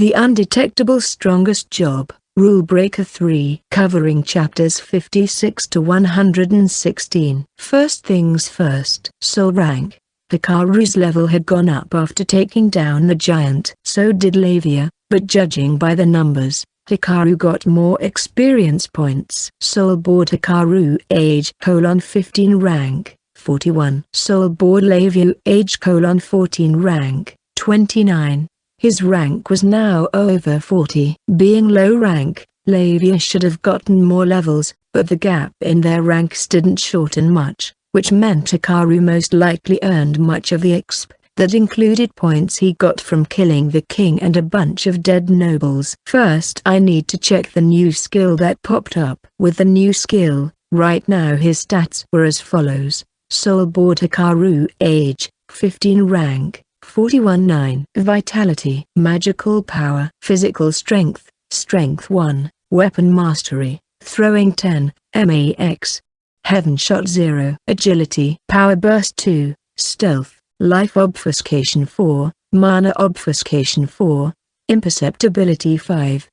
The Undetectable Strongest Job, Rule Breaker 3, covering chapters 56 to 116. First things first. Soul rank. Hikaru's level had gone up after taking down the giant. So did Lavia, but judging by the numbers, Hikaru got more experience points. Soul Board Hikaru age: 15 rank, 41. Soul Board Lavia age: 14 rank, 29. His rank was now over 40. Being low rank, Lavia should have gotten more levels, but the gap in their ranks didn't shorten much, which meant Hikaru most likely earned much of the exp. That included points he got from killing the king and a bunch of dead nobles. First I need to check the new skill that popped up. With the new skill, right now his stats were as follows. Soul Board Hikaru age: 15 rank, 41.9. Vitality, magical power, physical strength, strength 1, weapon mastery, throwing 10, max, heaven shot 0, agility, power burst 2, stealth, life obfuscation 4, mana obfuscation 4, imperceptibility 5,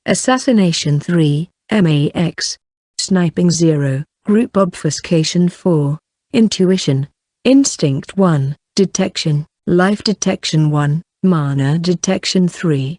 assassination 3, max, sniping 0, group obfuscation 4, intuition, instinct 1, detection, life detection 1, mana detection 3.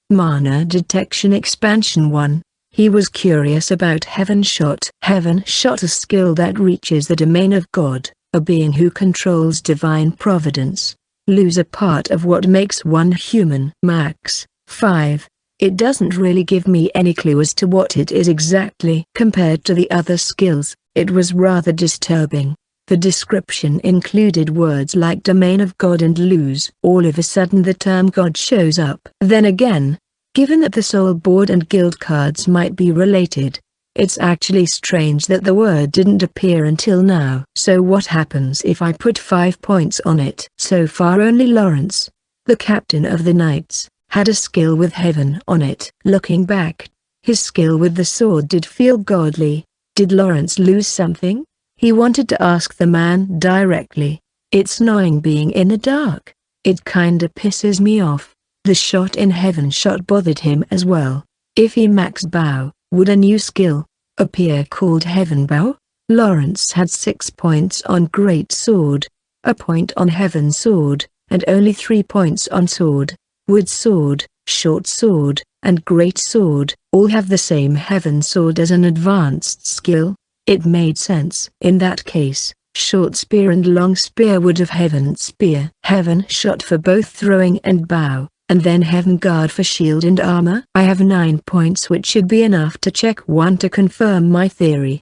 Mana detection expansion 1. He was curious about Heaven Shot. Heaven Shot, a skill that reaches the domain of God, a being who controls divine providence. Lose a part of what makes one human. Max 5. It doesn't really give me any clue as to what it is exactly. Compared to the other skills, it was rather disturbing. The description included words like domain of God and lose. All of a sudden the term God shows up. Then again, given that the soul board and guild cards might be related, it's actually strange that the word didn't appear until now. So what happens if I put 5 points on it? So far only Lawrence, the captain of the knights, had a skill with heaven on it. Looking back, his skill with the sword did feel godly. Did Lawrence lose something? He wanted to ask the man directly. It's annoying being in the dark. It kinda pisses me off. The shot in Heaven Shot bothered him as well. If he maxed bow, would a new skill appear called Heaven Bow? Lawrence had 6 points on Great Sword, a point on Heaven Sword, and only 3 points on Sword. Wood Sword, Short Sword, and Great Sword all have the same Heaven Sword as an advanced skill? It made sense. In that case, Short Spear and Long Spear would have Heaven Spear. Heaven Shot for both throwing and bow, and then Heaven Guard for shield and armor. I have 9 points, which should be enough to check 1 to confirm my theory.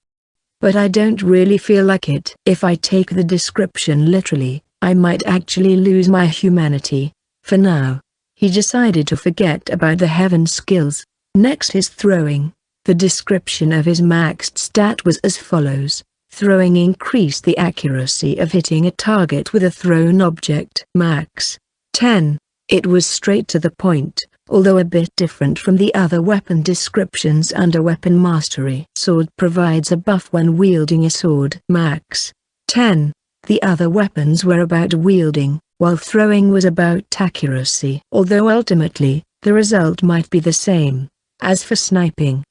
But I don't really feel like it. If I take the description literally, I might actually lose my humanity. For now, he decided to forget about the Heaven skills. Next his throwing. The description of his maxed stat was as follows. Throwing increased the accuracy of hitting a target with a thrown object. Max 10. It was straight to the point, although a bit different from the other weapon descriptions under weapon mastery. Sword provides a buff when wielding a sword. Max 10. The other weapons were about wielding, while throwing was about accuracy. Although ultimately, the result might be the same. As for sniping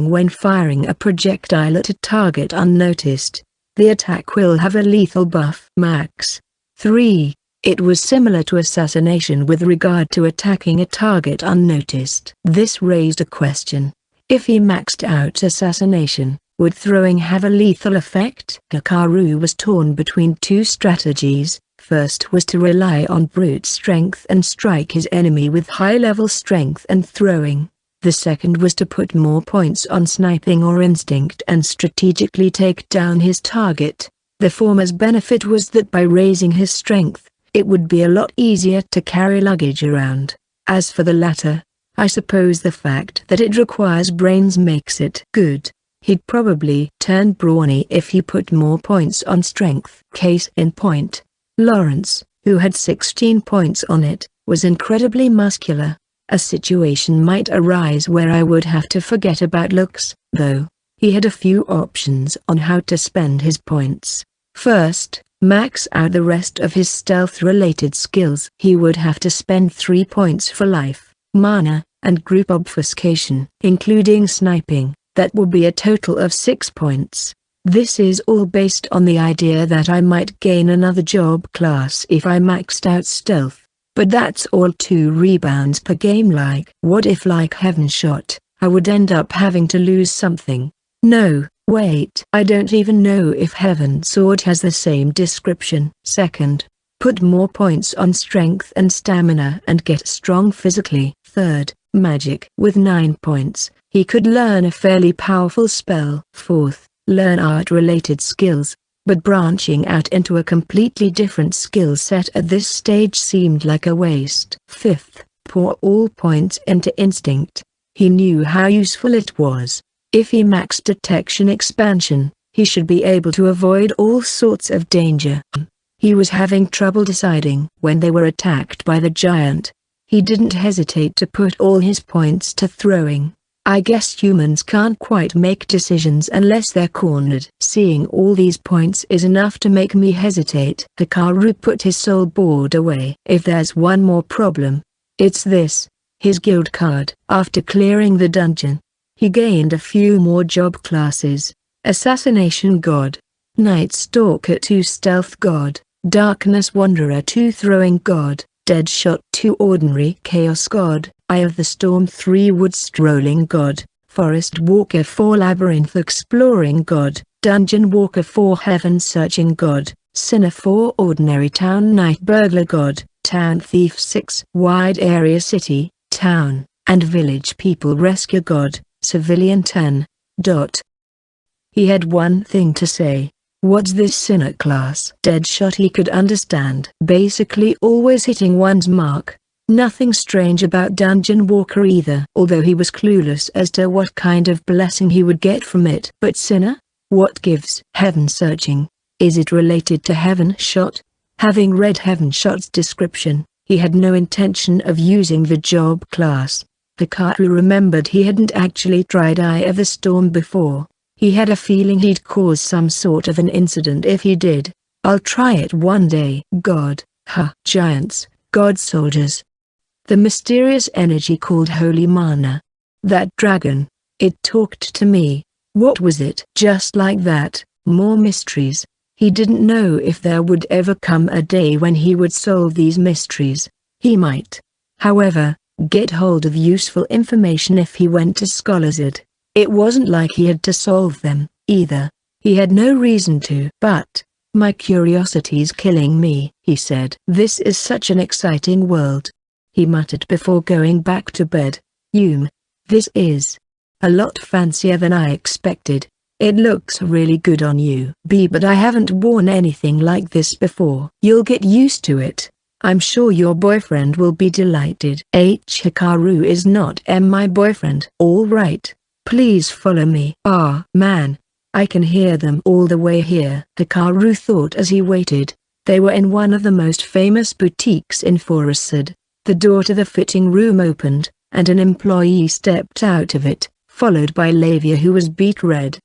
when firing a projectile at a target unnoticed, the attack will have a lethal buff. Max 3. It was similar to assassination with regard to attacking a target unnoticed. This raised a question. If he maxed out assassination, would throwing have a lethal effect? Hikaru was torn between 2 strategies. First was to rely on brute strength and strike his enemy with high-level strength and throwing. The second was to put more points on sniping or instinct and strategically take down his target. The former's benefit was that by raising his strength, it would be a lot easier to carry luggage around. As for the latter, I suppose the fact that it requires brains makes it good. He'd probably turn brawny if he put more points on strength. Case in point, Lawrence, who had 16 points on it, was incredibly muscular. A situation might arise where I would have to forget about looks, though. He had a few options on how to spend his points. First, max out the rest of his stealth-related skills. He would have to spend 3 points for life, mana, and group obfuscation. Including sniping, that will be a total of 6 points. This is all based on the idea that I might gain another job class if I maxed out stealth. But that's all 2 rebounds per game. Like, what if, like Heaven Shot, I would end up having to lose something? No, wait. I don't even know if Heaven Sword has the same description. Second, put more points on strength and stamina and get strong physically. Third, magic. With 9 points, he could learn a fairly powerful spell. Fourth, learn art-related skills. But branching out into a completely different skill set at this stage seemed like a waste. Fifth, pour all points into instinct. He knew how useful it was. If he maxed detection expansion, he should be able to avoid all sorts of danger. He was having trouble deciding when they were attacked by the giant. He didn't hesitate to put all his points to throwing. I guess humans can't quite make decisions unless they're cornered. Seeing all these points is enough to make me hesitate. Hikaru put his soul board away. If there's one more problem, it's this: his guild card. After clearing the dungeon, he gained a few more job classes: Assassination God, Night Stalker 2 Stealth God, Darkness Wanderer 2 Throwing God, Deadshot 2 Ordinary Chaos God, Eye of the Storm 3 Wood Strolling God, Forest Walker 4 Labyrinth Exploring God, Dungeon Walker 4 Heaven Searching God, Sinner 4 Ordinary Town Night Burglar God, Town Thief 6 Wide Area City, Town, and Village People Rescue God, Civilian 10. He had one thing to say. What's this Sinner class? Deadshot he could understand. Basically always hitting one's mark. Nothing strange about Dungeon Walker either, although he was clueless as to what kind of blessing he would get from it. But Sinner? What gives? Heaven Searching. Is it related to Heaven Shot? Having read Heaven Shot's description, he had no intention of using the job class. Hikaru remembered he hadn't actually tried Eye of the Storm before. He had a feeling he'd cause some sort of an incident if he did. I'll try it one day. God, giants, god soldiers. The mysterious energy called holy mana. That dragon, it talked to me. What was it? Just like that, more mysteries. He didn't know if there would ever come a day when he would solve these mysteries. He might, however, get hold of useful information if he went to Scholarzard. It wasn't like he had to solve them, either. He had no reason to. But, my curiosity's killing me, he said. This is such an exciting world, he muttered before going back to bed. This is a lot fancier than I expected. It looks really good on you. But I haven't worn anything like this before. You'll get used to it. I'm sure your boyfriend will be delighted. Hikaru is not my boyfriend. All right. Please follow me. Ah, man. I can hear them all the way here. Hikaru thought as he waited. They were in one of the most famous boutiques in Forest. The door to the fitting room opened, and an employee stepped out of it, followed by Lavia, who was beet red.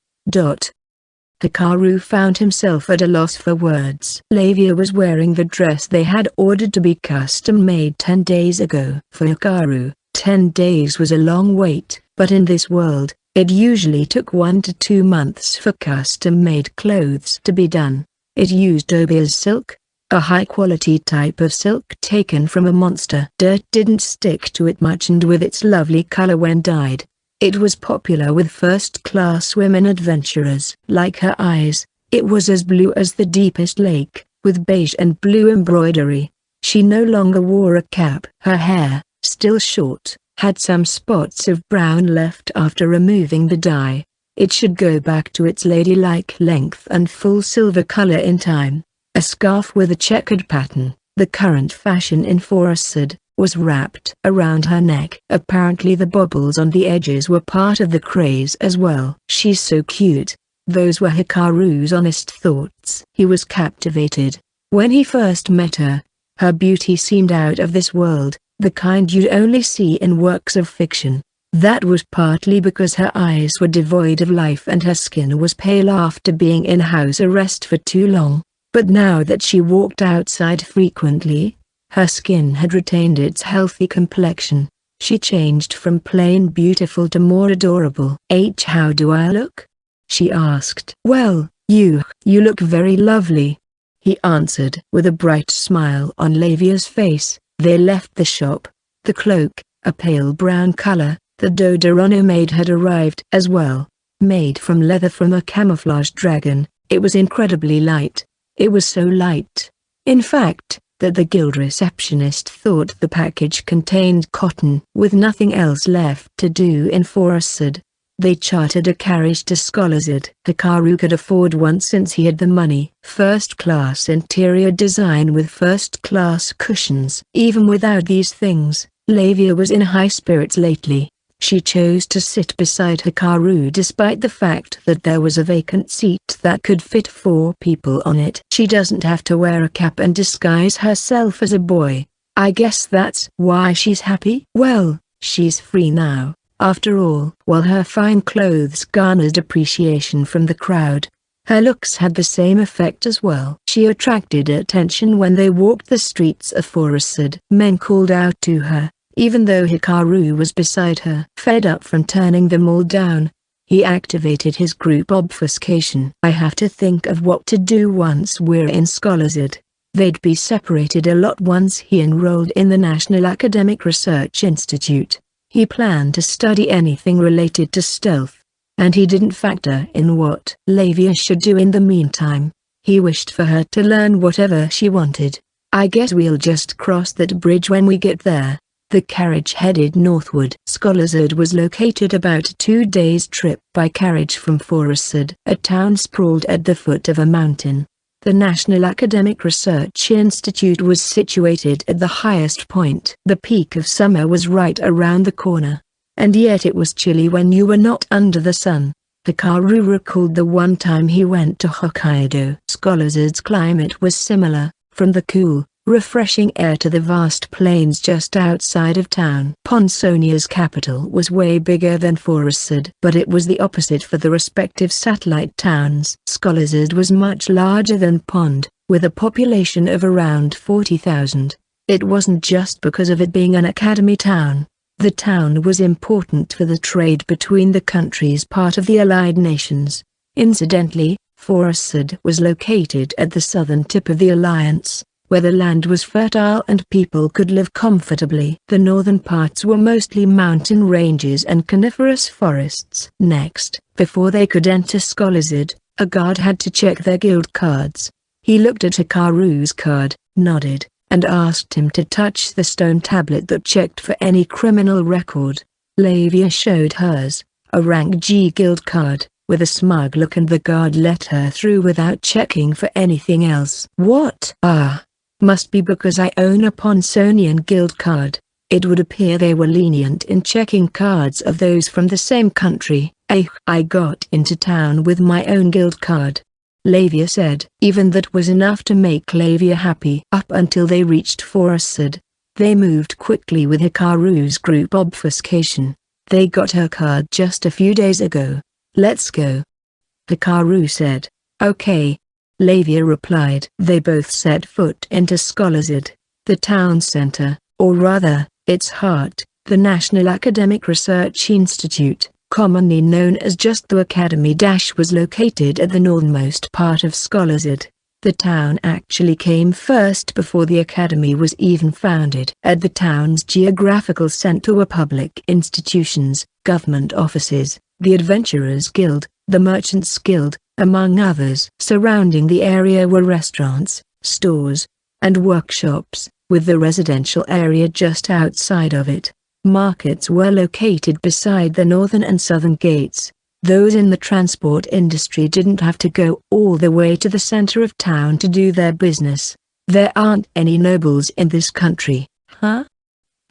Hikaru found himself at a loss for words. Lavia was wearing the dress they had ordered to be custom-made 10 days ago. For Hikaru, 10 days was a long wait, but in this world, it usually took 1 to 2 months for custom-made clothes to be done. It used obias silk, a high-quality type of silk taken from a monster. Dirt didn't stick to it much, and with its lovely color when dyed, it was popular with first-class women adventurers. Like her eyes, it was as blue as the deepest lake, with beige and blue embroidery. She no longer wore a cap. Her hair, still short, had some spots of brown left after removing the dye. It should go back to its ladylike length and full silver color in time. A scarf with a checkered pattern, the current fashion in Forest, was wrapped around her neck. Apparently the baubles on the edges were part of the craze as well. She's so cute. Those were Hikaru's honest thoughts. He was captivated. When he first met her, her beauty seemed out of this world, the kind you'd only see in works of fiction. That was partly because her eyes were devoid of life and her skin was pale after being in house arrest for too long. But now that she walked outside frequently, her skin had retained its healthy complexion. She changed from plain beautiful to more adorable. How do I look? She asked. Well, you look very lovely, he answered with a bright smile on Lavia's face. They left the shop. The cloak, a pale brown color, the Dodorono maid had arrived as well. Made from leather from a camouflage dragon, it was incredibly light. It was so light, in fact, that the guild receptionist thought the package contained cotton. With nothing else left to do in Forest, they chartered a carriage to Scholarzade. Hikaru could afford one since he had the money. First-class interior design with first-class cushions. Even without these things, Lavia was in high spirits lately. She chose to sit beside Hikaru despite the fact that there was a vacant seat that could fit 4 people on it. She doesn't have to wear a cap and disguise herself as a boy. I guess that's why she's happy. Well, she's free now, after all. While her fine clothes garnered appreciation from the crowd, her looks had the same effect as well. She attracted attention when they walked the streets of Forest. Men called out to her, even though Hikaru was beside her. Fed up from turning them all down, he activated his group obfuscation. I have to think of what to do once we're in Scholarzade. They'd be separated a lot once he enrolled in the National Academic Research Institute. He planned to study anything related to stealth, and he didn't factor in what Lavia should do in the meantime. He wished for her to learn whatever she wanted. I guess we'll just cross that bridge when we get there. The carriage headed northward. Scholarzade was located about a 2 days' trip by carriage from Forest, a town sprawled at the foot of a mountain. The National Academic Research Institute was situated at the highest point. The peak of summer was right around the corner, and yet it was chilly when you were not under the sun. Hikaru recalled the one time he went to Hokkaido. Scholarzade's climate was similar, from the cool, refreshing air to the vast plains just outside of town. Ponsonia's capital was way bigger than Forest, but it was the opposite for the respective satellite towns. Scholarzade was much larger than Pond, with a population of around 40,000. It wasn't just because of it being an academy town. The town was important for the trade between the countries part of the Allied nations. Incidentally, Forest was located at the southern tip of the alliance, where the land was fertile and people could live comfortably. The northern parts were mostly mountain ranges and coniferous forests. Next, before they could enter Scholarzade, a guard had to check their guild cards. He looked at Hikaru's card, nodded, and asked him to touch the stone tablet that checked for any criminal record. Lavia showed hers, a rank G guild card, with a smug look, and the guard let her through without checking for anything else. What? Must be because I own a Ponsonian guild card. It would appear they were lenient in checking cards of those from the same country. I got into town with my own guild card, Lavia said. Even that was enough to make Lavia happy. Up until they reached Forest, they moved quickly with Hikaru's group obfuscation. They got her card just a few days ago. Let's go, Hikaru said. Okay, Lavia replied. They both set foot into Scholarzade, the town center, or rather, its heart. The National Academic Research Institute, commonly known as just the Academy, was located at the northernmost part of Scholarzade. The town actually came first before the Academy was even founded. At the town's geographical center were public institutions, government offices, the Adventurers Guild, the Merchants Guild, among others. Surrounding the area were restaurants, stores, and workshops, with the residential area just outside of it. Markets were located beside the northern and southern gates. Those in the transport industry didn't have to go all the way to the center of town to do their business. There aren't any nobles in this country, huh?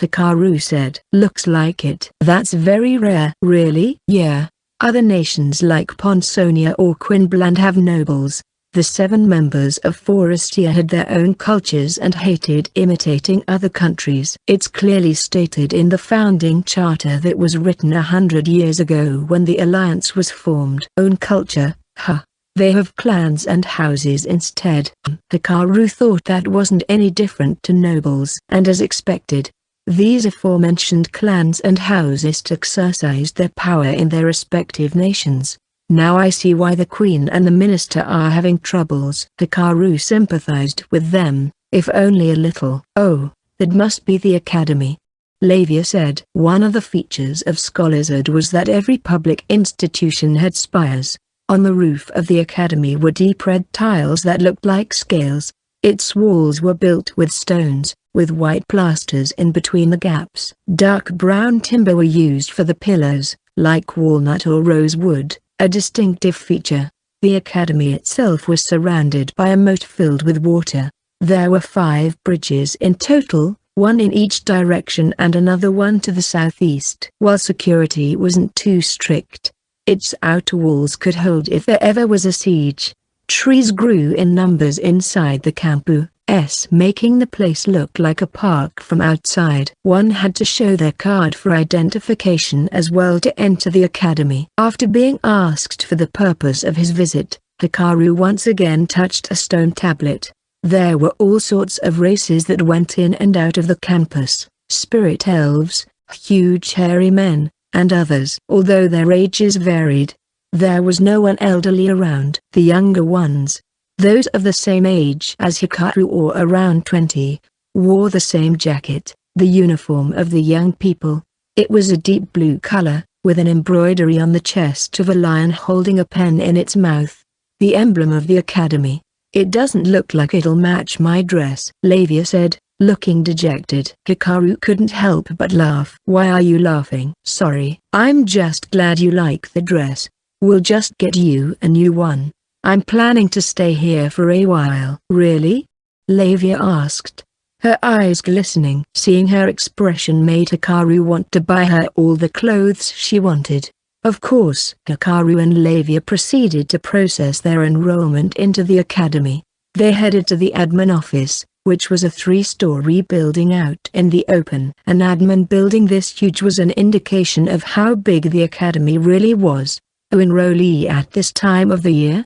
Hikaru said. Looks like it. That's very rare. Really? Yeah. Other nations like Ponsonia or Quinbland have nobles. The 7 members of Forestia had their own cultures and hated imitating other countries. It's clearly stated in the founding charter that was written 100 years ago when the alliance was formed. Own culture, huh? They have clans and houses instead. Hikaru thought that wasn't any different to nobles. And as expected, These aforementioned clans and houses exercised their power in their respective nations. Now I see why the queen and the minister are having troubles. Hikaru sympathized with them, if only a little. Oh, that must be the academy, Lavia said. One of the features of scholarshood was that every public institution had spires. On the roof of the academy were deep red tiles that looked like scales. Its walls were built with stones, with white plasters in between the gaps. Dark brown timber were used for the pillars, like walnut or rosewood, a distinctive feature. The academy itself was surrounded by a moat filled with water. There were 5 bridges in total, one in each direction and another one to the southeast. While security wasn't too strict, its outer walls could hold if there ever was a siege. Trees grew in numbers inside the campus, making the place look like a park from outside. One had to show their card for identification as well to enter the academy. After being asked for the purpose of his visit, Hikaru once again touched a stone tablet. There were all sorts of races that went in and out of the campus: spirit elves, huge hairy men, and others. Although their ages varied, there was no one elderly around. The younger ones, those of the same age as Hikaru or around 20, wore the same jacket, the uniform of the young people. It was a deep blue color, with an embroidery on the chest of a lion holding a pen in its mouth, the emblem of the academy. It doesn't look like it'll match my dress, Lavia said, looking dejected. Hikaru couldn't help but laugh. Why are you laughing? Sorry, I'm just glad you like the dress. We'll just get you a new one. I'm planning to stay here for a while. Really? Lavia asked, her eyes glistening. Seeing her expression made Hikaru want to buy her all the clothes she wanted. Of course. Hikaru and Lavia proceeded to process their enrollment into the academy. They headed to the admin office, which was a 3-story building out in the open. An admin building this huge was an indication of how big the academy really was. An enrollee at this time of the year?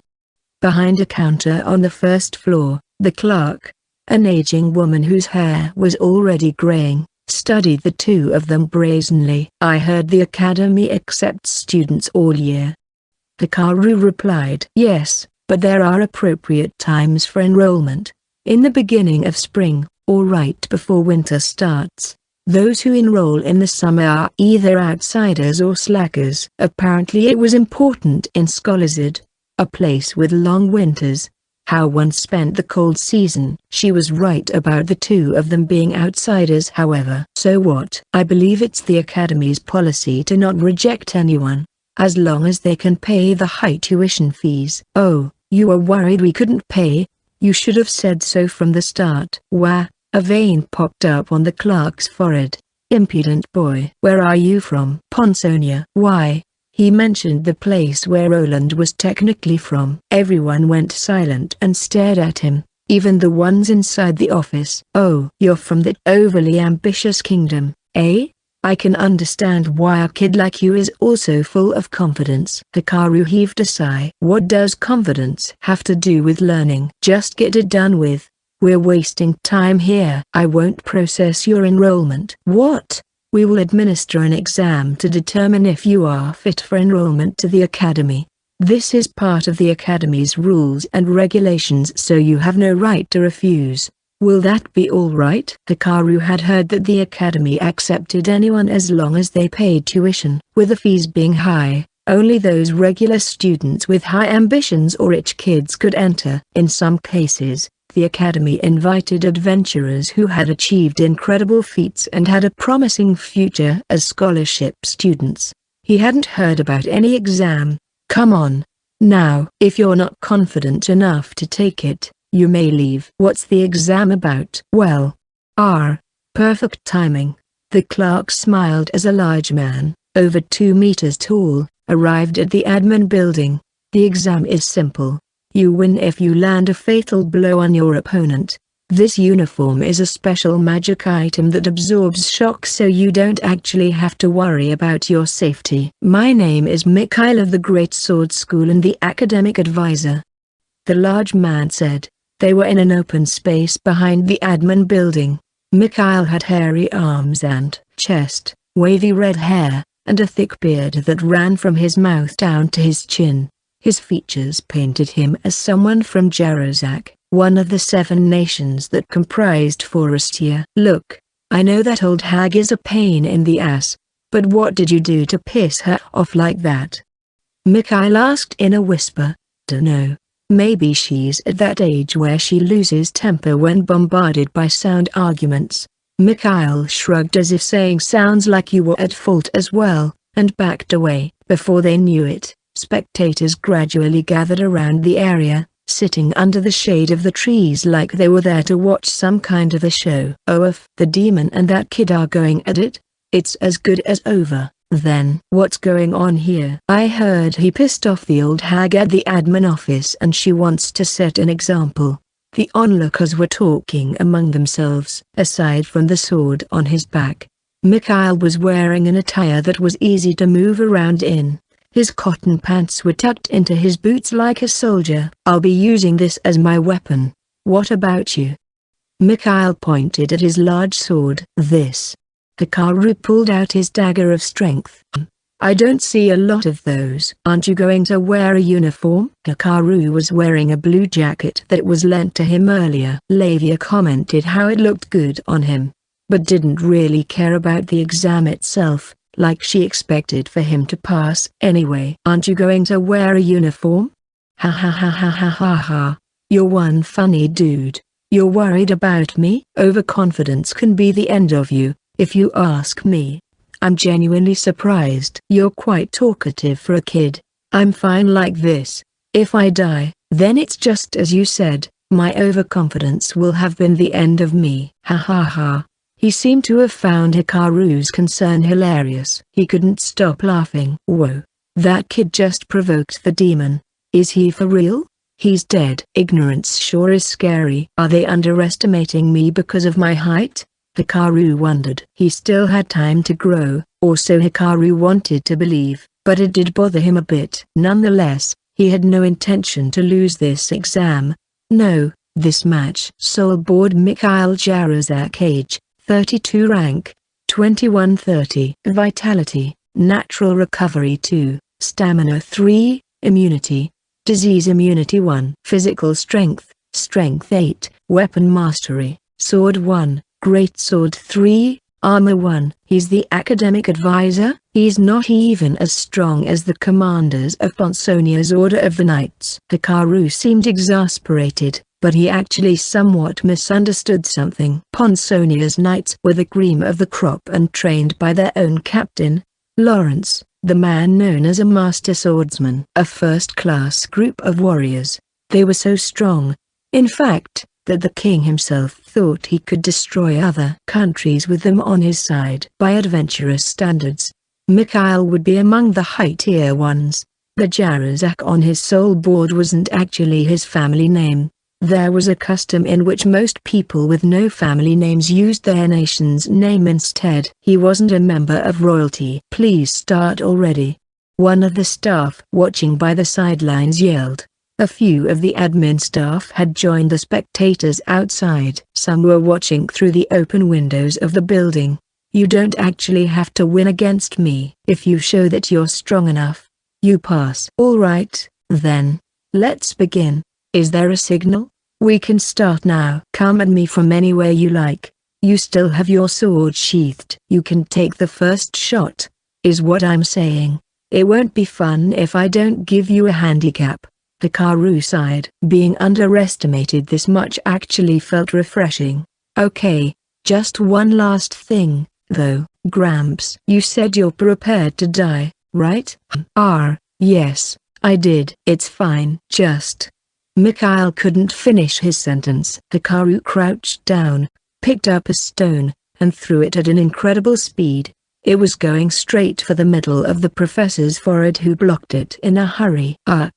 Behind a counter on the first floor, the clerk, an aging woman whose hair was already graying, studied the two of them brazenly. I heard the academy accepts students all year. Hikaru replied. Yes, but there are appropriate times for enrollment. In the beginning of spring, or right before winter starts. Those who enroll in the summer are either outsiders or slackers. Apparently it was important in Scholarship, a place with long winters, how one spent the cold season. She was right about the two of them being outsiders, however. So what? I believe it's the academy's policy to not reject anyone, as long as they can pay the high tuition fees. Oh, you were worried we couldn't pay? You should have said so from the start. Wah! A vein popped up on the clerk's forehead. Impudent boy. Where are you from? Ponsonia. Why? He mentioned the place where Roland was technically from. Everyone went silent and stared at him, even the ones inside the office. Oh, you're from that overly ambitious kingdom, eh? I can understand why a kid like you is also full of confidence. Hikaru heaved a sigh. What does confidence have to do with learning? Just get it done with. We're wasting time here. I won't process your enrollment. What? We will administer an exam to determine if you are fit for enrollment to the academy. This is part of the academy's rules and regulations, so you have no right to refuse. Will that be all right? Hikaru had heard that the academy accepted anyone as long as they paid tuition. With the fees being high, only those regular students with high ambitions or rich kids could enter. In some cases, the academy invited adventurers who had achieved incredible feats and had a promising future as scholarship students. He hadn't heard about any exam. Come on. Now, if you're not confident enough to take it, you may leave. What's the exam about? Well, perfect timing. The clerk smiled as a large man, over 2 meters tall, arrived at the admin building. The exam is simple. You win if you land a fatal blow on your opponent. This uniform is a special magic item that absorbs shock, so you don't actually have to worry about your safety. My name is Mikhail of the Great Sword School and the academic advisor, the large man said. They were in an open space behind the admin building. Mikhail had hairy arms and chest, wavy red hair, and a thick beard that ran from his mouth down to his chin. His features painted him as someone from Jarzak, one of the 7 nations that comprised Forestia. "Look, I know that old hag is a pain in the ass, but what did you do to piss her off like that?" Mikhail asked in a whisper. "Dunno. Maybe she's at that age where she loses temper when bombarded by sound arguments." Mikhail shrugged as if saying sounds like you were at fault as well, and backed away. Before they knew it, spectators gradually gathered around the area, sitting under the shade of the trees like they were there to watch some kind of a show. "Oh, if the demon and that kid are going at it, it's as good as over. Then what's going on here?" "I heard he pissed off the old hag at the admin office and she wants to set an example." The onlookers were talking among themselves. Aside from the sword on his back, Mikhail was wearing an attire that was easy to move around in. His cotton pants were tucked into his boots like a soldier. "I'll be using this as my weapon. What about you?" Mikhail pointed at his large sword. "This." Hikaru pulled out his dagger of strength. "I don't see a lot of those." "Aren't you going to wear a uniform?" Hikaru was wearing a blue jacket that was lent to him earlier. Lavia commented how it looked good on him, but didn't really care about the exam itself, like she expected for him to pass anyway. "Aren't you going to wear a uniform?" "Ha ha ha ha ha ha ha. You're one funny dude. You're worried about me?" "Overconfidence can be the end of you, if you ask me. I'm genuinely surprised. You're quite talkative for a kid." "I'm fine like this. If I die, then it's just as you said, my overconfidence will have been the end of me." "Ha ha ha." He seemed to have found Hikaru's concern hilarious. He couldn't stop laughing. "Whoa, that kid just provoked the demon. Is he for real? He's dead." "Ignorance sure is scary." "Are they underestimating me because of my height?" Hikaru wondered. He still had time to grow, or so Hikaru wanted to believe, but it did bother him a bit. Nonetheless, he had no intention to lose this exam. No, this match. Soulboard Mikhail Jarzak, age 32, rank 2130. Vitality, natural recovery 2, stamina 3, immunity, disease immunity 1. Physical strength, strength 8, weapon mastery, sword 1. Greatsword 3, armor 1. He's the academic advisor. He's not even as strong as the commanders of Ponsonia's Order of the Knights. Hikaru seemed exasperated, but he actually somewhat misunderstood something. Ponsonia's Knights were the cream of the crop and trained by their own captain, Lawrence, the man known as a master swordsman. A first-class group of warriors. They were so strong, in fact, that the king himself thought he could destroy other countries with them on his side. By adventurous standards, Mikhail would be among the high-tier ones. The Jarzak on his soul board wasn't actually his family name. There was a custom in which most people with no family names used their nation's name instead. He wasn't a member of royalty. "Please start already," one of the staff watching by the sidelines yelled. A few of the admin staff had joined the spectators outside. Some were watching through the open windows of the building. "You don't actually have to win against me. If you show that you're strong enough, you pass." "All right, then. Let's begin. Is there a signal? We can start now." "Come at me from anywhere you like. You still have your sword sheathed. You can take the first shot, is what I'm saying. It won't be fun if I don't give you a handicap." Hikaru sighed. Being underestimated this much actually felt refreshing. "Okay, just one last thing, though, Gramps. You said you're prepared to die, right?" Yes, I did." "It's fine." Mikhail couldn't finish his sentence. Hikaru crouched down, picked up a stone, and threw it at an incredible speed. It was going straight for the middle of the professor's forehead, who blocked it in a hurry. "Ugh.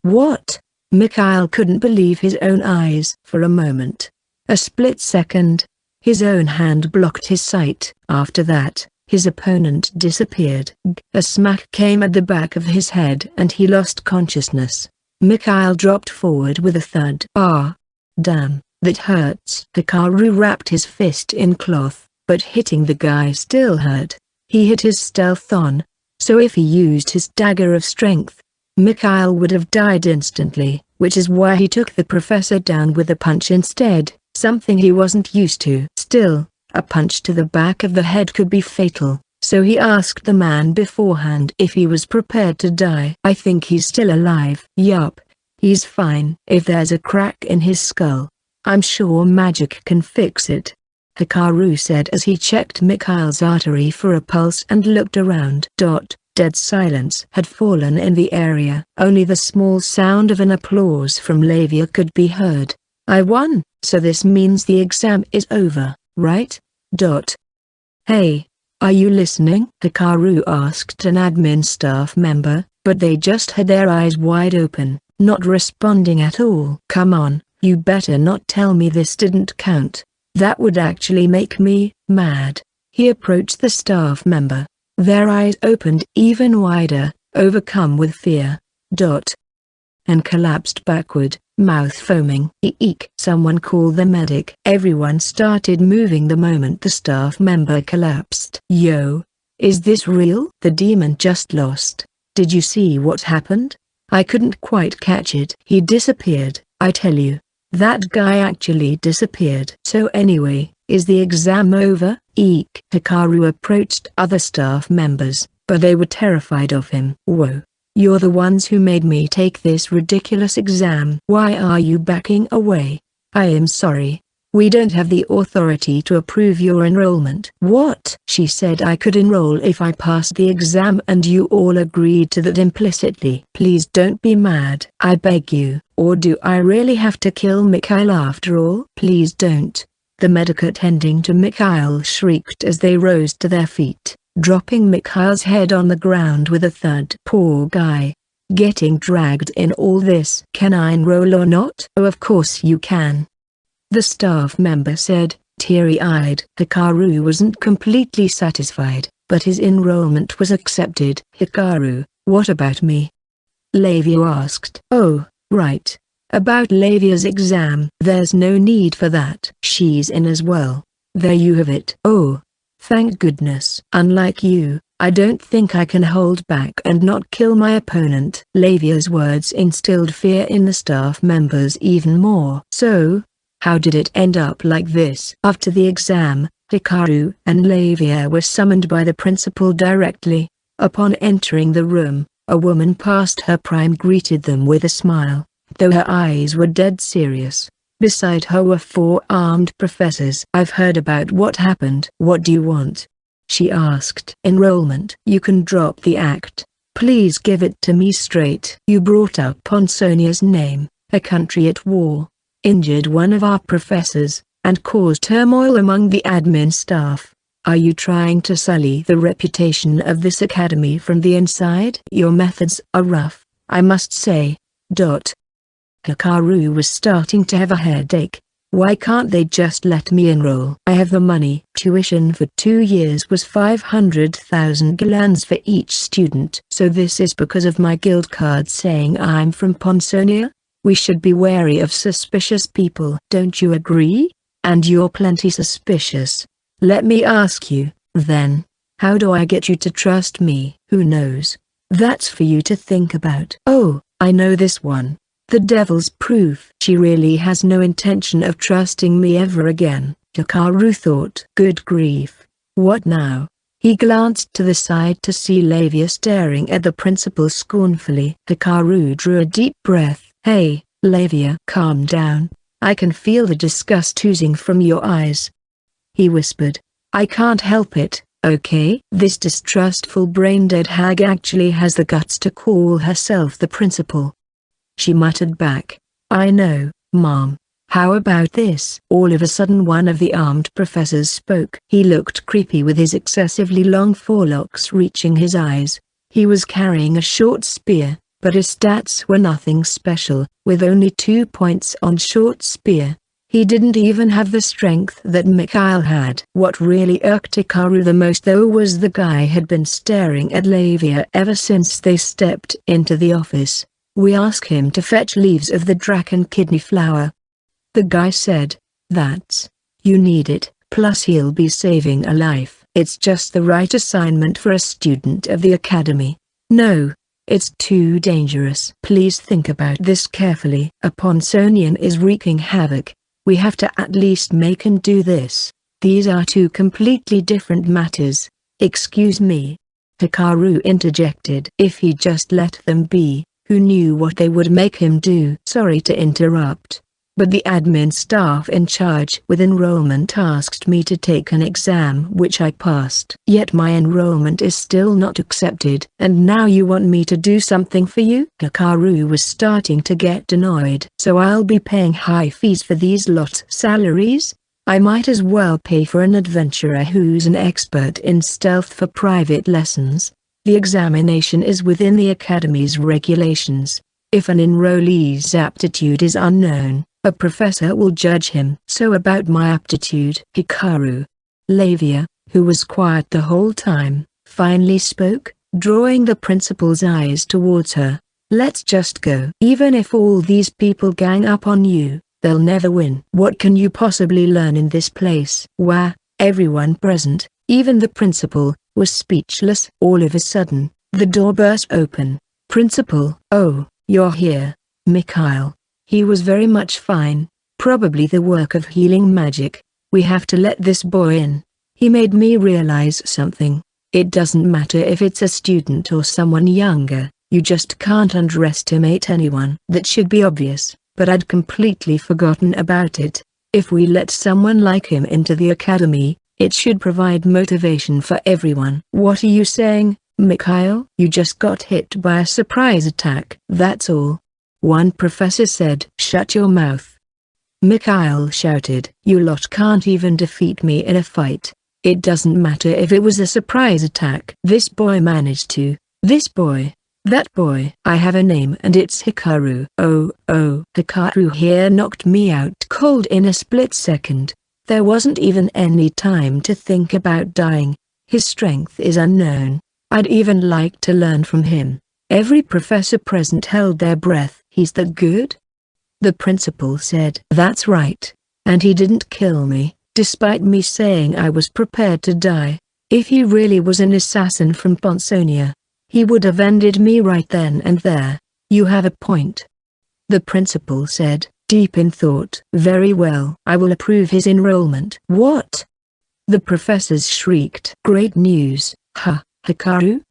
What?" Mikhail couldn't believe his own eyes. For a moment, a split second, his own hand blocked his sight. After that, his opponent disappeared. A smack came at the back of his head and he lost consciousness. Mikhail dropped forward with a thud. "Ah! Damn!" That hurts. Hikaru wrapped his fist in cloth, but hitting the guy still hurt. He hit his stealth on, so if he used his dagger of strength, Mikhail would have died instantly, which is why he took the professor down with a punch instead, something he wasn't used to. Still, a punch to the back of the head could be fatal, so he asked the man beforehand if he was prepared to die. I think he's still alive. Yup, he's fine. If there's a crack in his skull, I'm sure magic can fix it, Hikaru said as he checked Mikhail's artery for a pulse and looked around. Dead silence had fallen in the area. Only the small sound of an applause from Lavia could be heard. I won, so this means the exam is over, right? Hey, are you listening? Hikaru asked an admin staff member, but they just had their eyes wide open, not responding at all. Come on, you better not tell me this didn't count. That would actually make me mad. He approached the staff member. Their eyes opened even wider, overcome with fear. And collapsed backward, mouth foaming. Eek! Someone call the medic. Everyone started moving the moment the staff member collapsed. Yo! Is this real? The demon just lost. Did you see what happened? I couldn't quite catch it. He disappeared, I tell you. That guy actually disappeared. So anyway, is the exam over? Eek! Hikaru approached other staff members, but they were terrified of him. Whoa! You're the ones who made me take this ridiculous exam. Why are you backing away? I am sorry. We don't have the authority to approve your enrollment. What? She said I could enroll if I passed the exam and you all agreed to that implicitly. Please don't be mad. I beg you. Or do I really have to kill Mikhail after all? Please don't. The medic attending to Mikhail shrieked as they rose to their feet, dropping Mikhail's head on the ground with a thud. Poor guy. Getting dragged in all this. Can I enroll or not? Oh, of course you can, the staff member said, teary-eyed. Hikaru wasn't completely satisfied, but his enrollment was accepted. Hikaru, what about me? Lavia asked. Oh, right. About Lavia's exam. There's no need for that. She's in as well. There you have it. Oh, thank goodness. Unlike you, I don't think I can hold back and not kill my opponent. Lavia's words instilled fear in the staff members even more. So, how did it end up like this? After the exam, Hikaru and Lavia were summoned by the principal directly. Upon entering the room, a woman past her prime greeted them with a smile, though her eyes were dead serious. Beside her were 4 armed professors. I've heard about what happened. What do you want? She asked. Enrollment. You can drop the act. Please give it to me straight. You brought up Ponsonia's name, a country at war, injured one of our professors, and caused turmoil among the admin staff. Are you trying to sully the reputation of this academy from the inside? Your methods are rough, I must say. Hikaru was starting to have a headache. Why can't they just let me enroll? I have the money. Tuition for 2 years was 500,000 galans for each student. So this is because of my guild card saying I'm from Ponsonia? We should be wary of suspicious people. Don't you agree? And you're plenty suspicious. Let me ask you, then, how do I get you to trust me? Who knows? That's for you to think about. Oh, I know this one. The devil's proof. She really has no intention of trusting me ever again, Hikaru thought. Good grief. What now? He glanced to the side to see Lavia staring at the principal scornfully. Hikaru drew a deep breath. Hey, Lavia, calm down. I can feel the disgust oozing from your eyes, he whispered. I can't help it, okay? This distrustful brain-dead hag actually has the guts to call herself the principal. She muttered back. I know, Mom. How about this? All of a sudden one of the armed professors spoke. He looked creepy with his excessively long forelocks reaching his eyes. He was carrying a short spear, but his stats were nothing special, with only 2 points on short spear. He didn't even have the strength that Mikhail had. What really irked Hikaru the most though was the guy had been staring at Lavia ever since they stepped into the office. We ask him to fetch leaves of the dragon kidney flower. The guy said, "That's. You need it, plus he'll be saving a life." "It's just the right assignment for a student of the academy." "No. It's too dangerous." "Please think about this carefully. A Ponsonian is wreaking havoc. We have to at least make him do this. These are two completely different matters." "Excuse me," Hikaru interjected. "If he just let them be, who knew what they would make him do?" "Sorry to interrupt, but the admin staff in charge with enrollment asked me to take an exam which I passed. Yet my enrollment is still not accepted. And now you want me to do something for you?" Hikaru was starting to get annoyed. "So I'll be paying high fees for these lot salaries? I might as well pay for an adventurer who's an expert in stealth for private lessons. The examination is within the academy's regulations. If an enrollee's aptitude is unknown, a professor will judge him." "So about my aptitude?" Hikaru. Lavia, who was quiet the whole time, finally spoke, drawing the principal's eyes towards her. "Let's just go. Even if all these people gang up on you, they'll never win. What can you possibly learn in this place?" Wah! Everyone present, even the principal, was speechless. All of a sudden, the door burst open. "Principal!" "Oh, you're here, Mikhail." He was very much fine, probably the work of healing magic. "We have to let this boy in. He made me realize something. It doesn't matter if it's a student or someone younger, you just can't underestimate anyone." "That should be obvious, but I'd completely forgotten about it. If we let someone like him into the academy, it should provide motivation for everyone." "What are you saying, Mikhail?" "You just got hit by a surprise attack. That's all," one professor said. "Shut your mouth," Mikhail shouted. "You lot can't even defeat me in a fight. It doesn't matter if it was a surprise attack. This boy managed to. This boy. That boy. I have a name and it's Hikaru." Oh, Hikaru here knocked me out cold in a split second. There wasn't even any time to think about dying. His strength is unknown. I'd even like to learn from him. Every professor present held their breath. "He's that good?" the principal said. "That's right. And he didn't kill me, despite me saying I was prepared to die. If he really was an assassin from Ponsonia, he would have ended me right then and there." "You have a point," the principal said, deep in thought. "Very well. I will approve his enrollment." "What?" the professors shrieked. "Great news, Hikaru?"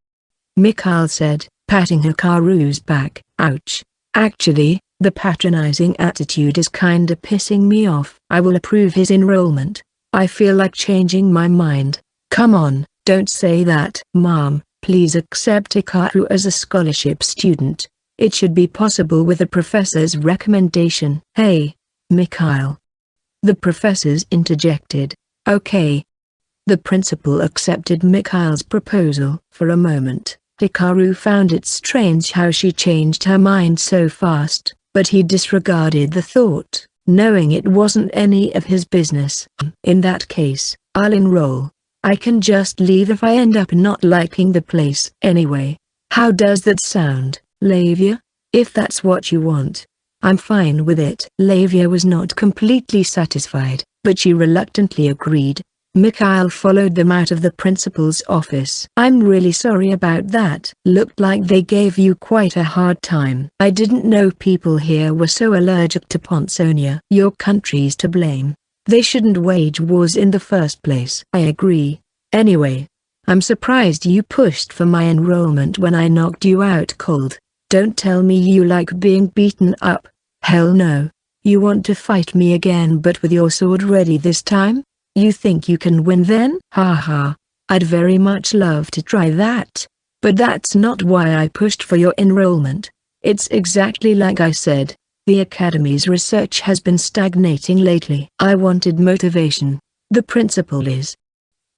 Mikhail said, patting Hikaru's back. "Ouch. Actually, the patronizing attitude is kinda pissing me off." "I will approve his enrollment. I feel like changing my mind." "Come on, don't say that." "Mom, please accept Hikaru as a scholarship student. It should be possible with the professor's recommendation." "Hey, Mikhail," the professors interjected. "Okay." The principal accepted Mikhail's proposal. For a moment, Hikaru found it strange how she changed her mind so fast, but he disregarded the thought, knowing it wasn't any of his business. "In that case, I'll enroll. I can just leave if I end up not liking the place anyway. How does that sound, Lavia? If that's what you want, I'm fine with it." Lavia was not completely satisfied, but she reluctantly agreed. Mikhail followed them out of the principal's office. "I'm really sorry about that. Looked like they gave you quite a hard time. I didn't know people here were so allergic to Ponsonia." "Your country's to blame. They shouldn't wage wars in the first place." "I agree. Anyway, I'm surprised you pushed for my enrollment when I knocked you out cold. Don't tell me you like being beaten up." "Hell no. You want to fight me again but with your sword ready this time? You think you can win then?" "Ha. I'd very much love to try that. But that's not why I pushed for your enrollment. It's exactly like I said. The Academy's research has been stagnating lately. I wanted motivation. The principal is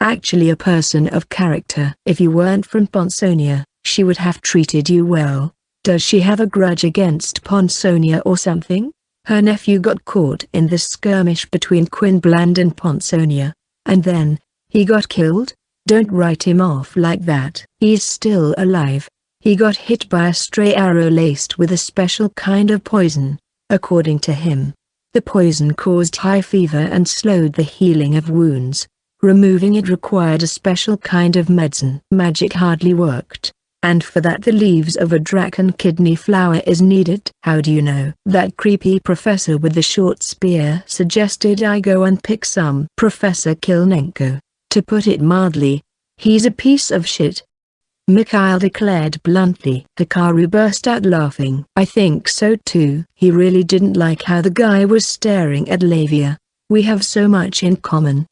actually a person of character. If you weren't from Ponsonia, she would have treated you well. Does she have a grudge against Ponsonia or something? Her nephew got caught in the skirmish between Quinbland and Ponsonia, and then, he got killed? Don't write him off like that. He's still alive. He got hit by a stray arrow laced with a special kind of poison, according to him. The poison caused high fever and slowed the healing of wounds. Removing it required a special kind of medicine. Magic hardly worked, and for that the leaves of a dragon kidney flower is needed. How do you know? That creepy professor with the short spear suggested I go and pick some. Professor Kilnenko. To put it mildly, he's a piece of shit, Mikhail declared bluntly. Hikaru burst out laughing. I think so too. He really didn't like how the guy was staring at Lavia. We have so much in common,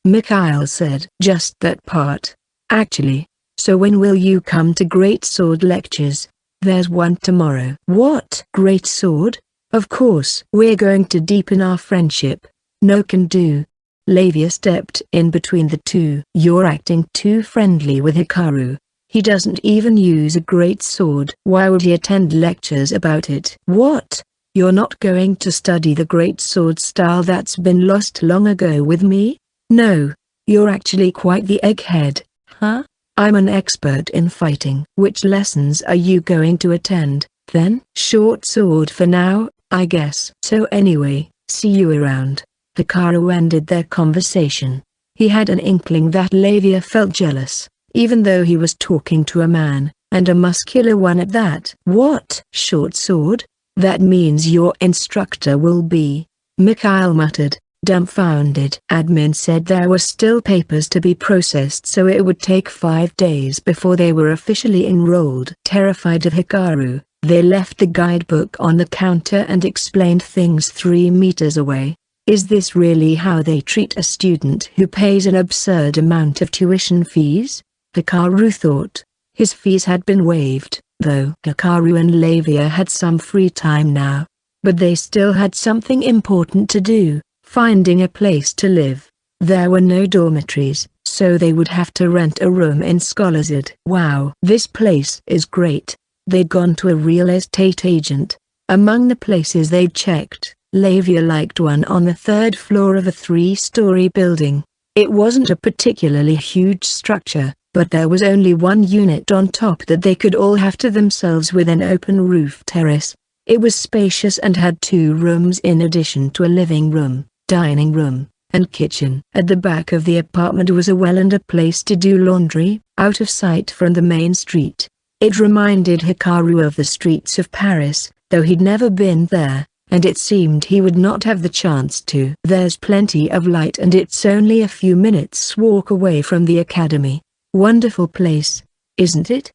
Mikhail said. Just that part, actually. So when will you come to Great Sword lectures? There's one tomorrow. What? Great Sword? Of course. We're going to deepen our friendship. No can do. Lavia stepped in between the two. You're acting too friendly with Hikaru. He doesn't even use a great sword. Why would he attend lectures about it? What? You're not going to study the great sword style that's been lost long ago with me? No. You're actually quite the egghead, huh? I'm an expert in fighting. Which lessons are you going to attend, then? Short sword for now, I guess. So anyway, see you around. Hikaru ended their conversation. He had an inkling that Lavia felt jealous, even though he was talking to a man, and a muscular one at that. What? Short sword? That means your instructor will be... Mikhail muttered, dumbfounded. Admin said there were still papers to be processed, so it would take 5 days before they were officially enrolled. Terrified of Hikaru, they left the guidebook on the counter and explained things 3 meters away. Is this really how they treat a student who pays an absurd amount of tuition fees? Hikaru thought. His fees had been waived, though. Hikaru and Lavia had some free time now. But they still had something important to do, finding a place to live. There were no dormitories, so they would have to rent a room in Scholarzade. Wow, this place is great. They'd gone to a real estate agent. Among the places they'd checked, Lavia liked one on the 3rd floor of a 3-story building. It wasn't a particularly huge structure, but there was only one unit on top that they could all have to themselves with an open roof terrace. It was spacious and had 2 rooms in addition to a living room, dining room, and kitchen. At the back of the apartment was a well and a place to do laundry, out of sight from the main street. It reminded Hikaru of the streets of Paris, though he'd never been there, and it seemed he would not have the chance to. There's plenty of light and it's only a few minutes' walk away from the academy. Wonderful place, isn't it?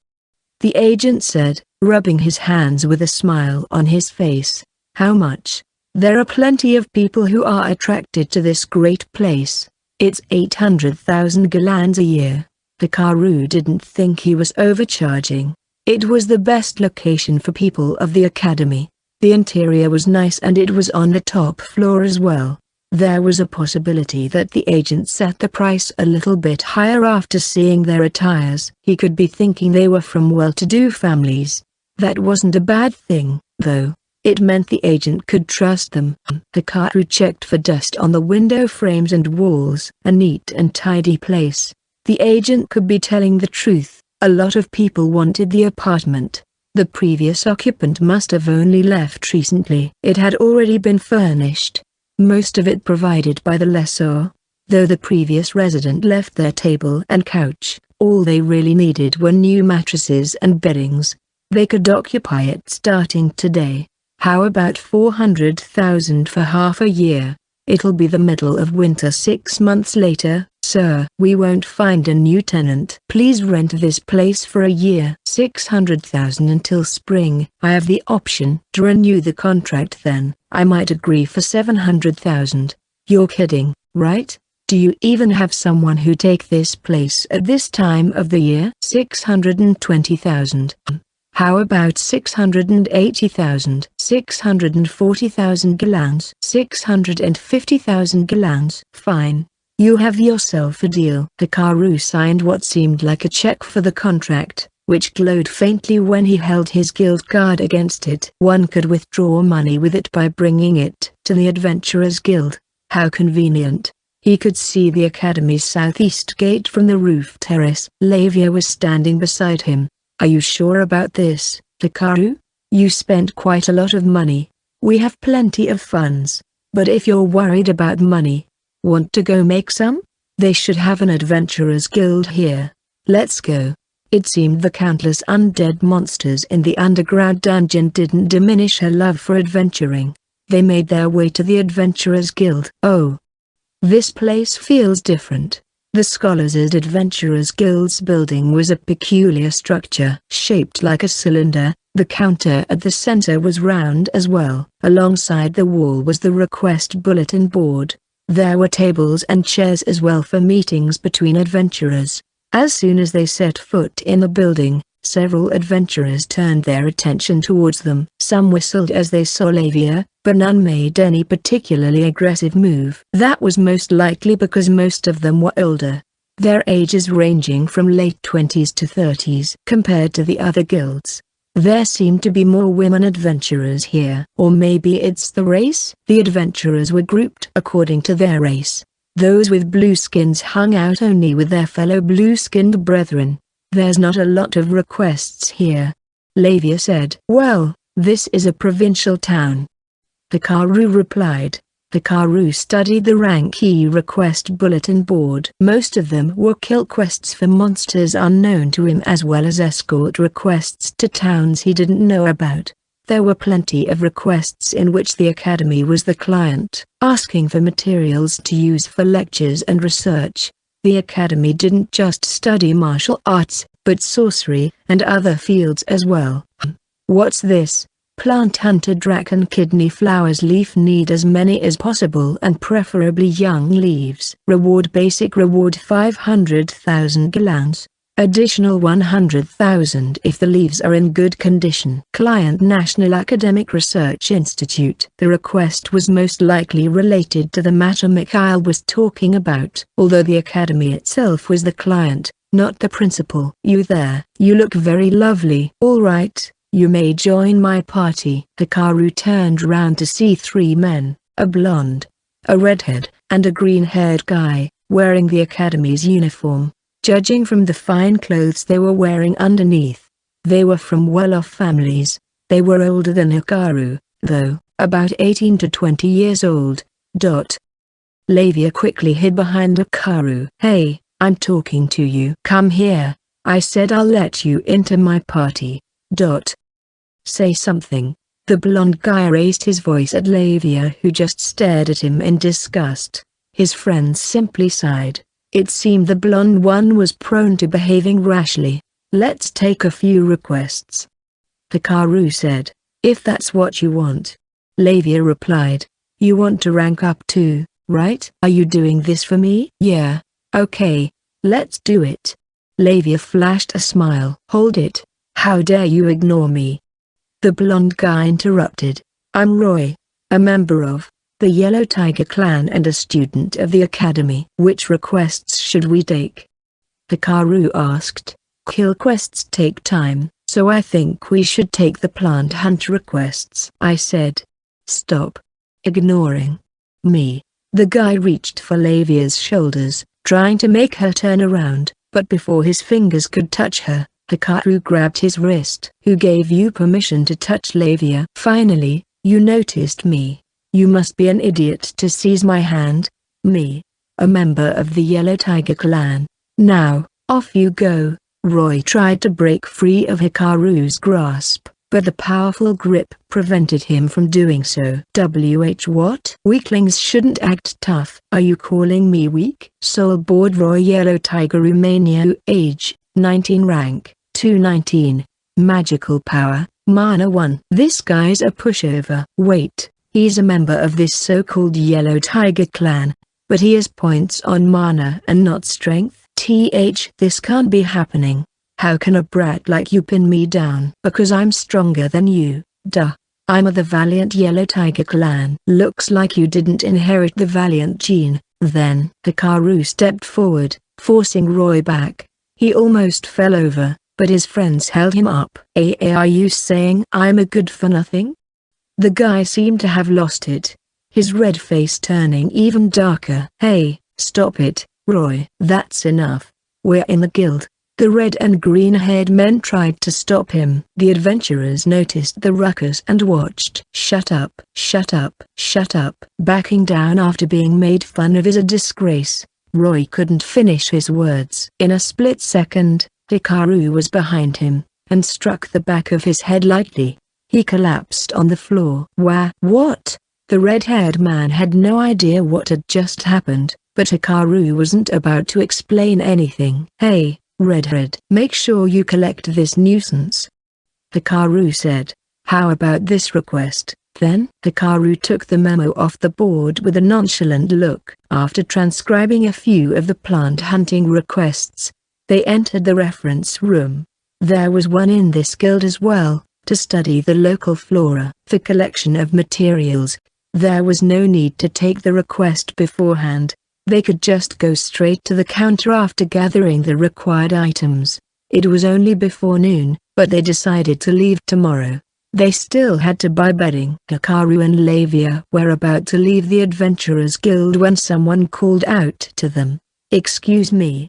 The agent said, rubbing his hands with a smile on his face. How much? There are plenty of people who are attracted to this great place. It's 800,000 galans a year. Hikaru didn't think he was overcharging. It was the best location for people of the academy. The interior was nice and it was on the top floor as well. There was a possibility that the agent set the price a little bit higher after seeing their attires. He could be thinking they were from well-to-do families. That wasn't a bad thing, though. It meant the agent could trust them. Hikaru checked for dust on the window frames and walls. A neat and tidy place. The agent could be telling the truth. A lot of people wanted the apartment. The previous occupant must have only left recently. It had already been furnished, most of it provided by the lessor. Though the previous resident left their table and couch, all they really needed were new mattresses and beddings. They could occupy it starting today. How about 400,000 for half a year? It'll be the middle of winter 6 months later. Sir, we won't find a new tenant. Please rent this place for a year. 600,000 until spring. I have the option to renew the contract then. I might agree for 700,000. You're kidding, right? Do you even have someone who take this place at this time of the year? 620,000. How about 680,000? 640,000 galans. 650,000 galans. Fine. You have yourself a deal. Hikaru signed what seemed like a check for the contract, which glowed faintly when he held his guild card against it. One could withdraw money with it by bringing it to the Adventurers Guild. How convenient. He could see the academy's southeast gate from the roof terrace. Lavia was standing beside him. Are you sure about this, Hikaru? You spent quite a lot of money. We have plenty of funds. But if you're worried about money, want to go make some? They should have an adventurers guild here. Let's go. It seemed the countless undead monsters in the underground dungeon didn't diminish her love for adventuring. They made their way to the adventurers guild. Oh, this place feels different. The Scholars' Adventurers Guild's building was a peculiar structure. Shaped like a cylinder, the counter at the center was round as well. Alongside the wall was the request bulletin board. There were tables and chairs as well for meetings between adventurers. As soon as they set foot in the building, several adventurers turned their attention towards them. Some whistled as they saw Lavia, but none made any particularly aggressive move. That was most likely because most of them were older, their ages ranging from late 20s to 30s. Compared to the other guilds, there seemed to be more women adventurers here. Or maybe it's the race? The adventurers were grouped according to their race. Those with blue skins hung out only with their fellow blue-skinned brethren. There's not a lot of requests here, Lavia said. Well, this is a provincial town, Hikaru replied. Hikaru studied the rank key request bulletin board. Most of them were kill quests for monsters unknown to him as well as escort requests to towns he didn't know about. There were plenty of requests in which the academy was the client, asking for materials to use for lectures and research. The academy didn't just study martial arts, but sorcery and other fields as well. What's this? Plant hunter dragon kidney flowers. Leaf need as many as possible and preferably young leaves. Reward basic reward 500,000 gallons. Additional 100,000 if the leaves are in good condition. Client National Academic Research Institute. The request was most likely related to the matter Mikhail was talking about, although the academy itself was the client, not the principal. You there? You look very lovely. All right, you may join my party. Hikaru turned round to see three men, a blonde, a redhead, and a green-haired guy, wearing the academy's uniform. Judging from the fine clothes they were wearing underneath, they were from well-off families. They were older than Hikaru, though, about 18 to 20 years old. Lavia quickly hid behind Hikaru. Hey, I'm talking to you. Come here. I said I'll let you into my party. Say something. The blonde guy raised his voice at Lavia, who just stared at him in disgust. His friends simply sighed. It seemed the blonde one was prone to behaving rashly. Let's take a few requests, Hikaru said. If that's what you want. Lavia replied. You want to rank up too, right? Are you doing this for me? Yeah. Okay, let's do it. Lavia flashed a smile. Hold it. How dare you ignore me? The blonde guy interrupted. I'm Roy, a member of the Yellow Tiger clan and a student of the academy. Which requests should we take? Hikaru asked. Kill quests take time, so I think we should take the plant hunt requests, I said. Stop ignoring me. The guy reached for Lavia's shoulders, trying to make her turn around, but before his fingers could touch her, Hikaru grabbed his wrist. Who gave you permission to touch Lavia? Finally, you noticed me. You must be an idiot to seize my hand. Me, a member of the Yellow Tiger clan. Now, off you go. Roy tried to break free of Hikaru's grasp, but the powerful grip prevented him from doing so. What? Weaklings shouldn't act tough. Are you calling me weak? Soul Board Roy Yellow Tiger Romania. Age, 19. Rank, 219. Magical power, Mana 1. This guy's a pushover. Wait. He's a member of this so-called Yellow Tiger clan, but he has points on mana and not strength. This can't be happening. How can a brat like you pin me down? Because I'm stronger than you, duh. I'm of the Valiant Yellow Tiger clan. Looks like you didn't inherit the Valiant gene, then. Hikaru stepped forward, forcing Roy back. He almost fell over, but his friends held him up. Are you saying I'm a good-for-nothing? The guy seemed to have lost it, his red face turning even darker. Hey, stop it, Roy. That's enough. We're in the guild. The red and green-haired men tried to stop him. The adventurers noticed the ruckus and watched. "Shut up, shut up, shut up." Backing down after being made fun of is a disgrace. Roy couldn't finish his words. In a split second, Hikaru was behind him, and struck the back of his head lightly. He collapsed on the floor. What? The red-haired man had no idea what had just happened, but Hikaru wasn't about to explain anything. "Hey, Redhead, make sure you collect this nuisance," Hikaru said. "How about this request, then?" Hikaru took the memo off the board with a nonchalant look. After transcribing a few of the plant hunting requests, they entered the reference room. There was one in this guild as well, to study the local flora. For collection of materials, there was no need to take the request beforehand. They could just go straight to the counter after gathering the required items. It was only before noon, but they decided to leave tomorrow. They still had to buy bedding. Hikaru and Lavia were about to leave the Adventurers Guild when someone called out to them. "Excuse me."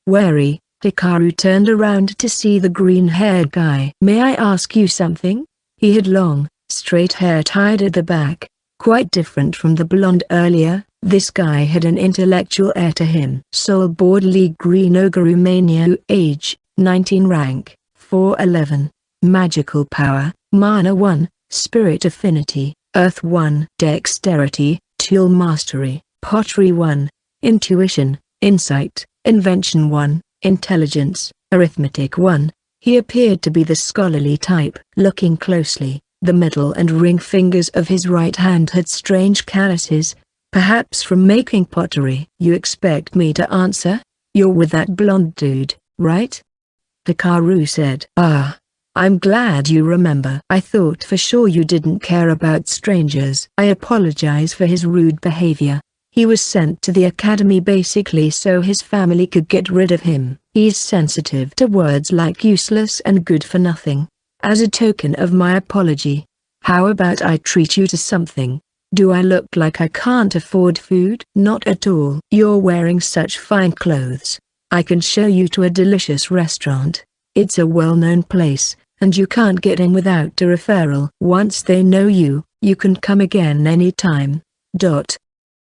Wary, Hikaru turned around to see the green-haired guy. "May I ask you something?" He had long, straight hair tied at the back, quite different from the blonde earlier. This guy had an intellectual air to him. Soul Board League Green Ogre Mania, age, 19, rank, 411, magical power, mana 1, spirit affinity, earth 1, dexterity, tool mastery, pottery 1, intuition, insight, invention 1, intelligence, arithmetic 1. He appeared to be the scholarly type. Looking closely, the middle and ring fingers of his right hand had strange calluses, perhaps from making pottery. "You expect me to answer? You're with that blonde dude, right?" Hikaru said. "Ah. I'm glad you remember. I thought for sure you didn't care about strangers." I apologize for his rude behavior. He was sent to the academy basically so his family could get rid of him. He's sensitive to words like useless and good for nothing. As a token of my apology, how about I treat you to something? Do I look like I can't afford food? Not at all. You're wearing such fine clothes. I can show you to a delicious restaurant. It's a well-known place, and you can't get in without a referral. Once they know you, you can come again anytime.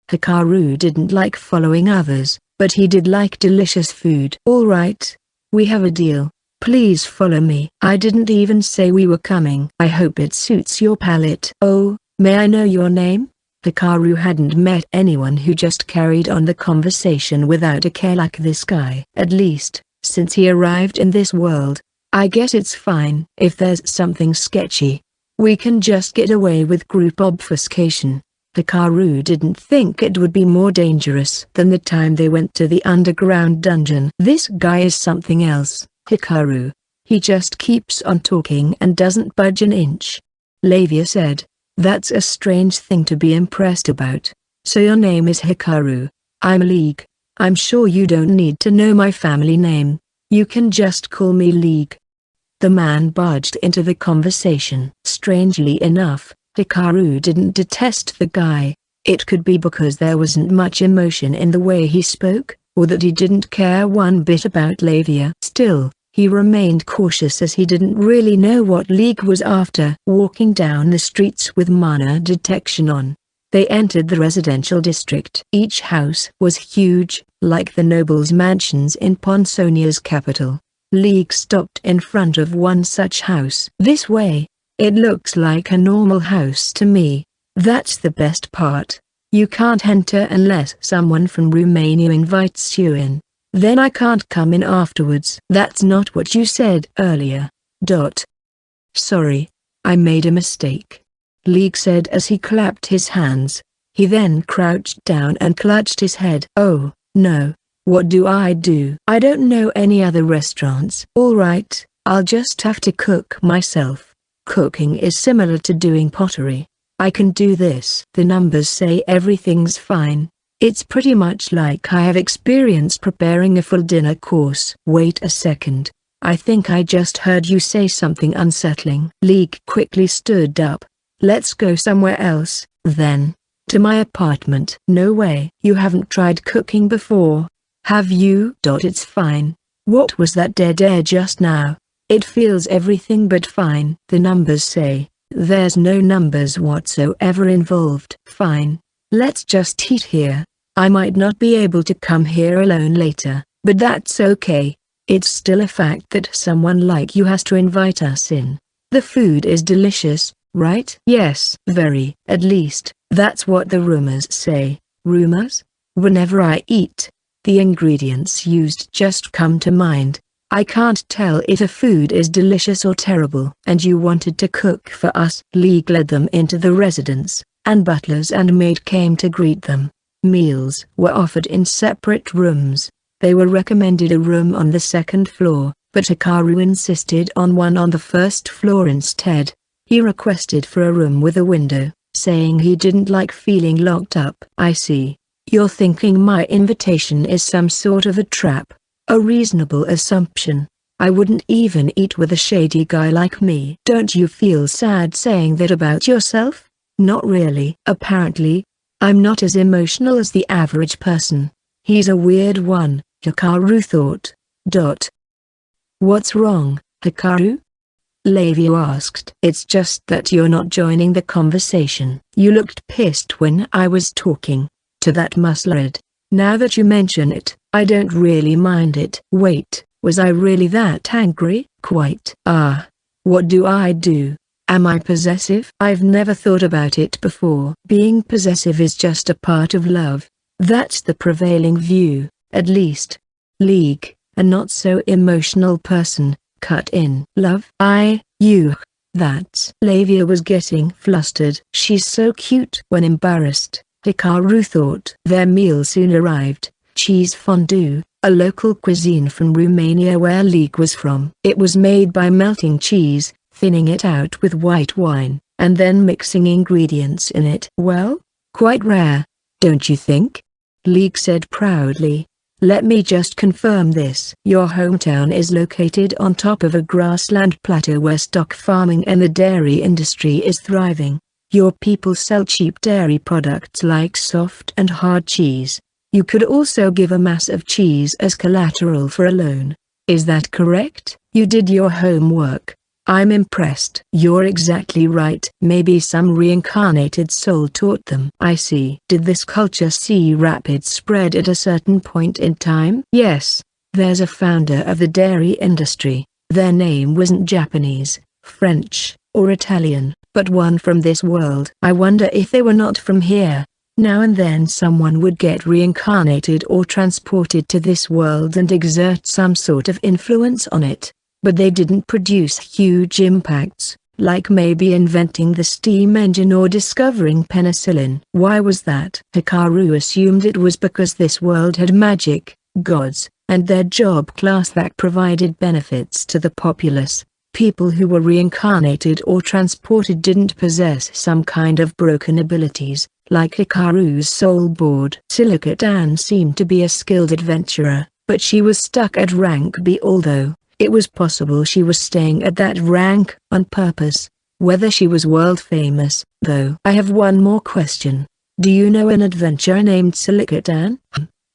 Hikaru didn't like following others, but he did like delicious food. "All right. We have a deal. Please follow me." "I didn't even say we were coming." "I hope it suits your palate." "Oh, may I know your name?" Hikaru hadn't met anyone who just carried on the conversation without a care like this guy. At least, since he arrived in this world. "I guess it's fine. If there's something sketchy, we can just get away with group obfuscation." Hikaru didn't think it would be more dangerous than the time they went to the underground dungeon. "This guy is something else, Hikaru. He just keeps on talking and doesn't budge an inch," Lavia said. "That's a strange thing to be impressed about. So your name is Hikaru. I'm League. I'm sure you don't need to know my family name. You can just call me League." The man barged into the conversation. Strangely enough, Hikaru didn't detest the guy. It could be because there wasn't much emotion in the way he spoke, or that he didn't care one bit about Lavia. Still, he remained cautious as he didn't really know what League was after. Walking down the streets with mana detection on, they entered the residential district. Each house was huge, like the nobles' mansions in Ponsonia's capital. League stopped in front of one such house. "This way. It looks like a normal house to me." "That's the best part. You can't enter unless someone from Romania invites you in. Then I can't come in afterwards." "That's not what you said earlier." "Sorry. I made a mistake," League said as he clapped his hands. He then crouched down and clutched his head. "Oh, no. What do? I don't know any other restaurants." "All right, I'll just have to cook myself. Cooking is similar to doing pottery. I can do this." "The numbers say everything's fine. It's pretty much like I have experience preparing a full dinner course." "Wait a second. I think I just heard you say something unsettling." League quickly stood up. "Let's go somewhere else, then. To my apartment." "No way. You haven't tried cooking before?" Have you? It's fine. What was that dead air just now? It feels everything but fine. The numbers say. There's no numbers whatsoever involved. Fine. Let's just eat here. I might not be able to come here alone later, but that's okay. It's still a fact that someone like you has to invite us in. The food is delicious, right? Yes, very. At least, that's what the rumors say. Rumors? Whenever I eat, the ingredients used just come to mind. I can't tell if a food is delicious or terrible. And you wanted to cook for us. League led them into the residence, and butlers and maid came to greet them. Meals were offered in separate rooms. They were recommended a room on the second floor, but Hikaru insisted on one on the first floor instead. He requested for a room with a window, saying he didn't like feeling locked up. I see. You're thinking my invitation is some sort of a trap. A reasonable assumption. I wouldn't even eat with a shady guy like me. Don't you feel sad saying that about yourself? Not really. Apparently, I'm not as emotional as the average person. He's a weird one, Hikaru thought. What's wrong, Hikaru? Levi asked. It's just that you're not joining the conversation. You looked pissed when I was talking to that musclehead. Now that you mention it, I don't really mind it. Wait, was I really that angry? Quite. What do I do? Am I possessive? I've never thought about it before. Being possessive is just a part of love. That's the prevailing view, at least. League, a not so emotional person, cut in. Love? That's. Lavia was getting flustered. She's so cute. When embarrassed, Hikaru thought. Their meal soon arrived. Cheese fondue, a local cuisine from Romania where League was from. It was made by melting cheese, thinning it out with white wine, and then mixing ingredients in it. Well, quite rare, don't you think? League said proudly. Let me just confirm this. Your hometown is located on top of a grassland plateau where stock farming and the dairy industry is thriving. Your people sell cheap dairy products like soft and hard cheese. You could also give a mass of cheese as collateral for a loan. Is that correct? You did your homework. I'm impressed. You're exactly right. Maybe some reincarnated soul taught them. I see. Did this culture see rapid spread at a certain point in time? Yes. There's a founder of the dairy industry. Their name wasn't Japanese, French, or Italian, but one from this world. I wonder if they were not from here. Now and then someone would get reincarnated or transported to this world and exert some sort of influence on it. But they didn't produce huge impacts, like maybe inventing the steam engine or discovering penicillin. Why was that? Hikaru assumed it was because this world had magic, gods, and their job class that provided benefits to the populace. People who were reincarnated or transported didn't possess some kind of broken abilities, like Hikaru's soul board. Silicate Anne seemed to be a skilled adventurer, but she was stuck at rank B. Although it was possible she was staying at that rank on purpose. Whether she was world famous, though. I have one more question. Do you know an adventurer named Silicate Anne?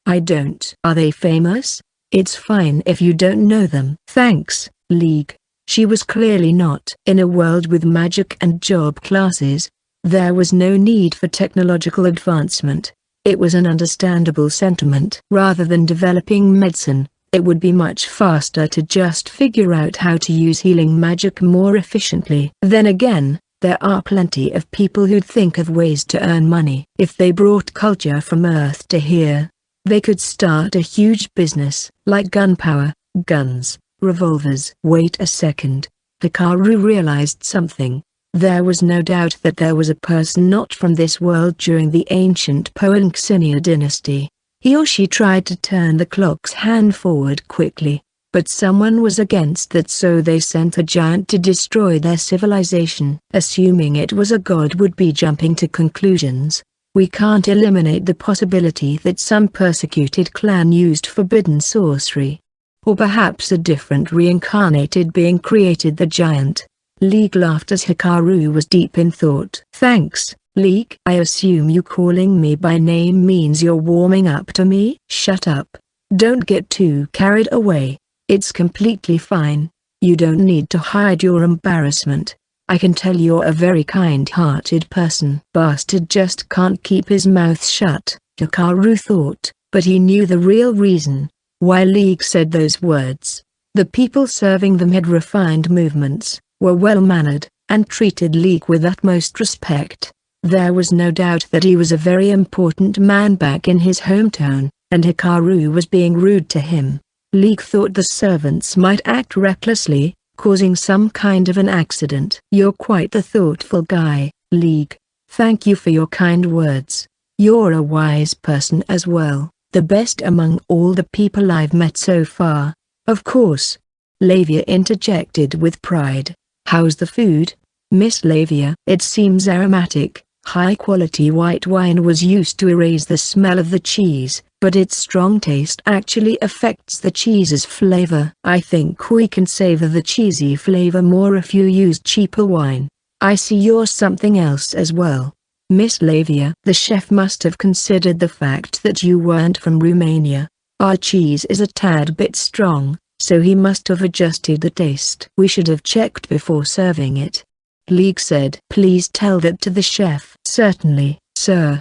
I don't. Are they famous? It's fine if you don't know them. Thanks, League. She was clearly not. In a world with magic and job classes, there was no need for technological advancement. It was an understandable sentiment. Rather than developing medicine, it would be much faster to just figure out how to use healing magic more efficiently. Then again, there are plenty of people who'd think of ways to earn money. If they brought culture from Earth to here, they could start a huge business, like gunpowder, guns, revolvers. Wait a second. Hikaru realized something. There was no doubt that there was a person not from this world during the ancient Poinxinia dynasty. He or she tried to turn the clock's hand forward quickly, but someone was against that, so they sent a giant to destroy their civilization. Assuming it was a god would be jumping to conclusions. We can't eliminate the possibility that some persecuted clan used forbidden sorcery. Or perhaps a different reincarnated being created the giant. League laughed as Hikaru was deep in thought. Thanks, League. I assume you calling me by name means you're warming up to me? Shut up. Don't get too carried away. It's completely fine. You don't need to hide your embarrassment. I can tell you're a very kind-hearted person." Bastard just can't keep his mouth shut, Hikaru thought, but he knew the real reason why League said those words. The people serving them had refined movements, were well-mannered, and treated League with utmost respect. There was no doubt that he was a very important man back in his hometown, and Hikaru was being rude to him. League thought the servants might act recklessly, causing some kind of an accident. "You're quite the thoughtful guy, League. Thank you for your kind words. You're a wise person as well, the best among all the people I've met so far." "Of course," Lavia interjected with pride. "How's the food, Miss Lavia?" "It seems aromatic. High-quality white wine was used to erase the smell of the cheese, but its strong taste actually affects the cheese's flavor. I think we can savor the cheesy flavor more if you use cheaper wine. I see you're something else as well, Miss Lavia." The chef must have considered the fact that you weren't from Romania. "Our cheese is a tad bit strong, so he must have adjusted the taste." "We should have checked before serving it," League said. "Please tell that to the chef." "Certainly, sir,"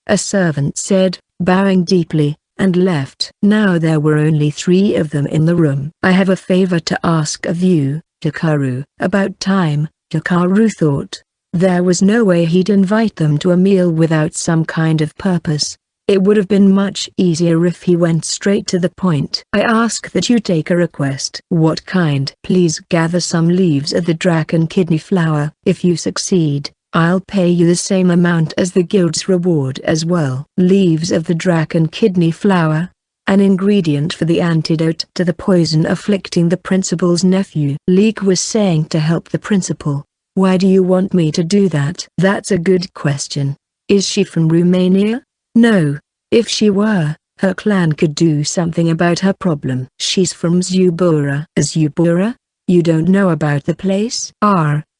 a servant said, bowing deeply, and left. Now there were only 3 of them in the room. "I have a favor to ask of you, Hikaru." About time, Hikaru thought. There was no way he'd invite them to a meal without some kind of purpose. It would have been much easier if he went straight to the point. "I ask that you take a request." "What kind?" "Please gather some leaves of the dragon kidney flower. If you succeed, I'll pay you the same amount as the guild's reward as well." Leaves of the dragon kidney flower, an ingredient for the antidote to the poison afflicting the principal's nephew. League was saying to help the principal. "Why do you want me to do that?" "That's a good question. Is she from Romania?" "No. If she were, her clan could do something about her problem." "She's from Zubura." "Zubura? You don't know about the place?"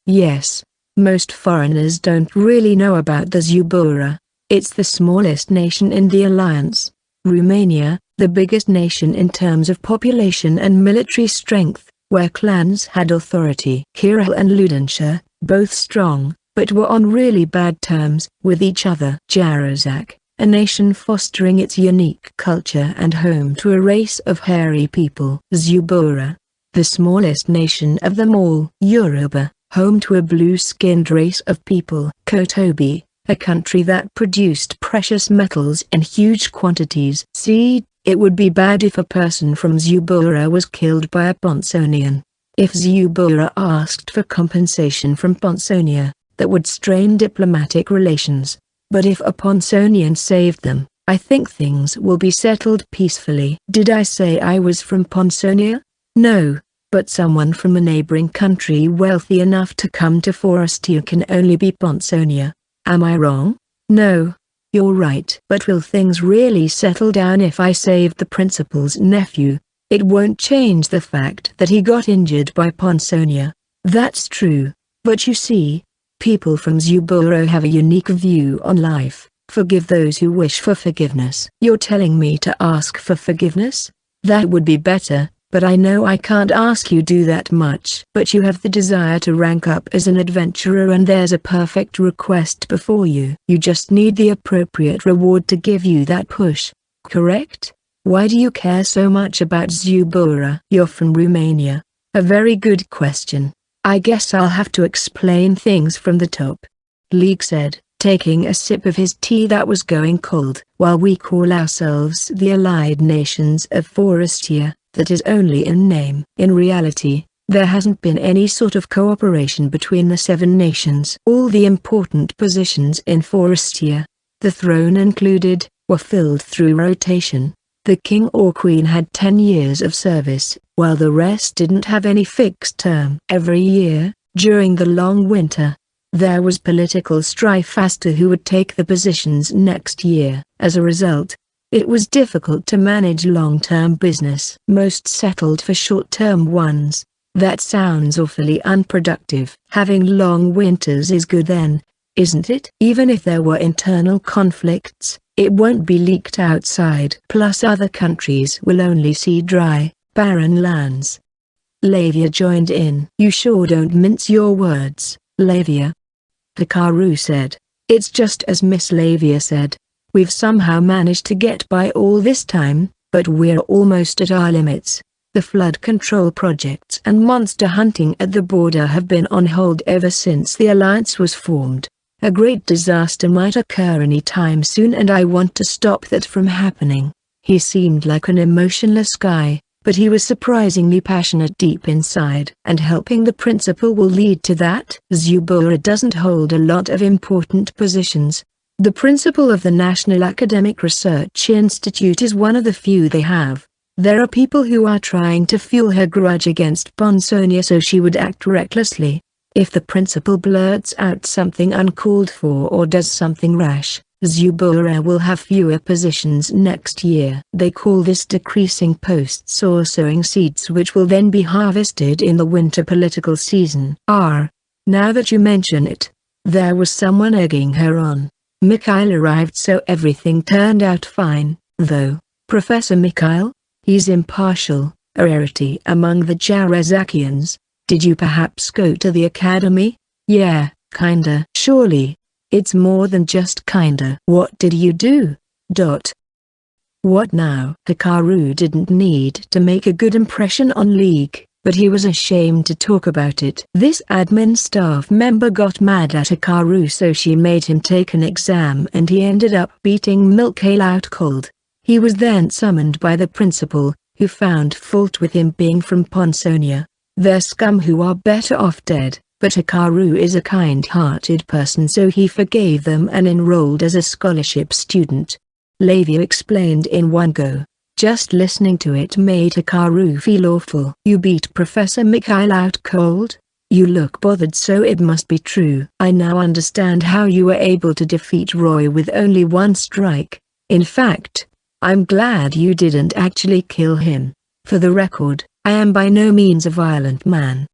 Yes. Most foreigners don't really know about the Zubura. It's the smallest nation in the alliance. Romania, the biggest nation in terms of population and military strength, where clans had authority. Kirill and Ludenshire, both strong, but were on really bad terms with each other. Jarazak, a nation fostering its unique culture and home to a race of hairy people. Zubura, the smallest nation of them all. Yoruba, home to a blue-skinned race of people. Kotobi, a country that produced precious metals in huge quantities. See, it would be bad if a person from Zubura was killed by a Ponsonian. If Zubura asked for compensation from Ponsonia, that would strain diplomatic relations. But if a Ponsonian saved them, I think things will be settled peacefully. Did I say I was from Ponsonia? No, but someone from a neighboring country wealthy enough to come to Forestia can only be Ponsonia. Am I wrong? No, you're right. But will things really settle down if I saved the principal's nephew? It won't change the fact that he got injured by Ponsonia. That's true, but you see, people from Zuburo have a unique view on life. Forgive those who wish for forgiveness. You're telling me to ask for forgiveness? That would be better, but I know I can't ask you do that much. But you have the desire to rank up as an adventurer and there's a perfect request before you. You just need the appropriate reward to give you that push, correct? Why do you care so much about Zubura? You're from Romania. A very good question. I guess I'll have to explain things from the top. League said, taking a sip of his tea that was going cold. While we call ourselves the Allied Nations of Forestia, that is only in name. In reality, there hasn't been any sort of cooperation between the 7 nations. All the important positions in Forestia, the throne included, were filled through rotation. The king or queen had 10 years of service, while the rest didn't have any fixed term. Every year, during the long winter, there was political strife as to who would take the positions next year. As a result, it was difficult to manage long-term business. Most settled for short-term ones. That sounds awfully unproductive. Having long winters is good then, isn't it? Even if there were internal conflicts, It won't be leaked outside. Plus other countries will only see dry, barren lands. Lavia joined in. You sure don't mince your words, Lavia. Hikaru said. It's just as Miss Lavia said. We've somehow managed to get by all this time, but we're almost at our limits. The flood control projects and monster hunting at the border have been on hold ever since the alliance was formed. A great disaster might occur any time soon and I want to stop that from happening. He seemed like an emotionless guy, but he was surprisingly passionate deep inside. And helping the principal will lead to that. Zubura doesn't hold a lot of important positions. The principal of the National Academic Research Institute is one of the few they have. There are people who are trying to fuel her grudge against Ponsonia so she would act recklessly. If the principal blurts out something uncalled for or does something rash, Zubura will have fewer positions next year. They call this decreasing posts or sowing seeds which will then be harvested in the winter political season. Now that you mention it, there was someone egging her on. Mikhail arrived so everything turned out fine, though. Professor Mikhail? He's impartial, a rarity among the Jarazakians. Did you perhaps go to the academy? Yeah, kinda. Surely. It's more than just kinda. What did you do? What now? Hikaru didn't need to make a good impression on League, but he was ashamed to talk about it. This admin staff member got mad at Hikaru so she made him take an exam and he ended up beating Mikhail out cold. He was then summoned by the principal, who found fault with him being from Ponsonia. They're scum who are better off dead, but Hikaru is a kind-hearted person so he forgave them and enrolled as a scholarship student. Lavia explained in one go. Just listening to it made Hikaru feel awful. You beat Professor Mikhail out cold? You look bothered so it must be true. I now understand how you were able to defeat Roy with only one strike. In fact, I'm glad you didn't actually kill him. For the record, I am by no means a violent man.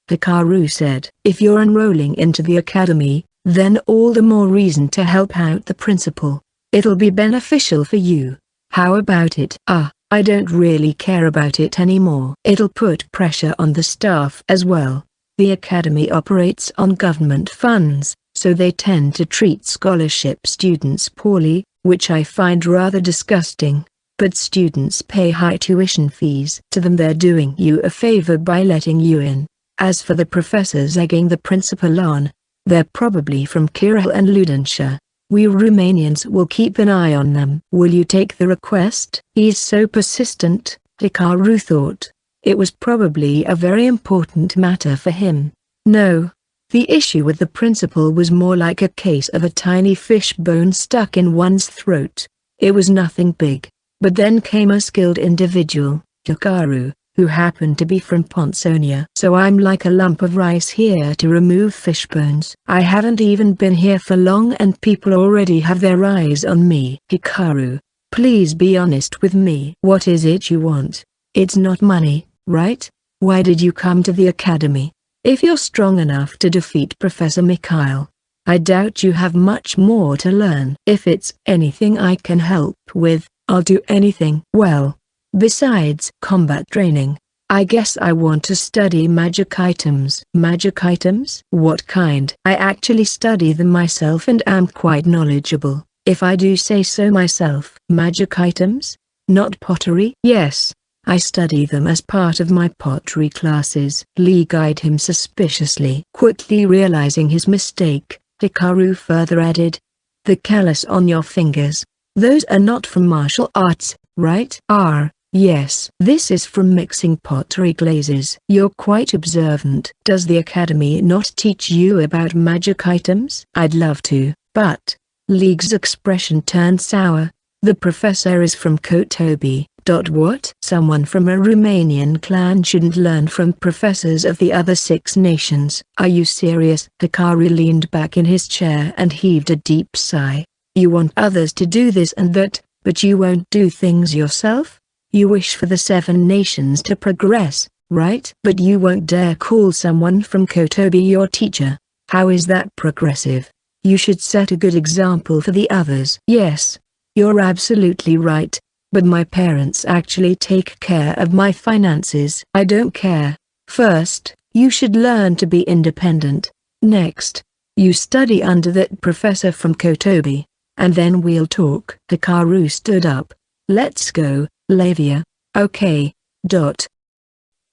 Hikaru said. If you're enrolling into the academy, then all the more reason to help out the principal. It'll be beneficial for you. How about it? I don't really care about it anymore. It'll put pressure on the staff as well. The academy operates on government funds, so they tend to treat scholarship students poorly, which I find rather disgusting. But students pay high tuition fees to them. They're doing you a favor by letting you in. As for the professors egging the principal on, they're probably from Kiril and Ludenshire. We Romanians will keep an eye on them. Will you take the request? He's so persistent, Hikaru thought. It was probably a very important matter for him. No. The issue with the principal was more like a case of a tiny fish bone stuck in one's throat. It was nothing big. But then came a skilled individual, Hikaru, who happened to be from Ponsonia. So I'm like a lump of rice here to remove fish bones. I haven't even been here for long and people already have their eyes on me. Hikaru, please be honest with me. What is it you want? It's not money, right? Why did you come to the academy? If you're strong enough to defeat Professor Mikhail, I doubt you have much more to learn. If it's anything I can help with, I'll do anything. Well, besides combat training, I guess I want to study magic items. Magic items? What kind? I actually study them myself and am quite knowledgeable, if I do say so myself. Magic items? Not pottery? Yes, I study them as part of my pottery classes. Lee eyed him suspiciously. Quickly realizing his mistake, Hikaru further added, the callus on your fingers. Those are not from martial arts, right? Yes. This is from mixing pottery glazes. You're quite observant. Does the academy not teach you about magic items? I'd love to, but... League's expression turned sour. The professor is from Kotobi. What? Someone from a Romanian clan shouldn't learn from professors of the other 6 nations. Are you serious? Hikaru leaned back in his chair and heaved a deep sigh. You want others to do this and that, but you won't do things yourself? You wish for the 7 nations to progress, right? But you won't dare call someone from Kotobi your teacher. How is that progressive? You should set a good example for the others. Yes. You're absolutely right. But my parents actually take care of my finances. I don't care. First, you should learn to be independent. Next, you study under that professor from Kotobi. And then we'll talk. Hikaru stood up. Let's go, Lavia. Okay.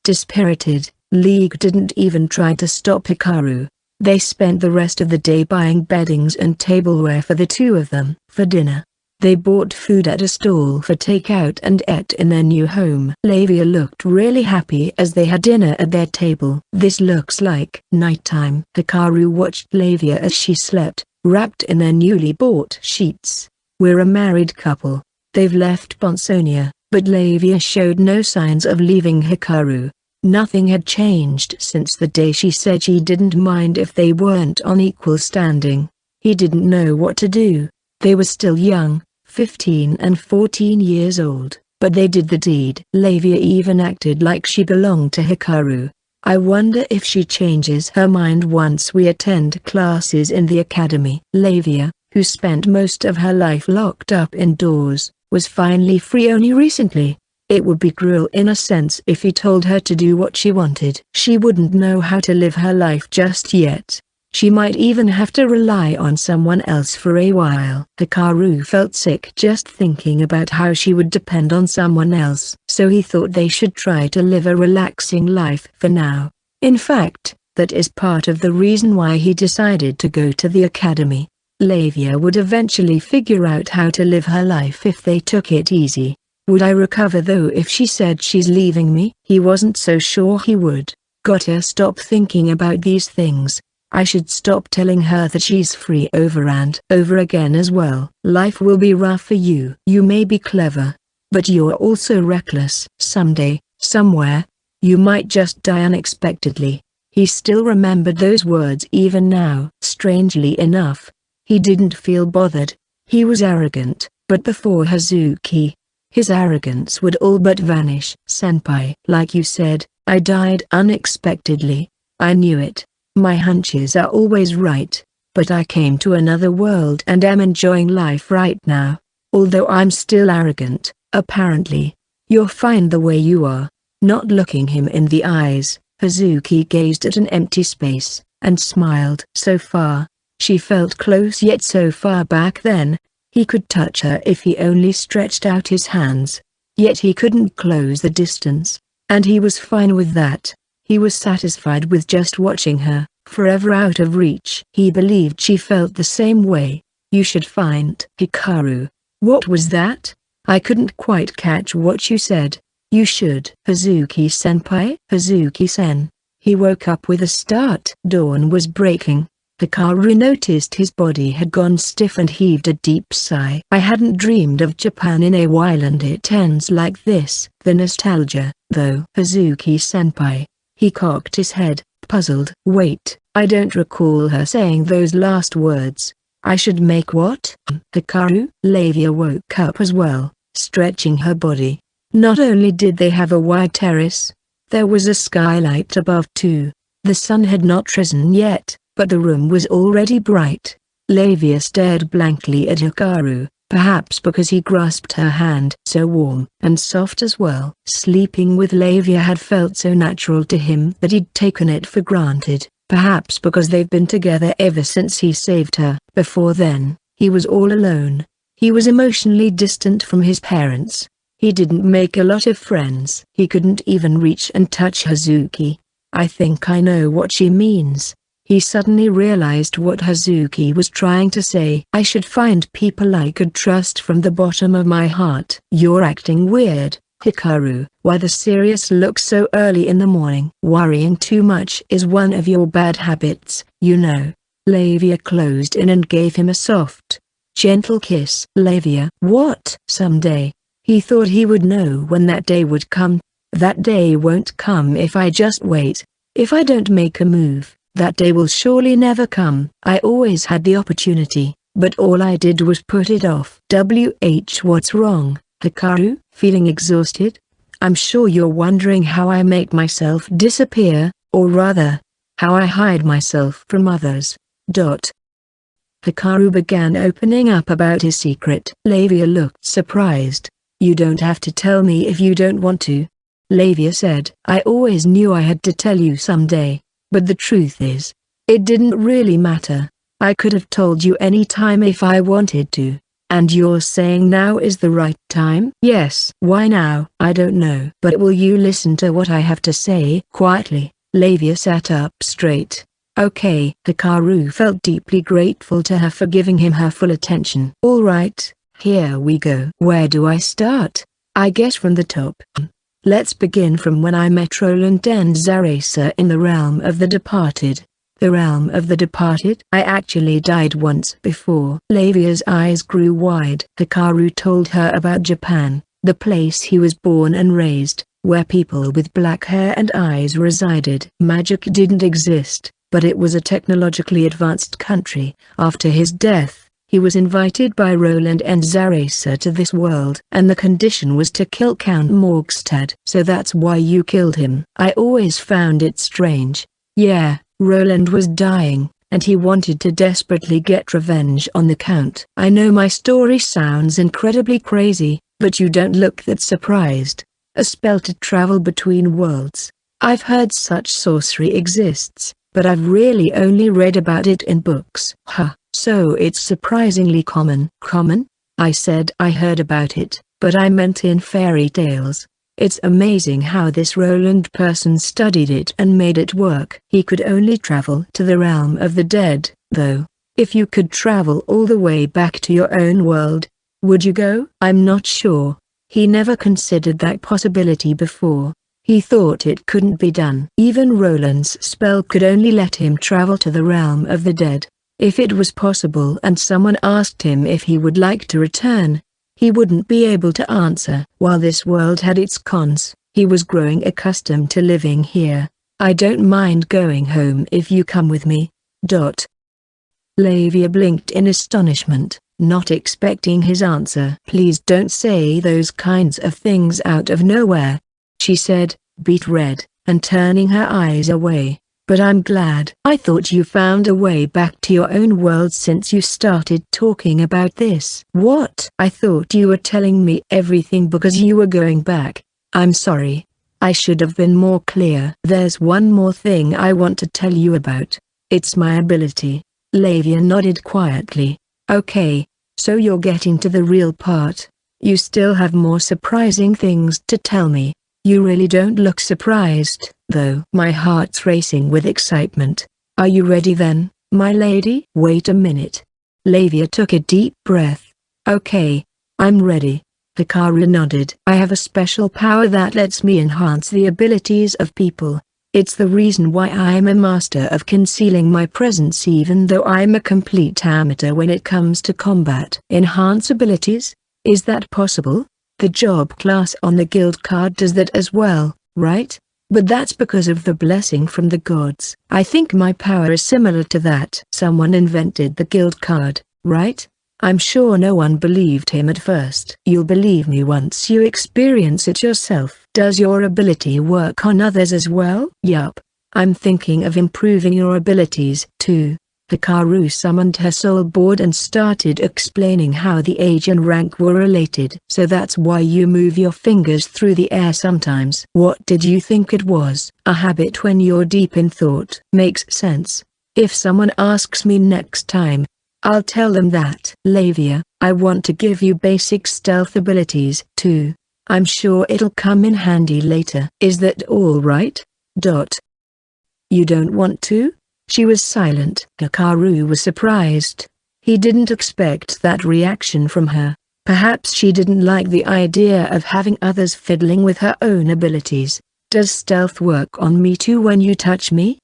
Dispirited, League didn't even try to stop Hikaru. They spent the rest of the day buying beddings and tableware for the two of them. For dinner, they bought food at a stall for takeout and ate in their new home. Lavia looked really happy as they had dinner at their table. This looks like nighttime. Hikaru watched Lavia as she slept, wrapped in their newly bought sheets. We're a married couple. They've left Bonsonia, but Lavia showed no signs of leaving Hikaru. Nothing had changed since the day she said she didn't mind if they weren't on equal standing. He didn't know what to do. They were still young, 15 and 14 years old, but they did the deed. Lavia even acted like she belonged to Hikaru. I wonder if she changes her mind once we attend classes in the academy. Lavia, who spent most of her life locked up indoors, was finally free only recently. It would be cruel in a sense if he told her to do what she wanted. She wouldn't know how to live her life just yet. She might even have to rely on someone else for a while. Hikaru felt sick just thinking about how she would depend on someone else. So he thought they should try to live a relaxing life for now. In fact, that is part of the reason why he decided to go to the academy. Lavia would eventually figure out how to live her life if they took it easy. Would I recover though if she said she's leaving me? He wasn't so sure he would. Gotta stop thinking about these things. I should stop telling her that she's free over and over again as well. Life will be rough for you. You may be clever, but you're also reckless. Someday, somewhere, you might just die unexpectedly. He still remembered those words even now. Strangely enough, he didn't feel bothered. He was arrogant, but before Hazuki, his arrogance would all but vanish. Senpai, like you said, I died unexpectedly. I knew it. My hunches are always right. But I came to another world and am enjoying life right now. Although I'm still arrogant, apparently. You're fine the way you are. Not looking him in the eyes, Hazuki gazed at an empty space, and smiled. So far, she felt close yet so far back then. He could touch her if he only stretched out his hands. Yet he couldn't close the distance, and he was fine with that. He was satisfied with just watching her, forever out of reach. He believed she felt the same way. You should find Hikaru. What was that? I couldn't quite catch what you said. You should. Hazuki-senpai? Hazuki-sen. He woke up with a start. Dawn was breaking. Hikaru noticed his body had gone stiff and heaved a deep sigh. I hadn't dreamed of Japan in a while and it ends like this. The nostalgia, though. Hazuki-senpai. He cocked his head, puzzled. Wait, I don't recall her saying those last words. I should make what? Hikaru? Lavia woke up as well, stretching her body. Not only did they have a wide terrace, there was a skylight above too. The sun had not risen yet, but the room was already bright. Lavia stared blankly at Hikaru, perhaps because he grasped her hand. So warm and soft as well. Sleeping with Lavia had felt so natural to him that he'd taken it for granted, perhaps because they've been together ever since he saved her. Before then, he was all alone. He was emotionally distant from his parents. He didn't make a lot of friends. He couldn't even reach and touch Hazuki. I think I know what she means. He suddenly realized what Hazuki was trying to say. I should find people I could trust from the bottom of my heart. You're acting weird, Hikaru. Why the serious look so early in the morning? Worrying too much is one of your bad habits, you know. Lavia closed in and gave him a soft, gentle kiss. Lavia. What? Someday. He thought he would know when that day would come. That day won't come if I just wait. If I don't make a move, that day will surely never come. I always had the opportunity, but all I did was put it off. What's wrong, Hikaru? Feeling exhausted? I'm sure you're wondering how I make myself disappear, or rather, how I hide myself from others. Hikaru began opening up about his secret. Lavia looked surprised. "You don't have to tell me if you don't want to," Lavia said. "I always knew I had to tell you someday, but the truth is, it didn't really matter. I could have told you any time if I wanted to. And you're saying now is the right time?" "Yes." "Why now?" "I don't know." "But will you listen to what I have to say?" Quietly, Lavia sat up straight. "Okay." Hikaru felt deeply grateful to her for giving him her full attention. "All right, here we go." "Where do I start?" "I guess from the top. Let's begin from when I met Roland and Zaresa in the realm of the departed." "The realm of the departed?" "I actually died once before." Lavia's eyes grew wide. Hikaru told her about Japan, the place he was born and raised, where people with black hair and eyes resided. Magic didn't exist, but it was a technologically advanced country. After his death, he was invited by Roland and Zaresa to this world. "And the condition was to kill Count Morgstad." "So that's why you killed him?" "I always found it strange." "Yeah, Roland was dying, and he wanted to desperately get revenge on the Count." "I know my story sounds incredibly crazy, but you don't look that surprised. A spell to travel between worlds. I've heard such sorcery exists, but I've really only read about it in books." "Huh, so it's surprisingly common." "Common?" I said I heard about it, but I meant in fairy tales. It's amazing how this Roland person studied it and made it work. He could only travel to the realm of the dead, though. If you could travel all the way back to your own world, would you go? I'm not sure. He never considered that possibility before. He thought it couldn't be done. Even Roland's spell could only let him travel to the realm of the dead. If it was possible and someone asked him if he would like to return, he wouldn't be able to answer. While this world had its cons, he was growing accustomed to living here. "I don't mind going home if you come with me." Lavia blinked in astonishment, not expecting his answer. "Please don't say those kinds of things out of nowhere," she said, beet red, and turning her eyes away. "But I'm glad." "I thought you found a way back to your own world since you started talking about this." "What?" "I thought you were telling me everything because you were going back." "I'm sorry. I should have been more clear." "There's one more thing I want to tell you about. It's my ability." Lavia nodded quietly. "Okay, so you're getting to the real part. You still have more surprising things to tell me. You really don't look surprised, though." "My heart's racing with excitement. Are you ready then, my lady?" "Wait a minute." Lavia took a deep breath. "Okay, I'm ready." Hikaru nodded. "I have a special power that lets me enhance the abilities of people. It's the reason why I'm a master of concealing my presence even though I'm a complete amateur when it comes to combat." "Enhance abilities? Is that possible?" "The job class on the guild card does that as well, right? But that's because of the blessing from the gods. I think my power is similar to that." "Someone invented the guild card, right?" "I'm sure no one believed him at first." "You'll believe me once you experience it yourself." "Does your ability work on others as well?" "Yup. I'm thinking of improving your abilities too." Hikaru summoned her soul board and started explaining how the age and rank were related. "So that's why you move your fingers through the air sometimes." "What did you think it was?" "A habit when you're deep in thought." "Makes sense. If someone asks me next time, I'll tell them that." "Lavia, I want to give you basic stealth abilities too. I'm sure it'll come in handy later." "Is that all right?" "You don't want to?" She was silent. Hikaru was surprised. He didn't expect that reaction from her. Perhaps she didn't like the idea of having others fiddling with her own abilities. "Does stealth work on me too when you touch me?"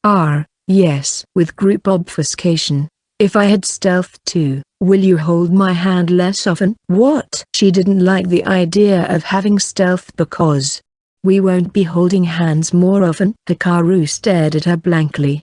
Yes. "With group obfuscation. If I had stealth too, will you hold my hand less often?" "What?" She didn't like the idea of having stealth because we won't be holding hands more often. Hikaru stared at her blankly.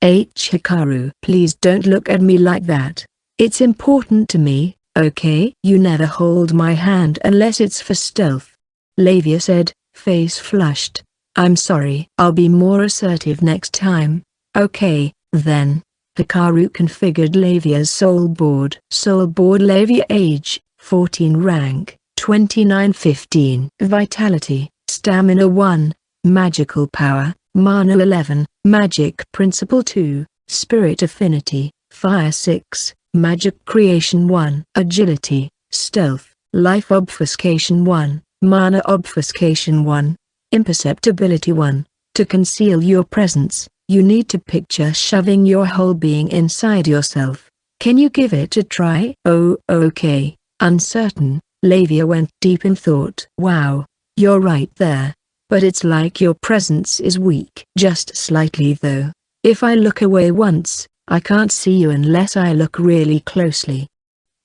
Hikaru, please don't look at me like that. It's important to me, okay? You never hold my hand unless it's for stealth." Lavia said, face flushed. "I'm sorry. I'll be more assertive next time." "Okay, then." Hikaru configured Lavia's soul board. Soul board Lavia age, 14 rank, 2915. Vitality, stamina 1, magical power, mana 11, magic principle 2, spirit affinity, fire 6, magic creation 1, agility, stealth, life obfuscation 1, mana obfuscation 1, imperceptibility 1. To conceal your presence, you need to picture shoving your whole being inside yourself. Can you give it a try? Oh, okay. Uncertain, Lavia went deep in thought. Wow, you're right there. But it's like your presence is weak. Just slightly though. If I look away once, I can't see you unless I look really closely.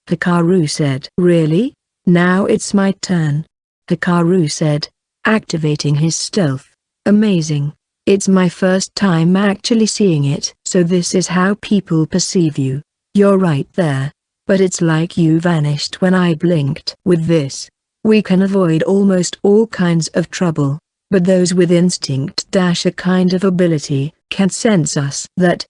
Hikaru said. Really? Now it's my turn. Hikaru said, activating his stealth. Amazing. It's my first time actually seeing it. So this is how people perceive you. You're right there. But it's like you vanished when I blinked. With this, we can avoid almost all kinds of trouble. But those with instinct dash a kind of ability, can sense us. That,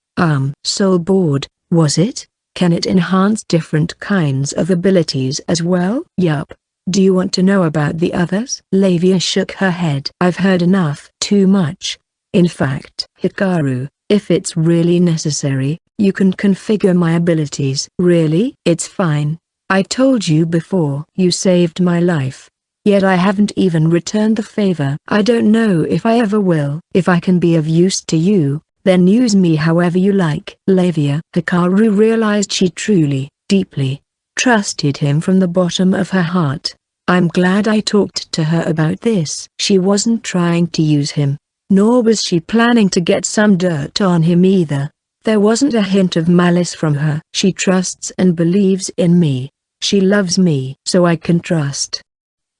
soul board, was it? Can it enhance different kinds of abilities as well? Yup. Do you want to know about the others? Lavia shook her head. I've heard enough. Too much. In fact, Hikaru, if it's really necessary, you can configure my abilities. Really? It's fine. I told you before. You saved my life. Yet I haven't even returned the favor. I don't know if I ever will. If I can be of use to you, then use me however you like. Lavia. Hikaru realized she truly, deeply, trusted him from the bottom of her heart. I'm glad I talked to her about this. She wasn't trying to use him, nor was she planning to get some dirt on him either. There wasn't a hint of malice from her. She trusts and believes in me. She loves me. So I can trust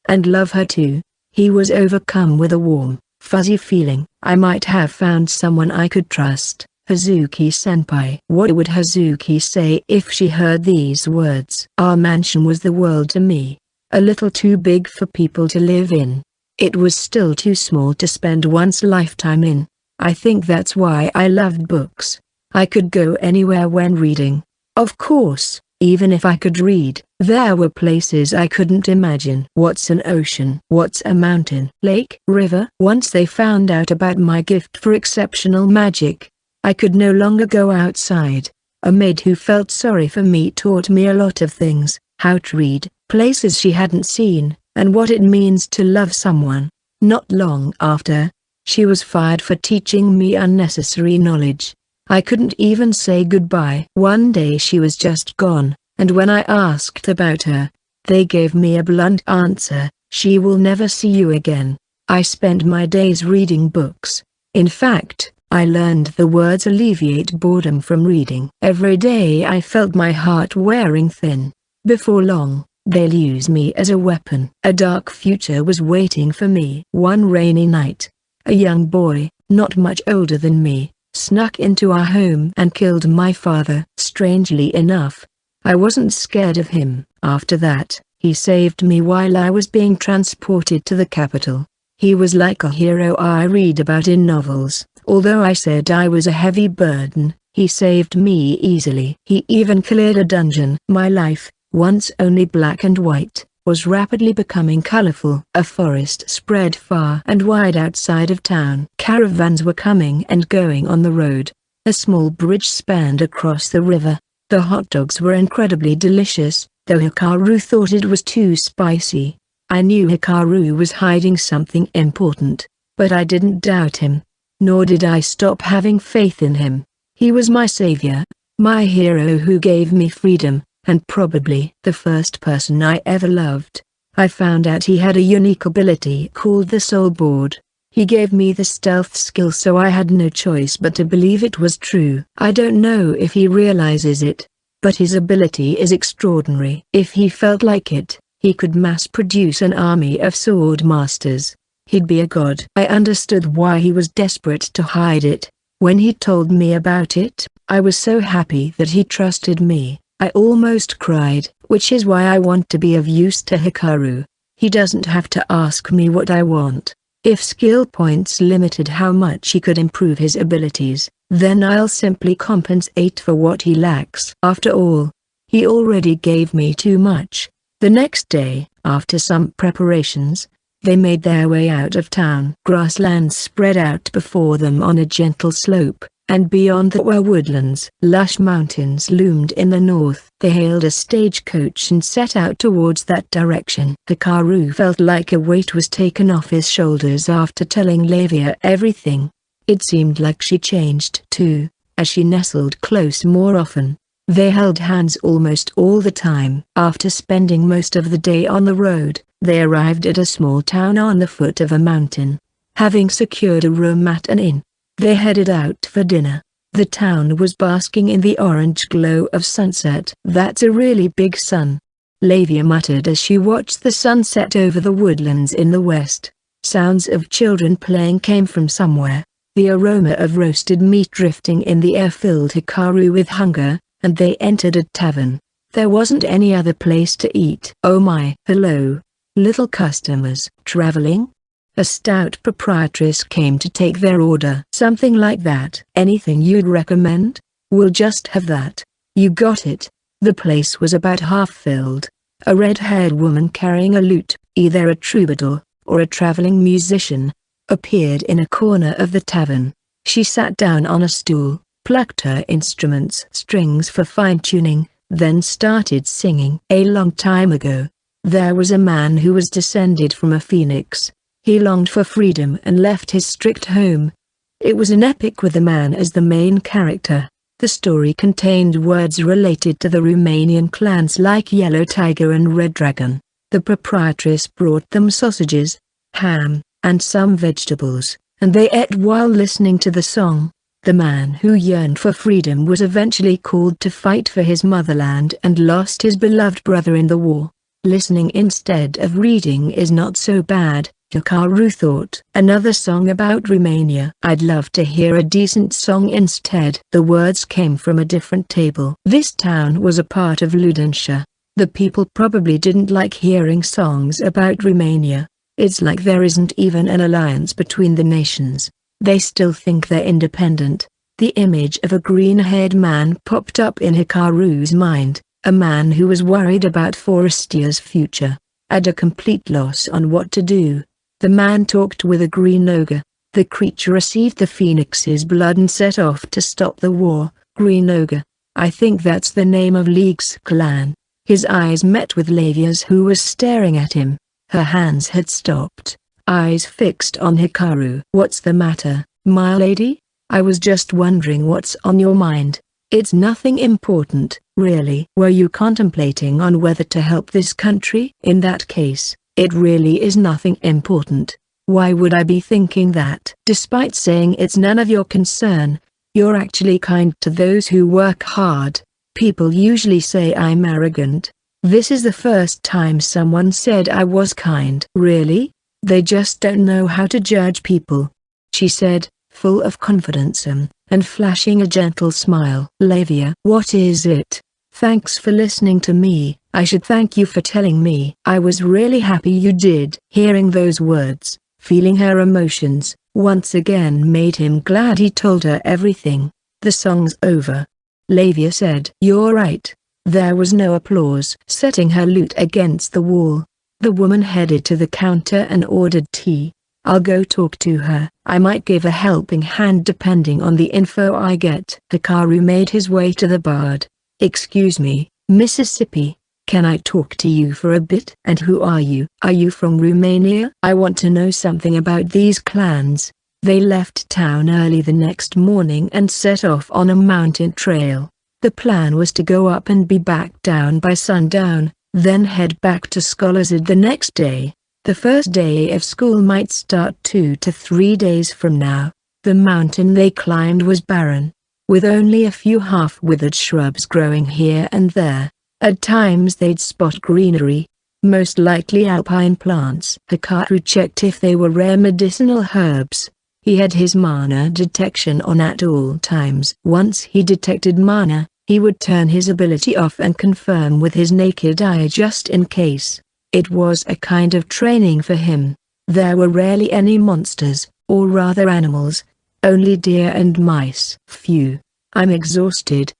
and love her too. He was overcome with a warm, fuzzy feeling. I might have found someone I could trust. Hazuki-senpai. What would Hazuki say if she heard these words? Our mansion was the world to me. A little too big for people to live in. It was still too small to spend one's lifetime in. I think that's why I loved books. I could go anywhere when reading. Of course, even if I could read, there were places I couldn't imagine. What's an ocean? What's a mountain? Lake? River? Once they found out about my gift for exceptional magic, I could no longer go outside. A maid who felt sorry for me taught me a lot of things. How to read, places she hadn't seen, and what it means to love someone. Not long after, she was fired for teaching me unnecessary knowledge. I couldn't even say goodbye. One day she was just gone, and when I asked about her, they gave me a blunt answer: she will never see you again. I spent my days reading books. In fact, I learned the words alleviate boredom from reading. Every day I felt my heart wearing thin. Before long, they'll use me as a weapon. A dark future was waiting for me. One rainy night, a young boy, not much older than me, snuck into our home and killed my father. Strangely enough, I wasn't scared of him. After that, he saved me while I was being transported to the capital. He was like a hero I read about in novels. Although I said I was a heavy burden, he saved me easily. He even cleared a dungeon. My life, once only black and white, was rapidly becoming colorful. A forest spread far and wide outside of town. Caravans were coming and going on the road. A small bridge spanned across the river. The hot dogs were incredibly delicious, though Hikaru thought it was too spicy. I knew Hikaru was hiding something important, but I didn't doubt him. Nor did I stop having faith in him. He was my savior, my hero who gave me freedom, and probably the first person I ever loved. I found out he had a unique ability called the soul board. He gave me the stealth skill, so I had no choice but to believe it was true. I don't know if he realizes it, but his ability is extraordinary. If he felt like it, he could mass-produce an army of sword masters. He'd be a god. I understood why he was desperate to hide it. When he told me about it, I was so happy that he trusted me. I almost cried, which is why I want to be of use to Hikaru. He doesn't have to ask me what I want. If skill points limited how much he could improve his abilities, Then I'll simply compensate for what he lacks. After all, he already gave me too much. The next day, after some preparations, they made their way out of town. Grasslands spread out before them on a gentle slope, and beyond that were woodlands. Lush mountains loomed in the north. They hailed a stagecoach and set out towards that direction. Hikaru felt like a weight was taken off his shoulders after telling Lavia everything. It seemed like she changed too, as she nestled close more often. They held hands almost all the time. After spending most of the day on the road, they arrived at a small town on the foot of a mountain. Having secured a room at an inn, they headed out for dinner. The town was basking in the orange glow of sunset. "That's a really big sun," Lavia muttered as she watched the sunset over the woodlands in the west. Sounds of children playing came from somewhere. The aroma of roasted meat drifting in the air filled Hikaru with hunger, and they entered a tavern. There wasn't any other place to eat. "Oh my." "Hello. Little customers. Traveling?" A stout proprietress came to take their order. "Something like that." "Anything you'd recommend?" "We'll just have that." "You got it." The place was about half filled. A red-haired woman carrying a lute, either a troubadour or a traveling musician, appeared in a corner of the tavern. She sat down on a stool, plucked her instrument's strings for fine-tuning, then started singing. A long time ago, there was a man who was descended from a phoenix. He longed for freedom and left his strict home. It was an epic with the man as the main character. The story contained words related to the Romanian clans like Yellow Tiger and Red Dragon. The proprietress brought them sausages, ham, and some vegetables, and they ate while listening to the song. The man who yearned for freedom was eventually called to fight for his motherland and lost his beloved brother in the war. Listening instead of reading is not so bad, Hikaru thought. Another song about Romania. I'd love to hear a decent song instead. The words came from a different table. This town was a part of Ludenshire. The people probably didn't like hearing songs about Romania. It's like there isn't even an alliance between the nations. They still think they're independent. The image of a green-haired man popped up in Hikaru's mind, a man who was worried about Forestia's future, at a complete loss on what to do. The man talked with a green ogre. The creature received the phoenix's blood and set off to stop the war. Green ogre. I think that's the name of League's clan. His eyes met with Lavia's, who was staring at him. Her hands had stopped, eyes fixed on Hikaru. What's the matter, my lady? I was just wondering what's on your mind. It's nothing important, really. Were you contemplating on whether to help this country? In that case, it really is nothing important. Why would I be thinking that? Despite saying it's none of your concern, you're actually kind to those who work hard. People usually say I'm arrogant. This is the first time someone said I was kind. Really? They just don't know how to judge people, she said, full of confidence and flashing a gentle smile. Lavia. What is it? Thanks for listening to me. I should thank you for telling me. I was really happy you did. Hearing those words, feeling her emotions, once again made him glad he told her everything. The song's over, Lavia said. You're right. There was no applause. Setting her lute against the wall, the woman headed to the counter and ordered tea. I'll go talk to her. I might give a helping hand depending on the info I get. Hikaru made his way to the bard. Excuse me, Mississippi, can I talk to you for a bit? And who are you? Are you from Romania? I want to know something about these clans. They left town early the next morning and set off on a mountain trail. The plan was to go up and be back down by sundown, then head back to Scholasad the next day. The first day of school might start 2 to 3 days from now. The mountain they climbed was barren, with only a few half-withered shrubs growing here and there. At times they'd spot greenery, most likely alpine plants. Hikaru checked if they were rare medicinal herbs. He had his mana detection on at all times. Once he detected mana, he would turn his ability off and confirm with his naked eye just in case. It was a kind of training for him. There were rarely any monsters, or rather animals, Only deer and mice. Phew. I'm exhausted.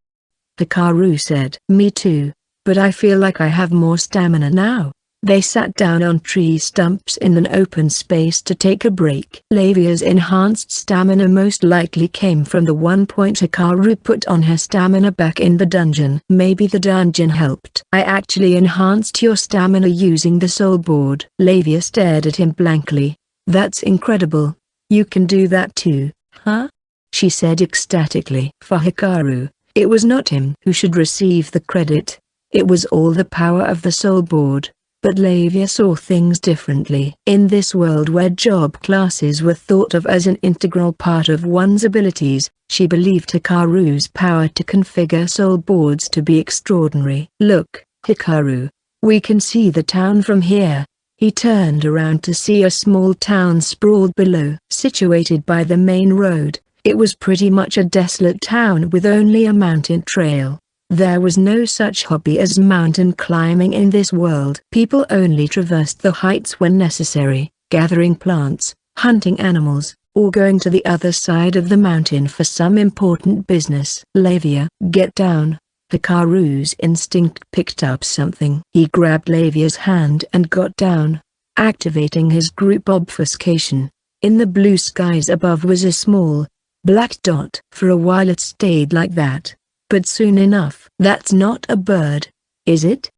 Hikaru said. Me too, but I feel like I have more stamina now. They sat down on tree stumps in an open space to take a break. Lavia's enhanced stamina most likely came from the 1 point Hikaru put on her stamina back in the dungeon. Maybe the dungeon helped. I actually enhanced your stamina using the soul board. Lavia stared at him blankly. That's incredible. You can do that too, huh? She said ecstatically. For Hikaru, it was not him who should receive the credit. It was all the power of the soul board. But Lavia saw things differently. In this world where job classes were thought of as an integral part of one's abilities, she believed Hikaru's power to configure soul boards to be extraordinary. Look, Hikaru. We can see the town from here. He turned around to see a small town sprawled below. Situated by the main road, it was pretty much a desolate town with only a mountain trail. There was no such hobby as mountain climbing in this world. People only traversed the heights when necessary, gathering plants, hunting animals, or going to the other side of the mountain for some important business. Lavia, get down. Hikaru's instinct picked up something. He grabbed Lavia's hand and got down, activating his group obfuscation. In the blue skies above was a small, black dot. For a while it stayed like that. But soon enough. That's not a bird, is it?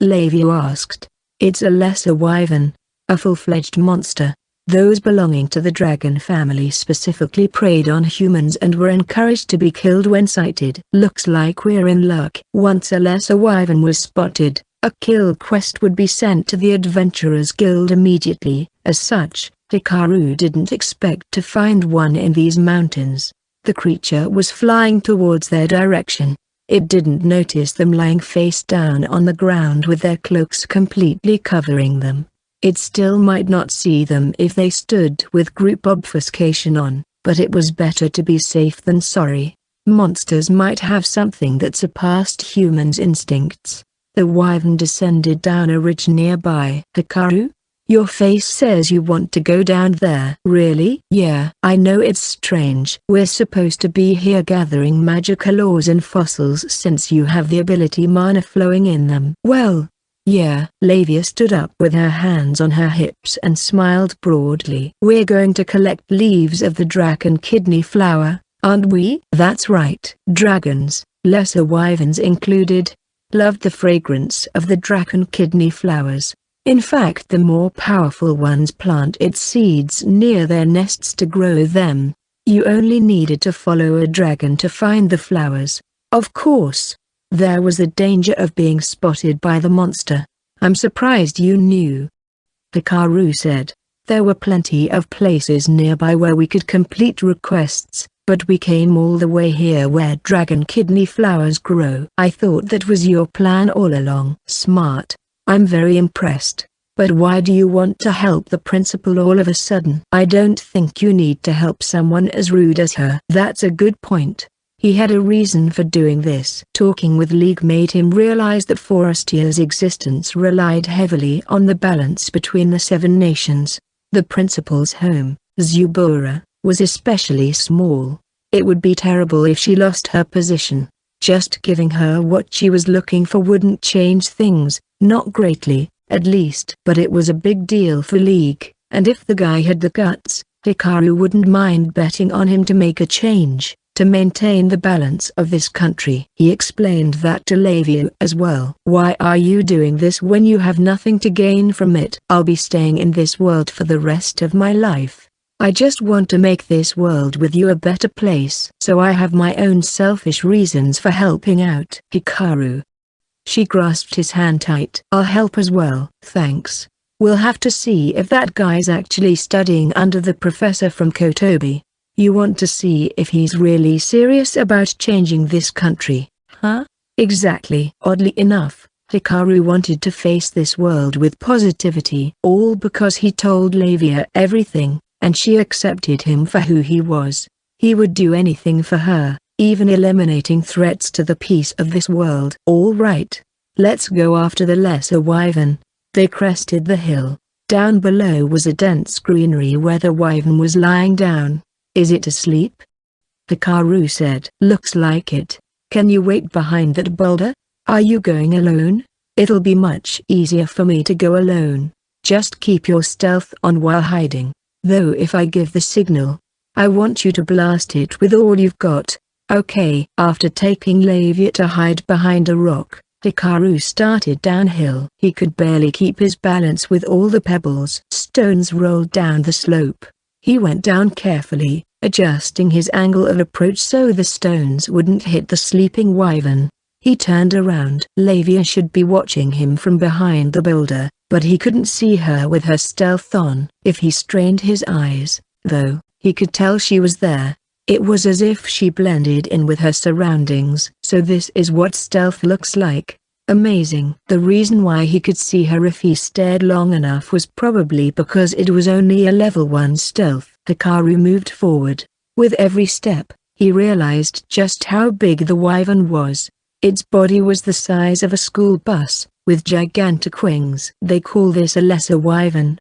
Lavia asked. It's a lesser wyvern, a full-fledged monster. Those belonging to the dragon family specifically preyed on humans and were encouraged to be killed when sighted. Looks like we're in luck. Once a lesser wyvern was spotted, a kill quest would be sent to the Adventurers Guild immediately. As such, Hikaru didn't expect to find one in these mountains. The creature was flying towards their direction. It didn't notice them lying face down on the ground with their cloaks completely covering them. It still might not see them if they stood with group obfuscation on, but it was better to be safe than sorry. Monsters might have something that surpassed humans' instincts. The wyvern descended down a ridge nearby. Hikaru? Your face says you want to go down there. Really? Yeah. I know it's strange. We're supposed to be here gathering magical ores and fossils since you have the ability mana flowing in them. Well, yeah. Lavia stood up with her hands on her hips and smiled broadly. We're going to collect leaves of the dragon kidney flower, aren't we? That's right. Dragons, lesser wyverns included, loved the fragrance of the dragon kidney flowers. In fact, the more powerful ones plant its seeds near their nests to grow them. You only needed to follow a dragon to find the flowers. Of course, there was the danger of being spotted by the monster. I'm surprised you knew. Hikaru said. There were plenty of places nearby where we could complete requests, but we came all the way here where dragon kidney flowers grow. I thought that was your plan all along. Smart. I'm very impressed. But why do you want to help the principal all of a sudden? I don't think you need to help someone as rude as her. That's a good point. He had a reason for doing this. Talking with League made him realize that Forestier's existence relied heavily on the balance between the 7 nations. The principal's home, Zubora, was especially small. It would be terrible if she lost her position. Just giving her what she was looking for wouldn't change things. Not greatly, at least. But it was a big deal for League, and if the guy had the guts, Hikaru wouldn't mind betting on him to make a change, to maintain the balance of this country. He explained that to Lavia as well. Why are you doing this when you have nothing to gain from it? I'll be staying in this world for the rest of my life. I just want to make this world with you a better place. So I have my own selfish reasons for helping out. Hikaru. She grasped his hand tight. I'll help as well. Thanks. We'll have to see if that guy's actually studying under the professor from Kotobi. You want to see if he's really serious about changing this country, huh? Exactly. Oddly enough, Hikaru wanted to face this world with positivity. All because he told Lavia everything, and she accepted him for who he was. He would do anything for her, even eliminating threats to the peace of this world. All right, let's go after the lesser wyvern. They crested the hill. Down below was a dense greenery where the wyvern was lying down. Is it asleep? Hikaru said. Looks like it. Can you wait behind that boulder? Are you going alone? It'll be much easier for me to go alone. Just keep your stealth on while hiding. Though if I give the signal, I want you to blast it with all you've got. Okay. After taking Lavia to hide behind a rock, Hikaru started downhill. He could barely keep his balance with all the pebbles. Stones rolled down the slope. He went down carefully, adjusting his angle of approach so the stones wouldn't hit the sleeping wyvern. He turned around. Lavia should be watching him from behind the boulder, but he couldn't see her with her stealth on. If he strained his eyes, though, he could tell she was there. It was as if she blended in with her surroundings. So this is what stealth looks like. Amazing. The reason why he could see her if he stared long enough was probably because it was only a level 1 stealth. Hikaru moved forward. With every step, he realized just how big the wyvern was. Its body was the size of a school bus, with gigantic wings. They call this a lesser wyvern.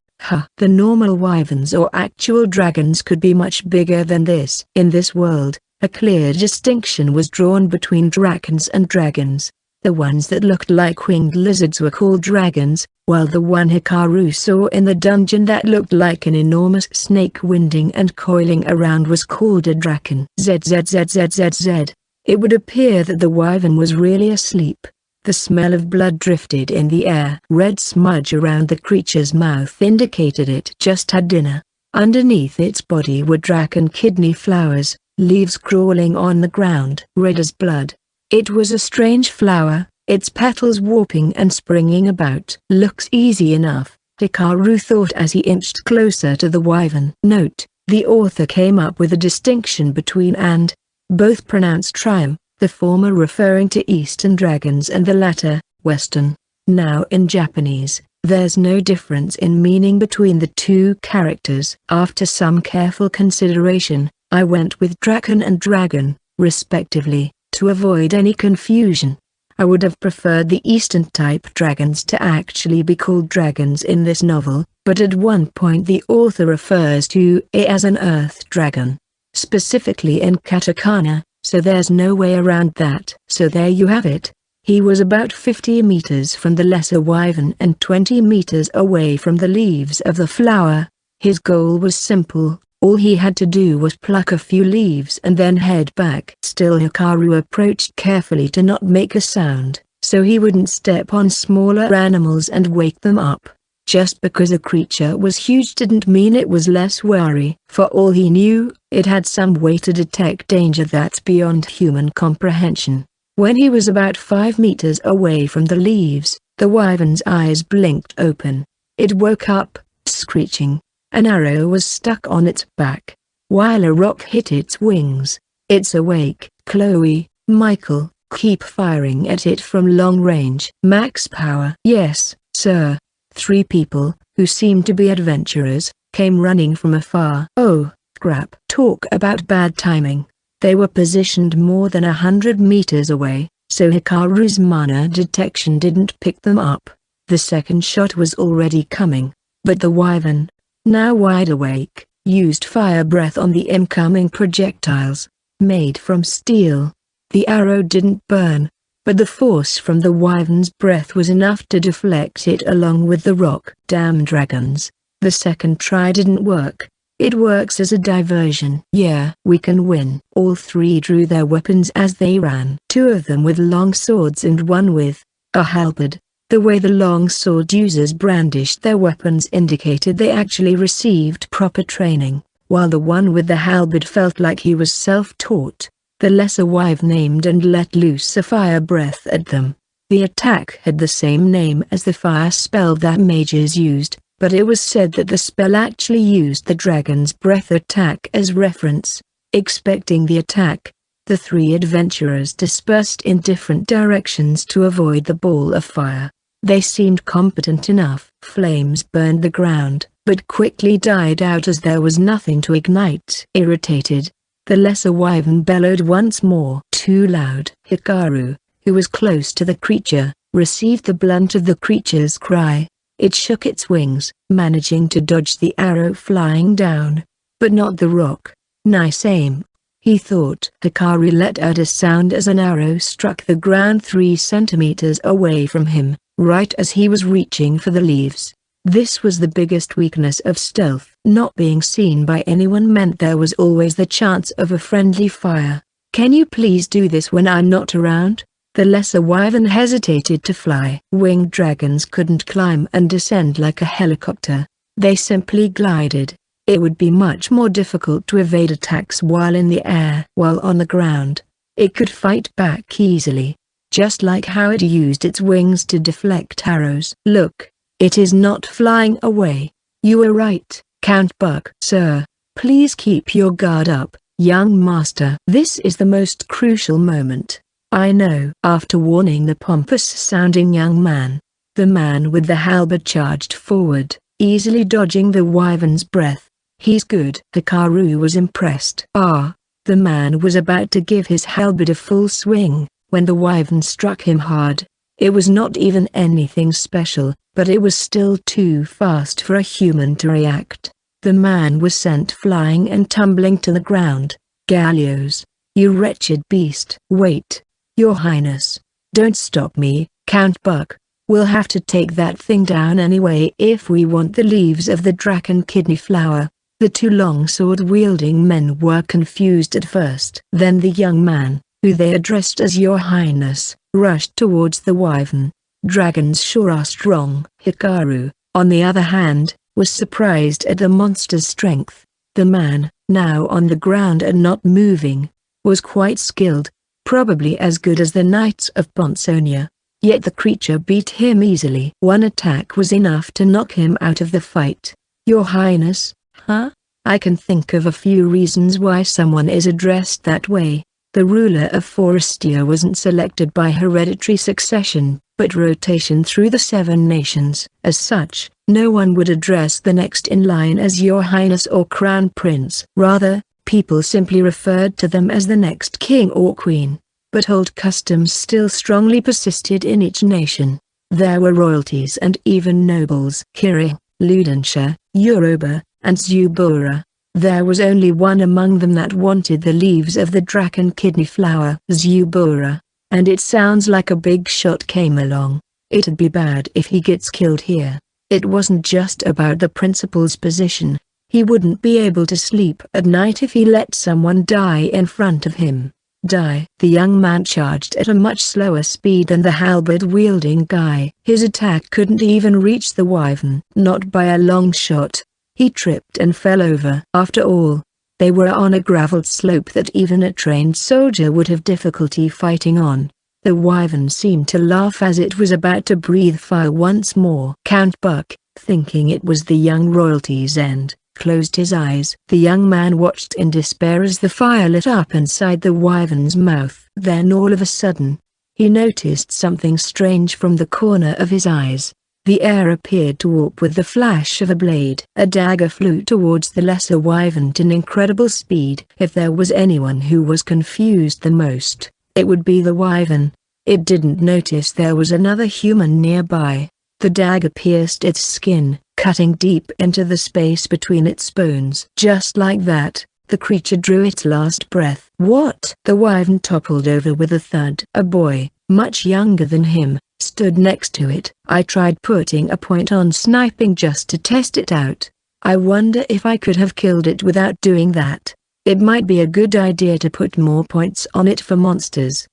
The normal wyverns or actual dragons could be much bigger than this. In this world, a clear distinction was drawn between dragons and dragons. The ones that looked like winged lizards were called dragons, while the one Hikaru saw in the dungeon that looked like an enormous snake winding and coiling around was called a draken. Zzzzzzz. It would appear that the wyvern was really asleep. The smell of blood drifted in the air. Red smudge around the creature's mouth indicated it just had dinner. Underneath its body were dragon kidney flowers, leaves crawling on the ground. Red as blood. It was a strange flower, its petals warping and springing about. Looks easy enough, Hikaru thought as he inched closer to the wyvern. Note: the author came up with a distinction between and, both pronounced trium, the former referring to Eastern dragons and the latter, Western. Now in Japanese, there's no difference in meaning between the two characters. After some careful consideration, I went with draken and dragon, respectively, to avoid any confusion. I would have preferred the Eastern type dragons to actually be called dragons in this novel, but at one point the author refers to it as an earth dragon, specifically in katakana, so there's no way around that. So there you have it. He was about 50 meters from the lesser wyvern and 20 meters away from the leaves of the flower. His goal was simple. All he had to do was pluck a few leaves and then head back. Still, Hikaru approached carefully to not make a sound, so he wouldn't step on smaller animals and wake them up. Just because a creature was huge didn't mean it was less wary. For all he knew, it had some way to detect danger that's beyond human comprehension. When he was about 5 meters away from the leaves, the wyvern's eyes blinked open. It woke up, screeching. An arrow was stuck on its back, while a rock hit its wings. It's awake. Chloe, Michael, keep firing at it from long range. Max power. Yes, sir. 3 people, who seemed to be adventurers, came running from afar. Oh, crap. Talk about bad timing. They were positioned more than 100 meters away, so Hikaru's mana detection didn't pick them up. The second shot was already coming, but the wyvern, now wide awake, used fire breath on the incoming projectiles. Made from steel, the arrow didn't burn, but the force from the wyvern's breath was enough to deflect it along with the rock. Damn dragons. The second try didn't work. It works as a diversion. Yeah, we can win. All 3 drew their weapons as they ran. 2 of them with long swords and 1 with a halberd. The way the long sword users brandished their weapons indicated they actually received proper training, while the one with the halberd felt like he was self-taught. The lesser wyvern aimed and let loose a fire breath at them. The attack had the same name as the fire spell that mages used, but it was said that the spell actually used the dragon's breath attack as reference. Expecting the attack, the 3 adventurers dispersed in different directions to avoid the ball of fire. They seemed competent enough. Flames burned the ground, but quickly died out as there was nothing to ignite. Irritated, the lesser wyvern bellowed once more. Too loud. Hikaru, who was close to the creature, received the blunt of the creature's cry. It shook its wings, managing to dodge the arrow flying down, but not the rock. Nice aim, he thought. Hikaru let out a sound as an arrow struck the ground 3 centimeters away from him, right as he was reaching for the leaves. This was the biggest weakness of stealth. Not being seen by anyone meant there was always the chance of a friendly fire. Can you please do this when I'm not around? The lesser wyvern hesitated to fly. Winged dragons couldn't climb and descend like a helicopter. They simply glided. It would be much more difficult to evade attacks while in the air. While on the ground, it could fight back easily, just like how it used its wings to deflect arrows. Look, it is not flying away. You were right, Count Buck. Sir, please keep your guard up, young master. This is the most crucial moment. I know. After warning the pompous-sounding young man, the man with the halberd charged forward, easily dodging the wyvern's breath. He's good. Hikaru was impressed. The man was about to give his halberd a full swing, when the wyvern struck him hard. It was not even anything special, but it was still too fast for a human to react. The man was sent flying and tumbling to the ground. Gallios, you wretched beast. Wait, Your Highness. Don't stop me, Count Buck. We'll have to take that thing down anyway if we want the leaves of the dragon kidney flower. The 2 long sword-wielding men were confused at first. Then the young man, who they addressed as Your Highness, rushed towards the wyvern. Dragons sure are strong. Hikaru, on the other hand, was surprised at the monster's strength. The man, now on the ground and not moving, was quite skilled, probably as good as the Knights of Ponsonia. Yet the creature beat him easily. One attack was enough to knock him out of the fight. Your Highness? Huh? I can think of a few reasons why someone is addressed that way. The ruler of Forestia wasn't selected by hereditary succession, but rotation through the 7 nations. As such, no one would address the next in line as Your Highness or Crown Prince. Rather, people simply referred to them as the next king or queen. But old customs still strongly persisted in each nation. There were royalties and even nobles. Kiri, Ludenshire, Yoruba, and Zubura. There was only one among them that wanted the leaves of the dragon kidney flower. Zubura. And it sounds like a big shot came along. It'd be bad if he gets killed here. It wasn't just about the principal's position. He wouldn't be able to sleep at night if he let someone die in front of him. Die. The young man charged at a much slower speed than the halberd-wielding guy. His attack couldn't even reach the wyvern. Not by a long shot. He tripped and fell over. After all, they were on a graveled slope that even a trained soldier would have difficulty fighting on. The wyvern seemed to laugh as it was about to breathe fire once more. Count Buck, thinking it was the young royalty's end, closed his eyes. The young man watched in despair as the fire lit up inside the wyvern's mouth. Then all of a sudden, he noticed something strange from the corner of his eyes. The air appeared to warp with the flash of a blade. A dagger flew towards the lesser wyvern at an incredible speed. If there was anyone who was confused the most, it would be the wyvern. It didn't notice there was another human nearby. The dagger pierced its skin, cutting deep into the space between its bones. Just like that, the creature drew its last breath. What? The wyvern toppled over with a thud. A boy, much younger than him, stood next to it. I tried putting a point on sniping just to test it out. I wonder if I could have killed it without doing that. It might be a good idea to put more points on it for monsters.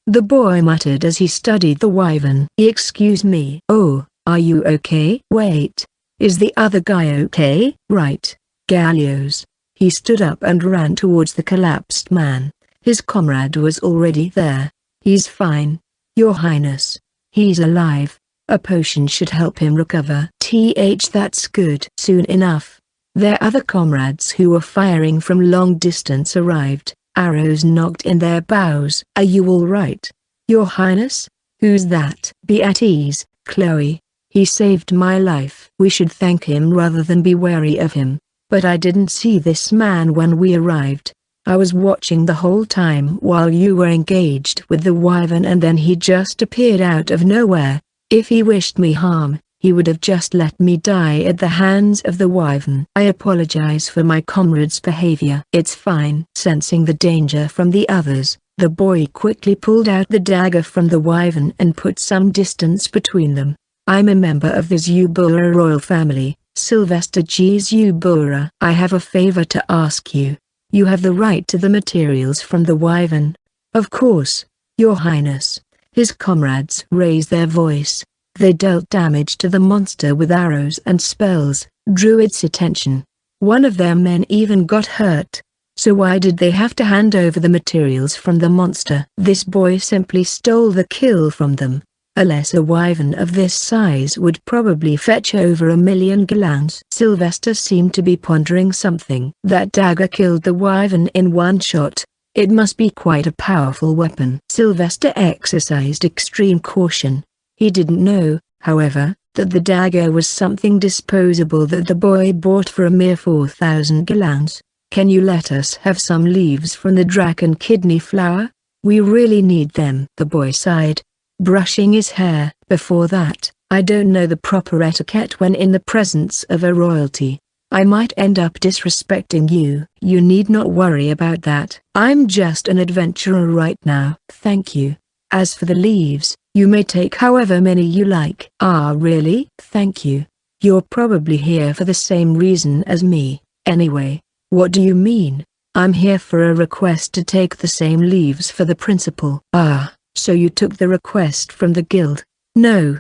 The boy muttered as he studied the wyvern. Excuse me. Oh, are you okay? Wait. Is the other guy okay? Right. Gallios. He stood up and ran towards the collapsed man. His comrade was already there. He's fine, Your Highness. He's alive. A potion should help him recover. That's good. Soon enough, their other comrades who were firing from long distance arrived. Arrows knocked in their bows. Are you all right, Your Highness? Who's that? Be at ease, Chloe. He saved my life. We should thank him rather than be wary of him. But I didn't see this man when we arrived. I was watching the whole time while you were engaged with the wyvern and then he just appeared out of nowhere. If he wished me harm, he would have just let me die at the hands of the wyvern. I apologize for my comrade's behavior. It's fine. Sensing the danger from the others, the boy quickly pulled out the dagger from the wyvern and put some distance between them. I'm a member of the Zubura royal family, Sylvester G. Zubura. I have a favor to ask you. You have the right to the materials from the wyvern. Of course, Your Highness. His comrades raised their voice. They dealt damage to the monster with arrows and spells, drew its attention. One of their men even got hurt. So why did they have to hand over the materials from the monster? This boy simply stole the kill from them. A lesser wyvern of this size would probably fetch over 1,000,000 gallons. Sylvester seemed to be pondering something. That dagger killed the wyvern in one shot. It must be quite a powerful weapon. Sylvester exercised extreme caution. He didn't know, however, that the dagger was something disposable that the boy bought for a mere 4,000 gallons. Can you let us have some leaves from the dragon kidney flower? We really need them. The boy sighed, brushing his hair. Before that, I don't know the proper etiquette when in the presence of a royalty. I might end up disrespecting you. You need not worry about that. I'm just an adventurer right now. Thank you. As for the leaves, you may take however many you like. Ah, really? Thank you. You're probably here for the same reason as me. Anyway, what do you mean? I'm here for a request to take the same leaves for the principal. Ah, so you took the request from the guild? No.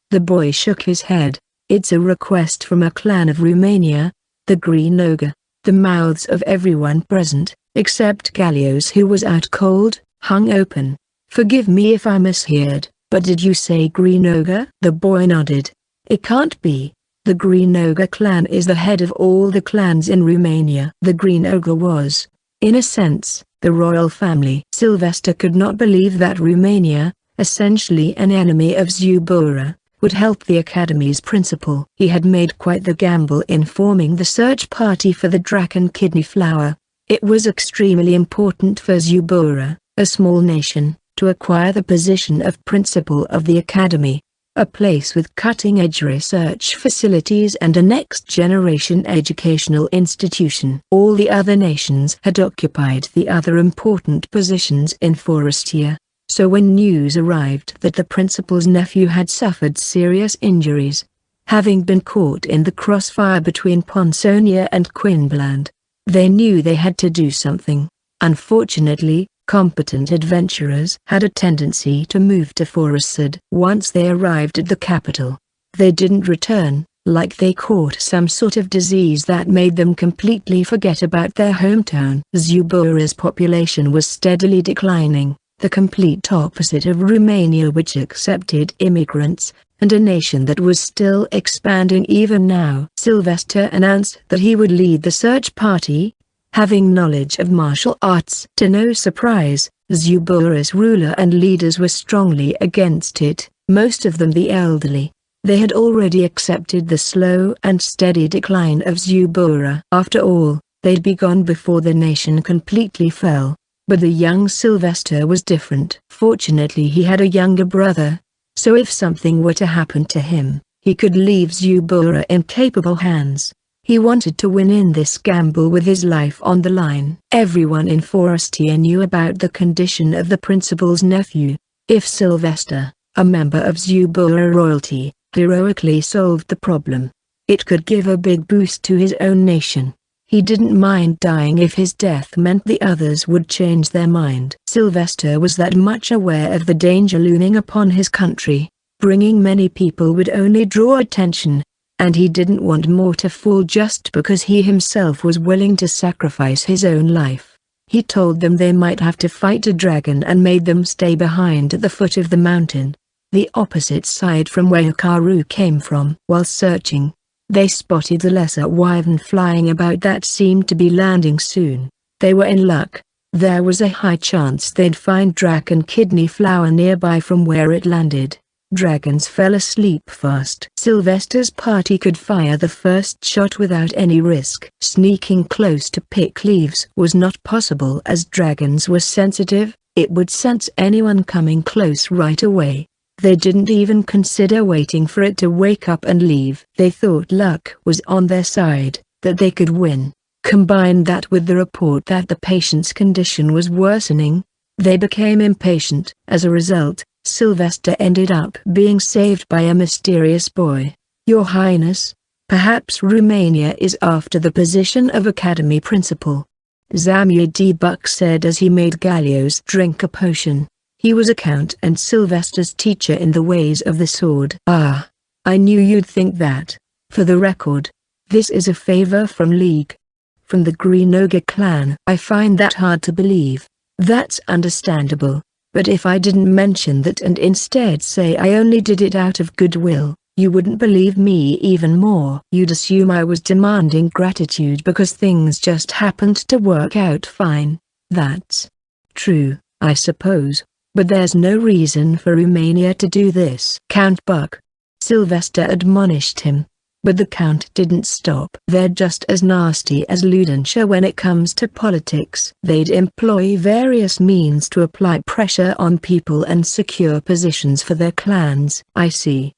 The boy shook his head. It's a request from a clan of Romania, the Green Ogre. The mouths of everyone present, except Gallios, who was out cold, hung open. Forgive me if I misheard, but did you say Green Ogre? The boy nodded. It can't be. The Green Ogre clan is the head of all the clans in Romania. The Green Ogre was, in a sense, the royal family. Sylvester could not believe that Romania, essentially an enemy of Zubura, would help the academy's principal. He had made quite the gamble in forming the search party for the dragon kidney flower. It was extremely important for Zubura, a small nation, to acquire the position of principal of the academy, a place with cutting-edge research facilities and a next-generation educational institution. All the other nations had occupied the other important positions in Forestia. So when news arrived that the principal's nephew had suffered serious injuries, having been caught in the crossfire between Ponsonia and Queensland, they knew they had to do something. Unfortunately, competent adventurers had a tendency to move to Forestad. Once they arrived at the capital, they didn't return, like they caught some sort of disease that made them completely forget about their hometown. Zubura's population was steadily declining, the complete opposite of Romania, which accepted immigrants, and a nation that was still expanding even now. Sylvester announced that he would lead the search party, having knowledge of martial arts. To no surprise, Zubura's ruler and leaders were strongly against it, most of them the elderly. They had already accepted the slow and steady decline of Zubura. After all, they'd be gone before the nation completely fell. But the young Sylvester was different. Fortunately, he had a younger brother, so if something were to happen to him, he could leave Zubura in capable hands. He wanted to win in this gamble with his life on the line. Everyone in Forestia knew about the condition of the principal's nephew. If Sylvester, a member of Zubura royalty, heroically solved the problem, it could give a big boost to his own nation. He didn't mind dying if his death meant the others would change their mind. Sylvester was that much aware of the danger looming upon his country. Bringing many people would only draw attention, and he didn't want more to fall just because he himself was willing to sacrifice his own life. He told them they might have to fight a dragon and made them stay behind at the foot of the mountain, the opposite side from where Hikaru came from. While searching, they spotted the lesser wyvern flying about that seemed to be landing soon. They were in luck. There was a high chance they'd find dragon kidney flower nearby from where it landed. Dragons fell asleep fast. Sylvester's party could fire the first shot without any risk. Sneaking close to pick leaves was not possible as dragons were sensitive. It would sense anyone coming close right away. They didn't even consider waiting for it to wake up and leave. They thought luck was on their side, that they could win. Combine that with the report that the patient's condition was worsening. They became impatient. As a result, Sylvester ended up being saved by a mysterious boy. Your Highness, perhaps Romania is after the position of Academy Principal. Zamir said as he made Gallios drink a potion. He was a count and Sylvester's teacher in the ways of the sword. Ah, I knew you'd think that. For the record, this is a favor from League. From the Green Ogre clan. I find that hard to believe. That's understandable. But if I didn't mention that and instead say I only did it out of goodwill, you wouldn't believe me even more. You'd assume I was demanding gratitude because things just happened to work out fine. That's true, I suppose. But there's no reason for Romania to do this. Count Buck. Sylvester admonished him. But the Count didn't stop. They're just as nasty as Ludenshire when it comes to politics. They'd employ various means to apply pressure on people and secure positions for their clans. I see.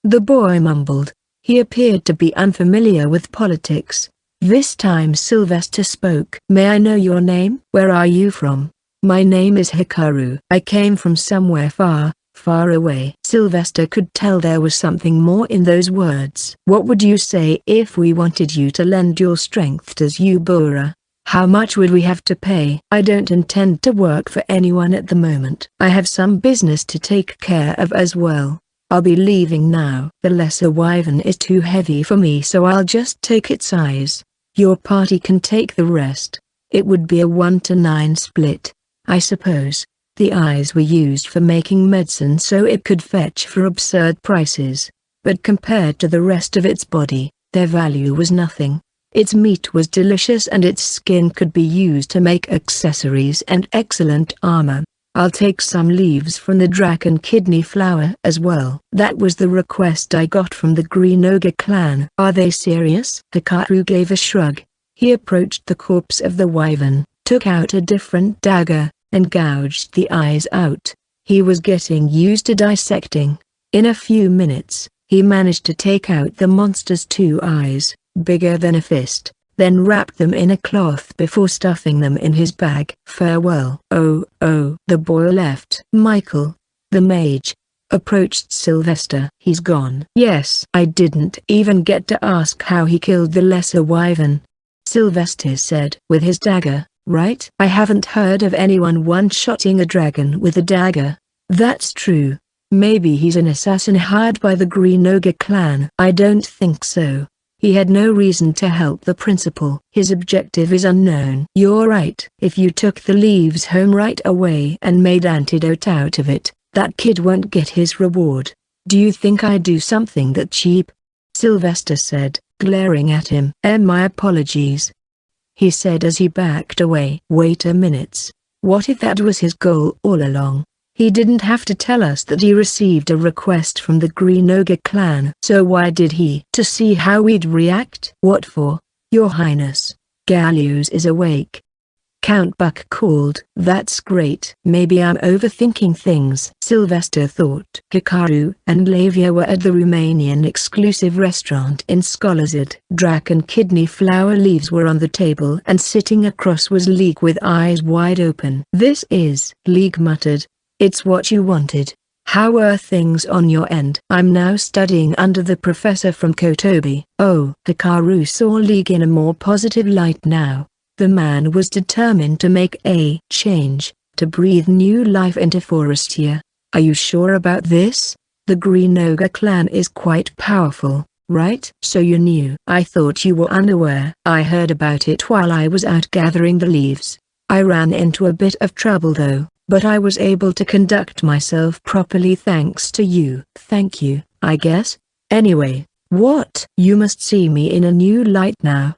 The boy mumbled. He appeared to be unfamiliar with politics. This time Sylvester spoke. May I know your name? Where are you from? My name is Hikaru. I came from somewhere far, far away. Sylvester could tell there was something more in those words. What would you say if we wanted you to lend your strength to Zubura? How much would we have to pay? I don't intend to work for anyone at the moment. I have some business to take care of as well. I'll be leaving now. The lesser wyvern is too heavy for me, so I'll just take its eyes. Your party can take the rest. It would be a 1-to-9 split, I suppose. The eyes were used for making medicine so it could fetch for absurd prices, but compared to the rest of its body, their value was nothing. Its meat was delicious and its skin could be used to make accessories and excellent armor. I'll take some leaves from the dragon kidney flower as well. That was the request I got from the Green Ogre clan. Are they serious? Hikaru gave a shrug. He approached the corpse of the wyvern, took out a different dagger, and gouged the eyes out. He was getting used to dissecting. In a few minutes, he managed to take out the monster's 2 eyes, bigger than a fist, then wrapped them in a cloth before stuffing them in his bag. Farewell. Oh, the boy left. Michael, the mage, approached Sylvester. He's gone. Yes. I didn't even get to ask how he killed the lesser wyvern, Sylvester said. With his dagger, right? I haven't heard of anyone one-shotting a dragon with a dagger. That's true. Maybe he's an assassin hired by the Green Ogre clan. I don't think so. He had no reason to help the principal. His objective is unknown. You're right. If you took the leaves home right away and made antidote out of it, that kid won't get his reward. Do you think I'd do something that cheap? Sylvester said, glaring at him. My apologies, he said as he backed away. Wait a minute. What if that was his goal all along? He didn't have to tell us that he received a request from the Green Ogre clan. So why did he? To see how we'd react. What for? Your Highness, Gallios is awake, Count Buck called. That's great. Maybe I'm overthinking things, Sylvester thought. Hikaru and Lavia were at the Romanian exclusive restaurant in Scholazad. Dragon kidney flower leaves were on the table and sitting across was League with eyes wide open. This is, League muttered. It's what you wanted. How are things on your end? I'm now studying under the professor from Kotobi. Oh, Hikaru saw League in a more positive light now. The man was determined to make a change, to breathe new life into Forestia. Are you sure about this? The Green Ogre clan is quite powerful, right? So you knew. I thought you were unaware. I heard about it while I was out gathering the leaves. I ran into a bit of trouble though, but I was able to conduct myself properly thanks to you. Thank you, I guess. Anyway, what? You must see me in a new light now.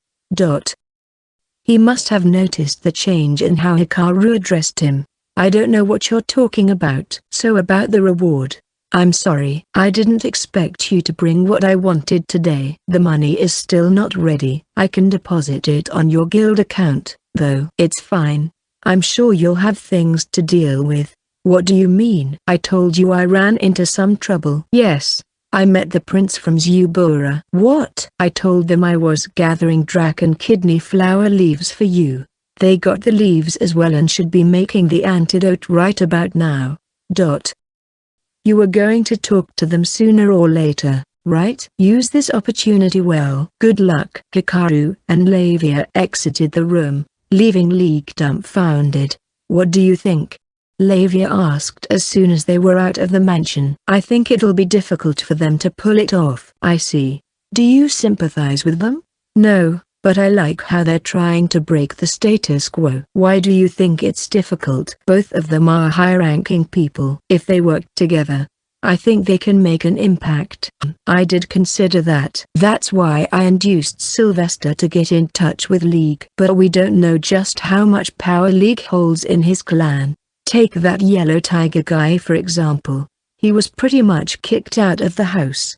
He must have noticed the change in how Hikaru addressed him. I don't know what you're talking about. So about the reward. I'm sorry. I didn't expect you to bring what I wanted today. The money is still not ready. I can deposit it on your guild account, though. It's fine. I'm sure you'll have things to deal with. What do you mean? I told you I ran into some trouble. Yes. I met the prince from Zubura. What? I told them I was gathering dragon kidney flower leaves for you. They got the leaves as well and should be making the antidote right about now. You were going to talk to them sooner or later, right? Use this opportunity well. Good luck. Hikaru and Lavia exited the room, leaving League dumbfounded. What do you think? Lavia asked as soon as they were out of the mansion. I think it'll be difficult for them to pull it off. I see. Do you sympathize with them? No, but I like how they're trying to break the status quo. Why do you think it's difficult? Both of them are high-ranking people. If they work together, I think they can make an impact. I did consider that. That's why I induced Sylvester to get in touch with League. But we don't know just how much power League holds in his clan. Take that yellow tiger guy for example. He was pretty much kicked out of the house.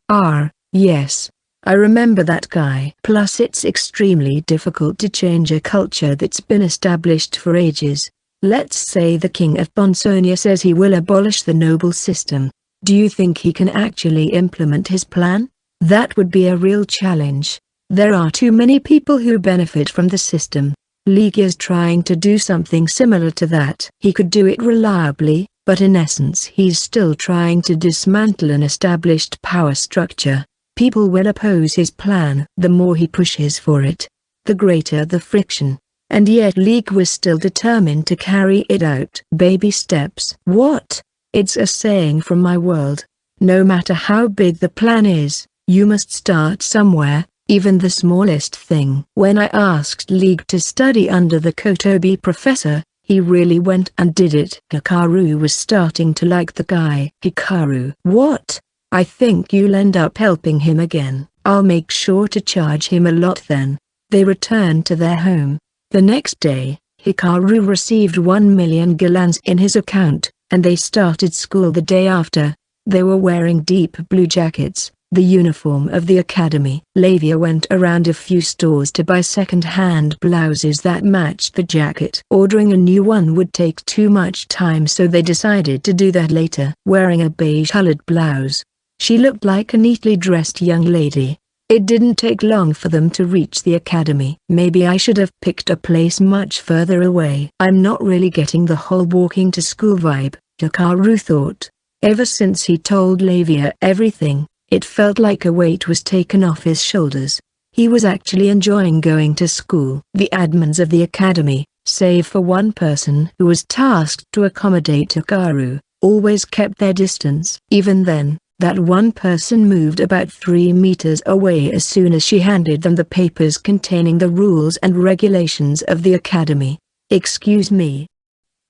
Yes. I remember that guy. Plus it's extremely difficult to change a culture that's been established for ages. Let's say the king of Bonsonia says he will abolish the noble system. Do you think he can actually implement his plan? That would be a real challenge. There are too many people who benefit from the system. League is trying to do something similar to that. He could do it reliably, but in essence he's still trying to dismantle an established power structure. People will oppose his plan. The more he pushes for it, the greater the friction. And yet League was still determined to carry it out. Baby steps. What? It's a saying from my world. No matter how big the plan is, you must start somewhere. Even the smallest thing. When I asked League to study under the Kotobi professor, he really went and did it. Hikaru was starting to like the guy. Hikaru. What? I think you'll end up helping him again. I'll make sure to charge him a lot then. They returned to their home. The next day, Hikaru received 1 million galans in his account, and they started school the day after. They were wearing deep blue jackets, the uniform of the academy. Lavia went around a few stores to buy second-hand blouses that matched the jacket. Ordering a new one would take too much time, so they decided to do that later. Wearing a beige-colored blouse, she looked like a neatly dressed young lady. It didn't take long for them to reach the academy. Maybe I should have picked a place much further away. I'm not really getting the whole walking to school vibe, Hikaru thought. Ever since he told Lavia everything, it felt like a weight was taken off his shoulders. He was actually enjoying going to school. The admins of the academy, save for one person who was tasked to accommodate Hikaru, always kept their distance. Even then, that one person moved about 3 meters away as soon as she handed them the papers containing the rules and regulations of the academy. Excuse me,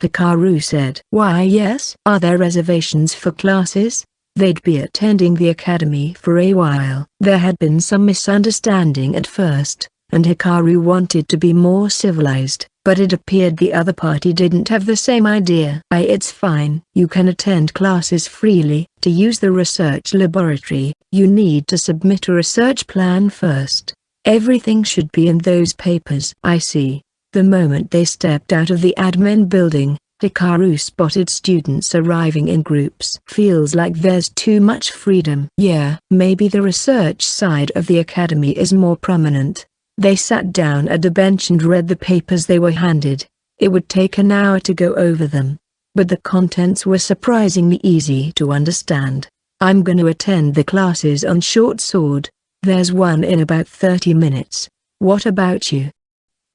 Hikaru said. Why yes? Are there reservations for classes? They'd be attending the academy for a while. There had been some misunderstanding at first, and Hikaru wanted to be more civilized, but it appeared the other party didn't have the same idea. It's fine. You can attend classes freely. To use the research laboratory, you need to submit a research plan first. Everything should be in those papers. I see. The moment they stepped out of the admin building, Hikaru spotted students arriving in groups. Feels like there's too much freedom. Yeah, maybe the research side of the academy is more prominent. They sat down at a bench and read the papers they were handed. It would take an hour to go over them, but the contents were surprisingly easy to understand. I'm going to attend the classes on short sword. There's one in about 30 minutes. What about you?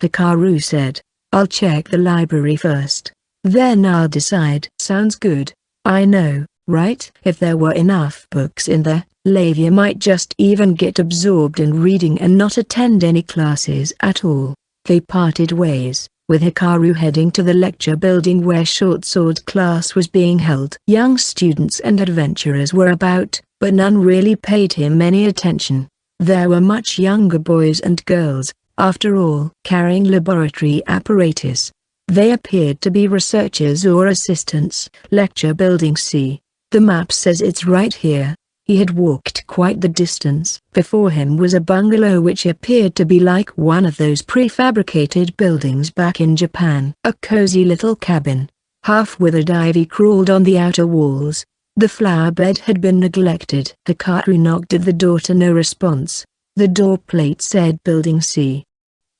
Hikaru said. I'll check the library first. Then I'll decide. Sounds good. I know, right? If there were enough books in there, Lavia might just even get absorbed in reading and not attend any classes at all. They parted ways, with Hikaru heading to the lecture building where short sword class was being held. Young students and adventurers were about, but none really paid him any attention. There were much younger boys and girls, after all, carrying laboratory apparatus. They appeared to be researchers or assistants. Lecture building C. The map says it's right here. He had walked quite the distance. Before him was a bungalow which appeared to be like one of those prefabricated buildings back in Japan. A cozy little cabin. Half-withered ivy crawled on the outer walls. The flower bed had been neglected. Hikaru knocked at the door to no response. The door plate said Building C.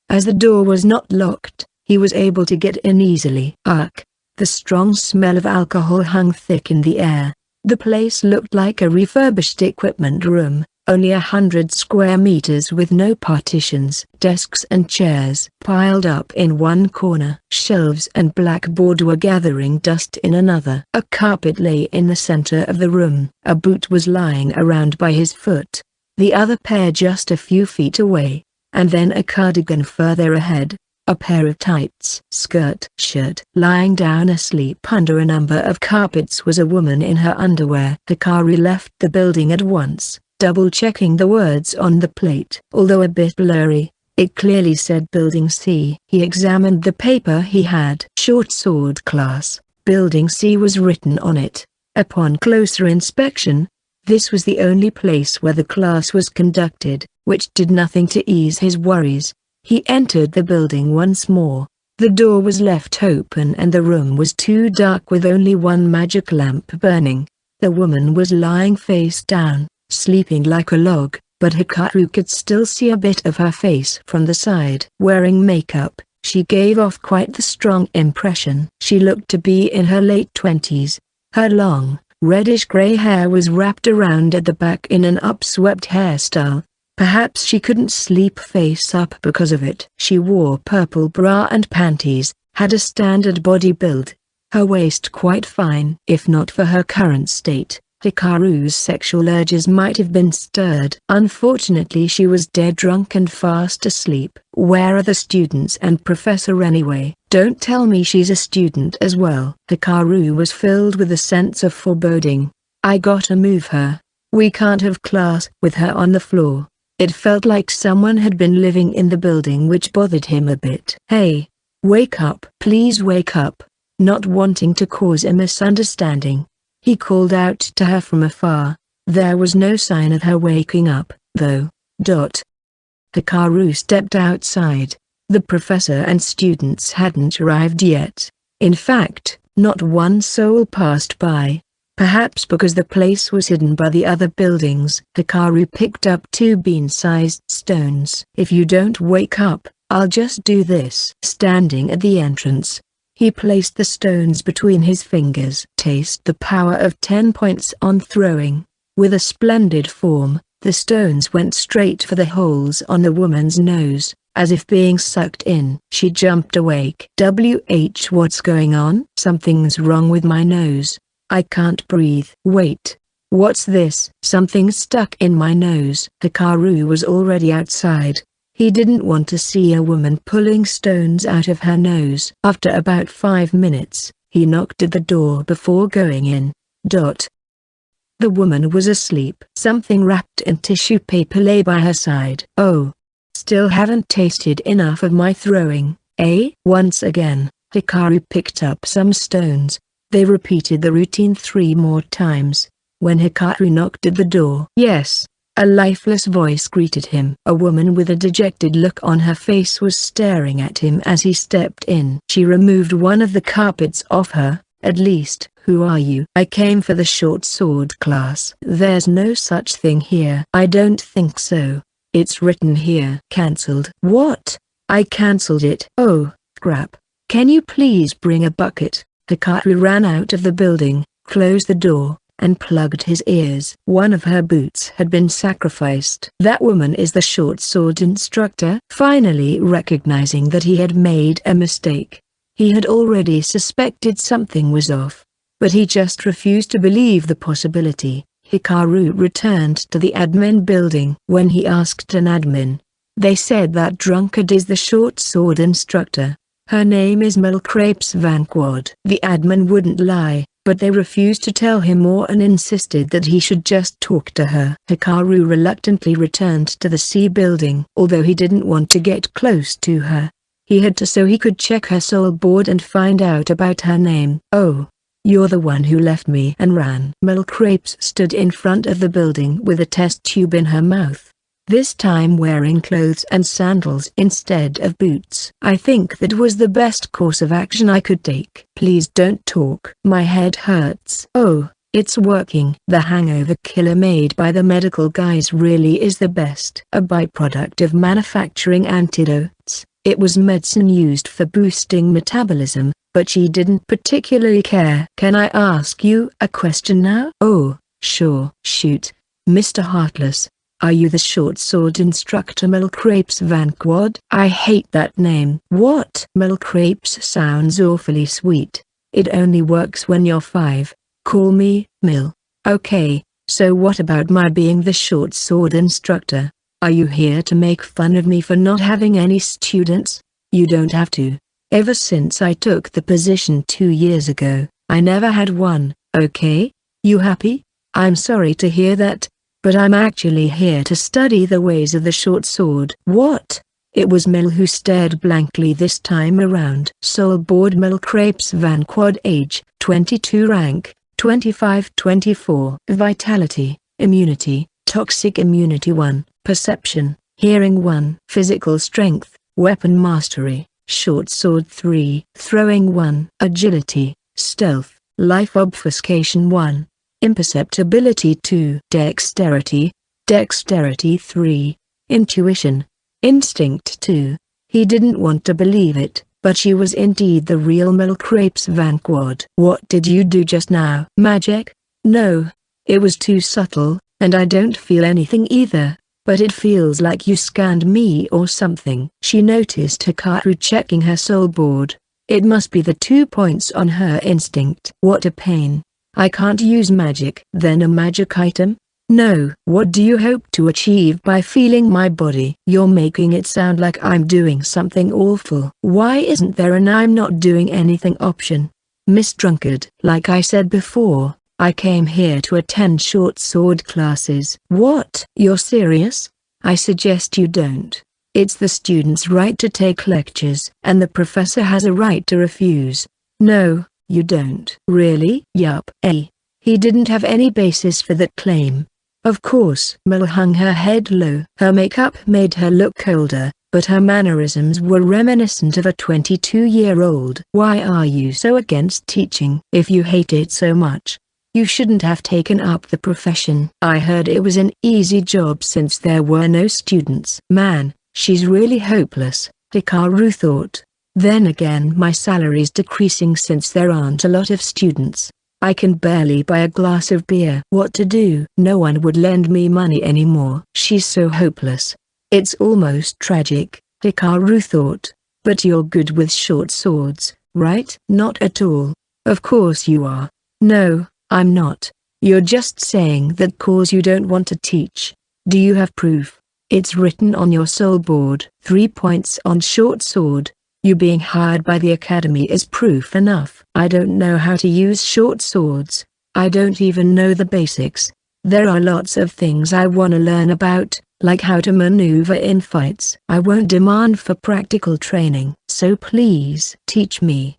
As the door was not locked, he was able to get in easily. Ugh! The strong smell of alcohol hung thick in the air. The place looked like a refurbished equipment room, only 100 square meters with no partitions. Desks and chairs piled up in one corner. Shelves and blackboard were gathering dust in another. A carpet lay in the center of the room. A boot was lying around by his foot. The other pair just a few feet away. And then a cardigan further ahead. A pair of tights. Shirt. Lying down asleep under a number of carpets was a woman in her underwear. Hikaru left the building at once, double-checking the words on the plate. Although a bit blurry, it clearly said Building C. He examined the paper he had. Short sword class. Building C was written on it. Upon closer inspection, this was the only place where the class was conducted, which did nothing to ease his worries. He entered the building once more. The door was left open and the room was too dark with only one magic lamp burning. The woman was lying face down, sleeping like a log, but Hikaru could still see a bit of her face from the side. Wearing makeup, she gave off quite the strong impression. She looked to be in her late 20s. Her long, reddish-gray hair was wrapped around at the back in an upswept hairstyle. Perhaps she couldn't sleep face up because of it. She wore purple bra and panties, had a standard body build. Her waist quite fine. If not for her current state, Hikaru's sexual urges might have been stirred. Unfortunately she was dead drunk and fast asleep. Where are the students and professor anyway? Don't tell me she's a student as well. Hikaru was filled with a sense of foreboding. I gotta move her. We can't have class with her on the floor. It felt like someone had been living in the building, which bothered him a bit. Hey! Wake up! Please wake up! Not wanting to cause a misunderstanding, he called out to her from afar. There was no sign of her waking up, though. Hikaru stepped outside. The professor and students hadn't arrived yet. In fact, not one soul passed by. Perhaps because the place was hidden by the other buildings. Hikaru picked up 2 bean-sized stones. If you don't wake up, I'll just do this. Standing at the entrance, he placed the stones between his fingers. Taste the power of 10 points on throwing. With a splendid form, the stones went straight for the holes on the woman's nose, as if being sucked in. She jumped awake. What's going on? Something's wrong with my nose. I can't breathe. Wait. What's this? Something stuck in my nose. Hikaru was already outside. He didn't want to see a woman pulling stones out of her nose. After about 5 minutes, he knocked at the door before going in. The woman was asleep. Something wrapped in tissue paper lay by her side. Oh. Still haven't tasted enough of my throwing, eh? Once again, Hikaru picked up some stones. They repeated the routine 3 more times. When Hikaru knocked at the door, yes, a lifeless voice greeted him. A woman with a dejected look on her face was staring at him as he stepped in. She removed one of the carpets off her. At least, who are you? I came for the short sword class. There's no such thing here. I don't think so. It's written here. Cancelled. What? I cancelled it. Oh, crap. Can you please bring a bucket? Hikaru ran out of the building, closed the door, and plugged his ears. One of her boots had been sacrificed. That woman is the short sword instructor. Finally recognizing that he had made a mistake. He had already suspected something was off, but he just refused to believe the possibility. Hikaru returned to the admin building. When he asked an admin, they said that drunkard is the short sword instructor. Her name is Milkrapes Vanquard. The admin wouldn't lie, but they refused to tell him more and insisted that he should just talk to her. Hikaru reluctantly returned to the C building. Although he didn't want to get close to her, he had to so he could check her soul board and find out about her name. Oh, you're the one who left me and ran. Milkrapes stood in front of the building with a test tube in her mouth. this time wearing clothes and sandals instead of boots. I think that was the best course of action I could take. Please don't talk. My head hurts. Oh, it's working. The hangover killer made by the medical guys really is the best. A byproduct of manufacturing antidotes, it was medicine used for boosting metabolism, but she didn't particularly care. Can I ask you a question now? Oh, sure. Shoot. Mr. Heartless. Are you the short sword instructor Milkrapes Vanquad? I hate that name. What? Milkrapes sounds awfully sweet. It only works when you're 5. Call me, Mil. Okay, so what about my being the short sword instructor? Are you here to make fun of me for not having any students? You don't have to. Ever since I took the position 2 years ago, I never had one, okay? You happy? I'm sorry to hear that, but I'm actually here to study the ways of the short sword. What? It was Mil who stared blankly this time around. Soulboard Milkrapes Vanquad, age 22, rank 25-24. Vitality, immunity, toxic immunity 1, perception, hearing 1, physical strength, weapon mastery, short sword 3, throwing 1, agility, stealth, life obfuscation 1, imperceptibility 2, dexterity 3, intuition, instinct 2. He didn't want to believe it, but she was indeed the real Milkrapes Vanquad. What did you do just now? Magic? No. It was too subtle, and I don't feel anything either, but it feels like you scanned me or something. She noticed Hikaru checking her soul board. It must be the 2 points on her instinct. What a pain. I can't use magic. Then a magic item? No. What do you hope to achieve by feeling my body? You're making it sound like I'm doing something awful. Why isn't there an I'm not doing anything option? Miss Drunkard. Like I said before, I came here to attend short sword classes. What? You're serious? I suggest you don't. It's the student's right to take lectures, and the professor has a right to refuse. No, you don't. Really? Yup. He didn't have any basis for that claim. Of course. Mel hung her head low. Her makeup made her look colder, but her mannerisms were reminiscent of a 22-year-old. Why are you so against teaching? If you hate it so much, you shouldn't have taken up the profession. I heard it was an easy job since there were no students. Man, she's really hopeless, Hikaru thought. Then again, my salary's decreasing since there aren't a lot of students. I can barely buy a glass of beer. What to do? No one would lend me money anymore. She's so hopeless. It's almost tragic, Hikaru thought. But you're good with short swords, right? Not at all. Of course you are. No, I'm not. You're just saying that 'cause you don't want to teach. Do you have proof? It's written on your soul board. 3 points on short sword. You being hired by the academy is proof enough. I don't know how to use short swords. I don't even know the basics. There are lots of things I want to learn about, like how to maneuver in fights. I won't demand for practical training, so please teach me.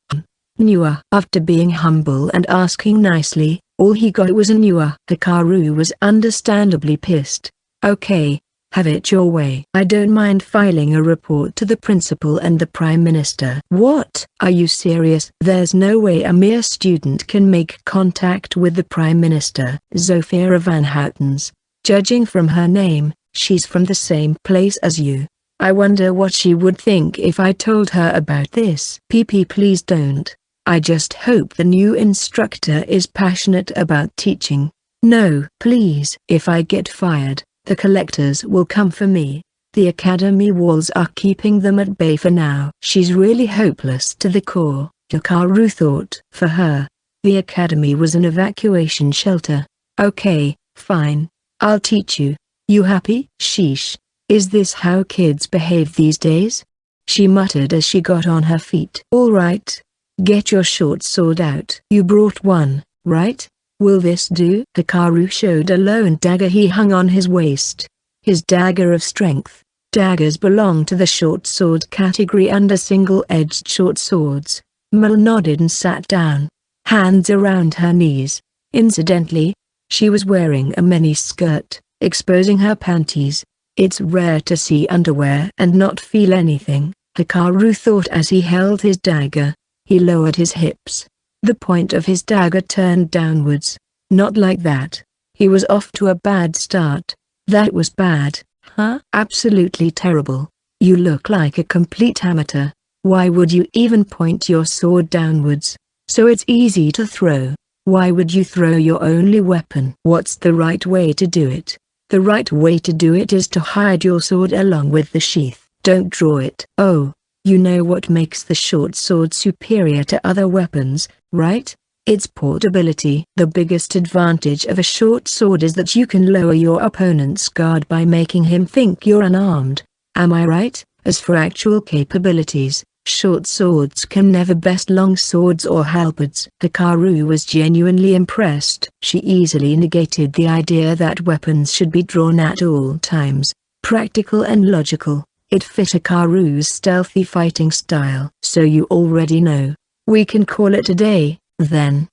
Nua. After being humble and asking nicely, all he got was a Nua. Hikaru was understandably pissed. Okay. Have it your way. I don't mind filing a report to the principal and the Prime Minister. What? Are you serious? There's no way a mere student can make contact with the Prime Minister. Zofia Van Houtens. Judging from her name, she's from the same place as you. I wonder what she would think if I told her about this. PP, please don't. I just hope the new instructor is passionate about teaching. No, please. If I get fired, the collectors will come for me. The academy walls are keeping them at bay for now. She's really hopeless to the core, Hikaru thought. For her, the academy was an evacuation shelter. Okay, fine. I'll teach you. You happy? Sheesh. Is this how kids behave these days? She muttered as she got on her feet. All right. Get your short sword out. You brought one, right? Will this do? Hikaru showed a lone dagger he hung on his waist. His dagger of strength. Daggers belong to the short sword category under single-edged short swords. Mel nodded and sat down, hands around her knees. Incidentally, she was wearing a mini-skirt, exposing her panties. It's rare to see underwear and not feel anything, Hikaru thought as he held his dagger. He lowered his hips. The point of his dagger turned downwards. Not like that. He was off to a bad start. That was bad, huh? Absolutely terrible. You look like a complete amateur. Why would you even point your sword downwards? So it's easy to throw. Why would you throw your only weapon? What's the right way to do it? The right way to do it is to hide your sword along with the sheath. Don't draw it. Oh, you know what makes the short sword superior to other weapons, right? Its portability. The biggest advantage of a short sword is that you can lower your opponent's guard by making him think you're unarmed. Am I right? As for actual capabilities, short swords can never best long swords or halberds. Hikaru was genuinely impressed. She easily negated the idea that weapons should be drawn at all times. Practical and logical, it fit Hikaru's stealthy fighting style. So you already know. We can call it a day, then.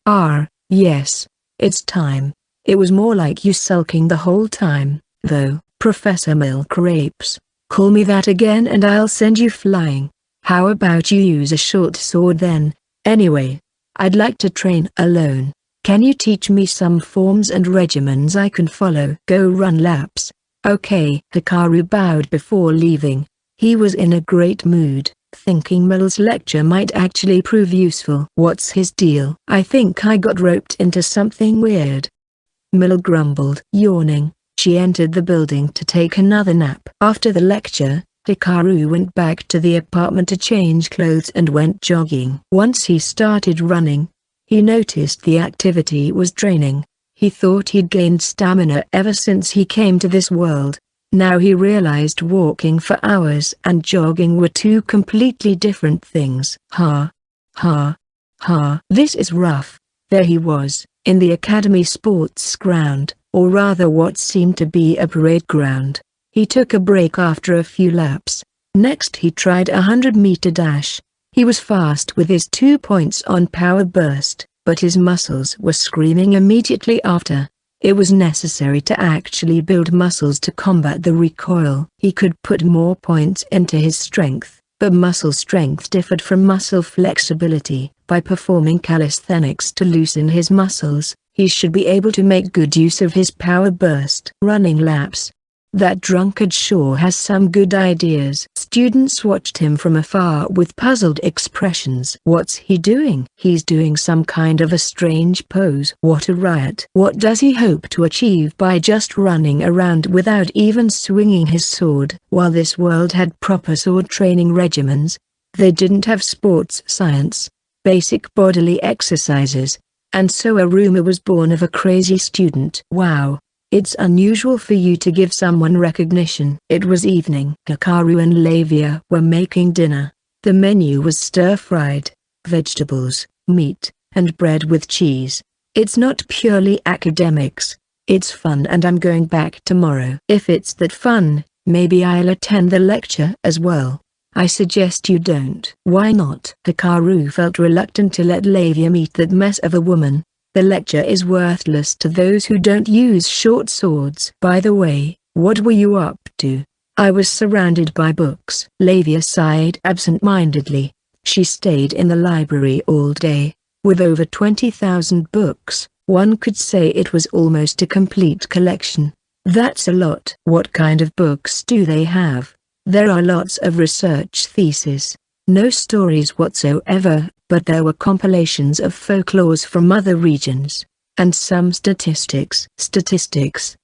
Yes. It's time. It was more like you sulking the whole time, though, Professor Milk Rapes. Call me that again and I'll send you flying. How about you use a short sword then? Anyway, I'd like to train alone. Can you teach me some forms and regimens I can follow? Go run laps. Okay. Hikaru bowed before leaving. He was in a great mood, thinking Mill's lecture might actually prove useful. What's his deal? I think I got roped into something weird. Mill grumbled. Yawning, she entered the building to take another nap. After the lecture, Hikaru went back to the apartment to change clothes and went jogging. Once he started running, he noticed the activity was draining. He thought he'd gained stamina ever since he came to this world. Now he realized walking for hours and jogging were two completely different things. This is rough. There he was, in the academy sports ground, or rather what seemed to be a parade ground. He took a break after a few laps. Next he tried a 100-meter dash. He was fast with his 2 points on power burst, but his muscles were screaming immediately after. It was necessary to actually build muscles to combat the recoil. He could put more points into his strength, but muscle strength differed from muscle flexibility. By performing calisthenics to loosen his muscles, he should be able to make good use of his power burst. Running laps. That drunkard sure has some good ideas. Students watched him from afar with puzzled expressions. What's he doing? He's doing some kind of a strange pose. What a riot. What does he hope to achieve by just running around without even swinging his sword? While this world had proper sword training regimens, they didn't have sports science, basic bodily exercises, and so a rumor was born of a crazy student. Wow. It's unusual for you to give someone recognition. It was evening. Hikaru and Lavia were making dinner. The menu was stir-fried, vegetables, meat, and bread with cheese. It's not purely academics. It's fun and I'm going back tomorrow. If it's that fun, maybe I'll attend the lecture as well. I suggest you don't. Why not? Hikaru felt reluctant to let Lavia meet that mess of a woman. The lecture is worthless to those who don't use short swords. By the way, what were you up to? I was surrounded by books. Lavia sighed absent-mindedly. She stayed in the library all day. With over 20,000 books, one could say it was almost a complete collection. That's a lot. What kind of books do they have? There are lots of research theses. No stories whatsoever, but there were compilations of folklores from other regions, and some statistics.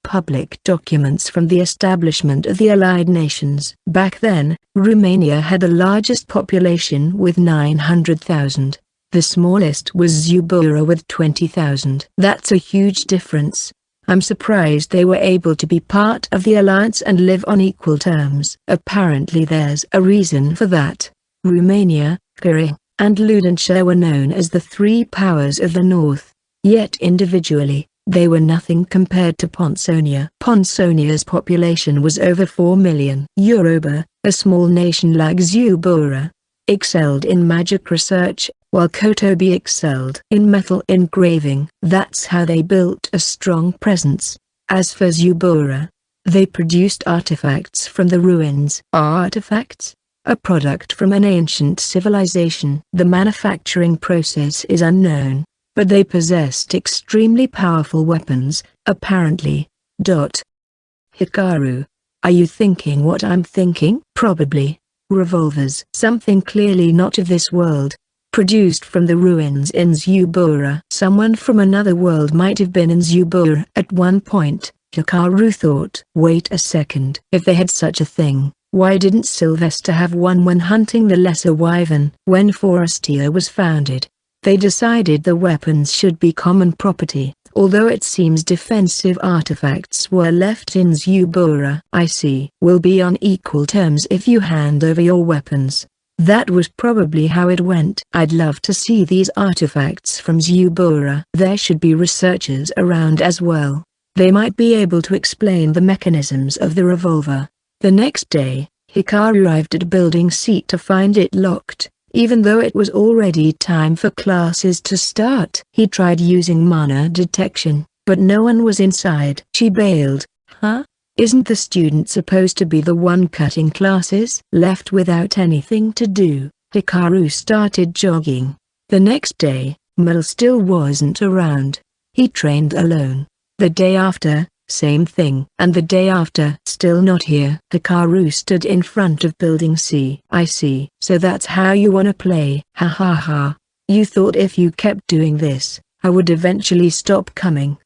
Public documents from the establishment of the Allied Nations. Back then, Romania had the largest population with 900,000. The smallest was Zubura with 20,000. That's a huge difference. I'm surprised they were able to be part of the alliance and live on equal terms. Apparently there's a reason for that. Romania, Hungary, and Ludenshire were known as the three powers of the north. Yet individually, they were nothing compared to Ponsonia. Ponsonia's population was over 4 million. Yoruba, a small nation like Zubura, excelled in magic research, while Kotobi excelled in metal engraving. That's how they built a strong presence. As for Zubura, They produced artifacts from the ruins. Artifacts? A product from an ancient civilization. The manufacturing process is unknown, but they possessed extremely powerful weapons, apparently. Hikaru. Are you thinking what I'm thinking? Probably. Revolvers. Something clearly not of this world. Produced from the ruins in Zubura. Someone from another world might have been in Zubura at one point, Hikaru thought. Wait a second. If they had such a thing, why didn't Sylvester have one when hunting the Lesser Wyvern? When Forestia was founded, they decided the weapons should be common property, although it seems defensive artifacts were left in Zubura. I see. We'll be on equal terms if you hand over your weapons. That was probably how it went. I'd love to see these artifacts from Zubura. There should be researchers around as well. They might be able to explain the mechanisms of the revolver. The next day, Hikaru arrived at Building C to find it locked, even though it was already time for classes to start. He tried using mana detection, but no one was inside. She bailed. Huh? Isn't the student supposed to be the one cutting classes? Left without anything to do, Hikaru started jogging. The next day, Mil still wasn't around. He trained alone. The day after, same thing. And the day after, still not here. Hikaru stood in front of Building C. I see. So that's how you wanna play. Ha ha ha. You thought if you kept doing this, I would eventually stop coming.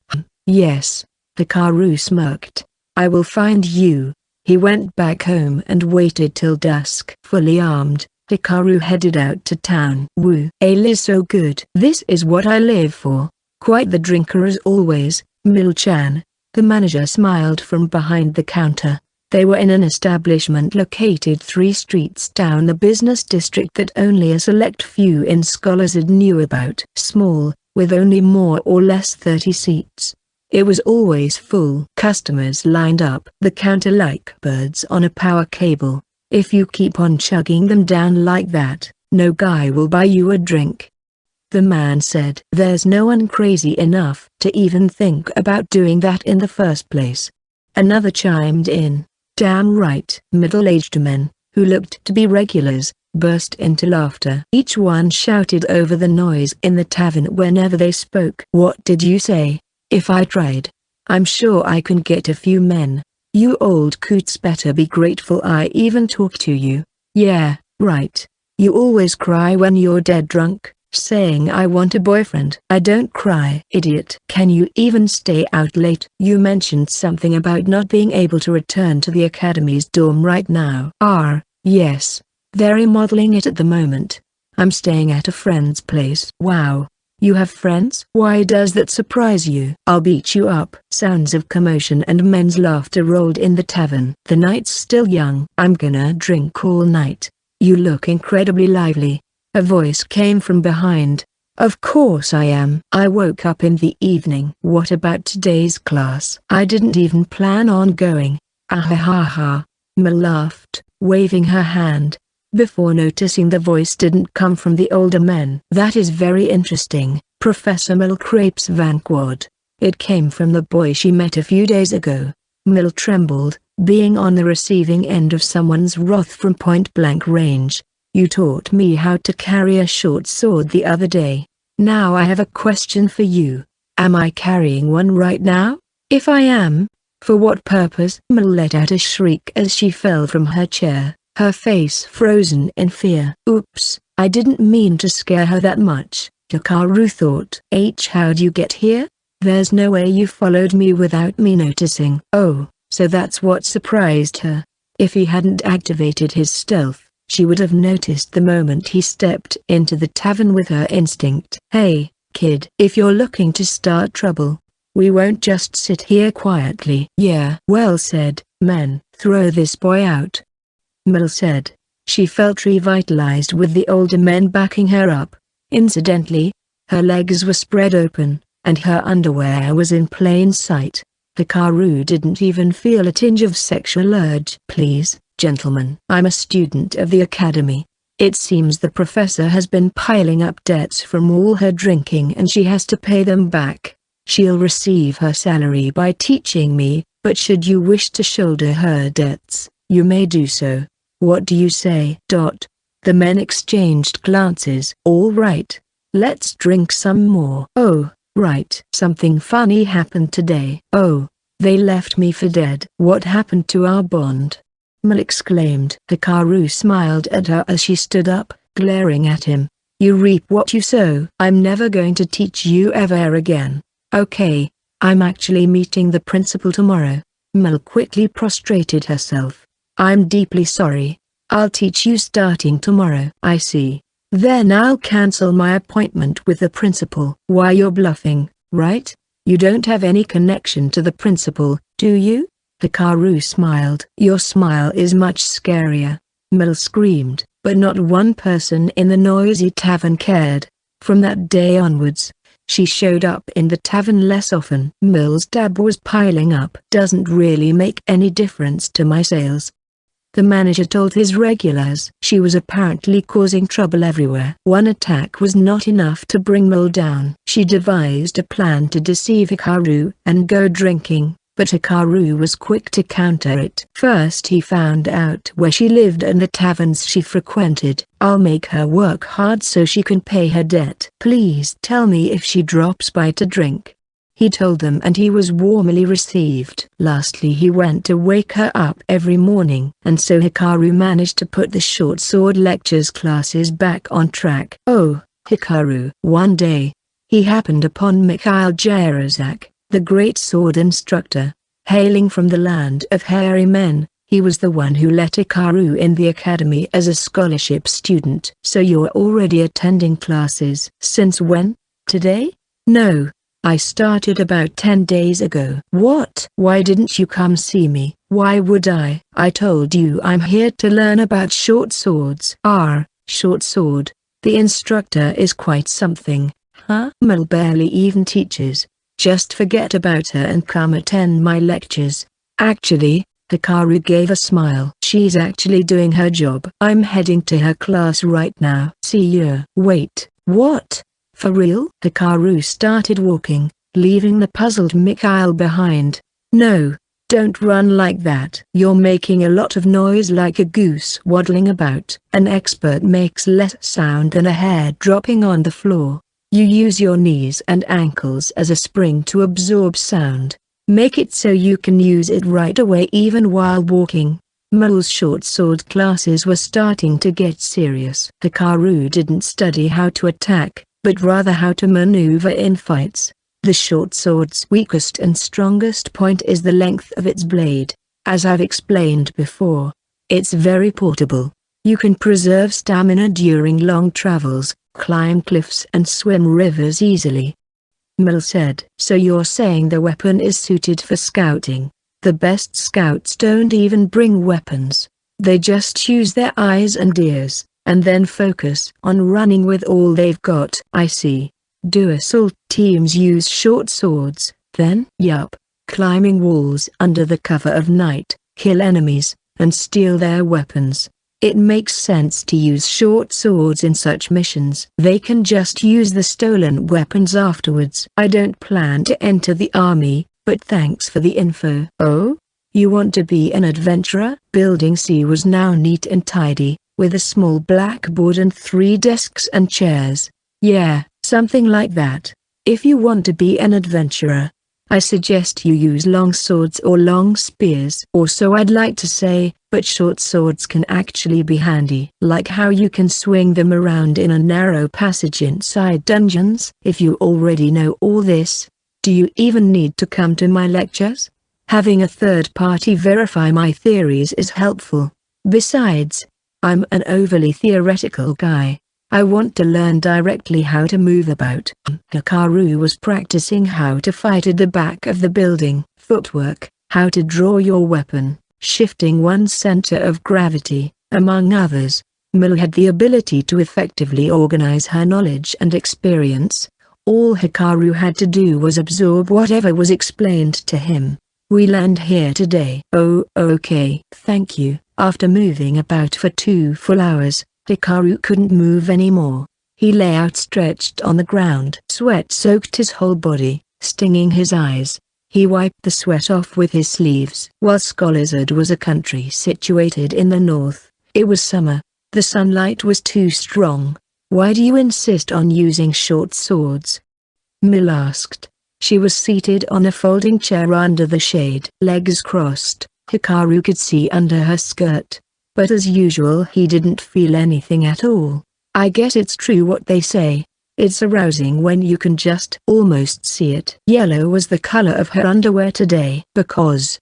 Yes. Hikaru smirked. I will find you. He went back home and waited till dusk. Fully armed, Hikaru headed out to town. Woo. Ale so good. This is what I live for. Quite the drinker as always, Mil-chan. The manager smiled from behind the counter. They were in an establishment located 3 streets down the business district that only a select few in scholars knew about. Small, with only more or less 30 seats. It was always full. Customers lined up the counter like birds on a power cable. If you keep on chugging them down like that, no guy will buy you a drink. The man said. There's no one crazy enough to even think about doing that in the first place. Another chimed in. Damn right. Middle-aged men, who looked to be regulars, burst into laughter. Each one shouted over the noise in the tavern whenever they spoke. What did you say? If I tried, I'm sure I can get a few men. You old coots better be grateful I even talk to you. Yeah, right. You always cry when you're dead drunk, saying I want a boyfriend. I don't cry. Idiot. Can you even stay out late? You mentioned something about not being able to return to the academy's dorm right now. Yes. They're remodeling it at the moment. I'm staying at a friend's place. Wow. You have friends? Why does that surprise you? I'll beat you up. Sounds of commotion and men's laughter rolled in the tavern. The night's still young. I'm gonna drink all night. You look incredibly lively. A voice came from behind. Of course I am. I woke up in the evening. What about today's class? I didn't even plan on going. Ahahaha. Mel laughed, waving her hand, before noticing the voice didn't come from the older men. That is very interesting, Professor Mil Crepes Vanquard. It came from the boy she met a few days ago. Mil trembled, being on the receiving end of someone's wrath from point-blank range. You taught me how to carry a short sword the other day. Now I have a question for you. Am I carrying one right now? If I am, for what purpose? Mil let out a shriek as she fell from her chair, her face frozen in fear. Oops, I didn't mean to scare her that much, Hikaru thought. How'd you get here? There's no way you followed me without me noticing. Oh, so that's what surprised her. If he hadn't activated his stealth, she would have noticed the moment he stepped into the tavern with her instinct. Hey, kid. If you're looking to start trouble, we won't just sit here quietly. Yeah. Well said, men. Throw this boy out. Mil said. She felt revitalized with the older men backing her up. Incidentally, her legs were spread open, and her underwear was in plain sight. Hikaru didn't even feel a tinge of sexual urge. Please, gentlemen. I'm a student of the academy. It seems the professor has been piling up debts from all her drinking and she has to pay them back. She'll receive her salary by teaching me, but should you wish to shoulder her debts, you may do so. What do you say? The men exchanged glances. All right. Let's drink some more. Oh, right. Something funny happened today. Oh, they left me for dead. What happened to our bond? Mel exclaimed. Hikaru smiled at her as she stood up, glaring at him. You reap what you sow. I'm never going to teach you ever again. Okay, I'm actually meeting the principal tomorrow. Mel quickly prostrated herself. I'm deeply sorry. I'll teach you starting tomorrow. I see. Then I'll cancel my appointment with the principal. Why, you're bluffing, right? You don't have any connection to the principal, do you? Hikaru smiled. Your smile is much scarier. Mel screamed, but not one person in the noisy tavern cared. From that day onwards, she showed up in the tavern less often. Mel's tab was piling up. Doesn't really make any difference to my sales, the manager told his regulars. She was apparently causing trouble everywhere. One attack was not enough to bring Mel down. She devised a plan to deceive Hikaru and go drinking, but Hikaru was quick to counter it. First he found out where she lived and the taverns she frequented. I'll make her work hard so she can pay her debt. Please tell me if she drops by to drink. He told them and he was warmly received. Lastly he went to wake her up every morning. And so Hikaru managed to put the short sword lectures classes back on track. Oh, Hikaru. One day, he happened upon Mikhail Jarazak, the great sword instructor. Hailing from the land of hairy men, he was the one who let Hikaru in the academy as a scholarship student. So you're already attending classes. Since when? Today? No. I started about 10 days ago. What? Why didn't you come see me? Why would I? I told you I'm here to learn about short swords. Short sword. The instructor is quite something. Huh? Mel barely even teaches. Just forget about her and come attend my lectures. Actually, Hikaru gave a smile. She's actually doing her job. I'm heading to her class right now. See you. Wait, what? For real? Hikaru started walking, leaving the puzzled Mikhail behind. No, don't run like that. You're making a lot of noise like a goose waddling about. An expert makes less sound than a hair dropping on the floor. You use your knees and ankles as a spring to absorb sound. Make it so you can use it right away even while walking. Mel's short sword classes were starting to get serious. Hikaru didn't study how to attack, but rather how to maneuver in fights. The short sword's weakest and strongest point is the length of its blade. As I've explained before, it's very portable. You can preserve stamina during long travels, climb cliffs and swim rivers easily. Mel said. So you're saying the weapon is suited for scouting? The best scouts don't even bring weapons. They just use their eyes and ears, and then focus on running with all they've got. I see. Do assault teams use short swords, then? Yup. Climbing walls under the cover of night, kill enemies, and steal their weapons. It makes sense to use short swords in such missions. They can just use the stolen weapons afterwards. I don't plan to enter the army, but thanks for the info. Oh? You want to be an adventurer? Building C was now neat and tidy, with a small blackboard and 3 desks and chairs. Yeah, something like that. If you want to be an adventurer, I suggest you use long swords or long spears. Or so I'd like to say, but short swords can actually be handy. Like how you can swing them around in a narrow passage inside dungeons. If you already know all this, do you even need to come to my lectures? Having a third party verify my theories is helpful. Besides, I'm an overly theoretical guy. I want to learn directly how to move about. Hikaru was practicing how to fight at the back of the building. Footwork, how to draw your weapon, shifting one's center of gravity, among others. Mel had the ability to effectively organize her knowledge and experience. All Hikaru had to do was absorb whatever was explained to him. We'll end here today. Oh, okay. Thank you. After moving about for 2 full hours, Hikaru couldn't move anymore. He lay outstretched on the ground. Sweat soaked his whole body, stinging his eyes. He wiped the sweat off with his sleeves. While Scholazard was a country situated in the north, it was summer. The sunlight was too strong. "Why do you insist on using short swords?" Mill asked. She was seated on a folding chair under the shade. Legs crossed, Hikaru could see under her skirt. But as usual he didn't feel anything at all. "I guess it's true what they say. It's arousing when you can just almost see it." Yellow was the color of her underwear today. "Because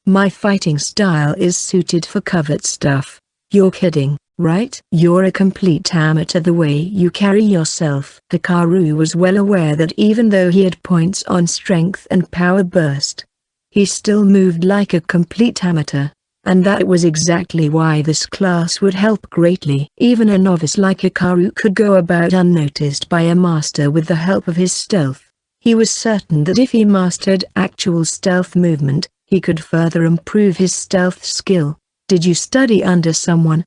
my fighting style is suited for covert stuff." "You're kidding, right? You're a complete amateur the way you carry yourself." Hikaru was well aware that even though he had points on strength and power burst, he still moved like a complete amateur. And that was exactly why this class would help greatly. Even a novice like Hikaru could go about unnoticed by a master with the help of his stealth. He was certain that if he mastered actual stealth movement, he could further improve his stealth skill. "Did you study under someone?"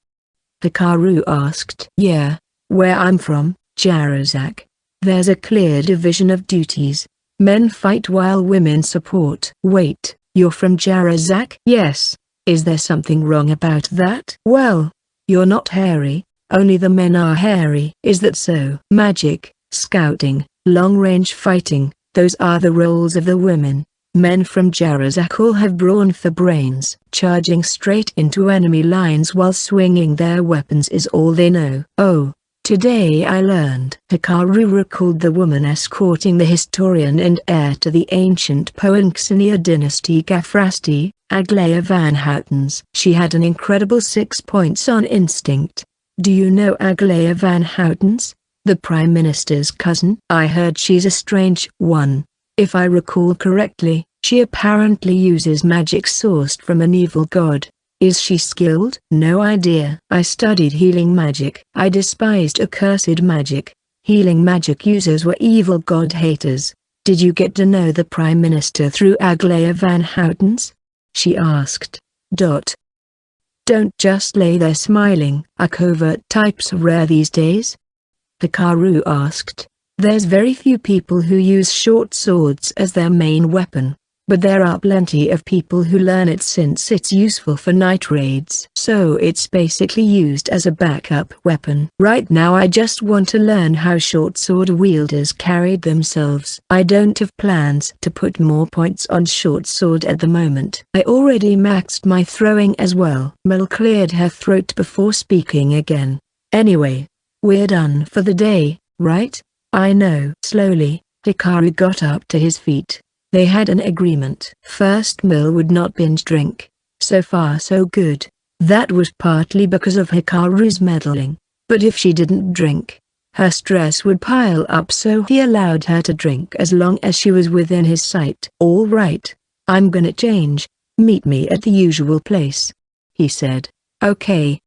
Hikaru asked. "Yeah, where I'm from, Jarazak. There's a clear division of duties. Men fight while women support." "Wait, you're from Jarazak?" "Yes. Is there something wrong about that?" "Well, you're not hairy, only the men are hairy." "Is that so?" "Magic, scouting, long-range fighting, those are the roles of the women. Men from Jarazak all have brawn for brains. Charging straight into enemy lines while swinging their weapons is all they know." "Oh, today I learned." Hikaru recalled the woman escorting the historian and heir to the ancient Poinxenia dynasty Gafrasti, Aglaia van Houtens. She had an incredible 6 points on instinct. "Do you know Aglaia van Houtens? The Prime Minister's cousin?" "I heard she's a strange one. If I recall correctly, she apparently uses magic sourced from an evil god. Is she skilled?" "No idea. I studied healing magic. I despised accursed magic. Healing magic users were evil god haters." "Did you get to know the Prime Minister through Aglaia van Houtens?" she asked. Don't just lay there smiling. "Are covert types rare these days?" Hikaru asked. "There's very few people who use short swords as their main weapon, but there are plenty of people who learn it since it's useful for night raids. So it's basically used as a backup weapon. Right now I just want to learn how short sword wielders carried themselves. I don't have plans to put more points on short sword at the moment. I already maxed my throwing as well." Mel cleared her throat before speaking again. "Anyway, we're done for the day, right?" "I know." Slowly, Hikaru got up to his feet. They had an agreement. First, Mill would not binge drink. So far so good. That was partly because of Hikaru's meddling. But if she didn't drink, her stress would pile up, so he allowed her to drink as long as she was within his sight. "All right, I'm gonna change. Meet me at the usual place," he said. "Okay,"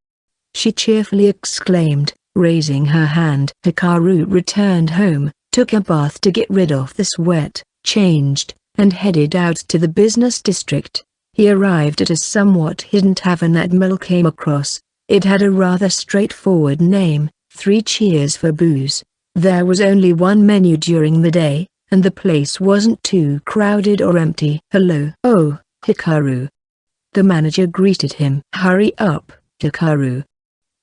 she cheerfully exclaimed, raising her hand. Hikaru returned home, took a bath to get rid of the sweat, changed, and headed out to the business district. He arrived at a somewhat hidden tavern that Mill came across. It had a rather straightforward name, 3 Cheers for Booze. There was only one menu during the day, and the place wasn't too crowded or empty. "Hello." "Oh, Hikaru." The manager greeted him. "Hurry up, Hikaru,"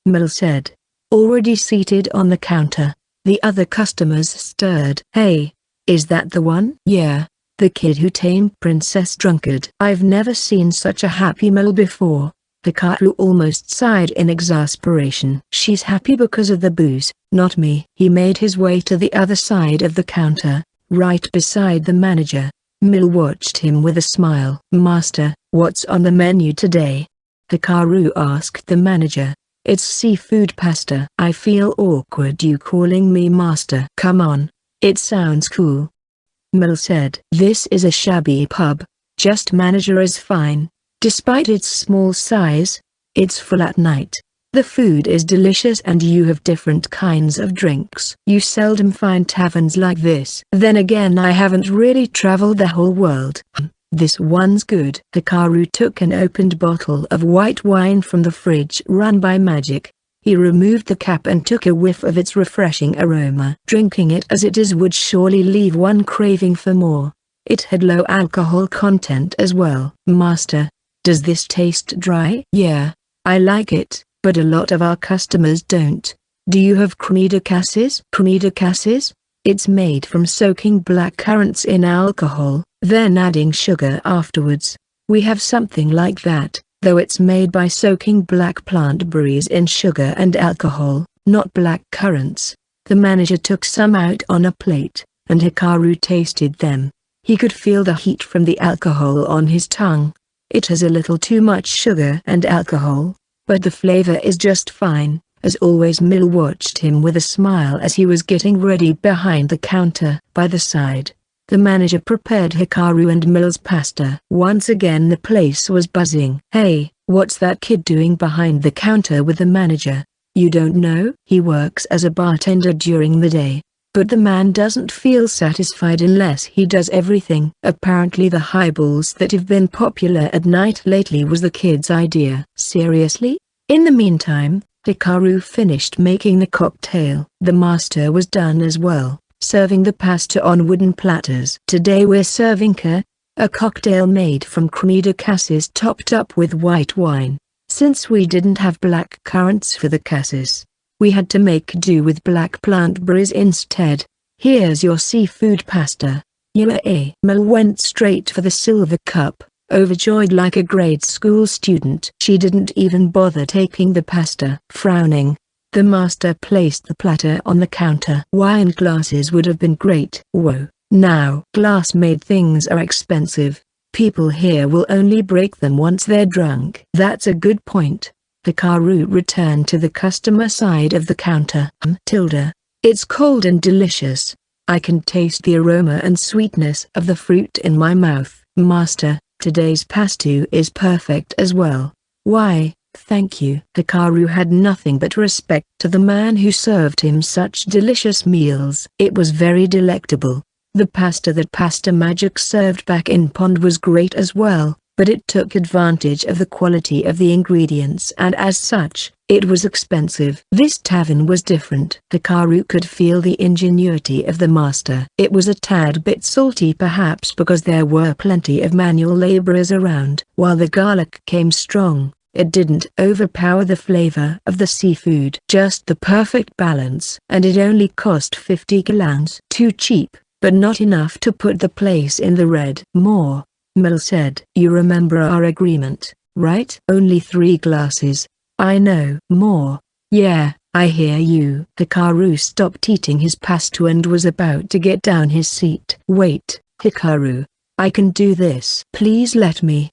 Mill said. Already seated on the counter, the other customers stirred. "Hey, is that the one?" "Yeah, the kid who tamed Princess Drunkard." "I've never seen such a happy Mill before." Hikaru almost sighed in exasperation. "She's happy because of the booze, not me." He made his way to the other side of the counter, right beside the manager. Mill watched him with a smile. "Master, what's on the menu today?" Hikaru asked the manager. "It's seafood pasta." "I feel awkward you calling me master." "Come on, it sounds cool," Mill said. "This is a shabby pub, just manager is fine. Despite its small size, it's full at night. The food is delicious and you have different kinds of drinks. You seldom find taverns like this." "Then again, I haven't really traveled the whole world." "This one's good." Hikaru took an opened bottle of white wine from the fridge run by magic. He removed the cap and took a whiff of its refreshing aroma. Drinking it as it is would surely leave one craving for more. It had low alcohol content as well. Master, does this taste dry? Yeah, I like it, but a lot of our customers don't. Do you have cremida cassis? Cremida cassis? It's made from soaking black currants in alcohol, then adding sugar afterwards. We have something like that, though it's made by soaking black plant berries in sugar and alcohol, not black currants. The manager took some out on a plate, and Hikaru tasted them. He could feel the heat from the alcohol on his tongue. It has a little too much sugar and alcohol, but the flavor is just fine. As always, Mill watched him with a smile as he was getting ready behind the counter. By the side, the manager prepared Hikaru and Mill's pasta. Once again the place was buzzing. Hey, what's that kid doing behind the counter with the manager? You don't know? He works as a bartender during the day. But the man doesn't feel satisfied unless he does everything. Apparently the highballs that have been popular at night lately was the kid's idea. Seriously? In the meantime, Hikaru finished making the cocktail. The master was done as well, serving the pasta on wooden platters. Today we're serving a cocktail made from cremida cassis topped up with white wine. Since we didn't have black currants for the cassis, we had to make do with black plant berries instead. Here's your seafood pasta. Yeah. Mel went straight for the silver cup, overjoyed like a grade school student. She didn't even bother taking the pasta. Frowning, the master placed the platter on the counter. Wine glasses would have been great. Whoa, now glass-made things are expensive. People here will only break them once they're drunk. That's a good point. Hikaru returned to the customer side of the counter. It's cold and delicious. I can taste the aroma and sweetness of the fruit in my mouth. Master, today's pasta is perfect as well. Why, thank you. Hikaru had nothing but respect to the man who served him such delicious meals. It was very delectable. The pasta that Pasta Magic served back in Pond was great as well, but it took advantage of the quality of the ingredients and as such, it was expensive. This tavern was different. Hikaru could feel the ingenuity of the master. It was a tad bit salty perhaps because there were plenty of manual laborers around. While the garlic came strong, it didn't overpower the flavor of the seafood. Just the perfect balance. And it only cost 50 gallons. Too cheap, but not enough to put the place in the red. More, Mel said. You remember our agreement, right? Only 3 glasses. I know. More. Yeah, I hear you. Hikaru stopped eating his pasta and was about to get down his seat. Wait, Hikaru. I can do this. Please let me.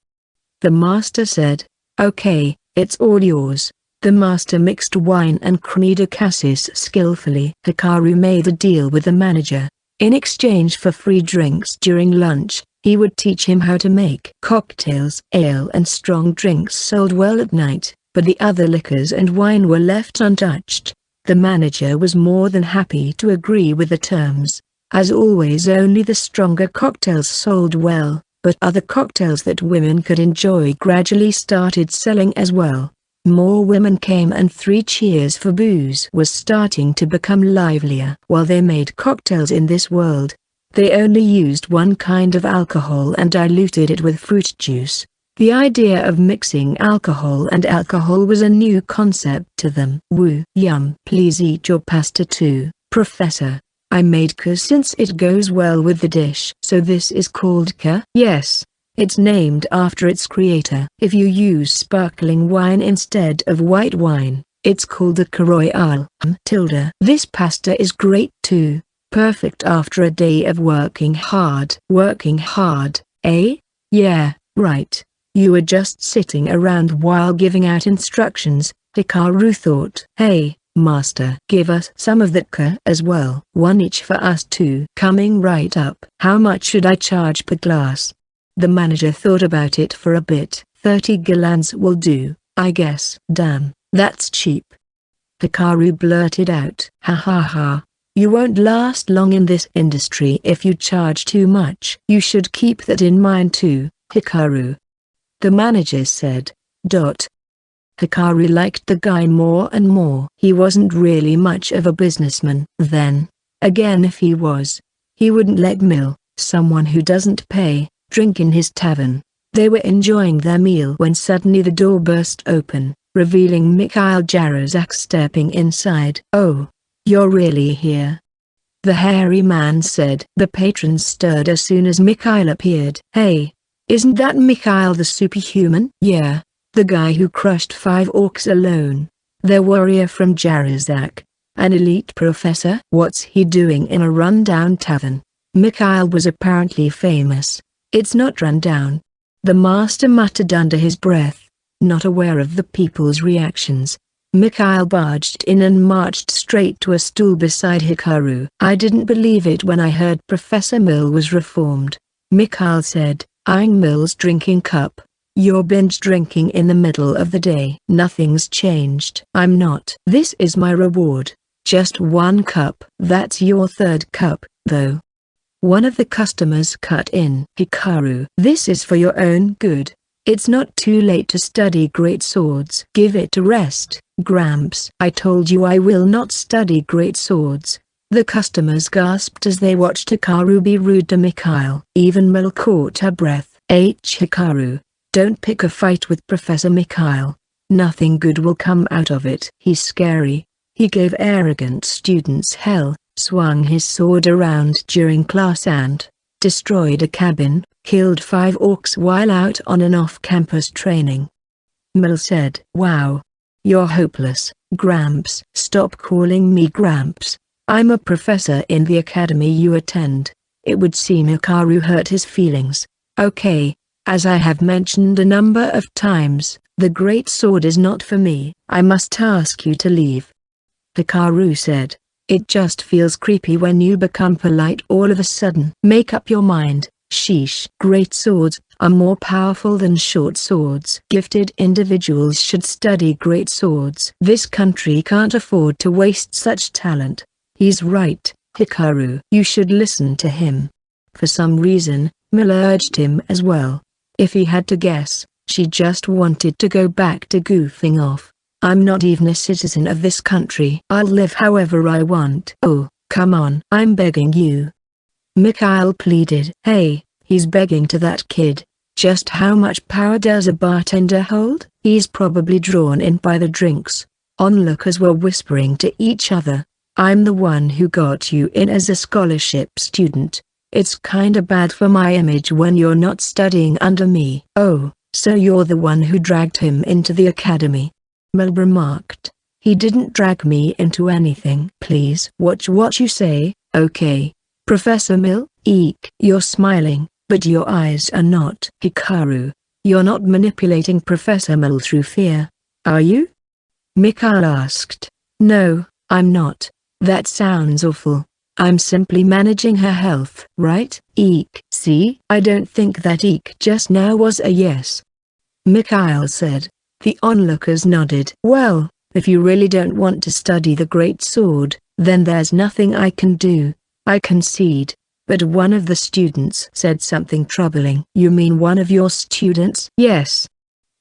The master said. Okay, it's all yours. The master mixed wine and cremida cassis skillfully. Hikaru made a deal with the manager. In exchange for free drinks during lunch, he would teach him how to make cocktails. Ale and strong drinks sold well at night, but the other liquors and wine were left untouched. The manager was more than happy to agree with the terms. As always, only the stronger cocktails sold well, but other cocktails that women could enjoy gradually started selling as well. More women came and 3 cheers for booze was starting to become livelier. While they made cocktails in this world, they only used one kind of alcohol and diluted it with fruit juice. The idea of mixing alcohol and alcohol was a new concept to them. Woo, yum. Please eat your pasta too, Professor. I made ka since it goes well with the dish. So this is called ka? Yes. It's named after its creator. If you use sparkling wine instead of white wine, it's called a Ka Royale. This pasta is great too. Perfect after a day of working hard. Working hard, eh? Yeah, right. You were just sitting around while giving out instructions, Hikaru thought. Hey, master. Give us some of that ka as well. 1 each for us too. Coming right up. How much should I charge per glass? The manager thought about it for a bit. 30 gallons will do, I guess. Damn, that's cheap. Hikaru blurted out. Ha ha ha. You won't last long in this industry if you charge too much. You should keep that in mind too, Hikaru. The manager said. Hikaru liked the guy more and more. He wasn't really much of a businessman. Then, again if he was, he wouldn't let Mill, someone who doesn't pay, drink in his tavern. They were enjoying their meal when suddenly the door burst open, revealing Mikhail Jarzak stepping inside. "Oh, you're really here?" the hairy man said. The patrons stirred as soon as Mikhail appeared. "Hey, isn't that Mikhail the superhuman?" "Yeah, the guy who crushed 5 orcs alone. The warrior from Jarzak. An elite professor." "What's he doing in a rundown tavern?" Mikhail was apparently famous. "It's not rundown," the master muttered under his breath, not aware of the people's reactions. Mikhail barged in and marched straight to a stool beside Hikaru. "I didn't believe it when I heard Professor Mill was reformed," Mikhail said, eyeing Mill's drinking cup. "You're binge drinking in the middle of the day." "Nothing's changed." "I'm not." "This is my reward. Just 1 cup." "That's your 3rd cup, though," one of the customers cut in. "Hikaru, this is for your own good. It's not too late to study great swords." "Give it a rest, Gramps." "I told you I will not study great swords." The customers gasped as they watched Hikaru be rude to Mikhail. Even Mill caught her breath. Hikaru, don't pick a fight with Professor Mikhail. Nothing good will come out of it. He's scary. He gave arrogant students hell, swung his sword around during class and destroyed a cabin, killed 5 orcs while out on an off-campus training. Mill said. "Wow. You're hopeless, Gramps." "Stop calling me Gramps. I'm a professor in the academy you attend." It would seem Hikaru hurt his feelings. "Okay, as I have mentioned a number of times, the great sword is not for me. I must ask you to leave," Hikaru said. "It just feels creepy when you become polite all of a sudden." "Make up your mind, sheesh." "Great swords are more powerful than short swords. Gifted individuals should study great swords. This country can't afford to waste such talent." "He's right, Hikaru. You should listen to him." For some reason, Mill urged him as well. If he had to guess, she just wanted to go back to goofing off. "I'm not even a citizen of this country. I'll live however I want." "Oh, come on. I'm begging you," Mikhail pleaded. "Hey, he's begging to that kid. Just how much power does a bartender hold?" "He's probably drawn in by the drinks." Onlookers were whispering to each other. "I'm the one who got you in as a scholarship student. It's kinda bad for my image when you're not studying under me." "Oh, so you're the one who dragged him into the academy," Mill remarked. "He didn't drag me into anything." "Please watch what you say, okay, Professor Mill?" "Eek." "You're smiling, but your eyes are not." "Hikaru, you're not manipulating Professor Mill through fear, are you?" Mikhail asked. "No, I'm not. That sounds awful. I'm simply managing her health." "Right?" "Eek." "See? I don't think that eek just now was a yes," Mikhail said. The onlookers nodded. "Well, if you really don't want to study the great sword, then there's nothing I can do. I concede." But one of the students said something troubling. "You mean one of your students?" "Yes,"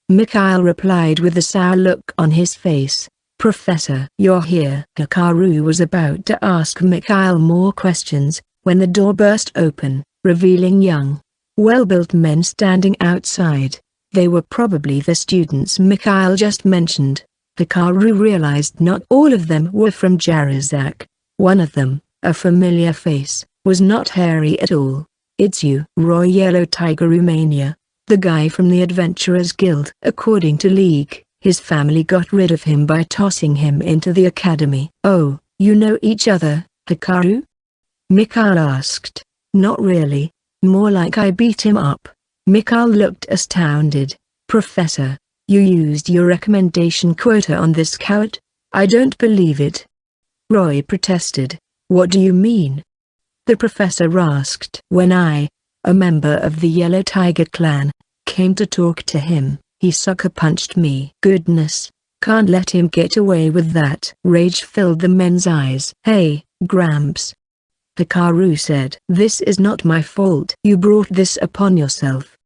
Mikhail replied with a sour look on his face. "Professor, you're here." Hikaru was about to ask Mikhail more questions, when the door burst open, revealing young, well-built men standing outside. They were probably the students Mikhail just mentioned. Hikaru realized not all of them were from Jarzak. One of them, a familiar face, was not hairy at all. "It's you, Roy Yellow Tiger Romania, the guy from the Adventurers Guild." According to League, his family got rid of him by tossing him into the academy. "Oh, you know each other, Hikaru?" Mikhail asked. "Not really. More like I beat him up." Mikhail looked astounded. "Professor, you used your recommendation quota on this coward? I don't believe it." Roy protested. "What do you mean?" the professor asked. "When I, a member of the Yellow Tiger clan, came to talk to him, he sucker punched me." "Goodness, can't let him get away with that." Rage filled the men's eyes. "Hey, Gramps," Hikaru said. "This is not my fault." "You brought this upon yourself,"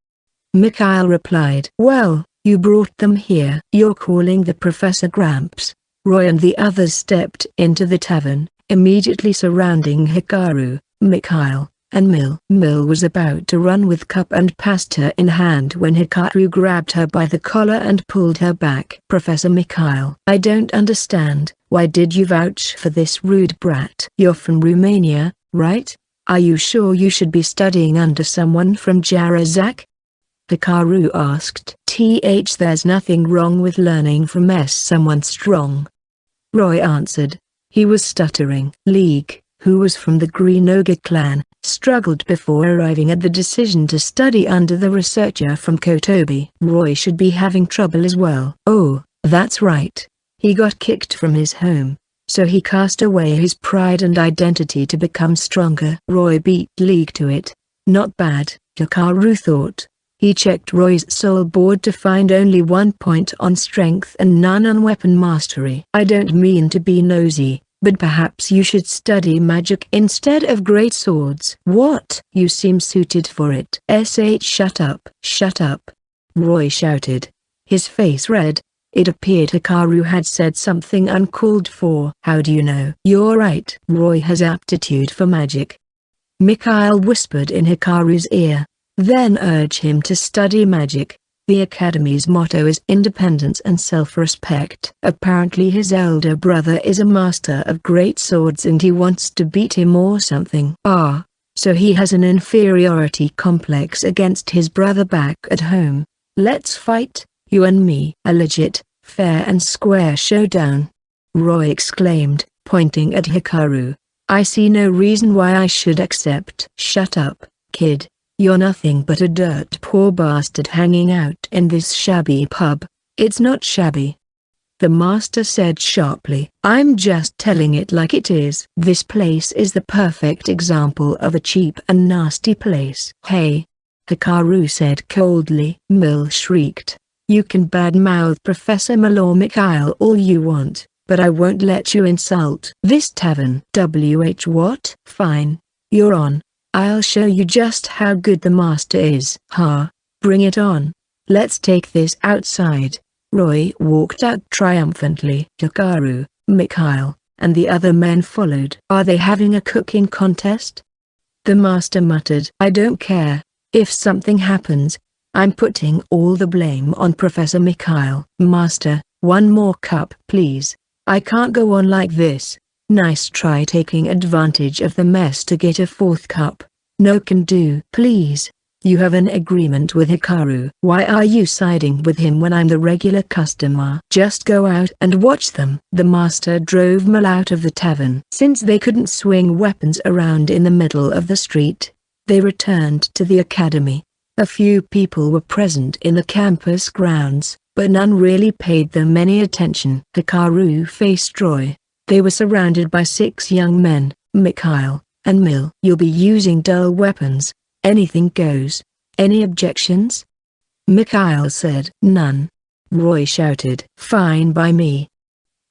Mikhail replied. "Well, you brought them here." "You're calling the professor Gramps?" Roy and the others stepped into the tavern, immediately surrounding Hikaru, Mikhail, and Mill was about to run with cup and pasta in hand when Hikaru grabbed her by the collar and pulled her back. Professor Mikhail, I don't understand, why did you vouch for this rude brat? You're from Romania, right? Are you sure you should be studying under someone from Jarazak? Hikaru asked. There's nothing wrong with learning from someone strong. Roy answered. He was stuttering. League, who was from the Green Ogre clan, struggled before arriving at the decision to study under the researcher from Kotobi. Roy should be having trouble as well. Oh, that's right. He got kicked from his home, so he cast away his pride and identity to become stronger. Roy beat League to it. Not bad, Hikaru thought. He checked Roy's soul board to find only 1 point on strength and none on weapon mastery. I don't mean to be nosy, but perhaps you should study magic instead of great swords. What? You seem suited for it. Shut up. Shut up. Roy shouted. His face red. It appeared Hikaru had said something uncalled for. How do you know? You're right. Roy has aptitude for magic. Mikhail whispered in Hikaru's ear. Then urge him to study magic. The Academy's motto is independence and self-respect. Apparently his elder brother is a master of great swords and he wants to beat him or something. Ah, so he has an inferiority complex against his brother back at home. Let's fight, you and me. A legit, fair and square showdown. Roy exclaimed, pointing at Hikaru. I see no reason why I should accept. Shut up, kid. You're nothing but a dirt-poor bastard hanging out in this shabby pub. It's not shabby. The master said sharply. I'm just telling it like it is. This place is the perfect example of a cheap and nasty place. Hey! Hikaru said coldly. Mill shrieked. You can badmouth Professor Mill or Mikhail all you want, but I won't let you insult this tavern. What? Fine. You're on. I'll show you just how good the master is. Bring it on. Let's take this outside. Roy walked out triumphantly. Hikaru, Mikhail, and the other men followed. Are they having a cooking contest? The master muttered. I don't care. If something happens, I'm putting all the blame on Professor Mikhail. Master, one more cup please. I can't go on like this. Nice try taking advantage of the mess to get a 4th cup. No can do. Please. You have an agreement with Hikaru. Why are you siding with him when I'm the regular customer? Just go out and watch them. The master drove Mill out of the tavern. Since they couldn't swing weapons around in the middle of the street, they returned to the academy. A few people were present in the campus grounds, but none really paid them any attention. Hikaru faced Roy. They were surrounded by 6 young men, Mikhail and Mill. You'll be using dull weapons. Anything goes. Any objections? Mikhail said. None. Roy shouted. Fine by me.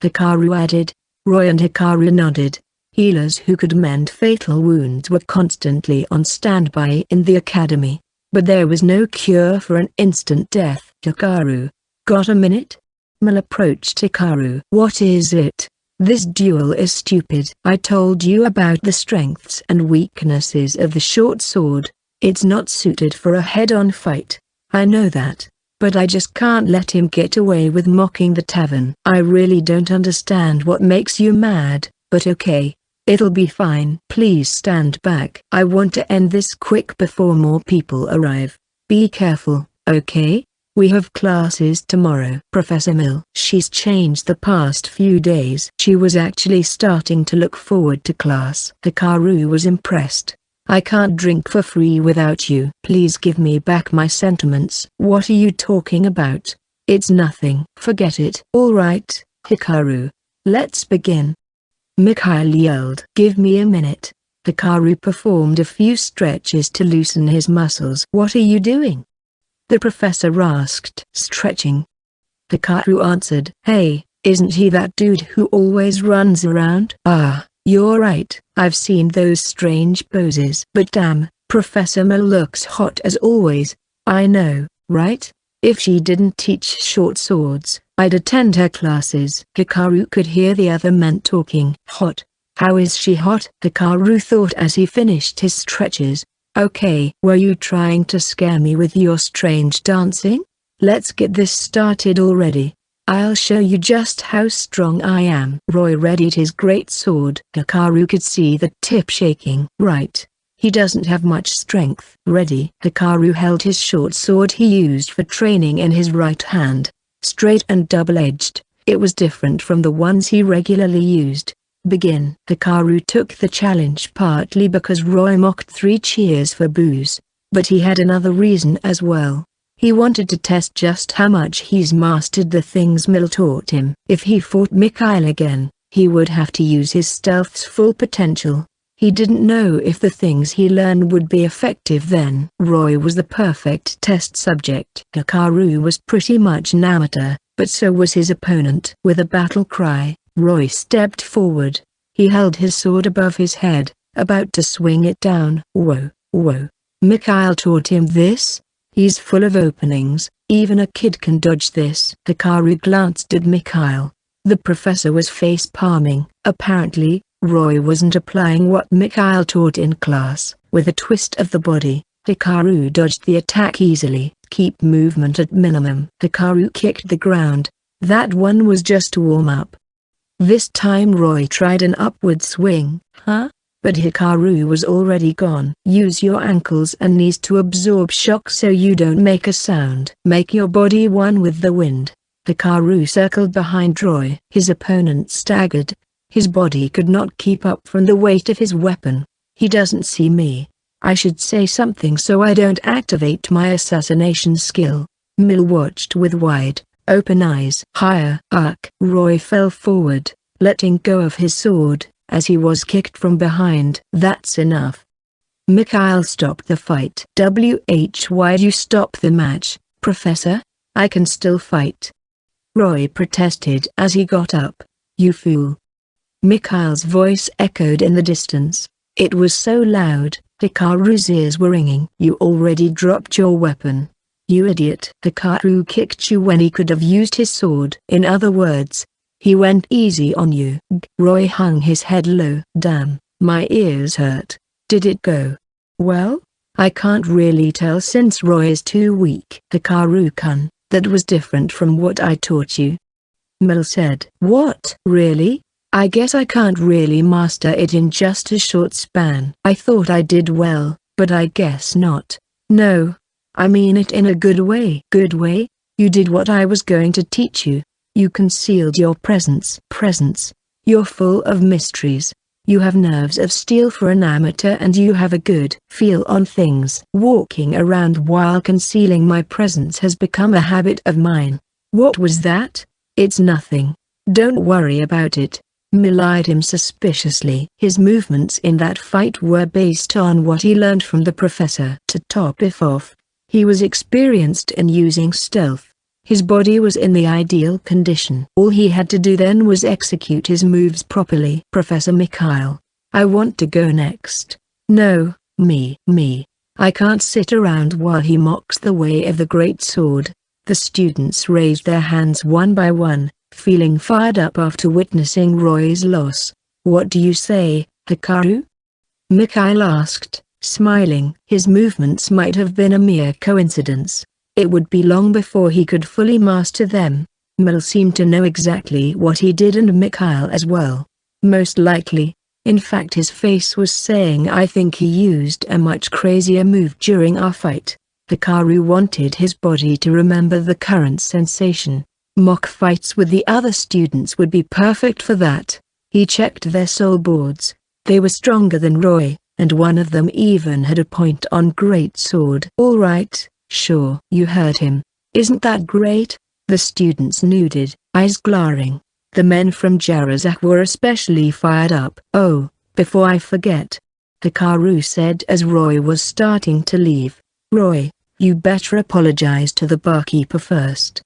Hikaru added. Roy and Hikaru nodded. Healers who could mend fatal wounds were constantly on standby in the academy, but there was no cure for an instant death. Hikaru, got a minute? Mill approached Hikaru. What is it? This duel is stupid. I told you about the strengths and weaknesses of the short sword. It's not suited for a head-on fight. I know that, but I just can't let him get away with mocking the tavern. I really don't understand what makes you mad, but okay. It'll be fine. Please stand back. I want to end this quick before more people arrive. Be careful, okay? We have classes tomorrow. Professor Mill. She's changed the past few days. She was actually starting to look forward to class. Hikaru was impressed. I can't drink for free without you. Please give me back my sentiments. What are you talking about? It's nothing. Forget it. All right, Hikaru. Let's begin. Mikhail yelled. Give me a minute. Hikaru performed a few stretches to loosen his muscles. What are you doing? The professor asked. Stretching. Hikaru answered. Hey, isn't he that dude who always runs around? Ah, you're right. I've seen those strange poses. But damn, Professor Mill looks hot as always. I know, right? If she didn't teach short swords, I'd attend her classes. Hikaru could hear the other men talking. Hot? How is she hot? Hikaru thought as he finished his stretches. Okay. Were you trying to scare me with your strange dancing? Let's get this started already. I'll show you just how strong I am. Roy readied his great sword. Hikaru could see the tip shaking. Right. He doesn't have much strength. Ready. Hikaru held his short sword he used for training in his right hand. Straight and double-edged, it was different from the ones he regularly used. Begin. Hikaru took the challenge partly because Roy mocked 3 cheers for booze, but he had another reason as well. He wanted to test just how much he's mastered the things Mill taught him. If he fought Mikhail again, he would have to use his stealth's full potential. He didn't know if the things he learned would be effective then. Roy was the perfect test subject. Hikaru was pretty much an amateur, but so was his opponent. With a battle cry, Roy stepped forward. He held his sword above his head, about to swing it down. Whoa, whoa. Mikhail taught him this? He's full of openings, even a kid can dodge this. Hikaru glanced at Mikhail. The professor was face-palming. Apparently, Roy wasn't applying what Mikhail taught in class. With a twist of the body, Hikaru dodged the attack easily. Keep movement at minimum. Hikaru kicked the ground. That one was just to warm up. This time Roy tried an upward swing. But Hikaru was already gone. Use your ankles and knees to absorb shock so you don't make a sound. Make your body one with the wind. Hikaru circled behind Roy. His opponent staggered. His body could not keep up from the weight of his weapon. He doesn't see me. I should say something so I don't activate my assassination skill. Mill watched with wide, open eyes. Higher. Roy fell forward, letting go of his sword, as he was kicked from behind. That's enough. Mikhail stopped the fight. Why'd you stop the match, Professor? I can still fight. Roy protested as he got up. You fool. Mikhail's voice echoed in the distance. It was so loud, Hikaru's ears were ringing. You already dropped your weapon. You idiot. Hikaru kicked you when he could have used his sword. In other words, he went easy on you. Roy hung his head low. Damn, my ears hurt. Did it go? Well, I can't really tell since Roy is too weak. Hikaru-kun, that was different from what I taught you. Mill said. What? Really? I guess I can't really master it in just a short span. I thought I did well, but I guess not. No. I mean it in a good way. Good way? You did what I was going to teach you. You concealed your presence. You're full of mysteries. You have nerves of steel for an amateur and you have a good feel on things. Walking around while concealing my presence has become a habit of mine. What was that? It's nothing. Don't worry about it. Mill eyed him suspiciously. His movements in that fight were based on what he learned from the professor. To top it off, he was experienced in using stealth. His body was in the ideal condition. All he had to do then was execute his moves properly. Professor Mikhail, I want to go next. No, me. I can't sit around while he mocks the way of the great sword. The students raised their hands one by one, feeling fired up after witnessing Roy's loss. What do you say, Hikaru? Mikhail asked, smiling. His movements might have been a mere coincidence. It would be long before he could fully master them. Mill seemed to know exactly what he did and Mikhail as well. Most likely. In fact his face was saying I think he used a much crazier move during our fight. Hikaru wanted his body to remember the current sensation. Mock fights with the other students would be perfect for that. He checked their soul boards. They were stronger than Roy, and one of them even had a point on great sword. All right, sure. You heard him. Isn't that great? The students nodded, eyes glaring. The men from Jarazak were especially fired up. Oh, before I forget, Hikaru said as Roy was starting to leave. Roy, you better apologize to the barkeeper first.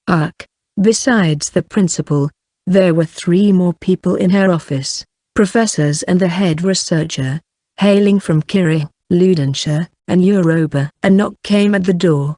Besides the principal, there were 3 more people in her office, professors and the head researcher, hailing from Kiri, Ludenshire, and Europa. A knock came at the door.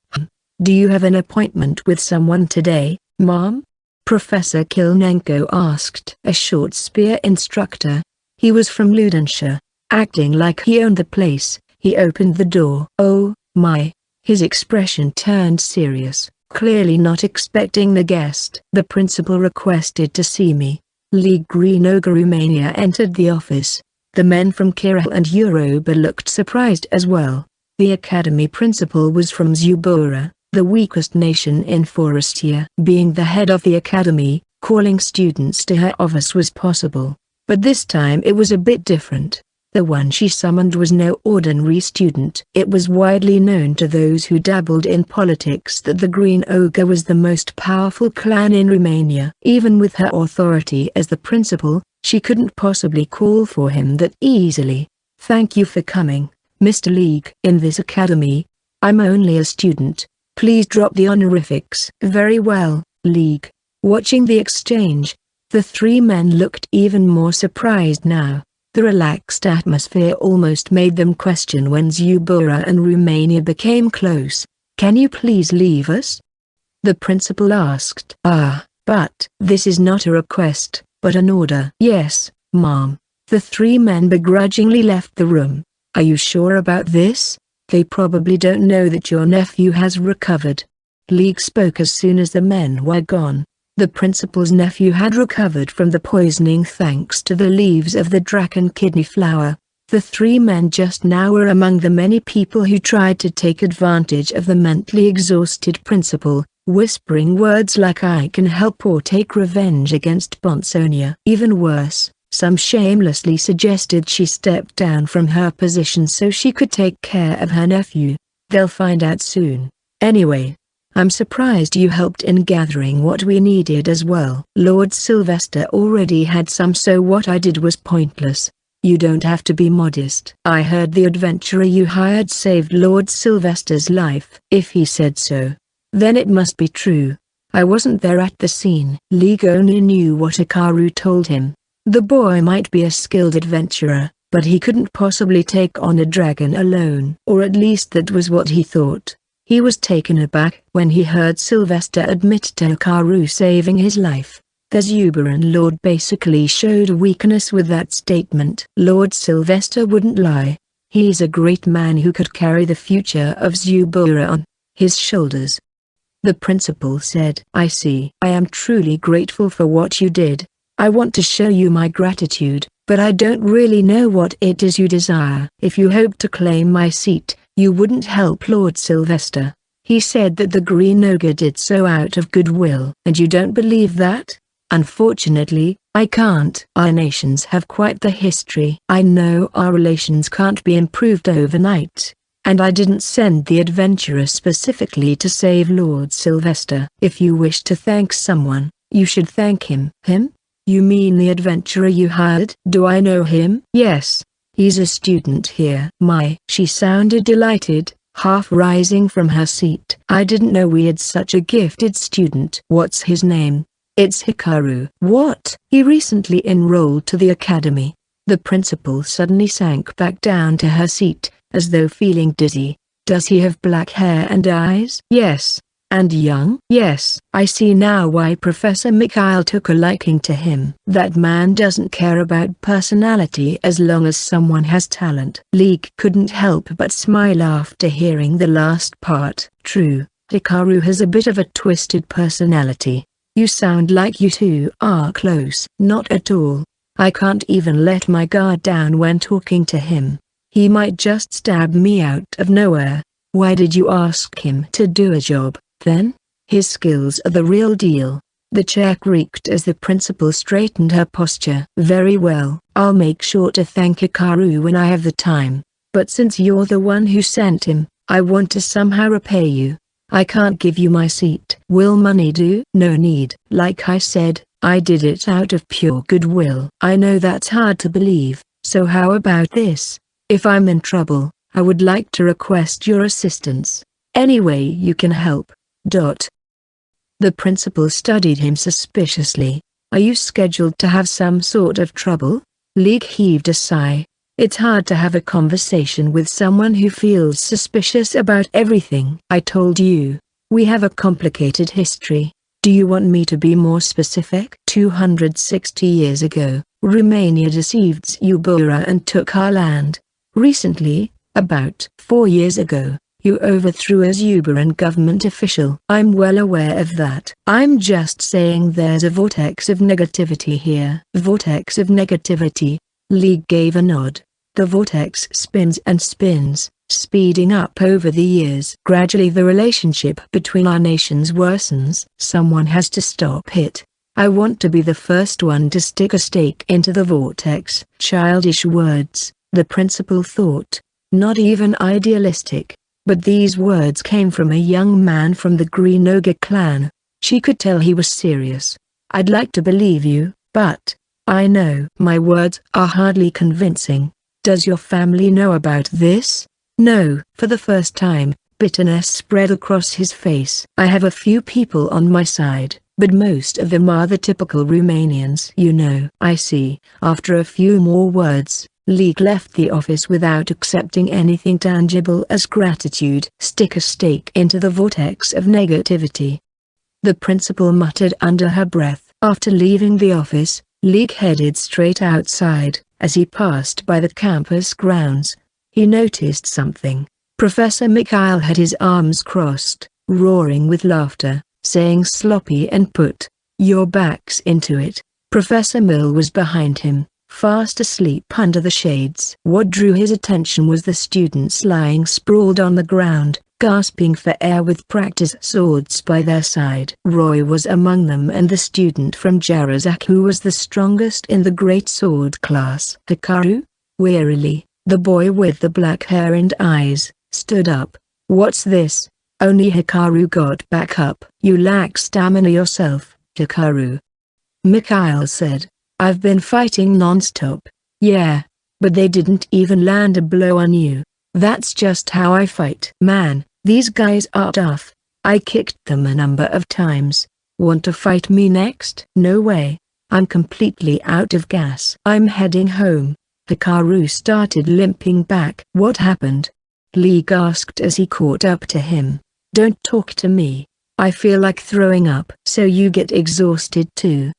Do you have an appointment with someone today, Mom? Professor Kilnenko asked. A short spear instructor. He was from Ludenshire. Acting like he owned the place, he opened the door. Oh, my. His expression turned serious, clearly not expecting the guest. The principal requested to see me. League Green Ogre Romania entered the office. The men from Kira and Europa looked surprised as well. The academy principal was from Zubora, the weakest nation in Forestia. Being the head of the academy, calling students to her office was possible. But this time it was a bit different. The one she summoned was no ordinary student. It was widely known to those who dabbled in politics that the Green Ogre was the most powerful clan in Romania. Even with her authority as the principal, she couldn't possibly call for him that easily. "Thank you for coming, Mr. League. In this academy, I'm only a student. Please drop the honorifics." "Very well, League." Watching the exchange, the three men looked even more surprised now. The relaxed atmosphere almost made them question when Zubora and Romania became close. "Can you please leave us?" the principal asked. But this is not a request, but an order." "Yes, Mom." The three men begrudgingly left the room. "Are you sure about this? They probably don't know that your nephew has recovered." League spoke as soon as the men were gone. The principal's nephew had recovered from the poisoning thanks to the leaves of the dragon kidney flower. The three men just now were among the many people who tried to take advantage of the mentally exhausted principal, whispering words like "I can help" or "take revenge" against Bonsonia. Even worse, some shamelessly suggested she step down from her position so she could take care of her nephew. They'll find out soon. Anyway, I'm surprised you helped in gathering what we needed as well. Lord Sylvester already had some, so what I did was pointless. You don't have to be modest. I heard the adventurer you hired saved Lord Sylvester's life. If he said so, then it must be true. I wasn't there at the scene. League only knew what Hikaru told him. The boy might be a skilled adventurer, but he couldn't possibly take on a dragon alone. Or at least that was what he thought. He was taken aback when he heard Sylvester admit to Hikaru saving his life. The Zuberan Lord basically showed a weakness with that statement. Lord Sylvester wouldn't lie. He's a great man who could carry the future of Zubora on his shoulders. The principal said, "I see. I am truly grateful for what you did. I want to show you my gratitude, but I don't really know what it is you desire. If you hope to claim my seat, you wouldn't help Lord Sylvester. He said that the Green Ogre did so out of goodwill." "And you don't believe that?" "Unfortunately, I can't. Our nations have quite the history. I know our relations can't be improved overnight. And I didn't send the adventurer specifically to save Lord Sylvester. If you wish to thank someone, you should thank him." "Him? You mean the adventurer you hired?" "Do I know him?" "Yes. He's a student here." She sounded delighted, half rising from her seat. "I didn't know we had such a gifted student." "What's his name?" "It's Hikaru." "What?" "He recently enrolled to the academy." The principal suddenly sank back down to her seat, as though feeling dizzy. "Does he have black hair and eyes?" "Yes." "And young?" "Yes." "I see now why Professor Mikhail took a liking to him. That man doesn't care about personality as long as someone has talent." League couldn't help but smile after hearing the last part. "True, Hikaru has a bit of a twisted personality. You sound like you two are close." "Not at all. I can't even let my guard down when talking to him. He might just stab me out of nowhere." "Why did you ask him to do a job, then? His skills are the real deal." The chair creaked as the principal straightened her posture. "Very well. I'll make sure to thank Hikaru when I have the time. But since you're the one who sent him, I want to somehow repay you. I can't give you my seat." "Will money do?" "No need. Like I said, I did it out of pure goodwill." "I know that's hard to believe, so how about this? If I'm in trouble, I would like to request your assistance. Any way you can help. The principal studied him suspiciously. "Are you scheduled to have some sort of trouble?" League heaved a sigh. It's hard to have a conversation with someone who feels suspicious about everything. "I told you, we have a complicated history. Do you want me to be more specific?" 260 years ago, Romania deceived Ubura and took our land. Recently, about 4 years ago, you overthrew a Uberan government official. I'm well aware of that. I'm just saying there's a vortex of negativity here. Vortex of negativity? Lee gave a nod. The vortex spins and spins, speeding up over the years. Gradually the relationship between our nations worsens. Someone has to stop it. I want to be the first one to stick a stake into the vortex. Childish words, the principal thought. Not even idealistic. But these words came from a young man from the Green Ogre clan. She could tell he was serious. I'd like to believe you, but I know my words are hardly convincing. Does your family know about this? No. For the first time, bitterness spread across his face. I have a few people on my side, but most of them are the typical Romanians. You know. I see. After a few more words, Leek left the office without accepting anything tangible as gratitude. Stick a stake into the vortex of negativity. The principal muttered under her breath. After leaving the office, Leek headed straight outside. As he passed by the campus grounds, he noticed something. Professor Mikhail had his arms crossed, roaring with laughter, saying sloppy and put your backs into it. Professor Mill was behind him, fast asleep under the shades. What drew his attention was the students lying sprawled on the ground, gasping for air with practice swords by their side. Roy was among them and the student from Jarazak who was the strongest in the great sword class. Hikaru? Wearily, the boy with the black hair and eyes, stood up. What's this? Only Hikaru got back up. You lack stamina yourself, Hikaru. Mikhail said. I've been fighting non-stop. Yeah, but they didn't even land a blow on you. That's just how I fight. Man, these guys are tough. I kicked them a number of times. Want to fight me next? No way. I'm completely out of gas. I'm heading home. Hikaru started limping back. What happened? Lee asked as he caught up to him. Don't talk to me. I feel like throwing up. So you get exhausted too.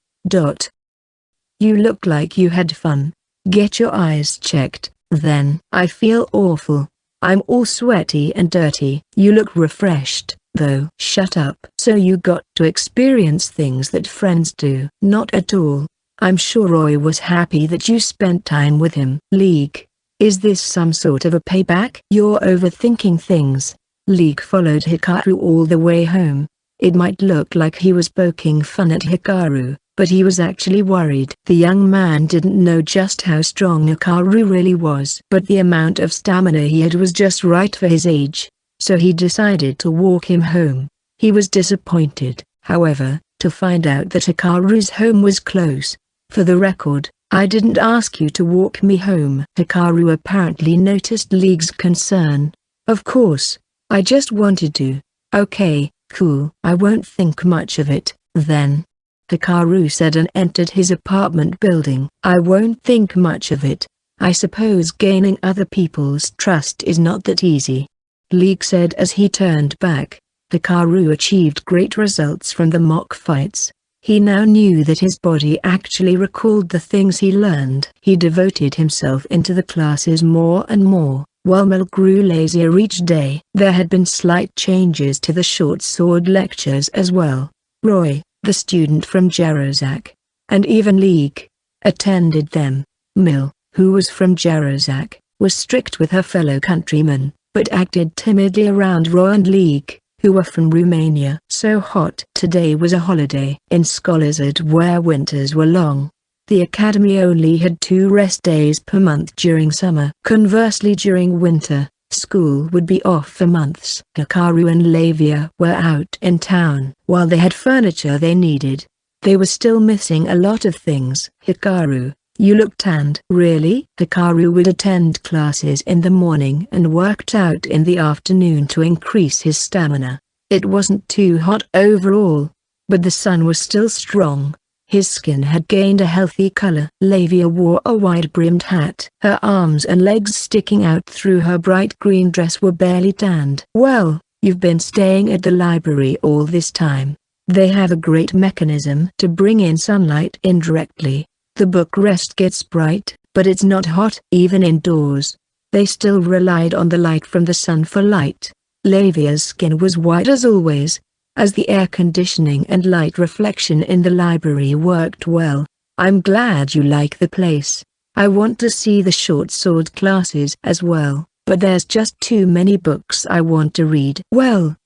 You look like you had fun. Get your eyes checked, then. I feel awful. I'm all sweaty and dirty. You look refreshed, though. Shut up. So you got to experience things that friends do. Not at all. I'm sure Roy was happy that you spent time with him. League. Is this some sort of a payback? You're overthinking things. League followed Hikaru all the way home. It might look like he was poking fun at Hikaru, but he was actually worried. The young man didn't know just how strong Hikaru really was. But the amount of stamina he had was just right for his age, so he decided to walk him home. He was disappointed, however, to find out that Hikaru's home was close. For the record, I didn't ask you to walk me home. Hikaru apparently noticed League's concern. Of course, I just wanted to. Okay, cool. I won't think much of it, then. Hikaru said and entered his apartment building. I won't think much of it. I suppose gaining other people's trust is not that easy. League said as he turned back. Hikaru achieved great results from the mock fights. He now knew that his body actually recalled the things he learned. He devoted himself into the classes more and more, while Mel grew lazier each day. There had been slight changes to the short sword lectures as well. Roy, the student from Jarazak, and even League, attended them. Mill, who was from Jarazak, was strict with her fellow countrymen, but acted timidly around Roy and League, who were from Romania. So hot. Today was a holiday in Scholazad where winters were long. The academy only had 2 rest days per month during summer. Conversely, during winter, school would be off for months. Hikaru and Lavia were out in town. While they had furniture they needed, they were still missing a lot of things. Hikaru, you look tanned. Really? Hikaru would attend classes in the morning and worked out in the afternoon to increase his stamina. It wasn't too hot overall, but the sun was still strong. His skin had gained a healthy color. Lavia wore a wide-brimmed hat. Her arms and legs sticking out through her bright green dress were barely tanned. Well, you've been staying at the library all this time. They have a great mechanism to bring in sunlight indirectly. The bookrest gets bright, but it's not hot even indoors. They still relied on the light from the sun for light. Lavia's skin was white as always, as the air conditioning and light reflection in the library worked well. I'm glad you like the place. I want to see the short sword classes as well, but there's just too many books I want to read. Well,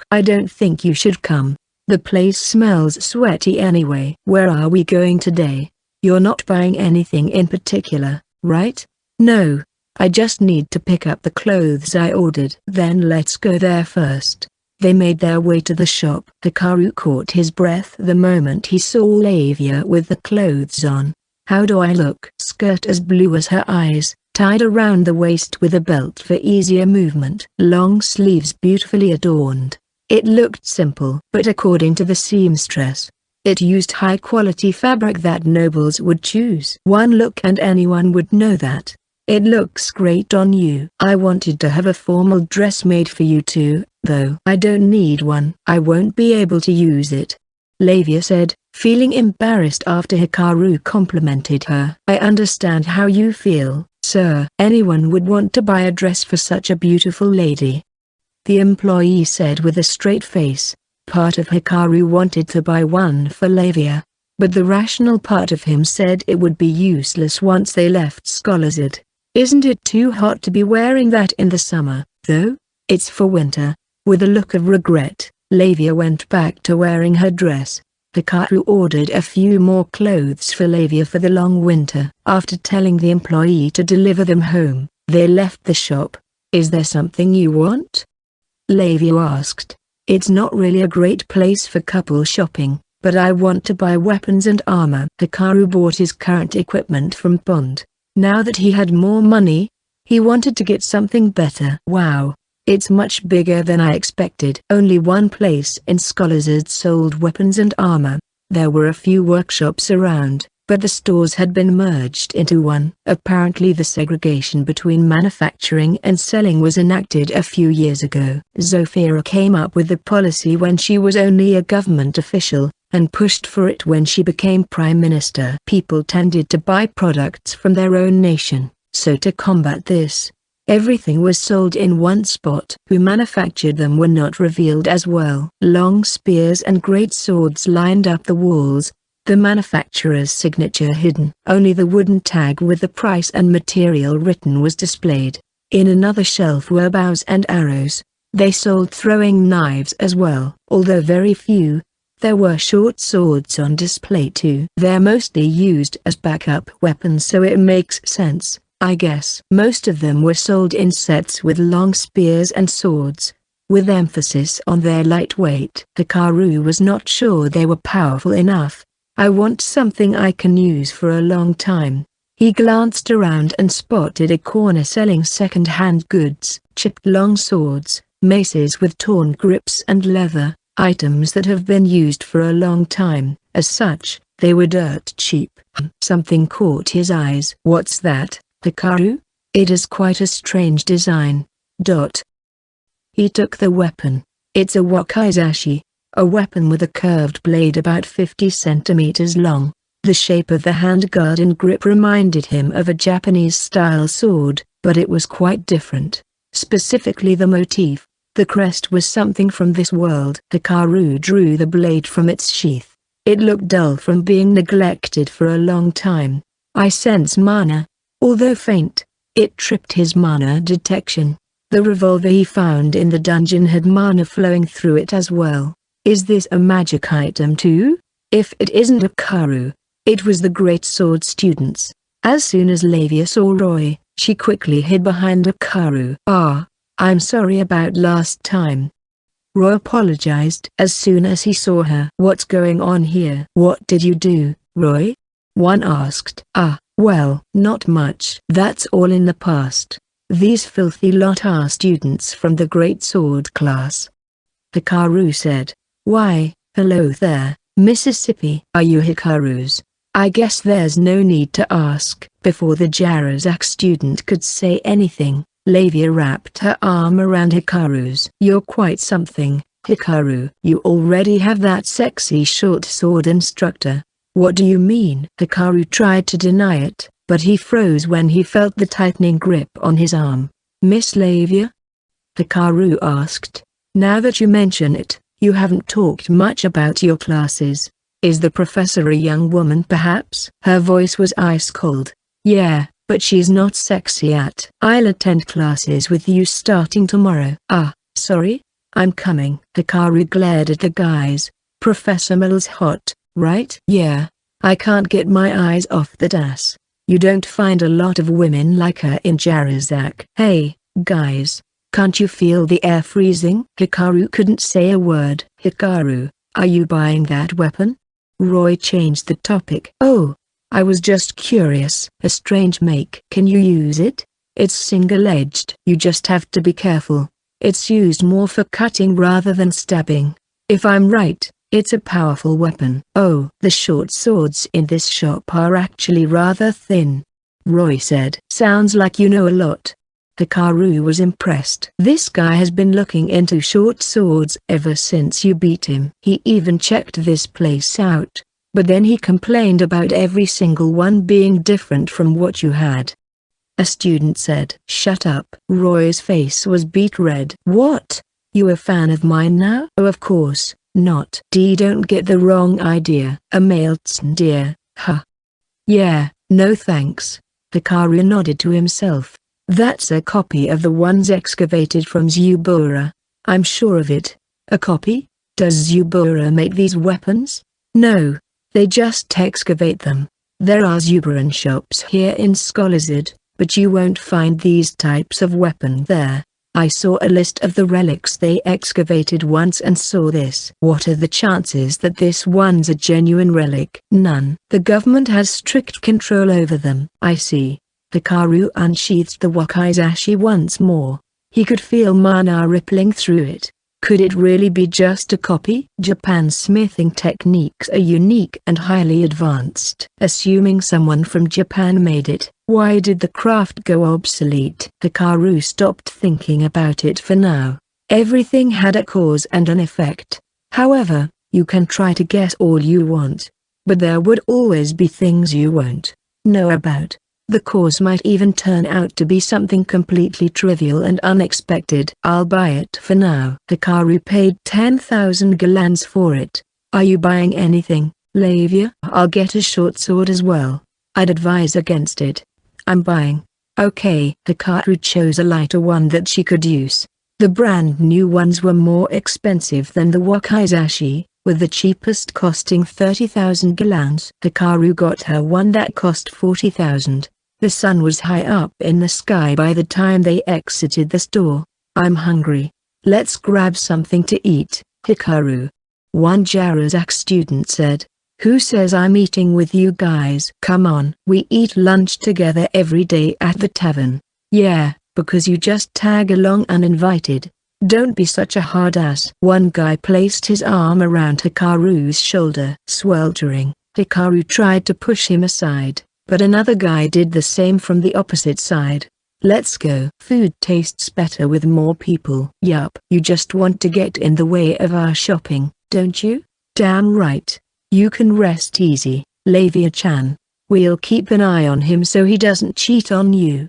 I don't think you should come. The place smells sweaty anyway. Where are we going today? You're not buying anything in particular, right? No. I just need to pick up the clothes I ordered. Then let's go there first. They made their way to the shop. Hikaru caught his breath the moment he saw Lavia with the clothes on. How do I look? Skirt as blue as her eyes, tied around the waist with a belt for easier movement. Long sleeves beautifully adorned. It looked simple, but according to the seamstress, it used high-quality fabric that nobles would choose. One look and anyone would know that. It looks great on you. I wanted to have a formal dress made for you too, though I don't need one. I won't be able to use it, Lavia said, feeling embarrassed after Hikaru complimented her. I understand how you feel, sir. Anyone would want to buy a dress for such a beautiful lady, the employee said with a straight face. Part of Hikaru wanted to buy one for Lavia, but the rational part of him said it would be useless once they left Scholarsed. Isn't it too hot to be wearing that in the summer, though? It's for winter. With a look of regret, Lavia went back to wearing her dress. Hikaru ordered a few more clothes for Lavia for the long winter. After telling the employee to deliver them home, they left the shop. Is there something you want? Lavia asked. It's not really a great place for couple shopping, but I want to buy weapons and armor. Hikaru bought his current equipment from Pond. Now that he had more money, he wanted to get something better. Wow, it's much bigger than I expected. Only one place in Scholarsed sold weapons and armor. There were a few workshops around, but the stores had been merged into one. Apparently the segregation between manufacturing and selling was enacted a few years ago. Zofia came up with the policy when she was only a government official, and pushed for it when she became prime minister. People tended to buy products from their own nation, so to combat this, everything was sold in one spot. Who manufactured them were not revealed as well. Long spears and great swords lined up the walls, the manufacturer's signature hidden. Only the wooden tag with the price and material written was displayed. In another shelf were bows and arrows. They sold throwing knives as well. Although very few, there were short swords on display too. They're mostly used as backup weapons, so it makes sense, I guess. Most of them were sold in sets with long spears and swords, with emphasis on their lightweight. Hikaru was not sure they were powerful enough. I want something I can use for a long time. He glanced around and spotted a corner selling second-hand goods. Chipped long swords, maces with torn grips and leather, items that have been used for a long time. As such, they were dirt cheap. Something caught his eyes. What's that, Hikaru? It is quite a strange design. He took the weapon. It's a wakizashi, a weapon with a curved blade about 50 centimeters long. The shape of the handguard and grip reminded him of a Japanese-style sword, but it was quite different. Specifically the motif. The crest was something from this world. Hikaru drew the blade from its sheath. It looked dull from being neglected for a long time. I sense mana. Although faint, it tripped his mana detection. The revolver he found in the dungeon had mana flowing through it as well. Is this a magic item too? If it isn't Hikaru, it was the great sword students. As soon as Lavia saw Roy, she quickly hid behind Hikaru. I'm sorry about last time. Roy apologized as soon as he saw her. What's going on here? What did you do, Roy? One asked. Well, not much. That's all in the past. These filthy lot are students from the Great Sword class. Hikaru said. Why, hello there, Mississippi. Are you Hikaru's? I guess there's no need to ask. Before the Jarazak student could say anything, Lavia wrapped her arm around Hikaru's. You're quite something, Hikaru. You already have that sexy short sword instructor. What do you mean? Hikaru tried to deny it, but he froze when he felt the tightening grip on his arm. Miss Lavia? Hikaru asked. Now that you mention it, you haven't talked much about your classes. Is the professor a young woman perhaps? Her voice was ice cold. Yeah, but she's not sexy yet. I'll attend classes with you starting tomorrow. Ah, sorry? I'm coming. Hikaru glared at the guys. Professor Mill's hot, right? Yeah. I can't get my eyes off that ass. You don't find a lot of women like her in Jarazak. Hey, guys. Can't you feel the air freezing? Hikaru couldn't say a word. Hikaru, are you buying that weapon? Roy changed the topic. Oh, I was just curious. A strange make. Can you use it? It's single-edged. You just have to be careful. It's used more for cutting rather than stabbing. If I'm right, it's a powerful weapon. Oh, the short swords in this shop are actually rather thin. Roy said. Sounds like you know a lot. Hikaru was impressed. This guy has been looking into short swords ever since you beat him. He even checked this place out. But then he complained about every single one being different from what you had. A student said. Shut up. Roy's face was beet red. What? You a fan of mine now? Oh, of course not. Don't get the wrong idea. A male dear, huh? Yeah, no thanks. Hikaru nodded to himself. That's a copy of the ones excavated from Zubura. I'm sure of it. A copy? Does Zubura make these weapons? No. They just excavate them. There are Zuburan shops here in Scholazid, but you won't find these types of weapon there. I saw a list of the relics they excavated once and saw this. What are the chances that this one's a genuine relic? None. The government has strict control over them. I see. Hikaru unsheathed the wakizashi once more. He could feel mana rippling through it. Could it really be just a copy? Japan's smithing techniques are unique and highly advanced. Assuming someone from Japan made it, why did the craft go obsolete? Hikaru stopped thinking about it for now. Everything had a cause and an effect. However, you can try to guess all you want. But there would always be things you won't know about. The cause might even turn out to be something completely trivial and unexpected. I'll buy it for now. Hikaru paid 10,000 galans for it. Are you buying anything, Lavia? I'll get a short sword as well. I'd advise against it. I'm buying. Okay. Hikaru chose a lighter one that she could use. The brand new ones were more expensive than the wakizashi, with the cheapest costing 30,000 galans. Hikaru got her one that cost 40,000. The sun was high up in the sky by the time they exited the store. I'm hungry. Let's grab something to eat, Hikaru. One Jarazak student said. Who says I'm eating with you guys? Come on. We eat lunch together every day at the tavern. Yeah, because you just tag along uninvited. Don't be such a hard ass. One guy placed his arm around Hikaru's shoulder. Sweltering, Hikaru tried to push him aside, but another guy did the same from the opposite side. Let's go. Food tastes better with more people. Yup. You just want to get in the way of our shopping, don't you? Damn right. You can rest easy, Lavia-chan. We'll keep an eye on him so he doesn't cheat on you.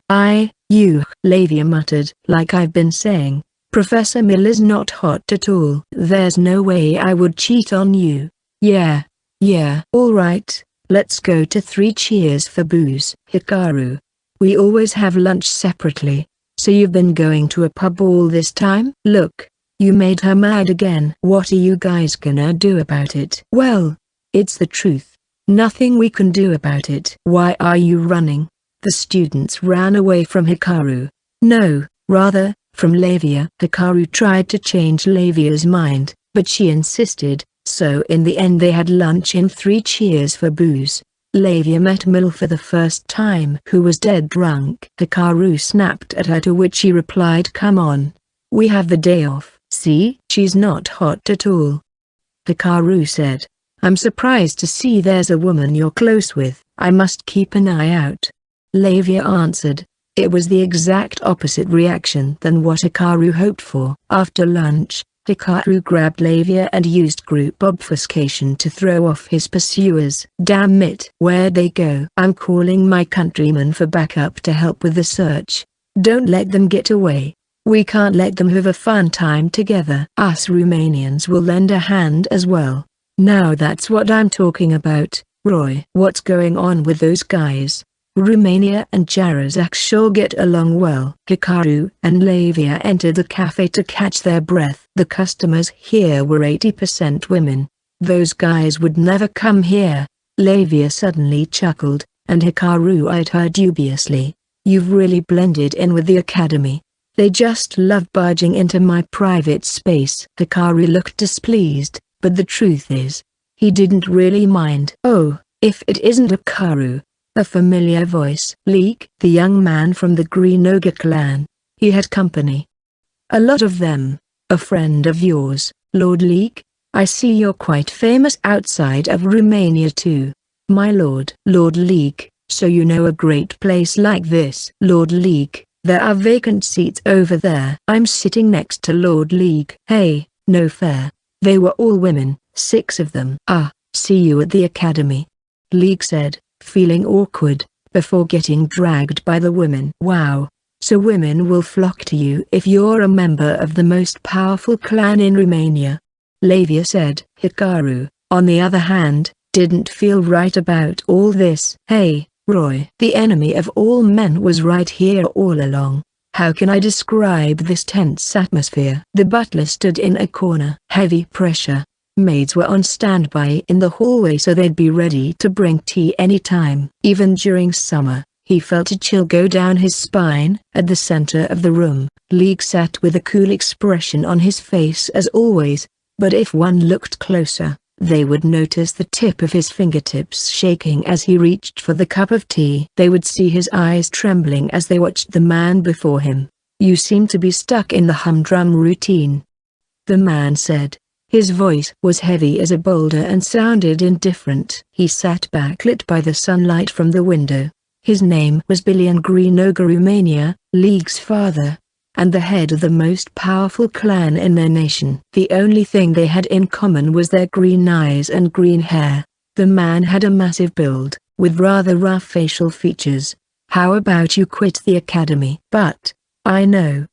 You, Lavia muttered. Like I've been saying, Professor Mill is not hot at all. There's no way I would cheat on you. Yeah. Alright, let's go to 3 Cheers for Booze. Hikaru. We always have lunch separately. So you've been going to a pub all this time? Look, you made her mad again. What are you guys gonna do about it? Well, it's the truth. Nothing we can do about it. Why are you running? The students ran away from Hikaru. No, rather, from Lavia. Hikaru tried to change Lavia's mind, but she insisted, so in the end they had lunch in 3 Cheers for Booze. Lavia met Mill for the first time, who was dead drunk. Hikaru snapped at her, to which she replied, come on. We have the day off. See? She's not hot at all. Hikaru said. I'm surprised to see there's a woman you're close with. I must keep an eye out. Lavia answered. It was the exact opposite reaction than what Hikaru hoped for. After lunch, Hikaru grabbed Lavia and used group obfuscation to throw off his pursuers. Damn it! Where'd they go? I'm calling my countrymen for backup to help with the search. Don't let them get away. We can't let them have a fun time together. Us Romanians will lend a hand as well. Now that's what I'm talking about, Roy. What's going on with those guys? Romania and Jarazak sure get along well. Hikaru and Lavia entered the cafe to catch their breath. The customers here were 80% women. Those guys would never come here. Lavia suddenly chuckled, and Hikaru eyed her dubiously. You've really blended in with the academy. They just love barging into my private space. Hikaru looked displeased, but the truth is, he didn't really mind. Oh, if it isn't Hikaru. A familiar voice. Leek, the young man from the Green Ogre clan. He had company. A lot of them. A friend of yours, Lord Leek? I see you're quite famous outside of Romania too. My lord. Lord Leek, so you know a great place like this. Lord Leek, there are vacant seats over there. I'm sitting next to Lord Leek. Hey, no fair. They were all women, 6 of them. Ah, see you at the academy. Leek said, feeling awkward, before getting dragged by the women. Wow, so women will flock to you if you're a member of the most powerful clan in Romania. Lavia said. Hikaru, on the other hand, didn't feel right about all this. Hey, Roy. The enemy of all men was right here all along. How can I describe this tense atmosphere? The butler stood in a corner. Heavy pressure. Maids were on standby in the hallway so they'd be ready to bring tea anytime. Even during summer, he felt a chill go down his spine. At the center of the room, Leek sat with a cool expression on his face as always, but if one looked closer, they would notice the tip of his fingertips shaking as he reached for the cup of tea. They would see his eyes trembling as they watched the man before him. You seem to be stuck in the humdrum routine, the man said. His voice was heavy as a boulder and sounded indifferent. He sat backlit by the sunlight from the window. His name was Billion Green Ogre Romania, Leek's father, and the head of the most powerful clan in their nation. The only thing they had in common was their green eyes and green hair. The man had a massive build, with rather rough facial features. How about you quit the academy? But, I know,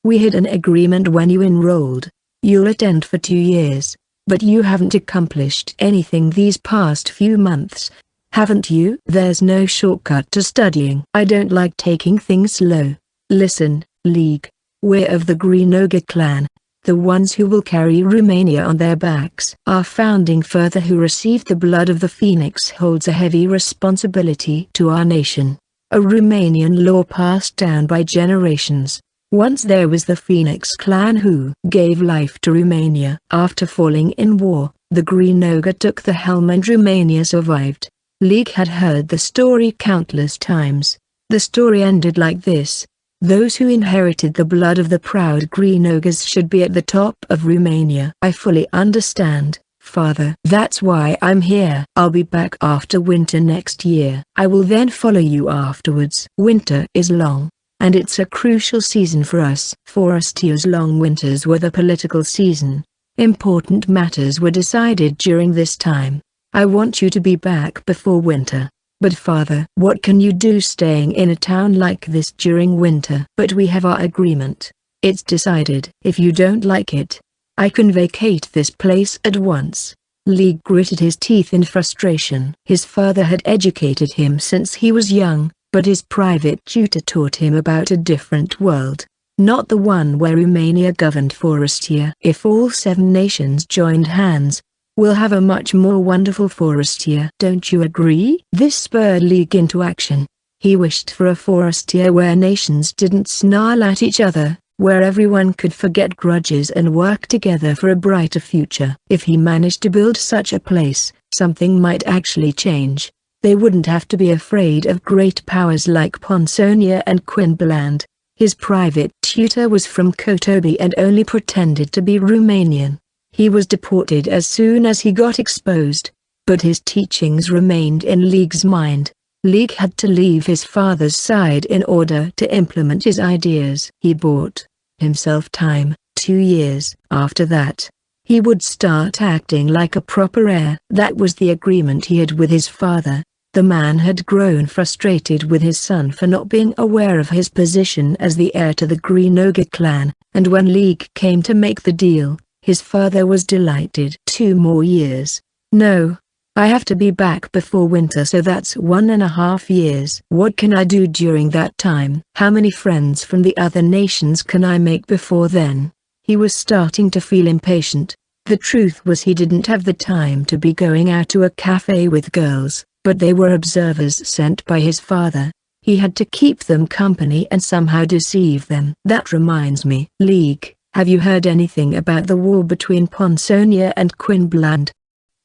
we had an agreement when you enrolled. You'll attend for 2 years, but you haven't accomplished anything these past few months, haven't you? There's no shortcut to studying. I don't like taking things slow. Listen, Leek, we're of the Green Ogre clan, the ones who will carry Romania on their backs. Our founding father who received the blood of the Phoenix holds a heavy responsibility to our nation, a Romanian law passed down by generations. Once there was the Phoenix clan who gave life to Romania. After falling in war, the Green Ogre took the helm and Romania survived. Leek had heard the story countless times. The story ended like this. Those who inherited the blood of the proud Green Ogres should be at the top of Romania. I fully understand, Father. That's why I'm here. I'll be back after winter next year. I will then follow you afterwards. Winter is long, and it's a crucial season for us. Forestier's long winters were the political season. Important matters were decided during this time. I want you to be back before winter. But father, what can you do staying in a town like this during winter? But we have our agreement. It's decided. If you don't like it, I can vacate this place at once. Lee gritted his teeth in frustration. His father had educated him since he was young, but his private tutor taught him about a different world, not the one where Romania governed Forestier. If all 7 nations joined hands, we'll have a much more wonderful Forestier. Don't you agree? This spurred League into action. He wished for a Forestier where nations didn't snarl at each other, where everyone could forget grudges and work together for a brighter future. If he managed to build such a place, something might actually change. They wouldn't have to be afraid of great powers like Ponsonia and Quinbeland. His private tutor was from Kotobi and only pretended to be Romanian. He was deported as soon as he got exposed, but his teachings remained in League's mind. League had to leave his father's side in order to implement his ideas. He bought himself time 2 years. After that, he would start acting like a proper heir. That was the agreement he had with his father. The man had grown frustrated with his son for not being aware of his position as the heir to the Green Ogre clan, and when League came to make the deal, his father was delighted. 2 more years. No. I have to be back before winter, so that's 1.5 years. What can I do during that time? How many friends from the other nations can I make before then? He was starting to feel impatient. The truth was he didn't have the time to be going out to a cafe with girls, but they were observers sent by his father. He had to keep them company and somehow deceive them. That reminds me. League, have you heard anything about the war between Ponsonia and Quinbland?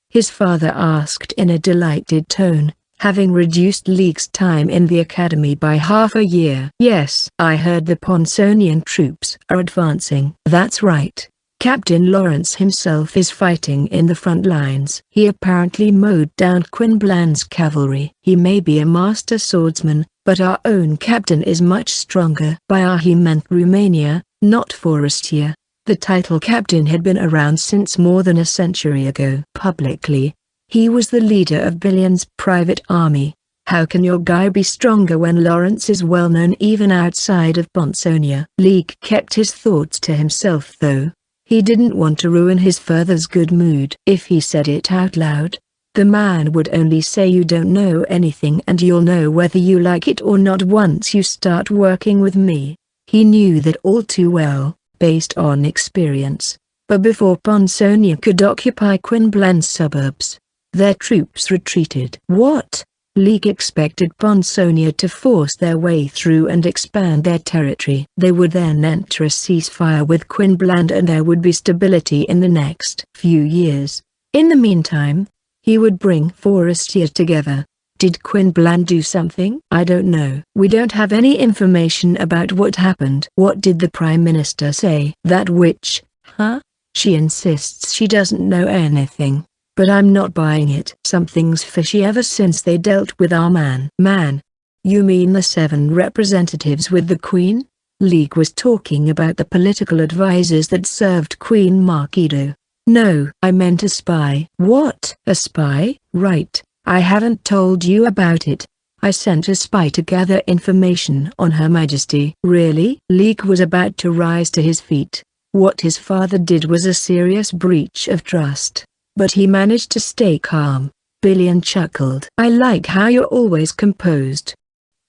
His father asked in a delighted tone, having reduced League's time in the academy by half a year. Yes, I heard the Ponsonian troops are advancing. That's right. Captain Lawrence himself is fighting in the front lines. He apparently mowed down Quinbland's cavalry. He may be a master swordsman, but our own captain is much stronger. By our he meant Romania, not Forestier. The title captain had been around since more than a century ago. Publicly, he was the leader of Billion's private army. How can your guy be stronger when Lawrence is well known even outside of Ponsonia? League kept his thoughts to himself though. He didn't want to ruin his father's good mood. If he said it out loud, the man would only say you don't know anything and you'll know whether you like it or not once you start working with me. He knew that all too well, based on experience. But before Ponsonia could occupy Quinbland's suburbs, their troops retreated. What? League expected Ponsonia to force their way through and expand their territory. They would then enter a ceasefire with Quinbland and there would be stability in the next few years. In the meantime, he would bring Forestier together. Did Quinbland do something? I don't know. We don't have any information about what happened. What did the Prime Minister say? That witch, huh? She insists she doesn't know anything. But I'm not buying it. Something's fishy ever since they dealt with our man. Man? You mean the 7 representatives with the Queen? League was talking about the political advisors that served Queen Marquido. No, I meant a spy. What? A spy? Right. I haven't told you about it. I sent a spy to gather information on Her Majesty. Really? League was about to rise to his feet. What his father did was a serious breach of trust. But he managed to stay calm. Billion chuckled. I like how you're always composed,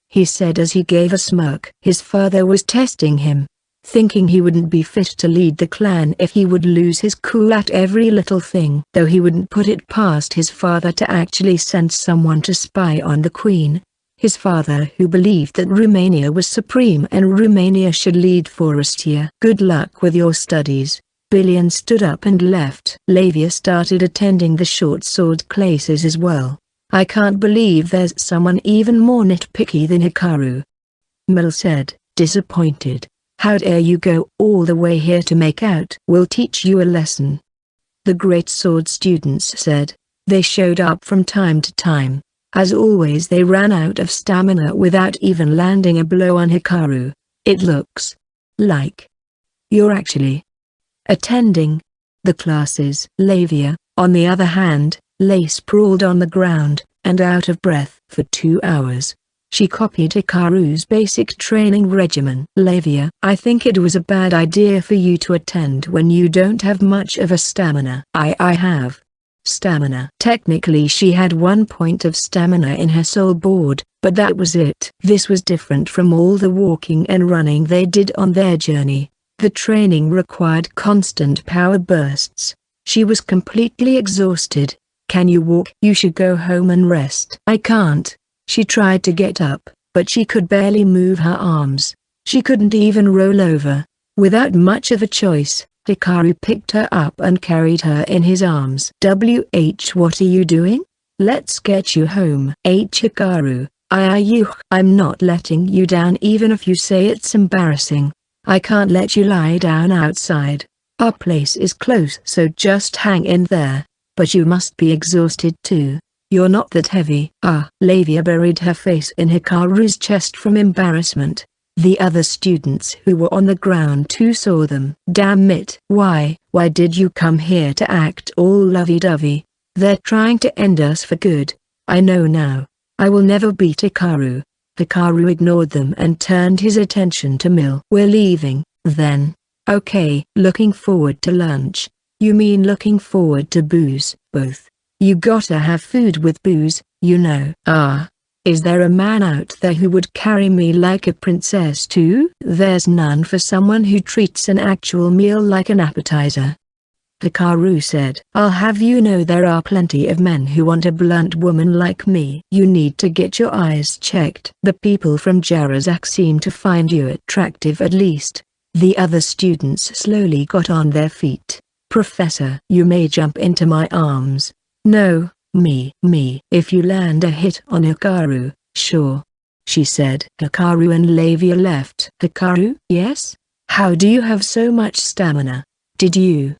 he said as he gave a smirk. His father was testing him, thinking he wouldn't be fit to lead the clan if he would lose his cool at every little thing. Though he wouldn't put it past his father to actually send someone to spy on the Queen. His father who believed that Romania was supreme and Romania should lead Forestier. Good luck with your studies. Billion stood up and left. Lavia started attending the short sword classes as well. I can't believe there's someone even more nitpicky than Hikaru, Mel said, disappointed. How dare you go all the way here to make out? We'll teach you a lesson, the great sword students said. They showed up from time to time. As always they ran out of stamina without even landing a blow on Hikaru. It looks like you're actually attending the classes. Lavia, on the other hand, lay sprawled on the ground, and out of breath for 2 hours. She copied Hikaru's basic training regimen. Lavia, I think it was a bad idea for you to attend when you don't have much of a stamina. I have stamina. Technically she had 1 point of stamina in her soul board, but that was it. This was different from all the walking and running they did on their journey. The training required constant power bursts. She was completely exhausted. Can you walk? You should go home and rest. I can't. She tried to get up, but she could barely move her arms. She couldn't even roll over. Without much of a choice, Hikaru picked her up and carried her in his arms. What are you doing? Let's get you home. Hikaru, I'm not letting you down even if you say it's embarrassing. I can't let you lie down outside. Our place is close, so just hang in there. But you must be exhausted too. You're not that heavy. Lavia buried her face in Hikaru's chest from embarrassment. The other students who were on the ground too saw them. Damn it! Why did you come here to act all lovey-dovey? They're trying to end us for good. I know now. I will never beat Hikaru. Hikaru ignored them and turned his attention to Mill. We're leaving, then. Okay. Looking forward to lunch. You mean looking forward to booze? Both. You gotta have food with booze, you know. Ah. Is there a man out there who would carry me like a princess too? There's none for someone who treats an actual meal like an appetizer. Hikaru said. I'll have you know there are plenty of men who want a blunt woman like me. You need to get your eyes checked. The people from Jarazak seem to find you attractive at least. The other students slowly got on their feet. Professor, you may jump into my arms. No. Me. If you land a hit on Hikaru, sure. She said. Hikaru and Lavia left. Hikaru? Yes? How do you have so much stamina? Did you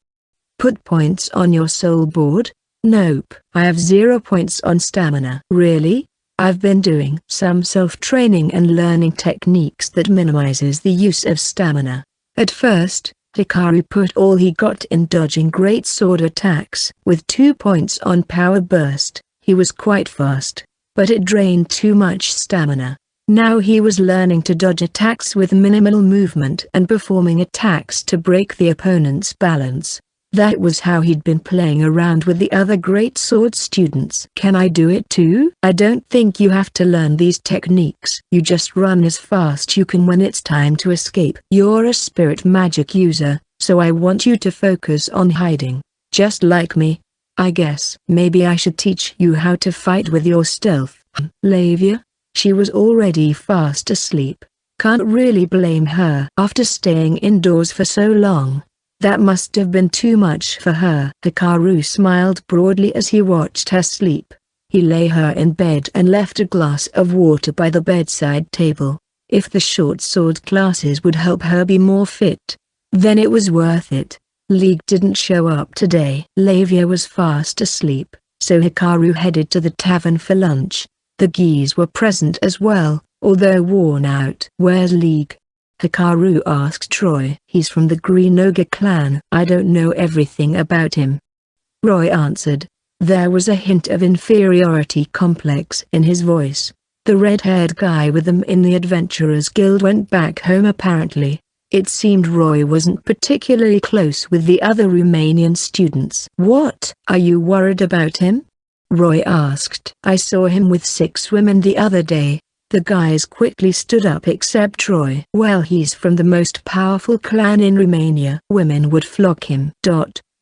put points on your soul board? Nope. I have 0 points on stamina. Really? I've been doing some self-training and learning techniques that minimizes the use of stamina. At first, Hikaru put all he got in dodging great sword attacks. With 2 points on power burst, he was quite fast, but it drained too much stamina. Now he was learning to dodge attacks with minimal movement and performing attacks to break the opponent's balance. That was how he'd been playing around with the other great sword students. Can I do it too? I don't think you have to learn these techniques. You just run as fast you can when it's time to escape. You're a spirit magic user, so I want you to focus on hiding, just like me. I guess maybe I should teach you how to fight with your stealth. Lavia? She was already fast asleep. Can't really blame her. After staying indoors for so long, that must have been too much for her. Hikaru smiled broadly as he watched her sleep. He lay her in bed and left a glass of water by the bedside table. If the short sword classes would help her be more fit, then it was worth it. League didn't show up today. Lavia was fast asleep, so Hikaru headed to the tavern for lunch. The geese were present as well, although worn out. Where's League? Hikaru asked Troy. He's from the Green Ogre clan. I don't know everything about him. Roy answered. There was a hint of inferiority complex in his voice. The red-haired guy with them in the Adventurers Guild went back home apparently. It seemed Roy wasn't particularly close with the other Romanian students. What? Are you worried about him? Roy asked. I saw him with 6 women the other day. The guys quickly stood up except Troy. Well, he's from the most powerful clan in Romania. Women would flock him.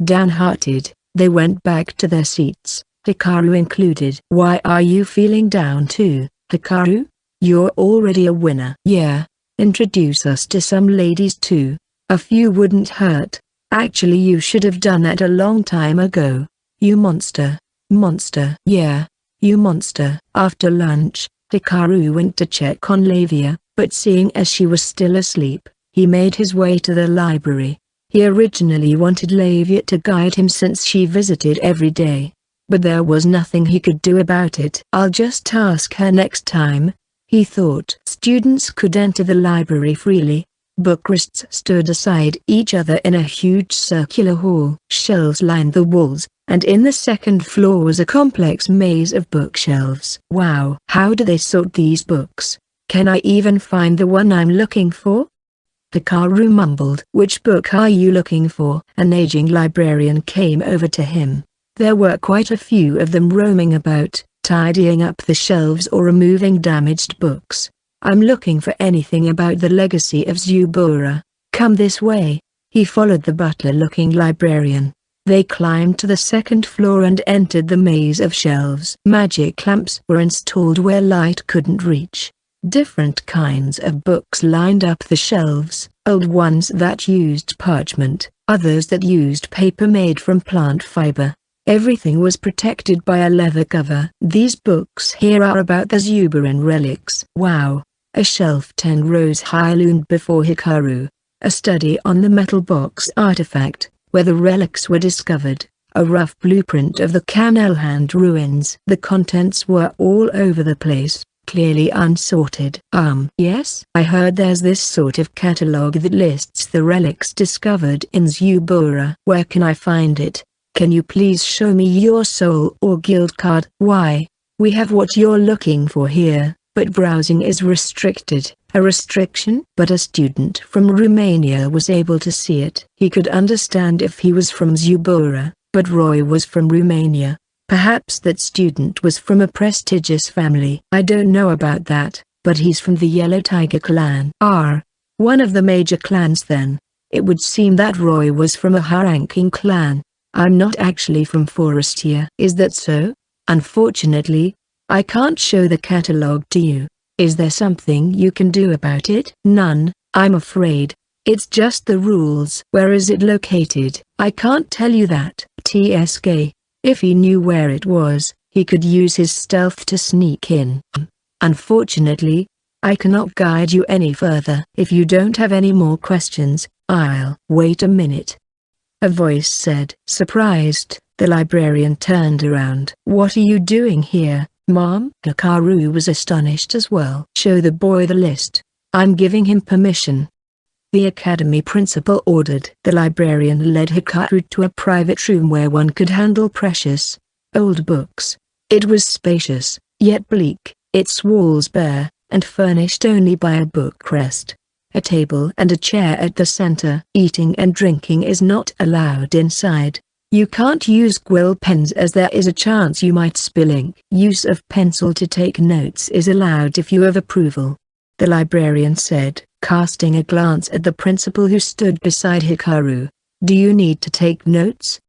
Downhearted, they went back to their seats, Hikaru included. Why are you feeling down too, Hikaru? You're already a winner. Yeah, introduce us to some ladies too. A few wouldn't hurt. Actually, you should have done that a long time ago. You monster. Yeah, you monster. After lunch, Hikaru went to check on Lavia, but seeing as she was still asleep, he made his way to the library. He originally wanted Lavia to guide him since she visited every day, but there was nothing he could do about it. I'll just ask her next time, he thought. Students could enter the library freely. Bookrests stood aside each other in a huge circular hall. Shelves lined the walls, and in the second floor was a complex maze of bookshelves. Wow! How do they sort these books? Can I even find the one I'm looking for? Hikaru mumbled. Which book are you looking for? An aging librarian came over to him. There were quite a few of them roaming about, tidying up the shelves or removing damaged books. I'm looking for anything about the legacy of Zubura. Come this way. He followed the butler-looking librarian. They climbed to the second floor and entered the maze of shelves. Magic lamps were installed where light couldn't reach. Different kinds of books lined up the shelves, old ones that used parchment, others that used paper made from plant fiber. Everything was protected by a leather cover. These books here are about the Zuberan relics. Wow! A shelf 10 rows high loomed before Hikaru. A study on the metal box artifact, where the relics were discovered. A rough blueprint of the Canelhand ruins. The contents were all over the place. clearly unsorted. Yes? I heard there's this sort of catalogue that lists the relics discovered in Zubura. Where can I find it? Can you please show me your soul or guild card? Why? We have what you're looking for here, but browsing is restricted. A restriction? But a student from Romania was able to see it. He could understand if he was from Zubura, but Roy was from Romania. Perhaps that student was from a prestigious family. I don't know about that, but he's from the Yellow Tiger clan. One of the major clans then. It would seem that Roy was from a high-ranking clan. I'm not actually from Forestia. Is that so? Unfortunately, I can't show the catalogue to you. Is there something you can do about it? None, I'm afraid. It's just the rules. Where is it located? I can't tell you that. TSK. If he knew where it was, he could use his stealth to sneak in. Unfortunately, I cannot guide you any further. If you don't have any more questions, I'll wait a minute. A voice said. Surprised, the librarian turned around. What are you doing here, Mom? Hikaru was astonished as well. Show the boy the list. I'm giving him permission. The academy principal ordered. The librarian led Hikaru to a private room where one could handle precious, old books. It was spacious, yet bleak, its walls bare, and furnished only by a bookrest, a table and a chair at the center. Eating and drinking is not allowed inside. You can't use quill pens as there is a chance you might spill ink. Use of pencil to take notes is allowed if you have approval, the librarian said, casting a glance at the principal who stood beside Hikaru. Do you need to take notes?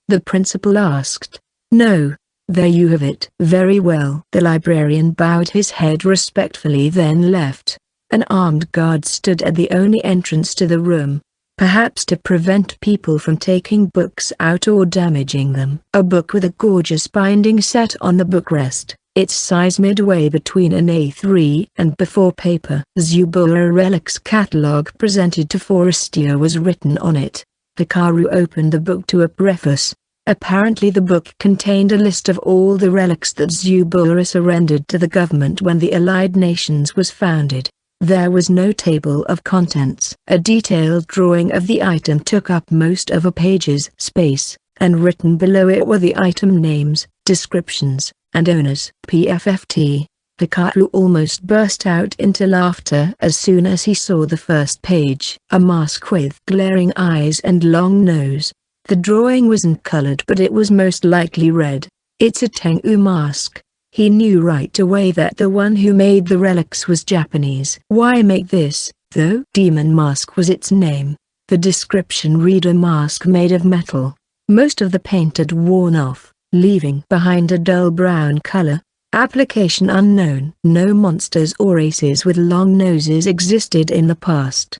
The principal asked. No. There you have it. Very well. The librarian bowed his head respectfully then left. An armed guard stood at the only entrance to the room, perhaps to prevent people from taking books out or damaging them. A book with a gorgeous binding sat on the bookrest, its size midway between an A3 and B4 paper. Zubura Relics Catalogue presented to Forestia was written on it. Hikaru opened the book to a preface. Apparently the book contained a list of all the relics that Zubura surrendered to the government when the Allied Nations was founded. There was no table of contents. A detailed drawing of the item took up most of a page's space, and written below it were the item names, descriptions, and owners. PFFT. Hikaru almost burst out into laughter as soon as he saw the first page. A mask with glaring eyes and long nose. The drawing wasn't colored but it was most likely red. It's a Tengu mask. He knew right away that the one who made the relics was Japanese. Why make this, though? Demon Mask was its name. The description read a mask made of metal. Most of the paint had worn off, leaving behind a dull brown color. Application unknown. No monsters or races with long noses existed in the past.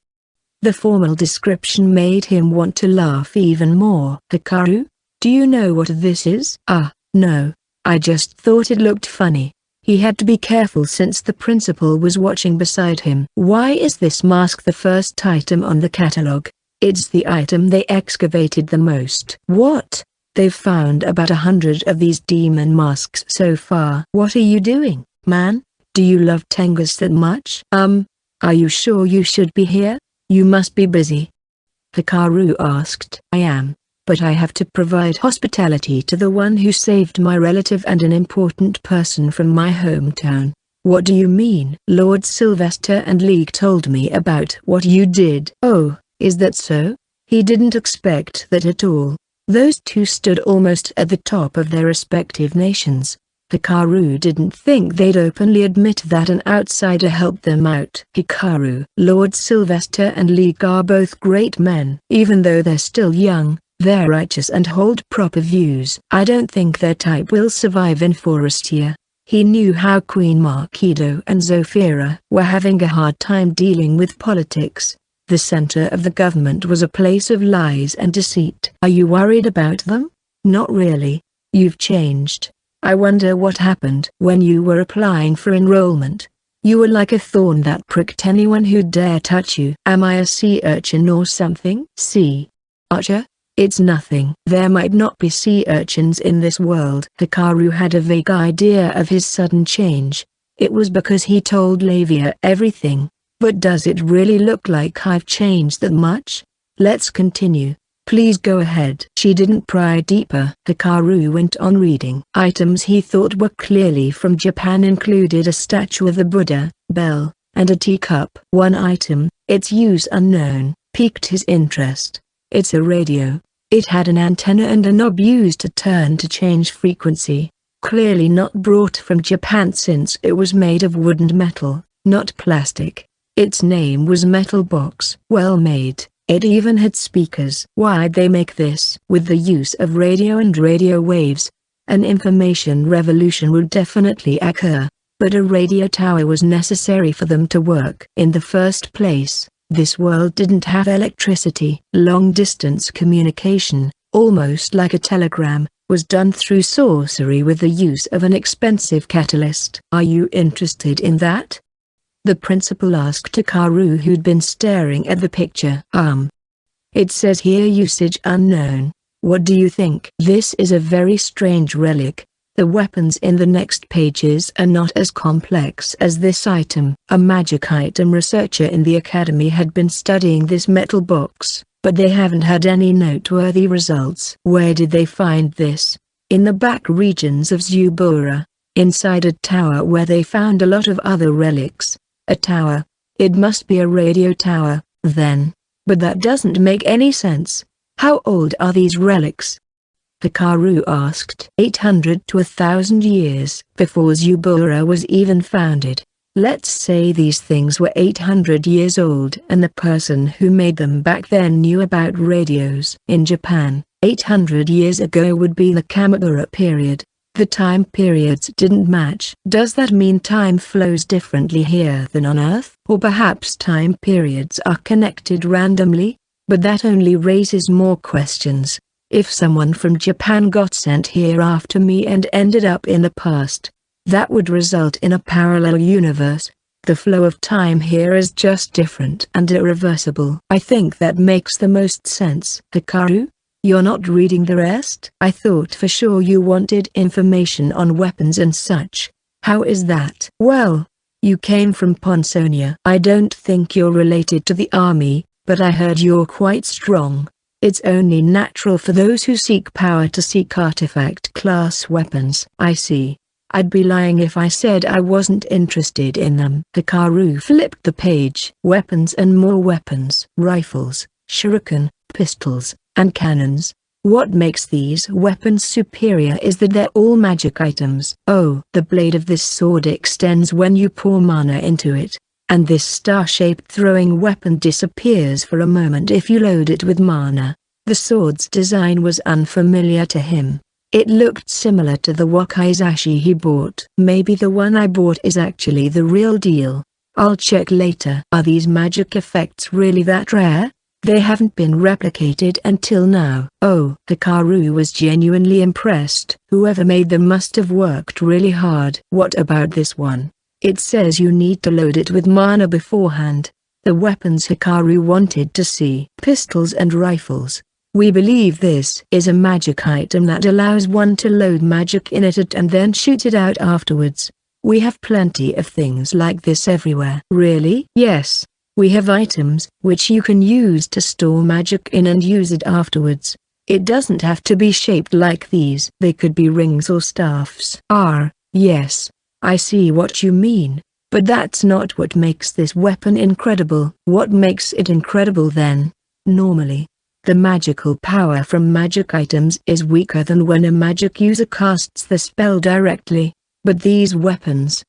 The formal description made him want to laugh even more. Hikaru, do you know what this is? No. I just thought it looked funny. He had to be careful since the principal was watching beside him. Why is this mask the first item on the catalogue? It's the item they excavated the most. What? They've found about 100 of these demon masks so far. What are you doing, man? Do you love Tengus that much? Are you sure you should be here? You must be busy. Hikaru asked. I am. But I have to provide hospitality to the one who saved my relative and an important person from my hometown. What do you mean? Lord Sylvester and League told me about what you did. Oh, is that so? He didn't expect that at all. Those two stood almost at the top of their respective nations. Hikaru didn't think they'd openly admit that an outsider helped them out. Hikaru, Lord Sylvester and League are both great men. Even though they're still young, they're righteous and hold proper views. I don't think their type will survive in Forestia. He knew how Queen Markido and Zofira were having a hard time dealing with politics. The center of the government was a place of lies and deceit. Are you worried about them? Not really. You've changed. I wonder what happened when you were applying for enrollment. You were like a thorn that pricked anyone who dare touch you. Am I a sea urchin or something? Sea archer? It's nothing. There might not be sea urchins in this world. Hikaru had a vague idea of his sudden change. It was because he told Lavia everything. But does it really look like I've changed that much? Let's continue. Please go ahead. She didn't pry deeper. Hikaru went on reading. Items he thought were clearly from Japan included a statue of the Buddha, bell, and a teacup. One item, its use unknown, piqued his interest. It's a radio. It had an antenna and a knob used to turn to change frequency. Clearly not brought from Japan since it was made of wood and metal, not plastic. Its name was Metal Box. Well made. It even had speakers. Why'd they make this? With the use of radio and radio waves, an information revolution would definitely occur. But a radio tower was necessary for them to work. In the first place, this world didn't have electricity. Long-distance communication, almost like a telegram, was done through sorcery with the use of an expensive catalyst. Are you interested in that? The principal asked Hikaru, who'd been staring at the picture. It says here usage unknown. What do you think? This is a very strange relic. The weapons in the next pages are not as complex as this item. A magic item researcher in the academy had been studying this metal box, but they haven't had any noteworthy results. Where did they find this? In the back regions of Zubura, inside a tower where they found a lot of other relics. A tower. It must be a radio tower, then. But that doesn't make any sense. How old are these relics? Hikaru asked. 800 to 1,000 years before Zubura was even founded. Let's say these things were 800 years old and the person who made them back then knew about radios. In Japan, 800 years ago would be the Kamakura period. The time periods didn't match. Does that mean time flows differently here than on Earth? Or perhaps time periods are connected randomly? But that only raises more questions. If someone from Japan got sent here after me and ended up in the past, that would result in a parallel universe. The flow of time here is just different and irreversible. I think that makes the most sense. Hikaru? You're not reading the rest? I thought for sure you wanted information on weapons and such. How is that? Well, you came from Ponsonia. I don't think you're related to the army, but I heard you're quite strong. It's only natural for those who seek power to seek artifact-class weapons. I see. I'd be lying if I said I wasn't interested in them. Hikaru flipped the page. Weapons and more weapons. Rifles, shuriken, pistols, and cannons. What makes these weapons superior is that they're all magic items. Oh, the blade of this sword extends when you pour mana into it, and this star-shaped throwing weapon disappears for a moment if you load it with mana. The sword's design was unfamiliar to him. It looked similar to the wakizashi he bought. Maybe the one I bought is actually the real deal. I'll check later. Are these magic effects really that rare? They haven't been replicated until now. Oh, Hikaru was genuinely impressed. Whoever made them must have worked really hard. What about this one? It says you need to load it with mana beforehand. The weapons Hikaru wanted to see. Pistols and rifles. We believe this is a magic item that allows one to load magic in it and then shoot it out afterwards. We have plenty of things like this everywhere. Really? Yes. We have items which you can use to store magic in and use it afterwards. It doesn't have to be shaped like these. They could be rings or staffs. Yes. I see what you mean. But that's not what makes this weapon incredible. What makes it incredible then? Normally, the magical power from magic items is weaker than when a magic user casts the spell directly. But these weapons,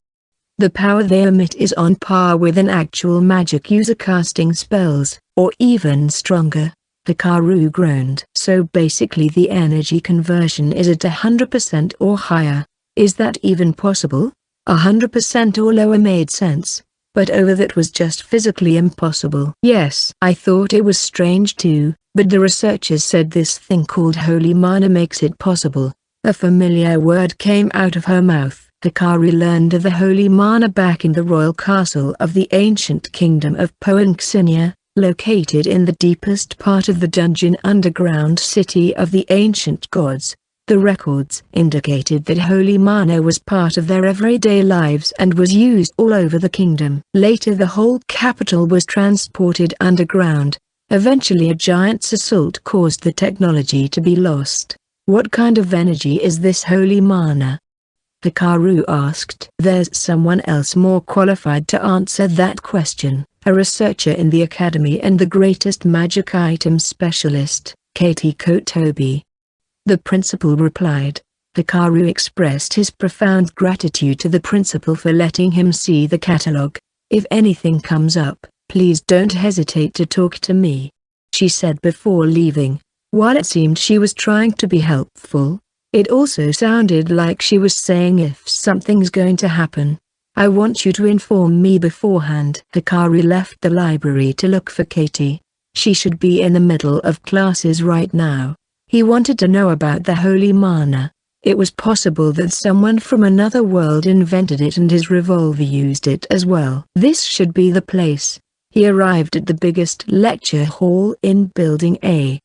the power they emit is on par with an actual magic user casting spells, or even stronger. Hikaru groaned. So basically the energy conversion is at 100% or higher. Is that even possible? 100% or lower made sense, but over that was just physically impossible. Yes, I thought it was strange too, but the researchers said this thing called holy mana makes it possible. A familiar word came out of her mouth. Hikaru learned of the holy mana back in the royal castle of the ancient kingdom of Poinxinia, located in the deepest part of the dungeon underground city of the ancient gods. The records indicated that holy mana was part of their everyday lives and was used all over the kingdom. Later the whole capital was transported underground. Eventually a giant's assault caused the technology to be lost. What kind of energy is this holy mana? Hikaru asked. There's someone else more qualified to answer that question, a researcher in the academy and the greatest magic item specialist, Katie Kotobi. The principal replied. Hikaru expressed his profound gratitude to the principal for letting him see the catalogue. If anything comes up, please don't hesitate to talk to me, she said before leaving. While it seemed she was trying to be helpful, it also sounded like she was saying if something's going to happen, I want you to inform me beforehand. Hikaru left the library to look for Katie. She should be in the middle of classes right now. He wanted to know about the holy mana. It was possible that someone from another world invented it and his revolver used it as well. This should be the place. He arrived at the biggest lecture hall in Building A.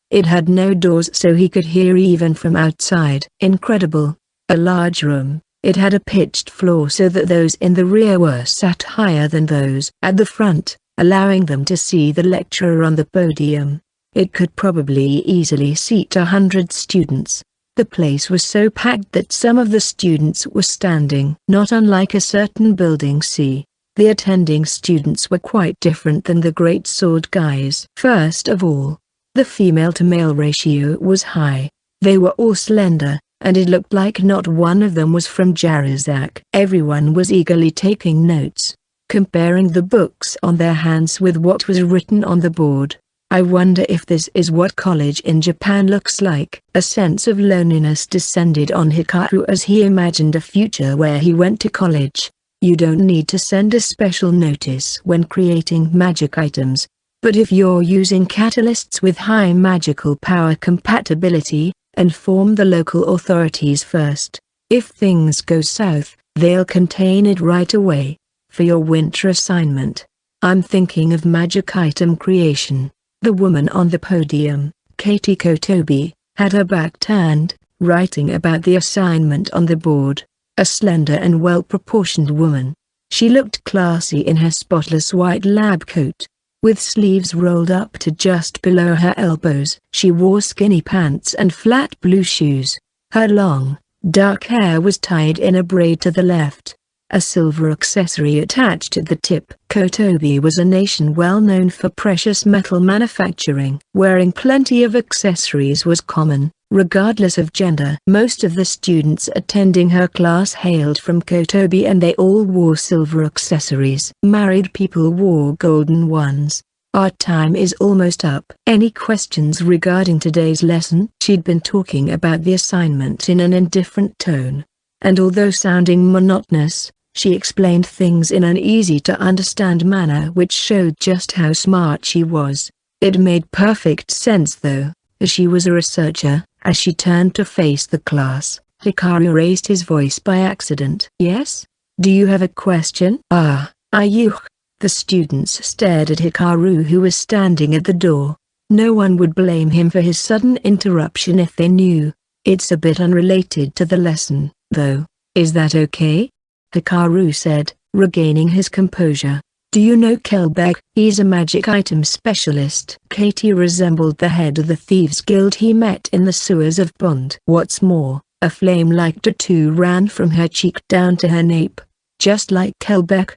It had no doors so he could hear even from outside. Incredible. A large room. It had a pitched floor so that those in the rear were sat higher than those at the front, allowing them to see the lecturer on the podium. It could probably easily seat 100 students. The place was so packed that some of the students were standing. Not unlike a certain Building C, the attending students were quite different than the great sword guys. First of all, the female-to-male ratio was high. They were all slender, and it looked like not one of them was from Jarizak. Everyone was eagerly taking notes, comparing the books on their hands with what was written on the board. I wonder if this is what college in Japan looks like. A sense of loneliness descended on Hikaru as he imagined a future where he went to college. You don't need to send a special notice when creating magic items. But if you're using catalysts with high magical power compatibility, inform the local authorities first. If things go south, they'll contain it right away. For your winter assignment, I'm thinking of magic item creation. The woman on the podium, Katie Kotobi, had her back turned, writing about the assignment on the board. A slender and well-proportioned woman. She looked classy in her spotless white lab coat, with sleeves rolled up to just below her elbows. She wore skinny pants and flat blue shoes. Her long, dark hair was tied in a braid to the left, a silver accessory attached at the tip. Kotobi was a nation well known for precious metal manufacturing. Wearing plenty of accessories was common, regardless of gender. Most of the students attending her class hailed from Kotobi and they all wore silver accessories. Married people wore golden ones. Our time is almost up. Any questions regarding today's lesson? She'd been talking about the assignment in an indifferent tone, and although sounding monotonous, she explained things in an easy-to-understand manner which showed just how smart she was. It made perfect sense though, as she was a researcher. As she turned to face the class, Hikaru raised his voice by accident. Yes? Do you have a question? Are you? The students stared at Hikaru who was standing at the door. No one would blame him for his sudden interruption if they knew. It's a bit unrelated to the lesson, though. Is that okay? Hikaru said, regaining his composure. Do you know Kelbeck? He's a magic item specialist. Katie resembled the head of the Thieves Guild he met in the sewers of Bond. What's more, a flame-like tattoo ran from her cheek down to her nape, just like Kelbeck.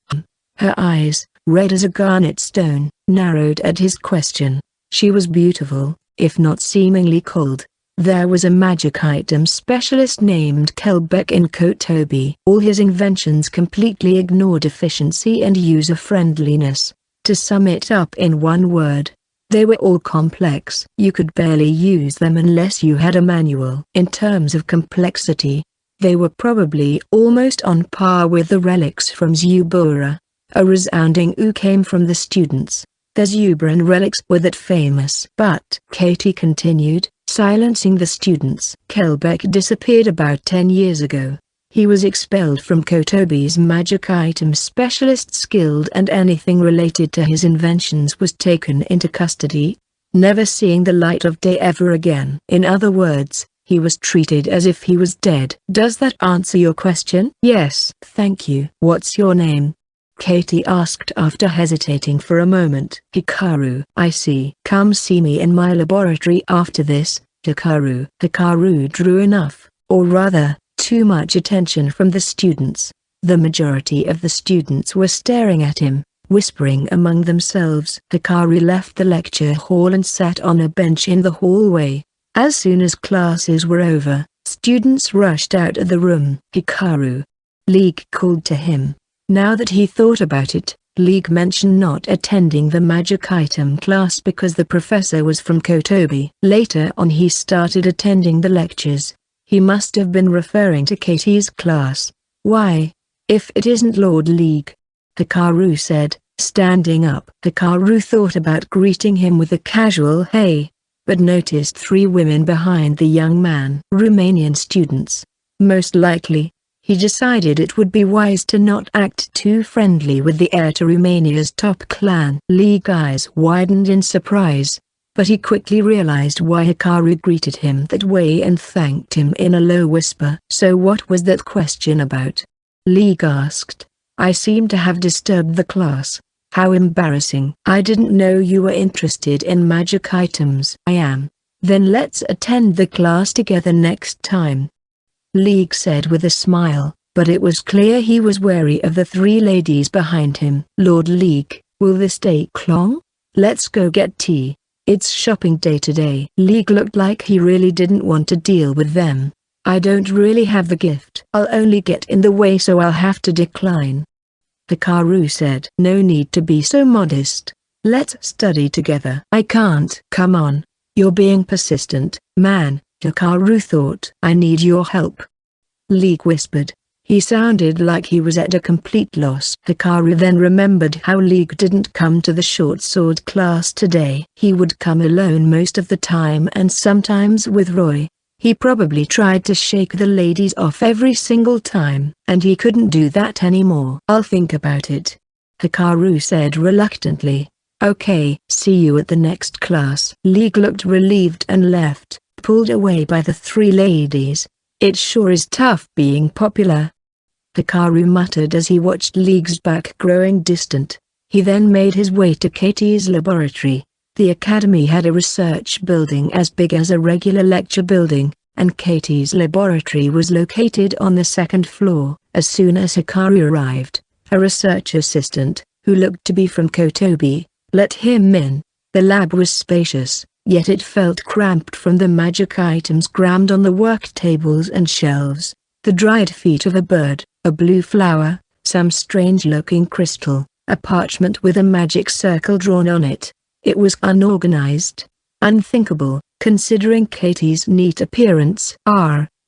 Her eyes, red as a garnet stone, narrowed at his question. She was beautiful, if not seemingly cold. There was a magic item specialist named Kelbeck in Kotobi. All his inventions completely ignored efficiency and user-friendliness. To sum it up in one word, they were all complex. You could barely use them unless you had a manual. In terms of complexity, they were probably almost on par with the relics from Zubura. A resounding ooh came from the students. The Zuburan relics were that famous. But, Katie continued, silencing the students. Kelbeck disappeared about 10 years ago. He was expelled from Kotobi's magic item specialist guild and anything related to his inventions was taken into custody, never seeing the light of day ever again. In other words, He was treated as if he was dead. Does that answer your question? Yes. Thank you. What's your name? Katie asked after hesitating for a moment. Hikaru. I see. Come see me in my laboratory after this, Hikaru. Hikaru drew enough, or rather, too much attention from the students. The majority of the students were staring at him, whispering among themselves. Hikaru left the lecture hall and sat on a bench in the hallway. As soon as classes were over, students rushed out of the room. Hikaru. League called to him. Now that he thought about it, League mentioned not attending the magic item class because the professor was from Kotobi. Later on he started attending the lectures. He must have been referring to Katie's class. Why? If it isn't Lord League. Hikaru said, standing up. Hikaru thought about greeting him with a casual hey, but noticed 3 women behind the young man. Romanian students. Most likely. He decided it would be wise to not act too friendly with the heir to Romania's top clan. League's eyes widened in surprise, but he quickly realized why Hikaru greeted him that way and thanked him in a low whisper. So what was that question about? League asked. I seem to have disturbed the class. How embarrassing. I didn't know you were interested in magic items. I am. Then let's attend the class together next time. League said with a smile, but it was clear he was wary of the 3 ladies behind him. Lord League, will this take long? Let's go get tea. It's shopping day today. League looked like he really didn't want to deal with them. I don't really have the gift. I'll only get in the way, so I'll have to decline. Hikaru said. No need to be so modest. Let's study together. I can't. Come on. You're being persistent, man. Hikaru thought. I need your help. League whispered. He sounded like he was at a complete loss. Hikaru then remembered how League didn't come to the short sword class today. He would come alone most of the time and sometimes with Roy. He probably tried to shake the ladies off every single time, and he couldn't do that anymore. I'll think about it. Hikaru said reluctantly. Okay. See you at the next class. League looked relieved and left, pulled away by the 3 ladies. It sure is tough being popular. Hikaru muttered as he watched League's back growing distant. He then made his way to Katie's laboratory. The academy had a research building as big as a regular lecture building, and Katie's laboratory was located on the 2nd floor. As soon as Hikaru arrived, a research assistant, who looked to be from Kotobi, let him in. The lab was spacious, yet it felt cramped from the magic items crammed on the work tables and shelves. The dried feet of a bird, a blue flower, some strange-looking crystal, a parchment with a magic circle drawn on it. It was unorganized. Unthinkable, considering Katie's neat appearance.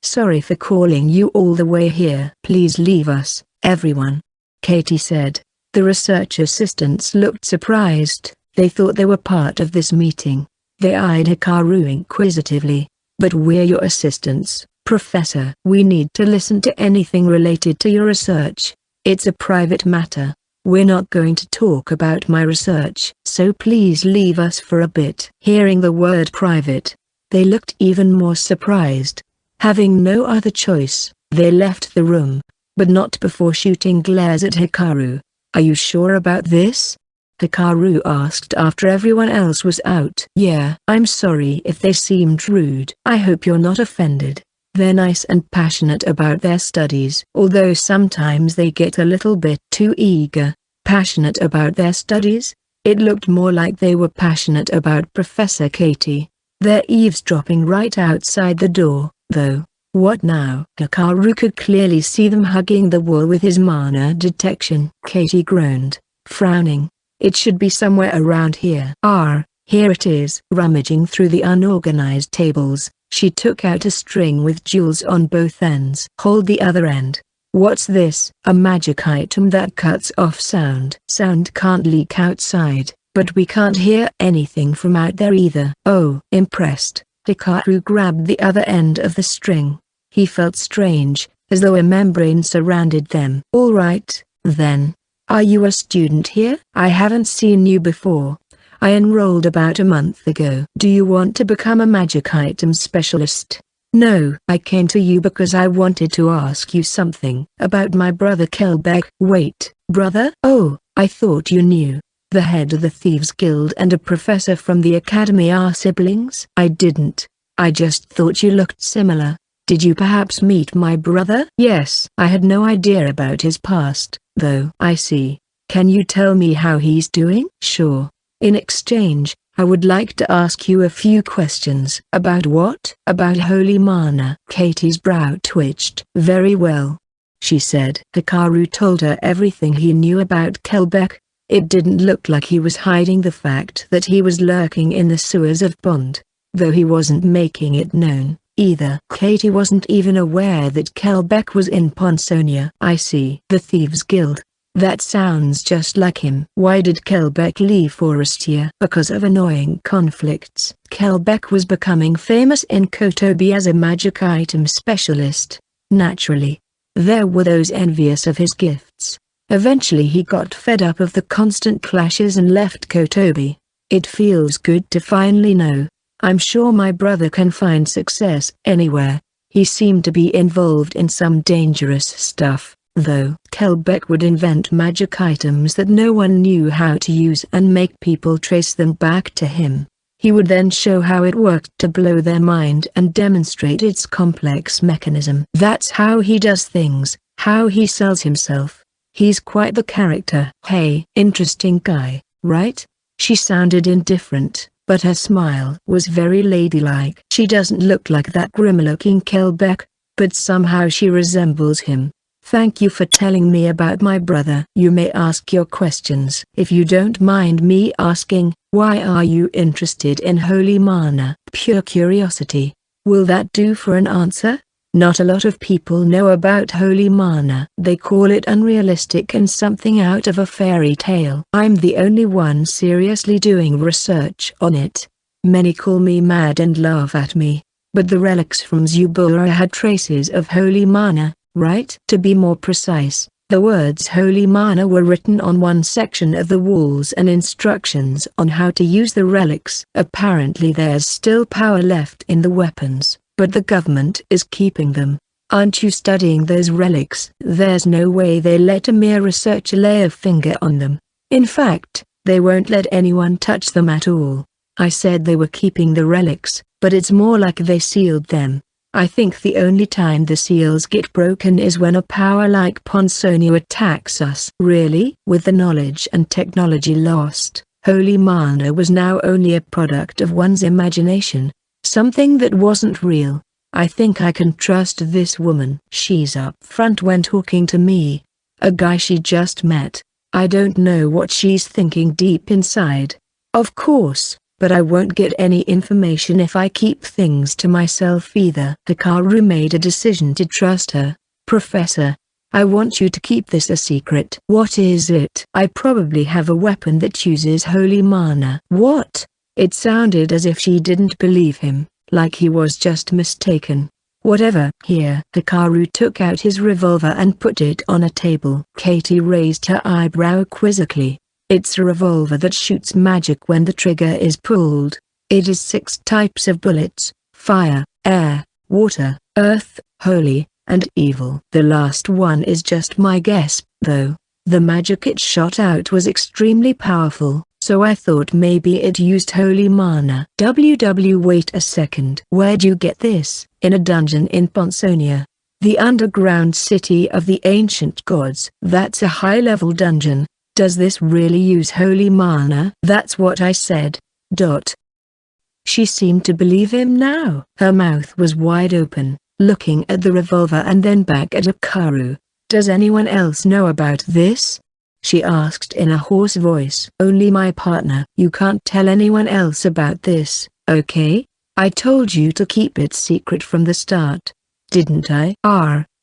Sorry for calling you all the way here. Please leave us, everyone. Katie said. The research assistants looked surprised. They thought they were part of this meeting. They eyed Hikaru inquisitively. But we're your assistants, Professor. We need to listen to anything related to your research. It's a private matter. We're not going to talk about my research. So please leave us for a bit. Hearing the word private, they looked even more surprised. Having no other choice, they left the room. But not before shooting glares at Hikaru. Are you sure about this? Hikaru asked after everyone else was out. Yeah. I'm sorry if they seemed rude. I hope you're not offended. They're nice and passionate about their studies. Although sometimes they get a little bit too eager. Passionate about their studies? It looked more like they were passionate about Professor Katie. They're eavesdropping right outside the door, though. What now? Hikaru could clearly see them hugging the wall with his mana detection. Katie groaned, frowning. It should be somewhere around here. Here it is. Rummaging through the unorganized tables, she took out a string with jewels on both ends. Hold the other end. What's this? A magic item that cuts off sound. Sound can't leak outside, but we can't hear anything from out there either. Oh. Impressed, Hikaru grabbed the other end of the string. He felt strange, as though a membrane surrounded them. All right, then. Are you a student here? I haven't seen you before. I enrolled about a month ago. Do you want to become a magic item specialist? No, I came to you because I wanted to ask you something about my brother Kelbeck. Wait, brother? Oh, I thought you knew. The head of the Thieves Guild and a professor from the academy are siblings? I didn't. I just thought you looked similar. Did you perhaps meet my brother? Yes. I had no idea about his past, though. I see. Can you tell me how he's doing? Sure. In exchange, I would like to ask you a few questions. About what? About holy mana. Katie's brow twitched. Very well, she said. Hikaru told her everything he knew about Kelbeck. It didn't look like he was hiding the fact that he was lurking in the sewers of Bond, though he wasn't making it known, either. Katie wasn't even aware that Kelbeck was in Ponsonia. I see. The Thieves Guild. That sounds just like him. Why did Kelbeck leave Forestia? Because of annoying conflicts. Kelbeck was becoming famous in Kotobi as a magic item specialist. Naturally, there were those envious of his gifts. Eventually he got fed up of the constant clashes and left Kotobi. It feels good to finally know. I'm sure my brother can find success anywhere. He seemed to be involved in some dangerous stuff, though. Kelbeck would invent magic items that no one knew how to use and make people trace them back to him. He would then show how it worked to blow their mind and demonstrate its complex mechanism. That's how he does things, how he sells himself. He's quite the character. Hey, interesting guy, right? She sounded indifferent, but her smile was very ladylike. She doesn't look like that grim-looking Kelbeck, but somehow she resembles him. Thank you for telling me about my brother. You may ask your questions. If you don't mind me asking, why are you interested in holy mana? Pure curiosity. Will that do for an answer? Not a lot of people know about holy mana. They call it unrealistic and something out of a fairy tale. I'm the only one seriously doing research on it. Many call me mad and laugh at me, but the relics from Zubura had traces of holy mana, right? To be more precise, the words holy mana were written on one section of the walls and instructions on how to use the relics. Apparently there's still power left in the weapons, but the government is keeping them. Aren't you studying those relics? There's no way they let a mere researcher lay a finger on them. In fact, they won't let anyone touch them at all. I said they were keeping the relics, but it's more like they sealed them. I think the only time the seals get broken is when a power like Ponsonia attacks us. Really? With the knowledge and technology lost, holy mana was now only a product of one's imagination. Something that wasn't real. I think I can trust this woman. She's up front when talking to me. A guy she just met. I don't know what she's thinking deep inside. Of course, but I won't get any information if I keep things to myself either. Hikaru made a decision to trust her. Professor, I want you to keep this a secret. What is it? I probably have a weapon that uses holy mana. What? It sounded as if she didn't believe him, like he was just mistaken. Whatever. Here. Hikaru took out his revolver and put it on a table. Katie raised her eyebrow quizzically. It's a revolver that shoots magic when the trigger is pulled. It is 6 types of bullets: fire, air, water, earth, holy, and evil. The last one is just my guess, though. The magic it shot out was extremely powerful, so I thought maybe it used holy mana. Wait a second. Where'd you get this? In a dungeon in Ponsonia, the underground city of the ancient gods. That's a high-level dungeon. Does this really use holy mana? That's what I said. She seemed to believe him now. Her mouth was wide open, looking at the revolver and then back at Hikaru. Does anyone else know about this? She asked in a hoarse voice. Only my partner. You can't tell anyone else about this, okay? I told you to keep it secret from the start. Didn't I?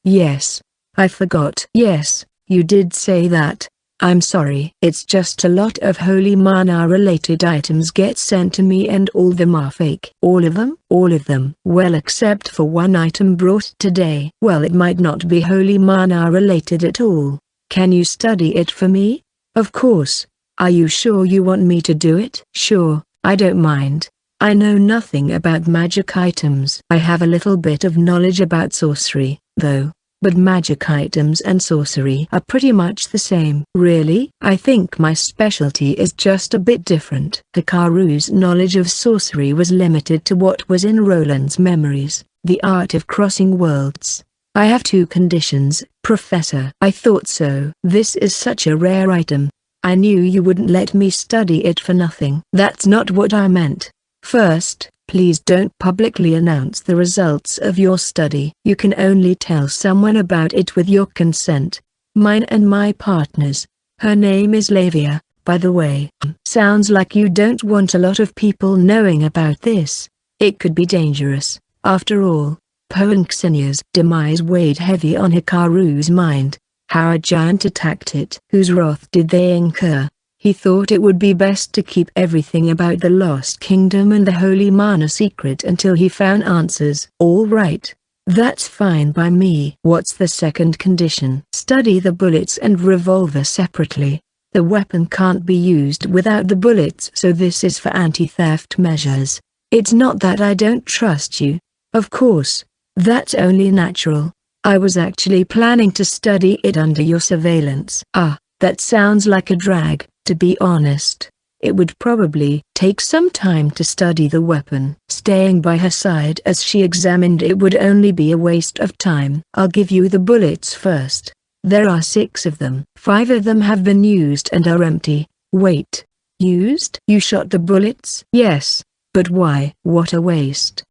Yes. I forgot. Yes, you did say that. I'm sorry. It's just a lot of holy mana related items get sent to me and all of them are fake. All of them? All of them. Well, except for one item brought today. Well, it might not be holy mana related at all. Can you study it for me? Of course. Are you sure you want me to do it? Sure, I don't mind. I know nothing about magic items. I have a little bit of knowledge about sorcery, though. But magic items and sorcery are pretty much the same. Really? I think my specialty is just a bit different. Hikaru's knowledge of sorcery was limited to what was in Roland's memories, the art of crossing worlds. I have 2 conditions, Professor. I thought so. This is such a rare item. I knew you wouldn't let me study it for nothing. That's not what I meant. First, please don't publicly announce the results of your study. You can only tell someone about it with your consent. Mine and my partner's. Her name is Lavia, by the way. Sounds like you don't want a lot of people knowing about this. It could be dangerous. After all, Po and Xenia's demise weighed heavy on Hikaru's mind. How a giant attacked it. Whose wrath did they incur? He thought it would be best to keep everything about the Lost Kingdom and the Holy Mana secret until he found answers. All right. That's fine by me. What's the second condition? Study the bullets and revolver separately. The weapon can't be used without the bullets, so this is for anti-theft measures. It's not that I don't trust you. Of course. That's only natural. I was actually planning to study it under your surveillance. Ah, that sounds like a drag. To be honest, it would probably take some time to study the weapon. Staying by her side as she examined it would only be a waste of time. I'll give you the bullets first. There are 6 of them. 5 of them have been used and are empty. Wait. Used? You shot the bullets? Yes. But why? What a waste.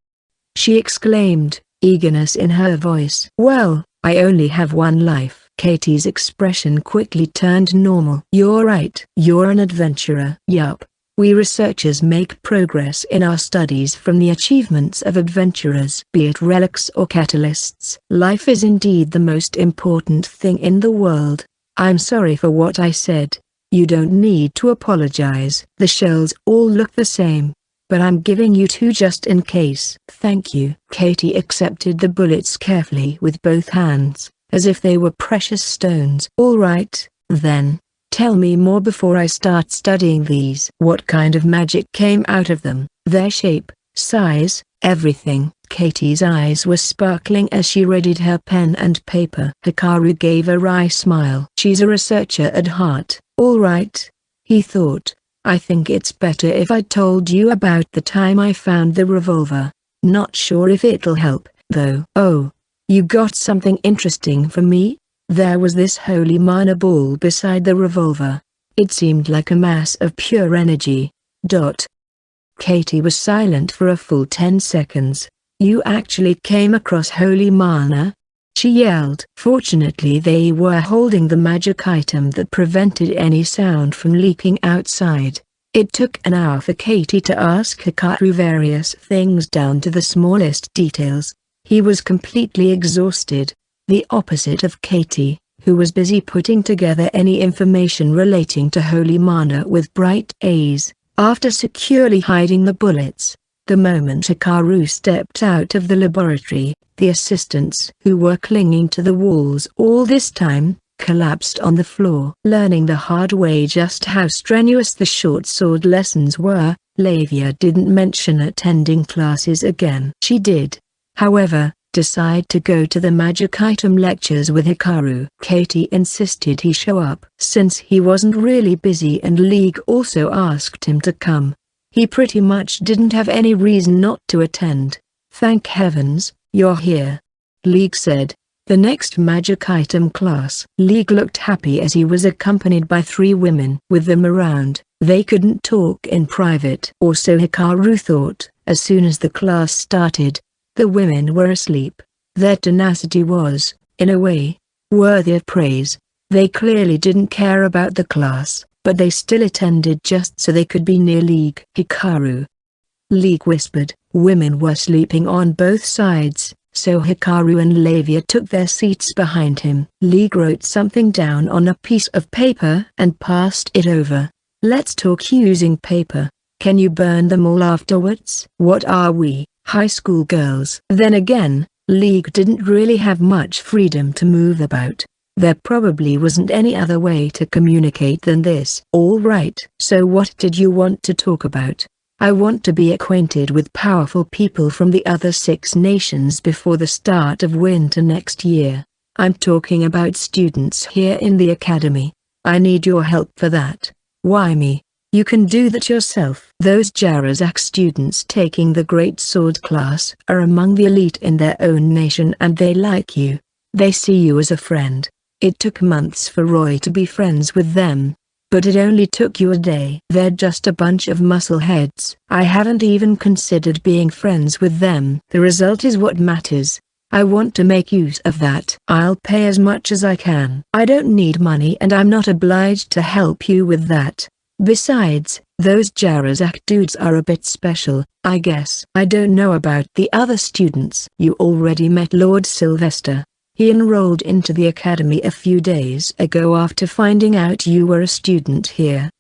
She exclaimed, eagerness in her voice. Well, I only have 1 life. Katie's expression quickly turned normal. You're right. You're an adventurer. Yup. We researchers make progress in our studies from the achievements of adventurers. Be it relics or catalysts. Life is indeed the most important thing in the world. I'm sorry for what I said. You don't need to apologize. The shells all look the same. But I'm giving you 2 just in case. Thank you. Katie accepted the bullets carefully with both hands, as if they were precious stones. All right, then. Tell me more before I start studying these. What kind of magic came out of them? Their shape, size, everything. Katie's eyes were sparkling as she readied her pen and paper. Hikaru gave a wry smile. She's a researcher at heart. All right, he thought. I think it's better if I told you about the time I found the revolver. Not sure if it'll help, though. Oh. You got something interesting for me? There was this holy mana ball beside the revolver. It seemed like a mass of pure energy. Katie was silent for a full 10 seconds. You actually came across holy mana? She yelled. Fortunately they were holding the magic item that prevented any sound from leaking outside. It took an hour for Katie to ask Hikaru various things down to the smallest details. He was completely exhausted, the opposite of Katie, who was busy putting together any information relating to holy mana with bright A's. After securely hiding the bullets, the moment Hikaru stepped out of the laboratory, the assistants who were clinging to the walls all this time, collapsed on the floor. Learning the hard way just how strenuous the short sword lessons were, Lavia didn't mention attending classes again. She did, however, decide to go to the magic item lectures with Hikaru. Katie insisted he show up. Since he wasn't really busy and League also asked him to come, he pretty much didn't have any reason not to attend. Thank heavens, you're here, League said. The next magic item class. League looked happy as he was accompanied by 3 women. With them around, they couldn't talk in private. Or so Hikaru thought. As soon as the class started, the women were asleep. Their tenacity was, in a way, worthy of praise. They clearly didn't care about the class, but they still attended just so they could be near League. Hikaru. League whispered. Women were sleeping on both sides, so Hikaru and Lavia took their seats behind him. League wrote something down on a piece of paper and passed it over. Let's talk using paper. Can you burn them all afterwards? What are we, high school girls? Then again, League didn't really have much freedom to move about. There probably wasn't any other way to communicate than this. All right. So what did you want to talk about? I want to be acquainted with powerful people from the other 6 nations before the start of winter next year. I'm talking about students here in the academy. I need your help for that. Why me? You can do that yourself. Those Jarazak students taking the Great Sword class are among the elite in their own nation and they like you. They see you as a friend. It took months for Roy to be friends with them. But it only took you a day. They're just a bunch of muscleheads. I haven't even considered being friends with them. The result is what matters. I want to make use of that. I'll pay as much as I can. I don't need money and I'm not obliged to help you with that. Besides, those Jarazak dudes are a bit special, I guess. I don't know about the other students. You already met Lord Sylvester. He enrolled into the academy a few days ago after finding out you were a student here.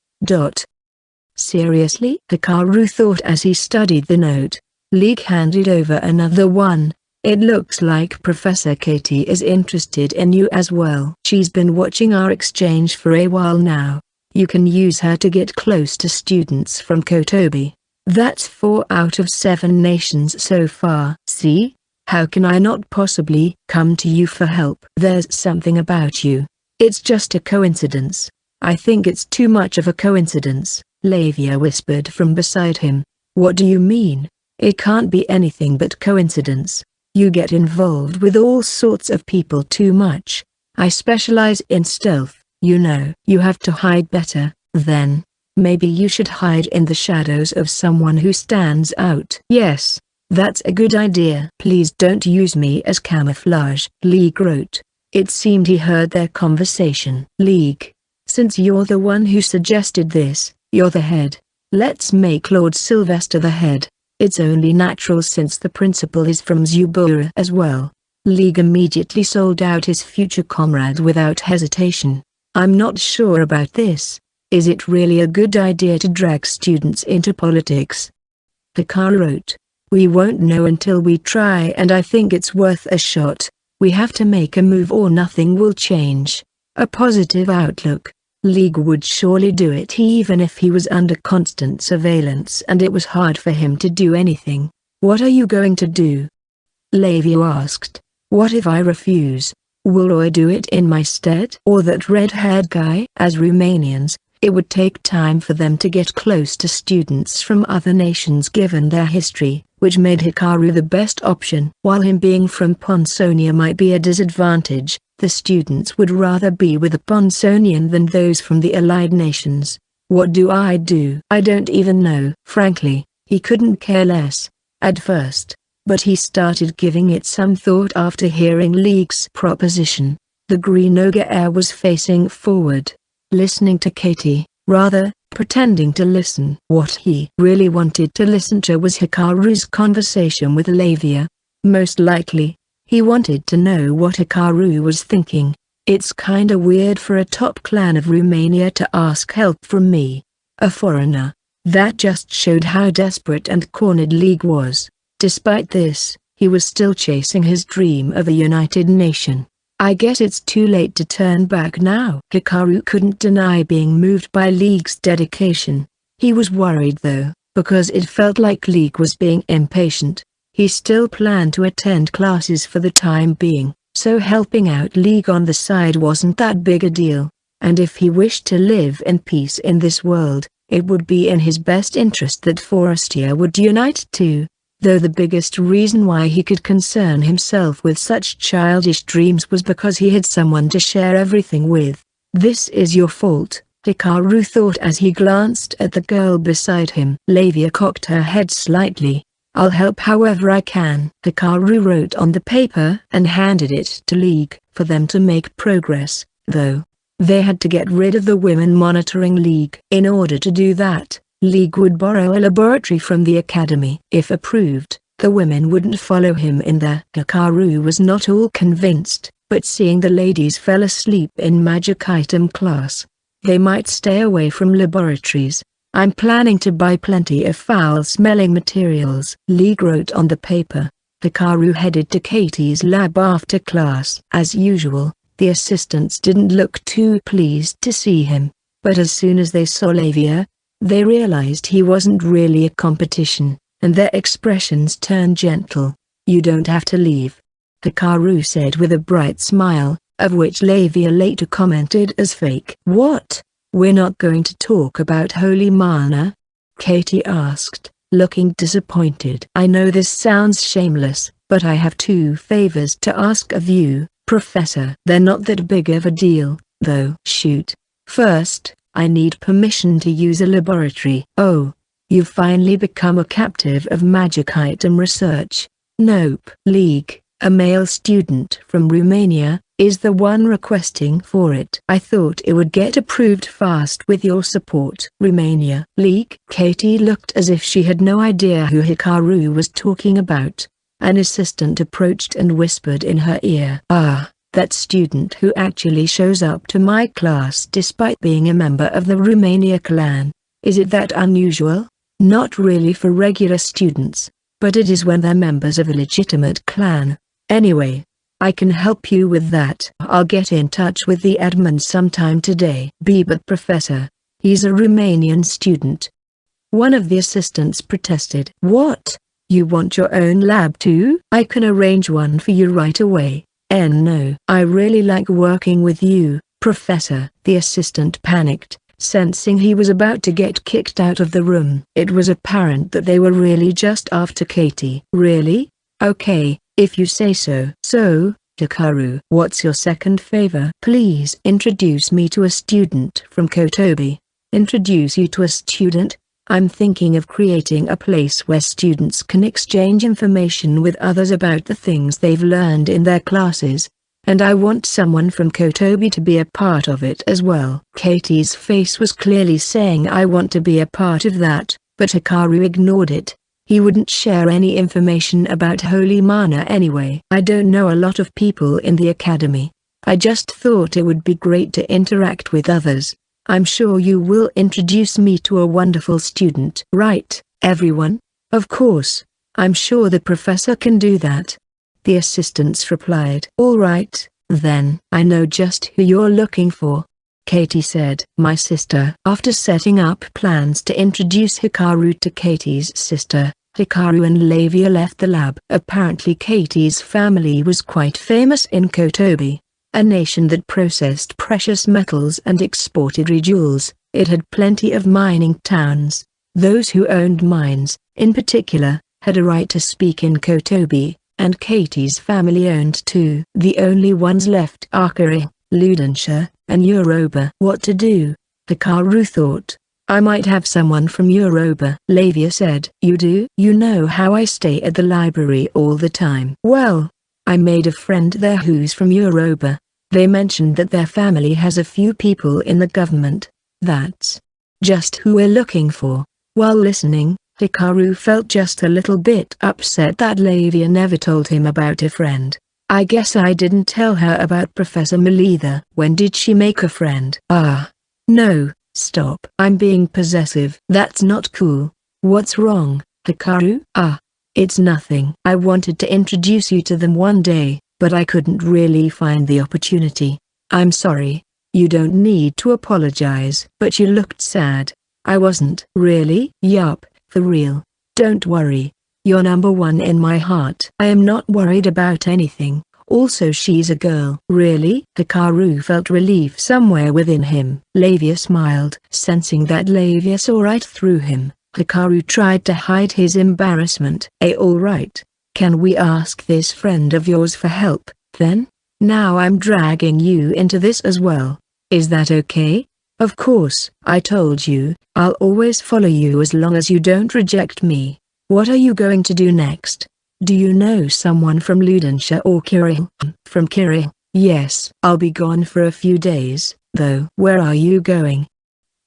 Seriously? Hikaru thought as he studied the note. League handed over another one. It looks like Professor Katie is interested in you as well. She's been watching our exchange for a while now. You can use her to get close to students from Kotobi. That's 4 out of 7 nations so far. See? How can I not possibly come to you for help? There's something about you. It's just a coincidence. I think it's too much of a coincidence, Lavia whispered from beside him. What do you mean? It can't be anything but coincidence. You get involved with all sorts of people too much. I specialize in stealth, you know. You have to hide better, then. Maybe you should hide in the shadows of someone who stands out. Yes. That's a good idea. Please don't use me as camouflage, League wrote. It seemed he heard their conversation. League, since you're the one who suggested this, you're the head. Let's make Lord Sylvester the head. It's only natural since the principal is from Zubura as well. League immediately sold out his future comrade without hesitation. I'm not sure about this. Is it really a good idea to drag students into politics? Hikaru wrote. We won't know until we try and I think it's worth a shot. We have to make a move or nothing will change. A positive outlook. League would surely do it even if he was under constant surveillance and it was hard for him to do anything. What are you going to do? Lavia asked. What if I refuse? Will Roy do it in my stead? Or that red-haired guy? As Romanians, it would take time for them to get close to students from other nations given their history, which made Hikaru the best option. While him being from Ponsonia might be a disadvantage, the students would rather be with a Ponsonian than those from the allied nations. What do? I don't even know. Frankly, he couldn't care less, at first, but he started giving it some thought after hearing League's proposition. The green ogre heir was facing forward, listening to Katie, rather, pretending to listen. What he really wanted to listen to was Hikaru's conversation with Lavia. Most likely, he wanted to know what Hikaru was thinking. It's kinda weird for a top clan of Romania to ask help from me, a foreigner. That just showed how desperate and cornered League was. Despite this, he was still chasing his dream of a united nation. I guess it's too late to turn back now. Hikaru couldn't deny being moved by League's dedication. He was worried though, because it felt like League was being impatient. He still planned to attend classes for the time being, so helping out League on the side wasn't that big a deal. And if he wished to live in peace in this world, it would be in his best interest that Forestia would unite too. Though the biggest reason why he could concern himself with such childish dreams was because he had someone to share everything with. This is your fault, Hikaru thought as he glanced at the girl beside him. Lavia cocked her head slightly. I'll help however I can. Hikaru wrote on the paper and handed it to League. For them to make progress, though, they had to get rid of the women monitoring League. In order to do that, League would borrow a laboratory from the academy. If approved, the women wouldn't follow him in there. Hikaru was not all convinced, but seeing the ladies fell asleep in magic item class, they might stay away from laboratories. I'm planning to buy plenty of foul-smelling materials. League wrote on the paper. Hikaru headed to Katie's lab after class. As usual, the assistants didn't look too pleased to see him, but as soon as they saw Lavia, They realized he wasn't really a competition, and their expressions turned gentle. "You don't have to leave," Hikaru said with a bright smile, of which Lavia later commented as fake. "What? We're not going to talk about holy mana?" Katie asked, looking disappointed. "I know this sounds shameless, but I have 2 favors to ask of you, Professor. They're not that big of a deal, though." "Shoot." "First, I need permission to use a laboratory." "Oh, you've finally become a captive of magic item research." "Nope." "League, a male student from Romania, is the one requesting for it. I thought it would get approved fast with your support." "Romania?" "League?" Katie looked as if she had no idea who Hikaru was talking about. An assistant approached and whispered in her ear. "Ah, that student who actually shows up to my class despite being a member of the Romania clan. Is it that unusual?" "Not really for regular students, but it is when they're members of a legitimate clan. Anyway, I can help you with that. I'll get in touch with the admin sometime today." "But Professor, he's a Romanian student." One of the assistants protested. "What? You want your own lab too?" "I can arrange one for you right away." No. "I really like working with you, Professor." The assistant panicked, sensing he was about to get kicked out of the room. It was apparent that they were really just after Katie. "Really? Okay, if you say so." "So, Hikaru, what's your second favor?" "Please introduce me to a student from Kotobi." "Introduce you to a student?" "I'm thinking of creating a place where students can exchange information with others about the things they've learned in their classes. And I want someone from Kotobi to be a part of it as well." Katie's face was clearly saying "I want to be a part of that," but Hikaru ignored it. He wouldn't share any information about holy mana anyway. "I don't know a lot of people in the academy. I just thought it would be great to interact with others. I'm sure you will introduce me to a wonderful student." "Right, everyone? Of course. I'm sure the professor can do that," the assistants replied. "All right, then. I know just who you're looking for," Katie said. "My sister." After setting up plans to introduce Hikaru to Katie's sister, Hikaru and Lavia left the lab. Apparently Katie's family was quite famous in Kotobi, a nation that processed precious metals and exported jewels. It had plenty of mining towns. Those who owned mines, in particular, had a right to speak in Kotobi, and Katie's family owned 2. The only ones left are Kiri, Ludenshire, and Yoruba. What to do? Hikaru thought. "I might have someone from Yoruba." Lavia said. "You do?" "You know how I stay at the library all the time." "Well, I made a friend there who's from Yoruba. They mentioned that their family has a few people in the government." "That's just who we're looking for." While listening, Hikaru felt just a little bit upset that Lavia never told him about a friend. "I guess I didn't tell her about Professor Melitha." "When did she make a friend?" No, stop. I'm being possessive." "That's not cool." "What's wrong, Hikaru?" It's nothing. I wanted to introduce you to them one day, but I couldn't really find the opportunity." "I'm sorry." "You don't need to apologize." "But you looked sad." "I wasn't." "Really?" "Yup, for real. Don't worry. You're number 1 in my heart." "I am not worried about anything. Also she's a girl." "Really?" Hikaru felt relief somewhere within him. Lavia smiled. Sensing that Lavia saw right through him, Hikaru tried to hide his embarrassment. "All right. Can we ask this friend of yours for help, then? Now I'm dragging you into this as well. Is that okay?" "Of course. I told you, I'll always follow you as long as you don't reject me." "What are you going to do next? Do you know someone from Ludenshire or Kiri?" "From Kiri, yes." "I'll be gone for a few days, though." "Where are you going?"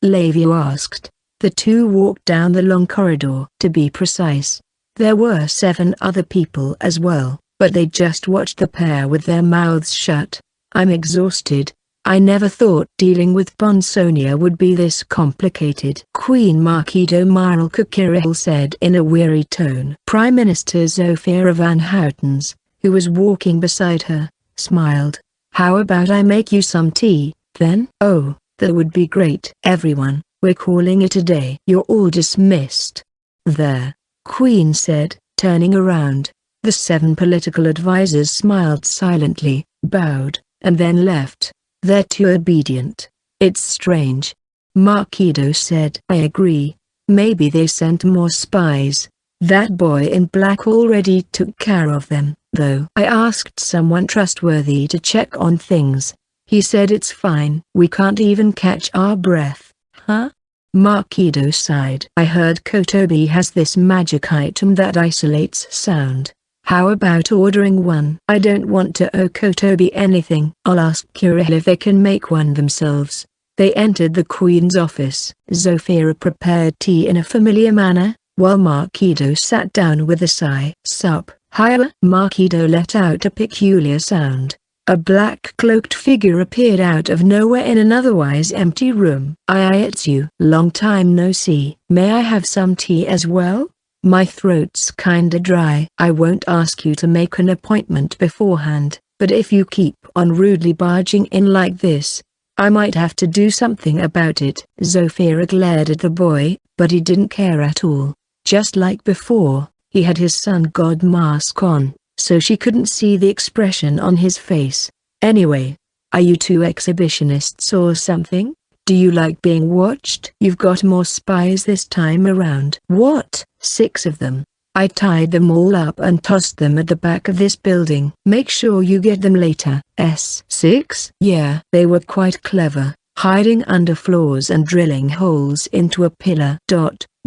Lavia asked. The 2 walked down the long corridor. To be precise, there were 7 other people as well, but they just watched the pair with their mouths shut. "I'm exhausted. I never thought dealing with Bonsonia would be this complicated." Queen Marquito Maralka Kiril said in a weary tone. Prime Minister Zofia van Houtens, who was walking beside her, smiled. "How about I make you some tea, then?" "Oh, that would be great." Everyone, We're calling it a day. You're all dismissed. There, Queen said, turning around. The 7 political advisors smiled silently, bowed, and then left. They're too obedient. It's strange. Marquido said. I agree. Maybe they sent more spies. That boy in black already took care of them, though. I asked someone trustworthy to check on things. He said it's fine. We can't even catch our breath. Huh? Marquido sighed. I heard Kotobi has this magic item that isolates sound. How about ordering one? I don't want to owe Kotobi anything. I'll ask Kirihel if they can make one themselves. They entered the Queen's office. Zofia prepared tea in a familiar manner, while Marquido sat down with a sigh. Sup, Haya? Marquido let out a peculiar sound. A black-cloaked figure appeared out of nowhere in an otherwise empty room. It's you. Long time no see. May I have some tea as well? My throat's kinda dry. I won't ask you to make an appointment beforehand, but if you keep on rudely barging in like this, I might have to do something about it. Zofia glared at the boy, but he didn't care at all. Just like before, he had his sun god mask on, so she couldn't see the expression on his face. Anyway, are you two exhibitionists or something? Do you like being watched? You've got more spies this time around. What? 6 of them. I tied them all up and tossed them at the back of this building. Make sure you get them later. 6? Yeah. They were quite clever, hiding under floors and drilling holes into a pillar.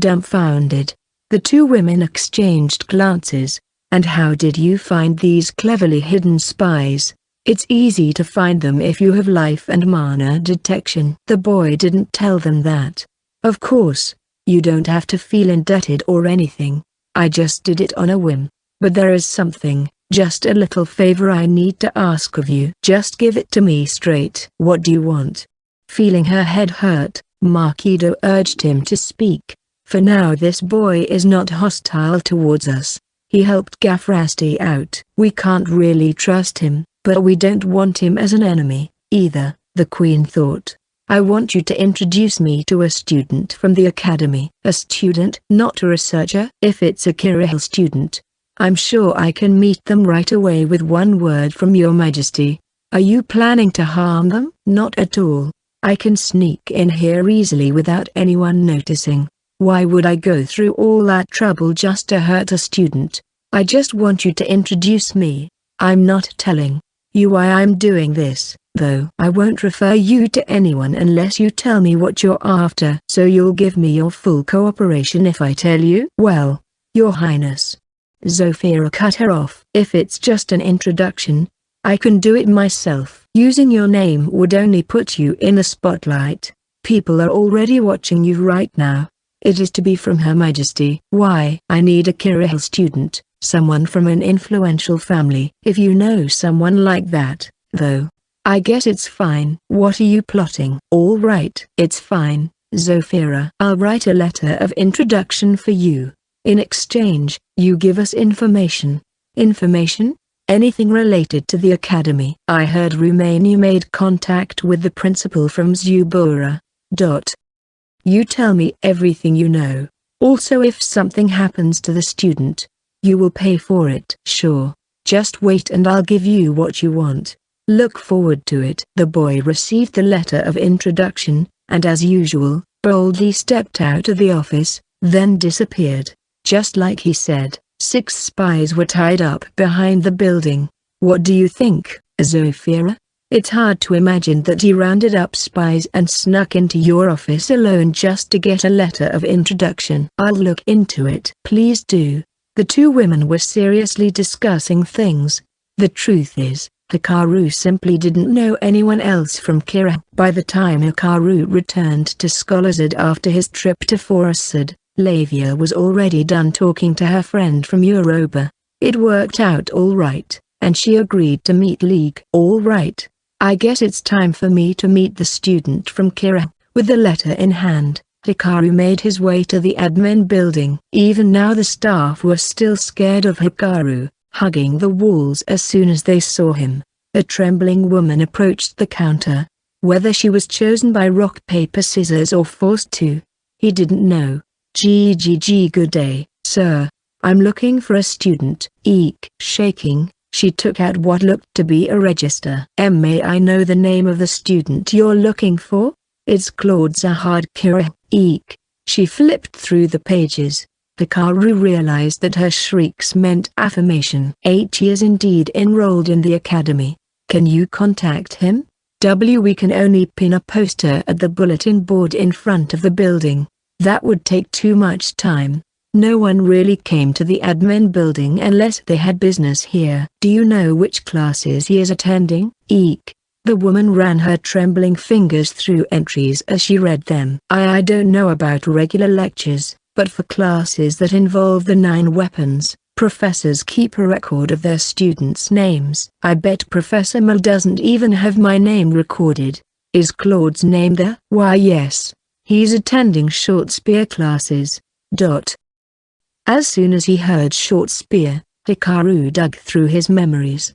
Dumbfounded, the 2 women exchanged glances. And how did you find these cleverly hidden spies? It's easy to find them if you have life and mana detection. The boy didn't tell them that. Of course, you don't have to feel indebted or anything. I just did it on a whim. But there is something, just a little favor I need to ask of you. Just give it to me straight. What do you want? Feeling her head hurt, Marquido urged him to speak. For now this boy is not hostile towards us. He helped Gafrasti out. We can't really trust him, but we don't want him as an enemy, either, the Queen thought. I want you to introduce me to a student from the academy. A student? Not a researcher? If it's a Kirihel student, I'm sure I can meet them right away with one word from your majesty. Are you planning to harm them? Not at all. I can sneak in here easily without anyone noticing. Why would I go through all that trouble just to hurt a student? I just want you to introduce me. I'm not telling you why I'm doing this, though. I won't refer you to anyone unless you tell me what you're after. So you'll give me your full cooperation if I tell you? Well, Your Highness. Zofia cut her off. If it's just an introduction, I can do it myself. Using your name would only put you in the spotlight. People are already watching you right now. It is to be from Her Majesty. Why? I need a Kirihel student, someone from an influential family. If you know someone like that, though, I guess it's fine. What are you plotting? All right. It's fine, Zofia. I'll write a letter of introduction for you. In exchange, you give us information. Information? Anything related to the academy. I heard Romania made contact with the principal from Zubura. You tell me everything you know. Also, if something happens to the student, you will pay for it. Sure. Just wait and I'll give you what you want. Look forward to it. The boy received the letter of introduction, and as usual, boldly stepped out of the office, then disappeared. Just like he said, 6 spies were tied up behind the building. What do you think, Zofia? It's hard to imagine that he rounded up spies and snuck into your office alone just to get a letter of introduction. I'll look into it. Please do. The 2 women were seriously discussing things. The truth is, Hikaru simply didn't know anyone else from Kira. By the time Hikaru returned to Scholazad after his trip to Forasad, Lavia was already done talking to her friend from Europa. It worked out all right, and she agreed to meet League. All right. I guess it's time for me to meet the student from Kira. With the letter in hand, Hikaru made his way to the admin building. Even now the staff were still scared of Hikaru, hugging the walls as soon as they saw him. A trembling woman approached the counter. Whether she was chosen by rock paper scissors or forced to, he didn't know. Good day, sir. I'm looking for a student. Eek. Shaking, she took out what looked to be a register. May I know the name of the student you're looking for? It's Claude Zahard Kirill. Eek. She flipped through the pages. Hikaru realized that her shrieks meant affirmation. 8 years indeed enrolled in the academy. Can you contact him? We can only pin a poster at the bulletin board in front of the building. That would take too much time. No one really came to the admin building unless they had business here. Do you know which classes he is attending? Eek. The woman ran her trembling fingers through entries as she read them. I don't know about regular lectures, but for classes that involve the 9 weapons, professors keep a record of their students' names. I bet Professor Mel doesn't even have my name recorded. Is Claude's name there? Why yes. He's attending short spear classes. As soon as he heard short spear, Hikaru dug through his memories.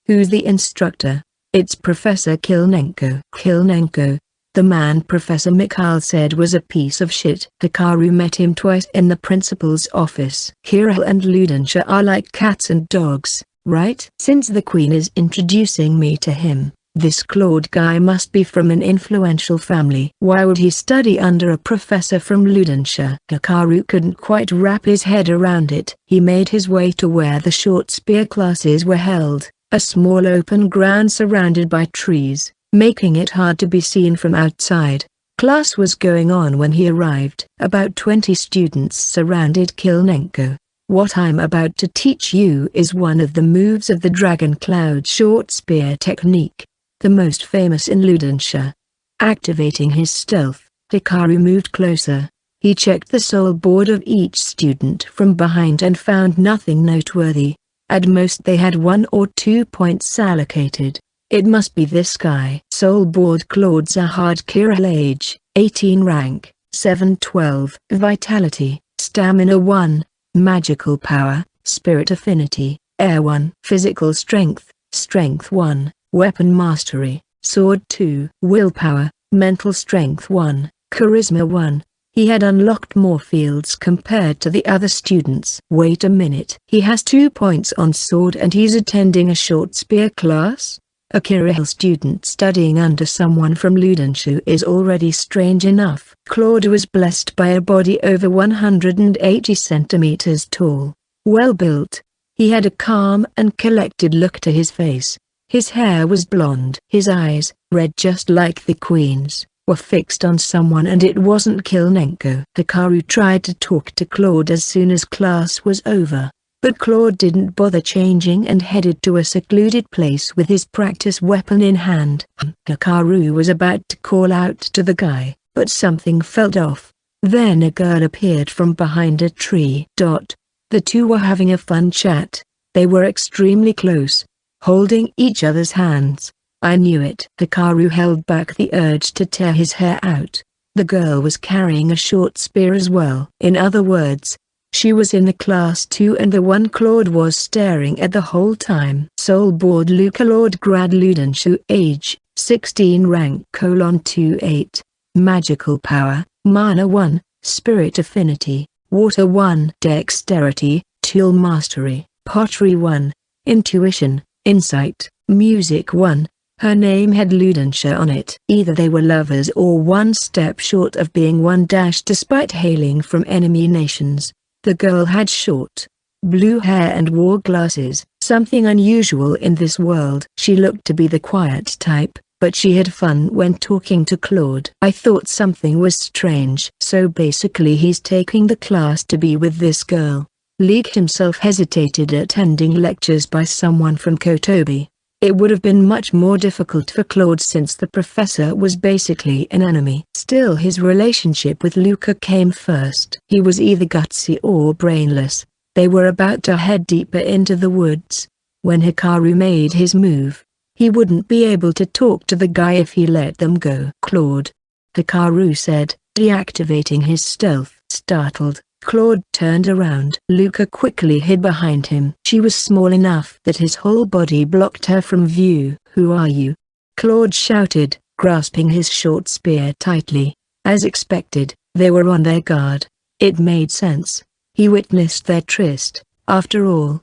Who's the instructor? It's Professor Kilnenko. Kilnenko, the man Professor Mikhail said was a piece of shit. Hikaru met him twice in the principal's office. Kirill and Ludensha are like cats and dogs, right? Since the queen is introducing me to him, this Claude guy must be from an influential family. Why would he study under a professor from Ludensha? Hikaru couldn't quite wrap his head around it. He made his way to where the short spear classes were held, a small open ground surrounded by trees, making it hard to be seen from outside. Class was going on when he arrived. About 20 students surrounded Kilnenko. What I'm about to teach you is one of the moves of the Dragon Cloud short spear technique, the most famous in Ludensha. Activating his stealth, Hikaru moved closer. He checked the soul board of each student from behind and found nothing noteworthy. At most they had 1 or 2 points allocated. It must be this guy. Soul board Claude Zahard Kirill, age 18, rank 712, vitality, stamina 1, magical power, spirit affinity, air 1, physical strength, strength 1, weapon mastery, sword 2, willpower, mental strength 1, charisma 1. He had unlocked more fields compared to the other students. Wait a minute. He has 2 points on sword and he's attending a short spear class? A Kirill student studying under someone from Ludenshu is already strange enough. Claude was blessed by a body over 180 centimeters tall. Well built. He had a calm and collected look to his face. His hair was blonde. His eyes, red just like the queen's, were fixed on someone, and it wasn't Kilnenko. Hikaru tried to talk to Claude as soon as class was over, but Claude didn't bother changing and headed to a secluded place with his practice weapon in hand. Hikaru was about to call out to the guy, but something felt off. Then a girl appeared from behind a tree. The two were having a fun chat. They were extremely close, holding each other's hands. I knew it. Hikaru held back the urge to tear his hair out. The girl was carrying a short spear as well. In other words, she was in the class too, and the one Claude was staring at the whole time. Soul board Luca Lord Grad Ludenshu, age 16, rank 28, magical power, mana 1, spirit affinity, water 1, dexterity, tool mastery, pottery 1, intuition, insight, music 1. Her name had Ludensha on it. Either they were lovers or one step short of being one. Despite hailing from enemy nations, the girl had short, blue hair and wore glasses, something unusual in this world. She looked to be the quiet type, but she had fun when talking to Claude. I thought something was strange. So basically he's taking the class to be with this girl. Leek himself hesitated attending lectures by someone from Kotobi. It would have been much more difficult for Claude since the professor was basically an enemy. Still, his relationship with Luca came first. He was either gutsy or brainless. They were about to head deeper into the woods. When Hikaru made his move, he wouldn't be able to talk to the guy if he let them go. Claude, Hikaru said, deactivating his stealth. Startled, Claude turned around. Luca quickly hid behind him. She was small enough that his whole body blocked her from view. Who are you? Claude shouted, grasping his short spear tightly. As expected, they were on their guard. It made sense. He witnessed their tryst, after all.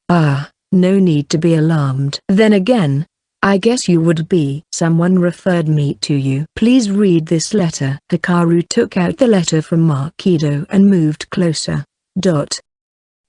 No need to be alarmed. Then again, I guess you would be. Someone referred me to you. Please read this letter. Hikaru took out the letter from Markido and moved closer.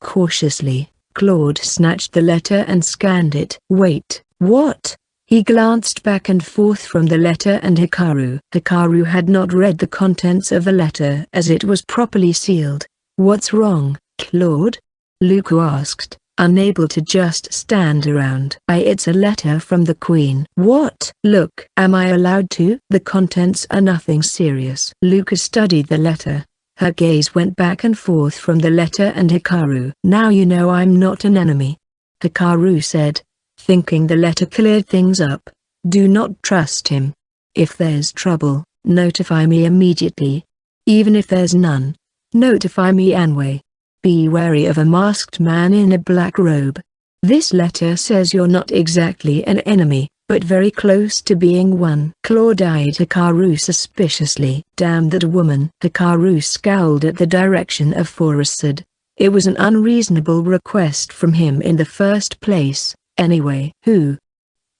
Cautiously, Claude snatched the letter and scanned it. Wait, what? He glanced back and forth from the letter and Hikaru. Hikaru had not read the contents of the letter as it was properly sealed. What's wrong, Claude? Luca asked, unable to just stand around. It's a letter from the Queen. What? Look. Am I allowed to? The contents are nothing serious. Luca studied the letter. Her gaze went back and forth from the letter and Hikaru. Now you know I'm not an enemy, Hikaru said, thinking the letter cleared things up. Do not trust him. If there's trouble, notify me immediately. Even if there's none, notify me anyway. Be wary of a masked man in a black robe. This letter says you're not exactly an enemy, but very close to being one. Claude eyed Hikaru suspiciously. Damn that woman. Hikaru scowled at the direction of Forestad. It was an unreasonable request from him in the first place, anyway. Who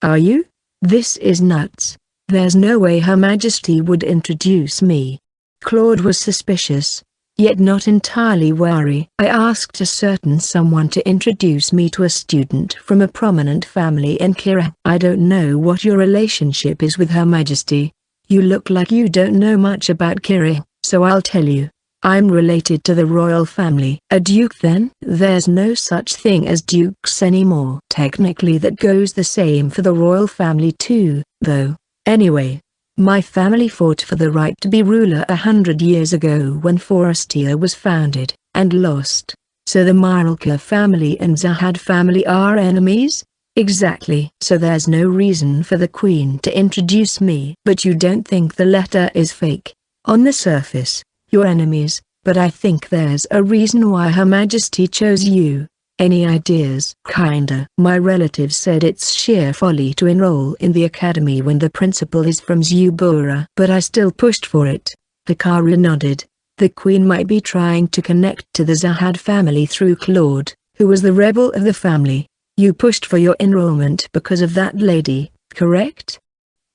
are you? This is nuts. There's no way Her Majesty would introduce me. Claude was suspicious, yet not entirely wary. I asked a certain someone to introduce me to a student from a prominent family in Kira. I don't know what your relationship is with Her Majesty. You look like you don't know much about Kira, so I'll tell you. I'm related to the royal family. A duke then? There's no such thing as dukes anymore. Technically that goes the same for the royal family too, though. Anyway, my family fought for the right to be ruler 100 years ago when Forestia was founded, and lost. So the Miralka family and Zahad family are enemies? Exactly. So there's no reason for the Queen to introduce me. But you don't think the letter is fake? On the surface, you're enemies, but I think there's a reason why Her Majesty chose you. Any ideas? Kinda. My relative said it's sheer folly to enroll in the academy when the principal is from Zubura. But I still pushed for it. Hikaru nodded. The Queen might be trying to connect to the Zahad family through Claude, who was the rebel of the family. You pushed for your enrollment because of that lady, correct?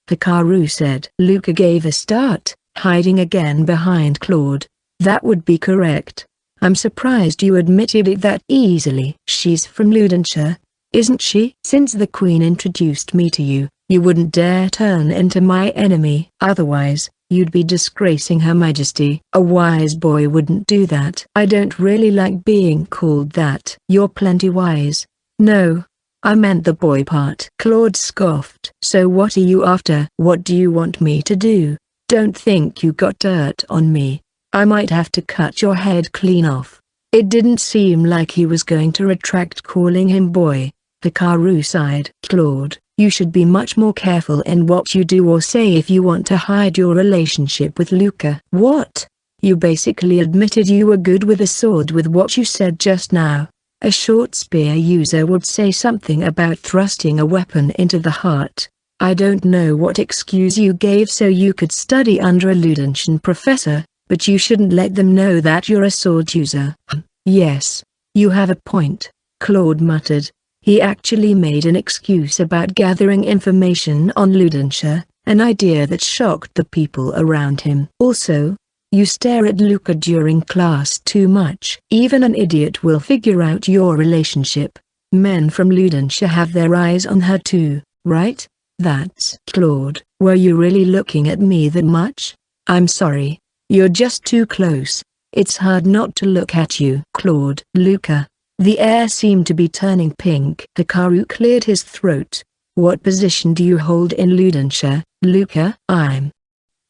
Hikaru said. Luca gave a start, hiding again behind Claude. That would be correct. I'm surprised you admitted it that easily. She's from Ludenshire, isn't she? Since the Queen introduced me to you, you wouldn't dare turn into my enemy. Otherwise, you'd be disgracing Her Majesty. A wise boy wouldn't do that. I don't really like being called that. You're plenty wise. No, I meant the boy part. Claude scoffed. So what are you after? What do you want me to do? Don't think you got dirt on me. I might have to cut your head clean off. It didn't seem like he was going to retract calling him boy. Hikaru sighed. Claude, you should be much more careful in what you do or say if you want to hide your relationship with Luca. What? You basically admitted you were good with a sword with what you said just now. A short spear user would say something about thrusting a weapon into the heart. I don't know what excuse you gave so you could study under a Ludenshan professor. But you shouldn't let them know that you're a sword user. Yes, you have a point, Claude muttered. He actually made an excuse about gathering information on Ludenshire, an idea that shocked the people around him. Also, you stare at Luca during class too much. Even an idiot will figure out your relationship. Men from Ludenshire have their eyes on her too, right? That's Claude. Were you really looking at me that much? I'm sorry. You're just too close. It's hard not to look at you. Claude. Luca. The air seemed to be turning pink. Hikaru cleared his throat. What position do you hold in Ludenshire, Luca? I'm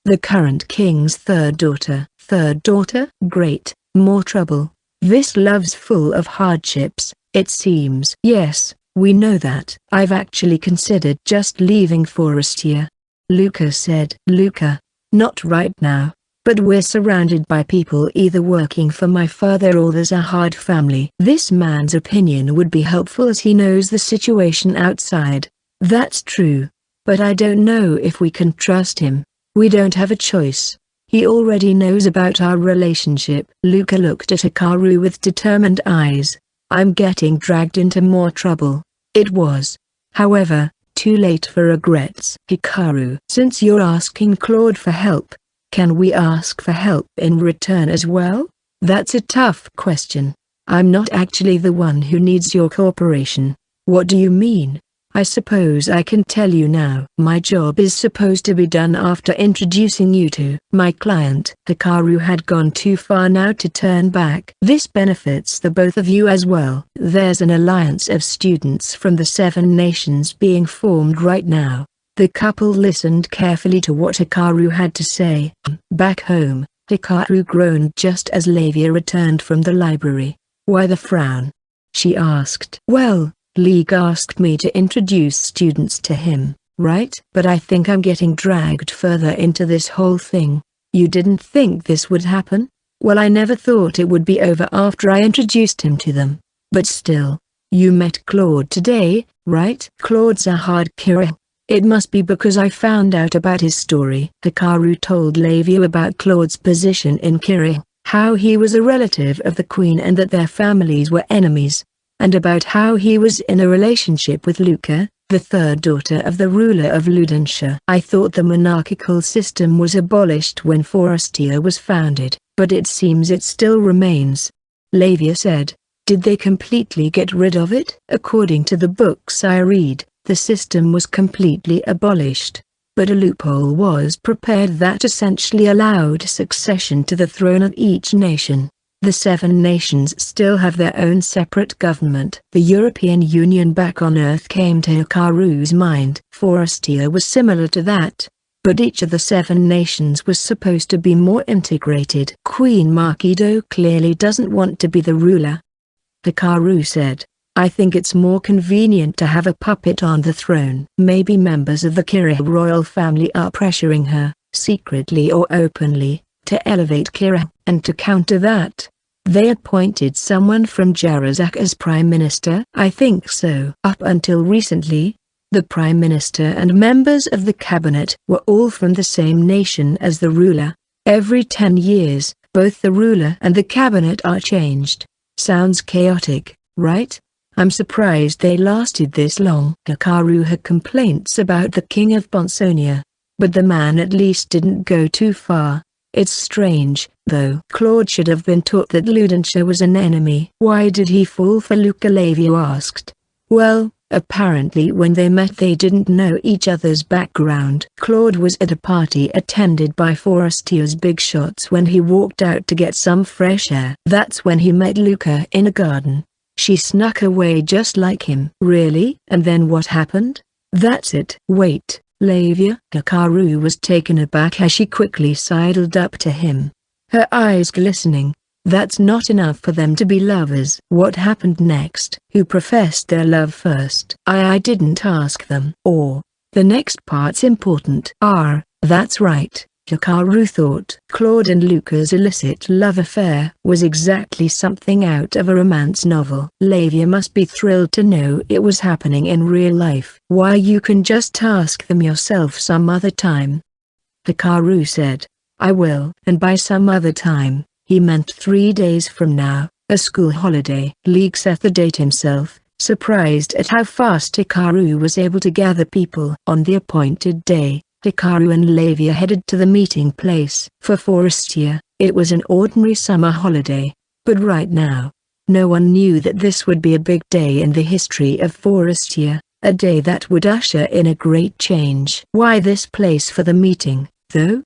the current king's third daughter. Third daughter? Great. More trouble. This love's full of hardships, it seems. Yes, we know that. I've actually considered just leaving Forestia, Luca said. Luca. Not right now. But we're surrounded by people either working for my father or the Zahad family. This man's opinion would be helpful as he knows the situation outside. That's true. But I don't know if we can trust him. We don't have a choice. He already knows about our relationship. Luca looked at Hikaru with determined eyes. I'm getting dragged into more trouble. It was, however, too late for regrets. Hikaru, since you're asking Claude for help, can we ask for help in return as well? That's a tough question. I'm not actually the one who needs your cooperation. What do you mean? I suppose I can tell you now. My job is supposed to be done after introducing you to my client. Hikaru had gone too far now to turn back. This benefits the both of you as well. There's an alliance of students from the 7 nations being formed right now. The couple listened carefully to what Hikaru had to say. Back home, Hikaru groaned just as Lavia returned from the library. Why the frown? She asked. Well, League asked me to introduce students to him, right? But I think I'm getting dragged further into this whole thing. You didn't think this would happen? Well, I never thought it would be over after I introduced him to them. But still, you met Claude today, right? Claude's a hard killer. It must be because I found out about his story. Hikaru told Lavia about Claude's position in Kiri, how he was a relative of the queen and that their families were enemies, and about how he was in a relationship with Luca, the third daughter of the ruler of Ludenshire. I thought the monarchical system was abolished when Forestia was founded, but it seems it still remains. Lavia said. Did they completely get rid of it? According to the books I read, the system was completely abolished, but a loophole was prepared that essentially allowed succession to the throne of each nation. The 7 nations still have their own separate government. The European Union back on Earth came to Hikaru's mind. Forestia was similar to that, but each of the 7 nations was supposed to be more integrated. Queen Makido clearly doesn't want to be the ruler. Hikaru said, I think it's more convenient to have a puppet on the throne. Maybe members of the Kira royal family are pressuring her, secretly or openly, to elevate Kira, and to counter that, they appointed someone from Jarazak as prime minister. I think so. Up until recently, the prime minister and members of the cabinet were all from the same nation as the ruler. Every 10 years, both the ruler and the cabinet are changed. Sounds chaotic, right? I'm surprised they lasted this long. Hikaru had complaints about the king of Bonsonia, but the man at least didn't go too far. It's strange, though. Claude should have been taught that Ludenshire was an enemy. Why did he fall for Luca? Lavia asked. Well, apparently when they met they didn't know each other's background. Claude was at a party attended by Forestia's big shots when he walked out to get some fresh air. That's when he met Luca in a garden. She snuck away just like him. Really? And then what happened? That's it. Wait. Lavia. Hikaru was taken aback as she quickly sidled up to him, her eyes glistening. That's not enough for them to be lovers. What happened next? Who professed their love first? I didn't ask them. Or, the next part's important. That's right. Hikaru thought. Claude and Luca's illicit love affair was exactly something out of a romance novel. Lavia must be thrilled to know it was happening in real life. Why, you can just ask them yourself some other time. Hikaru said. I will. And by some other time, he meant 3 days from now, a school holiday. League set the date himself, surprised at how fast Hikaru was able to gather people. On the appointed day, Hikaru and Lavia headed to the meeting place. For Forestia, it was an ordinary summer holiday, but right now, no one knew that this would be a big day in the history of Forestia, a day that would usher in a great change. Why this place for the meeting, though?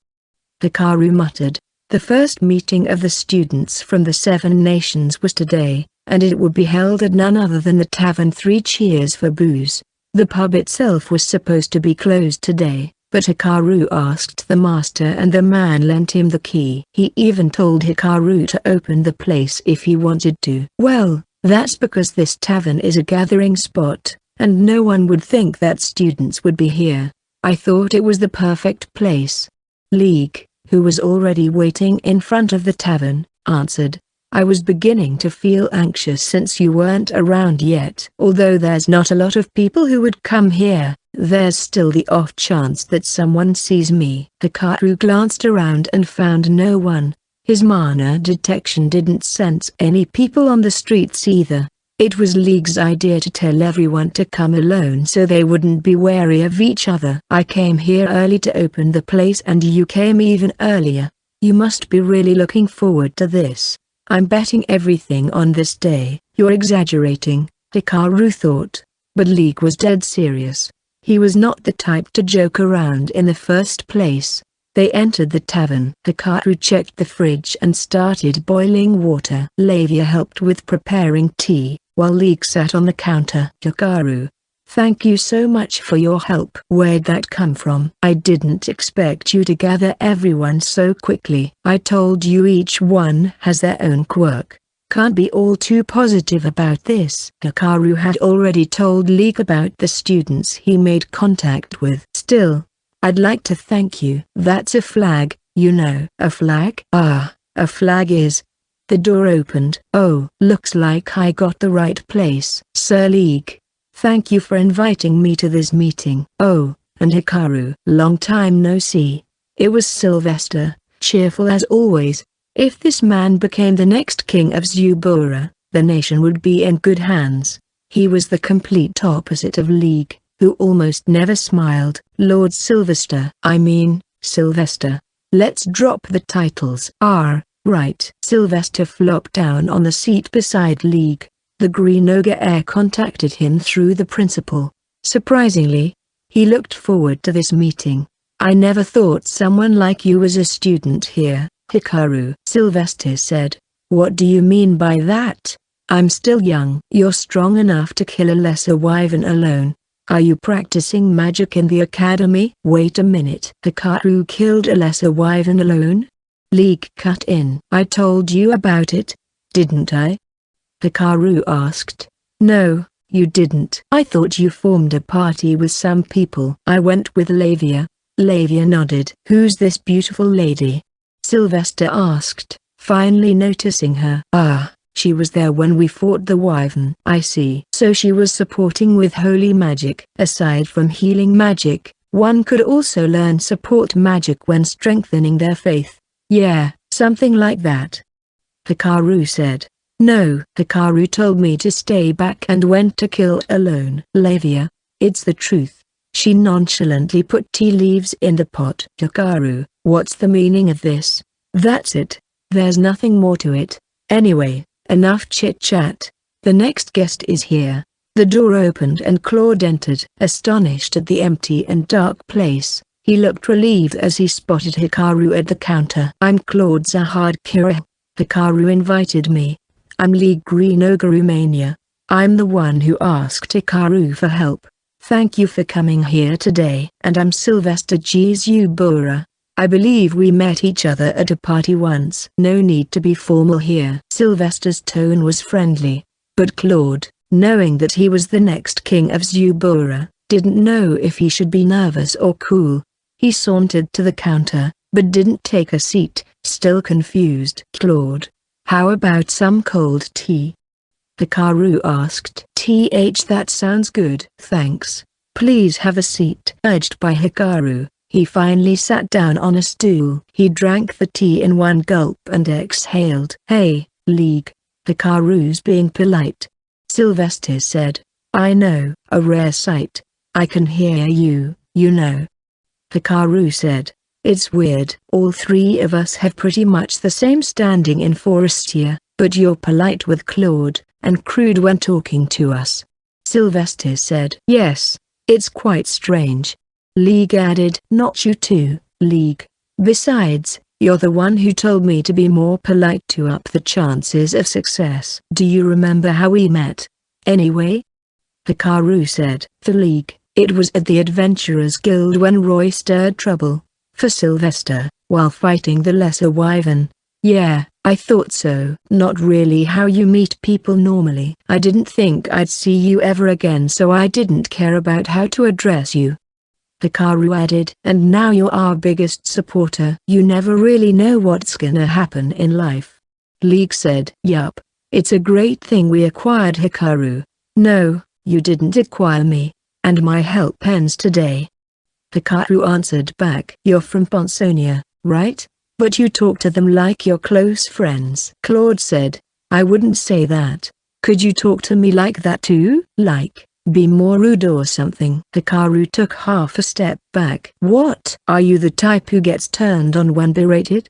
Hikaru muttered. The first meeting of the students from the 7 nations was today, and it would be held at none other than the tavern 3 Cheers for Booze. The pub itself was supposed to be closed today, but Hikaru asked the master and the man lent him the key. He even told Hikaru to open the place if he wanted to. Well, that's because this tavern is a gathering spot, and no one would think that students would be here. I thought it was the perfect place. League, who was already waiting in front of the tavern, answered. I was beginning to feel anxious since you weren't around yet. Although there's not a lot of people who would come here, There's still the off chance that someone sees me. Hikaru glanced around and found no one. His mana detection didn't sense any people on the streets either. It was League's idea to tell everyone to come alone so they wouldn't be wary of each other. I came here early to open the place and you came even earlier. You must be really looking forward to this. I'm betting everything on this day. You're exaggerating, Hikaru thought. But League was dead serious. He was not the type to joke around in the first place. They entered the tavern. Hikaru checked the fridge and started boiling water. Lavia helped with preparing tea, while League sat on the counter. Hikaru, thank you so much for your help. Where'd that come from? I didn't expect you to gather everyone so quickly. I told you each one has their own quirk. Can't be all too positive about this. Hikaru had already told League about the students he made contact with. Still, I'd like to thank you. That's a flag, you know. A flag? Ah, a flag is. The door opened. Oh, looks like I got the right place. Sir League, thank you for inviting me to this meeting. Oh, and Hikaru. Long time no see. It was Sylvester, cheerful as always. If this man became the next king of Zubura, the nation would be in good hands. He was the complete opposite of League, who almost never smiled. Lord Sylvester. I mean, Sylvester. Let's drop the titles. Right. Sylvester flopped down on the seat beside League. The green ogre air contacted him through the principal. Surprisingly, he looked forward to this meeting. I never thought someone like you was a student here, Hikaru. Sylvester said. What do you mean by that? I'm still young. You're strong enough to kill a lesser wyvern alone. Are you practicing magic in the academy? Wait a minute. Hikaru killed a lesser wyvern alone? League cut in. I told you about it, didn't I? Hikaru asked. No, you didn't. I thought you formed a party with some people. I went with Lavia. Lavia nodded. Who's this beautiful lady? Sylvester asked, finally noticing her. Ah, she was there when we fought the wyvern. I see. So she was supporting with holy magic. Aside from healing magic, one could also learn support magic when strengthening their faith. Yeah, something like that. Hikaru said. No. Hikaru told me to stay back and went to kill alone. Lavia, it's the truth. She nonchalantly put tea leaves in the pot. Hikaru, what's the meaning of this? That's it. There's nothing more to it. Anyway, enough chit-chat. The next guest is here. The door opened and Claude entered. Astonished at the empty and dark place, he looked relieved as he spotted Hikaru at the counter. I'm Claude Zahardkira. Hikaru invited me. I'm League Green Ogre Romania. I'm the one who asked Hikaru for help. Thank you for coming here today. And I'm Sylvester Zubura. I believe we met each other at a party once. No need to be formal here. Sylvester's tone was friendly. But Claude, knowing that he was the next king of Zubura, didn't know if he should be nervous or cool. He sauntered to the counter, but didn't take a seat, still confused. Claude, how about some cold tea? Hikaru asked. That sounds good. Thanks. Please have a seat. Urged by Hikaru, he finally sat down on a stool. He drank the tea in one gulp and exhaled. Hey, League. Hikaru's being polite. Sylvester said. I know. A rare sight. I can hear you, you know. Hikaru said. It's weird. All three of us have pretty much the same standing in Forestia, but you're polite with Claude, and crude when talking to us. Sylvester said. Yes, it's quite strange. League added. Not you too, League. Besides, you're the one who told me to be more polite to up the chances of success. Do you remember how we met? Anyway? Hikaru said. The League. It was at the Adventurers Guild when Roy stirred trouble. For Sylvester, while fighting the lesser wyvern. Yeah, I thought so. Not really how you meet people normally. I didn't think I'd see you ever again, so I didn't care about how to address you. Hikaru added. And now you're our biggest supporter. You never really know what's gonna happen in life. League said. Yup. It's a great thing we acquired Hikaru. No, you didn't acquire me. and my help ends today. Hikaru answered back. You're from Ponsonia, right? But you talk to them like you're close friends. Claude said, I wouldn't say that. Could you talk to me like that too? Like, be more rude or something. Hikaru took half a step back. What? Are you the type who gets turned on when berated?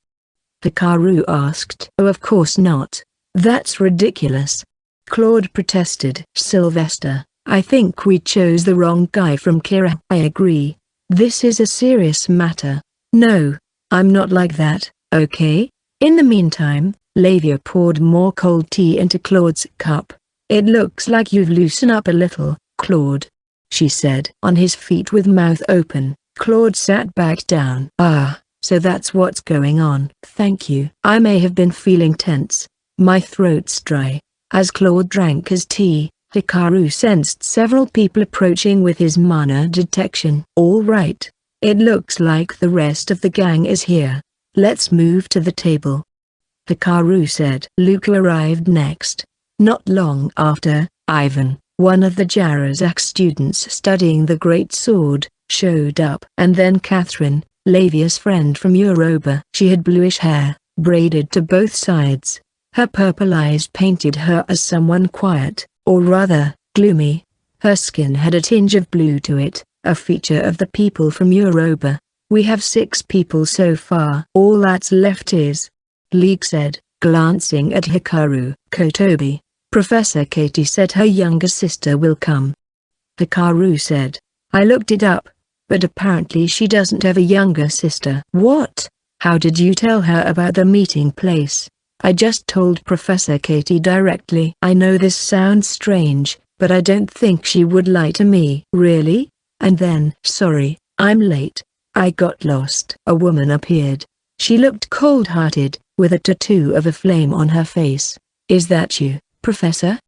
Hikaru asked. Oh, of course not. That's ridiculous. Claude protested. Sylvester, I think we chose the wrong guy from Kira. I agree. This is a serious matter. No, I'm not like that, okay? In the meantime, Lavia poured more cold tea into Claude's cup. It looks like you've loosened up a little, Claude, she said. On his feet with mouth open, Claude sat back down. Ah, so that's what's going on. Thank you. I may have been feeling tense. My throat's dry. As Claude drank his tea, Hikaru sensed several people approaching with his mana detection. All right. It looks like the rest of the gang is here. Let's move to the table. Hikaru said. Luca arrived next. Not long after, Ivan, one of the Jarazak students studying the Great Sword, showed up. And then Catherine, Lavia's friend from Europa. She had bluish hair, braided to both sides. Her purple eyes painted her as someone quiet, or rather, gloomy. Her skin had a tinge of blue to it, a feature of the people from Europa. We have 6 people so far. All that's left is, League said, glancing at Hikaru. Kotobi, Professor Katie said her younger sister will come. Hikaru said, I looked it up, but apparently she doesn't have a younger sister. What? How did you tell her about the meeting place? I just told Professor Katie directly. I know this sounds strange, but I don't think she would lie to me. Really? And then, sorry, I'm late. I got lost. A woman appeared. She looked cold-hearted, with a tattoo of a flame on her face. Is that you, Professor?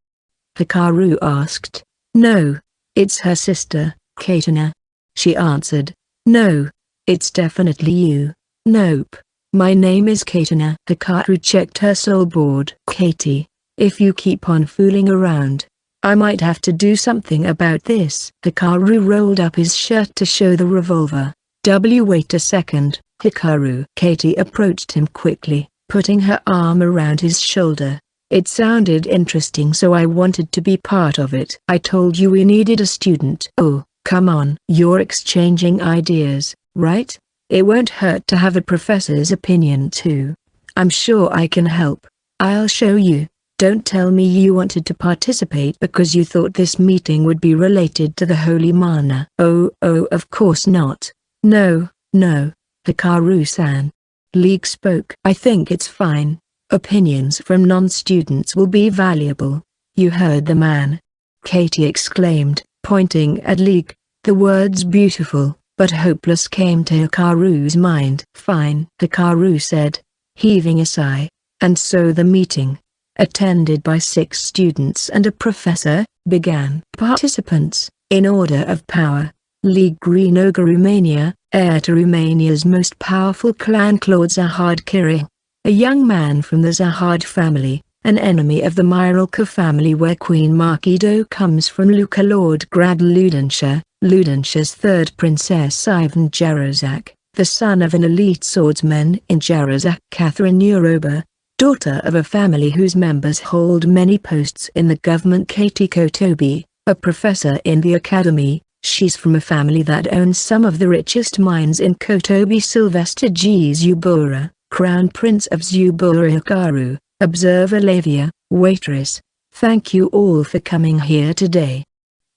Hikaru asked. No, it's her sister, Katina. She answered. No, it's definitely you. Nope. My name is Katina. Hikaru checked her soul board. Katie, if you keep on fooling around, I might have to do something about this. Hikaru rolled up his shirt to show the revolver. Wait a second, Hikaru. Katie approached him quickly, putting her arm around his shoulder. It sounded interesting, so I wanted to be part of it. I told you we needed a student. Oh, come on. You're exchanging ideas, right? It won't hurt to have a professor's opinion too. I'm sure I can help. I'll show you. Don't tell me you wanted to participate because you thought this meeting would be related to the holy mana. Oh, of course not. No, Hikaru-san. League spoke. I think it's fine. Opinions from non-students will be valuable. You heard the man. Katie exclaimed, pointing at League. The words beautiful, but hopeless came to Hikaru's mind. Fine, Hikaru said, heaving a sigh. And so the meeting, attended by 6 students and a professor, began. Participants, in order of power. League Green Ogre Romania, heir to Romania's most powerful clan Claude Zahard Kiri. A young man from the Zahard family, an enemy of the Myralka family where Queen Markido comes from. Luca Lord Grad Ludenshaw, Ludensha's 3rd princess Ivan Jarazak, the son of an elite swordsman in Jarazak. Catherine Europa, daughter of a family whose members hold many posts in the government. Katie Kotobi, a professor in the academy. She's from a family that owns some of the richest mines in Kotobi. Sylvester G. Zubora, Crown Prince of Zubora. Hikaru, observer. Lavia, waitress. Thank you all for coming here today.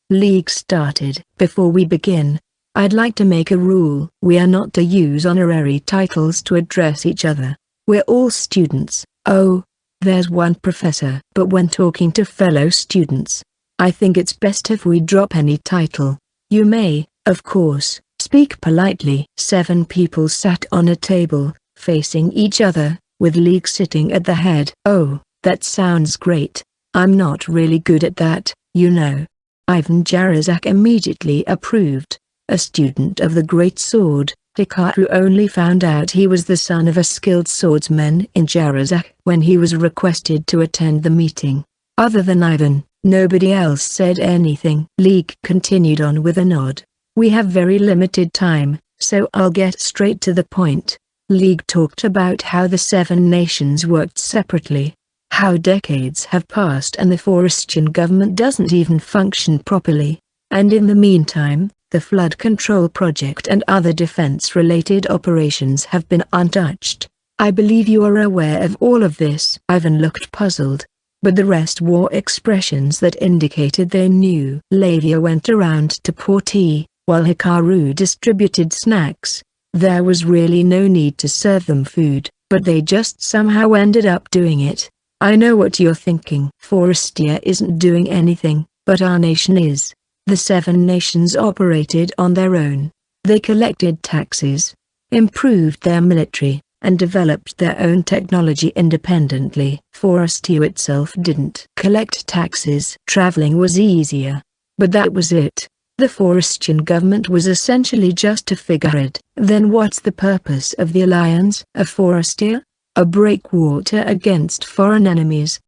League started. Before we begin, I'd like to make a rule. We are not to use honorary titles to address each other. We're all students. Oh, there's one professor. But when talking to fellow students, I think it's best if we drop any title. You may, of course, speak politely. 7 people sat on a table, facing each other, with League sitting at the head. Oh, that sounds great. I'm not really good at that, you know. Ivan Jarazak immediately approved. A student of the Great Sword, Hikaru only found out he was the son of a skilled swordsman in Jarazak when he was requested to attend the meeting. Other than Ivan, Nobody else said anything. League continued on with a nod. We have very limited time, so I'll get straight to the point. League talked about how the 7 nations worked separately. How decades have passed and the Forestian government doesn't even function properly. And in the meantime, the flood control project and other defense-related operations have been untouched. I believe you are aware of all of this. Ivan looked puzzled, but the rest wore expressions that indicated they knew. Lavia went around to pour tea, while Hikaru distributed snacks. There was really no need to serve them food, but they just somehow ended up doing it. I know what you're thinking. Forestia isn't doing anything, but our nation is. The 7 nations operated on their own. They collected taxes, improved their military, and developed their own technology independently. Forestia itself didn't collect taxes. Traveling was easier. But that was it. The Forestian government was essentially just a figurehead. Then what's the purpose of the alliance of Forestia? A breakwater against foreign enemies.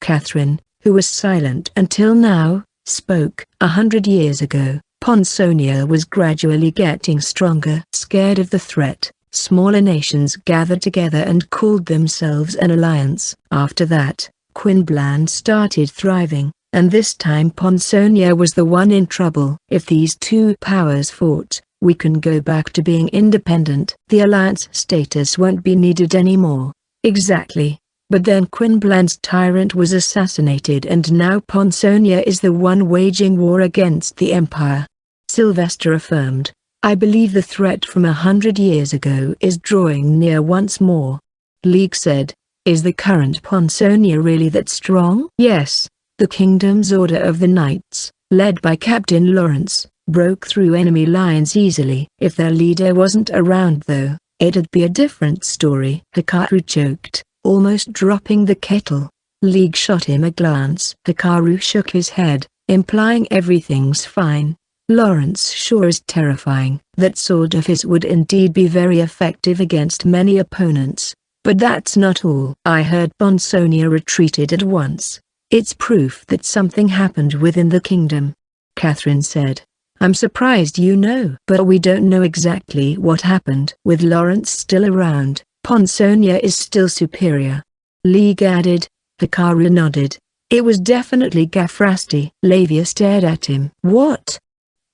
Catherine, who was silent until now, spoke. 100 years ago, Ponsonia was gradually getting stronger. Scared of the threat, smaller nations gathered together and called themselves an alliance. After that, Quinbland started thriving, and this time Ponsonia was the one in trouble. If these 2 powers fought, we can go back to being independent. The alliance status won't be needed anymore. Exactly. But then Quinbland's tyrant was assassinated and now Ponsonia is the one waging war against the Empire. Sylvester affirmed. I believe the threat from 100 years ago is drawing near once more. League said. Is the current Ponsonia really that strong? Yes. The Kingdom's Order of the Knights, led by Captain Lawrence, broke through enemy lines easily. If their leader wasn't around though, it'd be a different story. Hikaru choked, almost dropping the kettle. League shot him a glance. Hikaru shook his head, implying everything's fine. Lawrence sure is terrifying. That sword of his would indeed be very effective against many opponents. But that's not all. I heard Ponsonia retreated at once. It's proof that something happened within the kingdom. Catherine said. I'm surprised you know. But we don't know exactly what happened. With Lawrence still around, Ponsonia is still superior. League added. Hikaru nodded. It was definitely Gafrasti. Lavia stared at him. What?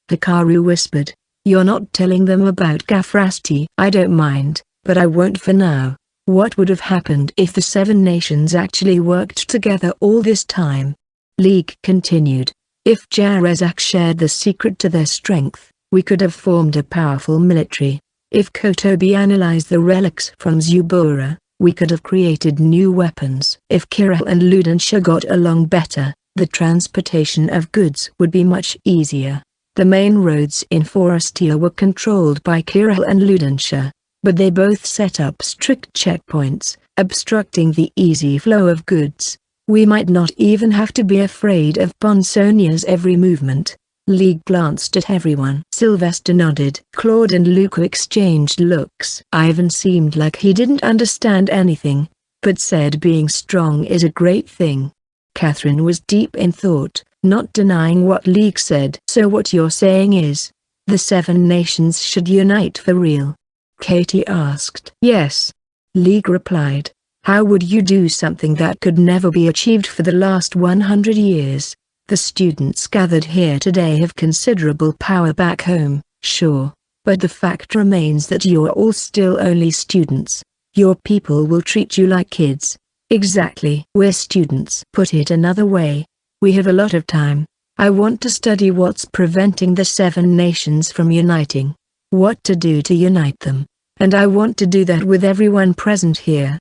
Hikaru whispered. You're not telling them about Gafrasti. I don't mind, but I won't for now. What would have happened if the 7 nations actually worked together all this time? League continued. If Jarezak shared the secret to their strength, we could have formed a powerful military. If Kotobi analyzed the relics from Zubora, we could have created new weapons. If Kirill and Ludensha got along better, the transportation of goods would be much easier. The main roads in Forestia were controlled by Kirill and Ludensha, but they both set up strict checkpoints, obstructing the easy flow of goods. We might not even have to be afraid of Ponsonia's every movement. League glanced at everyone. Sylvester nodded. Claude and Luca exchanged looks. Ivan seemed like he didn't understand anything, but said being strong is a great thing. Catherine was deep in thought, not denying what League said. So what you're saying is, the 7 nations should unite for real? Katie asked. Yes. League replied. How would you do something that could never be achieved for the last 100 years? The students gathered here today have considerable power back home, sure, but the fact remains that you're all still only students. Your people will treat you like kids. Exactly. We're students. Put it another way, we have a lot of time. I want to study what's preventing the 7 nations from uniting. What to do to unite them. And I want to do that with everyone present here.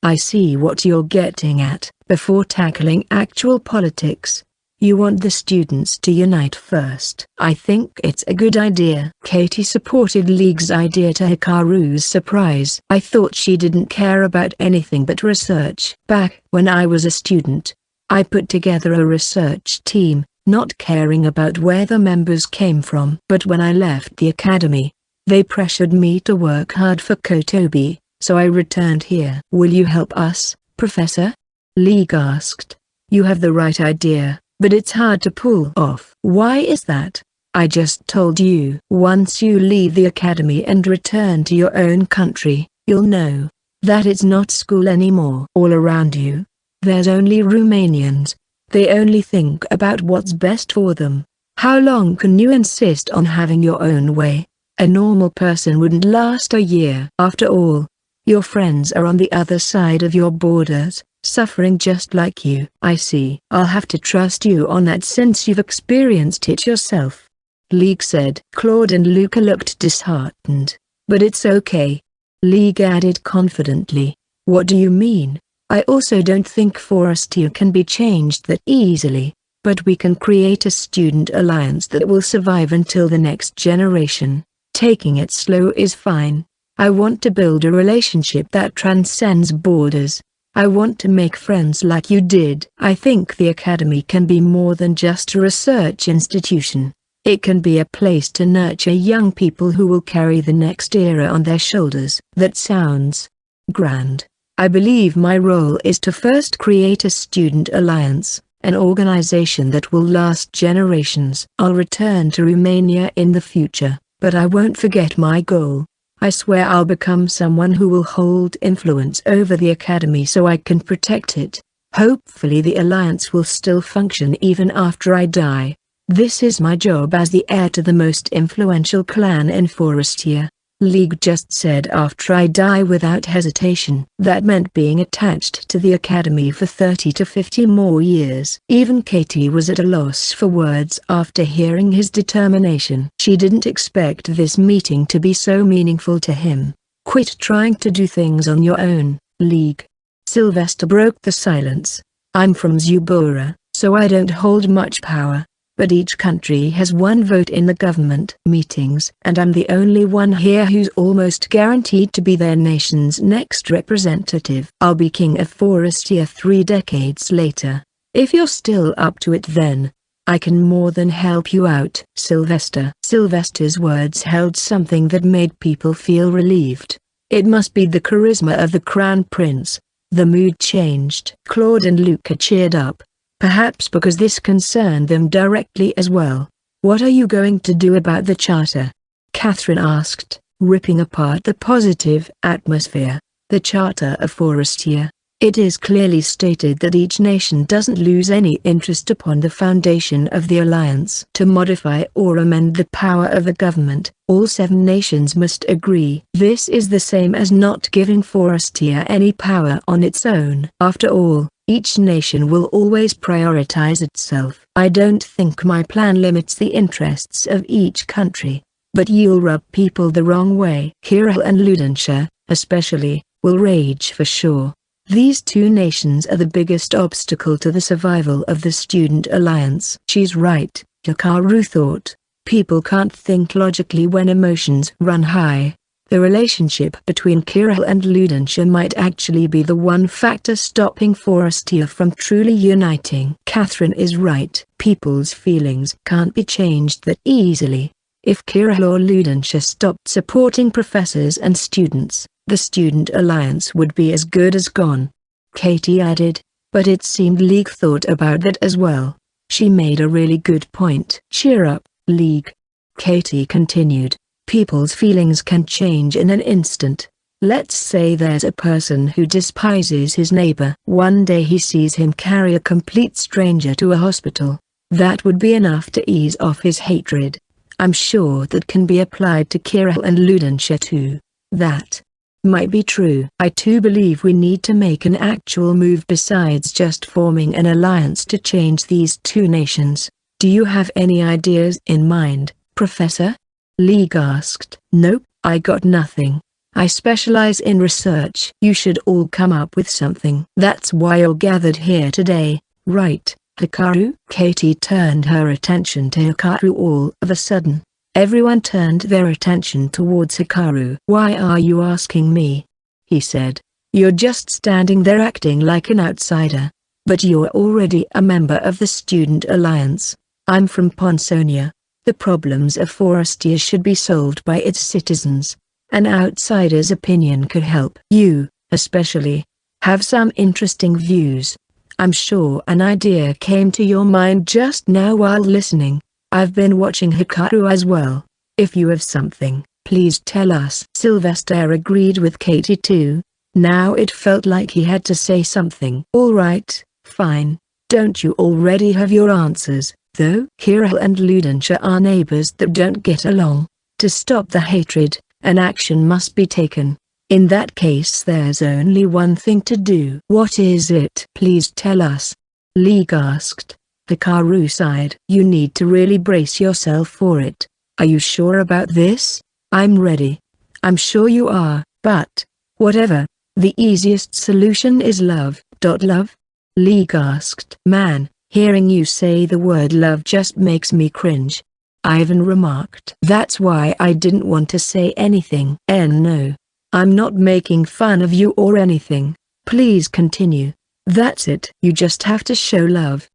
I see what you're getting at. Before tackling actual politics, you want the students to unite first. I think it's a good idea. Katie supported League's idea to Hikaru's surprise. I thought she didn't care about anything but research. Back when I was a student, I put together a research team, not caring about where the members came from. But when I left the academy, they pressured me to work hard for Kotobi, so I returned here. Will you help us, Professor? League asked. You have the right idea, but it's hard to pull off. Why is that? I just told you. Once you leave the academy and return to your own country, you'll know that it's not school anymore. All around you, there's only Romanians. They only think about what's best for them. How long can you insist on having your own way? A normal person wouldn't last a year. After all, your friends are on the other side of your borders, suffering just like you. I see. I'll have to trust you on that since you've experienced it yourself, League said. Claude and Luca looked disheartened. But it's okay, League added confidently. What do you mean? I also don't think Forestia can be changed that easily, but we can create a student alliance that will survive until the next generation. Taking it slow is fine. I want to build a relationship that transcends borders. I want to make friends like you did. I think the academy can be more than just a research institution. It can be a place to nurture young people who will carry the next era on their shoulders. That sounds grand. I believe my role is to first create a student alliance, an organization that will last generations. I'll return to Romania in the future, but I won't forget my goal. I swear I'll become someone who will hold influence over the academy so I can protect it. Hopefully the alliance will still function even after I die. This is my job as the heir to the most influential clan in Forestia, League just said after I die without hesitation. That meant being attached to the academy for 30 to 50 more years. Even Katie was at a loss for words after hearing his determination. She didn't expect this meeting to be so meaningful to him. Quit trying to do things on your own, League. Sylvester broke the silence. I'm from Zubora, so I don't hold much power. But each country has one vote in the government meetings, and I'm the only one here who's almost guaranteed to be their nation's next representative. I'll be king of Forestia 3 decades later. If you're still up to it then, I can more than help you out. Sylvester. Sylvester's words held something that made people feel relieved. It must be the charisma of the crown prince. The mood changed. Claude and Luca cheered up. Perhaps because this concerned them directly as well. What are you going to do about the charter? Catherine asked, ripping apart the positive atmosphere. The Charter of Forestia. It is clearly stated that each nation doesn't lose any interest upon the foundation of the alliance. To modify or amend the power of the government, all 7 nations must agree. This is the same as not giving Forestia any power on its own. After all, each nation will always prioritize itself. I don't think my plan limits the interests of each country, but you'll rub people the wrong way. Hikaru and Ludenshire, especially, will rage for sure. These 2 nations are the biggest obstacle to the survival of the Student Alliance. She's right, Hikaru thought. People can't think logically when emotions run high. The relationship between Hikaru and Ludenshire might actually be the one factor stopping Forestia from truly uniting. Catherine is right. People's feelings can't be changed that easily. If Hikaru or Ludenshire stopped supporting professors and students, the Student Alliance would be as good as gone. Katie added, but it seemed League thought about that as well. She made a really good point. Cheer up, League. Katie continued. People's feelings can change in an instant. Let's say there's a person who despises his neighbor. One day he sees him carry a complete stranger to a hospital. That would be enough to ease off his hatred. I'm sure that can be applied to Hikaru and Ludenshire too. That might be true. I too believe we need to make an actual move besides just forming an alliance to change these 2 nations. Do you have any ideas in mind, Professor? League asked. Nope, I got nothing. I specialize in research. You should all come up with something. That's why you're gathered here today, right, Hikaru? Katie turned her attention to Hikaru all of a sudden. Everyone turned their attention towards Hikaru. Why are you asking me? He said. You're just standing there acting like an outsider. But you're already a member of the Student Alliance. I'm from Ponsonia. The problems of Forestia should be solved by its citizens. An outsider's opinion could help. You, especially, have some interesting views. I'm sure an idea came to your mind just now while listening. I've been watching Hikaru as well. If you have something, please tell us." Sylvester agreed with Katie too. Now it felt like he had to say something. "All right, fine. Don't you already have your answers, though?" Hikaru and Ludentia are neighbors that don't get along. To stop the hatred, an action must be taken. In that case there's only one thing to do. "What is it? Please tell us," League asked. Hikaru sighed. "You need to really brace yourself for it. Are you sure about this?" "I'm ready." "I'm sure you are, but, whatever, the easiest solution is love." "Love?" League asked. "Man, hearing you say the word love just makes me cringe," Ivan remarked. "That's why I didn't want to say anything." No. I'm not making fun of you or anything. Please continue." "That's it. You just have to show love,"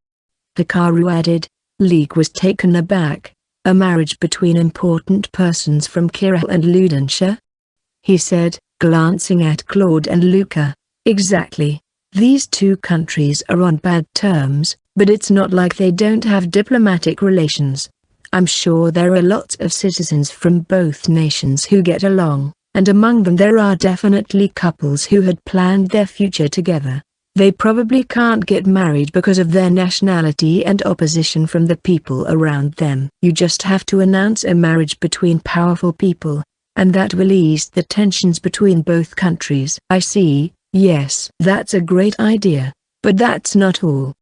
Hikaru added. League was taken aback. "A marriage between important persons from Kira and Ludentia?" he said, glancing at Claude and Luca. "Exactly. These two countries are on bad terms, but it's not like they don't have diplomatic relations. I'm sure there are lots of citizens from both nations who get along, and among them there are definitely couples who had planned their future together. They probably can't get married because of their nationality and opposition from the people around them. You just have to announce a marriage between powerful people, and that will ease the tensions between both countries." "I see. Yes, that's a great idea, but that's not all,"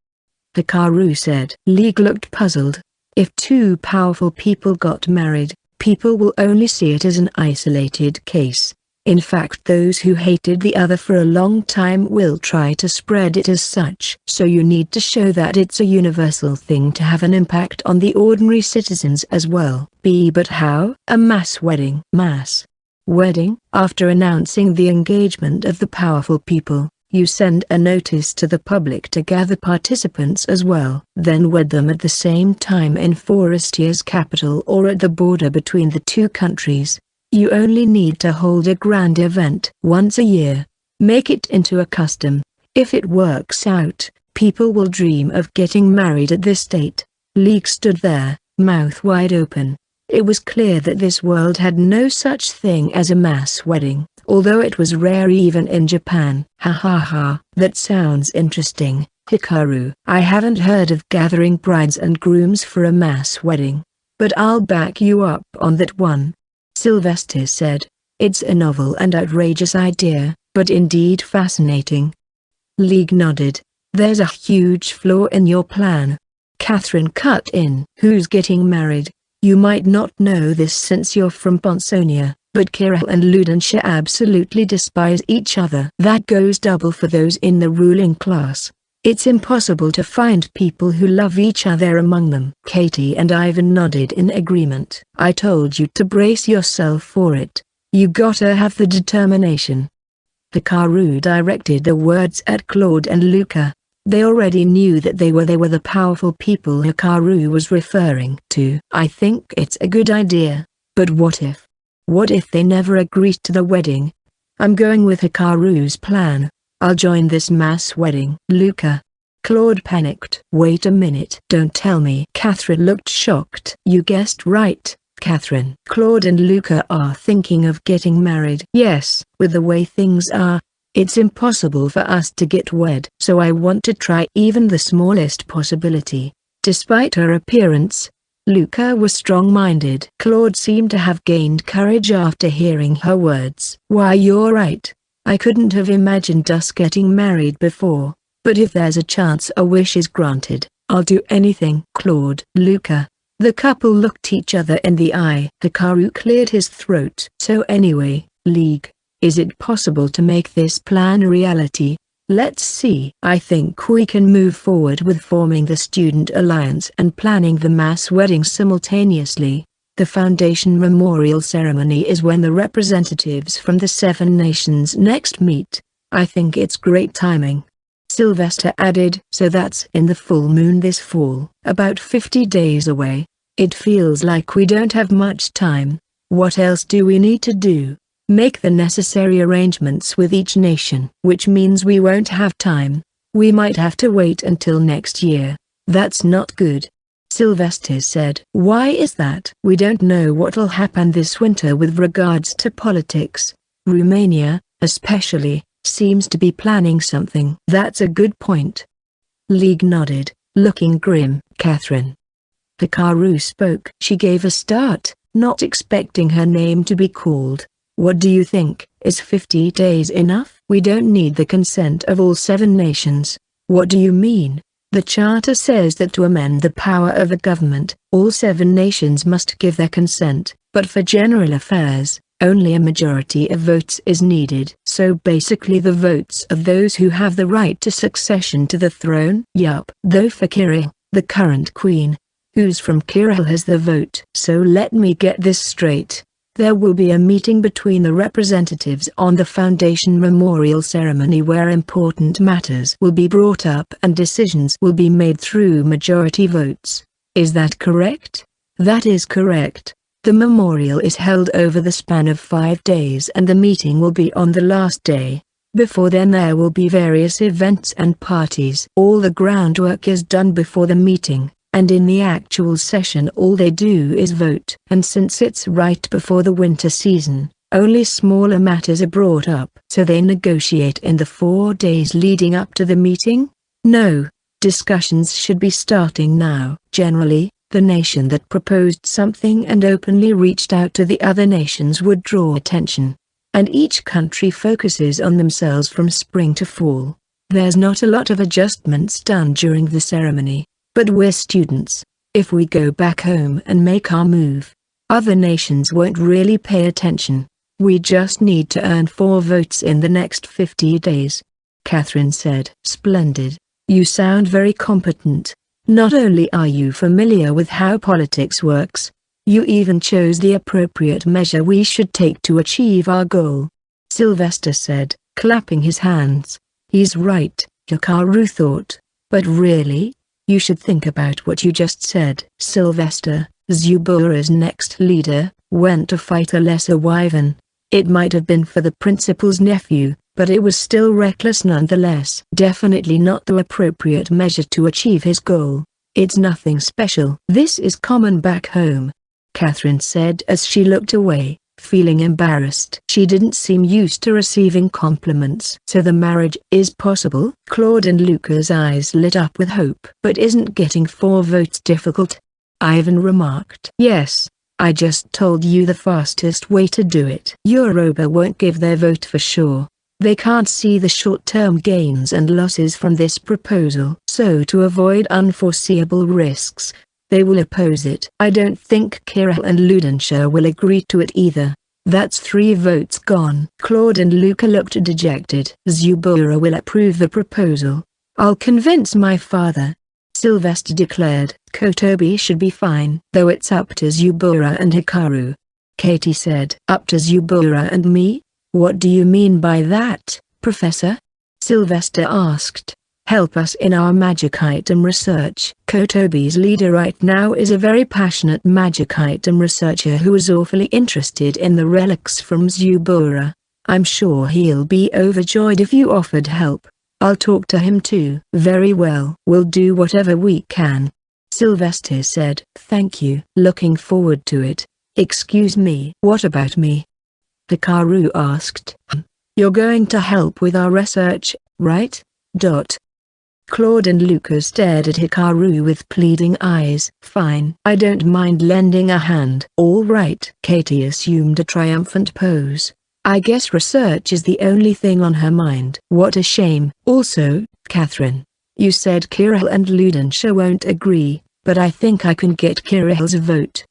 Hikaru said. League looked puzzled. "If two powerful people got married, people will only see it as an isolated case. In fact, those who hated the other for a long time will try to spread it as such. So you need to show that it's a universal thing to have an impact on the ordinary citizens as well." But how?" "A mass wedding." "Mass wedding?" "After announcing the engagement of the powerful people, you send a notice to the public to gather participants as well. Then wed them at the same time in Forestia's capital or at the border between the two countries. You only need to hold a grand event once a year. Make it into a custom. If it works out, people will dream of getting married at this date." League stood there, mouth wide open. It was clear that this world had no such thing as a mass wedding, although it was rare even in Japan. "Ha ha ha, that sounds interesting, Hikaru. I haven't heard of gathering brides and grooms for a mass wedding, but I'll back you up on that one," Sylvester said. "It's a novel and outrageous idea, but indeed fascinating." League nodded. "There's a huge flaw in your plan," Catherine cut in. "Who's getting married? You might not know this since you're from Ponsonia, but Kira and Ludentia absolutely despise each other. That goes double for those in the ruling class. It's impossible to find people who love each other among them." Katie and Ivan nodded in agreement. "I told you to brace yourself for it. You gotta have the determination." Hikaru directed the words at Claude and Luca. They already knew that they were the powerful people Hikaru was referring to. "I think it's a good idea, but what if? What if they never agreed to the wedding?" "I'm going with Hikaru's plan. I'll join this mass wedding." "Luca." Claude panicked. "Wait a minute. Don't tell me." Catherine looked shocked. "You guessed right, Catherine. Claude and Luca are thinking of getting married." "Yes, with the way things are, it's impossible for us to get wed. So I want to try even the smallest possibility." Despite her appearance, Luca was strong-minded. Claude seemed to have gained courage after hearing her words. "Why, you're right. I couldn't have imagined us getting married before, but if there's a chance a wish is granted, I'll do anything." Claude, Luca. The couple looked each other in the eye. Hikaru cleared his throat. "So anyway, League, is it possible to make this plan a reality? Let's see. I think we can move forward with forming the student alliance and planning the mass wedding simultaneously. The foundation memorial ceremony is when the representatives from the 7 nations next meet. I think it's great timing." Sylvester added. "So that's in the full moon this fall. About 50 days away. It feels like we don't have much time. What else do we need to do?" "Make the necessary arrangements with each nation." "Which means we won't have time. We might have to wait until next year. That's not good. Sylvester said. Why is that? We don't know what'll happen this winter with regards to politics. Romania, especially, seems to be planning something. That's a good point. League nodded, looking grim. Catherine. Hikaru spoke. She gave a start, not expecting her name to be called. What do you think? Is 50 days enough? We don't need the consent of all 7 nations. What do you mean? The charter says that to amend the power of a government, all 7 nations must give their consent, but for general affairs, only a majority of votes is needed. So basically the votes of those who have the right to succession to the throne? Yup. Though for Kirill, the current queen, who's from Kirill has the vote. So let me get this straight. There will be a meeting between the representatives on the Foundation Memorial Ceremony where important matters will be brought up and decisions will be made through majority votes. Is that correct? That is correct. The memorial is held over the span of 5 days and the meeting will be on the last day. Before then there will be various events and parties. All the groundwork is done before the meeting. And in the actual session all they do is vote. And since it's right before the winter season, only smaller matters are brought up. So they negotiate in the 4 days leading up to the meeting? No, discussions should be starting now. Generally, the nation that proposed something and openly reached out to the other nations would draw attention. And each country focuses on themselves from spring to fall. There's not a lot of adjustments done during the ceremony. But we're students. If we go back home and make our move, other nations won't really pay attention. We just need to earn 4 votes in the next 50 days. Catherine said. Splendid. You sound very competent. Not only are you familiar with how politics works, you even chose the appropriate measure we should take to achieve our goal. Sylvester said, clapping his hands. He's right, Hikaru thought. But really? You should think about what you just said. Sylvester, Zubura's next leader, went to fight a lesser wyvern. It might have been for the principal's nephew, but it was still reckless nonetheless. Definitely not the appropriate measure to achieve his goal. It's nothing special. This is common back home, Catherine said as she looked away, feeling embarrassed. She didn't seem used to receiving compliments. So the marriage is possible? Claude and Luca's eyes lit up with hope. But isn't getting 4 votes difficult? Ivan remarked. Yes, I just told you the fastest way to do it. Europa won't give their vote for sure. They can't see the short-term gains and losses from this proposal. So to avoid unforeseeable risks, they will oppose it. I don't think Kirill and Ludenshaw will agree to it either. That's 3 votes gone. Claude and Luca looked dejected. Zubura will approve the proposal. I'll convince my father, Sylvester declared. Kotobi should be fine. Though it's up to Zubura and Hikaru. Katie said. Up to Zubura and me? What do you mean by that, Professor? Sylvester asked. Help us in our magic item research. Kotobi's leader right now is a very passionate magic item researcher who is awfully interested in the relics from Zubura. I'm sure he'll be overjoyed if you offered help. I'll talk to him too. Very well. We'll do whatever we can, Sylvester said. Thank you. Looking forward to it. Excuse me. What about me? Hikaru asked. You're going to help with our research, right? Claude and Luca stared at Hikaru with pleading eyes. Fine. I don't mind lending a hand. All right. Katie assumed a triumphant pose. I guess research is the only thing on her mind. What a shame. Also, Catherine, you said Kirill and Ludenshaw won't agree, but I think I can get Kirill's vote.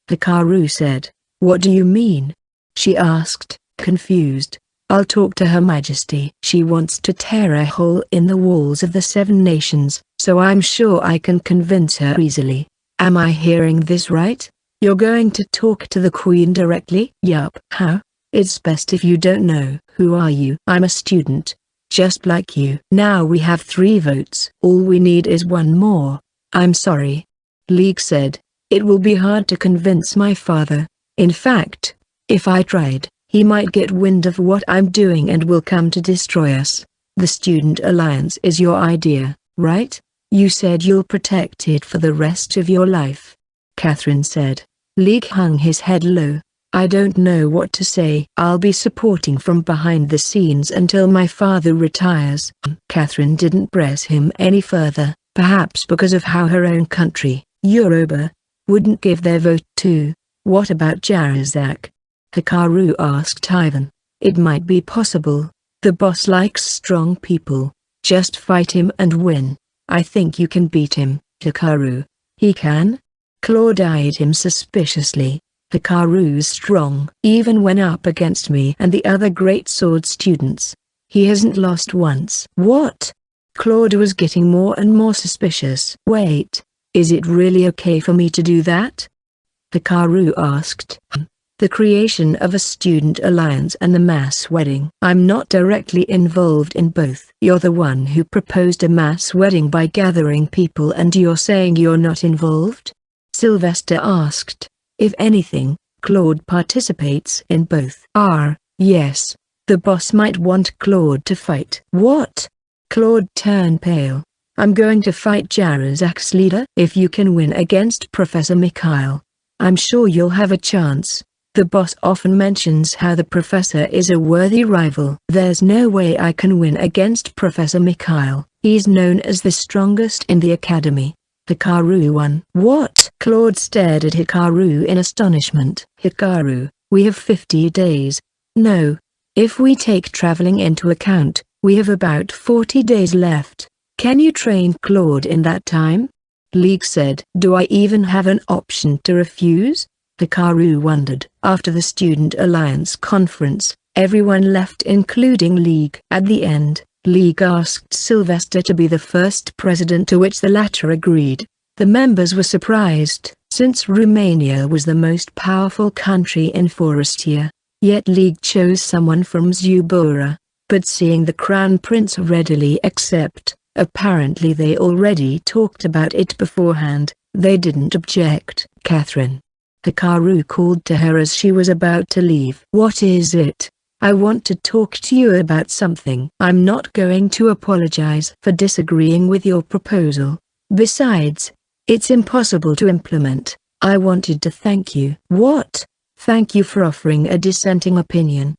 Hikaru said. What do you mean? She asked, confused. I'll talk to Her Majesty. She wants to tear a hole in the walls of the 7 nations, so I'm sure I can convince her easily. Am I hearing this right? You're going to talk to the Queen directly? Yup. How? It's best if you don't know. Who are you? I'm a student, just like you. Now we have 3 votes. All we need is 1 more. I'm sorry, League said. It will be hard to convince my father. In fact, if I tried, he might get wind of what I'm doing and will come to destroy us. The Student Alliance is your idea, right? You said you'll protect it for the rest of your life. Catherine said. League hung his head low. I don't know what to say. I'll be supporting from behind the scenes until my father retires. Catherine didn't press him any further, perhaps because of how her own country, Yoruba, wouldn't give their vote to. What about Jarzak? Hikaru asked Ivan. It might be possible. The boss likes strong people. Just fight him and win. I think you can beat him, Hikaru. He can? Claude eyed him suspiciously. Hikaru's strong, even when up against me and the other great sword students. He hasn't lost once. What? Claude was getting more and more suspicious. Wait, is it really okay for me to do that? Hikaru asked. The creation of a student alliance and the mass wedding. I'm not directly involved in both. You're the one who proposed a mass wedding by gathering people and you're saying you're not involved? Sylvester asked. If anything, Claude participates in both. Yes. The boss might want Claude to fight. What? Claude turned pale. I'm going to fight Jarzak's leader. If you can win against Professor Mikhail, I'm sure you'll have a chance. The boss often mentions how the professor is a worthy rival. There's no way I can win against Professor Mikhail. He's known as the strongest in the academy. Hikaru won. What? Claude stared at Hikaru in astonishment. Hikaru, we have 50 days. No. If we take traveling into account, we have about 40 days left. Can you train Claude in that time? League said. Do I even have an option to refuse? Hikaru wondered. After the Student Alliance conference, everyone left including League. At the end, League asked Sylvester to be the first president, to which the latter agreed. The members were surprised, since Romania was the most powerful country in Forestia. Yet League chose someone from Zubura. But seeing the Crown Prince readily accept, apparently they already talked about it beforehand, they didn't object. Catherine. Hikaru called to her as she was about to leave. What is it? I want to talk to you about something. I'm not going to apologize for disagreeing with your proposal. Besides, it's impossible to implement. I wanted to thank you. What? Thank you for offering a dissenting opinion.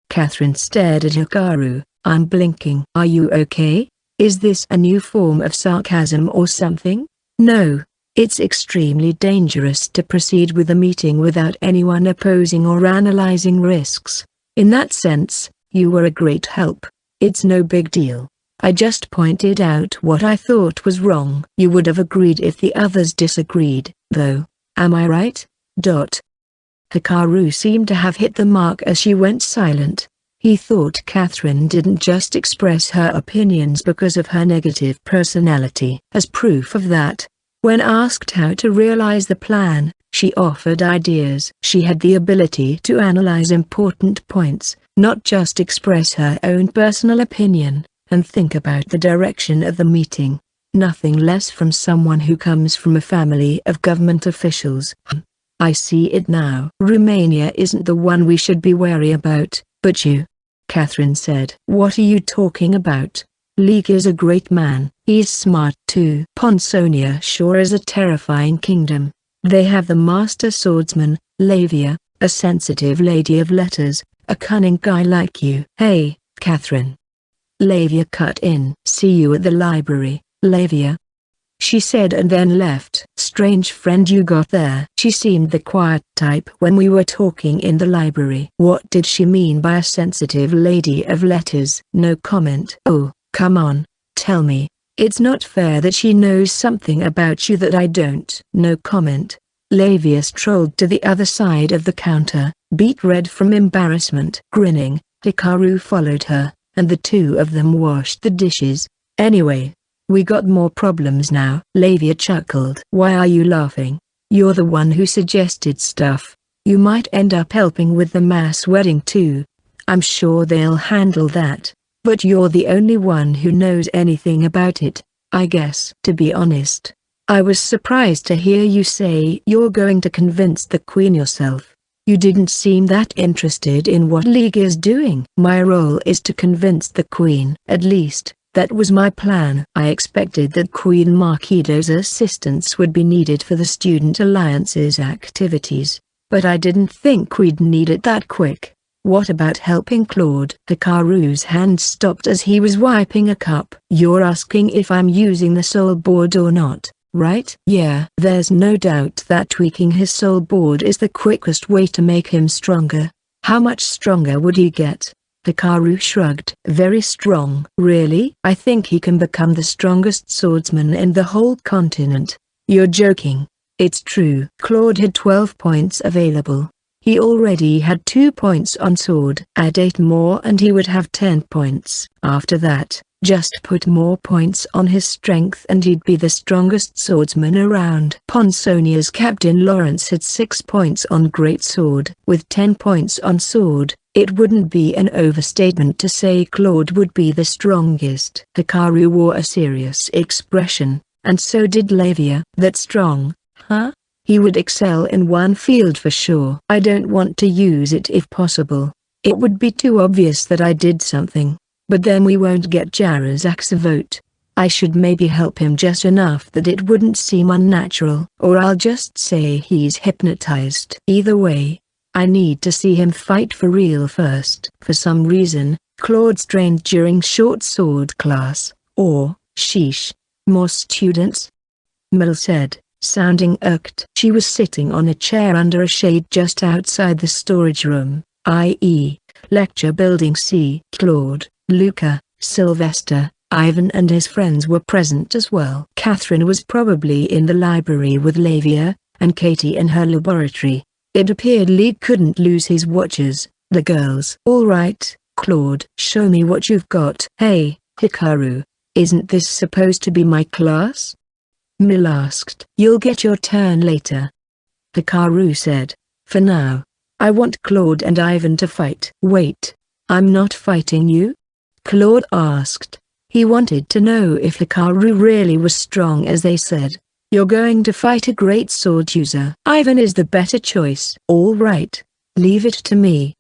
Catherine stared at Hikaru, unblinking. Are you okay? Is this a new form of sarcasm or something? No. It's extremely dangerous to proceed with a meeting without anyone opposing or analyzing risks. In that sense, you were a great help. It's no big deal. I just pointed out what I thought was wrong. You would have agreed if the others disagreed, though. Am I right? Hikaru seemed to have hit the mark as she went silent. He thought Catherine didn't just express her opinions because of her negative personality. As proof of that, when asked how to realize the plan, she offered ideas. She had the ability to analyze important points, not just express her own personal opinion, and think about the direction of the meeting. Nothing less from someone who comes from a family of government officials. I see it now. Romania isn't the one we should be wary about, but you. Catherine said. What are you talking about? League is a great man. He's smart too. Ponsonia sure is a terrifying kingdom. They have the master swordsman, Lavia, a sensitive lady of letters, a cunning guy like you. Hey, Catherine. Lavia cut in. See you at the library, Lavia. She said and then left. Strange friend you got there. She seemed the quiet type when we were talking in the library. What did she mean by a sensitive lady of letters? No comment. Oh, come on, tell me. It's not fair that she knows something about you that I don't. No comment. Lavia strolled to the other side of the counter, beet red from embarrassment. Grinning, Hikaru followed her, and the two of them washed the dishes. Anyway, we got more problems now. Lavia chuckled. Why are you laughing? You're the one who suggested stuff. You might end up helping with the mass wedding too. I'm sure they'll handle that. But you're the only one who knows anything about it, I guess. To be honest, I was surprised to hear you say you're going to convince the queen yourself. You didn't seem that interested in what League is doing. My role is to convince the Queen. At least, that was my plan. I expected that Queen Marquido's assistance would be needed for the Student Alliance's activities, but I didn't think we'd need it that quick. What about helping Claude? Hikaru's hand stopped as he was wiping a cup. You're asking if I'm using the soul board or not, right? Yeah. There's no doubt that tweaking his soul board is the quickest way to make him stronger. How much stronger would he get? Hikaru shrugged. Very strong. Really? I think he can become the strongest swordsman in the whole continent. You're joking. It's true. Claude had 12 points available. He already had 2 points on sword. Add 8 more and he would have 10 points. After that, just put more points on his strength and he'd be the strongest swordsman around. Ponsonia's Captain Lawrence had 6 points on greatsword. With 10 points on sword, it wouldn't be an overstatement to say Claude would be the strongest. Hikaru wore a serious expression, and so did Lavia. That strong, huh? He would excel in one field for sure. I don't want to use it if possible. It would be too obvious that I did something. But then we won't get Jarazak's vote. I should maybe help him just enough that it wouldn't seem unnatural. Or I'll just say he's hypnotized. Either way, I need to see him fight for real first. For some reason, Claude's trained during short sword class. Or, sheesh, more students? Mel said, sounding irked. She was sitting on a chair under a shade just outside the storage room, i.e., lecture building C. Claude, Luca, Sylvester, Ivan and his friends were present as well. Catherine was probably in the library with Lavia, and Katie in her laboratory. It appeared Lee couldn't lose his watchers, the girls. All right, Claude. Show me what you've got. Hey, Hikaru, isn't this supposed to be my class? Mil asked. You'll get your turn later. Hikaru said. For now, I want Claude and Ivan to fight. Wait, I'm not fighting you? Claude asked. He wanted to know if Hikaru really was strong as they said. You're going to fight a great sword user. Ivan is the better choice. All right, leave it to me.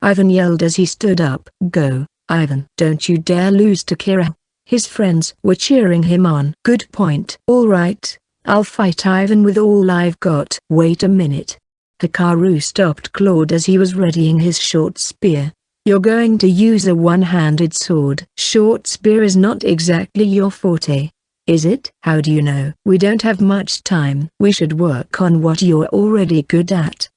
Ivan yelled as he stood up. Go, Ivan. Don't you dare lose to Kira. His friends were cheering him on. Good point. All right, I'll fight Ivan with all I've got. Wait a minute. Hikaru stopped Claude as he was readying his short spear. You're going to use a one-handed sword. Short spear is not exactly your forte, is it? How do you know? We don't have much time. We should work on what you're already good at.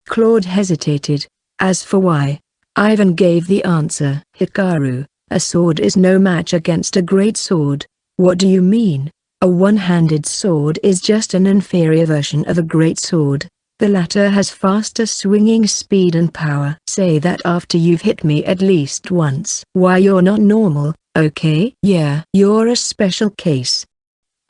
Claude hesitated. As for why, Ivan gave the answer. Hikaru, a sword is no match against a great sword. What do you mean? A one-handed sword is just an inferior version of a great sword. The latter has faster swinging speed and power. Say that after you've hit me at least once. Why, you're not normal, okay? Yeah, you're a special case.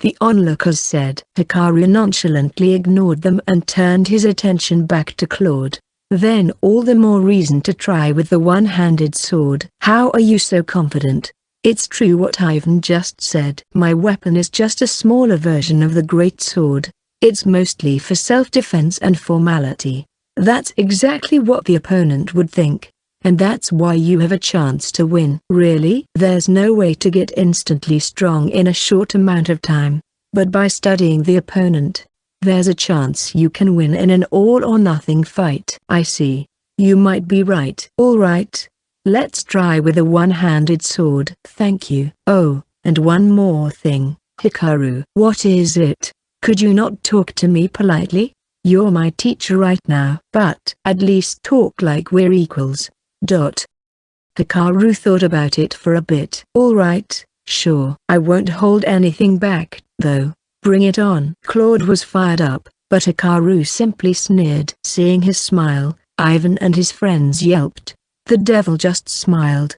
The onlookers said. Hikaru nonchalantly ignored them and turned his attention back to Claude. Then all the more reason to try with the one-handed sword. How are you so confident? It's true what Ivan just said. My weapon is just a smaller version of the great sword. It's mostly for self-defense and formality. That's exactly what the opponent would think. And that's why you have a chance to win. Really? There's no way to get instantly strong in a short amount of time. But by studying the opponent, there's a chance you can win in an all-or-nothing fight. I see. You might be right. All right. Let's try with a one-handed sword. Thank you. Oh, and one more thing, Hikaru. What is it? Could you not talk to me politely? You're my teacher right now. But at least talk like we're equals. Hikaru thought about it for a bit. All right, sure. I won't hold anything back, though. Bring it on. Claude was fired up, but Hikaru simply sneered. Seeing his smile, Ivan and his friends yelped. The devil just smiled.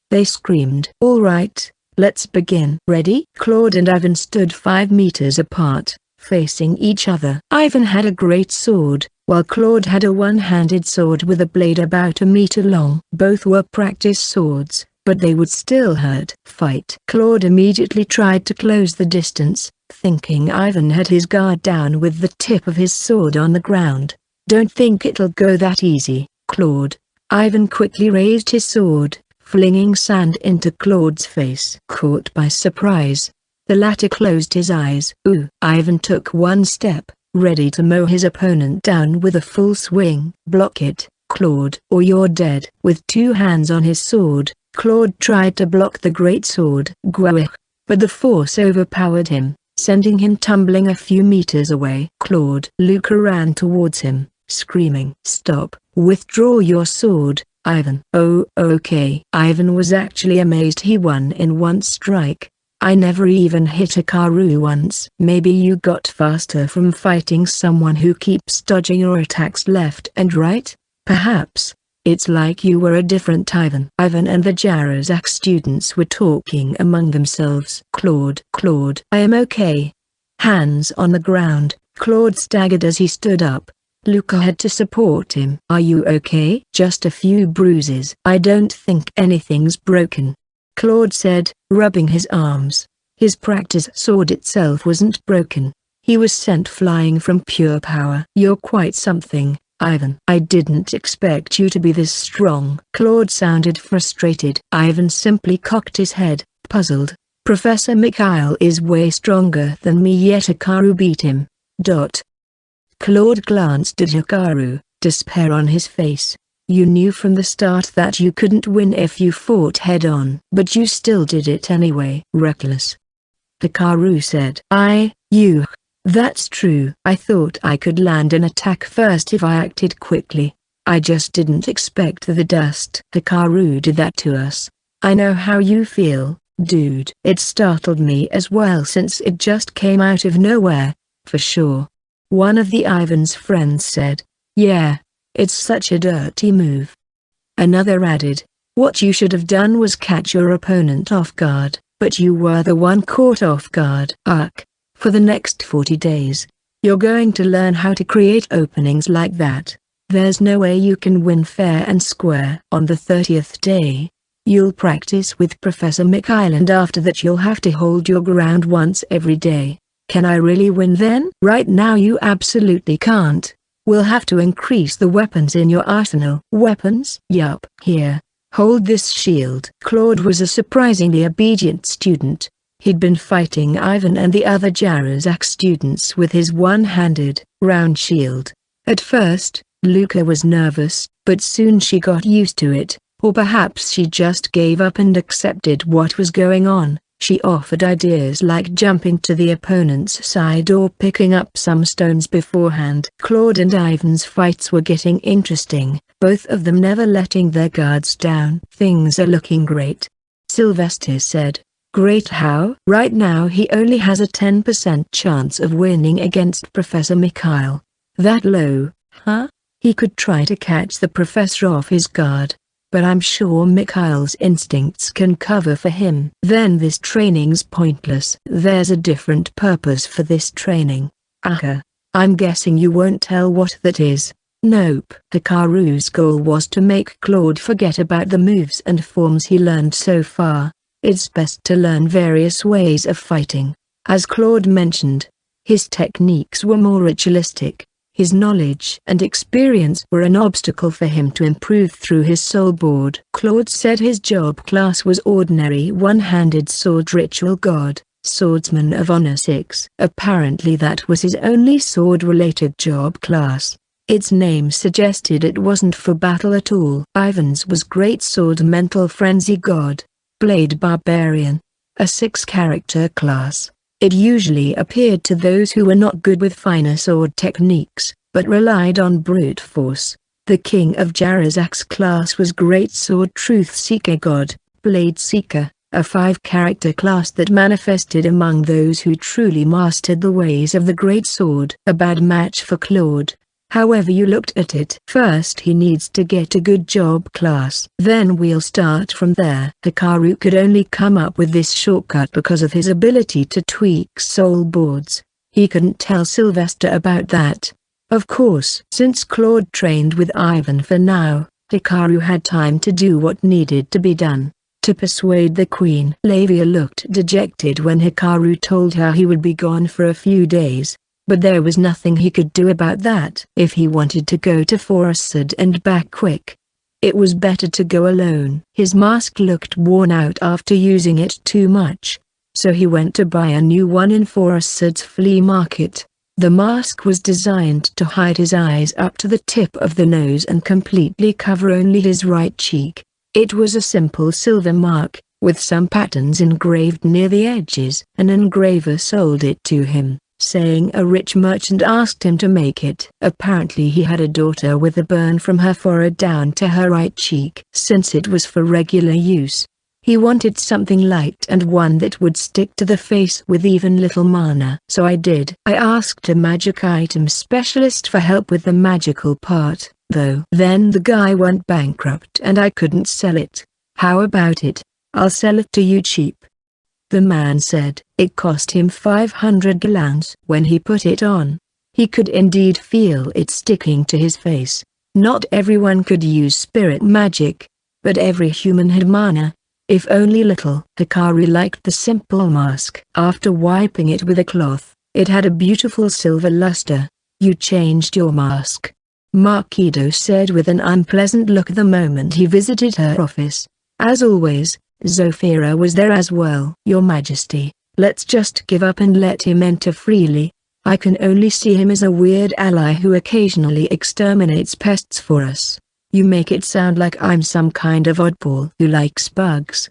They screamed. All right, let's begin. Ready? Claude and Ivan stood 5 meters apart, facing each other. Ivan had a great sword, while Claude had a one-handed sword with a blade about a meter long. Both were practice swords, but they would still hurt. Fight. Claude immediately tried to close the distance, thinking Ivan had his guard down with the tip of his sword on the ground. Don't think it'll go that easy, Claude. Ivan quickly raised his sword, flinging sand into Claude's face. Caught by surprise, the latter closed his eyes. Ooh! Ivan took one step, ready to mow his opponent down with a full swing. Block it, Claude, or you're dead. With two hands on his sword, Claude tried to block the great sword, but the force overpowered him, sending him tumbling a few meters away. Luca ran towards him, screaming, "Stop, withdraw your sword, Ivan." "Oh, okay." Ivan was actually amazed he won in one strike. "I never even hit Hikaru once." "Maybe you got faster from fighting someone who keeps dodging your attacks left and right? Perhaps. It's like you were a different Ivan." Ivan and the Jarazak students were talking among themselves. Claude, I am okay." Hands on the ground, Claude staggered as he stood up. Luca had to support him. "Are you okay?" "Just a few bruises." "I don't think anything's broken," Claude said, rubbing his arms. His practice sword itself wasn't broken. He was sent flying from pure power. "You're quite something, Ivan." "I didn't expect you to be this strong." Claude sounded frustrated. Ivan simply cocked his head, puzzled. "Professor Mikhail is way stronger than me, yet Hikaru beat him." Claude glanced at Hikaru, despair on his face. "You knew from the start that you couldn't win if you fought head-on, but you still did it anyway." "Reckless," Hikaru said. That's true. I thought I could land an attack first if I acted quickly. I just didn't expect the dust." "Hikaru did that to us. I know how you feel, dude." "It startled me as well since it just came out of nowhere." "For sure," one of the Ivan's friends said. "Yeah, it's such a dirty move." Another added, "What you should have done was catch your opponent off guard, but you were the one caught off guard." For the next 40 days, you're going to learn how to create openings like that. There's no way you can win fair and square. On the 30th day, you'll practice with Professor Mikhail, and after that you'll have to hold your ground once every day. Can I really win then? Right now you absolutely can't. We'll have to increase the weapons in your arsenal. Weapons? Yup. Here, hold this shield. Claude was a surprisingly obedient student. He'd been fighting Ivan and the other Jarazak students with his one-handed, round shield. At first, Luca was nervous, but soon she got used to it, or perhaps she just gave up and accepted what was going on. She offered ideas like jumping to the opponent's side or picking up some stones beforehand. Claude and Ivan's fights were getting interesting, both of them never letting their guards down. "Things are looking great," Sylvester said. "Great how?" "Right now he only has a 10% chance of winning against Professor Mikhail." "That low, huh?" "He could try to catch the professor off his guard, but I'm sure Mikhail's instincts can cover for him." "Then this training's pointless." "There's a different purpose for this training." "I'm guessing you won't tell what that is." "Nope." Hikaru's goal was to make Claude forget about the moves and forms he learned so far. It's best to learn various ways of fighting. As Claude mentioned, his techniques were more ritualistic. His knowledge and experience were an obstacle for him to improve through his soul board. Claude said his job class was ordinary one-handed sword ritual god, swordsman of honor 6. Apparently that was his only sword-related job class. Its name suggested it wasn't for battle at all. Ivan's was great sword mental frenzy god, blade barbarian, a 6-character class. It usually appeared to those who were not good with finer sword techniques, but relied on brute force. The king of Jarazak's class was great sword truth seeker god, blade seeker, a 5-character class that manifested among those who truly mastered the ways of the great sword. A bad match for Claude, however you looked at it. First he needs to get a good job class. Then we'll start from there. Hikaru could only come up with this shortcut because of his ability to tweak soul boards. He couldn't tell Sylvester about that. Of course, since Claude trained with Ivan for now, Hikaru had time to do what needed to be done. To persuade the queen. Lavia looked dejected when Hikaru told her he would be gone for a few days. but there was nothing he could do about that. If he wanted to go to Forest and back quick, it was better to go alone. His mask looked worn out after using it too much, so he went to buy a new one in Forest's flea market. The mask was designed to hide his eyes up to the tip of the nose and completely cover only his right cheek. It was a simple silver mark, with some patterns engraved near the edges. An engraver sold it to him, saying a rich merchant asked him to make it. Apparently he had a daughter with a burn from her forehead down to her right cheek. Since it was for regular use, he wanted something light and one that would stick to the face with even little mana. So I did. I asked a magic item specialist for help with the magical part, though. Then the guy went bankrupt and I couldn't sell it. How about it? I'll sell it to you cheap. The man said. It cost him 500 gallons. When he put it on, he could indeed feel it sticking to his face. Not everyone could use spirit magic, but every human had mana, if only little. Hikaru liked the simple mask. After wiping it with a cloth, it had a beautiful silver luster. You changed your mask, Makido said with an unpleasant look the moment he visited her office. As always, Zofira was there as well. Your Majesty, let's just give up and let him enter freely. I can only see him as a weird ally who occasionally exterminates pests for us. You make it sound like I'm some kind of oddball who likes bugs.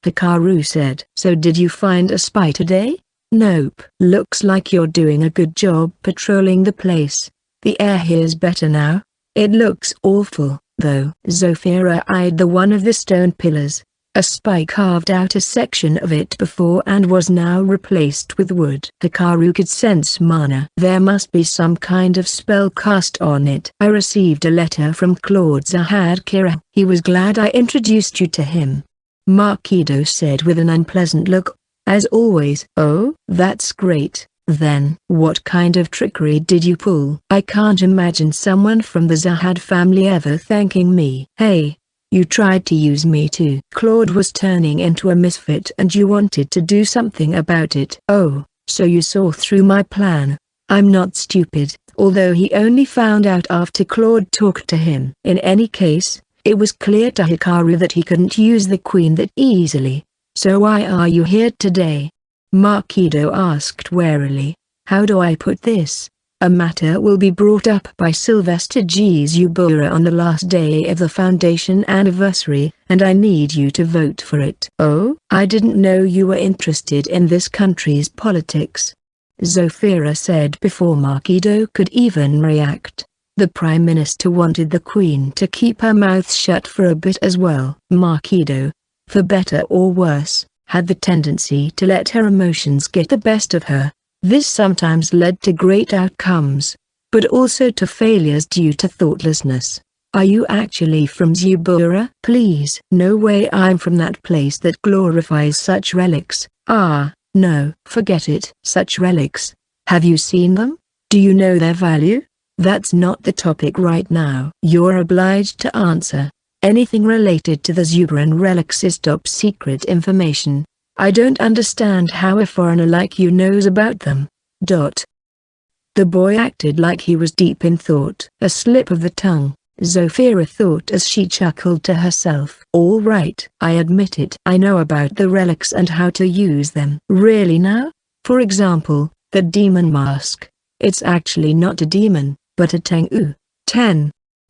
Hikaru said. So did you find a spy today? Nope. Looks like you're doing a good job patrolling the place. The air here's better now. It looks awful, though. Zofira eyed the one of the stone pillars. A spy carved out a section of it before and was now replaced with wood. Hikaru could sense mana. There must be some kind of spell cast on it. I received a letter from Claude Zahad. He was glad I introduced you to him, Makido said with an unpleasant look. As always. Oh, that's great. Then, what kind of trickery did you pull? I can't imagine someone from the Zahad family ever thanking me. Hey, you tried to use me too. Claude was turning into a misfit and you wanted to do something about it. Oh, so you saw through my plan. I'm not stupid, although he only found out after Claude talked to him. In any case, it was clear to Hikaru that he couldn't use the queen that easily. So why are you here today? Makido asked warily. How do I put this? A matter will be brought up by Sylvester G. Zubura on the last day of the Foundation anniversary, and I need you to vote for it. Oh? I didn't know you were interested in this country's politics, Zofira said before Makido could even react. The Prime Minister wanted the Queen to keep her mouth shut for a bit as well. Makido, for better or worse, had the tendency to let her emotions get the best of her. This sometimes led to great outcomes, but also to failures due to thoughtlessness. Are you actually from Zubura? Please. No way, I'm from that place that glorifies such relics. Ah, no. Forget it. Such relics. Have you seen them? Do you know their value? That's not the topic right now. You're obliged to answer. Anything related to the Zuburan relics is top secret information. I don't understand how a foreigner like you knows about them. The boy acted like he was deep in thought. A slip of the tongue, Zofira thought as she chuckled to herself. All right, I admit it. I know about the relics and how to use them. Really now? For example, the demon mask. It's actually not a demon, but a Tengu.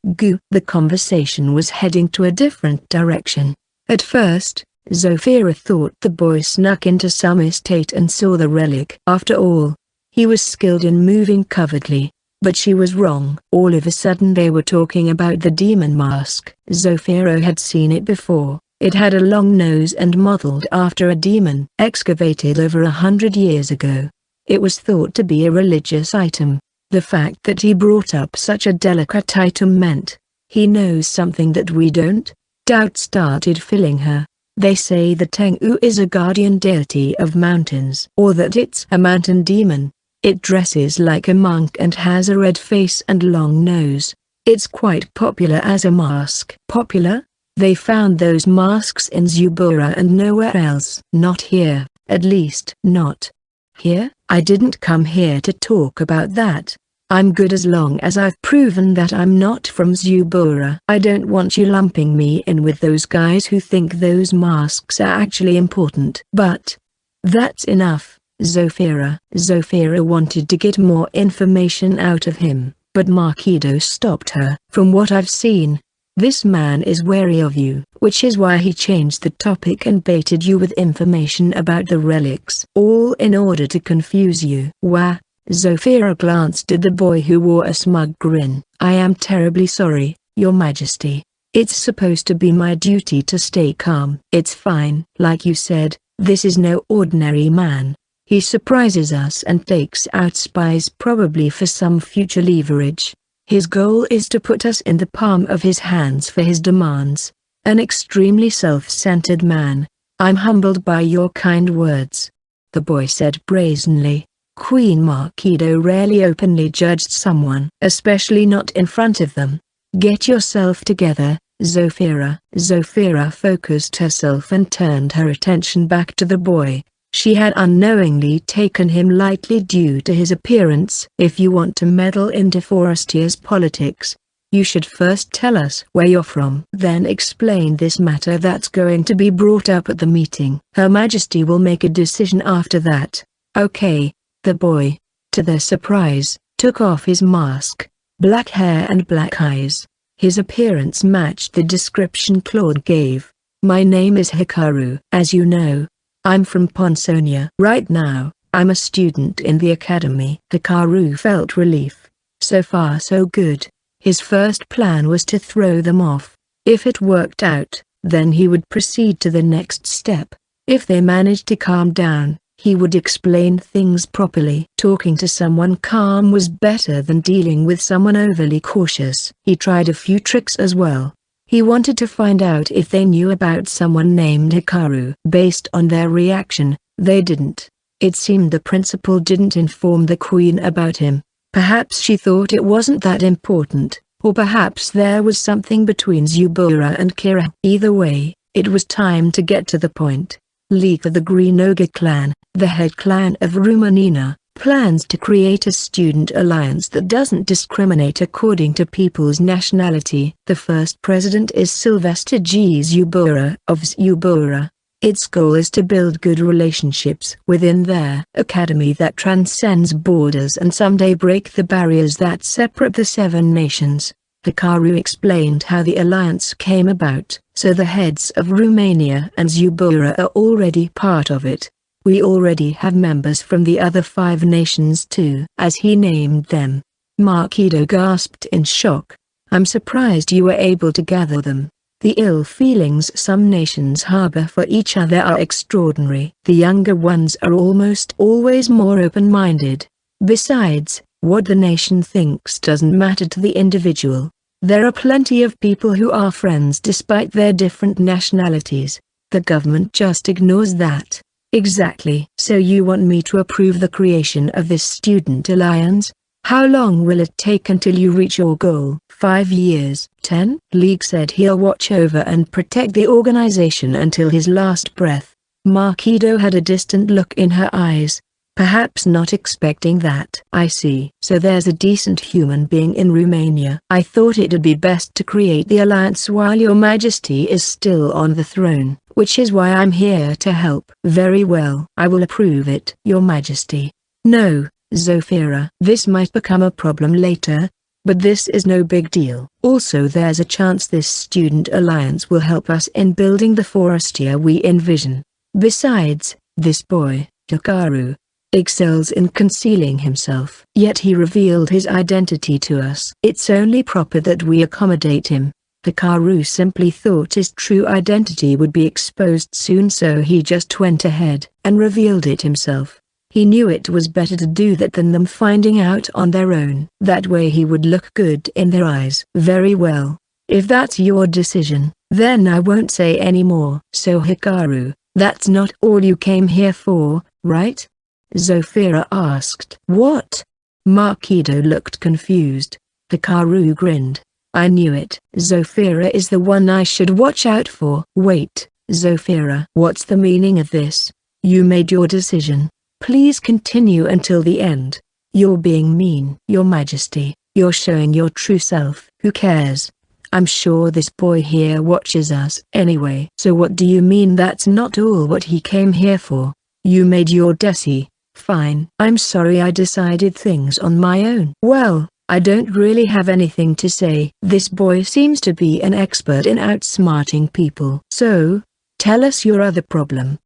The conversation was heading to a different direction. At first, Zofira thought the boy snuck into some estate and saw the relic. After all, he was skilled in moving covertly, but she was wrong. All of a sudden they were talking about the demon mask. Zofira had seen it before. It had a long nose and modeled after a demon. Excavated over 100 years ago, it was thought to be a religious item. The fact that he brought up such a delicate item meant he knows something that we don't. Doubt started filling her. They say the Tengu is a guardian deity of mountains, or that it's a mountain demon. It dresses like a monk and has a red face and long nose. It's quite popular as a mask. Popular? They found those masks in Zubura and nowhere else. Not here, at least. Not here? I didn't come here to talk about that. I'm good as long as I've proven that I'm not from Zubura. I don't want you lumping me in with those guys who think those masks are actually important. But that's enough, Zofira. Zofira wanted to get more information out of him, but Makido stopped her. From what I've seen, this man is wary of you, which is why he changed the topic and baited you with information about the relics, all in order to confuse you. Wah! Zofira glanced at the boy who wore a smug grin. I am terribly sorry, Your Majesty. It's supposed to be my duty to stay calm. It's fine. Like you said, this is no ordinary man. He surprises us and takes out spies probably for some future leverage. His goal is to put us in the palm of his hands for his demands. An extremely self-centered man. I'm humbled by your kind words, the boy said brazenly. Queen Makido rarely openly judged someone, especially not in front of them. Get yourself together, Zofira. Zofira focused herself and turned her attention back to the boy. She had unknowingly taken him lightly due to his appearance. If you want to meddle into Forestier's politics, you should first tell us where you're from. Then explain this matter that's going to be brought up at the meeting. Her Majesty will make a decision after that. Okay. The boy, to their surprise, took off his mask. Black hair and black eyes. His appearance matched the description Claude gave. My name is Hikaru. As you know, I'm from Ponsonia. Right now, I'm a student in the academy. Hikaru felt relief. So far so good. His first plan was to throw them off. If it worked out, then he would proceed to the next step. If they managed to calm down, he would explain things properly. Talking to someone calm was better than dealing with someone overly cautious. He tried a few tricks as well. He wanted to find out if they knew about someone named Hikaru. Based on their reaction, they didn't. It seemed the principal didn't inform the queen about him. Perhaps she thought it wasn't that important, or perhaps there was something between Zubura and Kira. Either way, it was time to get to the point. League of the Green Ogre Clan, the head clan of Rumanina, plans to create a student alliance that doesn't discriminate according to people's nationality. The first president is Sylvester G. Zubura of Zubura. Its goal is to build good relationships within their academy that transcends borders and someday break the barriers that separate the 7 nations. Hikaru explained how the alliance came about. So the heads of Romania and Zubura are already part of it. We already have members from the other 5 nations too, as he named them. Makido gasped in shock. I'm surprised you were able to gather them. The ill feelings some nations harbor for each other are extraordinary. The younger ones are almost always more open-minded. Besides, what the nation thinks doesn't matter to the individual. There are plenty of people who are friends despite their different nationalities. The government just ignores that. Exactly. So you want me to approve the creation of this student alliance? How long will it take until you reach your goal? 5 years. 10? League said he'll watch over and protect the organization until his last breath. Makido had a distant look in her eyes. Perhaps not expecting that. I see. So there's a decent human being in Romania. I thought it'd be best to create the alliance while your majesty is still on the throne, which is why I'm here to help. Very well. I will approve it, your majesty. No, Zofira. This might become a problem later, but this is no big deal. Also there's a chance this student alliance will help us in building the Forestier we envision. Besides, this boy, Hikaru, excels in concealing himself. Yet he revealed his identity to us. It's only proper that we accommodate him. Hikaru simply thought his true identity would be exposed soon, so he just went ahead and revealed it himself. He knew it was better to do that than them finding out on their own. That way he would look good in their eyes. Very well. If that's your decision, then I won't say any more. So Hikaru, that's not all you came here for, right? Zofira asked. What? Makido looked confused. Hikaru grinned. I knew it. Zofira is the one I should watch out for. Wait, Zofira. What's the meaning of this? You made your decision. Please continue until the end. You're being mean. Your Majesty, you're showing your true self. Who cares? I'm sure this boy here watches us anyway. So what do you mean that's not all what he came here for? You made your desi. Fine. I'm sorry I decided things on my own. Well, I don't really have anything to say. This boy seems to be an expert in outsmarting people. So, tell us your other problem.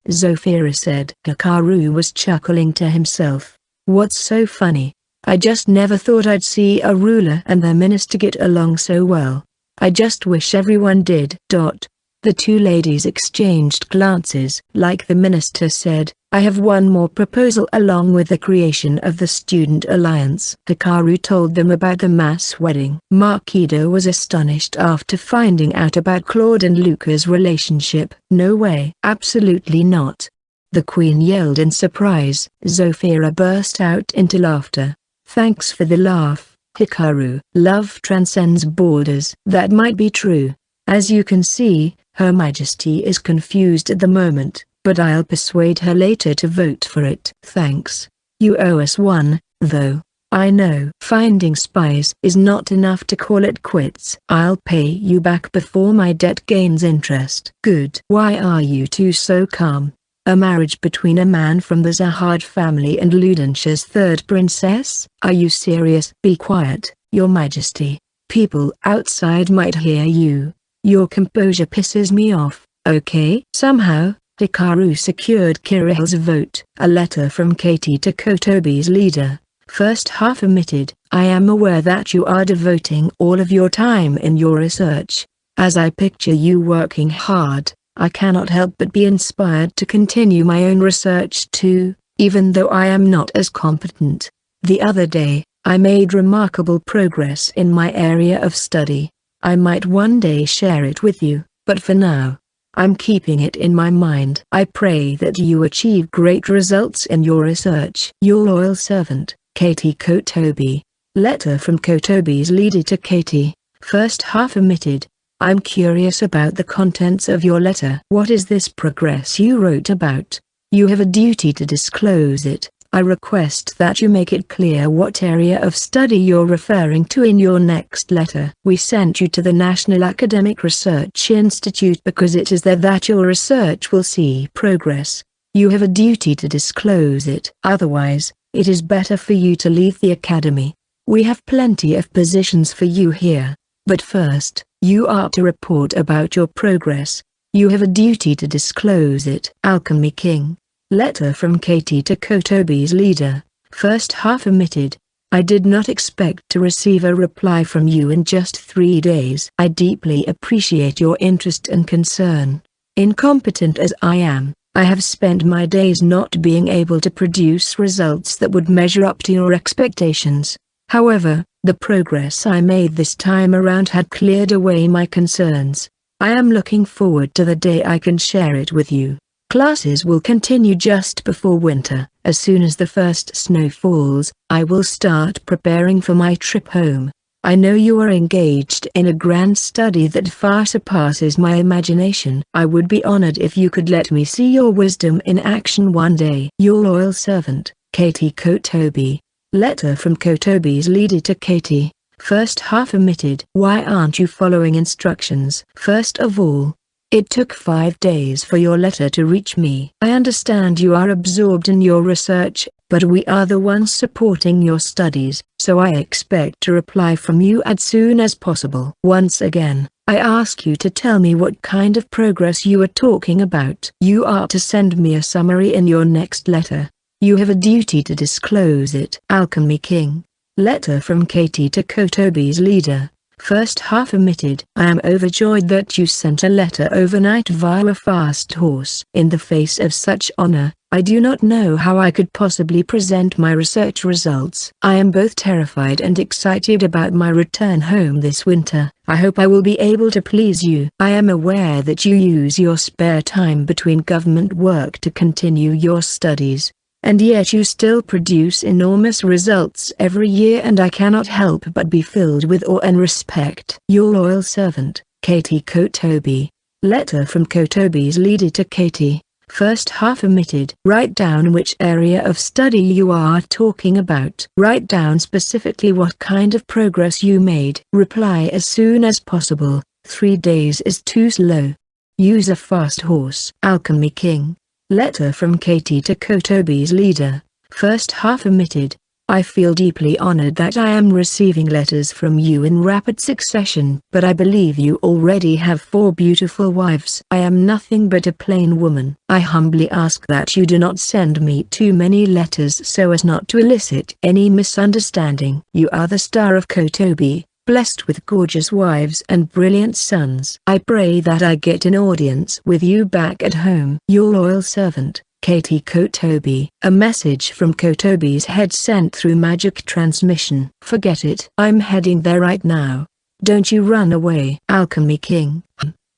Zofira said. Hikaru was chuckling to himself. What's so funny? I just never thought I'd see a ruler and the minister get along so well. I just wish everyone did. The two ladies exchanged glances. Like the minister said, I have one more proposal along with the creation of the Student Alliance. Hikaru told them about the mass wedding. Makido was astonished after finding out about Claude and Luca's relationship. No way. Absolutely not. The queen yelled in surprise. Zofira burst out into laughter. Thanks for the laugh, Hikaru. Love transcends borders. That might be true. As you can see, Her Majesty is confused at the moment, but I'll persuade her later to vote for it. Thanks. You owe us one, though. I know. Finding spies is not enough to call it quits. I'll pay you back before my debt gains interest. Good. Why are you two so calm? A marriage between a man from the Zahad family and Ludensha's third princess? Are you serious? Be quiet, Your Majesty. People outside might hear you. Your composure pisses me off, okay? Somehow, Hikaru secured Kirill's vote. A letter from Katie to Kotobi's leader. First half omitted. I am aware that you are devoting all of your time in your research. As I picture you working hard, I cannot help but be inspired to continue my own research too, even though I am not as competent. The other day, I made remarkable progress in my area of study. I might one day share it with you, but for now, I'm keeping it in my mind. I pray that you achieve great results in your research. Your loyal servant, Katie Kotobi. Letter from Kotobi's leader to Katie. First half omitted. I'm curious about the contents of your letter. What is this progress you wrote about? You have a duty to disclose it. I request that you make it clear what area of study you're referring to in your next letter. We sent you to the National Academic Research Institute because it is there that your research will see progress. You have a duty to disclose it. Otherwise, it is better for you to leave the academy. We have plenty of positions for you here. But first, you are to report about your progress. You have a duty to disclose it. Alchemy King. Letter from Katie to Kotobi's leader. First half omitted. I did not expect to receive a reply from you in just 3 days. I deeply appreciate your interest and concern. Incompetent as I am, I have spent my days not being able to produce results that would measure up to your expectations. However, the progress I made this time around had cleared away my concerns. I am looking forward to the day I can share it with you. Classes will continue just before winter. As soon as the first snow falls, I will start preparing for my trip home. I know you are engaged in a grand study that far surpasses my imagination. I would be honored if you could let me see your wisdom in action one day. Your loyal servant, Katie Kotobi. Letter from Kotobi's leader to Katie. First half omitted. Why aren't you following instructions? First of all, it took 5 days for your letter to reach me. I understand you are absorbed in your research, but we are the ones supporting your studies, so I expect a reply from you as soon as possible. Once again, I ask you to tell me what kind of progress you are talking about. You are to send me a summary in your next letter. You have a duty to disclose it. Alchemy King. Letter from Katie to Kotobi's leader. First half omitted. I am overjoyed that you sent a letter overnight via a fast horse. In the face of such honor, I do not know how I could possibly present my research results. I am both terrified and excited about my return home this winter. I hope I will be able to please you. I am aware that you use your spare time between government work to continue your studies. And yet you still produce enormous results every year, and I cannot help but be filled with awe and respect. Your loyal servant, Katie Kotobi. Letter from Kotobi's leader to Katie. First half omitted. Write down which area of study you are talking about. Write down specifically what kind of progress you made. Reply as soon as possible. 3 days is too slow. Use a fast horse. Alchemy King. Letter from Katie to Kotobi's leader. First half omitted. I feel deeply honored that I am receiving letters from you in rapid succession. But I believe you already have 4 beautiful wives. I am nothing but a plain woman. I humbly ask that you do not send me too many letters so as not to elicit any misunderstanding. You are the star of Kotobi, blessed with gorgeous wives and brilliant sons. I pray that I get an audience with you back at home. Your loyal servant, Katie Kotobi. A message from Kotobi's head sent through magic transmission. Forget it. I'm heading there right now. Don't you run away. Alchemy King.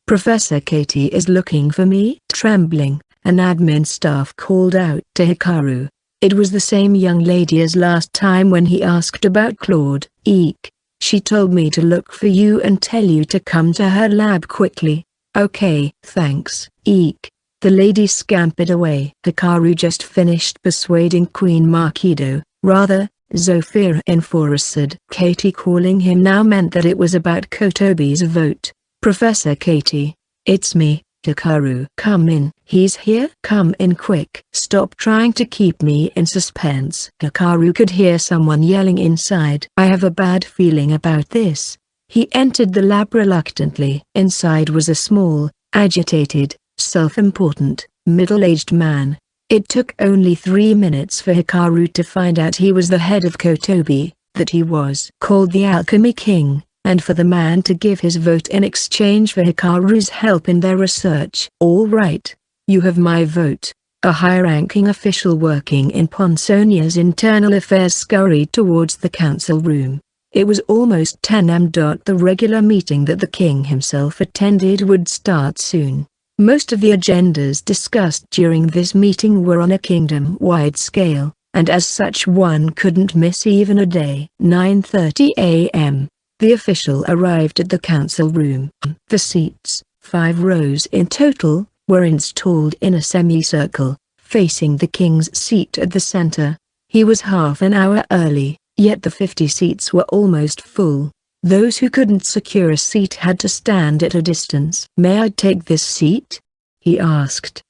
Professor Katie is looking for me. Trembling, an admin staff called out to Hikaru. It was the same young lady as last time when he asked about Claude. Eek. She told me to look for you and tell you to come to her lab quickly. Okay. Thanks. Eek. The lady scampered away. Hikaru just finished persuading Queen Makido, rather, Zofira enforced. Katie calling him now meant that it was about Kotobi's vote. Professor Katie. It's me, Hikaru. Come in. He's here? Come in quick. Stop trying to keep me in suspense. Hikaru could hear someone yelling inside. I have a bad feeling about this. He entered the lab reluctantly. Inside was a small, agitated, self-important, middle-aged man. It took only 3 minutes for Hikaru to find out he was the head of Kotobi, that he was called the Alchemy King, and for the man to give his vote in exchange for Hikaru's help in their research. All right. You have my vote. A high-ranking official working in Ponsonia's internal affairs scurried towards the council room. It was almost 10 am. The regular meeting that the king himself attended would start soon. Most of the agendas discussed during this meeting were on a kingdom-wide scale, and as such one couldn't miss even a day. 9:30 am. The official arrived at the council room. The seats, 5 rows in total, were installed in a semicircle, facing the king's seat at the center. He was half an hour early, yet the 50 seats were almost full. Those who couldn't secure a seat had to stand at a distance. May I take this seat? He asked.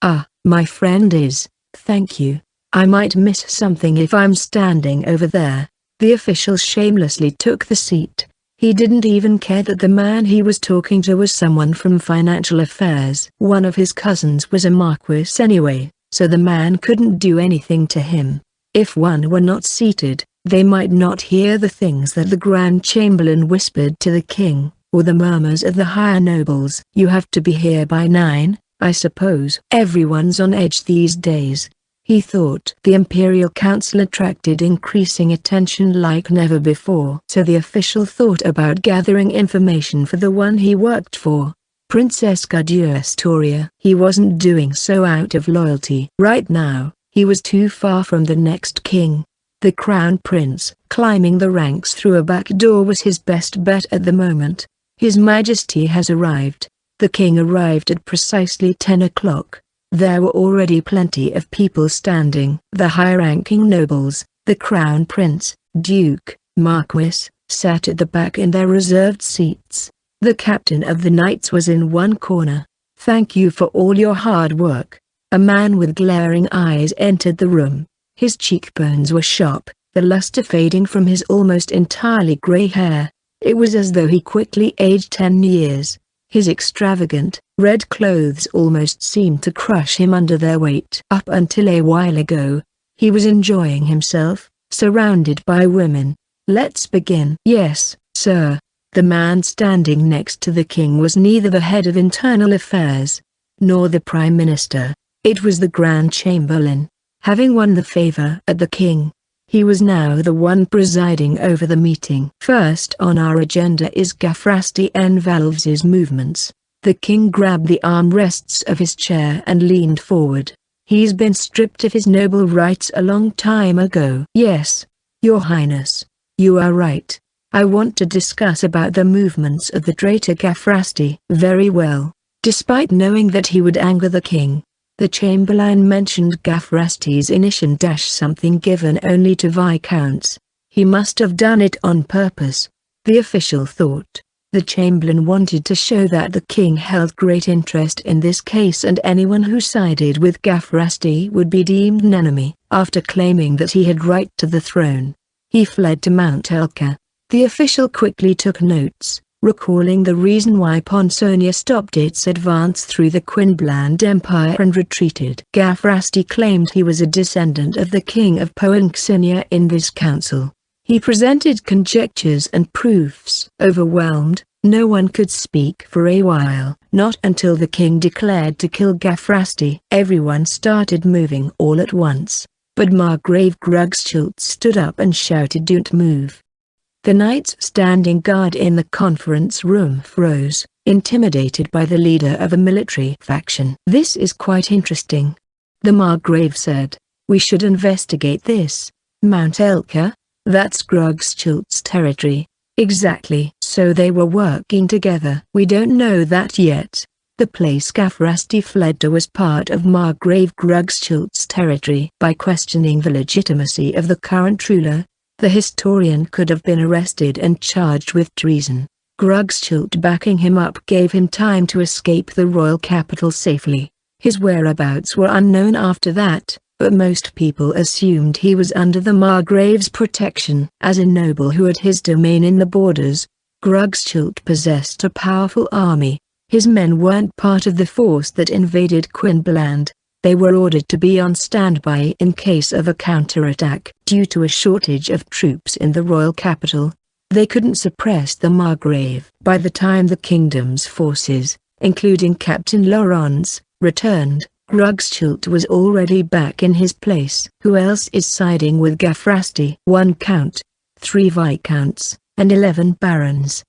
My friend is, thank you. I might miss something if I'm standing over there. The official shamelessly took the seat. He didn't even care that the man he was talking to was someone from financial affairs. One of his cousins was a marquis anyway, so the man couldn't do anything to him. If one were not seated, they might not hear the things that the Grand Chamberlain whispered to the king, or the murmurs of the higher nobles. You have to be here by 9, I suppose. Everyone's on edge these days, he thought. The Imperial Council attracted increasing attention like never before. So the official thought about gathering information for the one he worked for, Princess Astoria. He wasn't doing so out of loyalty. Right now, he was too far from the next king. The Crown Prince, climbing the ranks through a back door, was his best bet at the moment. His Majesty has arrived. The king arrived at precisely 10 o'clock. There were already plenty of people standing. The high-ranking nobles, the Crown Prince, Duke, Marquis, sat at the back in their reserved seats. The captain of the knights was in one corner. Thank you for all your hard work. A man with glaring eyes entered the room. His cheekbones were sharp, the luster fading from his almost entirely gray hair. It was as though he quickly aged 10 years. His extravagant, red clothes almost seemed to crush him under their weight. Up until a while ago, he was enjoying himself, surrounded by women. Let's begin. Yes, sir. The man standing next to the king was neither the head of internal affairs, nor the prime minister. It was the Grand Chamberlain. Having won the favor at the king, he was now the one presiding over the meeting. First on our agenda is Gafrasti and Valves's movements. The king grabbed the armrests of his chair and leaned forward. He's been stripped of his noble rights a long time ago. Yes, Your Highness, you are right. I want to discuss about the movements of the traitor Gafrasti. Very well. Despite knowing that he would anger the king, The Chamberlain mentioned Gafrasti's initial dash something given only to Viscounts. He must have done it on purpose, the official thought. The Chamberlain wanted to show that the king held great interest in this case and anyone who sided with Gafrasti would be deemed an enemy. After claiming that he had right to the throne, he fled to Mount Elka. The official quickly took notes, recalling the reason why Ponsonia stopped its advance through the Quinbland Empire and retreated. Gafrasti claimed he was a descendant of the king of Poenxinia in this council. He presented conjectures and proofs. Overwhelmed, no one could speak for a while. Not until the king declared to kill Gafrasti. Everyone started moving all at once, but Margrave Grugschult stood up and shouted, "Don't move." The knights standing guard in the conference room froze, intimidated by the leader of a military faction. "This is quite interesting," the Margrave said. "We should investigate this. Mount Elka? That's Grugschult's territory." "Exactly." So they were working together. "We don't know that yet. The place Gafrasti fled to was part of Margrave Grugschult's territory." By questioning the legitimacy of the current ruler, the historian could have been arrested and charged with treason. Grugschult backing him up gave him time to escape the royal capital safely. His whereabouts were unknown after that, but most people assumed he was under the Margrave's protection. As a noble who had his domain in the borders, Grugschult possessed a powerful army. His men weren't part of the force that invaded Quinbland. They were ordered to be on standby in case of a counterattack. Due to a shortage of troops in the royal capital, they couldn't suppress the Margrave. By the time the kingdom's forces, including Captain Laurence, returned, Grugschult was already back in his place. "Who else is siding with Gafrasti?" "1 count, 3 viscounts, and 11 barons,"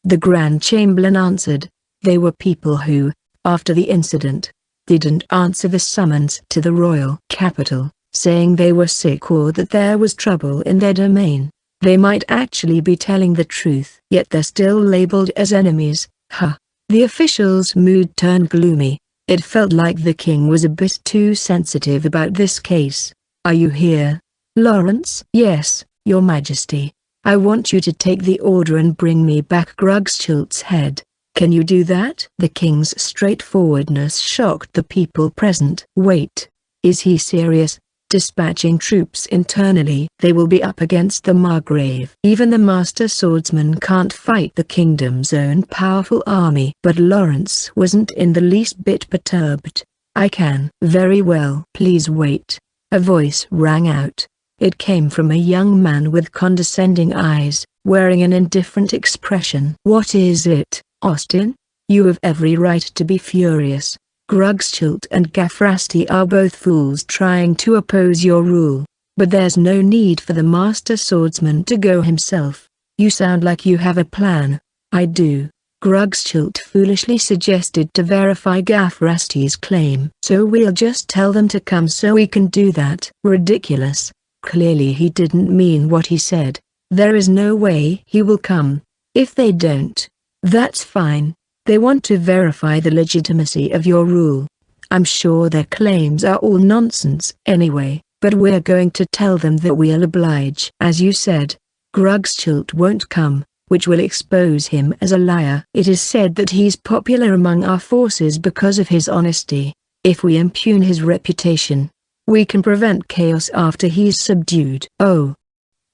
the Grand Chamberlain answered. They were people who, after the incident, didn't answer the summons to the royal capital, saying they were sick or that there was trouble in their domain. They might actually be telling the truth, yet they're still labeled as enemies. Huh. The official's mood turned gloomy. It felt like the king was a bit too sensitive about this case. "Are you here, Laurence?" "Yes, Your Majesty. I want you to take the order and bring me back Grugschult's head. Can you do that?" The king's straightforwardness shocked the people present. "Wait. Is he serious? Dispatching troops internally? They will be up against the Margrave. Even the master swordsman can't fight the kingdom's own powerful army." But Laurence wasn't in the least bit perturbed. "I can." "Very well. Please wait." A voice rang out. It came from a young man with condescending eyes, wearing an indifferent expression. "What is it, Austin? You have every right to be furious. Grugschult and Gafrasti are both fools trying to oppose your rule. But there's no need for the master swordsman to go himself. You sound like you have a plan." "I do." Grugschult foolishly suggested to verify Gafrasti's claim. "So we'll just tell them to come so we can do that." Ridiculous. Clearly he didn't mean what he said. "There is no way he will come. If they don't, that's fine. They want to verify the legitimacy of your rule. I'm sure their claims are all nonsense anyway, but we're going to tell them that we'll oblige." "As you said, Grugschult won't come, which will expose him as a liar. It is said that he's popular among our forces because of his honesty. If we impugn his reputation, we can prevent chaos after he's subdued." "Oh,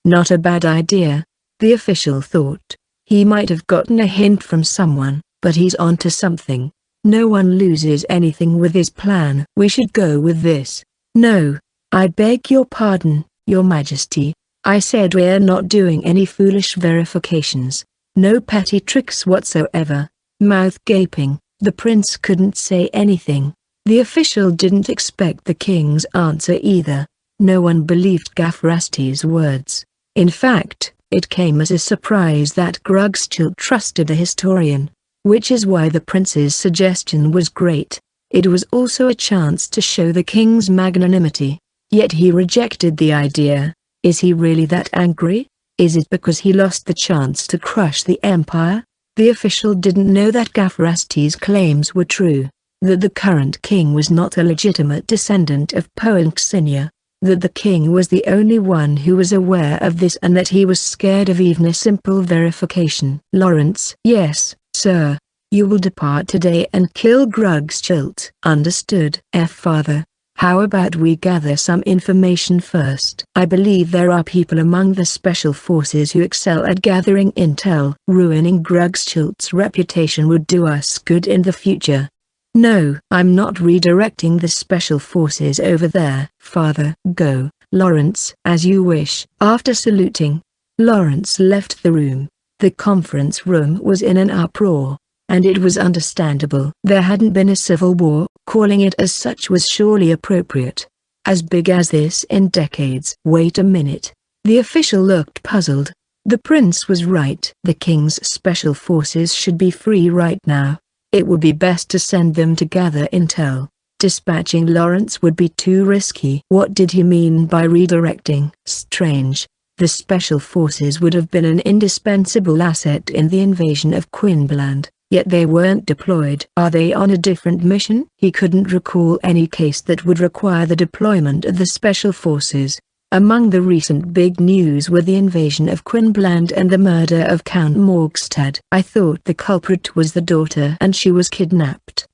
not a bad idea," the official thought. He might have gotten a hint from someone, but he's onto something. No one loses anything with his plan. "We should go with this." "No, I beg your pardon, Your Majesty. I said we're not doing any foolish verifications. No petty tricks whatsoever." Mouth gaping, the prince couldn't say anything. The official didn't expect the king's answer either. No one believed Gafrasti's words. In fact, it came as a surprise that Grugschult trusted a historian, which is why the prince's suggestion was great. It was also a chance to show the king's magnanimity. Yet he rejected the idea. Is he really that angry? Is it because he lost the chance to crush the empire? The official didn't know that Gafrasti's claims were true. that the current king was not a legitimate descendant of Poeng Senior, that the king was the only one who was aware of this and that he was scared of even a simple verification. Lawrence. Yes, sir. You will depart today and kill Grugschild. Understood. Father. How about we gather some information first? I believe there are people among the special forces who excel at gathering intel. Ruining Grugschild's reputation would do us good in the future. No, I'm not redirecting the special forces over there. Father. Go, Lawrence. As you wish. After saluting, Lawrence left the room. The conference room was in an uproar. And it was understandable. There hadn't been a civil war, calling it as such was surely appropriate. As big as this in decades. Wait a minute. The official looked puzzled. The prince was right. The king's special forces should be free right now. It would be best to send them to gather intel. Dispatching Lawrence would be too risky. What did he mean by redirecting? Strange. The special forces would have been an indispensable asset in the invasion of Queensland. Yet they weren't deployed. Are they on a different mission? He couldn't recall any case that would require the deployment of the special forces. Among the recent big news were the invasion of Queensland and the murder of Count Morgstad. I thought the culprit was the daughter and she was kidnapped.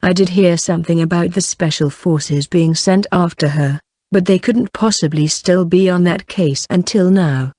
I did hear something about the special forces being sent after her, but they couldn't possibly still be on that case until now.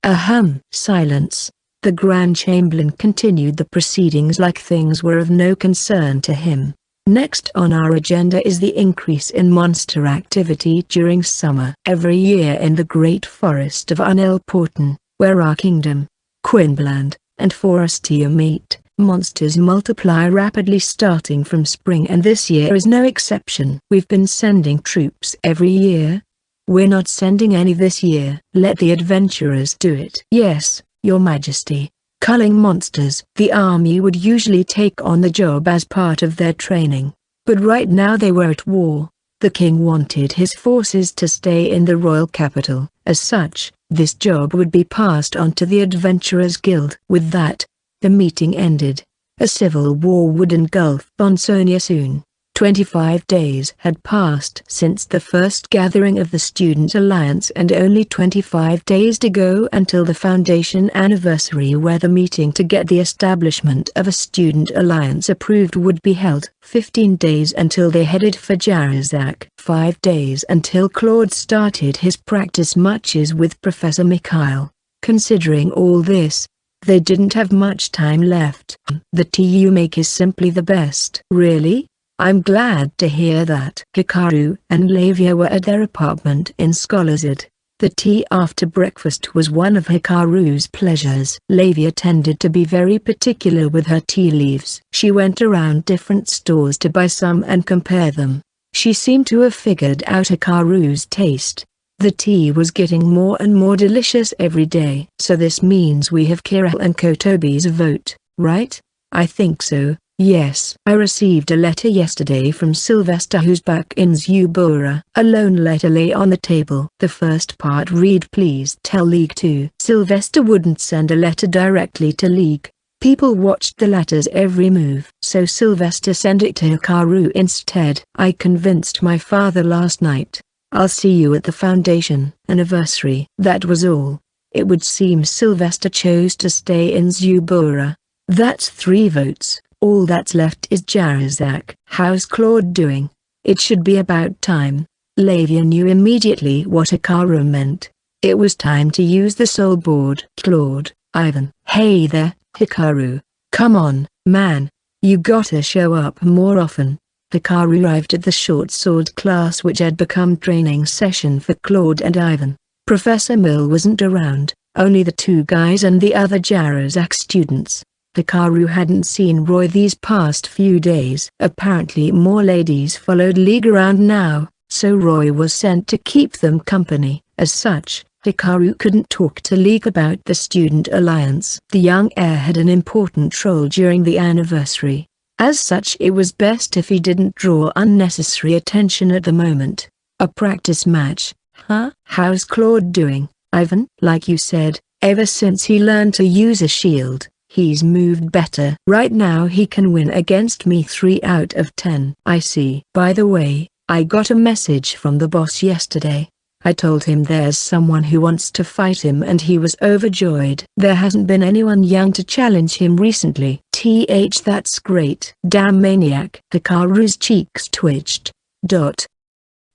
Silence. The Grand Chamberlain continued the proceedings like things were of no concern to him. Next on our agenda is the increase in monster activity during summer. Every year in the Great Forest of Unelporten, where our kingdom, Queensland, and Forestia meet, monsters multiply rapidly starting from spring, and this year is no exception. We've been sending troops every year. We're not sending any this year. Let the adventurers do it. Yes, Your Majesty. Culling monsters. The army would usually take on the job as part of their training, but right now they were at war. The king wanted his forces to stay in the royal capital. As such, this job would be passed on to the Adventurers Guild. With that, the meeting ended. A civil war would engulf Bonsonia soon. 25 days had passed since the first gathering of the Student Alliance, and only 25 days to go until the Foundation anniversary, where the meeting to get the establishment of a Student Alliance approved would be held. 15 days until they headed for Jarzak. 5 days until Claude started his practice matches with Professor Mikhail. Considering all this, they didn't have much time left. The tea you make is simply the best. Really? I'm glad to hear that. Hikaru and Lavia were at their apartment in Scholarswood. The tea after breakfast was one of Hikaru's pleasures. Lavia tended to be very particular with her tea leaves. She went around different stores to buy some and compare them. She seemed to have figured out Hikaru's taste. The tea was getting more and more delicious every day. So this means we have Kira and Kotobi's vote, right? I think so. Yes. I received a letter yesterday from Sylvester, who's back in Zubura. A lone letter lay on the table. The first part read, please tell League 2. Sylvester wouldn't send a letter directly to League. People watched the letter's every move. So Sylvester sent it to Hikaru instead. I convinced my father last night. I'll see you at the Foundation anniversary. That was all. It would seem Sylvester chose to stay in Zubura. That's 3 votes. All that's left is Jarzak. How's Claude doing? It should be about time. Lavia knew immediately what Hikaru meant. It was time to use the soul board. Claude, Ivan. Hey there, Hikaru. Come on, man. You gotta show up more often. Hikaru arrived at the short sword class, which had become training session for Claude and Ivan. Professor Mill wasn't around, only the 2 guys and the other Jarzak students. Hikaru hadn't seen Roy these past few days. Apparently more ladies followed League around now, so Roy was sent to keep them company. As such, Hikaru couldn't talk to League about the Student Alliance. The young heir had an important role during the anniversary. As such, it was best if he didn't draw unnecessary attention at the moment. A practice match, huh? How's Claude doing, Ivan? Like you said, ever since he learned to use a shield, He's moved better. Right now he can win against me 3 out of 10. I see. By the way, I got a message from the boss yesterday. I told him there's someone who wants to fight him and he was overjoyed. There hasn't been anyone young to challenge him recently. That's great. Damn maniac. Hikaru's cheeks twitched.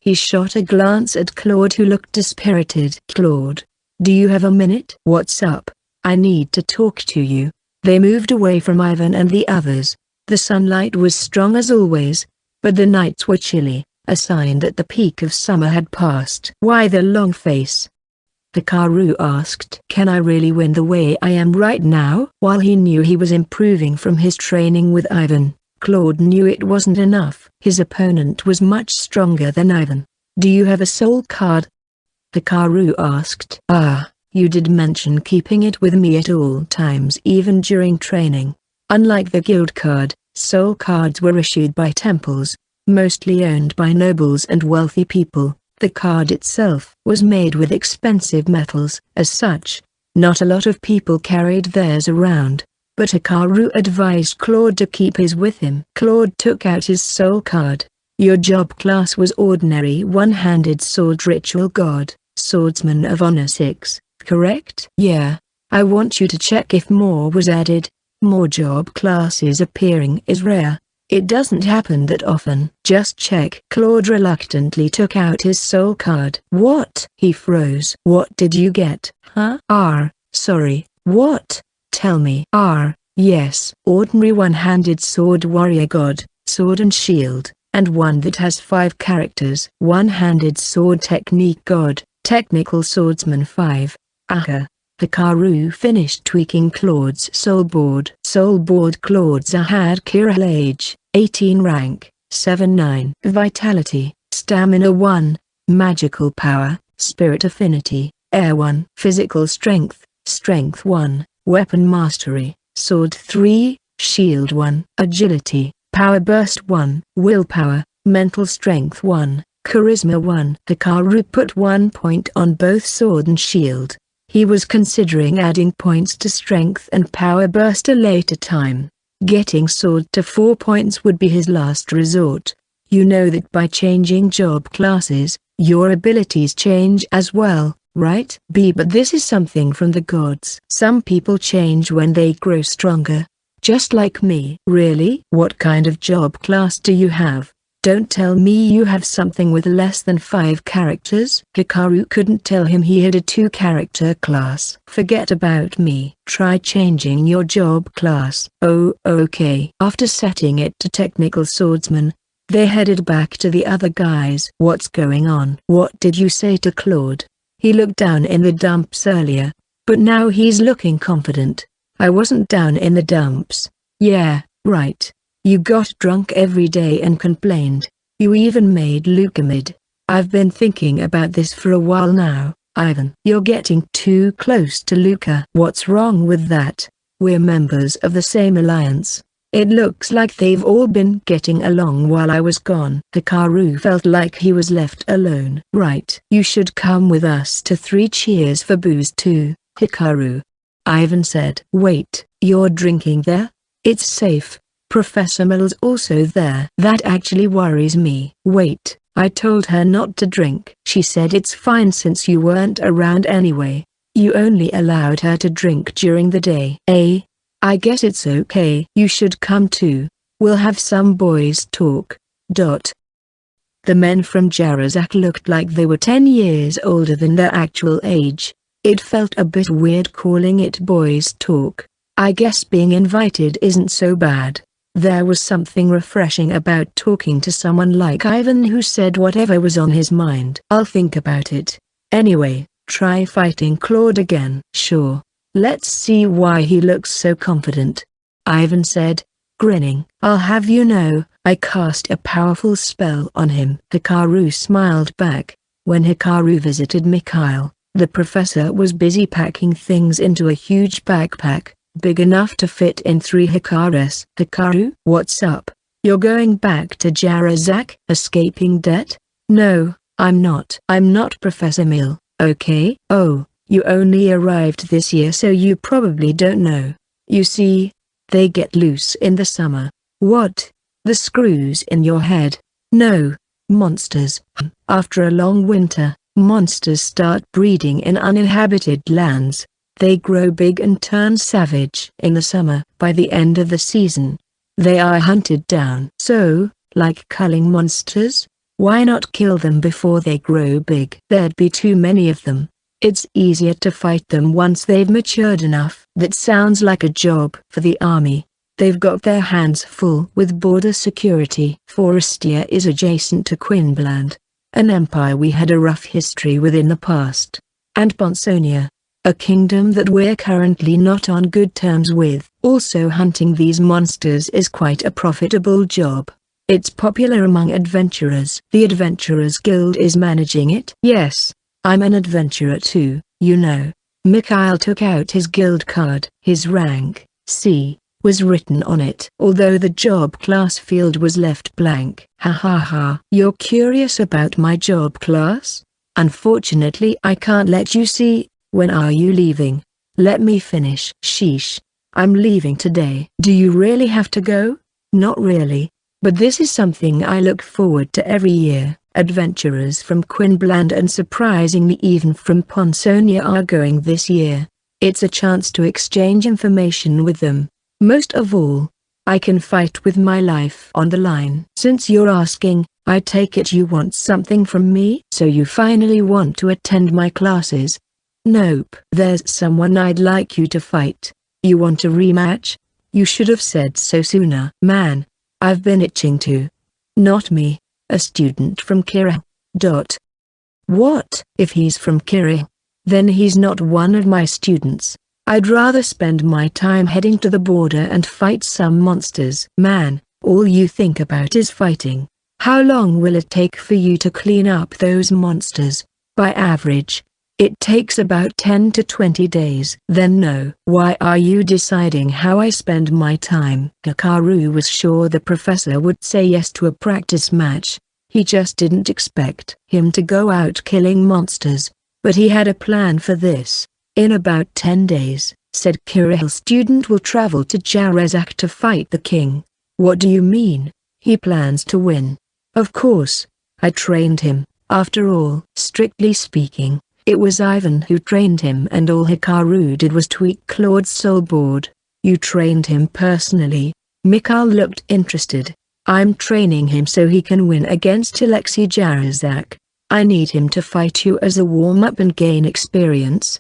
He shot a glance at Claude, who looked dispirited. Claude, do you have a minute? What's up? I need to talk to you. They moved away from Ivan and the others. The sunlight was strong as always, but the nights were chilly, a sign that the peak of summer had passed. Why the long face? Hikaru asked. Can I really win the way I am right now? While he knew he was improving from his training with Ivan, Claude knew it wasn't enough. His opponent was much stronger than Ivan. Do you have a soul card? Hikaru asked. You did mention keeping it with me at all times, even during training. Unlike the guild card, soul cards were issued by temples, mostly owned by nobles and wealthy people. The card itself was made with expensive metals. As such, not a lot of people carried theirs around, but Hikaru advised Claude to keep his with him. Claude took out his soul card. Your job class was ordinary one-handed sword ritual god, swordsman of honor 6, correct? Yeah. I want you to check if more was added. More job classes appearing is rare. It doesn't happen that often. Just check. Claude reluctantly took out his soul card. What? He froze. What did you get? Huh? Sorry. What? Tell me. Yes. Ordinary one-handed sword warrior god, sword and shield, and one that has 5 characters. One-handed sword technique god, technical swordsman 5. Hikaru finished tweaking Claude's soul board. Soul board. Claude had Kira age, 18 rank, 7-9. Vitality, stamina 1, magical power, spirit affinity, air 1. Physical strength, strength 1, weapon mastery, sword 3, shield 1. Agility, power burst 1, willpower, mental strength 1, charisma 1. Hikaru put 1 point on both sword and shield. He was considering adding points to strength and power burst a later time. Getting sword to 4 points would be his last resort. You know that by changing job classes, your abilities change as well, right? But this is something from the gods. Some people change when they grow stronger. Just like me. Really? What kind of job class do you have? Don't tell me you have something with less than 5 characters. Hikaru couldn't tell him he had a 2-character class. Forget about me. Try changing your job class. Oh, okay. After setting it to technical swordsman, they headed back to the other guys. What's going on? What did you say to Claude? He looked down in the dumps earlier, but now he's looking confident. I wasn't down in the dumps. Yeah, right. You got drunk every day and complained. You even made Luca mad. I've been thinking about this for a while now, Ivan. You're getting too close to Luca. What's wrong with that? We're members of the same alliance. It looks like they've all been getting along while I was gone. Hikaru felt like he was left alone. Right. You should come with us to 3 Cheers for Booze too, Hikaru. Ivan said. Wait, you're drinking there? It's safe. Professor Mill's also there. That actually worries me. Wait, I told her not to drink. She said it's fine since you weren't around anyway. You only allowed her to drink during the day. I guess it's okay. You should come too. We'll have some boys talk. The men from Jarazak looked like they were 10 years older than their actual age. It felt a bit weird calling it boys talk. I guess being invited isn't so bad. There was something refreshing about talking to someone like Ivan who said whatever was on his mind. I'll think about it. Anyway, try fighting Claude again. Sure. Let's see why he looks so confident. Ivan said, grinning. I'll have you know, I cast a powerful spell on him. Hikaru smiled back. When Hikaru visited Mikhail, the professor was busy packing things into a huge backpack, big enough to fit in 3 Hikarus. Hikaru? What's up? You're going back to Jarazak? Escaping debt? No, I'm not. I'm not Professor Mill, okay? Oh, you only arrived this year so you probably don't know. You see, they get loose in the summer. What? The screws in your head? No. Monsters. After a long winter, monsters start breeding in uninhabited lands. They grow big and turn savage in the summer. By the end of the season, they are hunted down. So, like culling monsters, why not kill them before they grow big? There'd be too many of them. It's easier to fight them once they've matured enough. That sounds like a job for the army. They've got their hands full with border security. Forestia is adjacent to Quinbland, an empire we had a rough history with in the past. And Ponsonia, a kingdom that we're currently not on good terms with. Also hunting these monsters is quite a profitable job. It's popular among adventurers. The Adventurers Guild is managing it. Yes, I'm an adventurer too, you know. Mikhail took out his guild card. His rank, C, was written on it. Although the job class field was left blank. Ha ha ha. You're curious about my job class? Unfortunately I can't let you see. When are you leaving? Let me finish. Sheesh. I'm leaving today. Do you really have to go? Not really. But this is something I look forward to every year. Adventurers from Quinbland and surprisingly even from Ponsonia are going this year. It's a chance to exchange information with them. Most of all, I can fight with my life on the line. Since you're asking, I take it you want something from me? So you finally want to attend my classes? Nope. There's someone I'd like you to fight. You want a rematch? You should have said so sooner. Man, I've been itching to. Not me, a student from Kira. What? If he's from Kira, then he's not one of my students. I'd rather spend my time heading to the border and fight some monsters. Man, all you think about is fighting. How long will it take for you to clean up those monsters? By average, it takes about 10 to 20 days. Then no. Why are you deciding how I spend my time? Hikaru was sure the professor would say yes to a practice match. He just didn't expect him to go out killing monsters. But he had a plan for this. In about 10 days, said Kirill, student will travel to Jarezak to fight the king. What do you mean? He plans to win. Of course. I trained him. After all, strictly speaking, it was Ivan who trained him and all Hikaru did was tweak Claude's soul board. You trained him personally? Mikhail looked interested. I'm training him so he can win against Alexei Jarezak. I need him to fight you as a warm-up and gain experience.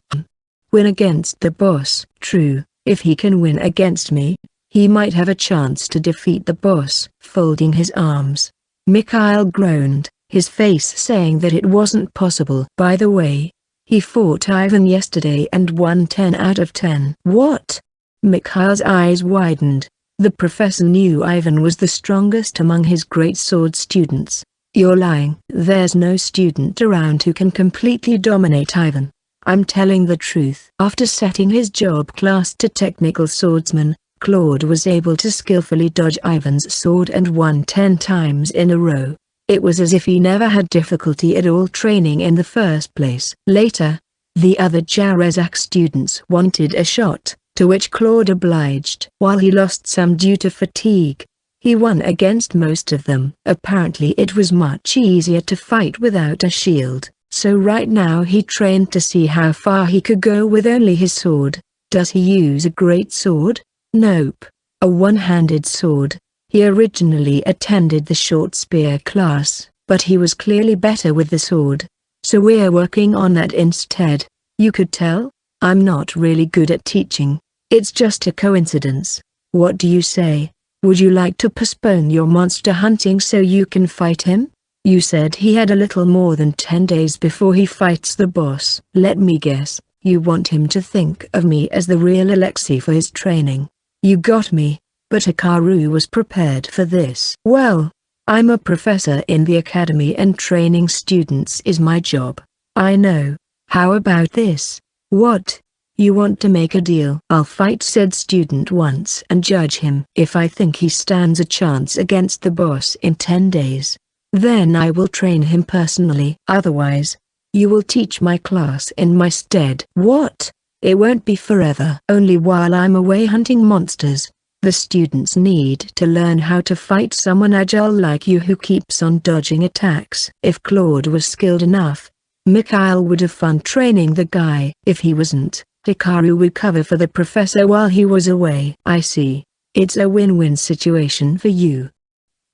Win against the boss. True, if he can win against me, he might have a chance to defeat the boss. Folding his arms, Mikhail groaned, his face saying that it wasn't possible. By the way, he fought Ivan yesterday and won 10 out of 10. What? Mikhail's eyes widened. The professor knew Ivan was the strongest among his great sword students. You're lying. There's no student around who can completely dominate Ivan. I'm telling the truth. After setting his job class to technical swordsman, Claude was able to skillfully dodge Ivan's sword and won 10 times in a row. It was as if he never had difficulty at all training in the first place. Later, the other Jarezak students wanted a shot, to which Claude obliged. While he lost some due to fatigue, he won against most of them. Apparently it was much easier to fight without a shield. So right now he trained to see how far he could go with only his sword. Does he use a great sword? Nope. A one-handed sword. He originally attended the short spear class, but he was clearly better with the sword. So we're working on that instead. You could tell, I'm not really good at teaching. It's just a coincidence. What do you say? Would you like to postpone your monster hunting so you can fight him? You said he had a little more than 10 days before he fights the boss. Let me guess, you want him to think of me as the real Alexei for his training. You got me, but Hikaru was prepared for this. Well, I'm a professor in the academy and training students is my job. I know. How about this? What? You want to make a deal? I'll fight said student once and judge him. If I think he stands a chance against the boss in 10 days, then I will train him personally. Otherwise, you will teach my class in my stead. What? It won't be forever. Only while I'm away hunting monsters. The students need to learn how to fight someone agile like you who keeps on dodging attacks. If Claude was skilled enough, Mikhail would have fun training the guy. If he wasn't, Hikaru would cover for the professor while he was away. I see. It's a win-win situation for you,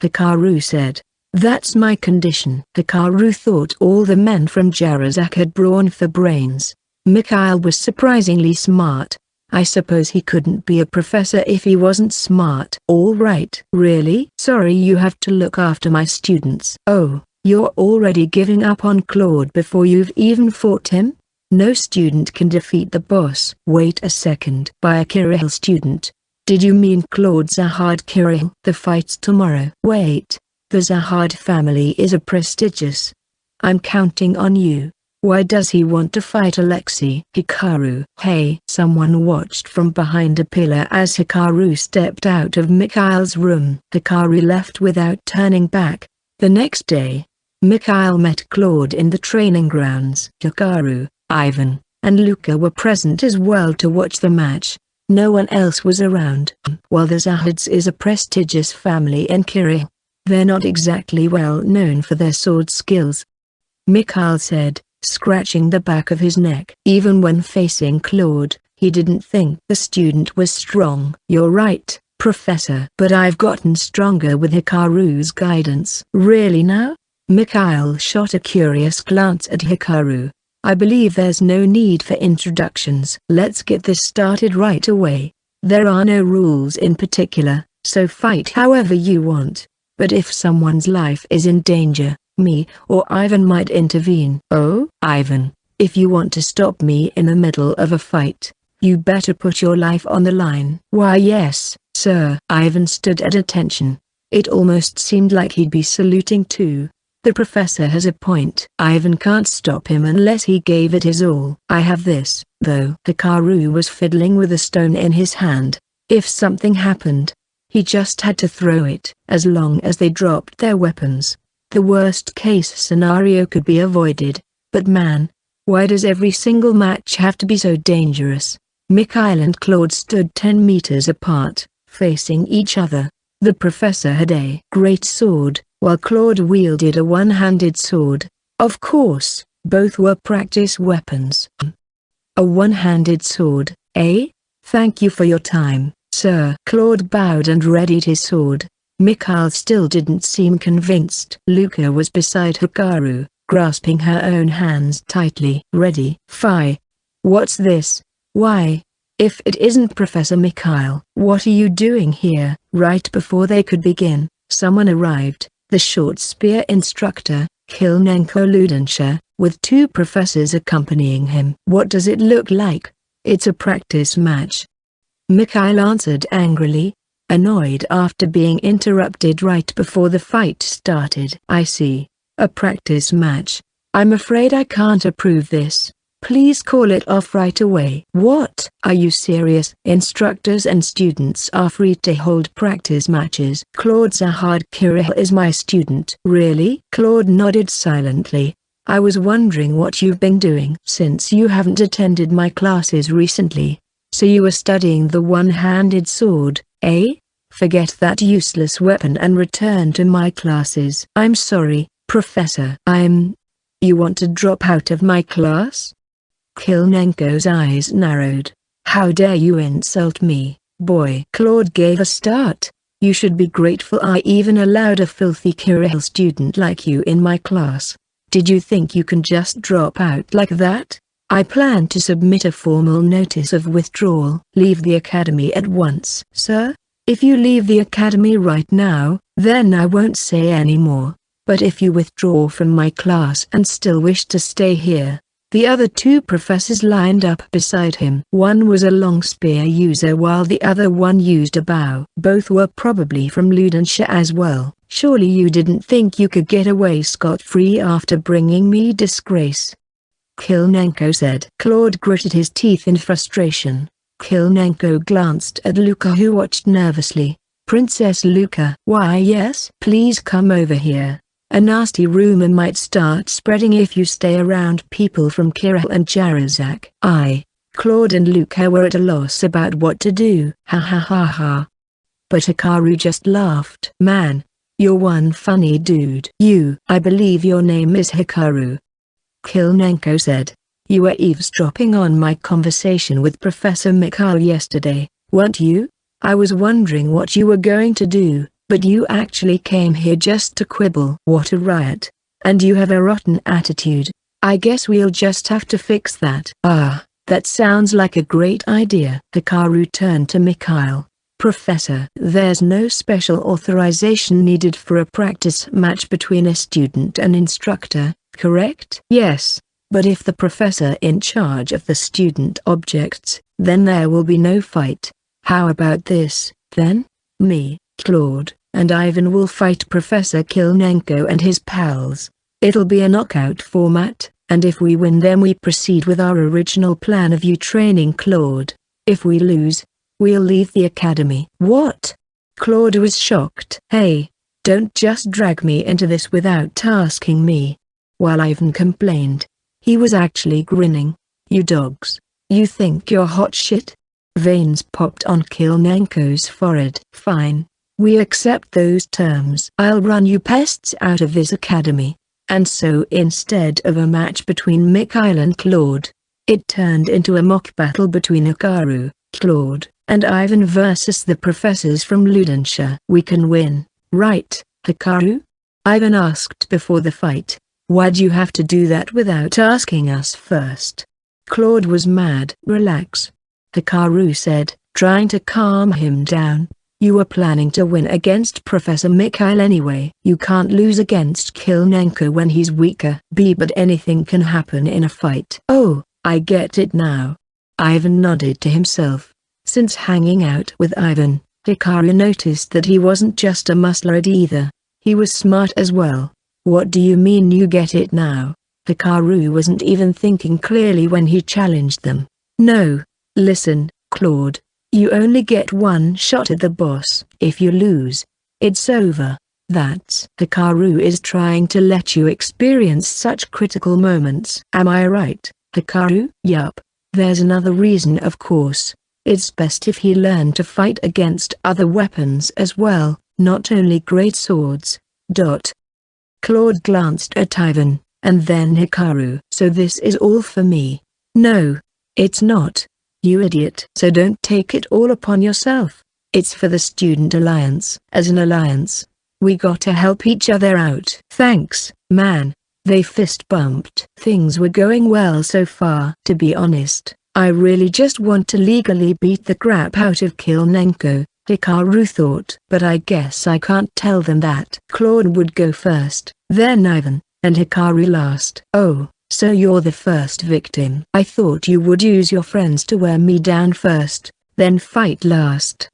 Hikaru said. That's my condition. Hikaru thought all the men from Jarazak had brawn for brains. Mikhail was surprisingly smart. I suppose he couldn't be a professor if he wasn't smart. All right. Really? Sorry, you have to look after my students. Oh, you're already giving up on Claude before you've even fought him? No student can defeat the boss. Wait a second. By a Kirill student, did you mean Claude Zahad Kirill? The fight's tomorrow. Wait, the Zahad family is a prestigious. I'm counting on you. Why does he want to fight Alexei? Hikaru. Hey! Someone watched from behind a pillar as Hikaru stepped out of Mikhail's room. Hikaru left without turning back. The next day, Mikhail met Claude in the training grounds. Hikaru, Ivan, and Luca were present as well to watch the match. No one else was around. While the Zahads is a prestigious family in Kirill, they're not exactly well known for their sword skills, Mikhail said, scratching the back of his neck. Even when facing Claude, he didn't think the student was strong. You're right, Professor. But I've gotten stronger with Hikaru's guidance. Really now? Mikhail shot a curious glance at Hikaru. I believe there's no need for introductions. Let's get this started right away. There are no rules in particular, so fight however you want. But if someone's life is in danger, me or Ivan might intervene. Oh, Ivan, if you want to stop me in the middle of a fight, you better put your life on the line. Why yes, sir. Ivan stood at attention. It almost seemed like he'd be saluting too. The professor has a point. Ivan can't stop him unless he gave it his all. I have this, though. Hikaru was fiddling with a stone in his hand. If something happened, he just had to throw it. As long as they dropped their weapons, the worst-case scenario could be avoided. But man, why does every single match have to be so dangerous? Mikhail and Claude stood 10 meters apart, facing each other. The professor had a great sword, while Claude wielded a one-handed sword. Of course, both were practice weapons. A one-handed sword, eh? Thank you for your time, sir. Claude bowed and readied his sword. Mikhail still didn't seem convinced. Luca was beside Hikaru, grasping her own hands tightly. Ready? Phi. What's this? Why? If it isn't Professor Mikhail. What are you doing here? Right before they could begin, someone arrived, the short spear instructor, Kilnenko Ludensha, with 2 professors accompanying him. What does it look like? It's a practice match, Mikhail answered angrily, annoyed after being interrupted right before the fight started. I see. A practice match. I'm afraid I can't approve this. Please call it off right away. What? Are you serious? Instructors and students are free to hold practice matches. Claude Zahad Kirill is my student. Really? Claude nodded silently. I was wondering what you've been doing since you haven't attended my classes recently. So you were studying the one-handed sword, eh? Forget that useless weapon and return to my classes. I'm sorry, Professor. You want to drop out of my class? Kilnenko's eyes narrowed. How dare you insult me, boy? Claude gave a start. You should be grateful I even allowed a filthy Kirill student like you in my class. Did you think you can just drop out like that? I plan to submit a formal notice of withdrawal. Leave the academy at once. Sir? If you leave the academy right now, then I won't say any more. But if you withdraw from my class and still wish to stay here. The other 2 professors lined up beside him. One was a long spear user while the other one used a bow. Both were probably from Ludensha as well. Surely you didn't think you could get away scot-free after bringing me disgrace? Kilnenko said. Claude gritted his teeth in frustration. Kilnenko glanced at Luca who watched nervously. Princess Luca. Why yes? Please come over here. A nasty rumor might start spreading if you stay around people from Kirill and Jarazak. Claude and Luca were at a loss about what to do. Ha ha ha ha. But Hikaru just laughed. Man, you're one funny dude. I believe your name is Hikaru. Kilnenko said. You were eavesdropping on my conversation with Professor Mikhail yesterday, weren't you? I was wondering what you were going to do, but you actually came here just to quibble. What a riot. And you have a rotten attitude. I guess we'll just have to fix that. Ah, that sounds like a great idea. Hikaru turned to Mikhail. Professor, there's no special authorization needed for a practice match between a student and instructor, correct? Yes. But if the professor in charge of the student objects, then there will be no fight. How about this, then? Me, Claude, and Ivan will fight Professor Kilnenko and his pals. It'll be a knockout format, and if we win then we proceed with our original plan of you training Claude. If we lose, we'll leave the academy. What? Claude was shocked. Hey, don't just drag me into this without asking me. While Ivan complained, he was actually grinning. You dogs, you think you're hot shit? Veins popped on Kilnenko's forehead. Fine, we accept those terms. I'll run you pests out of this academy. And so instead of a match between Mikhail and Claude, it turned into a mock battle between Hikaru, Claude, and Ivan versus the professors from Ludenshire. We can win, right, Hikaru? Ivan asked before the fight. Why'd you have to do that without asking us first? Claude was mad. Relax. Hikaru said, trying to calm him down. You were planning to win against Professor Mikhail anyway. You can't lose against Kilnenko when he's weaker. But anything can happen in a fight. Oh, I get it now. Ivan nodded to himself. Since hanging out with Ivan, Hikaru noticed that he wasn't just a musclehead either. He was smart as well. What do you mean you get it now? Hikaru wasn't even thinking clearly when he challenged them. No, listen, Claude, you only get one shot at the boss. If you lose, it's over. Hikaru is trying to let you experience such critical moments. Am I right, Hikaru? Yup. There's another reason of course. It's best if he learned to fight against other weapons as well, not only great swords. Claude glanced at Ivan, and then Hikaru. So this is all for me? No, it's not, you idiot. So don't take it all upon yourself. It's for the Student Alliance. As an alliance, we gotta help each other out. Thanks, man. They fist bumped. Things were going well so far. To be honest, I really just want to legally beat the crap out of Kilnenko, Hikaru thought. But I guess I can't tell them that. Claude would go first, then Ivan, and Hikaru last. Oh, so you're the first victim. I thought you would use your friends to wear me down first, then fight last.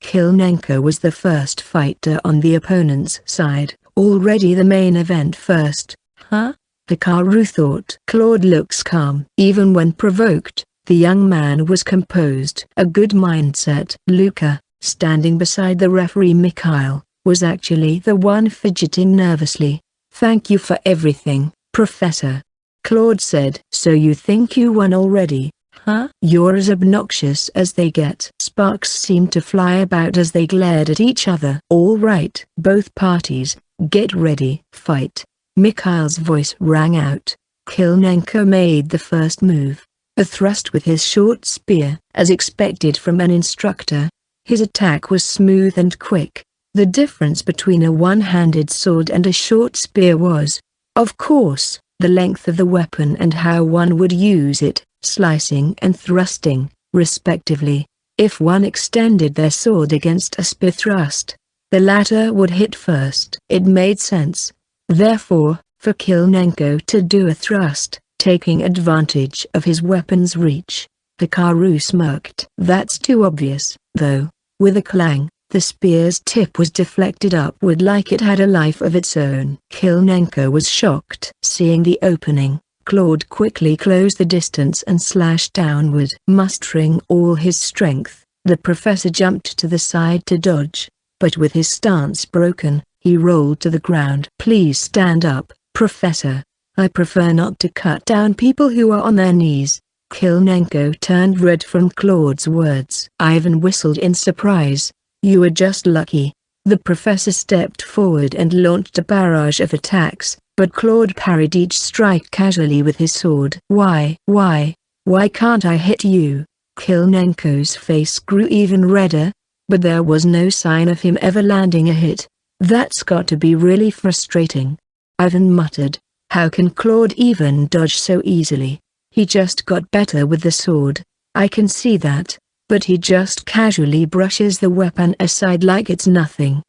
Kilnenko was the first fighter on the opponent's side, already the main event first. Huh? Hikaru thought. Claude looks calm. Even when provoked, the young man was composed. A good mindset. Luca, standing beside the referee Mikhail, was actually the one fidgeting nervously. Thank you for everything, Professor. Claude said. So you think you won already, huh? You're as obnoxious as they get. Sparks seemed to fly about as they glared at each other. All right, both parties, get ready. Fight. Mikhail's voice rang out. Kilnenko made the first move. A thrust with his short spear, as expected from an instructor. His attack was smooth and quick. The difference between a one-handed sword and a short spear was, of course, the length of the weapon and how one would use it, slicing and thrusting, respectively. If one extended their sword against a spear thrust, the latter would hit first. It made sense, therefore, for Kilnenko to do a thrust, taking advantage of his weapon's reach. Hikaru smirked. That's too obvious, though. With a clang, the spear's tip was deflected upward like it had a life of its own. Kilnenko was shocked. Seeing the opening, Claude quickly closed the distance and slashed downward. Mustering all his strength, the professor jumped to the side to dodge, but with his stance broken, he rolled to the ground. Please stand up, Professor. I prefer not to cut down people who are on their knees. Kilnenko turned red from Claude's words. Ivan whistled in surprise. You were just lucky. The professor stepped forward and launched a barrage of attacks, but Claude parried each strike casually with his sword. Why can't I hit you? Kilnenko's face grew even redder, but there was no sign of him ever landing a hit. That's got to be really frustrating. Ivan muttered. How can Claude even dodge so easily? He just got better with the sword. I can see that, but he just casually brushes the weapon aside like it's nothing.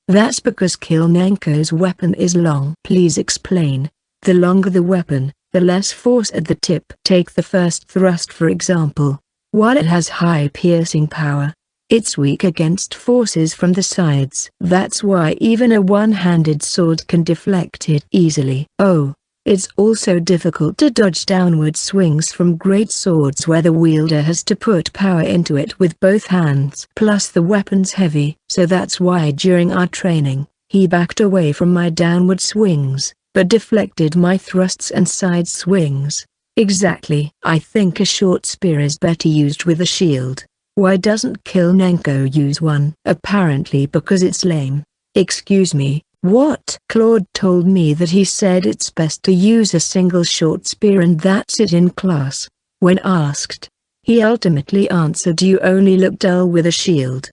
That's because Kilnenko's weapon is long. Please explain. The longer the weapon, the less force at the tip. Take the first thrust for example. While it has high piercing power, it's weak against forces from the sides. That's why even a one-handed sword can deflect it easily. Oh, it's also difficult to dodge downward swings from great swords where the wielder has to put power into it with both hands. Plus the weapon's heavy. So that's why during our training, he backed away from my downward swings, but deflected my thrusts and side swings. Exactly. I think a short spear is better used with a shield. Why doesn't Kilnenko use one? Apparently because it's lame. Excuse me, what? Claude told me that he said it's best to use a single short spear and that's it in class. When asked, he ultimately answered you only look dull with a shield.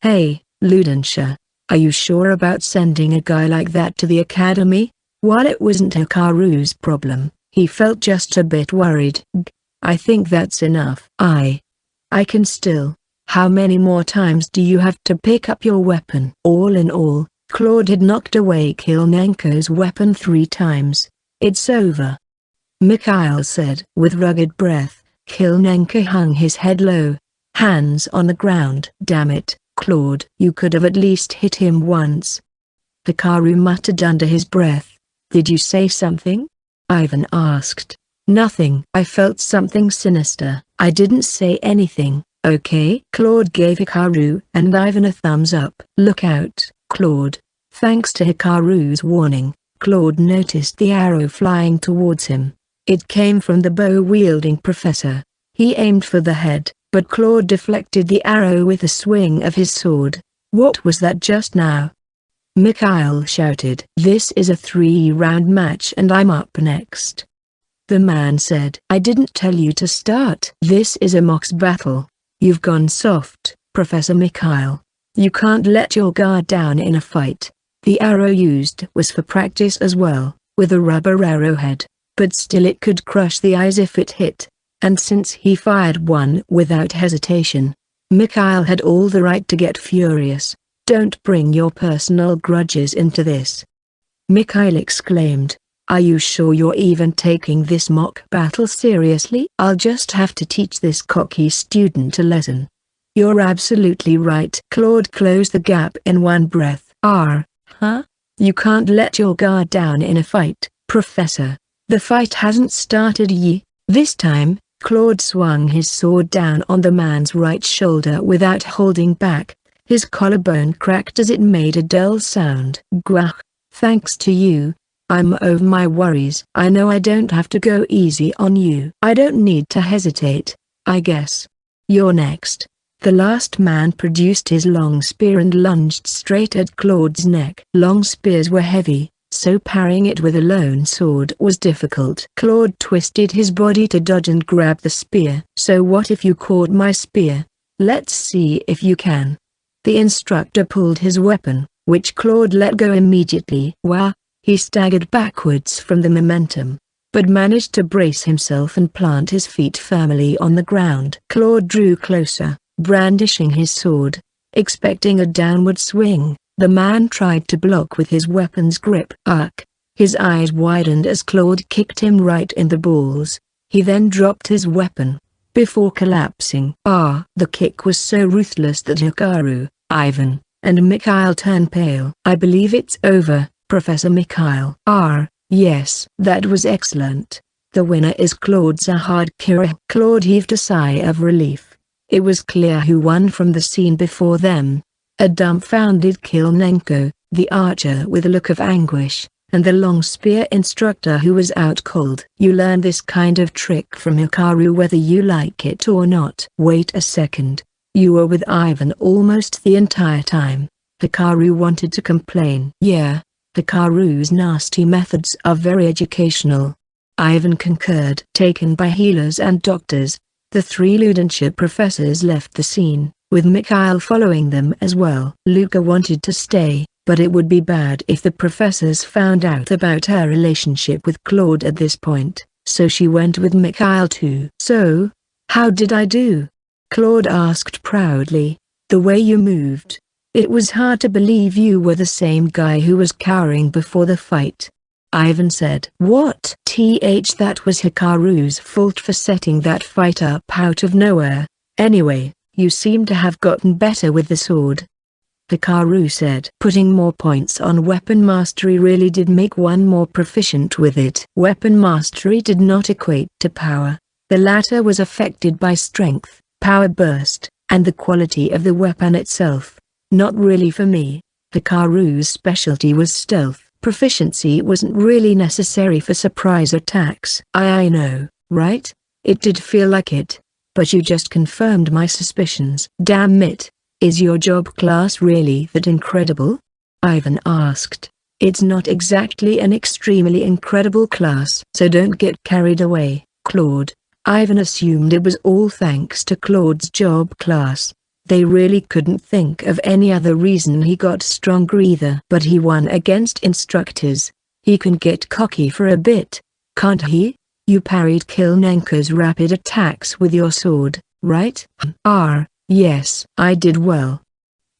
Hey, Ludensha, are you sure about sending a guy like that to the academy? While it wasn't Hikaru's problem, he felt just a bit worried. I think that's enough. I can still. How many more times do you have to pick up your weapon? All in all, Claude had knocked away Kilnenko's weapon 3 times. It's over, Mikhail said. With rugged breath, Kilnenko hung his head low, hands on the ground. Damn it, Claude. You could have at least hit him once. Hikaru muttered under his breath. Did you say something? Ivan asked. Nothing. I felt something sinister. I didn't say anything, okay? Claude gave Hikaru and Ivan a thumbs up. Look out, Claude. Thanks to Hikaru's warning, Claude noticed the arrow flying towards him. It came from the bow-wielding professor. He aimed for the head, but Claude deflected the arrow with a swing of his sword. What was that just now? Mikhail shouted. This is a 3-round match and I'm up next. The man said. I didn't tell you to start. This is a mox battle. You've gone soft, Professor Mikhail. You can't let your guard down in a fight. The arrow used was for practice as well, with a rubber arrowhead, but still it could crush the eyes if it hit. And since he fired one without hesitation, Mikhail had all the right to get furious. Don't bring your personal grudges into this, Mikhail exclaimed. Are you sure you're even taking this mock battle seriously? I'll just have to teach this cocky student a lesson. You're absolutely right. Claude closed the gap in one breath. You can't let your guard down in a fight, Professor. The fight hasn't started yet. This time, Claude swung his sword down on the man's right shoulder without holding back. His collarbone cracked as it made a dull sound. Gwah. Thanks to you, I'm over my worries. I know I don't have to go easy on you. I don't need to hesitate, I guess. You're next. The last man produced his long spear and lunged straight at Claude's neck. Long spears were heavy, so parrying it with a lone sword was difficult. Claude twisted his body to dodge and grab the spear. So what if you caught my spear? Let's see if you can. The instructor pulled his weapon, which Claude let go immediately. Wow! He staggered backwards from the momentum, but managed to brace himself and plant his feet firmly on the ground. Claude drew closer, brandishing his sword, expecting a downward swing. The man tried to block with his weapon's grip. His eyes widened as Claude kicked him right in the balls. He then dropped his weapon, before collapsing. The kick was so ruthless that Hikaru, Ivan, and Mikhail turned pale. I believe it's over, Professor Mikhail. Yes. That was excellent. The winner is Claude Zahardkira. Claude heaved a sigh of relief. It was clear who won from the scene before them. A dumbfounded Kilnenko, the archer with a look of anguish, and the long spear instructor who was out cold. You learn this kind of trick from Hikaru whether you like it or not. Wait a second. You were with Ivan almost the entire time. Hikaru wanted to complain. Yeah, Hikaru's nasty methods are very educational. Ivan concurred. Taken by healers and doctors, the three Ludenshire professors left the scene, with Mikhail following them as well. Luca wanted to stay, but it would be bad if the professors found out about her relationship with Claude at this point, so she went with Mikhail too. So, how did I do? Claude asked proudly. The way you moved. It was hard to believe you were the same guy who was cowering before the fight. Ivan said. What? That was Hikaru's fault for setting that fight up out of nowhere. Anyway, you seem to have gotten better with the sword. Hikaru said. Putting more points on weapon mastery really did make one more proficient with it. Weapon mastery did not equate to power. The latter was affected by strength, power burst, and the quality of the weapon itself. Not really for me. Hikaru's specialty was stealth. Proficiency wasn't really necessary for surprise attacks. I know, right? It did feel like it. But you just confirmed my suspicions. Damn it. Is your job class really that incredible? Ivan asked. It's not exactly an extremely incredible class. So don't get carried away, Claude. Ivan assumed it was all thanks to Claude's job class. They really couldn't think of any other reason he got stronger either. But he won against instructors. He can get cocky for a bit, can't he? You parried Kilnenko's rapid attacks with your sword, right? Yes. I did well.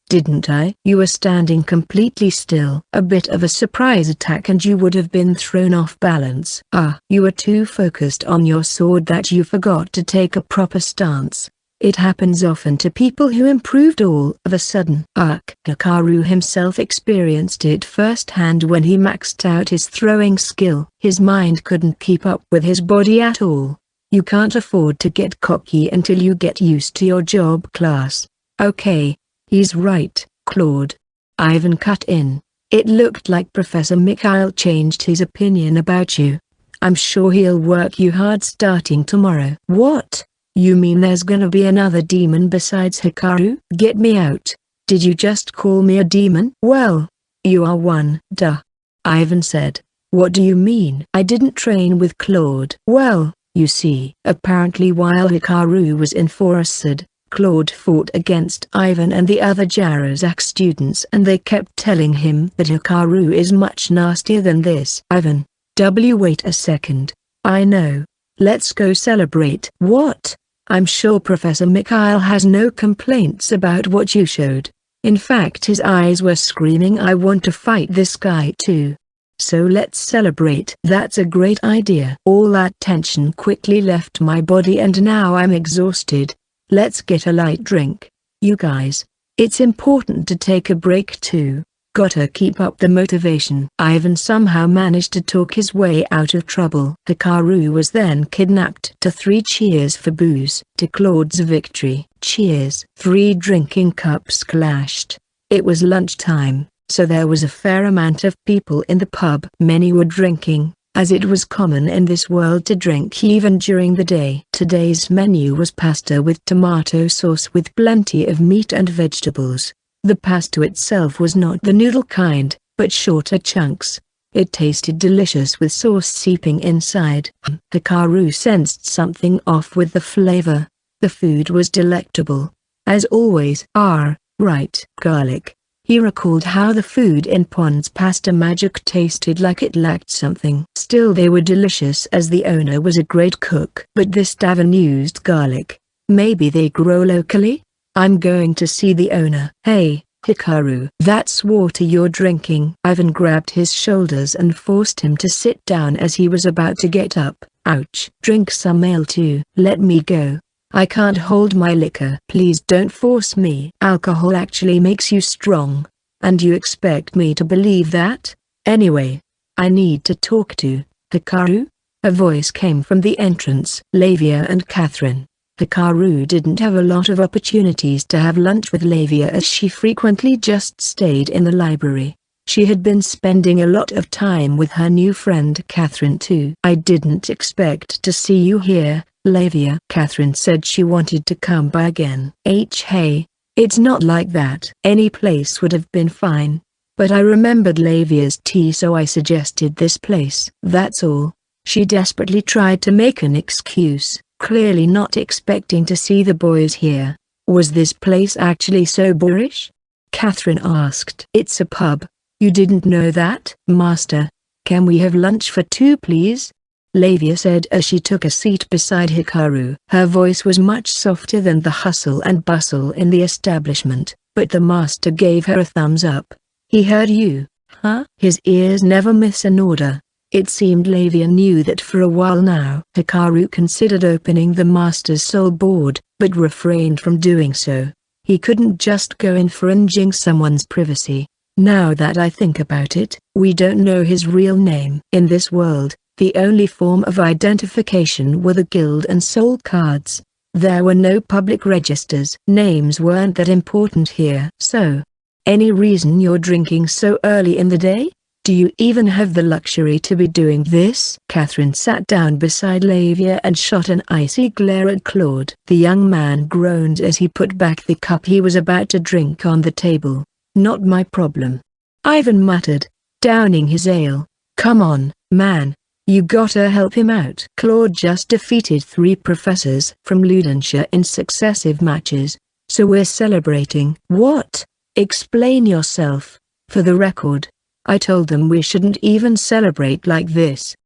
Didn't I? You were standing completely still. A bit of a surprise attack and you would have been thrown off balance. You were too focused on your sword that you forgot to take a proper stance. It happens often to people who improved all of a sudden. Hikaru himself experienced it firsthand when he maxed out his throwing skill. His mind couldn't keep up with his body at all. You can't afford to get cocky until you get used to your job class. Okay, he's right, Claude. Ivan cut in. It looked like Professor Mikhail changed his opinion about you. I'm sure he'll work you hard starting tomorrow. What? You mean there's gonna be another demon besides Hikaru? Get me out. Did you just call me a demon? Well, you are one. Duh. Ivan said. What do you mean? I didn't train with Claude. Well, you see. Apparently while Hikaru was in Forest, Claude fought against Ivan and the other Jarazak students and they kept telling him that Hikaru is much nastier than this. Ivan. Wait a second. I know. Let's go celebrate. What? I'm sure Professor Mikhail has no complaints about what you showed. In fact his eyes were screaming I want to fight this guy too. So let's celebrate. That's a great idea. All that tension quickly left my body and now I'm exhausted. Let's get a light drink. You guys. It's important to take a break too. Gotta keep up the motivation. Ivan somehow managed to talk his way out of trouble. Hikaru was then kidnapped. To 3 cheers for booze. To Claude's victory. Cheers. 3 drinking cups clashed. It was lunchtime, so there was a fair amount of people in the pub. Many were drinking, as it was common in this world to drink even during the day. Today's menu was pasta with tomato sauce with plenty of meat and vegetables. The pasta itself was not the noodle kind, but shorter chunks. It tasted delicious with sauce seeping inside. Hikaru sensed something off with the flavor. The food was delectable. As always. Right. Garlic. He recalled how the food in Pond's pasta magic tasted like it lacked something. Still they were delicious as the owner was a great cook. But this tavern used garlic. Maybe they grow locally? I'm going to see the owner. Hey, Hikaru. That's water you're drinking. Ivan grabbed his shoulders and forced him to sit down as he was about to get up. Ouch. Drink some ale too. Let me go. I can't hold my liquor. Please don't force me. Alcohol actually makes you strong. And you expect me to believe that? Anyway, I need to talk to Hikaru. A voice came from the entrance. Lavia and Catherine. Hikaru didn't have a lot of opportunities to have lunch with Lavia as she frequently just stayed in the library. She had been spending a lot of time with her new friend Catherine too. "I didn't expect to see you here, Lavia." Catherine said she wanted to come by again. Hey, it's not like that. Any place would have been fine. But I remembered Lavia's tea, so I suggested this place. That's all. She desperately tried to make an excuse, clearly not expecting to see the boys here. "Was this place actually so boorish?" Catherine asked. "It's a pub. You didn't know that?" "Master, can we have lunch for two please?" Lavia said as she took a seat beside Hikaru. Her voice was much softer than the hustle and bustle in the establishment, but the master gave her a thumbs up. "He heard you, huh?" His ears never miss an order. It seemed Lavia knew that for a while now. Hikaru considered opening the master's soul board, but refrained from doing so. He couldn't just go infringing someone's privacy. "Now that I think about it, we don't know his real name." In this world, the only form of identification were the guild and soul cards. There were no public registers. Names weren't that important here. "So, any reason you're drinking so early in the day? Do you even have the luxury to be doing this?" Catherine sat down beside Lavia and shot an icy glare at Claude. The young man groaned as he put back the cup he was about to drink on the table. "Not my problem," Ivan muttered, downing his ale. "Come on, man. You gotta help him out." Claude just defeated 3 professors from Ludenshire in successive matches, so we're celebrating. "What? Explain yourself." "For the record, I told them we shouldn't even celebrate like this,"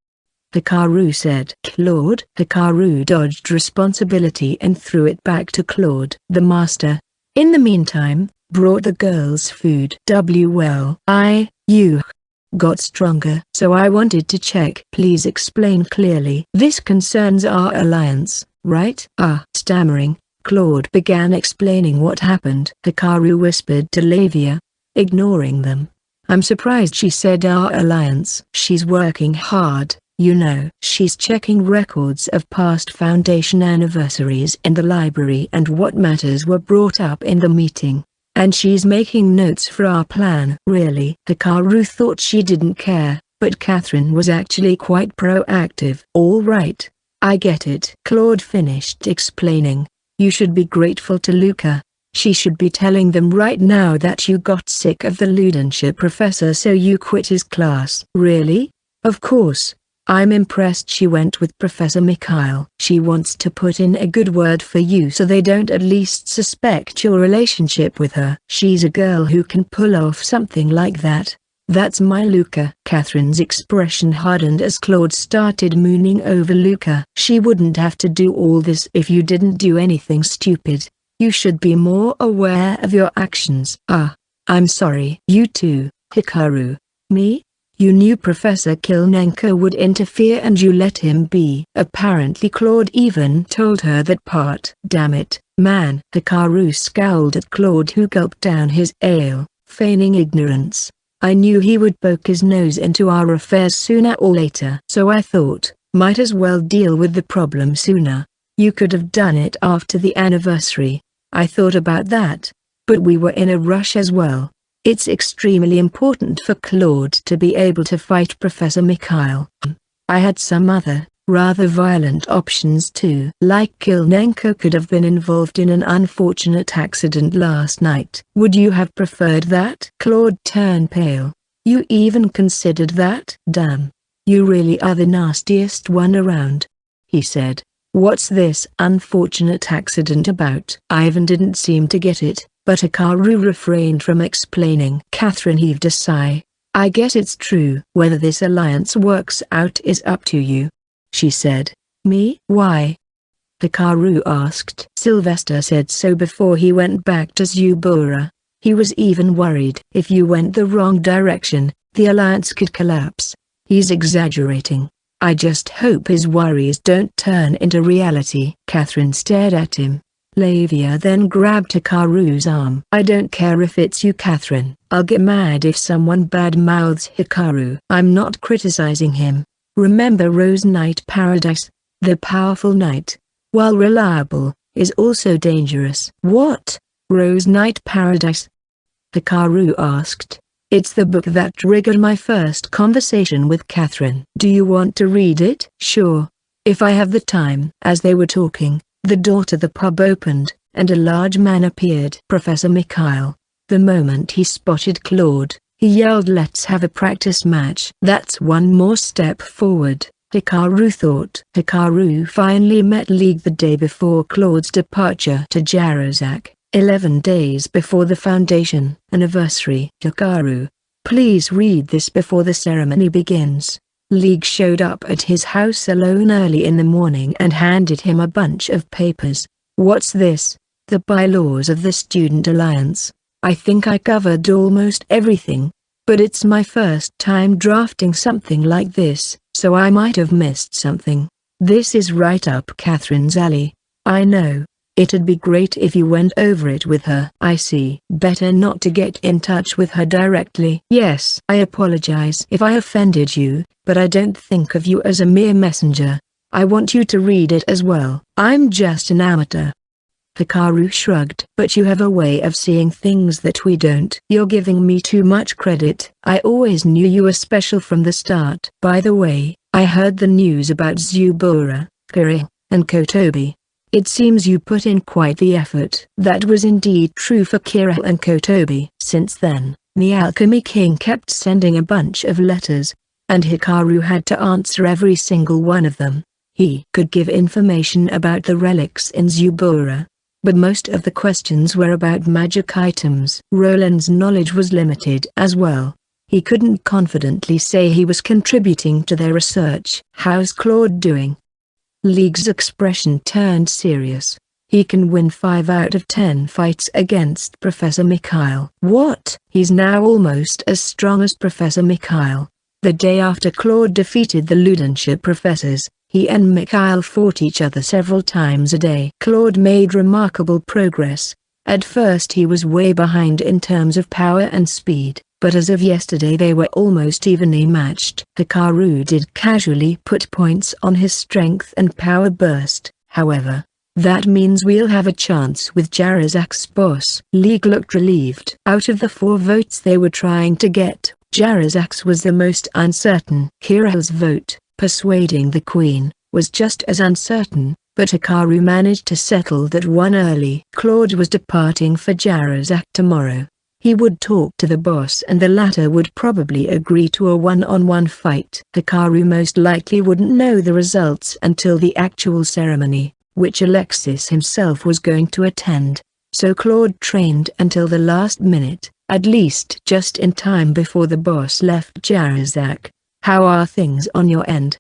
Hikaru said. Hikaru dodged responsibility and threw it back to Claude. The master, in the meantime, brought the girls food. "Well, you got stronger. So I wanted to check." "Please explain clearly." "This concerns our alliance, right?" Stammering, Claude began explaining what happened. Hikaru whispered to Lavia, ignoring them. "I'm surprised she said our alliance." "She's working hard, you know." "She's checking records of past Foundation anniversaries in the library and what matters were brought up in the meeting. And she's making notes for our plan." "Really?" Hikaru thought she didn't care, but Catherine was actually quite proactive. "All right, I get it." Claude finished explaining. "You should be grateful to Luca. She should be telling them right now that you got sick of the Ludenshire professor so you quit his class." "Really?" "Of course. I'm impressed she went with Professor Mikhail. She wants to put in a good word for you so they don't at least suspect your relationship with her." "She's a girl who can pull off something like that. That's my Luca." Catherine's expression hardened as Claude started mooning over Luca. "She wouldn't have to do all this if you didn't do anything stupid. You should be more aware of your actions." I'm sorry." "You too, Hikaru." "Me? You knew Professor Kilnenko would interfere and you let him be." Apparently Claude even told her that part. "Damn it, man." Hikaru scowled at Claude, who gulped down his ale, feigning ignorance. "I knew he would poke his nose into our affairs sooner or later. So I thought, might as well deal with the problem sooner. You could have done it after the anniversary." "I thought about that, but we were in a rush as well." It's extremely important for Claude to be able to fight Professor Mikhail. "I had some other, rather violent options too." "Like Kilnenko could have been involved in an unfortunate accident last night." "Would you have preferred that?" Claude turned pale. "You even considered that?" "Damn. You really are the nastiest one around," he said. "What's this unfortunate accident about?" Ivan didn't seem to get it, but Hikaru refrained from explaining. Catherine heaved a sigh. "I guess it's true. Whether this alliance works out is up to you," she said. "Me? Why?" Hikaru asked. "Sylvester said so before he went back to Zubura. He was even worried if you went the wrong direction, the alliance could collapse. He's exaggerating. I just hope his worries don't turn into reality." Catherine stared at him. Lavia then grabbed Hikaru's arm. "I don't care if it's you, Catherine. I'll get mad if someone badmouths Hikaru." "I'm not criticizing him. Remember Rose Knight Paradise? The powerful knight, while reliable, is also dangerous." "What? Rose Knight Paradise?" Hikaru asked. It's the book that triggered my first conversation with Catherine. Do you want to read it? Sure. If I have the time. As they were talking, the door to the pub opened, and a large man appeared. Professor Mikhail. The moment he spotted Claude, he yelled, "Let's have a practice match." That's one more step forward, Hikaru thought. Hikaru finally met League the day before Claude's departure to Jarazak, 11 days before the Foundation anniversary. Hikaru, please read this before the ceremony begins. League showed up at his house alone early in the morning and handed him a bunch of papers. What's this? The bylaws of the Student Alliance. I think I covered almost everything. But it's my first time drafting something like this, so I might have missed something. This is right up Catherine's alley. I know. It'd be great if you went over it with her. I see. Better not to get in touch with her directly. Yes. I apologize if I offended you, but I don't think of you as a mere messenger. I want you to read it as well. I'm just an amateur. Hikaru shrugged. But you have a way of seeing things that we don't. You're giving me too much credit. I always knew you were special from the start. By the way, I heard the news about Zubura, Kiri, and Kotobi. It seems you put in quite the effort. That was indeed true for Kira and Kotobi. Since then, the Alchemy King kept sending a bunch of letters, and Hikaru had to answer every single one of them. He could give information about the relics in Zubura, but most of the questions were about magic items. Roland's knowledge was limited as well. He couldn't confidently say he was contributing to their research. How's Claude doing? League's expression turned serious. He can win 5 out of 10 fights against Professor Mikhail. What? He's now almost as strong as Professor Mikhail. The day after Claude defeated the Ludenshire professors, he and Mikhail fought each other several times a day. Claude made remarkable progress. At first he was way behind in terms of power and speed, but as of yesterday they were almost evenly matched. Hikaru did casually put points on his strength and power burst, however. That means we'll have a chance with Jarazak's boss. League looked relieved. Out of the 4 votes they were trying to get, Jarazak's was the most uncertain. Kira's vote, persuading the Queen, was just as uncertain, but Hikaru managed to settle that one early. Claude was departing for Jarazak tomorrow. He would talk to the boss and the latter would probably agree to a one-on-one fight. Hikaru most likely wouldn't know the results until the actual ceremony, which Alexis himself was going to attend. So Claude trained until the last minute, at least just in time before the boss left Jarazak. How are things on your end?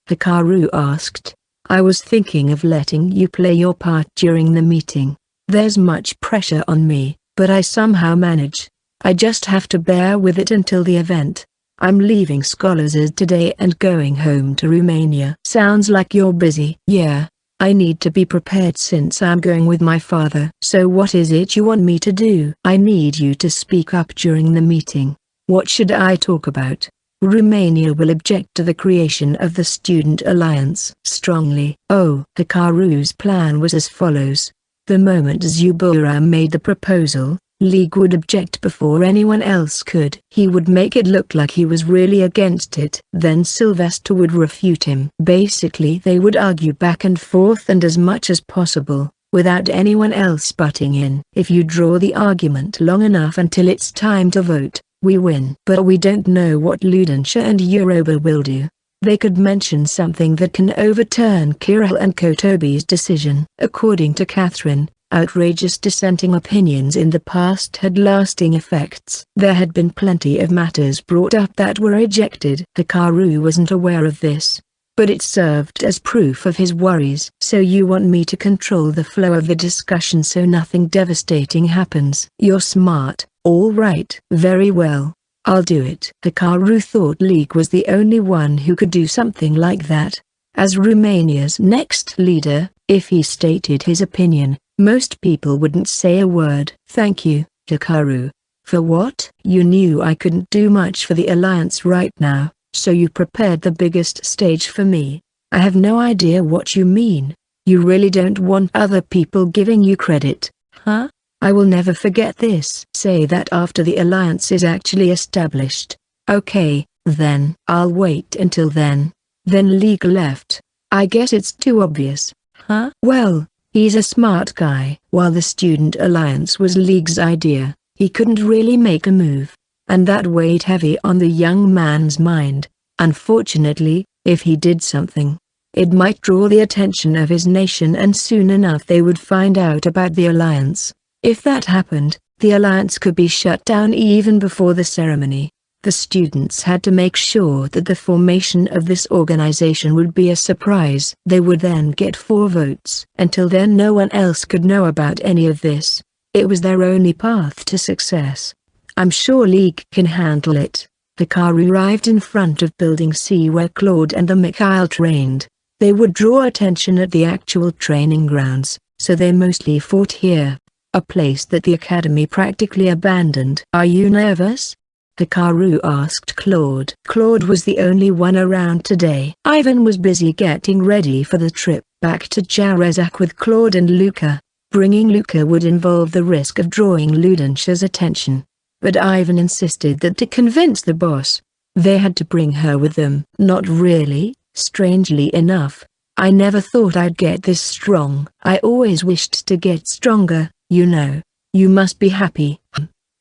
Hikaru asked. I was thinking of letting you play your part during the meeting. There's much pressure on me, but I somehow manage. I just have to bear with it until the event. I'm leaving Scholars today and going home to Romania. Sounds like you're busy. Yeah, I need to be prepared since I'm going with my father. So what is it you want me to do? I need you to speak up during the meeting. What should I talk about? Romania will object to the creation of the Student Alliance strongly. Oh, Hikaru's plan was as follows. The moment Zubura made the proposal, League would object before anyone else could. He would make it look like he was really against it. Then Sylvester would refute him. Basically they would argue back and forth and as much as possible, without anyone else butting in. If you draw the argument long enough until it's time to vote, we win. But we don't know what Ludenshire and Europa will do. They could mention something that can overturn Kirill and Kotobi's decision. According to Catherine, outrageous dissenting opinions in the past had lasting effects. There had been plenty of matters brought up that were ejected. Hikaru wasn't aware of this, but it served as proof of his worries. So you want me to control the flow of the discussion so nothing devastating happens? You're smart. All right. Very well. I'll do it. Hikaru thought League was the only one who could do something like that. As Romania's next leader, if he stated his opinion, most people wouldn't say a word. Thank you, Hikaru. For what? You knew I couldn't do much for the Alliance right now, so you prepared the biggest stage for me. I have no idea what you mean. You really don't want other people giving you credit, huh? I will never forget this. Say that after the alliance is actually established. Okay, then. I'll wait until then. Then League left. I guess it's too obvious. Huh? Well, he's a smart guy. While the Student Alliance was League's idea, he couldn't really make a move. And that weighed heavy on the young man's mind. Unfortunately, if he did something, it might draw the attention of his nation, and soon enough they would find out about the alliance. If that happened, the alliance could be shut down even before the ceremony. The students had to make sure that the formation of this organization would be a surprise. They would then get 4 votes. Until then no one else could know about any of this. It was their only path to success. I'm sure League can handle it. Hikaru arrived in front of Building C where Claude and the Mikhail trained. They would draw attention at the actual training grounds, so they mostly fought here, a place that the academy practically abandoned. Are you nervous? Hikaru asked Claude. Claude was the only one around today. Ivan was busy getting ready for the trip back to Jarzak with Claude and Luca. Bringing Luca would involve the risk of drawing Ludensha's attention. But Ivan insisted that to convince the boss, they had to bring her with them. Not really, strangely enough. I never thought I'd get this strong. I always wished to get stronger, you know. You must be happy.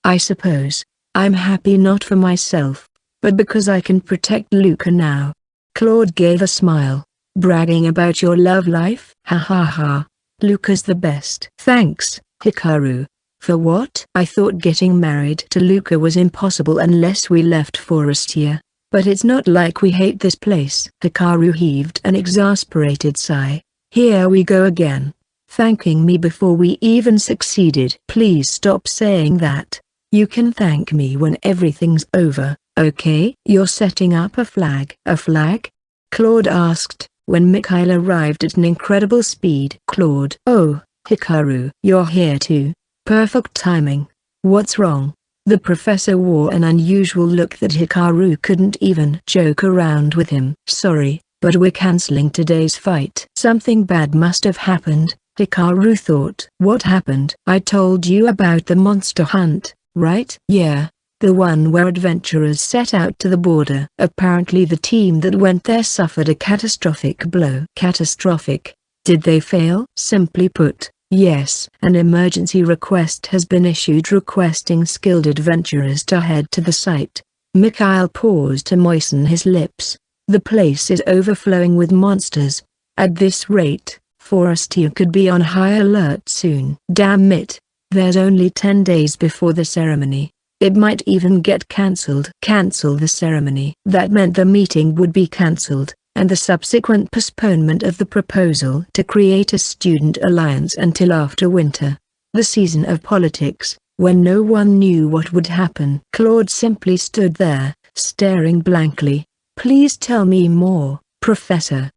I suppose. I'm happy not for myself, but because I can protect Luca now. Claude gave a smile. Bragging about your love life? Ha ha ha. Luca's the best. Thanks, Hikaru. For what? I thought getting married to Luca was impossible unless we left Forestia. But it's not like we hate this place. Hikaru heaved an exasperated sigh. Here we go again. Thanking me before we even succeeded. Please stop saying that. You can thank me when everything's over, okay? You're setting up a flag. A flag? Claude asked, when Mikhail arrived at an incredible speed. Claude. Oh, Hikaru. You're here too. Perfect timing. What's wrong? The professor wore an unusual look that Hikaru couldn't even joke around with him. Sorry, but we're canceling today's fight. Something bad must have happened, Hikaru thought. What happened? I told you about the monster hunt, right? Yeah, the one where adventurers set out to the border. Apparently the team that went there suffered a catastrophic blow. Catastrophic? Did they fail? Simply put, yes. An emergency request has been issued requesting skilled adventurers to head to the site. Mikhail paused to moisten his lips. The place is overflowing with monsters. At this rate, Forestia could be on high alert soon. Damn it. There's only 10 days before the ceremony. It might even get cancelled. Cancel the ceremony. That meant the meeting would be cancelled, and the subsequent postponement of the proposal to create a student alliance until after winter. The season of politics, when no one knew what would happen. Claude simply stood there, staring blankly. Please tell me more, Professor.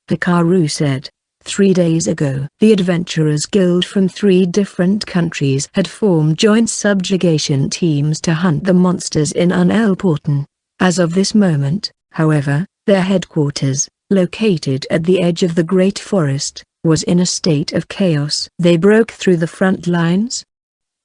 Hikaru said. 3 days ago, the Adventurers Guild from 3 different countries had formed joint subjugation teams to hunt the monsters in Unelporten. As of this moment, however, their headquarters, located at the edge of the Great Forest, was in a state of chaos. They broke through the front lines?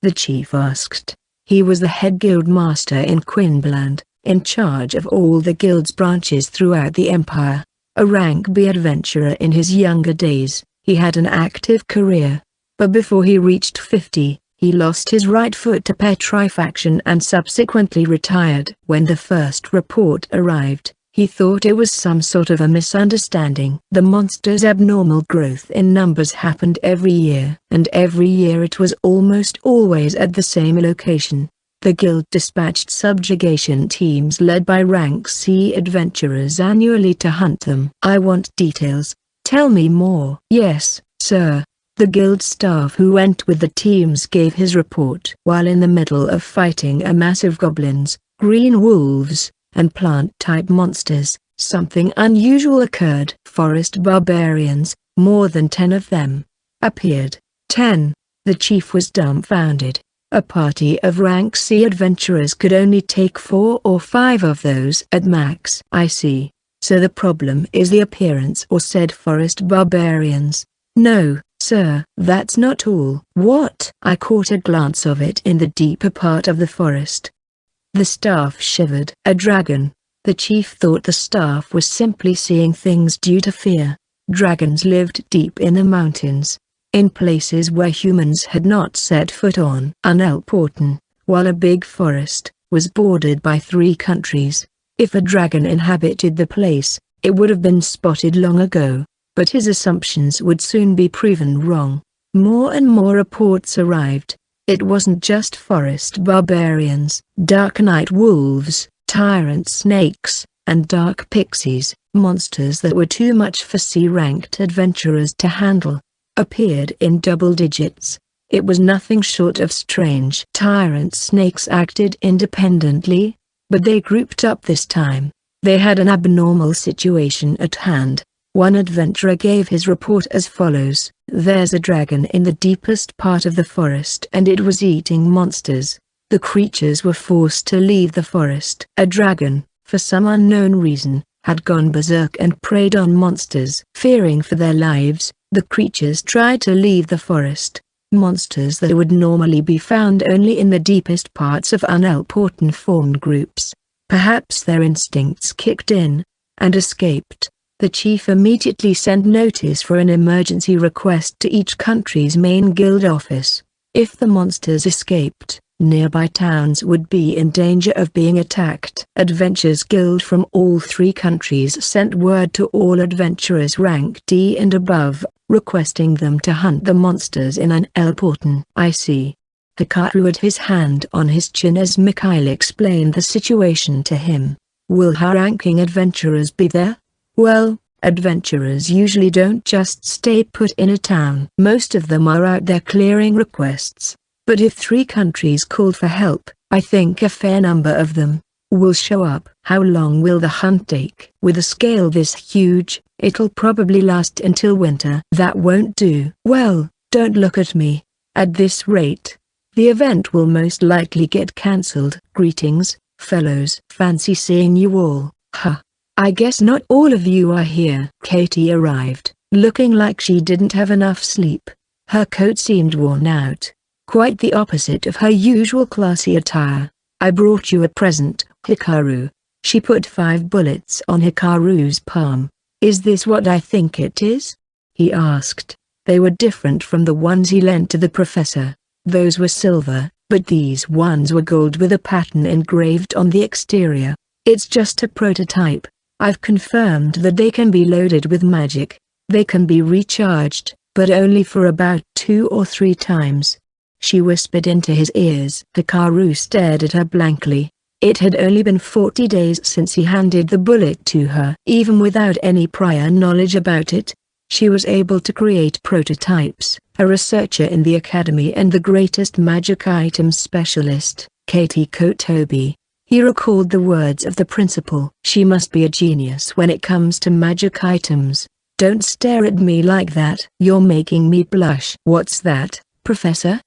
The chief asked. He was the head guild master in Quinbland, in charge of all the guild's branches throughout the empire. A rank B adventurer in his younger days, he had an active career. But before he reached 50, he lost his right foot to petrifaction and subsequently retired. When the first report arrived, he thought it was some sort of a misunderstanding. The monster's abnormal growth in numbers happened every year, and every year it was almost always at the same location. The guild dispatched subjugation teams led by rank C adventurers annually to hunt them. I want details. Tell me more. Yes, sir. The guild staff who went with the teams gave his report. While in the middle of fighting a mass of goblins, green wolves, and plant-type monsters, something unusual occurred. Forest barbarians, more than 10 of them, appeared. 10. The chief was dumbfounded. A party of rank C adventurers could only take 4 or 5 of those at max. I see. So the problem is the appearance, or said forest barbarians. No, Sir, that's not all. What? I caught a glance of it in the deeper part of the forest. The staff shivered. A dragon. The chief thought the staff was simply seeing things due to fear. Dragons lived deep in the mountains, in places where humans had not set foot on. Unimportant, while a big forest, was bordered by 3 countries. If a dragon inhabited the place, it would have been spotted long ago, but his assumptions would soon be proven wrong. More and more reports arrived. It wasn't just forest barbarians, dark night wolves, tyrant snakes, and dark pixies, monsters that were too much for C-ranked adventurers to handle, appeared in double digits. It was nothing short of strange. Tyrant snakes acted independently, but they grouped up this time. They had an abnormal situation at hand. One adventurer gave his report as follows: "There's a dragon in the deepest part of the forest and it was eating monsters. The creatures were forced to leave the forest." A dragon, for some unknown reason, had gone berserk and preyed on monsters. Fearing for their lives, the creatures tried to leave the forest. Monsters that would normally be found only in the deepest parts of unimportant formed groups. Perhaps their instincts kicked in, and escaped. The chief immediately sent notice for an emergency request to each country's main guild office. If the monsters escaped, nearby towns would be in danger of being attacked. Adventurers Guild from all 3 countries sent word to all adventurers rank D and above, requesting them to hunt the monsters in an important. I see. Hikaru had his hand on his chin as Mikhail explained the situation to him. Will high-ranking adventurers be there? Well, adventurers usually don't just stay put in a town. Most of them are out there clearing requests. But if 3 countries called for help, I think a fair number of them will show up. How long will the hunt take? With a scale this huge, it'll probably last until winter. That won't do. Well, don't look at me. At this rate, the event will most likely get cancelled. Greetings, fellows. Fancy seeing you all. Huh. I guess not all of you are here. Katie arrived, looking like she didn't have enough sleep. Her coat seemed worn out. Quite the opposite of her usual classy attire. I brought you a present, Hikaru. She put 5 bullets on Hikaru's palm. Is this what I think it is? He asked. They were different from the ones he lent to the professor. Those were silver, but these ones were gold with a pattern engraved on the exterior. It's just a prototype. I've confirmed that they can be loaded with magic. They can be recharged, but only for about 2 or 3 times. She whispered into his ears. Hikaru stared at her blankly. It had only been 40 days since he handed the bullet to her. Even without any prior knowledge about it, she was able to create prototypes. A researcher in the academy and the greatest magic item specialist, Katie Kotobi. He recalled the words of the principal. She must be a genius when it comes to magic items. Don't stare at me like that. You're making me blush. What's that, Professor?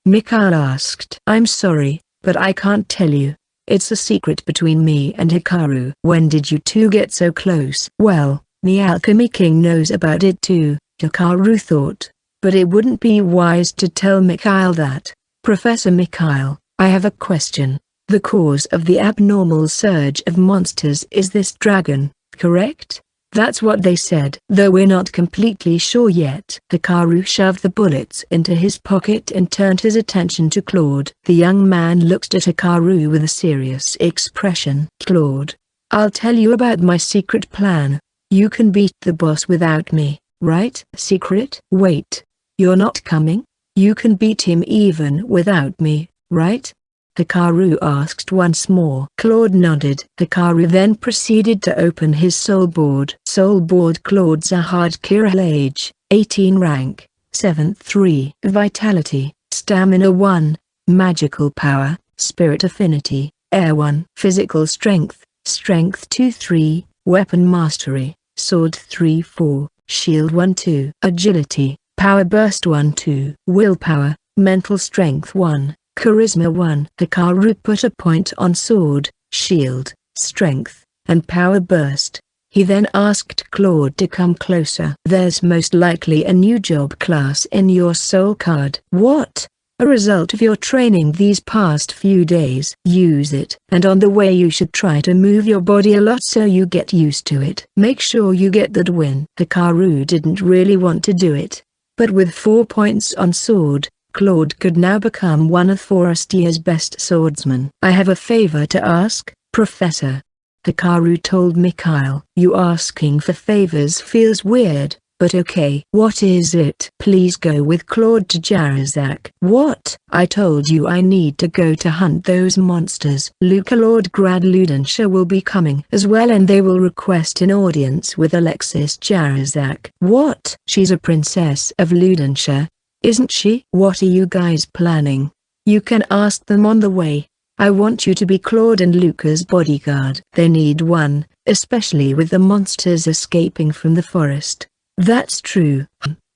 Mikhail asked. I'm sorry, but I can't tell you. It's a secret between me and Hikaru. When did you 2 get so close? Well, the Alchemy King knows about it too, Hikaru thought. But it wouldn't be wise to tell Mikhail that. Professor Mikhail, I have a question. The cause of the abnormal surge of monsters is this dragon, correct? That's what they said. Though we're not completely sure yet. Hikaru shoved the bullets into his pocket and turned his attention to Claude. The young man looked at Hikaru with a serious expression. Claude, I'll tell you about my secret plan. You can beat the boss without me, right? Secret? Wait. You're not coming? You can beat him even without me, right? Hikaru asked once more. Claude nodded. Hikaru then proceeded to open his soul board. Soul board. Claude Zahad Kiral, age, 18, rank, 7-3. Vitality, stamina 1, magical power, spirit affinity, air 1. Physical strength, strength 2-3, weapon mastery, sword 3-4, shield 1-2. Agility, power burst 1-2. Willpower, mental strength 1. Charisma 1. Hikaru put a point on sword, shield, strength, and power burst. He then asked Claude to come closer. "There's most likely a new job class in your soul card." "What?" "A result of your training these past few days. Use it. And on the way you should try to move your body a lot so you get used to it. Make sure you get that win." Hikaru didn't really want to do it. But with 4 points on sword, Claude could now become one of Forestier's best swordsmen. "I have a favor to ask, Professor," Hikaru told Mikhail. "You asking for favors feels weird, but okay." "What is it?" "Please go with Claude to Jarzak." "What?" "I told you I need to go to hunt those monsters." "Luca, Lord Grad Ludenshaw will be coming as well and they will request an audience with Alexis Jarzak." "What?" "She's a princess of Ludenshaw, isn't she?" "What are you guys planning?" "You can ask them on the way. I want you to be Claude and Luca's bodyguard. They need one, especially with the monsters escaping from the forest." "That's true."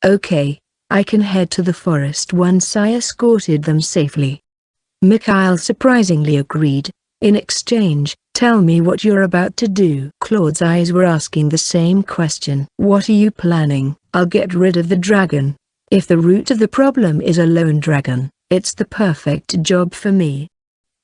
"Okay, I can head to the forest once I escorted them safely." Mikhail surprisingly agreed. "In exchange, tell me what you're about to do." Claude's eyes were asking the same question. "What are you planning?" "I'll get rid of the dragon. If the root of the problem is a lone dragon, it's the perfect job for me,"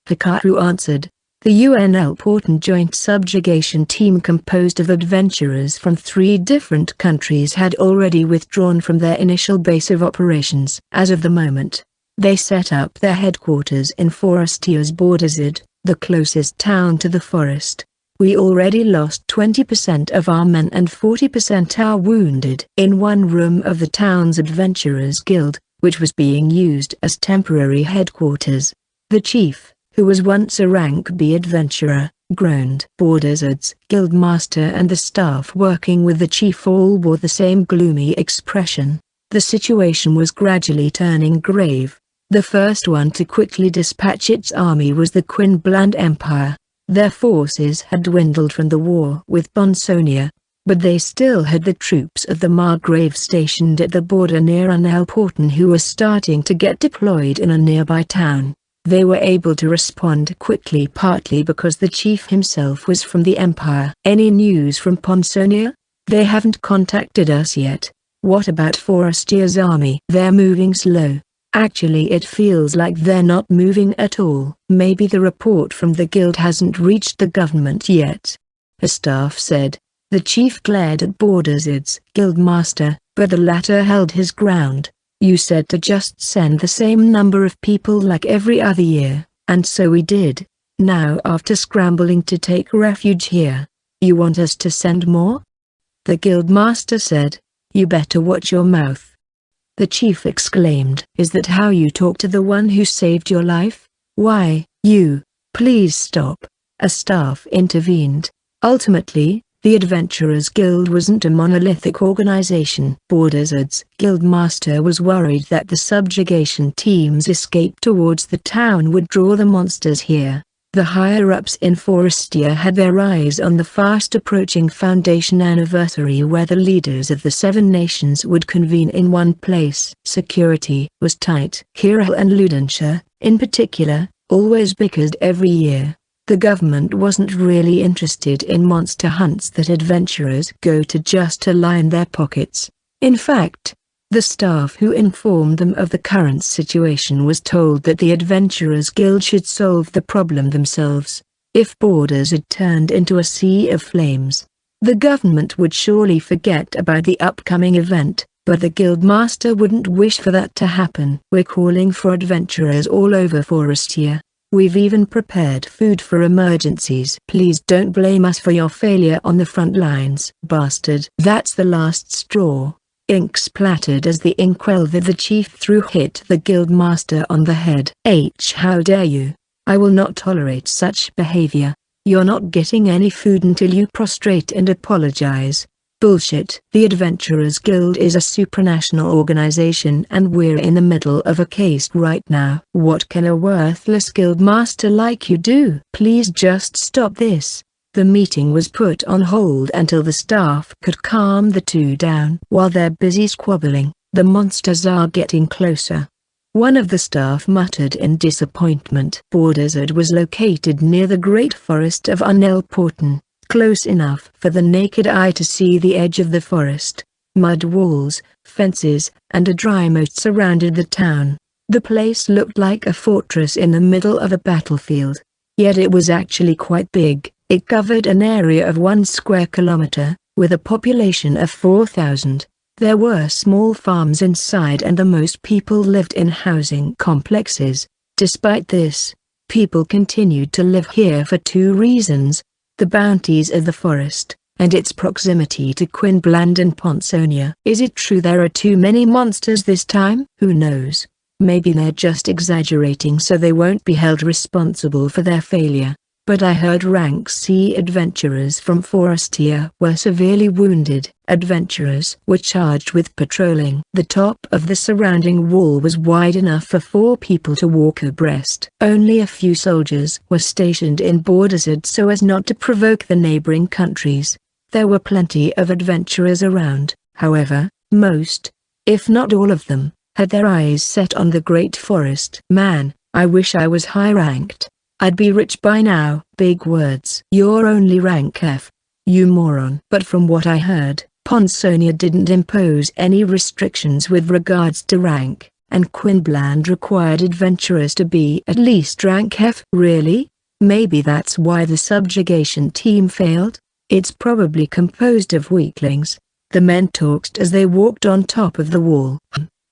Hikaru answered. The UN-important joint subjugation team composed of adventurers from 3 different countries had already withdrawn from their initial base of operations. As of the moment, they set up their headquarters in Forestier's Borderzid, the closest town to the forest. "We already lost 20% of our men and 40% are wounded." In one room of the town's Adventurers Guild, which was being used as temporary headquarters, the chief, who was once a rank B adventurer, groaned. Borderzid's guildmaster and the staff working with the chief all wore the same gloomy expression. The situation was gradually turning grave. The first one to quickly dispatch its army was the Quinbland Empire. Their forces had dwindled from the war with Bonsonia, but they still had the troops of the Margrave stationed at the border near Unelporten who were starting to get deployed in a nearby town. They were able to respond quickly partly because the chief himself was from the Empire. "Any news from Ponsonia?" "They haven't contacted us yet." "What about Forestier's army?" "They're moving slow. Actually it feels like they're not moving at all." "Maybe the report from the guild hasn't reached the government yet," a staff said. The chief glared at Borderzid's guildmaster, but the latter held his ground. "You said to just send the same number of people like every other year, and so we did. Now after scrambling to take refuge here, you want us to send more?" The guildmaster said. "You better watch your mouth." The chief exclaimed. "Is that how you talk to the one who saved your life?" "Why, you, please stop," a staff intervened. Ultimately, the Adventurers Guild wasn't a monolithic organization. Borderzid's guildmaster was worried that the subjugation team's escape towards the town would draw the monsters here. The higher-ups in Forestier had their eyes on the fast-approaching Foundation anniversary where the leaders of the 7 nations would convene in one place. Security was tight. Hikaru and Ludenshaw, in particular, always bickered every year. The government wasn't really interested in monster hunts that adventurers go to just to line their pockets. In fact, the staff who informed them of the current situation was told that the Adventurers Guild should solve the problem themselves. If Borders had turned into a sea of flames, the government would surely forget about the upcoming event, but the guildmaster wouldn't wish for that to happen. "We're calling for adventurers all over Forestier. We've even prepared food for emergencies. Please don't blame us for your failure on the front lines." "Bastard." "That's the last straw." Ink splattered as the inkwell that the chief threw hit the guildmaster on the head. How dare you! I will not tolerate such behavior. You're not getting any food until you prostrate and apologize. Bullshit. The Adventurers Guild is a supranational organization and we're in the middle of a case right now. What can a worthless guildmaster like you do? Please just stop this. The meeting was put on hold until the staff could calm the two down. While they're busy squabbling, the monsters are getting closer. One of the staff muttered in disappointment. Borderzid was located near the Great Forest of Unelporten, close enough for the naked eye to see the edge of the forest. Mud walls, fences, and a dry moat surrounded the town. The place looked like a fortress in the middle of a battlefield. Yet it was actually quite big. It covered an area of 1 square kilometer, with a population of 4,000. There were small farms inside and the most people lived in housing complexes. Despite this, people continued to live here for 2 reasons: the bounties of the forest, and its proximity to Quinbland and Ponsonia. Is it true there are too many monsters this time? Who knows? Maybe they're just exaggerating so they won't be held responsible for their failure. But I heard rank C adventurers from Forestia were severely wounded. Adventurers were charged with patrolling. The top of the surrounding wall was wide enough for 4 people to walk abreast. Only a few soldiers were stationed in borders so as not to provoke the neighboring countries. There were plenty of adventurers around, however. Most, if not all of them, had their eyes set on the Great Forest. Man, I wish I was high-ranked. I'd be rich by now. Big words. You're only rank F. You moron. But from what I heard, Ponsonia didn't impose any restrictions with regards to rank, and Quinbland required adventurers to be at least rank F. Really? Maybe that's why the subjugation team failed? It's probably composed of weaklings. The men talked as they walked on top of the wall.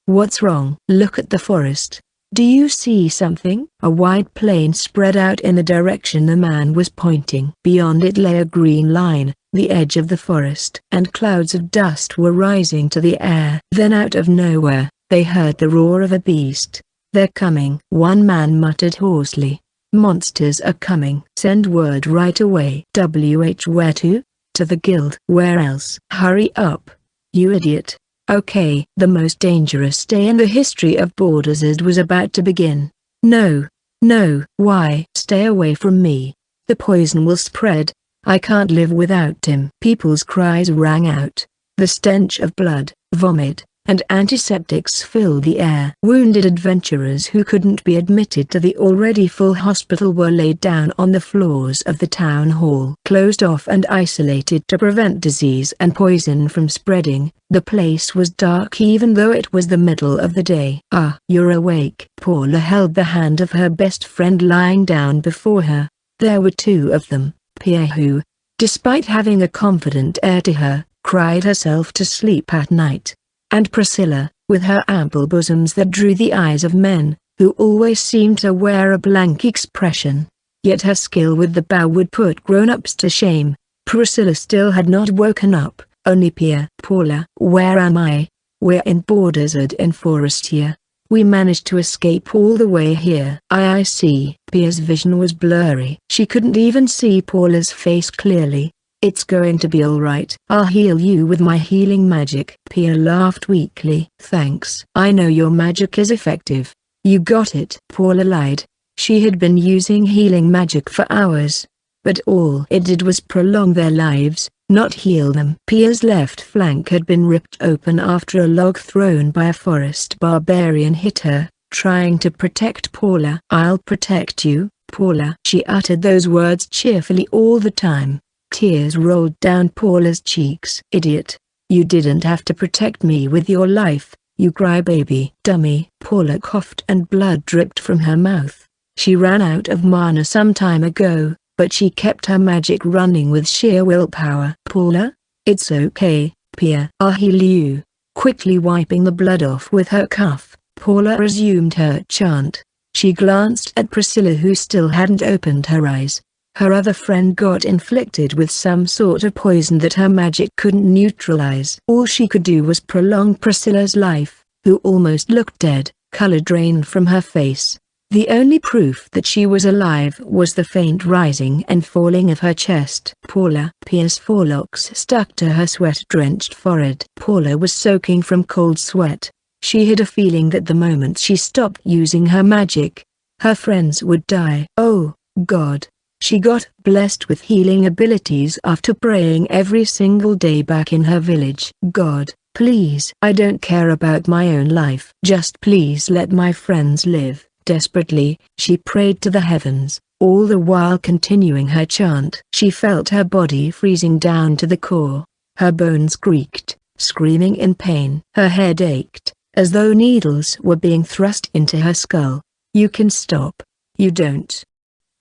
What's wrong? Look at the forest. Do you see something? A wide plain spread out in the direction the man was pointing. Beyond it lay a green line, the edge of the forest. And clouds of dust were rising to the air. Then out of nowhere, they heard the roar of a beast. They're coming. One man muttered hoarsely. Monsters are coming. Send word right away. Where to? To the guild. Where else? Hurry up, you idiot. Okay. The most dangerous day in the history of Borders was about to begin. No. No. Why? Stay away from me. The poison will spread. I can't live without him. People's cries rang out. The stench of blood, vomit, and antiseptics filled the air. Wounded adventurers who couldn't be admitted to the already full hospital were laid down on the floors of the town hall. Closed off and isolated to prevent disease and poison from spreading, the place was dark even though it was the middle of the day. Ah, you're awake. Paula held the hand of her best friend lying down before her. There were 2 of them. Pia, who, despite having a confident air to her, cried herself to sleep at night. And Priscilla, with her ample bosoms that drew the eyes of men, who always seemed to wear a blank expression. Yet her skill with the bow would put grown-ups to shame. Priscilla still had not woken up, only Pia. Paula, where am I? We're in Borders in Forestia. We managed to escape all the way here. I see. Pia's vision was blurry. She couldn't even see Paula's face clearly. It's going to be alright. I'll heal you with my healing magic. Pia laughed weakly. Thanks. I know your magic is effective. You got it. Paula lied. She had been using healing magic for hours. But all it did was prolong their lives, not heal them. Pia's left flank had been ripped open after a log thrown by a forest barbarian hit her, trying to protect Paula. I'll protect you, Paula. She uttered those words cheerfully all the time. Tears rolled down Paula's cheeks. Idiot. You didn't have to protect me with your life, you crybaby. Dummy. Paula coughed and blood dripped from her mouth. She ran out of mana some time ago, but she kept her magic running with sheer willpower. Paula? It's okay, Pia. I'll heal you. Quickly wiping the blood off with her cuff, Paula resumed her chant. She glanced at Priscilla, who still hadn't opened her eyes. Her other friend got inflicted with some sort of poison that her magic couldn't neutralize. All she could do was prolong Priscilla's life, who almost looked dead. Color drained from her face. The only proof that she was alive was the faint rising and falling of her chest. Pia's forelocks stuck to her sweat-drenched forehead. Paula was soaking from cold sweat. She had a feeling that the moment she stopped using her magic, her friends would die. Oh, God. She got blessed with healing abilities after praying every single day back in her village. God, please. I don't care about my own life. Just please let my friends live. Desperately, she prayed to the heavens. all the while continuing her chant. She felt her body freezing down to the core. Her bones creaked, screaming in pain. Her head ached, as though needles were being thrust into her skull. "You can stop. You don't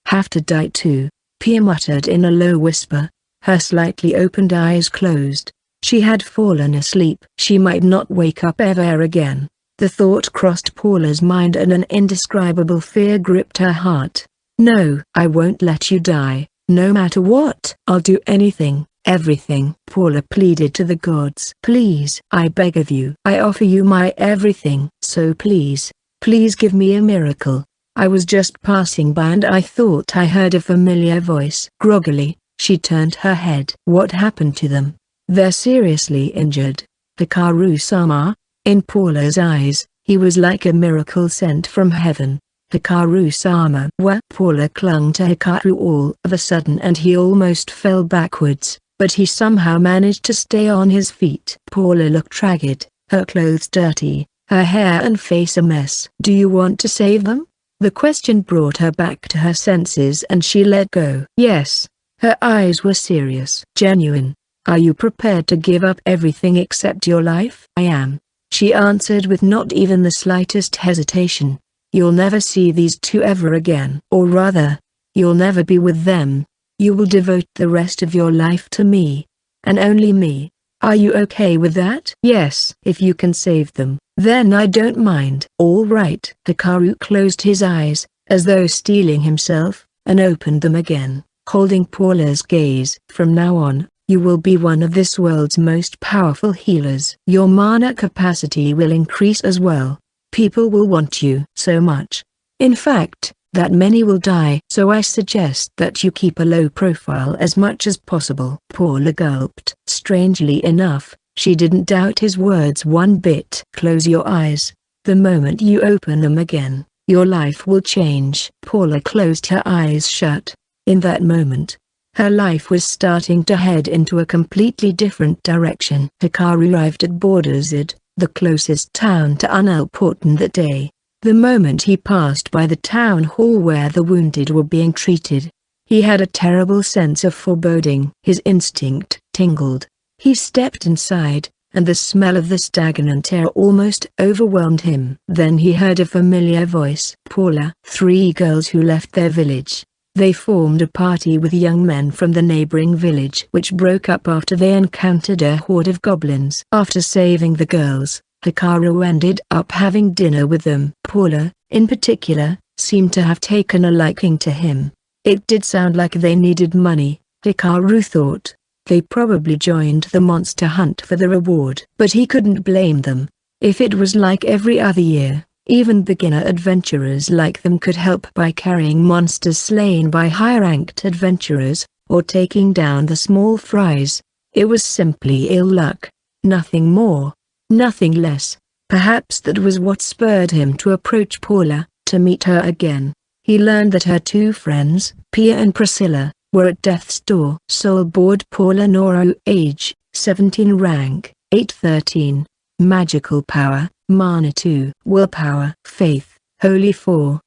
have to die too," Pia muttered in a low whisper. Her slightly opened eyes closed. She had fallen asleep. She might not wake up ever again. The thought crossed Paula's mind and an indescribable fear gripped her heart. "No, I won't let you die, no matter what. I'll do anything, everything," Paula pleaded to the gods. "Please, I beg of you. I offer you my everything. So please, please give me a miracle. I was just passing by and I thought I heard a familiar voice." Groggily, she turned her head. "What happened to them? They're seriously injured." Hikaru-sama? In Paula's eyes, he was like a miracle sent from heaven. "Hikaru-sama." Paula clung to Hikaru all of a sudden and he almost fell backwards, but he somehow managed to stay on his feet. Paula looked ragged, her clothes dirty, her hair and face a mess. "Do you want to save them?" The question brought her back to her senses and she let go. Yes. Her eyes were serious. Genuine. "Are you prepared to give up everything except your life?" "I am," she answered with not even the slightest hesitation. "You'll never see these two ever again. Or rather, you'll never be with them. You will devote the rest of your life to me. And only me. Are you okay with that?" "Yes." "If you can save them, then I don't mind." "All right." Hikaru closed his eyes, as though steeling himself, and opened them again, holding Paula's gaze. "From now on, you will be one of this world's most powerful healers. Your mana capacity will increase as well. People will want you so much. In fact, that many will die. So I suggest that you keep a low profile as much as possible." Paula gulped. Strangely enough, she didn't doubt his words one bit. "Close your eyes. The moment you open them again, your life will change." Paula closed her eyes shut. In that moment, her life was starting to head into a completely different direction. Hikaru arrived at Borderzid, the closest town to Unelporten that day. The moment he passed by the town hall where the wounded were being treated, he had a terrible sense of foreboding. His instinct tingled. He stepped inside, and the smell of the stagnant air almost overwhelmed him. Then he heard a familiar voice. "Paula." 3 girls who left their village. They formed a party with young men from the neighboring village which broke up after they encountered a horde of goblins. After saving the girls, Hikaru ended up having dinner with them. Paula, in particular, seemed to have taken a liking to him. It did sound like they needed money, Hikaru thought. They probably joined the monster hunt for the reward. But he couldn't blame them. If it was like every other year, even beginner adventurers like them could help by carrying monsters slain by high-ranked adventurers, or taking down the small fries. It was simply ill luck. Nothing more. Nothing less. Perhaps that was what spurred him to approach Paula, to meet her again. He learned that her 2 friends, Pia and Priscilla, were at death's door. Soul-bored Paula Noru, age, 17, rank, 813. Magical power, Mana 2. Willpower, Faith, Holy 4.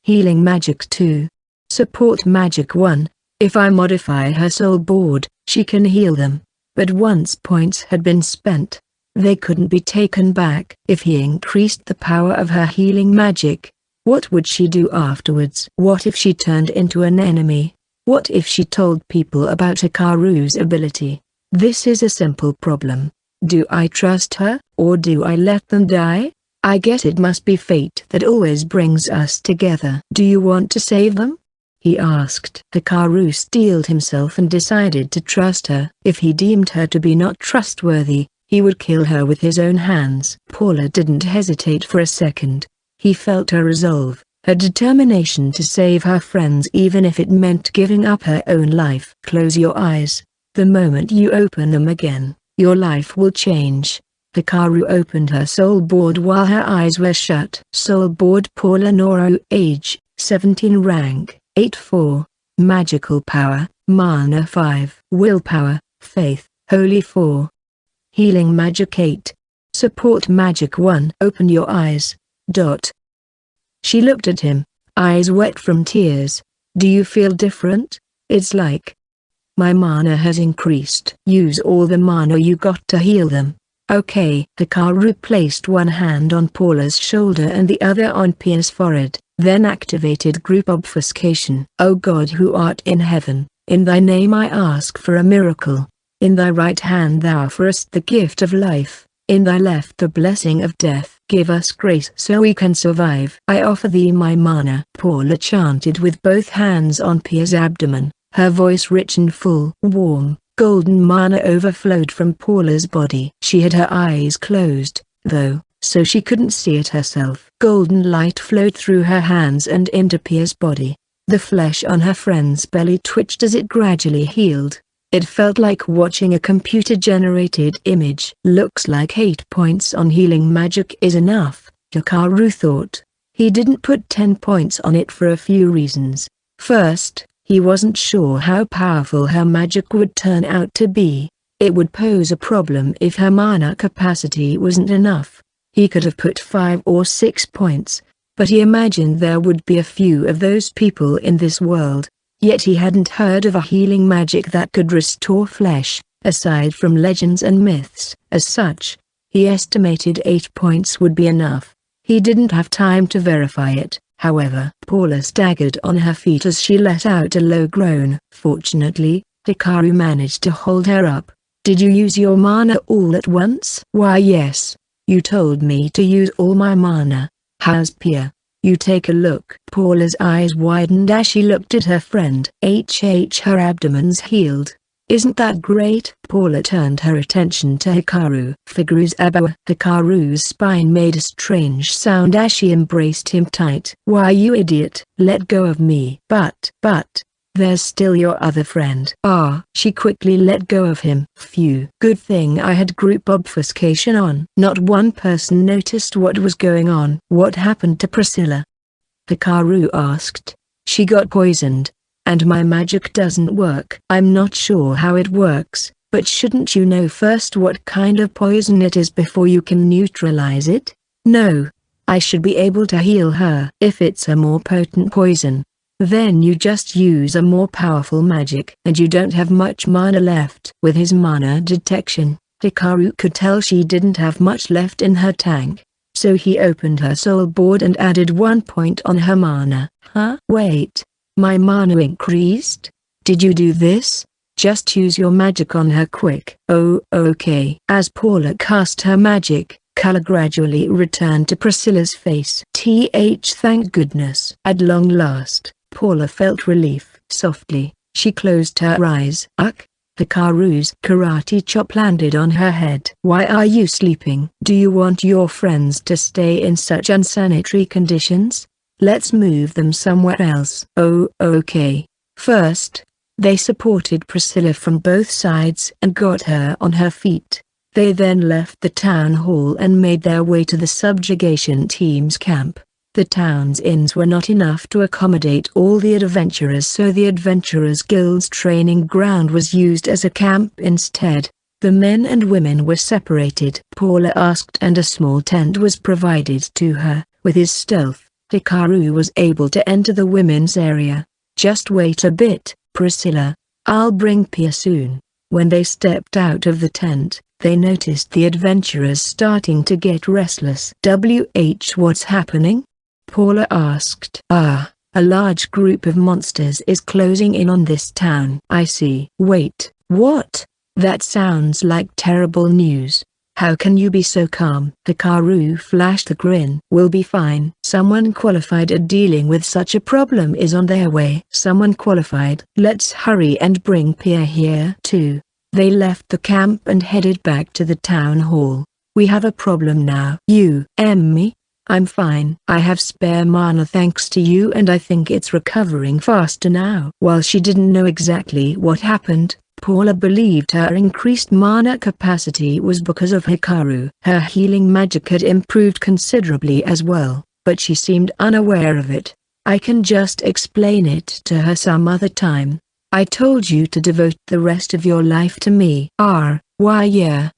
Healing Magic 2. Support Magic 1. If I modify her soul board, she can heal them. But once points had been spent, they couldn't be taken back. If he increased the power of her healing magic, what would she do afterwards? What if she turned into an enemy? What if she told people about Hikaru's ability? This is a simple problem. Do I trust her, or do I let them die? I guess it must be fate that always brings us together. "Do you want to save them?" he asked. Hikaru steeled himself and decided to trust her. If he deemed her to be not trustworthy, he would kill her with his own hands. Paula didn't hesitate for a second. He felt her resolve, her determination to save her friends even if it meant giving up her own life. "Close your eyes. The moment you open them again, your life will change." Hikaru opened her soul board while her eyes were shut. Soul board Paula Noru, age, 17, rank, 84. Magical power, Mana 5. Willpower, Faith, Holy 4. Healing Magic 8. Support Magic 1. Open your eyes. She looked at him, eyes wet from tears. Do you feel different? It's like my mana has increased. Use all the mana you got to heal them. Okay. Hikaru placed one hand on Paula's shoulder and the other on Pia's forehead, then activated group obfuscation. O God who art in heaven, in thy name I ask for a miracle. In thy right hand thou offerest the gift of life, in thy left the blessing of death. Give us grace so we can survive. I offer thee my mana. Paula chanted with both hands on Pia's abdomen, her voice rich and full. Warm, golden mana overflowed from Paula's body. She had her eyes closed, though, so she couldn't see it herself. Golden light flowed through her hands and into Pia's body. The flesh on her friend's belly twitched as it gradually healed. It felt like watching a computer-generated image. Looks like 8 points on healing magic is enough, Hikaru thought. He didn't put 10 points on it for a few reasons. First, he wasn't sure how powerful her magic would turn out to be. It would pose a problem if her mana capacity wasn't enough. He could have put 5 or 6 points, but he imagined there would be a few of those people in this world. Yet he hadn't heard of a healing magic that could restore flesh, aside from legends and myths. As such, he estimated 8 points would be enough. He didn't have time to verify it, however. Paula staggered on her feet as she let out a low groan. Fortunately, Hikaru managed to hold her up. Did you use your mana all at once? Why yes. You told me to use all my mana. How's Pia? You take a look. Paula's eyes widened as she looked at her friend. Her abdomen's healed. Isn't that great? Paula turned her attention to Hikaru. Figuru's abo. Hikaru's spine made a strange sound as she embraced him tight. Why you idiot, let go of me. But, there's still your other friend. She quickly let go of him. Phew. Good thing I had group obfuscation on. Not one person noticed what was going on. What happened to Priscilla? Hikaru asked. She got poisoned, and my magic doesn't work. I'm not sure how it works, but shouldn't you know first what kind of poison it is before you can neutralize it? No. I should be able to heal her. If it's a more potent poison, then you just use a more powerful magic. And you don't have much mana left. With his mana detection, Hikaru could tell she didn't have much left in her tank. So he opened her soul board and added 1 point on her mana. Huh? Wait. My mana increased? Did you do this? Just use your magic on her quick. Oh, okay. As Paula cast her magic, color gradually returned to Priscilla's face. Thank goodness. At long last, Paula felt relief. Softly, she closed her eyes. Hikaru's karate chop landed on her head. Why are you sleeping? Do you want your friends to stay in such unsanitary conditions? Let's move them somewhere else. Oh, okay. First, they supported Priscilla from both sides and got her on her feet. They then left the town hall and made their way to the subjugation team's camp. The town's inns were not enough to accommodate all the adventurers, so the Adventurers Guild's training ground was used as a camp instead. The men and women were separated. Paula asked and a small tent was provided to her. With his stealth, Hikaru was able to enter the women's area. Just wait a bit, Priscilla. I'll bring Pia soon. When they stepped out of the tent, they noticed the adventurers starting to get restless. What's happening? Paula asked. A large group of monsters is closing in on this town. I see. Wait, what? That sounds like terrible news. How can you be so calm? Hikaru flashed a grin. We'll be fine. Someone qualified at dealing with such a problem is on their way. Someone qualified? Let's hurry and bring Pia here too. They left the camp and headed back to the town hall. We have a problem now. You, me? I'm fine. I have spare mana thanks to you and I think it's recovering faster now. While she didn't know exactly what happened, Paula believed her increased mana capacity was because of Hikaru. Her healing magic had improved considerably as well, but she seemed unaware of it. I can just explain it to her some other time. I told you to devote the rest of your life to me. Why yeah.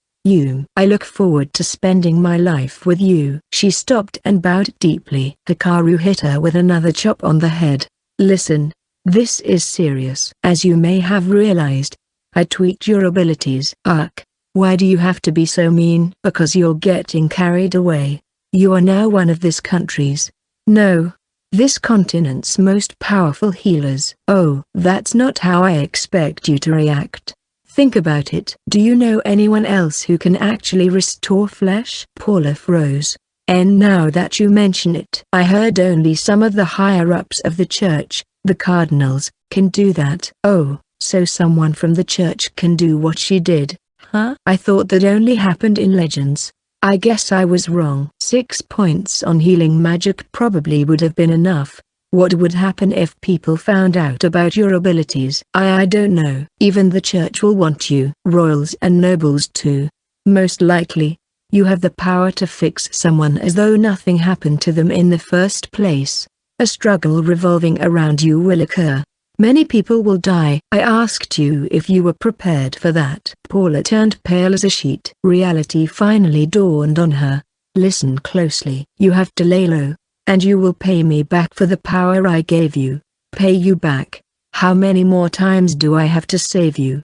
I look forward to spending my life with you. She stopped and bowed deeply. Hikaru hit her with another chop on the head. Listen, This is serious. As you may have realized, I tweaked your abilities. Ugh. Why do you have to be so mean? Because you're getting carried away. You are now one of this country's, no, this continent's most powerful healers. Oh, that's not how I expect you to react. Think about it. Do you know anyone else who can actually restore flesh? Paula froze. And now that you mention it, I heard only some of the higher-ups of the church, the cardinals, can do that. Oh, so someone from the church can do what she did, huh? I thought that only happened in legends. I guess I was wrong. 6 points on healing magic probably would have been enough. What would happen if people found out about your abilities? I don't know. Even the church will want you. Royals and nobles too. Most likely. You have the power to fix someone as though nothing happened to them in the first place. A struggle revolving around you will occur. Many people will die. I asked you if you were prepared for that. Paula turned pale as a sheet. Reality finally dawned on her. Listen closely. You have to lay low, and you will pay me back for the power I gave you. Pay you back? How many more times do I have to save you?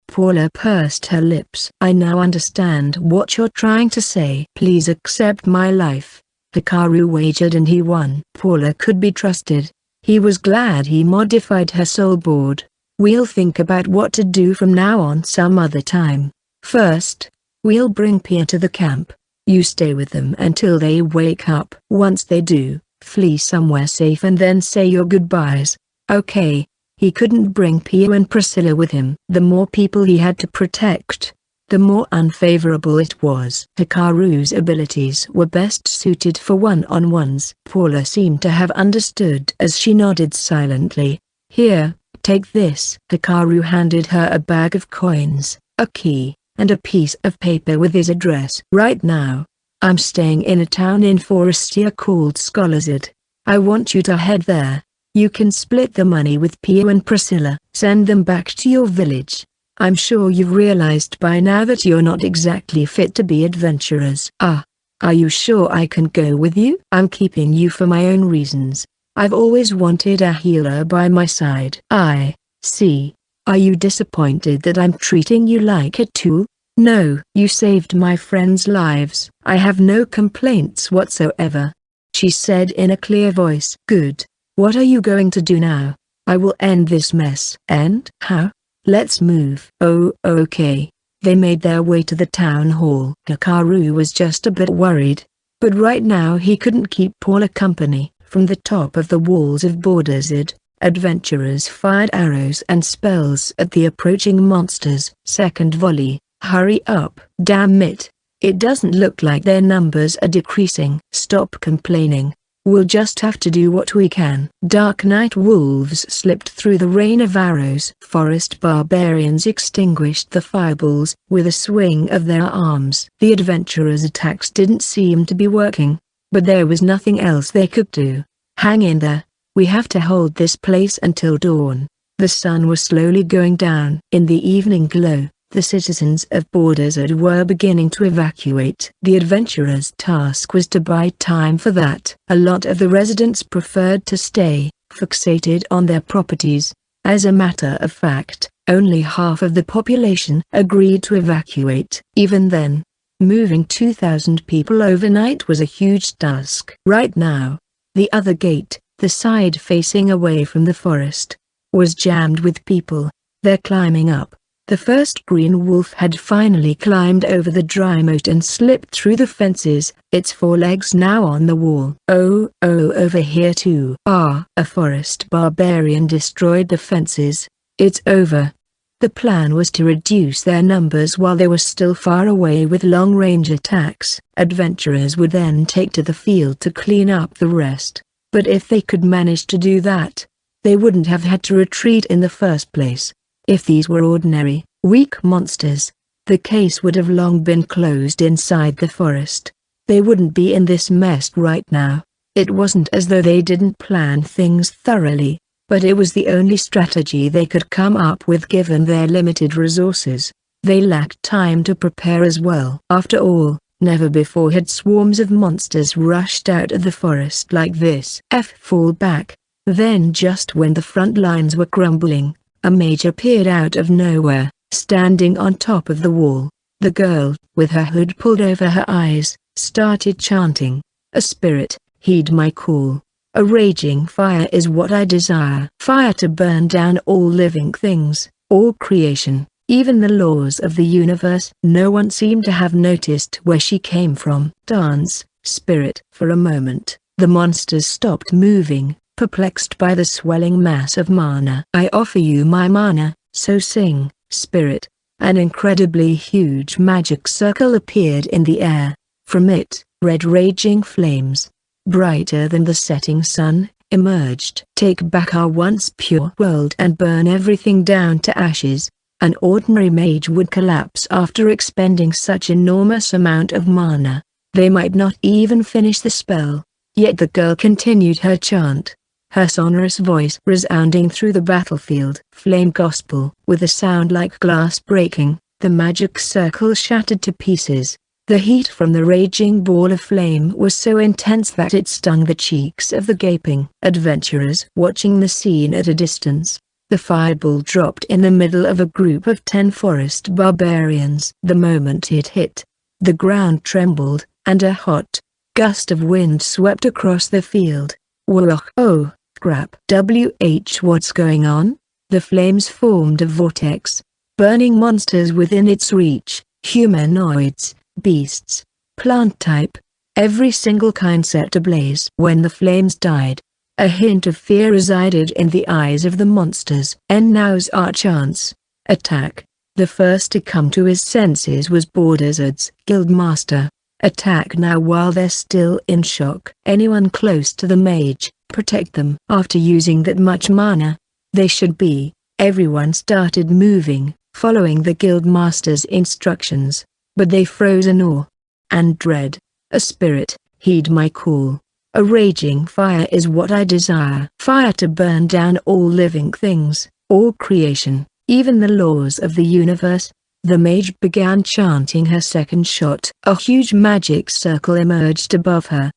Paula pursed her lips. I now understand what you're trying to say. Please accept my life. Hikaru wagered and he won. Paula could be trusted. He was glad he modified her soul board. We'll think about what to do from now on some other time. First, we'll bring Pia to the camp. You stay with them until they wake up. Once they do, flee somewhere safe and then say your goodbyes. Okay. He couldn't bring Pia and Priscilla with him. The more people he had to protect, the more unfavorable it was. Hikaru's abilities were best suited for one-on-ones. Paula seemed to have understood as she nodded silently. Here, take this. Hikaru handed her a bag of coins, a key, and a piece of paper with his address. Right now, I'm staying in a town in Forestia called Scholarzard. I want you to head there. You can split the money with Pia and Priscilla. Send them back to your village. I'm sure you've realized by now that you're not exactly fit to be adventurers. Are you sure I can go with you? I'm keeping you for my own reasons. I've always wanted a healer by my side. I see. Are you disappointed that I'm treating you like a tool? No. You saved my friends' lives. I have no complaints whatsoever, she said in a clear voice. Good. What are you going to do now? I will end this mess. And how? Let's move. Oh, okay. They made their way to the town hall. Hikaru was just a bit worried, but right now he couldn't keep Paula company. From the top of the walls of Borderzid, adventurers fired arrows and spells at the approaching monsters. Second volley. Hurry up. Damn it. It doesn't look like their numbers are decreasing. Stop complaining. We'll just have to do what we can. Dark night wolves slipped through the rain of arrows. Forest barbarians extinguished the fireballs with a swing of their arms. The adventurers' attacks didn't seem to be working, but there was nothing else they could do. Hang in there. We have to hold this place until dawn. The sun was slowly going down. In the evening glow, the citizens of Borderzid were beginning to evacuate. The adventurers' task was to buy time for that. A lot of the residents preferred to stay, fixated on their properties. As a matter of fact, only half of the population agreed to evacuate. Even then, moving 2,000 people overnight was a huge task. Right now, the other gate, the side facing away from the forest, was jammed with people. They're climbing up. The first green wolf had finally climbed over the dry moat and slipped through the fences, its forelegs now on the wall. Oh, over here too. A forest barbarian destroyed the fences. It's over. The plan was to reduce their numbers while they were still far away with long-range attacks. Adventurers would then take to the field to clean up the rest. But if they could manage to do that, they wouldn't have had to retreat in the first place. If these were ordinary, weak monsters, the case would have long been closed inside the forest. They wouldn't be in this mess right now. It wasn't as though they didn't plan things thoroughly, but it was the only strategy they could come up with given their limited resources. They lacked time to prepare as well. After all, never before had swarms of monsters rushed out of the forest like this. Fall back. Then just when the front lines were crumbling, a mage appeared out of nowhere, standing on top of the wall. The girl, with her hood pulled over her eyes, started chanting, "A spirit, heed my call. A raging fire is what I desire. Fire to burn down all living things, all creation, even the laws of the universe." No one seemed to have noticed where she came from. "Dance, spirit." For a moment, the monsters stopped moving, perplexed by the swelling mass of mana. "I offer you my mana, so sing, spirit." An incredibly huge magic circle appeared in the air. From it, red raging flames, brighter than the setting sun, emerged. "Take back our once pure world and burn everything down to ashes." An ordinary mage would collapse after expending such enormous amount of mana. They might not even finish the spell. Yet the girl continued her chant, her sonorous voice resounding through the battlefield. Flame gospel. With a sound like glass breaking, the magic circle shattered to pieces. The heat from the raging ball of flame was so intense that it stung the cheeks of the gaping adventurers watching the scene at a distance. The fireball dropped in the middle of a group of 10 forest barbarians. The moment it hit, the ground trembled, and a hot gust of wind swept across the field. "Whoa, oh, crap. What's going on?" The flames formed a vortex, burning monsters within its reach, humanoids, beasts, plant type, every single kind set ablaze. When the flames died, a hint of fear resided in the eyes of the monsters. "And now's our chance. Attack." The first to come to his senses was Borderzard's guildmaster. "Attack now while they're still in shock. Anyone close to the mage, protect them." After using that much mana, they should be. Everyone started moving, following the guildmaster's instructions, but they froze in awe and dread. "A spirit, heed my call. A raging fire is what I desire. Fire to burn down all living things, all creation, even the laws of the universe." The mage began chanting her second shot. A huge magic circle emerged above her.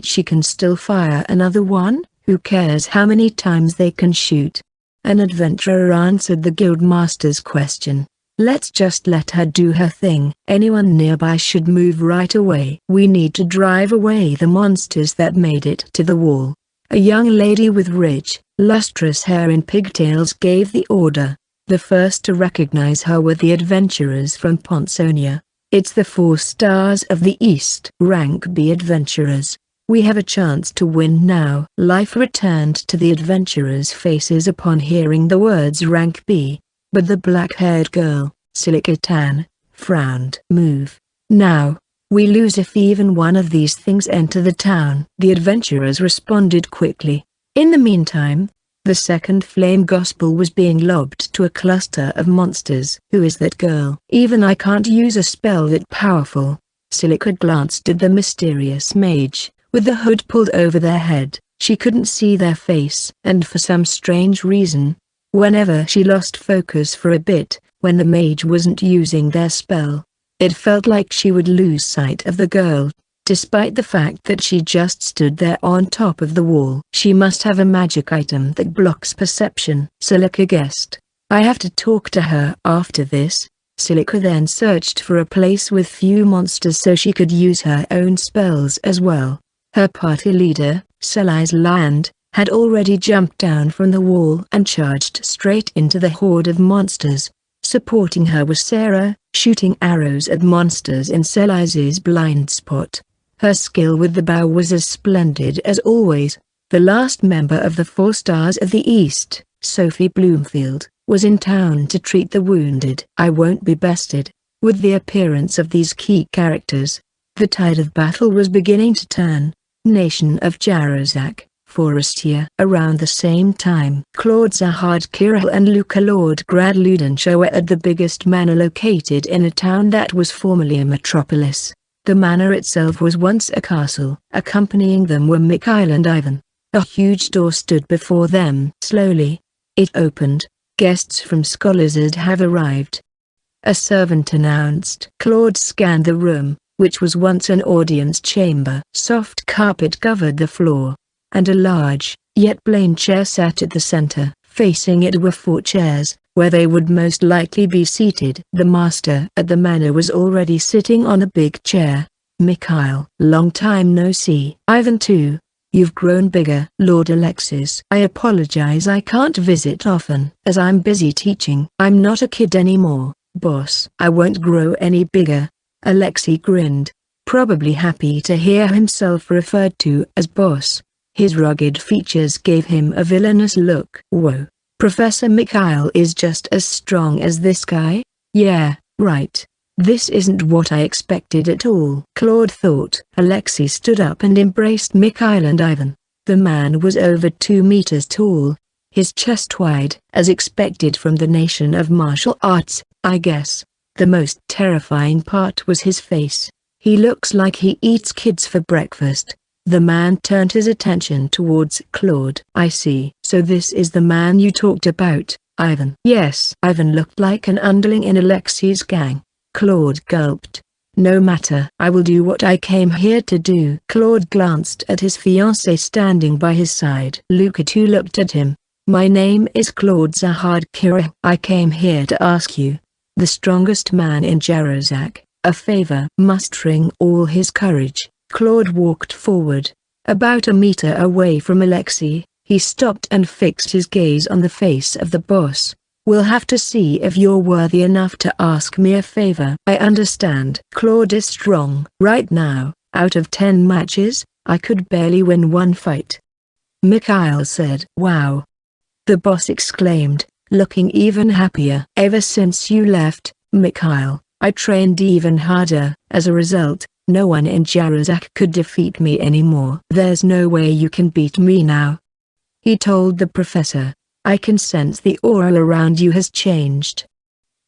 She can still fire another one? Who cares how many times they can shoot? An adventurer answered the guildmaster's question. "Let's just let her do her thing. Anyone nearby should move right away. We need to drive away the monsters that made it to the wall." A young lady with rich, lustrous hair and pigtails gave the order. The first to recognize her were the adventurers from Ponsonia. "It's the 4 stars of the East. Rank B adventurers. We have a chance to win now." Life returned to the adventurers' faces upon hearing the words Rank B, but the black-haired girl, Silicatan, frowned. "Move, now. We lose if even one of these things enter the town." The adventurers responded quickly. In the meantime, the second flame gospel was being lobbed to a cluster of monsters. "Who is that girl? Even I can't use a spell that powerful." Silica glanced at the mysterious mage. With the hood pulled over their head, she couldn't see their face. And for some strange reason, whenever she lost focus for a bit, when the mage wasn't using their spell, it felt like she would lose sight of the girl, despite the fact that she just stood there on top of the wall. "She must have a magic item that blocks perception," Silica guessed. "I have to talk to her after this." Silica then searched for a place with few monsters so she could use her own spells as well. Her party leader, Selai's Land, had already jumped down from the wall and charged straight into the horde of monsters. Supporting her was Sarah, shooting arrows at monsters in Selai's blind spot. Her skill with the bow was as splendid as always. The last member of the 4 stars of the East, Sophie Bloomfield, was in town to treat the wounded. I won't be bested. With the appearance of these key characters, the tide of battle was beginning to turn. Nation of Jarazak, Forestia. Around the same time, Claude Zahard Kiril and Luca Lord Gradludenshaw were at the biggest manor located in a town that was formerly a metropolis. The manor itself was once a castle. Accompanying them were Mikhail and Ivan. A huge door stood before them. Slowly, it opened. "Guests from Scholazard have arrived," a servant announced. Claude scanned the room, which was once an audience chamber. Soft carpet covered the floor, and a large, yet plain chair sat at the center. Facing it were 4 chairs, where they would most likely be seated. The master at the manor was already sitting on a big chair. Mikhail. Long time no see. Ivan too. You've grown bigger. Lord Alexis. I apologize, I can't visit often, as I'm busy teaching. I'm not a kid anymore, boss. I won't grow any bigger. Alexei grinned, probably happy to hear himself referred to as boss. His rugged features gave him a villainous look. Whoa. Professor Mikhail is just as strong as this guy? Yeah, right. This isn't what I expected at all, Claude thought. Alexei stood up and embraced Mikhail and Ivan. The man was over 2 meters tall, his chest wide, as expected from the nation of martial arts, I guess. The most terrifying part was his face. He looks like he eats kids for breakfast. The man turned his attention towards Claude. I see. So this is the man you talked about, Ivan. Yes. Ivan looked like an underling in Alexei's gang. Claude gulped. No matter. I will do what I came here to do. Claude glanced at his fiancée standing by his side. Luca too looked at him. My name is Claude Zahardkira. I came here to ask you, the strongest man in Jarazak, a favor. Mustering all his courage, Claude walked forward. About a meter away from Alexei, he stopped and fixed his gaze on the face of the boss. We'll have to see if you're worthy enough to ask me a favor. I understand. Claude is strong. Right now, out of 10 matches, I could barely win 1 fight. Mikhail said. Wow. The boss exclaimed, looking even happier. Ever since you left, Mikhail, I trained even harder. As a result, no one in Jarazak could defeat me anymore. There's no way you can beat me now, he told the professor. I can sense the aura around you has changed.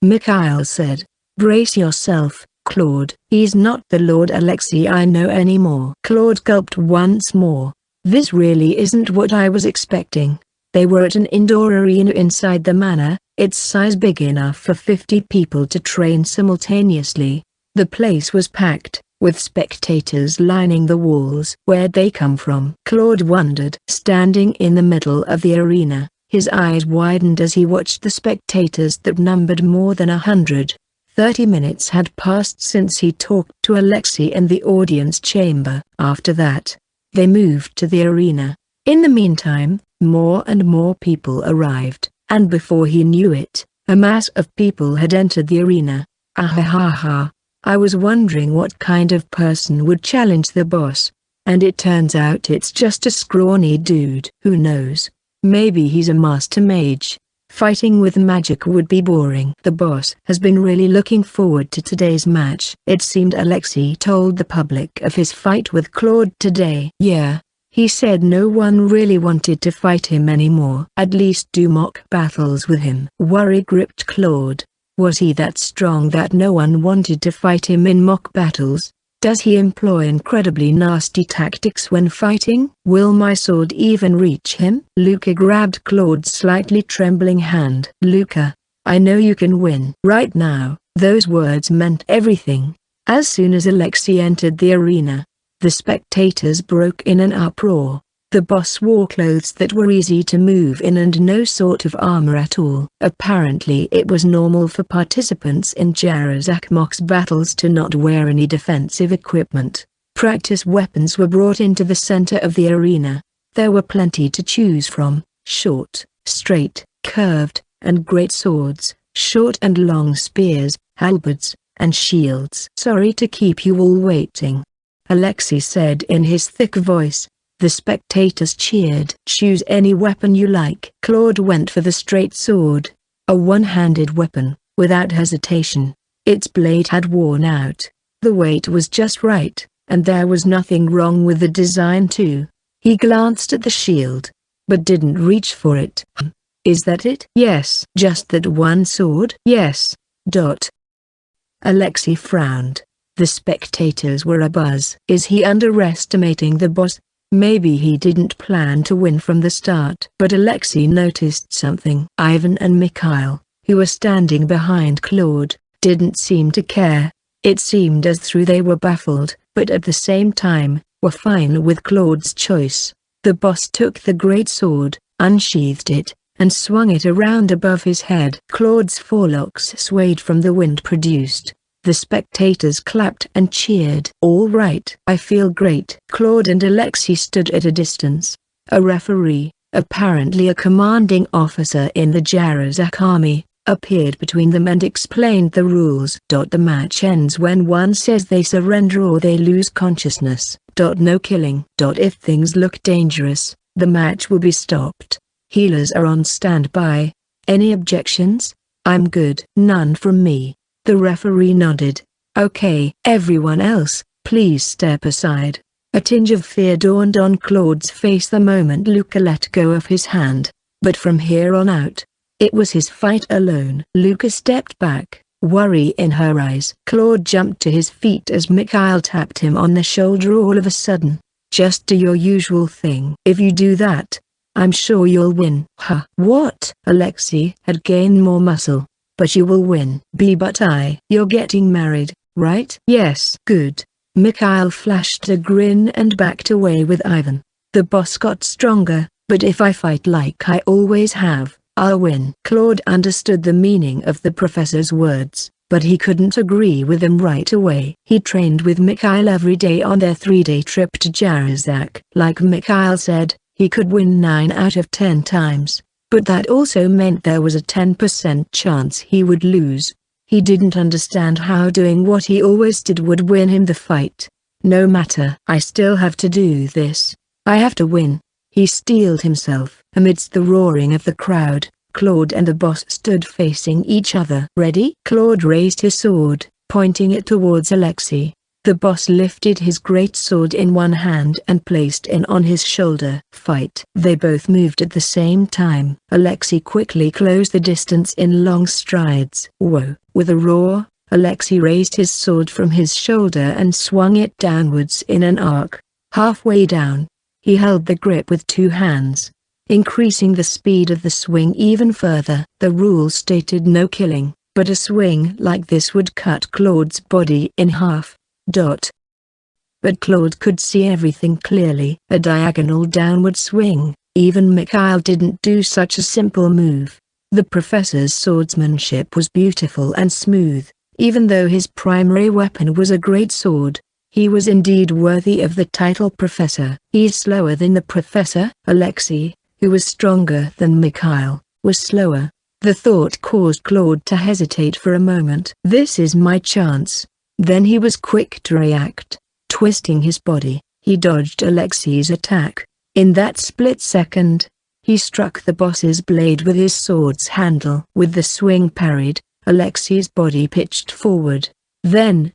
Mikhail said. Brace yourself, Claude. He's not the Lord Alexei I know anymore. Claude gulped once more. This really isn't what I was expecting. They were at an indoor arena inside the manor, its size big enough for 50 people to train simultaneously. The place was packed, with spectators lining the walls. Where'd they come from? Claude wondered. Standing in the middle of the arena, his eyes widened as he watched the spectators that numbered more than 100. 30 minutes had passed since he talked to Alexei in the audience chamber. After that, they moved to the arena. In the meantime, more and more people arrived, and before he knew it, a mass of people had entered the arena. Ahahaha. I was wondering what kind of person would challenge the boss. And it turns out it's just a scrawny dude. Who knows? Maybe he's a master mage. Fighting with magic would be boring. The boss has been really looking forward to today's match. It seemed Alexei told the public of his fight with Claude today. Yeah, he said no one really wanted to fight him anymore. At least do mock battles with him. Worry gripped Claude. Was he that strong that no one wanted to fight him in mock battles? Does he employ incredibly nasty tactics when fighting? Will my sword even reach him? Luca grabbed Claude's slightly trembling hand. Luca, I know you can win. Right now, those words meant everything. As soon as Alexei entered the arena, the spectators broke in an uproar. The boss wore clothes that were easy to move in and no sort of armor at all. Apparently it was normal for participants in Jarazak Mox battles to not wear any defensive equipment. Practice weapons were brought into the center of the arena. There were plenty to choose from: short, straight, curved, and great swords, short and long spears, halberds, and shields. Sorry to keep you all waiting, Alexei said in his thick voice. The spectators cheered. Choose any weapon you like. Claude went for the straight sword, a one-handed weapon, without hesitation. Its blade had worn out. The weight was just right, and there was nothing wrong with the design too. He glanced at the shield, but didn't reach for it. Is that it? Yes. Just that one sword? Yes. Alexei frowned. The spectators were abuzz. Is he underestimating the boss? Maybe he didn't plan to win from the start. But Alexei noticed something. Ivan and Mikhail, who were standing behind Claude, didn't seem to care. It seemed as though they were baffled, but at the same time, were fine with Claude's choice. The boss took the great sword, unsheathed it, and swung it around above his head. Claude's forelocks swayed from the wind produced. The spectators clapped and cheered. "All right, I feel great." Claude and Alexei stood at a distance. A referee, apparently a commanding officer in the Jarzak army, appeared between them and explained the rules. The match ends when one says they surrender or they lose consciousness. No killing. If things look dangerous, the match will be stopped. Healers are on standby. Any objections? I'm good. None from me. The referee nodded. Okay. Everyone else, please step aside. A tinge of fear dawned on Claude's face the moment Luca let go of his hand. But from here on out, it was his fight alone. Luca stepped back, worry in her eyes. Claude jumped to his feet as Mikhail tapped him on the shoulder all of a sudden. Just do your usual thing. If you do that, I'm sure you'll win. Huh? What? Alexei had gained more muscle. But you will win. You're getting married, right? Yes. Good. Mikhail flashed a grin and backed away with Ivan. The boss got stronger, but if I fight like I always have, I'll win. Claude understood the meaning of the professor's words, but he couldn't agree with them right away. He trained with Mikhail every day on their 3-day trip to Jarzak. Like Mikhail said, he could win 9 out of 10 times. But that also meant there was a 10% chance he would lose. He didn't understand how doing what he always did would win him the fight. No matter. I still have to do this. I have to win. He steeled himself. Amidst the roaring of the crowd, Claude and the boss stood facing each other. Ready? Claude raised his sword, pointing it towards Alexei. The boss lifted his great sword in one hand and placed it on his shoulder. Fight. They both moved at the same time. Alexei quickly closed the distance in long strides. Whoa! With a roar, Alexei raised his sword from his shoulder and swung it downwards in an arc. Halfway down, he held the grip with 2 hands, increasing the speed of the swing even further. The rule stated no killing, but a swing like this would cut Claude's body in half. But Claude could see everything clearly. A diagonal downward swing. Even Mikhail didn't do such a simple move. The professor's swordsmanship was beautiful and smooth. Even though his primary weapon was a great sword, he was indeed worthy of the title professor. He's slower than the professor. Alexei, who was stronger than Mikhail, was slower. The thought caused Claude to hesitate for a moment. This is my chance. Then he was quick to react. Twisting his body, he dodged Alexei's attack. In that split second, he struck the boss's blade with his sword's handle. With the swing parried, Alexei's body pitched forward. Then,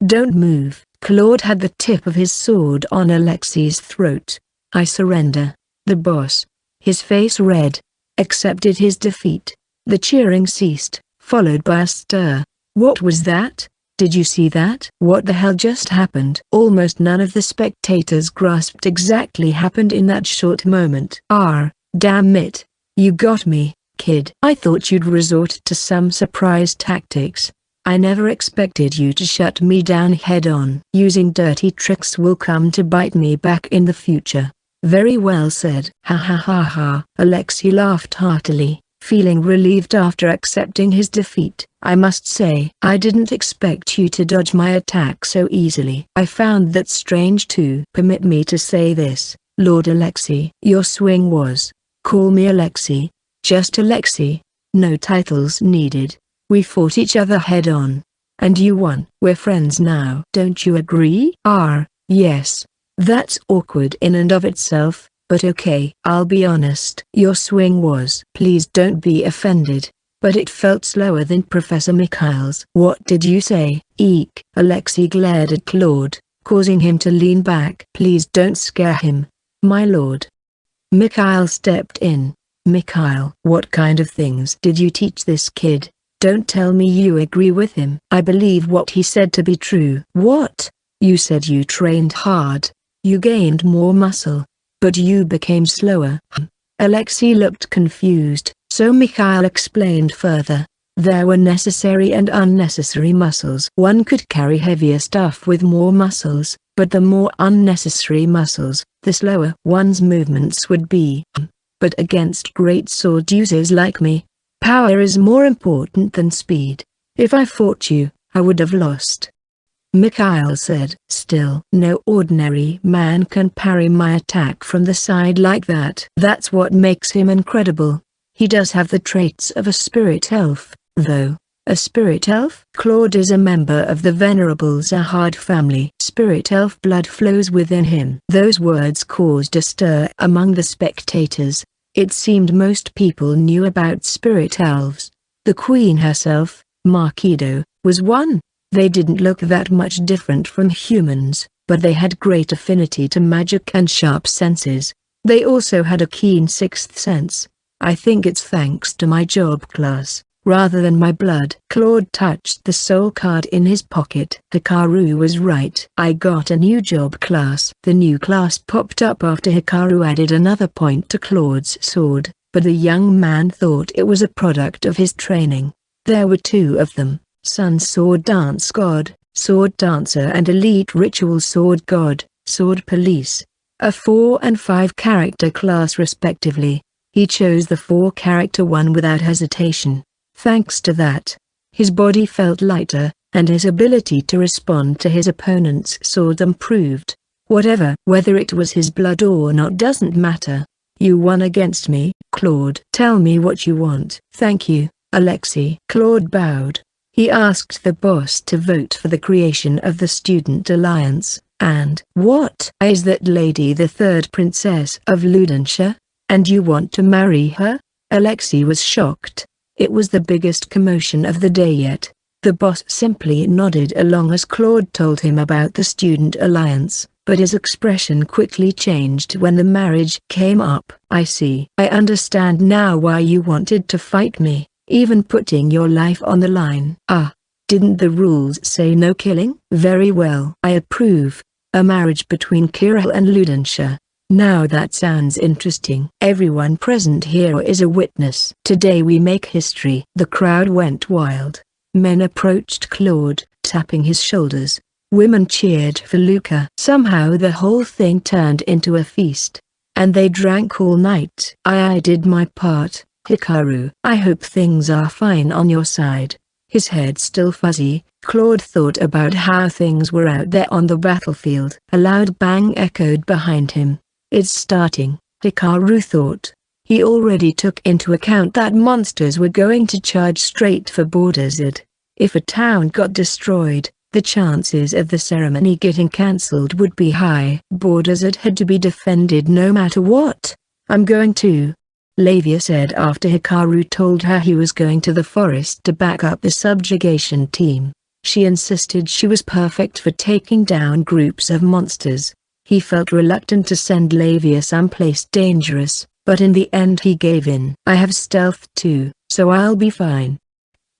don't move. Claude had the tip of his sword on Alexei's throat. I surrender. The boss, his face red, accepted his defeat. The cheering ceased, followed by a stir. What was that? Did you see that? What the hell just happened? Almost none of the spectators grasped exactly happened in that short moment. Damn it. You got me, kid. I thought you'd resort to some surprise tactics. I never expected you to shut me down head on. Using dirty tricks will come to bite me back in the future. Very well said. Ha ha ha ha. Alexei laughed heartily, feeling relieved after accepting his defeat. I must say, I didn't expect you to dodge my attack so easily. I found that strange too. Permit me to say this, Lord Alexei. Your swing was, call me Alexei, just Alexei, no titles needed. We fought each other head on. And you won. We're friends now. Don't you agree? Yes. That's awkward in and of itself, but okay. I'll be honest. Your swing was. Please don't be offended, but it felt slower than Professor Mikhail's. What did you say? Eek. Alexei glared at Claude, causing him to lean back. Please don't scare him, my lord. Mikhail stepped in. Mikhail, what kind of things did you teach this kid? Don't tell me you agree with him. I believe what he said to be true. What? You said you trained hard. You gained more muscle. But you became slower. Alexei looked confused, so Mikhail explained further. There were necessary and unnecessary muscles. One could carry heavier stuff with more muscles, but the more unnecessary muscles, the slower one's movements would be. But against great sword users like me, power is more important than speed. If I fought you, I would have lost. Mikhail said. Still, no ordinary man can parry my attack from the side like that. That's what makes him incredible. He does have the traits of a spirit elf, though. A spirit elf? Claude is a member of the venerable Zahad family. Spirit elf blood flows within him. Those words caused a stir among the spectators. It seemed most people knew about spirit elves. The queen herself, Marquido, was one. They didn't look that much different from humans, but they had great affinity to magic and sharp senses. They also had a keen sixth sense. I think it's thanks to my job class, rather than my blood. Claude touched the soul card in his pocket. Hikaru was right. I got a new job class. The new class popped up after Hikaru added another point to Claude's sword, but the young man thought it was a product of his training. There were two of them. Sun Sword Dance God, Sword Dancer and Elite Ritual Sword God, Sword Police. A 4 and 5 character class respectively. He chose the 4 character one without hesitation. Thanks to that, his body felt lighter, and his ability to respond to his opponent's sword improved. Whether it was his blood or not doesn't matter. You won against me, Claude. Tell me what you want. Thank you, Alexei. Claude bowed. He asked the boss to vote for the creation of the Student Alliance, and what is that lady, the third princess of Ludenshire? And you want to marry her? Alexei was shocked. It was the biggest commotion of the day yet. The boss simply nodded along as Claude told him about the Student Alliance, but his expression quickly changed when the marriage came up. I see. I understand now why you wanted to fight me. Even putting your life on the line. Ah, didn't the rules say no killing? Very well. I approve. A marriage between Kirill and Ludenshire. Now that sounds interesting. Everyone present here is a witness. Today we make history. The crowd went wild. Men approached Claude, tapping his shoulders. Women cheered for Luca. Somehow the whole thing turned into a feast. And they drank all night. I did my part. Hikaru, I hope things are fine on your side. His head still fuzzy, Claude thought about how things were out there on the battlefield. A loud bang echoed behind him. It's starting, Hikaru thought. He already took into account that monsters were going to charge straight for Borderzid. If a town got destroyed, the chances of the ceremony getting cancelled would be high. Borderzid had to be defended no matter what. I'm going to. Lavia said after Hikaru told her he was going to the forest to back up the subjugation team. She insisted she was perfect for taking down groups of monsters. He felt reluctant to send Lavia someplace dangerous, but in the end he gave in. I have stealth too, so I'll be fine.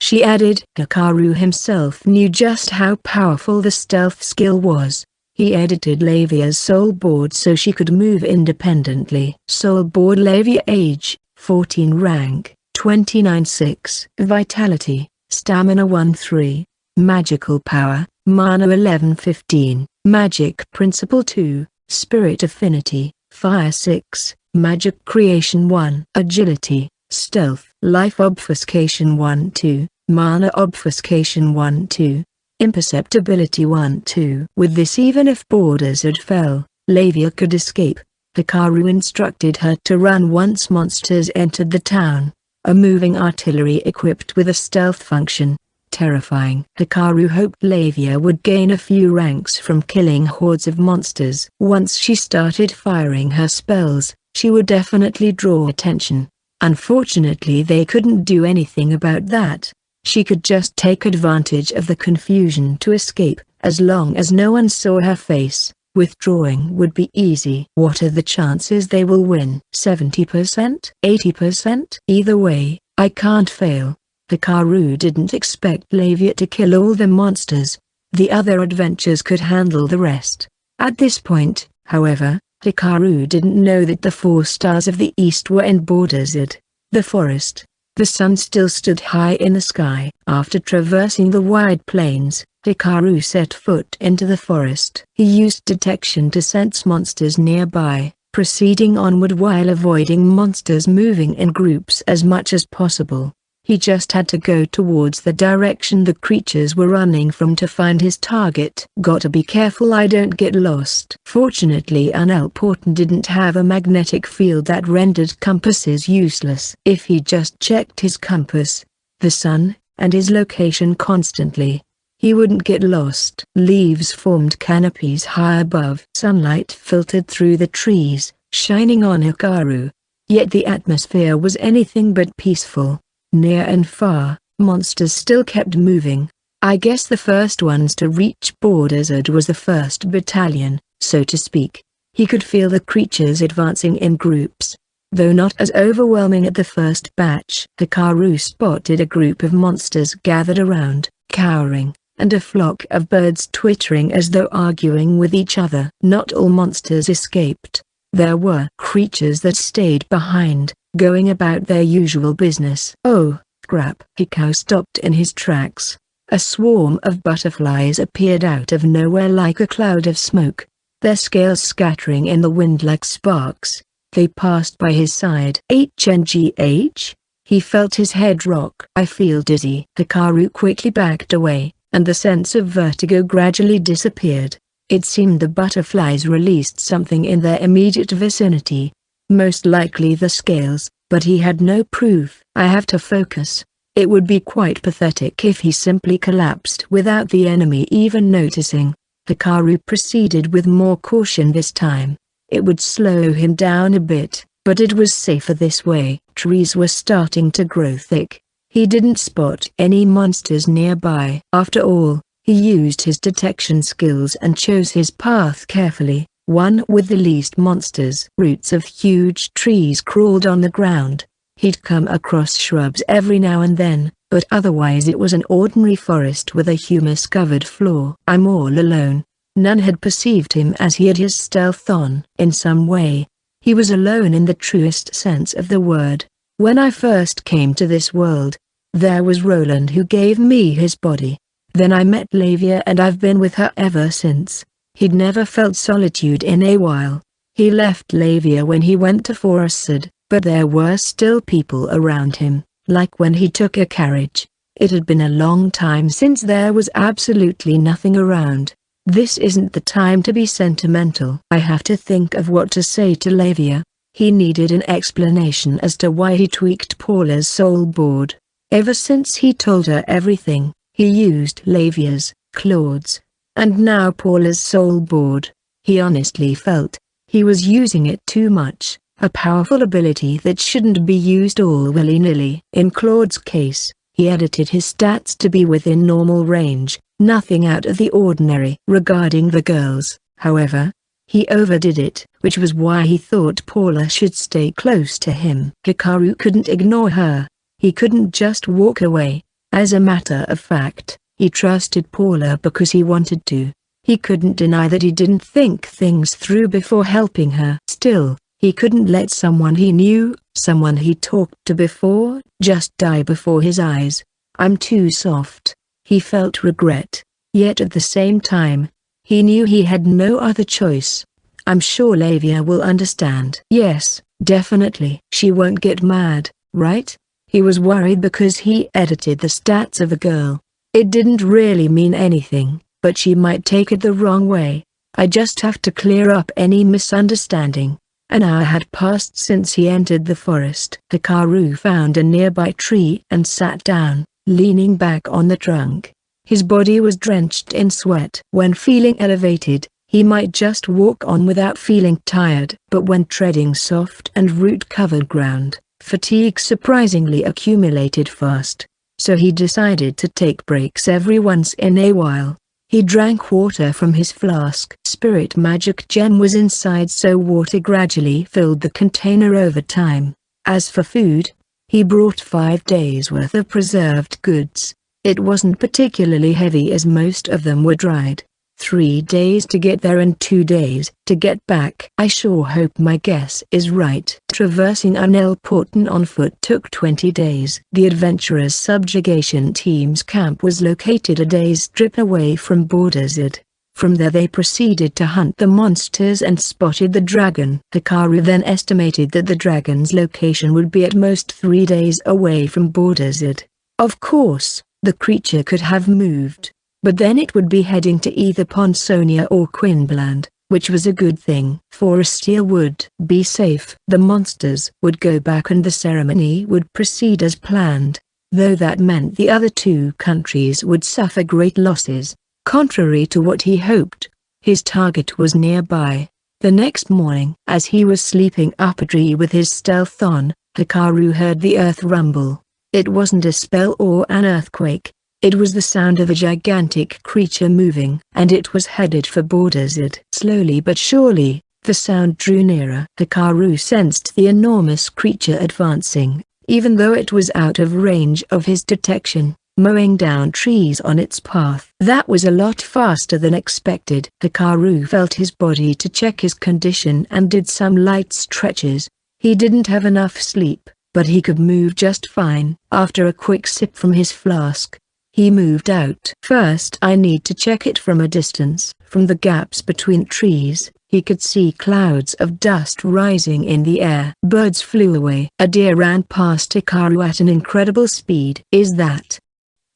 She added. Hikaru himself knew just how powerful the stealth skill was. He edited Lavia's soul board so she could move independently. Soul board Lavia age, 14 rank, 29-6. Vitality, stamina 1-3. Magical power, mana 11-15. Magic principle 2, spirit affinity, fire 6. Magic creation 1. Agility, stealth. Life obfuscation 1-2. Mana obfuscation 1-2. Imperceptibility 1-2. With this, even if Borderzid fell, Lavia could escape. Hikaru instructed her to run once monsters entered the town. A moving artillery equipped with a stealth function. Terrifying. Hikaru hoped Lavia would gain a few ranks from killing hordes of monsters. Once she started firing her spells, she would definitely draw attention. Unfortunately, they couldn't do anything about that. She could just take advantage of the confusion to escape. As long as no one saw her face, withdrawing would be easy. What are the chances they will win? 70%? 80%? Either way, I can't fail. Hikaru didn't expect Lavia to kill all the monsters. The other adventures could handle the rest. At this point, however, Hikaru didn't know that the 4 stars of the east were in Borderzid, the forest. The sun still stood high in the sky. After traversing the wide plains, Hikaru set foot into the forest. He used detection to sense monsters nearby, proceeding onward while avoiding monsters moving in groups as much as possible. He just had to go towards the direction the creatures were running from to find his target. Gotta be careful I don't get lost. Fortunately Unelportan didn't have a magnetic field that rendered compasses useless. If he just checked his compass, the sun, and his location constantly, he wouldn't get lost. Leaves formed canopies high above. Sunlight filtered through the trees, shining on Hikaru. Yet the atmosphere was anything but peaceful. Near and far, monsters still kept moving. I guess the first ones to reach Bordersard was the 1st Battalion, so to speak. He could feel the creatures advancing in groups, though not as overwhelming as the first batch. Hikaru spotted a group of monsters gathered around, cowering, and a flock of birds twittering as though arguing with each other. Not all monsters escaped. There were creatures that stayed behind, going about their usual business. Oh, crap! Hikaru stopped in his tracks. A swarm of butterflies appeared out of nowhere like a cloud of smoke, their scales scattering in the wind like sparks. They passed by his side. HNGH? He felt his head rock. I feel dizzy. Hikaru quickly backed away, and the sense of vertigo gradually disappeared. It seemed the butterflies released something in their immediate vicinity. Most likely the scales, but he had no proof. I have to focus. It would be quite pathetic if he simply collapsed without the enemy even noticing. Hikaru proceeded with more caution this time. It would slow him down a bit, but it was safer this way. Trees were starting to grow thick. He didn't spot any monsters nearby. After all, he used his detection skills and chose his path carefully, one with the least monsters. Roots of huge trees crawled on the ground. He'd come across shrubs every now and then, but otherwise it was an ordinary forest with a humus-covered floor. I'm all alone. None had perceived him as he had his stealth on. In some way, he was alone in the truest sense of the word. When I first came to this world, there was Roland who gave me his body. Then I met Lavia and I've been with her ever since. He'd never felt solitude in a while. He left Lavia when he went to Bordersard, but there were still people around him, like when he took a carriage. It had been a long time since there was absolutely nothing around. This isn't the time to be sentimental. I have to think of what to say to Lavia. He needed an explanation as to why he tweaked Paula's soul board. Ever since he told her everything, he used Lavia's, Claude's, and now Paula's soul board. He honestly felt he was using it too much, a powerful ability that shouldn't be used all willy-nilly. In Claude's case, he edited his stats to be within normal range, nothing out of the ordinary. Regarding the girls, however, he overdid it, which was why he thought Paula should stay close to him. Hikaru couldn't ignore her. He couldn't just walk away. As a matter of fact, he trusted Paula because he wanted to. He couldn't deny that he didn't think things through before helping her. Still, he couldn't let someone he knew, someone he talked to before, just die before his eyes. I'm too soft. He felt regret. Yet at the same time, he knew he had no other choice. I'm sure Lavia will understand. Yes, definitely. She won't get mad, right? He was worried because he edited the stats of a girl. It didn't really mean anything, but she might take it the wrong way. I just have to clear up any misunderstanding. An hour had passed since he entered the forest. Hikaru found a nearby tree and sat down, leaning back on the trunk. His body was drenched in sweat. When feeling elevated, he might just walk on without feeling tired. But when treading soft and root-covered ground, fatigue surprisingly accumulated fast, so he decided to take breaks every once in a while. He drank water from his flask. Spirit magic gem was inside, so water gradually filled the container over time. As for food, he brought 5 days' worth of preserved goods. It wasn't particularly heavy as most of them were dried. 3 days to get there and 2 days to get back. I sure hope my guess is right. Traversing Unel Porton on foot took 20 days. The adventurers' subjugation team's camp was located a day's trip away from Borderside. From there they proceeded to hunt the monsters and spotted the dragon. Hikaru then estimated that the dragon's location would be at most 3 days away from Borderside. Of course, the creature could have moved, but then it would be heading to either Ponsonia or Queensland, which was a good thing. Forestier would be safe. The monsters would go back and the ceremony would proceed as planned, though that meant the other two countries would suffer great losses. Contrary to what he hoped, his target was nearby. The next morning, as he was sleeping up a tree with his stealth on, Hikaru heard the earth rumble. It wasn't a spell or an earthquake. It was the sound of a gigantic creature moving, and it was headed for Borderside. Slowly but surely, the sound drew nearer. Hikaru sensed the enormous creature advancing, even though it was out of range of his detection, mowing down trees on its path. That was a lot faster than expected. Hikaru felt his body to check his condition and did some light stretches. He didn't have enough sleep, but he could move just fine. After a quick sip from his flask, he moved out. First I need to check it from a distance. From the gaps between trees, he could see clouds of dust rising in the air. Birds flew away. A deer ran past Hikaru at an incredible speed. Is that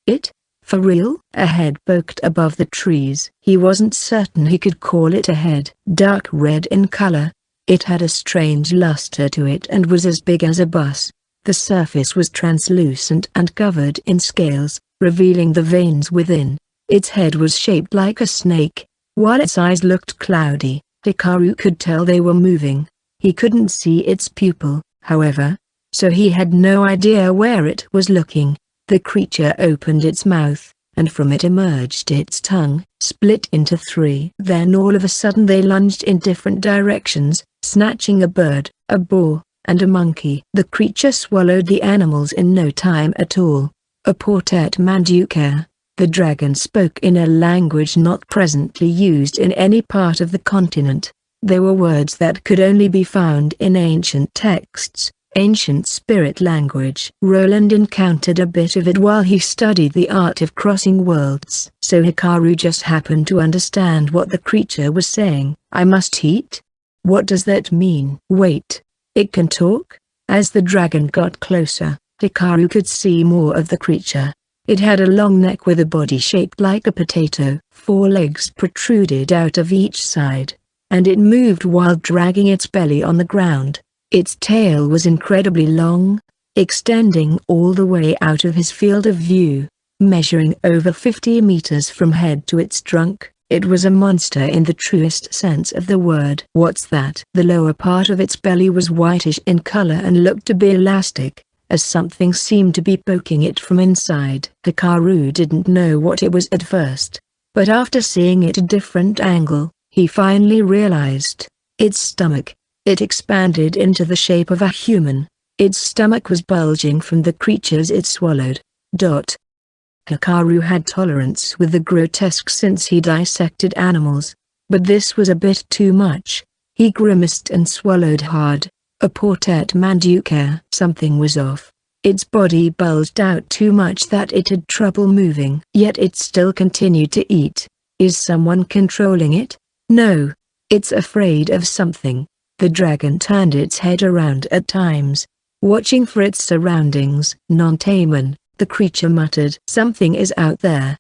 it? For real? A head poked above the trees. He wasn't certain he could call it a head. Dark red in color. It had a strange luster to it and was as big as a bus. The surface was translucent and covered in scales, revealing the veins within. Its head was shaped like a snake, while its eyes looked cloudy. Hikaru could tell they were moving. He couldn't see its pupil, however, so he had no idea where it was looking. The creature opened its mouth, and from it emerged its tongue, split into 3. Then all of a sudden they lunged in different directions, snatching a bird, a boar, and a monkey. The creature swallowed the animals in no time at all. A portet manduca. The dragon spoke in a language not presently used in any part of the continent. They were words that could only be found in ancient texts. Ancient spirit language. Roland encountered a bit of it while he studied the art of crossing worlds. So Hikaru just happened to understand what the creature was saying. I must eat? What does that mean? Wait. It can talk? As the dragon got closer, Hikaru could see more of the creature. It had a long neck with a body shaped like a potato. 4 legs protruded out of each side, and it moved while dragging its belly on the ground. Its tail was incredibly long, extending all the way out of his field of view, measuring over 50 meters from head to its trunk. It was a monster in the truest sense of the word. What's that? The lower part of its belly was whitish in color and looked to be elastic, as something seemed to be poking it from inside. Hikaru didn't know what it was at first, but after seeing it a different angle, he finally realized. Its stomach. It expanded into the shape of a human. Its stomach was bulging from the creatures it swallowed. Hikaru had tolerance with the grotesque since he dissected animals, but this was a bit too much. He grimaced and swallowed hard. A portet manduca. Something was off. Its body bulged out too much that it had trouble moving. Yet it still continued to eat. Is someone controlling it? No. It's afraid of something. The dragon turned its head around at times, watching for its surroundings. Non-tamen, the creature muttered. Something is out there.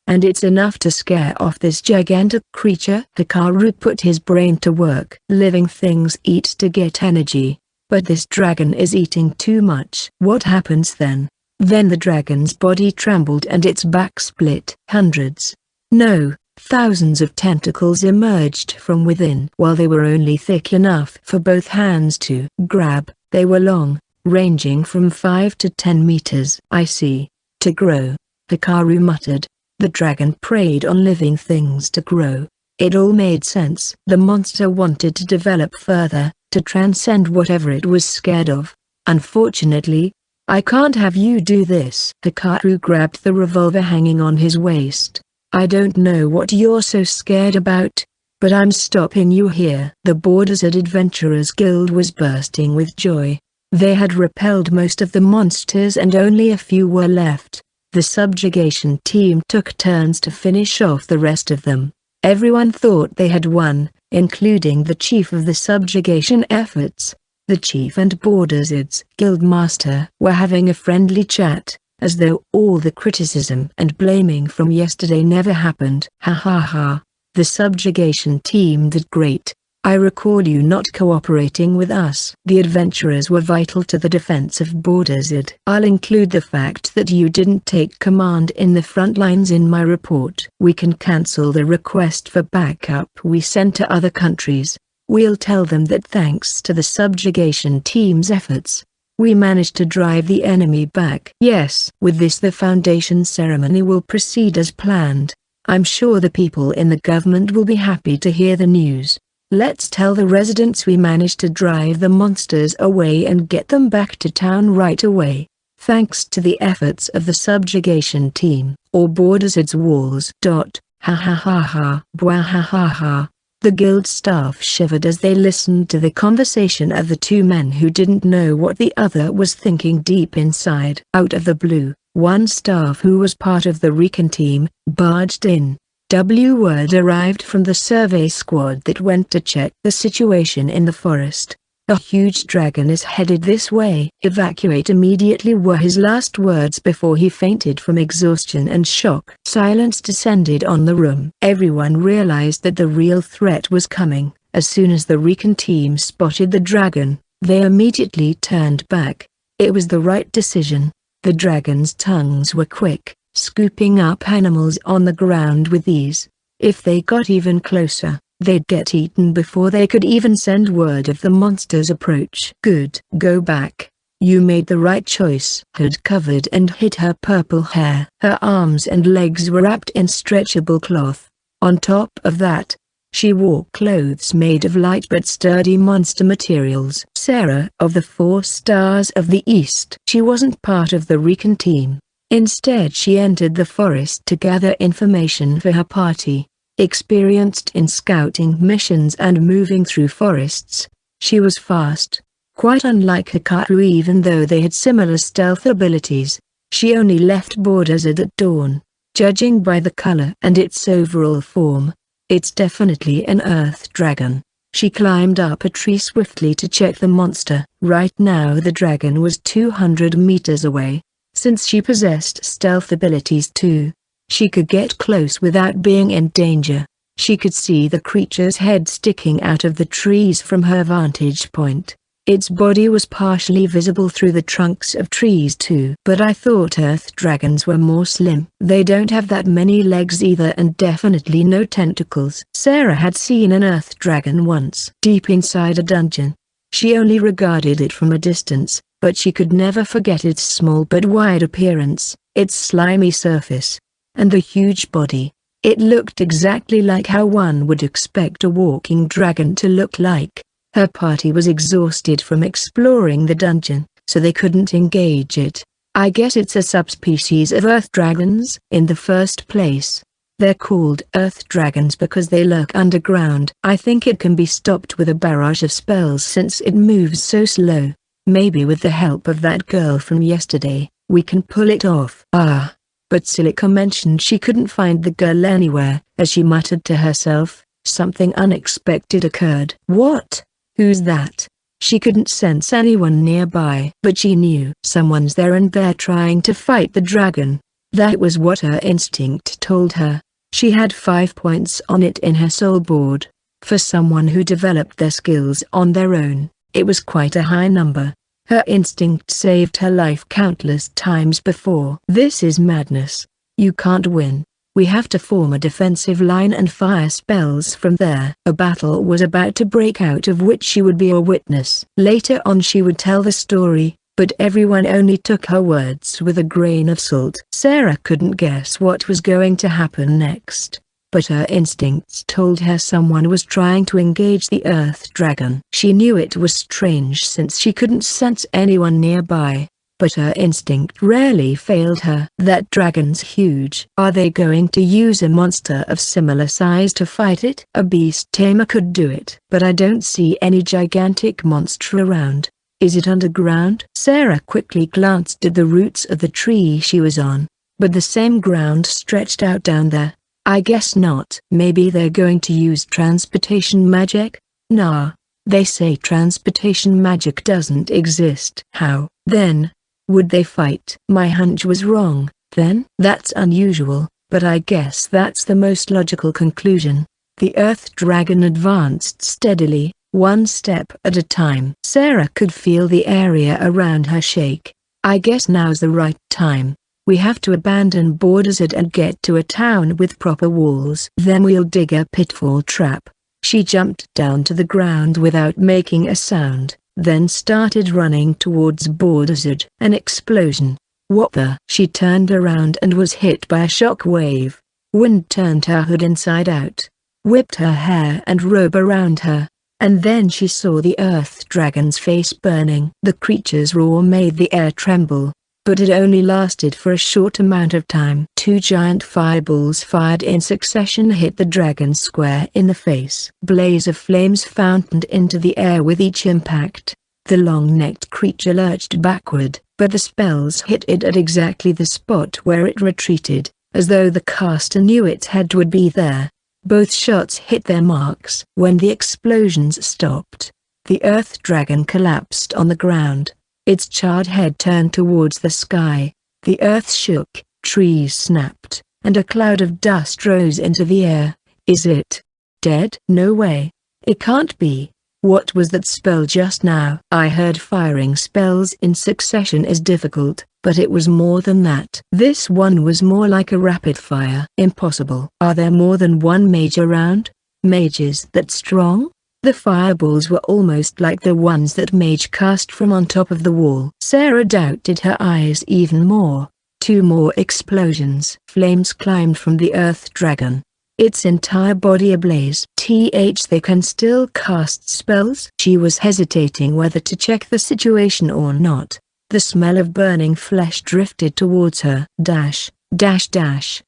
And it's enough to scare off this gigantic creature. Hikaru put his brain to work. Living things eat to get energy, but this dragon is eating too much. What happens then? Then the dragon's body trembled and its back split. Hundreds. No. Thousands of tentacles emerged from within. While they were only thick enough for both hands to grab, they were long, ranging from 5 to 10 meters. I see. To grow. Hikaru muttered. The dragon preyed on living things to grow. It all made sense. The monster wanted to develop further, to transcend whatever it was scared of. Unfortunately, I can't have you do this. Hikaru grabbed the revolver hanging on his waist. I don't know what you're so scared about, but I'm stopping you here." The Borders Adventurers Guild was bursting with joy. They had repelled most of the monsters and only a few were left. The subjugation team took turns to finish off the rest of them. Everyone thought they had won, including the chief of the subjugation efforts. The chief and Borders's guildmaster were having a friendly chat, as though all the criticism and blaming from yesterday never happened. "Ha ha ha. The subjugation team did great. I recall you not cooperating with us. The adventurers were vital to the defense of Bordersed. I'll include the fact that you didn't take command in the front lines in my report. We can cancel the request for backup we sent to other countries. We'll tell them that thanks to the subjugation team's efforts, we managed to drive the enemy back." "Yes." "With this the foundation ceremony will proceed as planned. I'm sure the people in the government will be happy to hear the news. Let's tell the residents we managed to drive the monsters away and get them back to town right away, thanks to the efforts of the subjugation team, or Borders's walls." Ha ha ha ha. Bwah ha ha ha. The guild staff shivered as they listened to the conversation of the two men who didn't know what the other was thinking deep inside. Out of the blue, one staff who was part of the recon team barged in. Word arrived from the survey squad that went to check the situation in the forest. "A huge dragon is headed this way. Evacuate immediately," were his last words before he fainted from exhaustion and shock. Silence descended on the room. Everyone realized that the real threat was coming. As soon as the recon team spotted the dragon, they immediately turned back. It was the right decision. The dragon's tongues were quick, scooping up animals on the ground with ease. If they got even closer, they'd get eaten before they could even send word of the monster's approach. "Good. Go back. You made the right choice." Hood covered and hid her purple hair. Her arms and legs were wrapped in stretchable cloth. On top of that, she wore clothes made of light but sturdy monster materials. Sarah of the 4 Stars of the East. She wasn't part of the recon team. Instead she entered the forest to gather information for her party. Experienced in scouting missions and moving through forests, she was fast. Quite unlike Hikaru, even though they had similar stealth abilities, she only left Bordersed at dawn. Judging by the color and its overall form, it's definitely an earth dragon. She climbed up a tree swiftly to check the monster. Right now the dragon was 200 meters away. Since she possessed stealth abilities too, she could get close without being in danger. She could see the creature's head sticking out of the trees from her vantage point. Its body was partially visible through the trunks of trees too. "But I thought earth dragons were more slim." "They don't have that many legs either, and definitely no tentacles." Sarah had seen an earth dragon once, deep inside a dungeon. She only regarded it from a distance, but she could never forget its small but wide appearance, its slimy surface, and the huge body. It looked exactly like how one would expect a walking dragon to look like. Her party was exhausted from exploring the dungeon, so they couldn't engage it. "I guess it's a subspecies of earth dragons. In the first place, they're called earth dragons because they lurk underground. I think it can be stopped with a barrage of spells since it moves so slow. Maybe with the help of that girl from yesterday, we can pull it off." "Ah." But Silica mentioned she couldn't find the girl anywhere. As she muttered to herself, something unexpected occurred. "What? Who's that?" She couldn't sense anyone nearby, but she knew someone's there and they're trying to fight the dragon. That was what her instinct told her. She had 5 points on it in her soul board. For someone who developed their skills on their own, it was quite a high number. Her instinct saved her life countless times before. "This is madness. You can't win. We have to form a defensive line and fire spells from there." A battle was about to break out of which she would be a witness. Later on she would tell the story, but everyone only took her words with a grain of salt. Sarah couldn't guess what was going to happen next, but her instincts told her someone was trying to engage the earth dragon. She knew it was strange since she couldn't sense anyone nearby, but her instinct rarely failed her. That dragon's huge. Are they going to use a monster of similar size to fight it? A beast tamer could do it. But I don't see any gigantic monster around. Is it underground? Sarah quickly glanced at the roots of the tree she was on. But the same ground stretched out down there. I guess not. Maybe they're going to use transportation magic? Nah. They say transportation magic doesn't exist. How, then, would they fight? My hunch was wrong, then? That's unusual, but I guess that's the most logical conclusion. The Earth Dragon advanced steadily, one step at a time. Sarah could feel the area around her shake. I guess now's the right time. We have to abandon Borderside and get to a town with proper walls. Then we'll dig a pitfall trap. She jumped down to the ground without making a sound, then started running towards Borderside. An explosion. What the? She turned around and was hit by a shock wave. Wind turned her hood inside out, whipped her hair and robe around her, and then she saw the Earth Dragon's face burning. The creature's roar made the air tremble, but it only lasted for a short amount of time. Two giant fireballs fired in succession hit the dragon square in the face. Blaze of flames fountained into the air with each impact. The long-necked creature lurched backward, but the spells hit it at exactly the spot where it retreated, as though the caster knew its head would be there. Both shots hit their marks. When the explosions stopped, the Earth Dragon collapsed on the ground. Its charred head turned towards the sky. The earth shook, trees snapped, and a cloud of dust rose into the air. Is it dead? No way. It can't be. What was that spell just now? I heard firing spells in succession is difficult, but it was more than that. This one was more like a rapid fire. Impossible. Are there more than one mage around? Mages that strong? The fireballs were almost like the ones that mage cast from on top of the wall. Sarah doubted her eyes even more. Two more explosions. Flames climbed from the Earth Dragon, its entire body ablaze. They can still cast spells? She was hesitating whether to check the situation or not. The smell of burning flesh drifted towards her. Dash, dash, dash.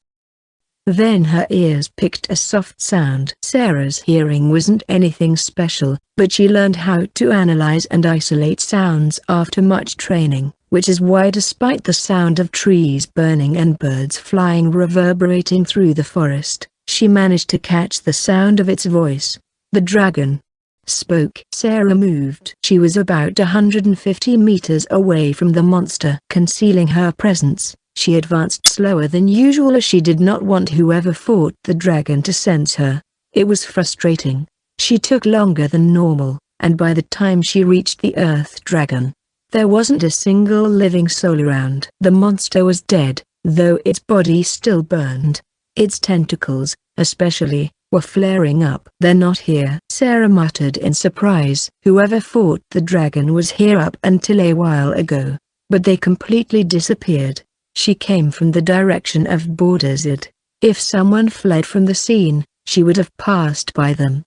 Then her ears picked a soft sound. Sarah's hearing wasn't anything special, but she learned how to analyze and isolate sounds after much training, which is why despite the sound of trees burning and birds flying reverberating through the forest, she managed to catch the sound of its voice. The dragon spoke. Sarah moved. She was about 150 meters away from the monster. Concealing her presence, she advanced slower than usual as she did not want whoever fought the dragon to sense her. It was frustrating. She took longer than normal, and by the time she reached the Earth Dragon, there wasn't a single living soul around. The monster was dead, though its body still burned. Its tentacles, especially, were flaring up. They're not here, Sarah muttered in surprise. Whoever fought the dragon was here up until a while ago, but they completely disappeared. She came from the direction of Borderside. If someone fled from the scene, she would have passed by them.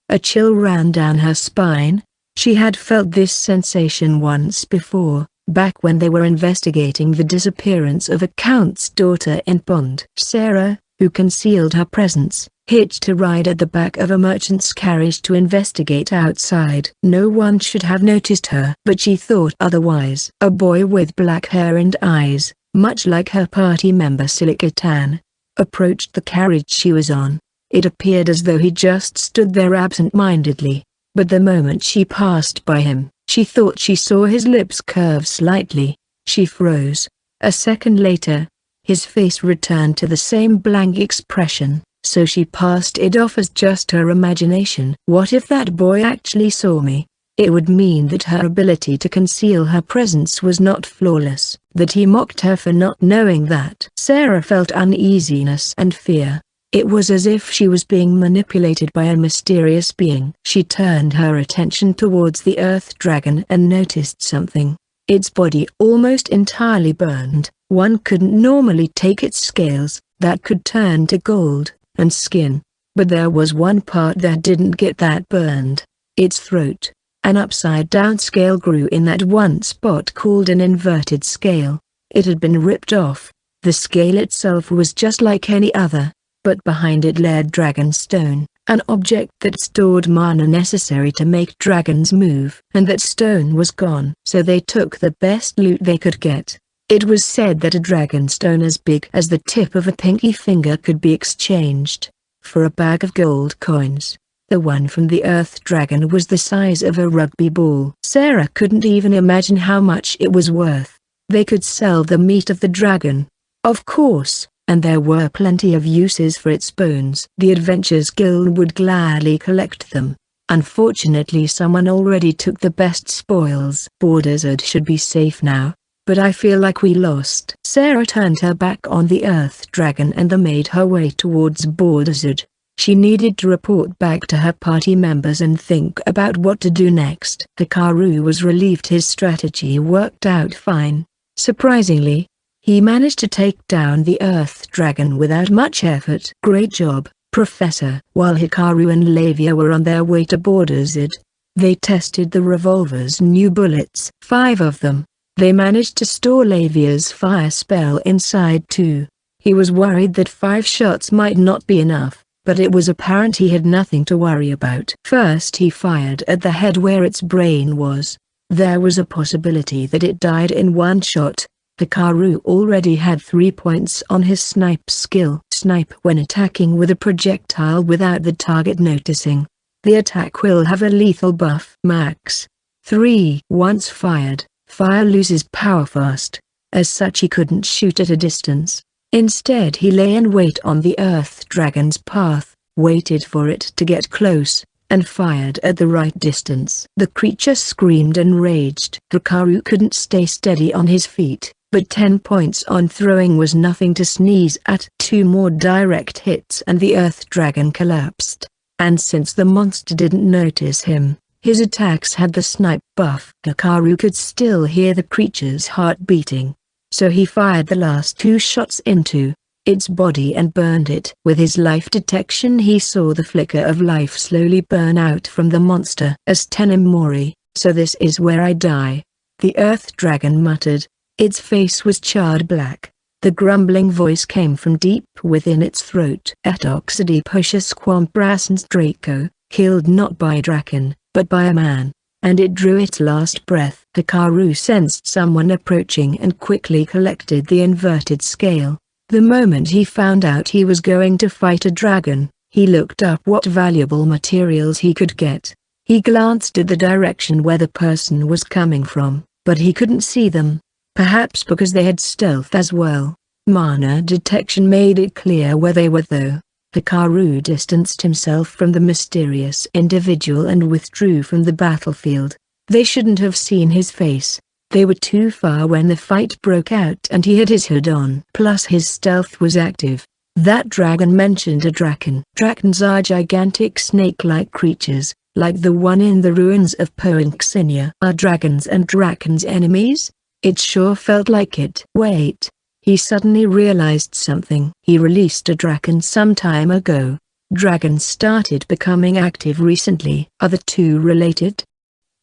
A chill ran down her spine. She had felt this sensation once before, back when they were investigating the disappearance of a count's daughter in Pond. Sarah, who concealed her presence, hitched a ride at the back of a merchant's carriage to investigate outside. No one should have noticed her, but she thought otherwise. A boy with black hair and eyes, much like her party member Silicatan, approached the carriage she was on. It appeared as though he just stood there absent-mindedly, but the moment she passed by him, she thought she saw his lips curve slightly. She froze. A second later, his face returned to the same blank expression, so she passed it off as just her imagination. What if that boy actually saw me? It would mean that her ability to conceal her presence was not flawless, that he mocked her for not knowing that. Sarah felt uneasiness and fear. It was as if she was being manipulated by a mysterious being. She turned her attention towards the Earth Dragon and noticed something. Its body almost entirely burned. One couldn't normally take its scales, that could turn to gold, and skin. But there was one part that didn't get that burned. Its throat. An upside-down scale grew in that one spot called an inverted scale. It had been ripped off. The scale itself was just like any other, but behind it lay Dragonstone, an object that stored mana necessary to make dragons move. And that stone was gone. So they took the best loot they could get. It was said that a Dragonstone as big as the tip of a pinky finger could be exchanged for a bag of gold coins. The one from the Earth Dragon was the size of a rugby ball. Sarah couldn't even imagine how much it was worth. They could sell the meat of the dragon, of course, and there were plenty of uses for its bones. The Adventurers Guild would gladly collect them. Unfortunately, someone already took the best spoils. Borderswood should be safe now, but I feel like we lost. Sarah turned her back on the Earth Dragon and made her way towards Borderswood. She needed to report back to her party members and think about what to do next. Hikaru was relieved his strategy worked out fine. Surprisingly, he managed to take down the Earth Dragon without much effort. Great job, Professor. While Hikaru and Lavia were on their way to Borderswood, they tested the revolver's new bullets. 5 of them. They managed to store Lavia's fire spell inside too. He was worried that 5 shots might not be enough, but it was apparent he had nothing to worry about. First he fired at the head where its brain was. There was a possibility that it died in one shot. Hikaru already had 3 points on his snipe skill. Snipe when attacking with a projectile without the target noticing. The attack will have a lethal buff. Max 3. Once fired, fire loses power fast. As such he couldn't shoot at a distance. Instead he lay in wait on the Earth Dragon's path, waited for it to get close, and fired at the right distance. The creature screamed and raged. Hikaru couldn't stay steady on his feet, but 10 points on throwing was nothing to sneeze at. 2 more direct hits and the Earth Dragon collapsed. And since the monster didn't notice him, his attacks had the snipe buff. Hikaru could still hear the creature's heart beating. So he fired the last 2 shots into its body and burned it. With his life detection he saw the flicker of life slowly burn out from the monster. As Tenem Mori, so this is where I die, the Earth Dragon muttered. Its face was charred black. The grumbling voice came from deep within its throat. Etoxidi Pushas Quambrasans Draco, killed not by Draken, but by a man. And it drew its last breath. Hikaru sensed someone approaching and quickly collected the inverted scale. The moment he found out he was going to fight a dragon, he looked up what valuable materials he could get. He glanced at the direction where the person was coming from, but he couldn't see them. Perhaps because they had stealth as well. Mana detection made it clear where they were though. Hikaru distanced himself from the mysterious individual and withdrew from the battlefield. They shouldn't have seen his face. They were too far when the fight broke out and he had his hood on. Plus his stealth was active. That dragon mentioned a draken. Drakens are gigantic snake-like creatures, like the one in the ruins of Poinxinia. Are dragons and drakens enemies? It sure felt like it. Wait. He suddenly realized something. He released a dragon some time ago. Dragons started becoming active recently. Are the two related?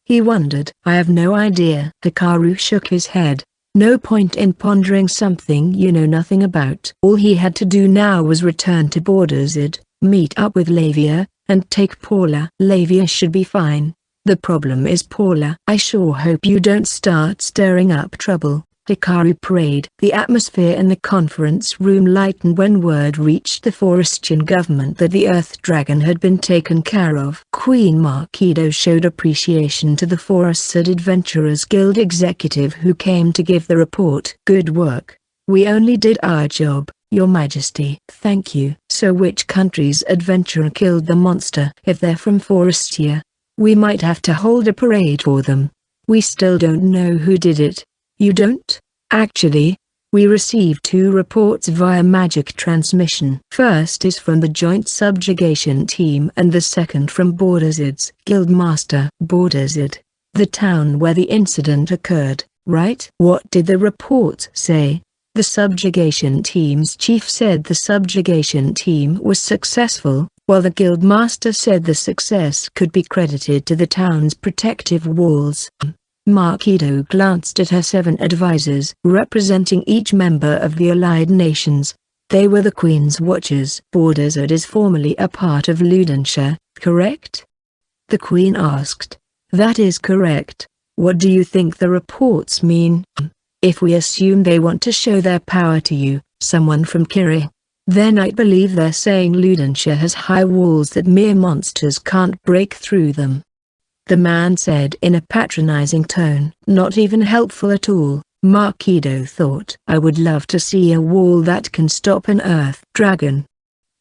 He wondered. I have no idea. Hikaru shook his head. No point in pondering something you know nothing about. All he had to do now was return to Borderswood, meet up with Lavia, and take Paula. Lavia should be fine. The problem is Paula. I sure hope you don't start stirring up trouble. Hikaru prayed. The atmosphere in the conference room lightened when word reached the Forestian government that the Earth Dragon had been taken care of. Queen Marquido showed appreciation to the Forestwood Adventurers Guild executive who came to give the report. Good work. We only did our job, Your Majesty. Thank you. So which country's adventurer killed the monster? If they're from Forestia, we might have to hold a parade for them. We still don't know who did it. You don't? Actually, we received 2 reports via magic transmission. First is from the Joint Subjugation Team and the second from Borderswood's Guildmaster. Borderswood, the town where the incident occurred, right? What did the report say? The subjugation team's chief said the subjugation team was successful, while the guildmaster said the success could be credited to the town's protective walls. Marquido glanced at her 7 advisors representing each member of the allied nations. They were the Queen's Watchers. Borderswood is formerly a part of Ludenshire, correct? The Queen asked. That is correct. What do you think the reports mean? If we assume they want to show their power to you, someone from Kiri, then I believe they're saying Ludenshire has high walls that mere monsters can't break through them. The man said in a patronizing tone. Not even helpful at all, Marquido thought. I would love to see a wall that can stop an earth dragon.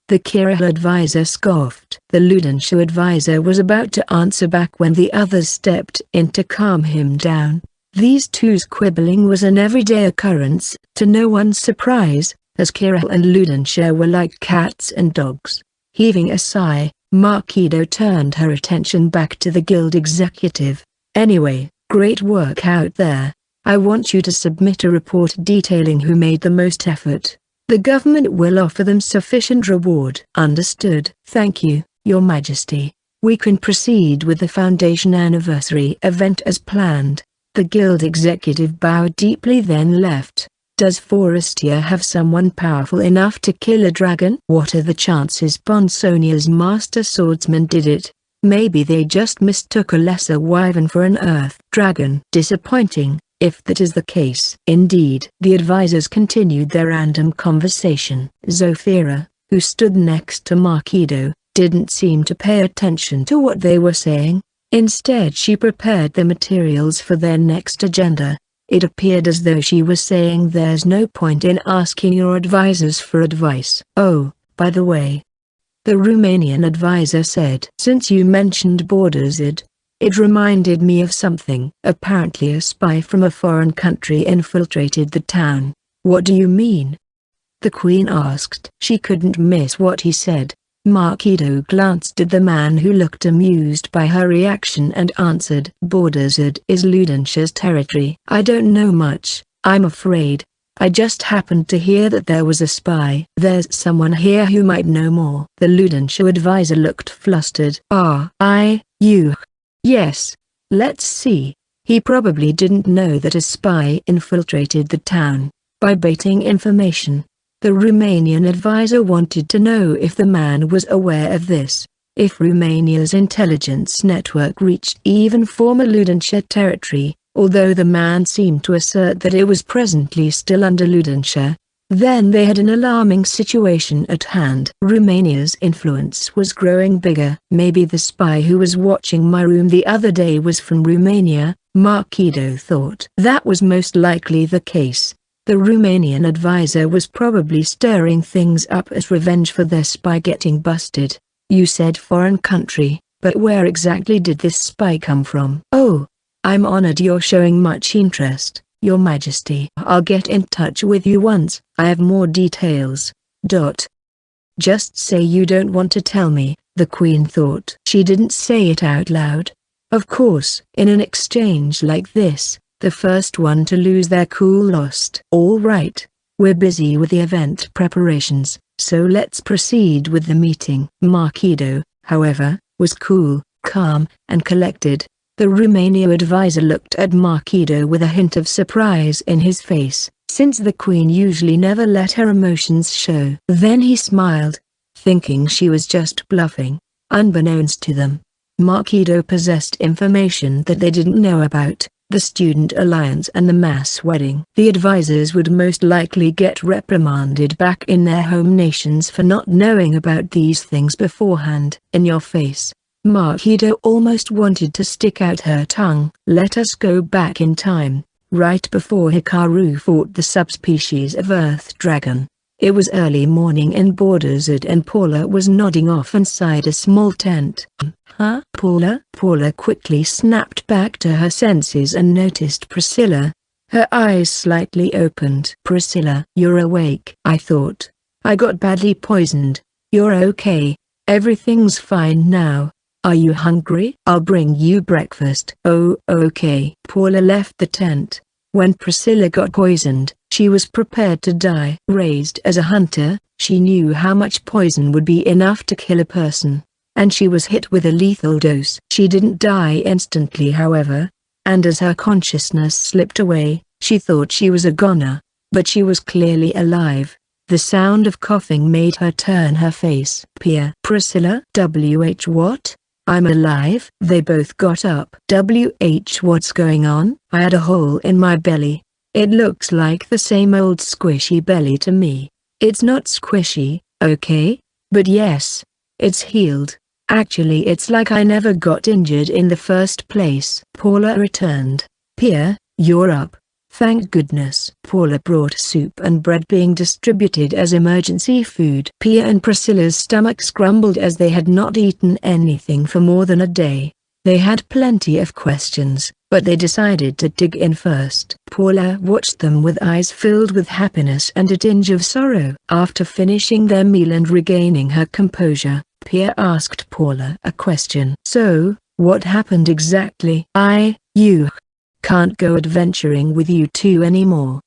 The Kiri advisor scoffed. The Ludenshire advisor was about to answer back when the others stepped in to calm him down. These two's quibbling was an everyday occurrence, to no one's surprise, as Kiri and Ludenshire were like cats and dogs. Heaving a sigh, Marquido turned her attention back to the guild executive. Anyway, great work out there. I want you to submit a report detailing who made the most effort. The government will offer them sufficient reward. Understood. Thank you, Your Majesty. We can proceed with the Foundation anniversary event as planned. The guild executive bowed deeply then left. Does Forestia have someone powerful enough to kill a dragon? What are the chances Bonsonia's master swordsman did it? Maybe they just mistook a lesser wyvern for an earth dragon. Disappointing, if that is the case. Indeed. The advisors continued their random conversation. Zofira, who stood next to Marquido, didn't seem to pay attention to what they were saying. Instead she prepared the materials for their next agenda. It appeared as though she was saying there's no point in asking your advisors for advice. Oh, by the way, the Romanian advisor said. Since you mentioned Borderswood, it reminded me of something. Apparently a spy from a foreign country infiltrated the town. What do you mean? The Queen asked. She couldn't miss what he said. Marquido glanced at the man who looked amused by her reaction and answered. Borderswood is Ludenshire's territory. I don't know much, I'm afraid. I just happened to hear that there was a spy. There's someone here who might know more. The Ludenshire advisor looked flustered. You. Yes. Let's see. He probably didn't know that a spy infiltrated the town. By baiting information. The Romanian advisor wanted to know if the man was aware of this. If Romania's intelligence network reached even former Ludenshire territory, although the man seemed to assert that it was presently still under Ludenshire, then they had an alarming situation at hand. Romania's influence was growing bigger. Maybe the spy who was watching my room the other day was from Romania, Marquido thought. That was most likely the case. The Romanian advisor was probably stirring things up as revenge for their spy getting busted. You said foreign country, but where exactly did this spy come from? Oh, I'm honored you're showing much interest, Your Majesty. I'll get in touch with you once I have more details. Just say you don't want to tell me, the Queen thought. She didn't say it out loud. Of course, in an exchange like this, the first one to lose their cool lost. All right, we're busy with the event preparations, so let's proceed with the meeting. Marquido, however, was cool, calm, and collected. The Romania advisor looked at Marquido with a hint of surprise in his face, since the Queen usually never let her emotions show. Then he smiled, thinking she was just bluffing. Unbeknownst to them, Marquido possessed information that they didn't know about. The Student Alliance and the mass wedding. The advisors would most likely get reprimanded back in their home nations for not knowing about these things beforehand. In your face. Marquido almost wanted to stick out her tongue. Let us go back in time, right before Hikaru fought the subspecies of Earth Dragon. It was early morning in Borderswood and Paula was nodding off inside a small tent. Huh? Paula? Paula quickly snapped back to her senses and noticed Priscilla. Her eyes slightly opened. Priscilla, you're awake. I thought I got badly poisoned. You're okay. Everything's fine now. Are you hungry? I'll bring you breakfast. Oh, okay. Paula left the tent. When Priscilla got poisoned, she was prepared to die. Raised as a hunter, She knew how much poison would be enough to kill a person, and she was hit with a lethal dose. She didn't die instantly, however, and as her consciousness slipped away, she thought she was a goner, but she was clearly alive. The sound of coughing made her turn her face. Pia. Priscilla. What? I'm alive. They both got up. What's going on? I had a hole in my belly. It looks like the same old squishy belly to me. It's not squishy, okay? But yes, it's healed. Actually, it's like I never got injured in the first place. Paula returned. Pia, you're up. Thank goodness. Paula brought soup and bread being distributed as emergency food. Pia and Priscilla's stomachs grumbled as they had not eaten anything for more than a day. They had plenty of questions, but they decided to dig in first. Paula watched them with eyes filled with happiness and a tinge of sorrow. After finishing their meal and regaining her composure, Pia asked Paula a question. So, what happened exactly? You can't go adventuring with you two anymore.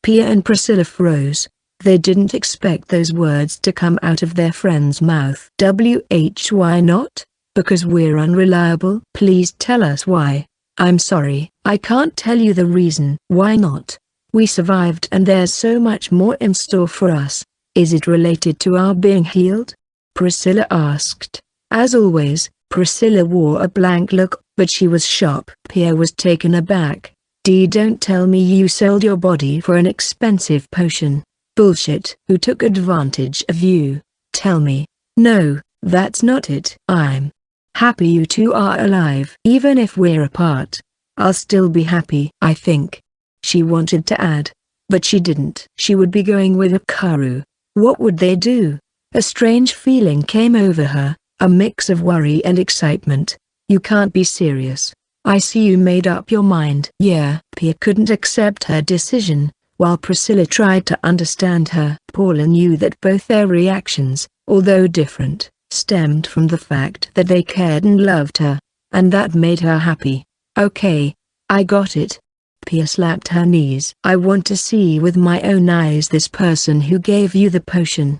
Pia and Priscilla froze. They didn't expect those words to come out of their friend's mouth. Why not? Because we're unreliable? Please tell us why. I'm sorry, I can't tell you the reason. Why not? We survived and there's so much more in store for us. Is it related to our being healed? Priscilla asked. As always, Priscilla wore a blank look, but she was sharp. Pia was taken aback. Don't tell me you sold your body for an expensive potion. Bullshit. Who took advantage of you? Tell me. No, that's not it. I'm happy you two are alive. Even if we're apart, I'll still be happy. I think. She wanted to add, but she didn't. She would be going with Hikaru. What would they do? A strange feeling came over her, a mix of worry and excitement. You can't be serious. I see you made up your mind. Yeah. Pia couldn't accept her decision, while Priscilla tried to understand her. Paula knew that both their reactions, although different, stemmed from the fact that they cared and loved her, and that made her happy. Okay, I got it. Pia slapped her knees. I want to see with my own eyes this person who gave you the potion.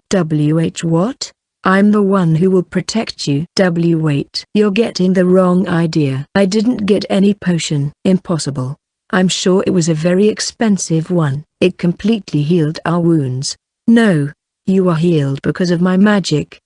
What? I'm the one who will protect you. Wait. You're getting the wrong idea. I didn't get any potion. Impossible. I'm sure it was a very expensive one. It completely healed our wounds. No, you are healed because of my magic.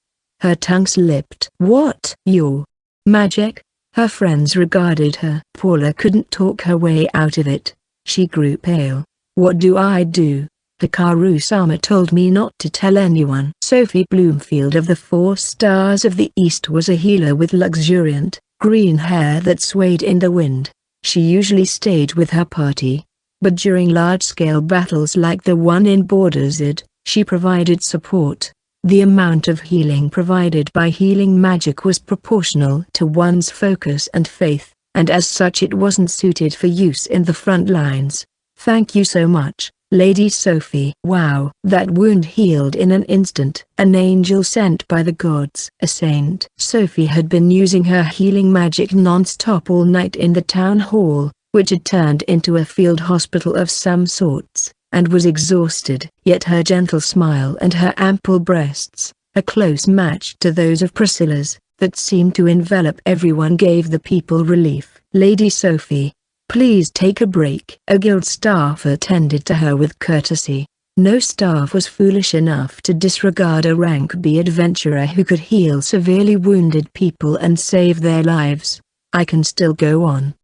Her tongue slipped. What? Your magic? Her friends regarded her. Paula couldn't talk her way out of it. She grew pale. What do I do? Hikaru-sama told me not to tell anyone. Sophie Bloomfield of the 4 Stars of the East was a healer with luxuriant, green hair that swayed in the wind. She usually stayed with her party, but during large-scale battles like the one in Border Z, she provided support. The amount of healing provided by healing magic was proportional to one's focus and faith, and as such it wasn't suited for use in the front lines. Thank you so much, Lady Sophie. Wow. That wound healed in an instant. An angel sent by the gods. A saint. Sophie had been using her healing magic non-stop all night in the town hall, which had turned into a field hospital of some sorts, and was exhausted. Yet her gentle smile and her ample breasts, a close match to those of Priscilla's, that seemed to envelop everyone, gave the people relief. Lady Sophie, please take a break. A guild staff attended to her with courtesy. No staff was foolish enough to disregard a rank B adventurer who could heal severely wounded people and save their lives. I can still go on,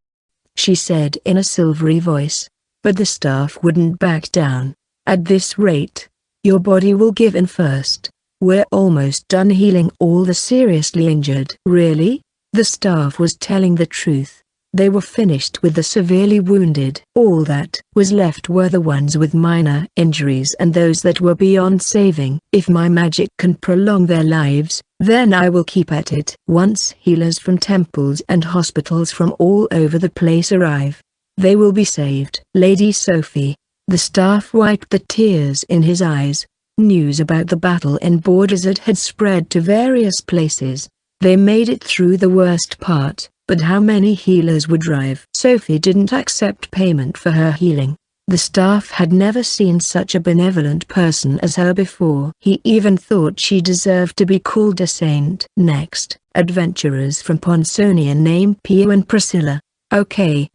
she said in a silvery voice. But the staff wouldn't back down. At this rate, your body will give in first. We're almost done healing all the seriously injured. Really? The staff was telling the truth. They were finished with the severely wounded. All that was left were the ones with minor injuries and those that were beyond saving. If my magic can prolong their lives, then I will keep at it. Once healers from temples and hospitals from all over the place arrive, they will be saved. Lady Sophie, the staff wiped the tears in his eyes. News about the battle in Border Z had spread to various places. They made it through the worst part, but how many healers would arrive? Sophie didn't accept payment for her healing. The staff had never seen such a benevolent person as her before. He even thought she deserved to be called a saint. Next, adventurers from Ponsonia named Pia and Priscilla. Okay.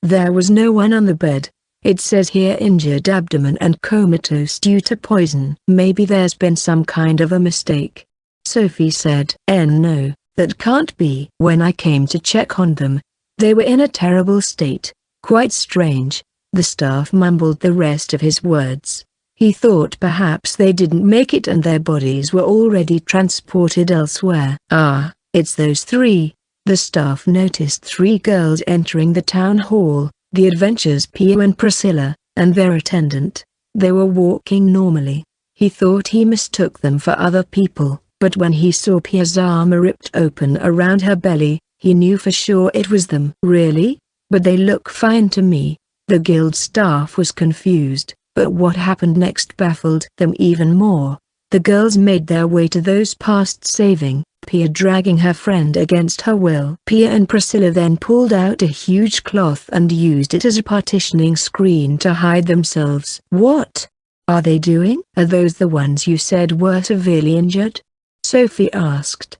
There was no one on the bed. It says here injured abdomen and comatose due to poison. Maybe there's been some kind of a mistake. Sophie said. No, that can't be. When I came to check on them, they were in a terrible state. Quite strange. The staff mumbled the rest of his words. He thought perhaps they didn't make it and their bodies were already transported elsewhere. Ah, it's those three. The staff noticed three girls entering the town hall, the adventurers Pia and Priscilla, and their attendant. They were walking normally. He thought he mistook them for other people, but when he saw Pia's arm ripped open around her belly, he knew for sure it was them. Really? But they look fine to me. The guild staff was confused, but what happened next baffled them even more. The girls made their way to those past saving, Pia dragging her friend against her will. Pia and Priscilla then pulled out a huge cloth and used it as a partitioning screen to hide themselves. What are they doing? Are those the ones you said were severely injured? Sophie asked.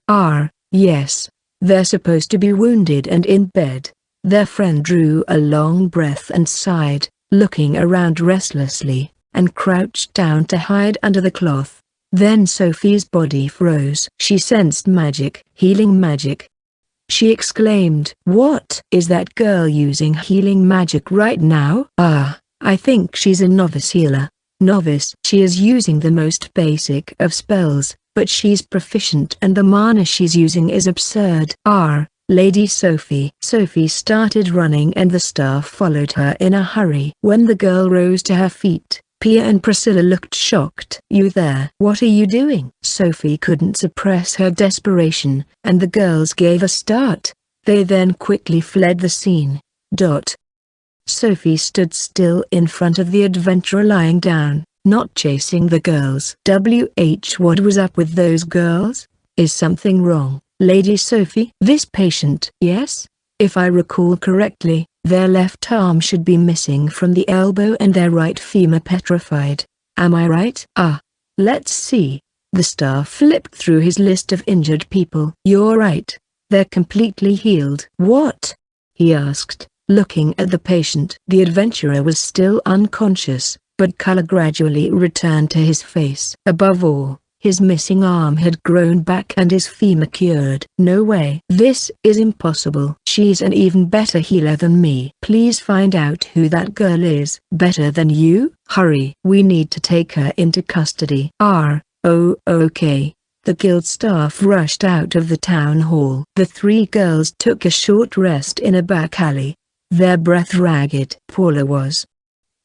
Yes. They're supposed to be wounded and in bed. Their friend drew a long breath and sighed, looking around restlessly, and crouched down to hide under the cloth. Then Sophie's body froze. She sensed magic, healing magic. She exclaimed, "What? Is that girl using healing magic right now?" I think she's a novice healer." Novice? She is using the most basic of spells, but she's proficient and the mana she's using is absurd. Lady Sophie. Sophie started running and the staff followed her in a hurry. When the girl rose to her feet, Pia and Priscilla looked shocked. "You there? What are you doing?" Sophie couldn't suppress her desperation, and the girls gave a start. They then quickly fled the scene. Sophie stood still in front of the adventurer lying down, not chasing the girls. What was up with those girls? Is something wrong, Lady Sophie? This patient? Yes? If I recall correctly, their left arm should be missing from the elbow and their right femur petrified. Am I right? Let's see. The staff flipped through his list of injured people. You're right. They're completely healed. What? He asked, looking at the patient. The adventurer was still unconscious, but color gradually returned to his face. Above all, his missing arm had grown back and his femur cured. No way. This is impossible. She's an even better healer than me. Please find out who that girl is. Better than you? Hurry. We need to take her into custody. Okay. The guild staff rushed out of the town hall. The three girls took a short rest in a back alley, their breath ragged. Paula was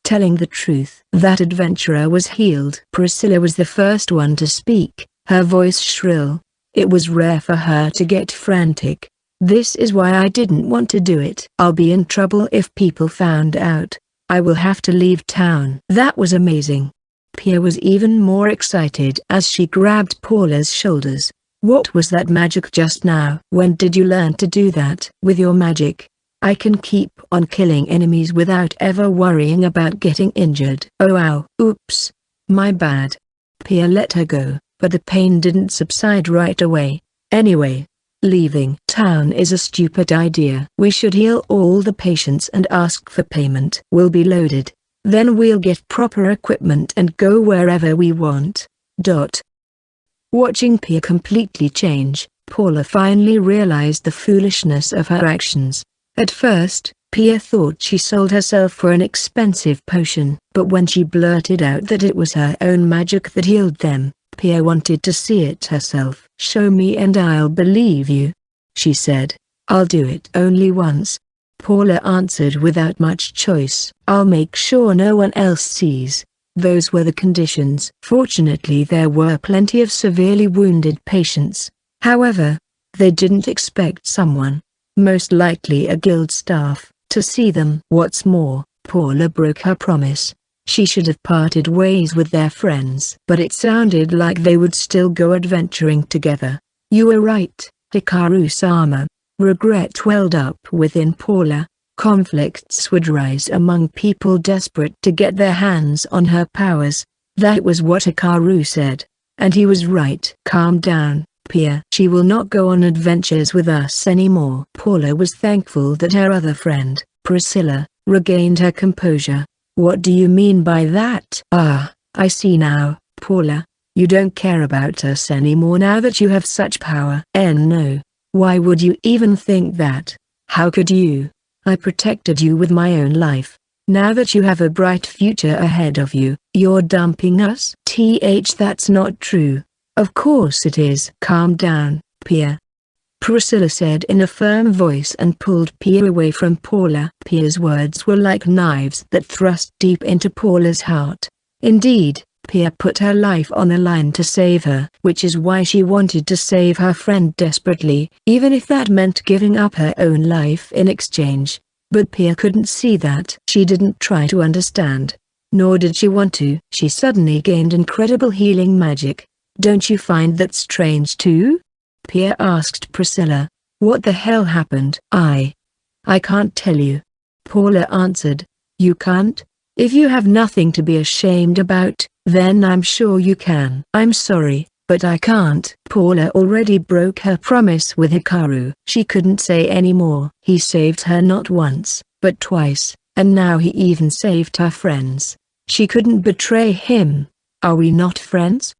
telling the truth. That adventurer was healed. Priscilla was the first one to speak, her voice shrill. It was rare for her to get frantic. This is why I didn't want to do it. I'll be in trouble if people found out. I will have to leave town. That was amazing. Pia was even more excited as she grabbed Paula's shoulders. What was that magic just now? When did you learn to do that? With your magic, I can keep on killing enemies without ever worrying about getting injured. Oh ow. Oops. My bad. Pia let her go, but the pain didn't subside right away. Anyway, leaving town is a stupid idea. We should heal all the patients and ask for payment. We'll be loaded. Then we'll get proper equipment and go wherever we want. Watching Pia completely change, Paula finally realized the foolishness of her actions. At first, Pia thought she sold herself for an expensive potion, but when she blurted out that it was her own magic that healed them, Pia wanted to see it herself. "Show me and I'll believe you," she said. "I'll do it only once," Paula answered without much choice. "I'll make sure no one else sees." Those were the conditions. Fortunately there were plenty of severely wounded patients. However, they didn't expect someone, most likely a guild staff, to see them. What's more, Paula broke her promise. She should have parted ways with their friends. But it sounded like they would still go adventuring together. "You were right, Hikaru-sama." Regret welled up within Paula. Conflicts would rise among people desperate to get their hands on her powers. That was what Hikaru said. And he was right. Calm down, Pia. She will not go on adventures with us anymore. Paula was thankful that her other friend, Priscilla, regained her composure. What do you mean by that? Ah, I see now, Paula. You don't care about us anymore now that you have such power. No. Why would you even think that? How could you? I protected you with my own life. Now that you have a bright future ahead of you, you're dumping us? That's not true. Of course it is. Calm down, Pia. Priscilla said in a firm voice and pulled Pia away from Paula. Pia's words were like knives that thrust deep into Paula's heart. Indeed, Pia put her life on the line to save her, which is why she wanted to save her friend desperately, even if that meant giving up her own life in exchange. But Pia couldn't see that. She didn't try to understand. Nor did she want to. She suddenly gained incredible healing magic. Don't you find that strange too? Pia asked Priscilla. What the hell happened? I can't tell you. Paula answered. You can't? If you have nothing to be ashamed about, then I'm sure you can. I'm sorry, but I can't. Paula already broke her promise with Hikaru. She couldn't say any more. He saved her not once, but twice, and now he even saved her friends. She couldn't betray him. Are we not friends?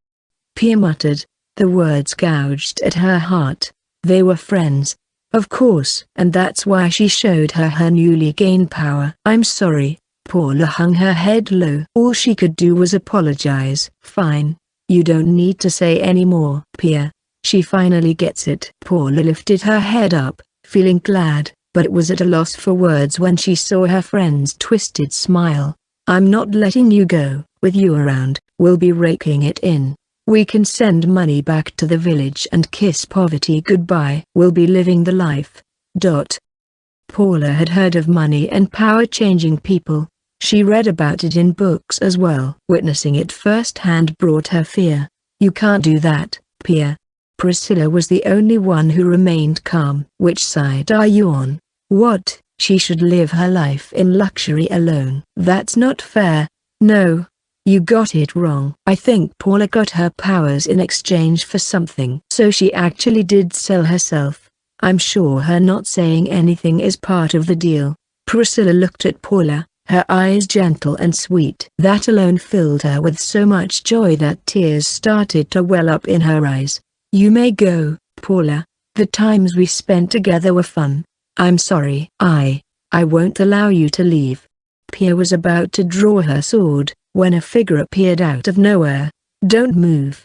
Pia muttered. The words gouged at her heart. They were friends. Of course. And that's why she showed her newly gained power. I'm sorry. Paula hung her head low. All she could do was apologize. Fine. You don't need to say any more, Pia. She finally gets it. Paula lifted her head up, feeling glad, but it was at a loss for words when she saw her friend's twisted smile. I'm not letting you go. With you around, we'll be raking it in. We can send money back to the village and kiss poverty goodbye. We'll be living the life. Paula had heard of money and power changing people. She read about it in books as well. Witnessing it firsthand brought her fear. You can't do that, Pia. Priscilla was the only one who remained calm. Which side are you on? What, she should live her life in luxury alone? That's not fair. No. You got it wrong. I think Paula got her powers in exchange for something. So she actually did sell herself. I'm sure her not saying anything is part of the deal. Priscilla looked at Paula, her eyes gentle and sweet. That alone filled her with so much joy that tears started to well up in her eyes. You may go, Paula. The times we spent together were fun. I'm sorry. I won't allow you to leave. Pia was about to draw her sword, when a figure appeared out of nowhere. Don't move.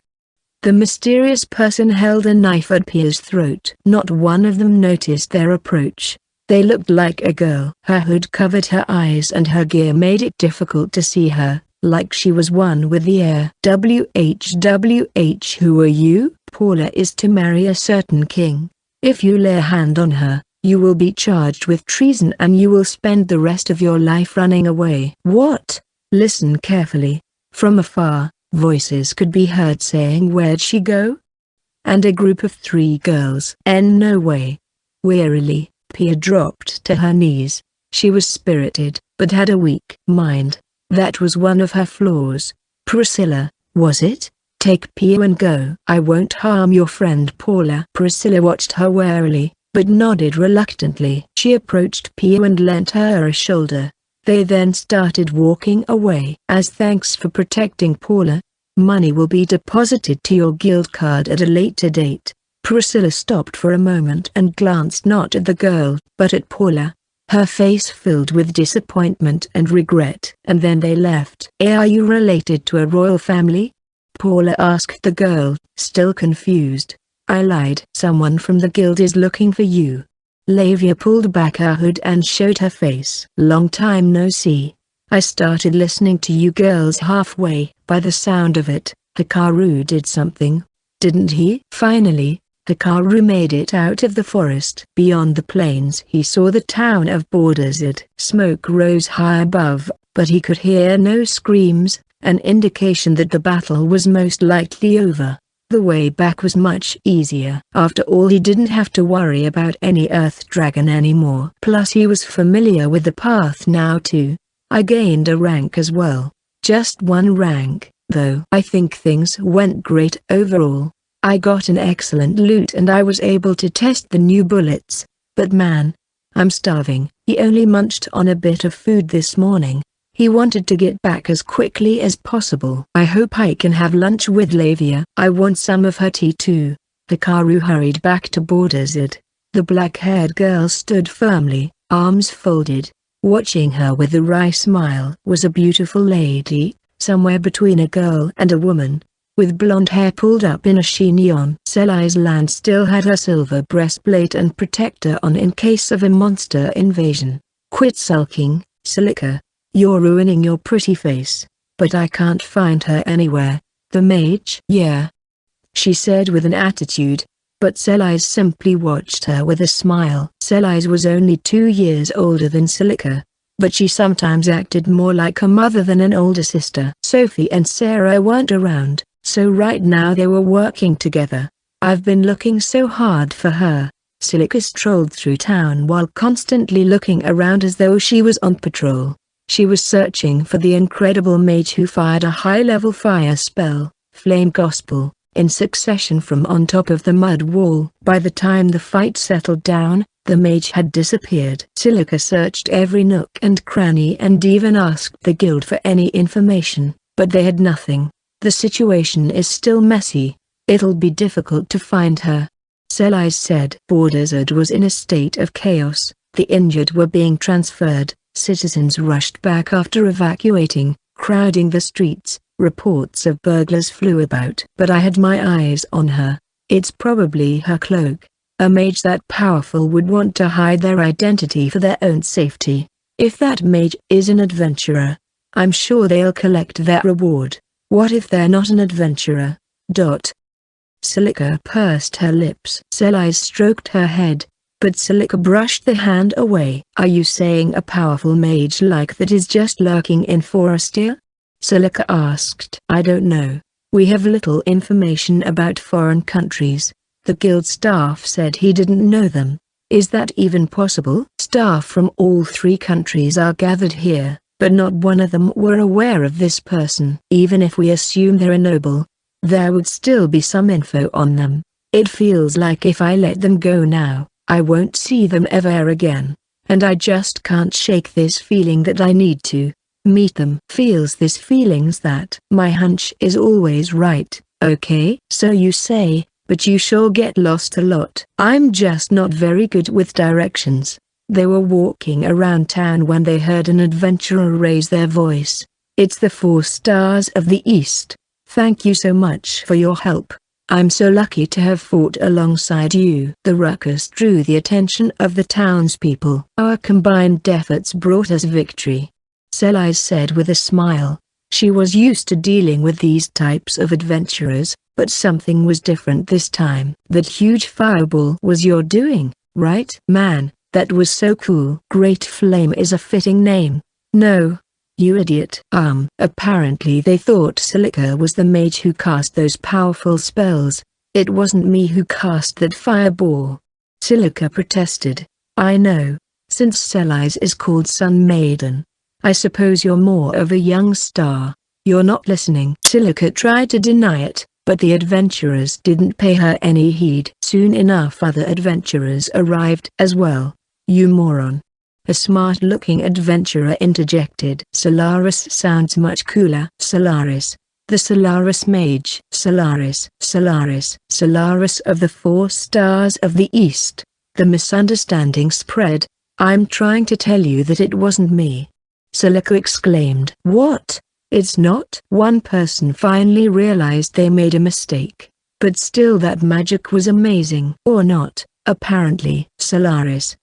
The mysterious person held a knife at Pia's throat. Not one of them noticed their approach. They looked like a girl. Her hood covered her eyes and her gear made it difficult to see her, like she was one with the air. Who are you? Paula is to marry a certain king. If you lay a hand on her, you will be charged with treason and you will spend the rest of your life running away. What? Listen carefully. From afar, voices could be heard saying, where'd she go? And a group of 3 girls. No way. Wearily, Pia dropped to her knees. She was spirited, but had a weak mind. That was one of her flaws. Priscilla, was it? Take Pia and go. I won't harm your friend Paula. Priscilla watched her warily, but nodded reluctantly. She approached Pia and lent her a shoulder. They then started walking away. As thanks for protecting Paula, money will be deposited to your guild card at a later date. Priscilla stopped for a moment and glanced not at the girl, but at Paula. Her face filled with disappointment and regret. And then they left. Are you related to a royal family? Paula asked the girl, still confused. I lied. Someone from the guild is looking for you. Lavia pulled back her hood and showed her face. Long time no see. I started listening to you girls halfway. By the sound of it, Hikaru did something, didn't he? Finally, Hikaru made it out of the forest. Beyond the plains he saw the town of Borderside. Smoke rose high above, but he could hear no screams, an indication that the battle was most likely over. The way back was much easier. After all, he didn't have to worry about any earth dragon anymore. Plus he was familiar with the path now too. I gained a rank as well. Just one rank, though. I think things went great overall. I got an excellent loot and I was able to test the new bullets. But man, I'm starving. He only munched on a bit of food this morning. He wanted to get back as quickly as possible. I hope I can have lunch with Lavia. I want some of her tea too. Hikaru hurried back to Borderside. The black-haired girl stood firmly, arms folded. Watching her with a wry smile was a beautiful lady, somewhere between a girl and a woman, with blonde hair pulled up in a chignon. Selai's land still had her silver breastplate and protector on in case of a monster invasion. Quit sulking, Celica. You're ruining your pretty face. But I can't find her anywhere. The mage? Yeah, she said with an attitude. But Selais simply watched her with a smile. Selais was only 2 years older than Celica, but she sometimes acted more like a mother than an older sister. Sophie and Sarah weren't around, so right now they were working together. I've been looking so hard for her. Celica strolled through town while constantly looking around as though she was on patrol. She was searching for the incredible mage who fired a high-level fire spell, Flame Gospel, in succession from on top of the mud wall. By the time the fight settled down, the mage had disappeared. Celica searched every nook and cranny and even asked the guild for any information, but they had nothing. The situation is still messy. It'll be difficult to find her. Selais said. Borderside was in a state of chaos. The injured were being transferred. Citizens rushed back after evacuating, crowding the streets. Reports of burglars flew about. But I had my eyes on her. It's probably her cloak. A mage that powerful would want to hide their identity for their own safety. If that mage is an adventurer, I'm sure they'll collect their reward. What if they're not an adventurer? Celica pursed her lips. Selais stroked her head, but Celica brushed the hand away. Are you saying a powerful mage like that is just lurking in Forestia? Celica asked. I don't know. We have little information about foreign countries. The guild staff said he didn't know them. Is that even possible? Staff from all 3 countries are gathered here, but not one of them were aware of this person. Even if we assume they're a noble, there would still be some info on them. It feels like if I let them go now, I won't see them ever again. And I just can't shake this feeling that I need to meet them. Feels this feelings that my hunch is always right, okay? So you say, but you sure get lost a lot. I'm just not very good with directions. They were walking around town when they heard an adventurer raise their voice. It's the 4 stars of the East. Thank you so much for your help. I'm so lucky to have fought alongside you. The ruckus drew the attention of the townspeople. Our combined efforts brought us victory, Selais said with a smile. She was used to dealing with these types of adventurers, but something was different this time. That huge fireball was your doing, right? Man, that was so cool. Great Flame is a fitting name. No, you idiot. Apparently they thought Celica was the mage who cast those powerful spells. It wasn't me who cast that fireball. Celica protested. I know, since Selais is called Sun Maiden. I suppose you're more of a young star. You're not listening. Celica tried to deny it, but the adventurers didn't pay her any heed. Soon enough other adventurers arrived as well. You moron. A smart-looking adventurer interjected. Solaris sounds much cooler. Solaris. The Solaris mage. Solaris. Solaris of the 4 stars of the East. The misunderstanding spread. I'm trying to tell you that it wasn't me. Celica exclaimed. What? It's not? One person finally realized they made a mistake. But still that magic was amazing. Or not. Apparently. Solaris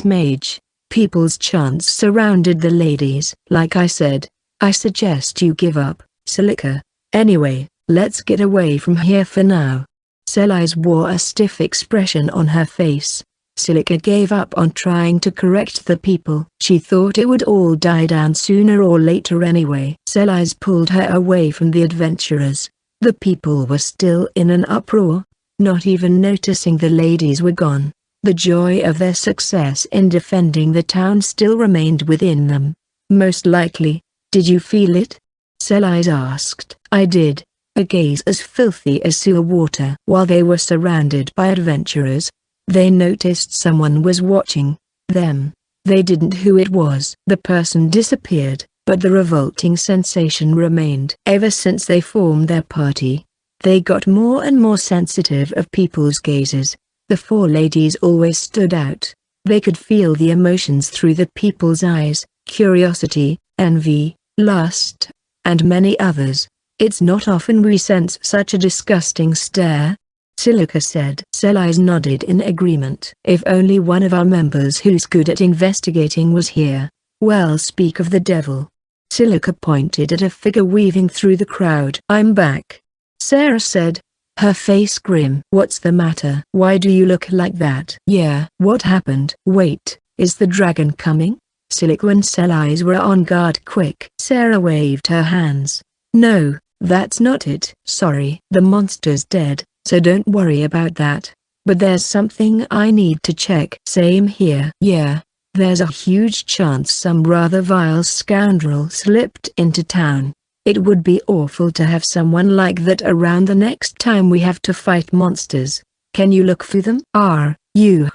mage. People's chants surrounded the ladies. Like I said, I suggest you give up, Celica. Anyway, let's get away from here for now. Selais wore a stiff expression on her face. Celica gave up on trying to correct the people. She thought it would all die down sooner or later anyway. Selais pulled her away from the adventurers. The people were still in an uproar, not even noticing the ladies were gone. The joy of their success in defending the town still remained within them. Most likely. Did you feel it? Selise asked. I did. A gaze as filthy as sewer water. While they were surrounded by adventurers, they noticed someone was watching them. They didn't know who it was. The person disappeared, but the revolting sensation remained. Ever since they formed their party, they got more and more sensitive of people's gazes. The four ladies always stood out. They could feel the emotions through the people's eyes: curiosity, envy, lust, and many others. It's not often we sense such a disgusting stare, Silica said. Selise nodded in agreement. If only one of our members who's good at investigating was here. Well, speak of the devil. Silica pointed at a figure weaving through the crowd. I'm back, Sarah said, her face grim. What's the matter? Why do you look like that? Yeah. What happened? Wait, is the dragon coming? Silica and Selise were on guard quick. Sarah waved her hands. No, that's not it. Sorry. The monster's dead, so don't worry about that. But there's something I need to check. Same here. Yeah, there's a huge chance some rather vile scoundrel slipped into town. It would be awful to have someone like that around the next time we have to fight monsters. Can you look for them? Are you?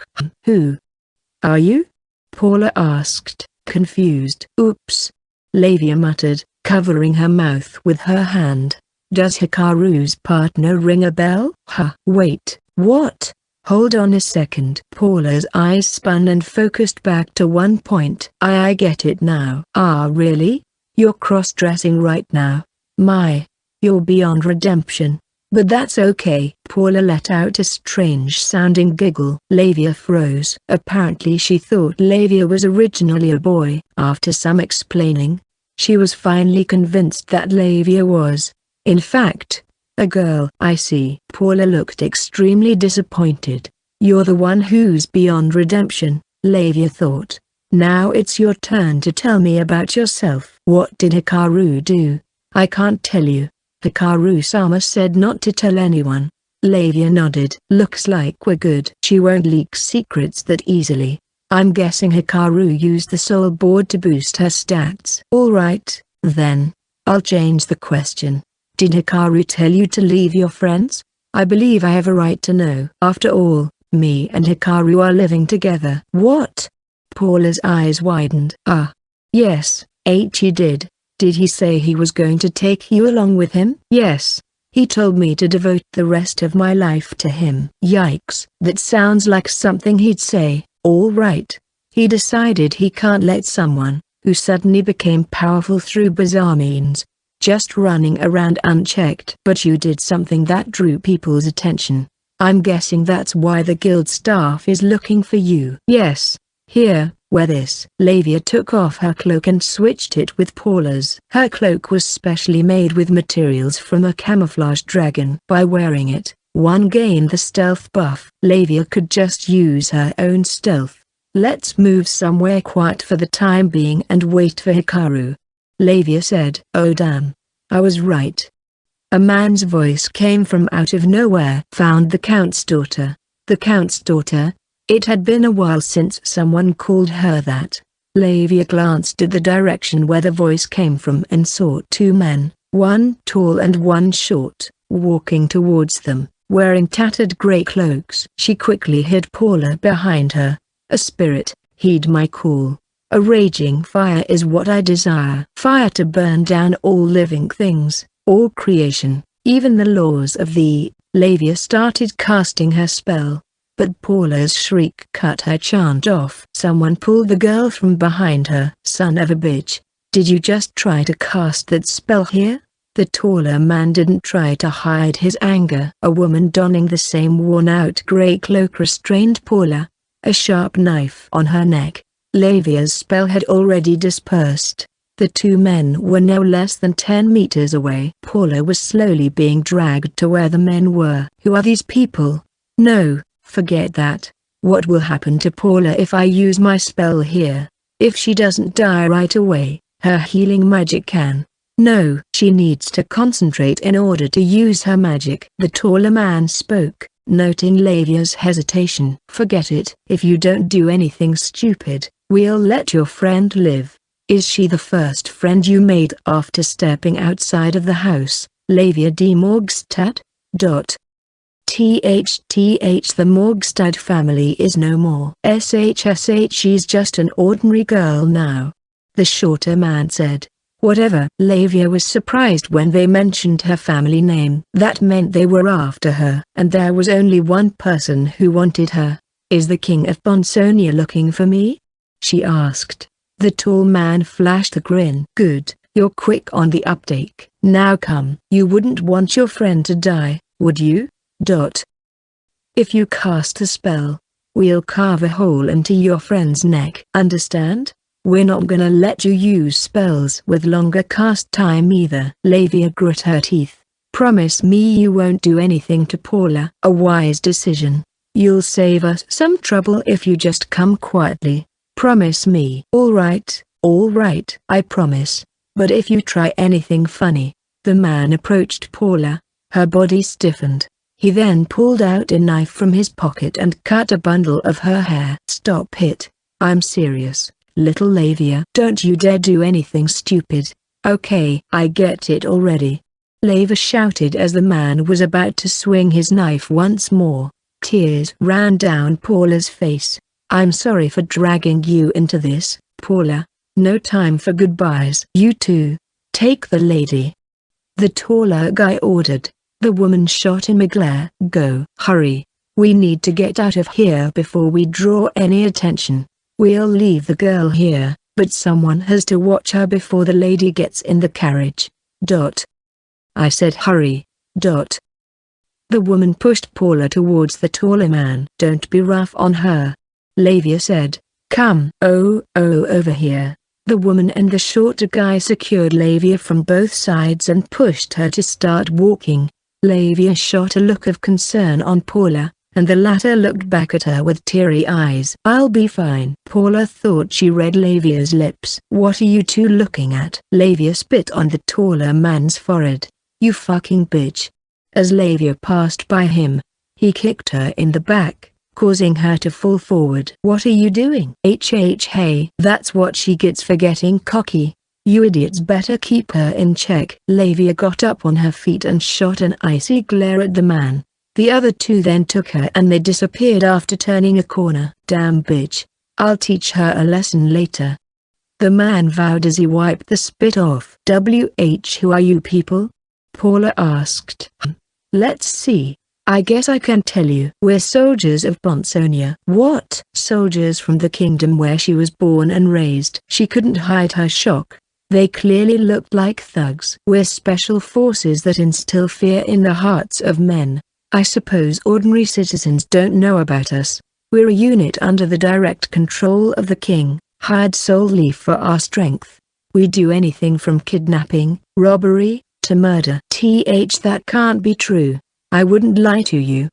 Who are you? Paula asked, confused. Oops, Lavia muttered, covering her mouth with her hand. Does Hikaru's partner ring a bell? Wait, what? Hold on a second. Paula's eyes spun and focused back to one point. I get it now. Ah, really? You're cross-dressing right now. You're beyond redemption. But that's okay. Paula let out a strange-sounding giggle. Lavia froze. Apparently she thought Lavia was originally a boy. After some explaining, she was finally convinced that Lavia was, in fact, a girl. I see. Paula looked extremely disappointed. You're the one who's beyond redemption, Lavia thought. Now it's your turn to tell me about yourself. What did Hikaru do? I can't tell you. Hikaru-sama said not to tell anyone. Lavia nodded. Looks like we're good. She won't leak secrets that easily. I'm guessing Hikaru used the soul board to boost her stats. Alright, then. I'll change the question. Did Hikaru tell you to leave your friends? I believe I have a right to know. After all, me and Hikaru are living together. What? Paula's eyes widened. Yes, he did. Did he say he was going to take you along with him? Yes. He told me to devote the rest of my life to him. Yikes. That sounds like something he'd say. All right. He decided he can't let someone, who suddenly became powerful through bizarre means, just running around unchecked. But you did something that drew people's attention. I'm guessing that's why the guild staff is looking for you. Yes. Here, wear this. Lavia took off her cloak and switched it with Paula's. Her cloak was specially made with materials from a camouflage dragon. By wearing it, one gained the stealth buff. Lavia could just use her own stealth. Let's move somewhere quiet for the time being and wait for Hikaru, Lavia said. Oh damn. I was right. A man's voice came from out of nowhere. Found the Count's daughter. The Count's daughter? It had been a while since someone called her that. Lavia glanced at the direction where the voice came from and saw two men, one tall and one short, walking towards them, wearing tattered grey cloaks. She quickly hid Paula behind her. A spirit, heed my call. A raging fire is what I desire. Fire to burn down all living things, all creation, even the laws of the... Lavia started casting her spell. But Paula's shriek cut her chant off. Someone pulled the girl from behind her. Son of a bitch, did you just try to cast that spell here? The taller man didn't try to hide his anger. A woman donning the same worn-out grey cloak restrained Paula, a sharp knife on her neck. Lavia's spell had already dispersed. The two men were no less than 10 meters away. Paula was slowly being dragged to where the men were. Who are these people? No. Forget that. What will happen to Paula if I use my spell here? If she doesn't die right away, her healing magic can. No, she needs to concentrate in order to use her magic. The taller man spoke, noting Lavia's hesitation. Forget it. If you don't do anything stupid, we'll let your friend live. Is she the first friend you made after stepping outside of the house, Lavia de Morgstad? The Morgstad family is no more. She's just an ordinary girl now. The shorter man said. Whatever. Lavia was surprised when they mentioned her family name. That meant they were after her. And there was only one person who wanted her. Is the king of Bonsonia looking for me? She asked. The tall man flashed a grin. Good, you're quick on the uptake. Now come. You wouldn't want your friend to die, would you? If you cast a spell, we'll carve a hole into your friend's neck. Understand? We're not gonna let you use spells with longer cast time either. Lavia grit her teeth. Promise me you won't do anything to Paula. A wise decision. You'll save us some trouble if you just come quietly. Promise me. All right, I promise. But if you try anything funny. The man approached Paula. Her body stiffened. He then pulled out a knife from his pocket and cut a bundle of her hair. Stop it. I'm serious, little Lavia. Don't you dare do anything stupid. Okay, I get it already. Lavia shouted as the man was about to swing his knife once more. Tears ran down Paula's face. I'm sorry for dragging you into this, Paula. No time for goodbyes. You two. Take the lady. The taller guy ordered. The woman shot him a glare. Go. Hurry. We need to get out of here before we draw any attention. We'll leave the girl here, but someone has to watch her before the lady gets in the carriage. I said hurry. The woman pushed Paula towards the taller man. Don't be rough on her. Lavia said. Come. Over here. The woman and the shorter guy secured Lavia from both sides and pushed her to start walking. Lavia shot a look of concern on Paula, and the latter looked back at her with teary eyes. I'll be fine. Paula thought she read Lavia's lips. What are you two looking at? Lavia spit on the taller man's forehead. You fucking bitch. As Lavia passed by him, he kicked her in the back, causing her to fall forward. What are you doing? Hey, that's what she gets for getting cocky. You idiots better keep her in check. Lavia got up on her feet and shot an icy glare at the man. The other two then took her and they disappeared after turning a corner. Damn bitch. I'll teach her a lesson later. The man vowed as he wiped the spit off. Who are you people? Paula asked. Let's see. I guess I can tell you. We're soldiers of Bonsonia. What? Soldiers from the kingdom where she was born and raised. She couldn't hide her shock. They clearly looked like thugs. We're special forces that instill fear in the hearts of men. I suppose ordinary citizens don't know about us. We're a unit under the direct control of the king, hired solely for our strength. We do anything from kidnapping, robbery, to murder. That can't be true. I wouldn't lie to you.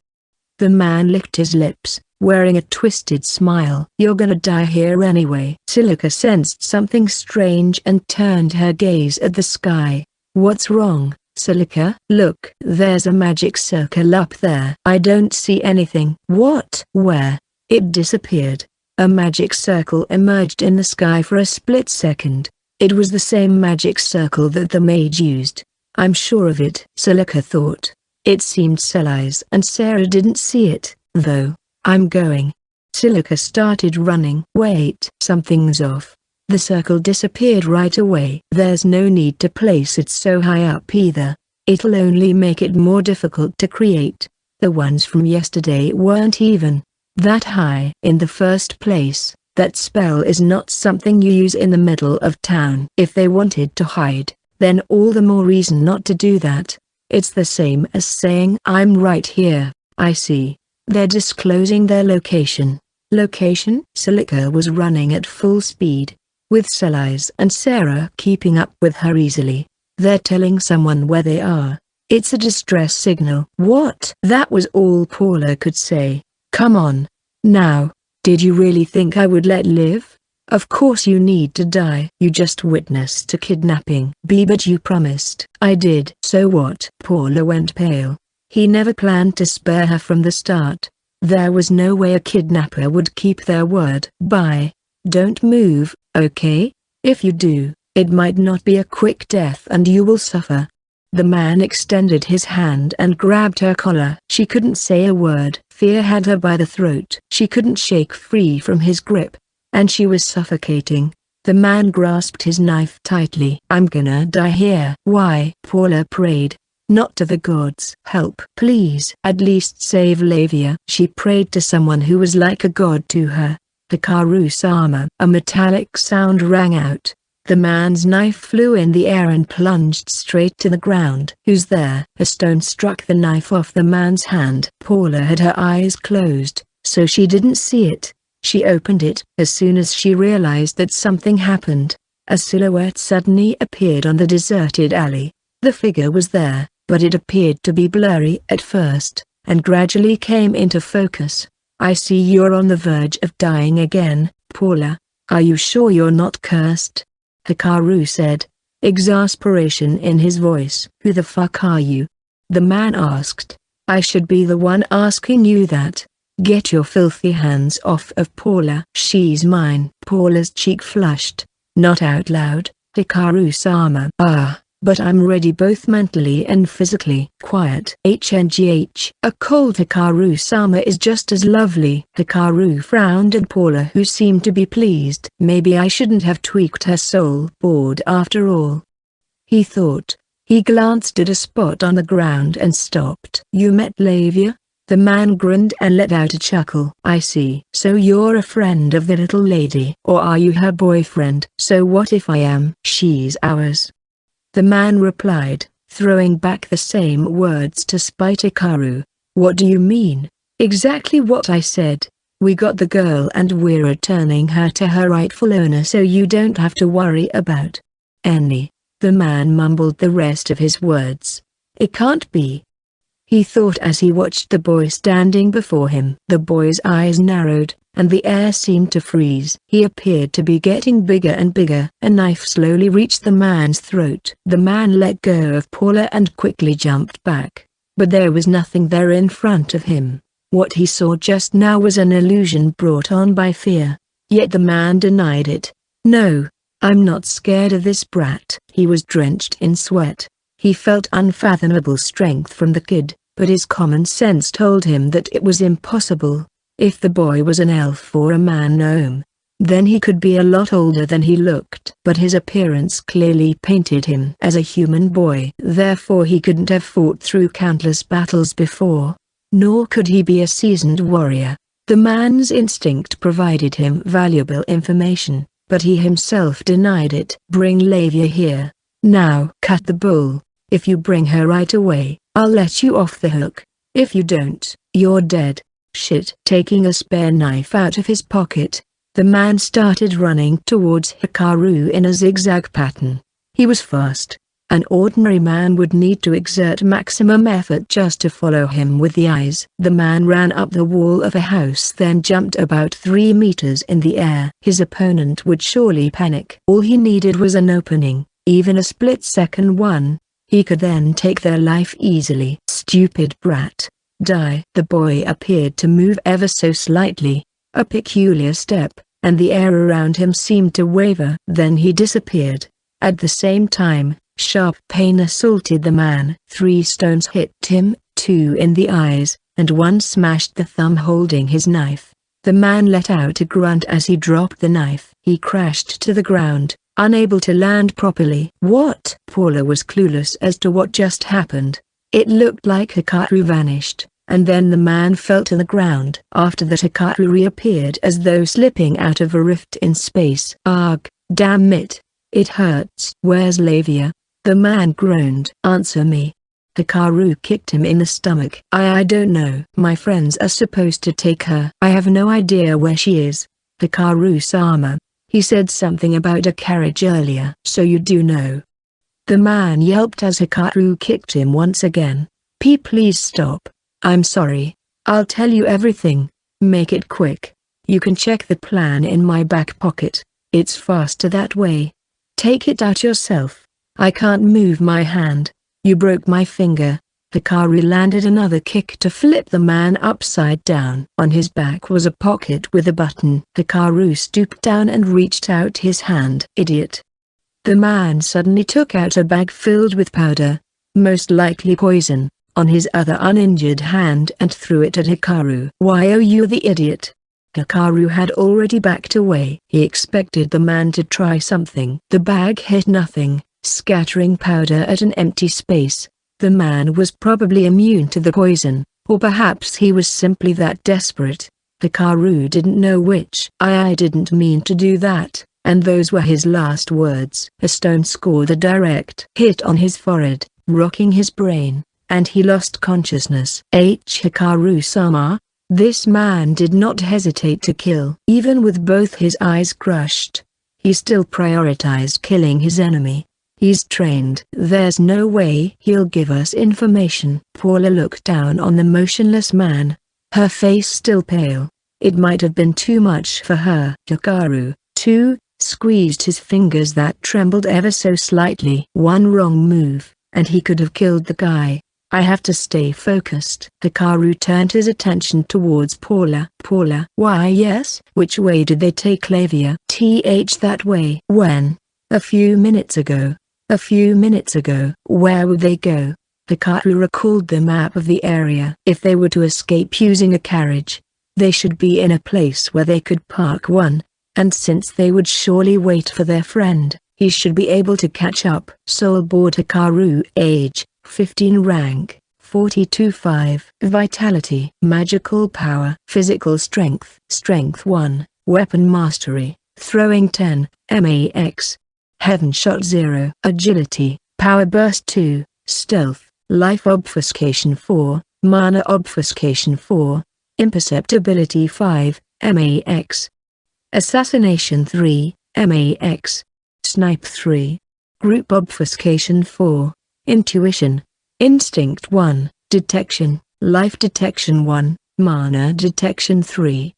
The man licked his lips, wearing a twisted smile. You're gonna die here anyway. Silica sensed something strange and turned her gaze at the sky. What's wrong, Silica? Look, there's a magic circle up there. I don't see anything. What? Where? It disappeared. A magic circle emerged in the sky for a split second. It was the same magic circle that the mage used. I'm sure of it, Silica thought. It seemed Celise and Sarah didn't see it, though. I'm going. Silica started running. Wait, something's off. The circle disappeared right away. There's no need to place it so high up either. It'll only make it more difficult to create. The ones from yesterday weren't even that high. In the first place, that spell is not something you use in the middle of town. If they wanted to hide, then all the more reason not to do that. It's the same as saying I'm right here. I see. They're disclosing their location. Location? Silica was running at full speed, with Celise and Sarah keeping up with her easily. They're telling someone where they are. It's a distress signal. What? That was all Paula could say. Come on. Now, did you really think I would let live? Of course you need to die. You just witnessed a kidnapping. But you promised. I did. So what? Paula went pale. He never planned to spare her from the start. There was no way a kidnapper would keep their word. Bye. Don't move, okay? If you do, it might not be a quick death and you will suffer. The man extended his hand and grabbed her collar. She couldn't say a word. Fear had her by the throat. She couldn't shake free from his grip, and she was suffocating. The man grasped his knife tightly. I'm gonna die here. Why? Paula prayed. Not to the gods. Help. Please. At least save Lavia. She prayed to someone who was like a god to her. Hikaru-sama. A metallic sound rang out. The man's knife flew in the air and plunged straight to the ground. Who's there? A stone struck the knife off the man's hand. Paula had her eyes closed, so she didn't see it. She opened it. As soon as she realized that something happened, a silhouette suddenly appeared on the deserted alley. The figure was there, but it appeared to be blurry at first, and gradually came into focus. I see you're on the verge of dying again, Paula. Are you sure you're not cursed? Hikaru said, exasperation in his voice. Who the fuck are you? The man asked. I should be the one asking you that. Get your filthy hands off of Paula. She's mine. Paula's cheek flushed. Not out loud. Hikaru-sama. But I'm ready both mentally and physically. Quiet. HNGH. A cold Hikaru-sama is just as lovely. Hikaru frowned at Paula, who seemed to be pleased. Maybe I shouldn't have tweaked her soul board after all, he thought. He glanced at a spot on the ground and stopped. You met Lavia? The man grinned and let out a chuckle. I see. So you're a friend of the little lady. Or are you her boyfriend? So what if I am? She's ours. The man replied, throwing back the same words to spite Hikaru. What do you mean? Exactly what I said. We got the girl and we're returning her to her rightful owner so you don't have to worry about any. The man mumbled the rest of his words. It can't be, he thought as he watched the boy standing before him. The boy's eyes narrowed, and the air seemed to freeze. He appeared to be getting bigger and bigger. A knife slowly reached the man's throat. The man let go of Paula and quickly jumped back. But there was nothing there in front of him. What he saw just now was an illusion brought on by fear. Yet the man denied it. No, I'm not scared of this brat. He was drenched in sweat. He felt unfathomable strength from the kid, but his common sense told him that it was impossible. If the boy was an elf or a man-gnome, then he could be a lot older than he looked. But his appearance clearly painted him as a human boy. Therefore he couldn't have fought through countless battles before. Nor could he be a seasoned warrior. The man's instinct provided him valuable information, but he himself denied it. Bring Lavia here. Now. Cut the bull. If you bring her right away, I'll let you off the hook. If you don't, you're dead. Shit. Taking a spare knife out of his pocket, the man started running towards Hikaru in a zigzag pattern. He was fast. An ordinary man would need to exert maximum effort just to follow him with the eyes. The man ran up the wall of a house, then jumped about 3 meters in the air. His opponent would surely panic. All he needed was an opening, even a split-second one. He could then take their life easily. Stupid brat. Die. The boy appeared to move ever so slightly, a peculiar step, and the air around him seemed to waver. Then he disappeared. At the same time, sharp pain assaulted the man. 3 stones hit him, 2 in the eyes, and 1 smashed the thumb holding his knife. The man let out a grunt as he dropped the knife. He crashed to the ground, unable to land properly. What? Paula was clueless as to what just happened. It looked like Hikaru vanished, and then the man fell to the ground. After that, Hikaru reappeared as though slipping out of a rift in space. Ugh, damn it. It hurts. Where's Lavia? The man groaned. Answer me. Hikaru kicked him in the stomach. I don't know. My friends are supposed to take her. I have no idea where she is. Hikaru-sama. He said something about a carriage earlier. So you do know. The man yelped as Hikaru kicked him once again. Please stop. I'm sorry. I'll tell you everything. Make it quick. You can check the plan in my back pocket. It's faster that way. Take it out yourself. I can't move my hand. You broke my finger. Hikaru landed another kick to flip the man upside down. On his back was a pocket with a button. Hikaru stooped down and reached out his hand. Idiot. The man suddenly took out a bag filled with powder, most likely poison, on his other uninjured hand and threw it at Hikaru. Why, oh, you the idiot. Hikaru had already backed away. He expected the man to try something. The bag hit nothing, scattering powder at an empty space. The man was probably immune to the poison, or perhaps he was simply that desperate. Hikaru didn't know which. I didn't mean to do that, and those were his last words. A stone scored a direct hit on his forehead, rocking his brain, and he lost consciousness. Hikaru-sama. This man did not hesitate to kill. Even with both his eyes crushed, he still prioritized killing his enemy. He's trained. There's no way he'll give us information. Paula looked down on the motionless man, her face still pale. It might have been too much for her. Hikaru, too, squeezed his fingers that trembled ever so slightly. One wrong move, and he could have killed the guy. I have to stay focused. Hikaru turned his attention towards Paula. Paula. Why yes? Which way did they take Lavia? That way. When? A few minutes ago. A few minutes ago. Where would they go? Hikaru recalled the map of the area. If they were to escape using a carriage, they should be in a place where they could park one, and since they would surely wait for their friend, he should be able to catch up. Soul board. Hikaru. Age, 15. Rank, 42-5. Vitality. Magical power. Physical strength. Strength 1. Weapon mastery. Throwing 10, max. Heaven shot 0. Agility. Power burst 2. Stealth. Life obfuscation 4. Mana obfuscation 4. Imperceptibility 5, max. Assassination 3, max. Snipe 3. Group obfuscation 4. Intuition. Instinct 1. Detection. Life detection 1. Mana detection 3.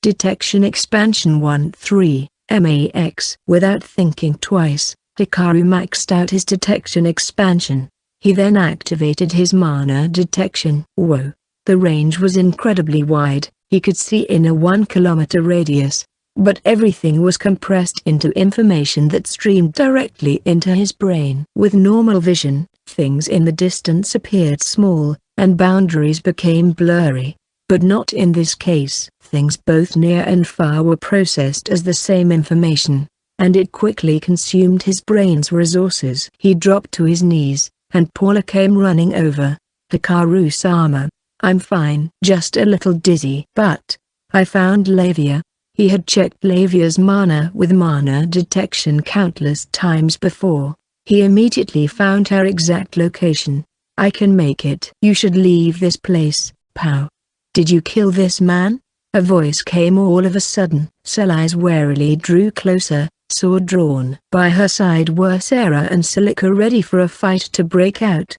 Detection expansion 1 3, max. Without thinking twice, Hikaru maxed out his detection expansion. He then activated his mana detection. Whoa. The range was incredibly wide. He could see in a 1-kilometer radius, but everything was compressed into information that streamed directly into his brain. With normal vision, things in the distance appeared small, and boundaries became blurry. But not in this case. Things both near and far were processed as the same information, and it quickly consumed his brain's resources. He dropped to his knees, and Paula came running over. Hikaru-sama, I'm fine. Just a little dizzy. But I found Lavia. He had checked Lavia's mana with mana detection countless times before. He immediately found her exact location. I can make it. You should leave this place, Pow. Did you kill this man? A voice came all of a sudden. Selai's warily drew closer, sword drawn. By her side were Sarah and Celica ready for a fight to break out.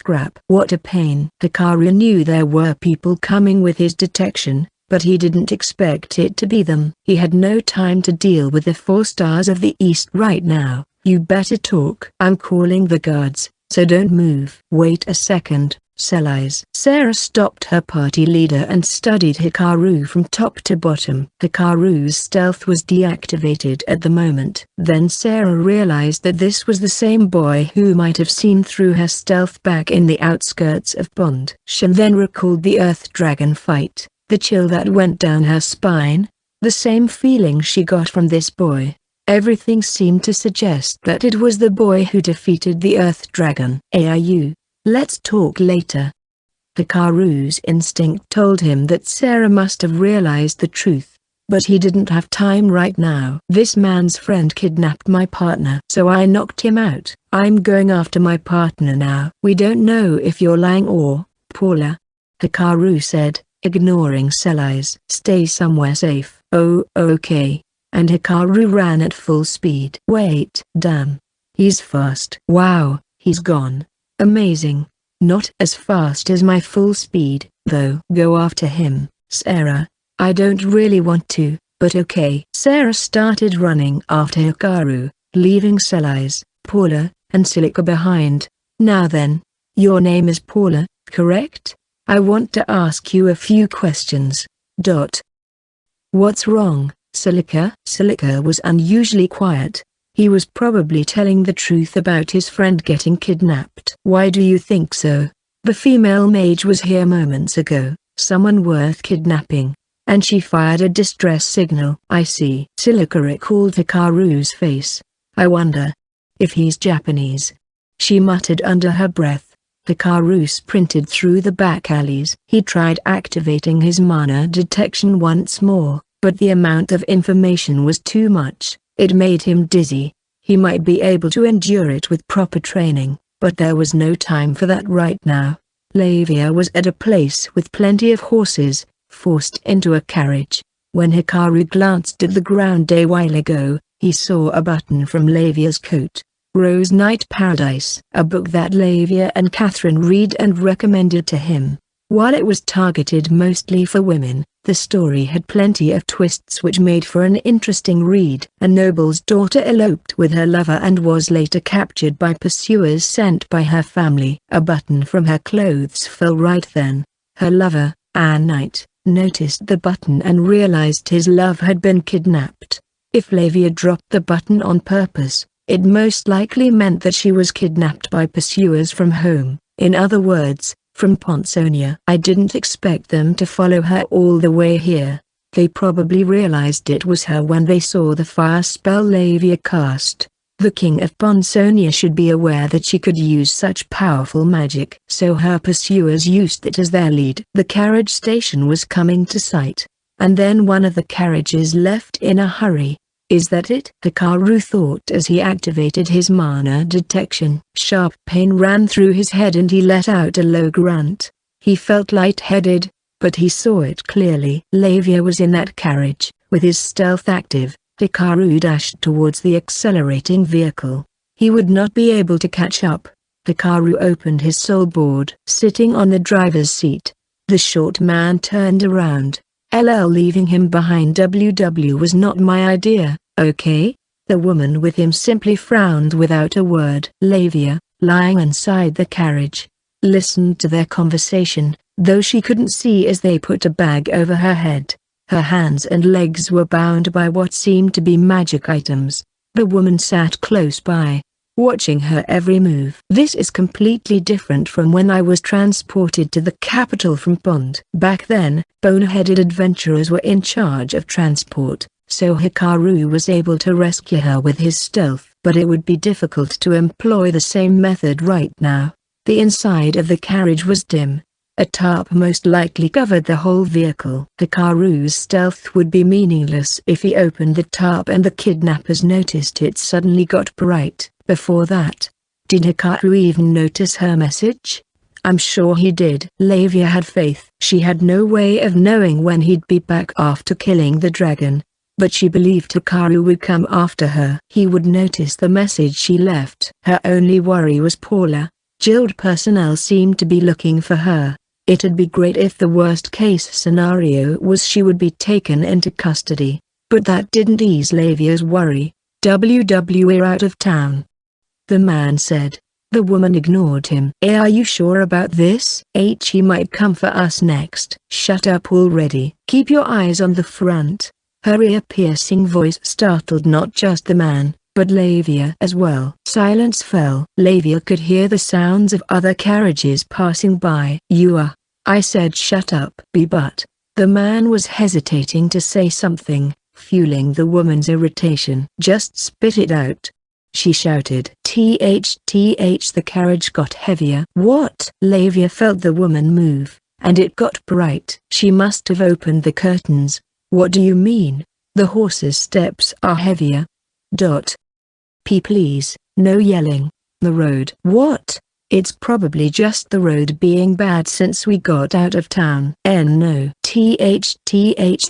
Crap. What a pain. Hikaru knew there were people coming with his detection, but he didn't expect it to be them. He had no time to deal with the 4 stars of the East right now. You better talk. I'm calling the guards, so don't move. Wait a second. Sarah stopped her party leader and studied Hikaru from top to bottom. Hikaru's stealth was deactivated at the moment. Then Sarah realized that this was the same boy who might have seen through her stealth back in the outskirts of Bond. She then recalled the Earth Dragon fight, the chill that went down her spine, the same feeling she got from this boy. Everything seemed to suggest that it was the boy who defeated the Earth Dragon. Let's talk later. Hikaru's instinct told him that Sarah must have realized the truth, but he didn't have time right now. This man's friend kidnapped my partner, so I knocked him out. I'm going after my partner now. We don't know if you're lying or, Paula, Hikaru said, ignoring Selai's. Stay somewhere safe. Oh, okay. And Hikaru ran at full speed. Wait. Damn. He's fast. Wow, he's gone. Amazing. Not as fast as my full speed, though. Go after him, Sarah. I don't really want to. but okay. Sarah started running after Hikaru, leaving Celise, Paula, and Silica behind. Now then, your name is Paula, correct? I want to ask you a few questions. What's wrong, Silica? Silica was unusually quiet. He was probably telling the truth about his friend getting kidnapped. Why do you think so? The female mage was here moments ago, someone worth kidnapping. And she fired a distress signal. I see. Silica recalled Hikaru's face. I wonder if he's Japanese. She muttered under her breath. Hikaru sprinted through the back alleys. He tried activating his mana detection once more, but the amount of information was too much. It made him dizzy. He might be able to endure it with proper training, but there was no time for that right now. Lavia was at a place with plenty of horses, forced into a carriage. When Hikaru glanced at the ground a while ago, he saw a button from Lavia's coat. Rose Night Paradise, a book that Lavia and Catherine read and recommended to him. While it was targeted mostly for women, the story had plenty of twists which made for an interesting read. A noble's daughter eloped with her lover and was later captured by pursuers sent by her family. A button from her clothes fell right then. Her lover, a knight, noticed the button and realized his love had been kidnapped. If Lavia dropped the button on purpose, it most likely meant that she was kidnapped by pursuers from home, in other words, from Ponsonia. I didn't expect them to follow her all the way here. They probably realized it was her when they saw the fire spell Lavia cast. The king of Ponsonia should be aware that she could use such powerful magic. So her pursuers used it as their lead. The carriage station was coming to sight. And then one of the carriages left in a hurry. Is that it? Hikaru thought as he activated his mana detection. Sharp pain ran through his head and he let out a low grunt. He felt lightheaded, but he saw it clearly. Lavia was in that carriage. With his stealth active, Hikaru dashed towards the accelerating vehicle. He would not be able to catch up. Hikaru opened his soul board. Sitting on the driver's seat, the short man turned around. Leaving him behind. WW was not my idea, okay? The woman with him simply frowned without a word. Lavia, lying inside the carriage, listened to their conversation, though she couldn't see as they put a bag over her head. Her hands and legs were bound by what seemed to be magic items. The woman sat close by, watching her every move. This is completely different from when I was transported to the capital from Pond. Back then, bone-headed adventurers were in charge of transport, so Hikaru was able to rescue her with his stealth. But it would be difficult to employ the same method right now. The inside of the carriage was dim. A tarp most likely covered the whole vehicle. Hikaru's stealth would be meaningless if he opened the tarp and the kidnappers noticed it suddenly got bright. Before that, did Hikaru even notice her message? I'm sure he did. Lavia had faith. She had no way of knowing when he'd be back after killing the dragon, but she believed Hikaru would come after her. He would notice the message she left. Her only worry was Paula. Guild personnel seemed to be looking for her. It'd be great if the worst-case scenario was she would be taken into custody, but that didn't ease Lavia's worry. We're out of town, the man said. The woman ignored him. Are you sure about this? He might come for us next. Shut up already. Keep your eyes on the front. Her ear-piercing voice startled not just the man, but Lavia as well. Silence fell. Lavia could hear the sounds of other carriages passing by. I said shut up. But the man was hesitating to say something, fueling the woman's irritation. Just spit it out, she shouted. The carriage got heavier. What? Lavia felt the woman move, and it got bright. She must have opened the curtains. What do you mean? The horse's steps are heavier. Please, no yelling. The road. What? It's probably just the road being bad since we got out of town. No.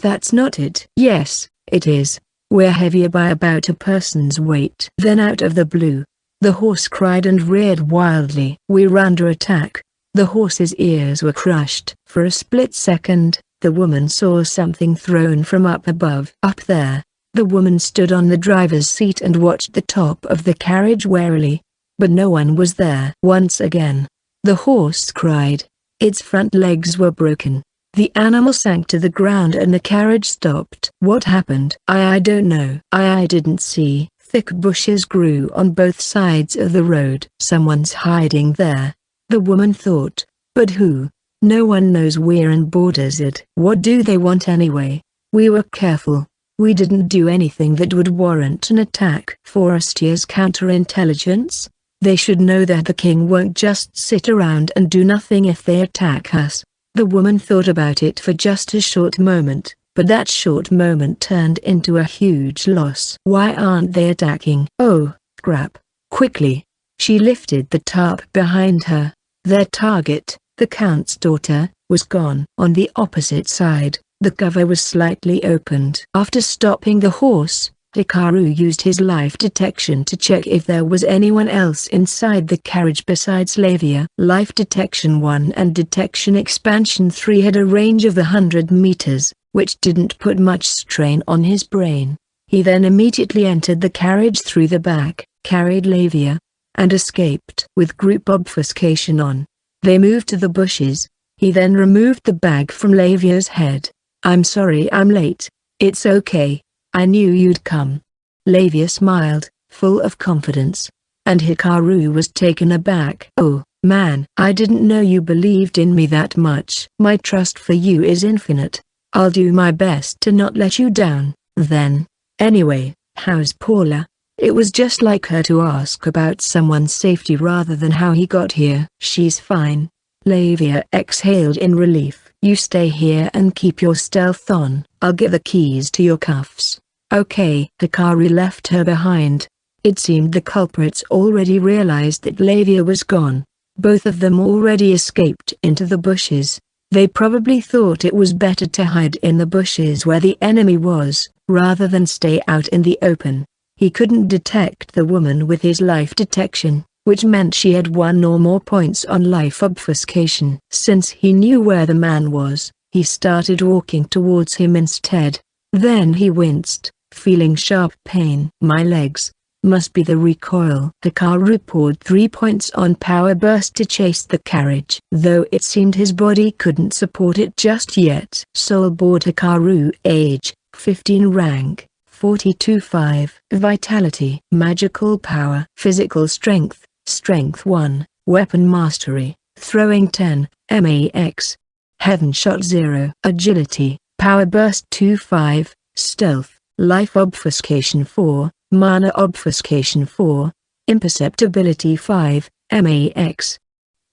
That's not it. Yes, it is. We're heavier by about a person's weight. Then out of the blue, the horse cried and reared wildly. We're under attack. The horse's ears were crushed. For a split second, the woman saw something thrown from up above. Up there, the woman stood on the driver's seat and watched the top of the carriage warily. But no one was there. Once again, the horse cried. Its front legs were broken. The animal sank to the ground and the carriage stopped. What happened? I don't know. I didn't see. Thick bushes grew on both sides of the road. Someone's hiding there, the woman thought. But who? No one knows we're in Borderside. What do they want anyway? We were careful. We didn't do anything that would warrant an attack. Forestier's counterintelligence? They should know that the king won't just sit around and do nothing if they attack us. The woman thought about it for just a short moment, but that short moment turned into a huge loss. Why aren't they attacking? Oh, crap. Quickly. She lifted the tarp behind her. Their target, the count's daughter, was gone. On the opposite side, the cover was slightly opened. After stopping the horse, Hikaru used his life detection to check if there was anyone else inside the carriage besides Lavia. Life detection 1 and detection expansion 3 had a range of 100 meters, which didn't put much strain on his brain. He then immediately entered the carriage through the back, carried Lavia, and escaped. With group obfuscation on, they moved to the bushes. He then removed the bag from Lavia's head. I'm sorry I'm late. It's okay. I knew you'd come. Lavia smiled, full of confidence. And Hikaru was taken aback. Oh, man. I didn't know you believed in me that much. My trust for you is infinite. I'll do my best to not let you down, then. Anyway, how's Paula? It was just like her to ask about someone's safety rather than how he got here. She's fine. Lavia exhaled in relief. You stay here and keep your stealth on. I'll get the keys to your cuffs. Okay. Hikaru left her behind. It seemed the culprits already realized that Lavia was gone. Both of them already escaped into the bushes. They probably thought it was better to hide in the bushes where the enemy was, rather than stay out in the open. He couldn't detect the woman with his life detection, which meant she had 1 or more points on life obfuscation. Since he knew where the man was, he started walking towards him instead. Then he winced, feeling sharp pain. My legs. Must be the recoil. Hikaru poured 3 points on power burst to chase the carriage, though it seemed his body couldn't support it just yet. Soul board Hikaru. Age, 15. Rank, 42-5. Vitality. Magical power. Physical strength, Strength 1. Weapon mastery, throwing 10, max. Heaven shot 0. Agility, power burst 2-5. Stealth, life obfuscation 4, mana obfuscation 4. Imperceptibility 5, max.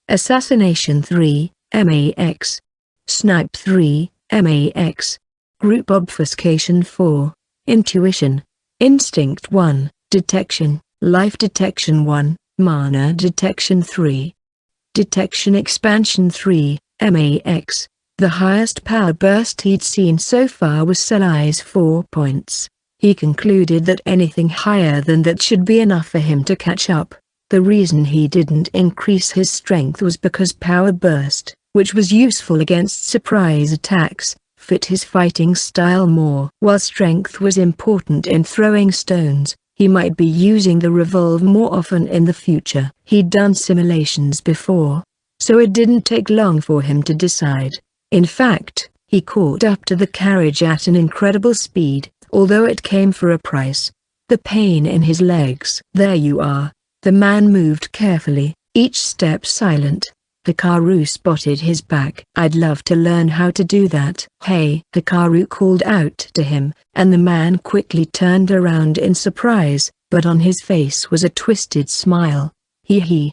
Assassination 3, max. Snipe 3, max. Group obfuscation 4. Intuition, instinct 1. Detection, life detection 1. Mana detection 3. Detection expansion 3, max. The highest power burst he'd seen so far was size 4 points. He concluded that anything higher than that should be enough for him to catch up. The reason he didn't increase his strength was because power burst, which was useful against surprise attacks, fit his fighting style more. While strength was important in throwing stones, he might be using the revolve more often in the future. He'd done simulations before, so it didn't take long for him to decide. In fact, he caught up to the carriage at an incredible speed, although it came for a price. The pain in his legs. There you are. The man moved carefully, each step silent. Hikaru spotted his back. I'd love to learn how to do that. Hey! Hikaru called out to him, and the man quickly turned around in surprise, but on his face was a twisted smile.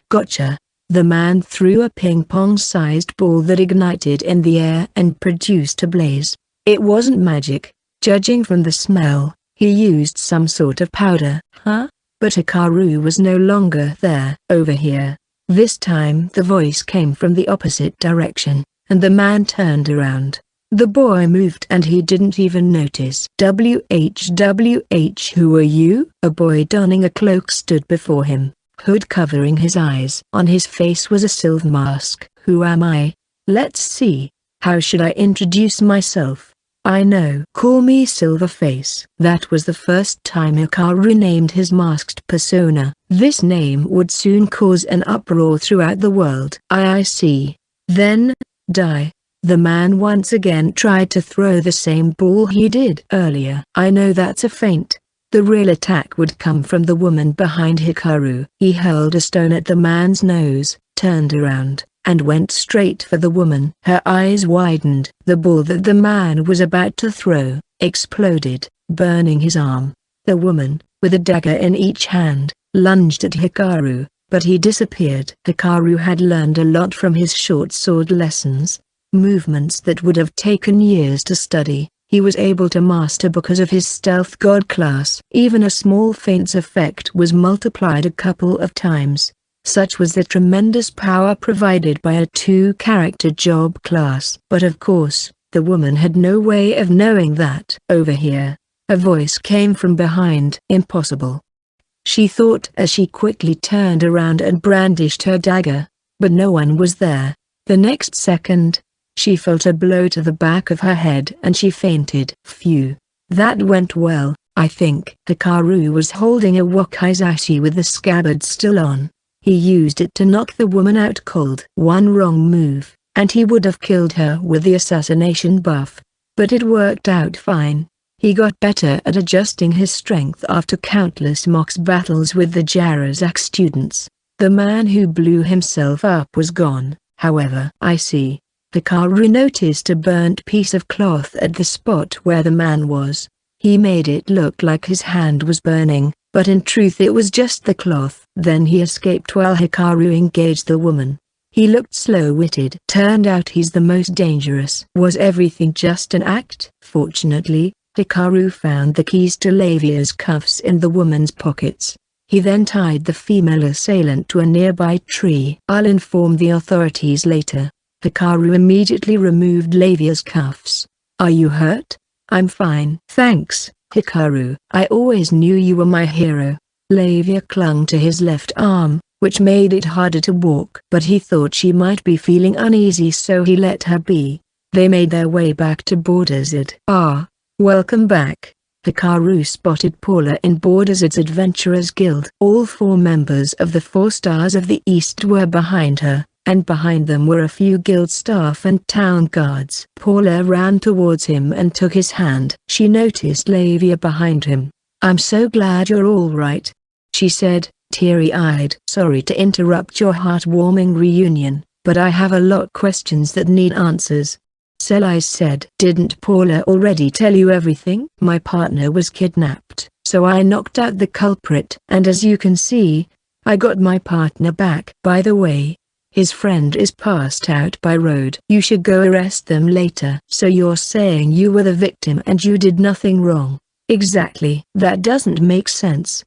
Gotcha. The man threw a ping-pong-sized ball that ignited in the air and produced a blaze. It wasn't magic. Judging from the smell, he used some sort of powder. Huh? But Hikaru was no longer there. Over here. This time the voice came from the opposite direction, and the man turned around. The boy moved and he didn't even notice. WH, who are you? A boy donning a cloak stood before him, hood covering his eyes. On his face was a silver mask. Who am I? Let's see. How should I introduce myself? I know. Call me Silverface. That was the first time Hikaru named his masked persona. This name would soon cause an uproar throughout the world. I see. Then, die. The man once again tried to throw the same ball he did earlier. I know that's a feint. The real attack would come from the woman behind Hikaru. He hurled a stone at the man's nose, turned around, and went straight for the woman. Her eyes widened. The ball that the man was about to throw exploded, burning his arm. The woman, with a dagger in each hand, lunged at Hikaru, but he disappeared. Hikaru had learned a lot from his short sword lessons. Movements that would have taken years to study, he was able to master because of his stealth god class. Even a small feint's effect was multiplied a couple of times. Such was the tremendous power provided by a two-character job class. But of course, the woman had no way of knowing that. Over here, a voice came from behind. Impossible, she thought as she quickly turned around and brandished her dagger, but no one was there. The next second, she felt a blow to the back of her head and she fainted. Phew. That went well, I think. Hikaru was holding a wakizashi with the scabbard still on. He used it to knock the woman out cold. One wrong move, and he would have killed her with the assassination buff. But it worked out fine. He got better at adjusting his strength after countless mox battles with the Jarazak students. The man who blew himself up was gone, however. I see. Hikaru noticed a burnt piece of cloth at the spot where the man was. He made it look like his hand was burning, but in truth it was just the cloth. Then he escaped while Hikaru engaged the woman. He looked slow-witted. Turned out he's the most dangerous. Was everything just an act? Fortunately, Hikaru found the keys to Lavia's cuffs in the woman's pockets. He then tied the female assailant to a nearby tree. I'll inform the authorities later. Hikaru immediately removed Lavia's cuffs. Are you hurt? I'm fine. Thanks, Hikaru. I always knew you were my hero. Lavia clung to his left arm, which made it harder to walk. But he thought she might be feeling uneasy, so he let her be. They made their way back to Borderzid. Ah, welcome back. Hikaru spotted Paula in Borderzid's Adventurers Guild. All 4 members of the 4 Stars of the East were behind her, and behind them were a few guild staff and town guards. Paula ran towards him and took his hand. She noticed Lavia behind him. I'm so glad you're all right, she said, teary-eyed. Sorry to interrupt your heartwarming reunion, but I have a lot questions that need answers. Selise said. Didn't Paula already tell you everything? My partner was kidnapped, so I knocked out the culprit. And as you can see, I got my partner back. By the way, his friend is passed out by road. You should go arrest them later. So you're saying you were the victim and you did nothing wrong? Exactly. That doesn't make sense.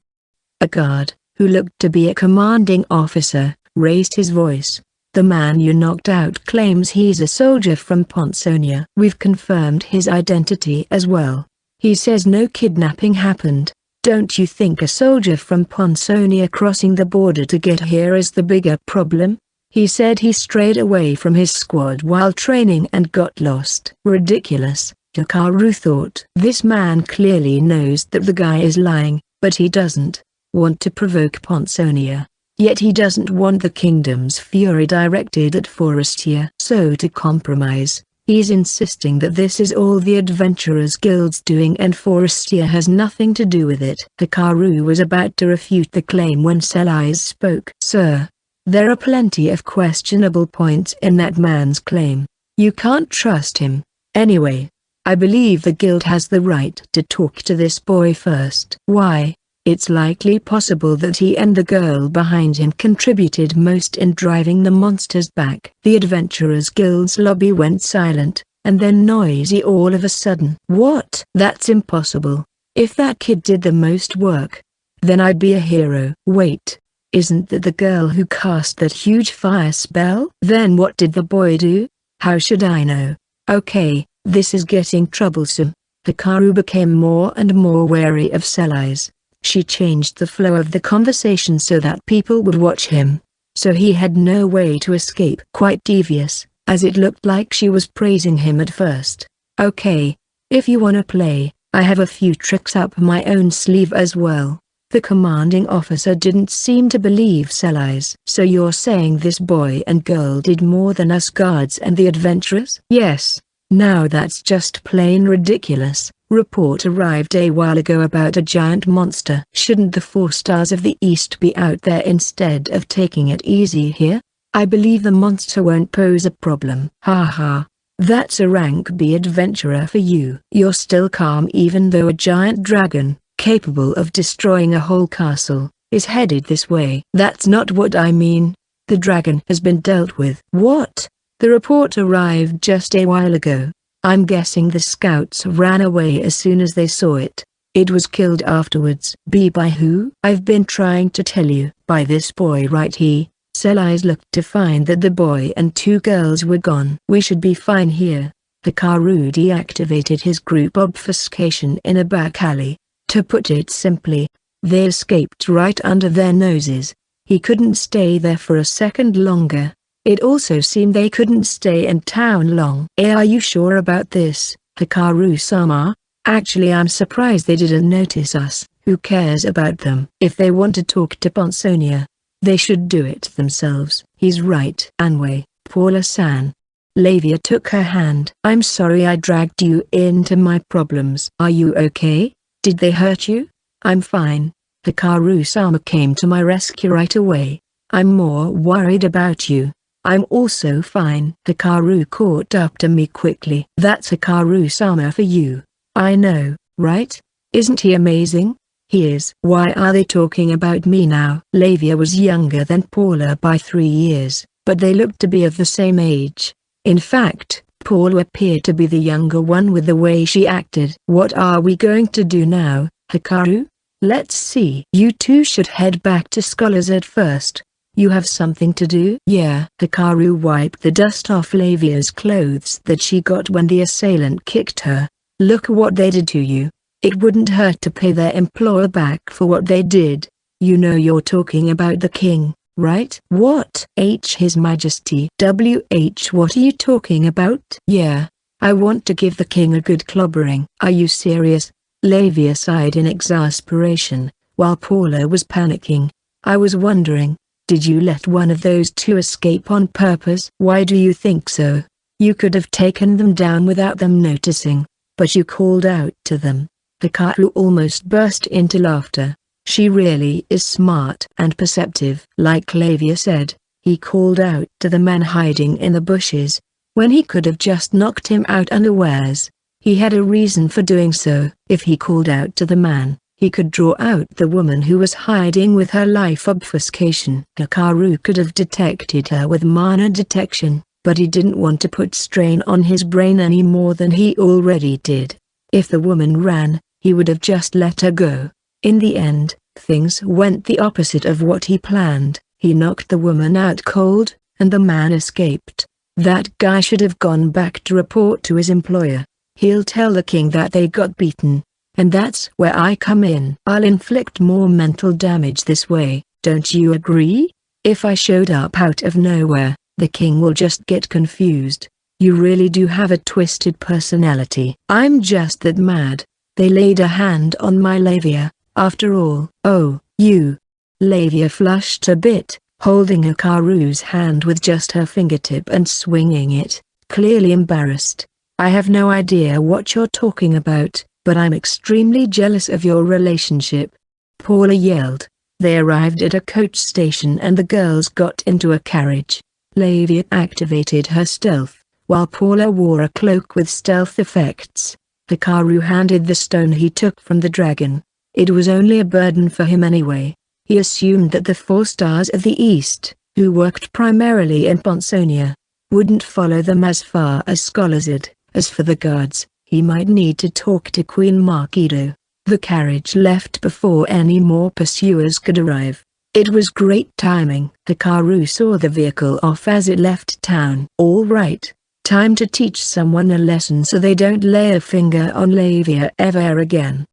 A guard, who looked to be a commanding officer, raised his voice. The man you knocked out claims he's a soldier from Ponsonia. We've confirmed his identity as well. He says no kidnapping happened. Don't you think a soldier from Ponsonia crossing the border to get here is the bigger problem? He said he strayed away from his squad while training and got lost. Ridiculous, Hikaru thought. This man clearly knows that the guy is lying, but he doesn't want to provoke Ponsonia. Yet he doesn't want the kingdom's fury directed at Forestia. So to compromise, he's insisting that this is all the Adventurers Guild's doing and Forestia has nothing to do with it. Hikaru was about to refute the claim when Selise spoke. Sir, there are plenty of questionable points in that man's claim. You can't trust him. Anyway, I believe the guild has the right to talk to this boy first. Why? It's likely possible that he and the girl behind him contributed most in driving the monsters back. The Adventurers Guild's lobby went silent, and then noisy all of a sudden. What? That's impossible. If that kid did the most work, then I'd be a hero. Wait. Isn't that the girl who cast that huge fire spell? Then what did the boy do? How should I know? Okay, this is getting troublesome. Hikaru became more and more wary of Selise. She changed the flow of the conversation so that people would watch him, so he had no way to escape. Quite devious, as it looked like she was praising him at first. "Okay. If you wanna play, I have a few tricks up my own sleeve as well." The commanding officer didn't seem to believe Selai's. "So you're saying this boy and girl did more than us guards and the adventurers?" "Yes. Now that's just plain ridiculous. Report arrived a while ago about a giant monster. Shouldn't the 4 stars of the East be out there instead of taking it easy here? I believe the monster won't pose a problem." "Ha ha. That's a rank B adventurer for you." "You're still calm even though a giant dragon, capable of destroying a whole castle, is headed this way." "That's not what I mean. The dragon has been dealt with." "What? The report arrived just a while ago. I'm guessing the scouts ran away as soon as they saw it. It was killed afterwards." "Be by who?" "I've been trying to tell you. By this boy right here." Selai's looked to find that the boy and 2 girls were gone. "We should be fine here." Hikaru deactivated his group obfuscation in a back alley. To put it simply, they escaped right under their noses. He couldn't stay there for a second longer. It also seemed they couldn't stay in town long. "Are you sure about this, Hikaru-sama?" "Actually, I'm surprised they didn't notice us. Who cares about them? If they want to talk to Ponsonia, they should do it themselves." "He's right." "Anway, Paula-san." Lavia took her hand. "I'm sorry I dragged you into my problems." "Are you okay? Did they hurt you?" "I'm fine. Hikaru-sama came to my rescue right away. I'm more worried about you." "I'm also fine." Hikaru caught up to me quickly. "That's Hikaru-sama for you. I know, right? Isn't he amazing?" "He is." "Why are they talking about me now?" Lavia was younger than Paula by 3 years, but they looked to be of the same age. In fact, Paula appeared to be the younger one with the way she acted. "What are we going to do now, Hikaru?" "Let's see. You two should head back to Scholars at first. You have something to do?" "Yeah." Hikaru wiped the dust off Lavia's clothes that she got when the assailant kicked her. "Look what they did to you. It wouldn't hurt to pay their employer back for what they did. You know you're talking about the king, right?" "What?" His Majesty." What are you talking about?" "Yeah. I want to give the king a good clobbering." "Are you serious?" Lavia sighed in exasperation, while Paula was panicking. "I was wondering, did you let one of those 2 escape on purpose?" "Why do you think so? You could have taken them down without them noticing, but you called out to them." Hikaru almost burst into laughter. "She really is smart and perceptive." Like Lavia said, he called out to the man hiding in the bushes, when he could have just knocked him out unawares. He had a reason for doing so. If he called out to the man, he could draw out the woman who was hiding with her life obfuscation. Hikaru could have detected her with mana detection, but he didn't want to put strain on his brain any more than he already did. If the woman ran, he would have just let her go. In the end, things went the opposite of what he planned. He knocked the woman out cold, and the man escaped. That guy should have gone back to report to his employer. He'll tell the king that they got beaten. And that's where I come in. I'll inflict more mental damage this way, don't you agree? If I showed up out of nowhere, the king will just get confused. You really do have a twisted personality." "I'm just that mad." They laid a hand on my Lavia, after all. "Oh, you." Lavia flushed a bit, holding Hikaru's hand with just her fingertip and swinging it, clearly embarrassed. "I have no idea what you're talking about, but I'm extremely jealous of your relationship." Paula yelled. They arrived at a coach station and the girls got into a carriage. Lavia activated her stealth, while Paula wore a cloak with stealth effects. Hikaru handed the stone he took from the dragon. It was only a burden for him anyway. He assumed that the 4 stars of the East, who worked primarily in Ponsonia, wouldn't follow them as far as Scholars did. As for the guards, he might need to talk to Queen Makido. The carriage left before any more pursuers could arrive. It was great timing. Hikaru saw the vehicle off as it left town. "All right, time to teach someone a lesson so they don't lay a finger on Lavia ever again."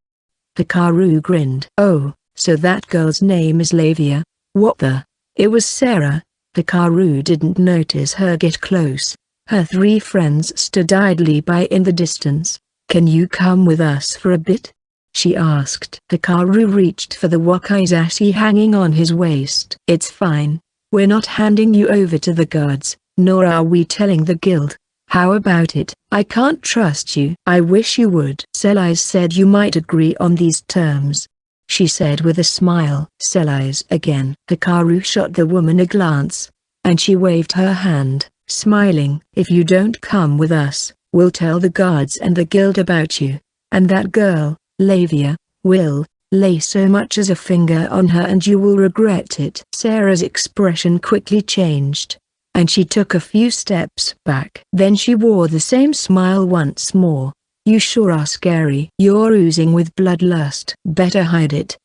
Hikaru grinned. "Oh, so that girl's name is Lavia? What the?" "It was Sarah." Hikaru didn't notice her get close. Her three friends stood idly by in the distance. "Can you come with us for a bit?" she asked. Hikaru reached for the wakizashi hanging on his waist. "It's fine. We're not handing you over to the guards, nor are we telling the guild. How about it?" "I can't trust you." "I wish you would." "Sellies said you might agree on these terms," she said with a smile. "Sellies again." Hikaru shot the woman a glance, and she waved her hand, smiling. "If you don't come with us, we'll tell the guards and the guild about you. And that girl, Lavia, will lay so much as a finger on her and you will regret it." Sarah's expression quickly changed, and she took a few steps back. Then she wore the same smile once more. "You sure are scary. You're oozing with bloodlust. Better hide it."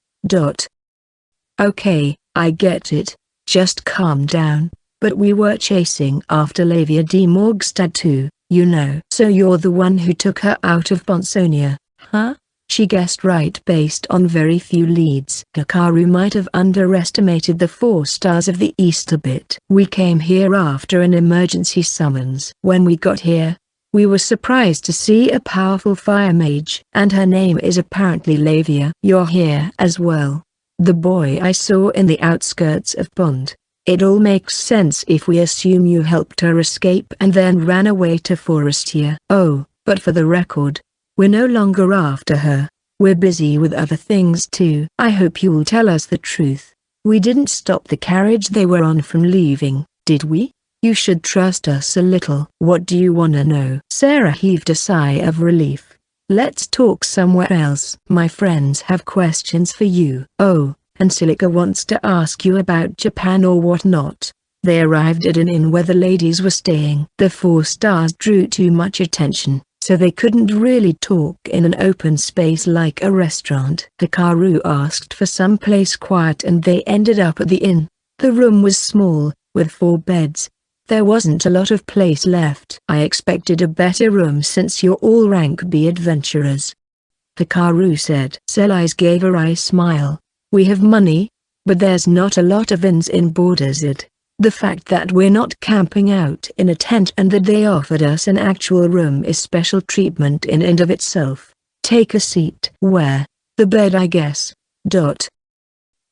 "Okay, I get it. Just calm down. But we were chasing after Lavia de Morgstad too, you know." "So you're the one who took her out of Ponsonia, huh?" She guessed right based on very few leads. Hikaru might have underestimated the 4 stars of the East a bit. "We came here after an emergency summons. When we got here, we were surprised to see a powerful fire mage. And her name is apparently Lavia." "You're here as well. The boy I saw in the outskirts of Pond. It all makes sense if we assume you helped her escape and then ran away to Forestia." "Oh, but for the record, we're no longer after her. We're busy with other things too." "I hope you'll tell us the truth. We didn't stop the carriage they were on from leaving, did we? You should trust us a little." "What do you wanna know?" Sarah heaved a sigh of relief. "Let's talk somewhere else. My friends have questions for you." "Oh, and Silica wants to ask you about Japan or whatnot." They arrived at an inn where the ladies were staying. The 4 stars drew too much attention, so they couldn't really talk in an open space like a restaurant. Hikaru asked for some place quiet and they ended up at the inn. The room was small, with 4 beds. There wasn't a lot of place left. "I expected a better room since you're all rank B adventurers," Hikaru said. Sellies gave a wry smile. "We have money, but there's not a lot of inns in Borderside. The fact that we're not camping out in a tent and that they offered us an actual room is special treatment in and of itself. Take a seat." "Where?" "The bed I guess."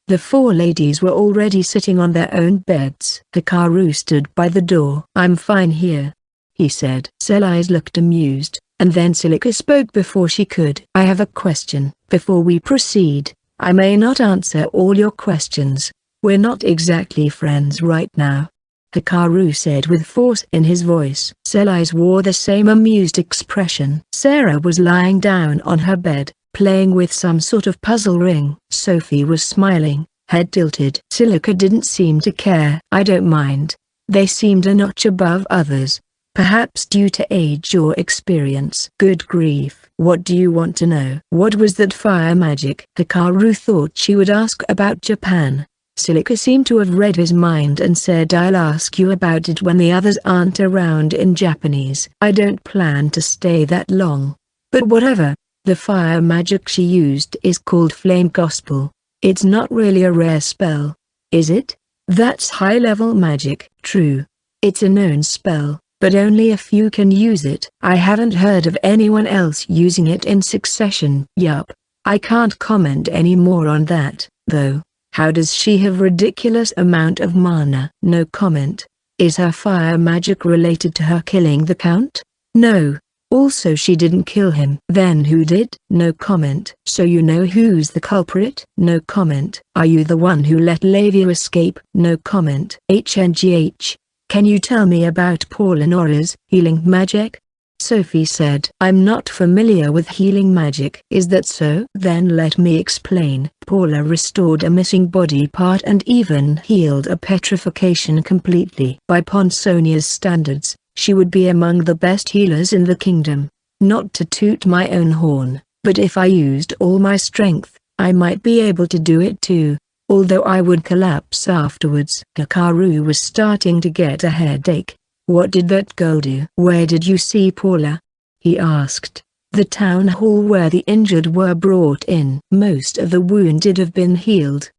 The 4 ladies were already sitting on their own beds. Hikaru stood by the door. "I'm fine here," he said. Sellies looked amused, and then Silica spoke before she could. "I have a question. Before we proceed, I may not answer all your questions. We're not exactly friends right now," Hikaru said with force in his voice. Sellies wore the same amused expression. Sarah was lying down on her bed, playing with some sort of puzzle ring. Sophie was smiling, head tilted. Silica didn't seem to care. "I don't mind. They seemed a notch above others. Perhaps due to age or experience." "Good grief. What do you want to know?" "What was that fire magic?" Hikaru thought she would ask about Japan. Silica seemed to have read his mind and said, "I'll ask you about it when the others aren't around," in Japanese. "I don't plan to stay that long. But whatever. The fire magic she used is called Flame Gospel. It's not really a rare spell, is it?" "That's high-level magic." "True. It's a known spell, but only a few can use it. I haven't heard of anyone else using it in succession." "Yup. I can't comment any more on that, though. How does she have ridiculous amount of mana?" "No comment. Is her fire magic related to her killing the Count?" "No. Also she didn't kill him." "Then who did?" "No comment." "So you know who's the culprit?" "No comment." "Are you the one who let Lavia escape?" "No comment." "HNGH. Can you tell me about Paulinora's healing magic?" Sophie said. "I'm not familiar with healing magic." "Is that so?" "Then let me explain." Paula restored a missing body part and even healed a petrification completely. By Ponsonia's standards, she would be among the best healers in the kingdom. Not to toot my own horn, but if I used all my strength, I might be able to do it too. Although I would collapse afterwards. Hikaru was starting to get a headache. "What did that girl do?" "Where did you see Paula?" he asked. "The town hall where the injured were brought in. Most of the wounded have been healed.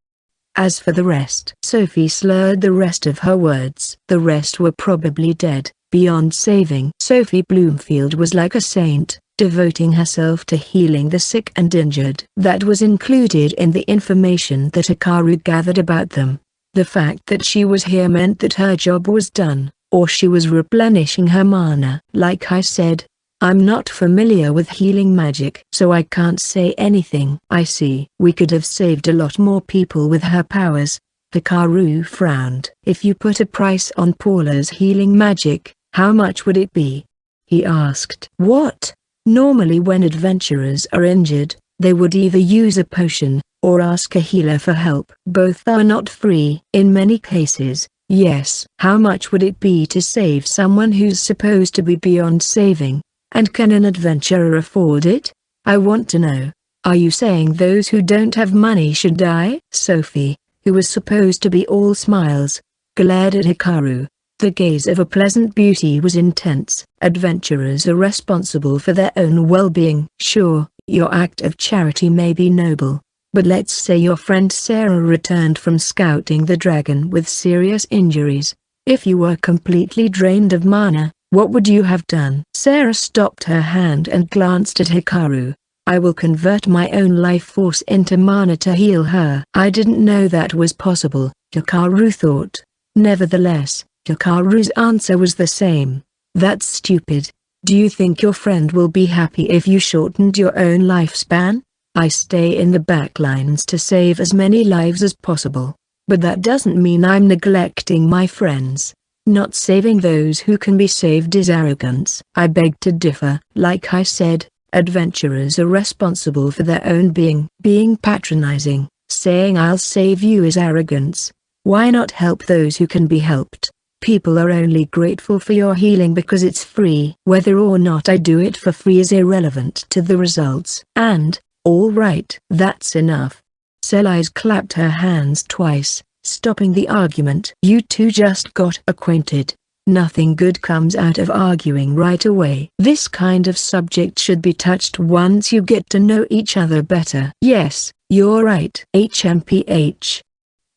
As for the rest," Sophie slurred the rest of her words. "The rest were probably dead. beyond saving. Sophie Bloomfield was like a saint, devoting herself to healing the sick and injured. That was included in the information that Hikaru gathered about them. The fact that she was here meant that her job was done, or she was replenishing her mana. Like I said, I'm not familiar with healing magic, so I can't say anything. I see. We could have saved a lot more people with her powers. Hikaru frowned. If you put a price on Paula's healing magic, how much would it be? He asked. What? Normally when adventurers are injured, they would either use a potion, or ask a healer for help. Both are not free. In many cases, yes. How much would it be to save someone who's supposed to be beyond saving? And can an adventurer afford it? I want to know. Are you saying those who don't have money should die? Sophie, who was supposed to be all smiles, glared at Hikaru. The gaze of a pleasant beauty was intense. Adventurers are responsible for their own well-being. Sure, your act of charity may be noble, but let's say your friend Sarah returned from scouting the dragon with serious injuries. If you were completely drained of mana, what would you have done? Sarah stopped her hand and glanced at Hikaru. I will convert my own life force into mana to heal her. I didn't know that was possible, Hikaru thought. Nevertheless, Hikaru's answer was the same. That's stupid. Do you think your friend will be happy if you shortened your own lifespan? I stay in the back lines to save as many lives as possible. But that doesn't mean I'm neglecting my friends. Not saving those who can be saved is arrogance. I beg to differ. Like I said, adventurers are responsible for their own being. Being patronizing, saying I'll save you is arrogance. Why not help those who can be helped? People are only grateful for your healing because it's free. Whether or not I do it for free is irrelevant to the results. And, all right, that's enough. Selise clapped her hands twice, stopping the argument. You two just got acquainted. Nothing good comes out of arguing right away. This kind of subject should be touched once you get to know each other better. Yes, you're right. HMPH.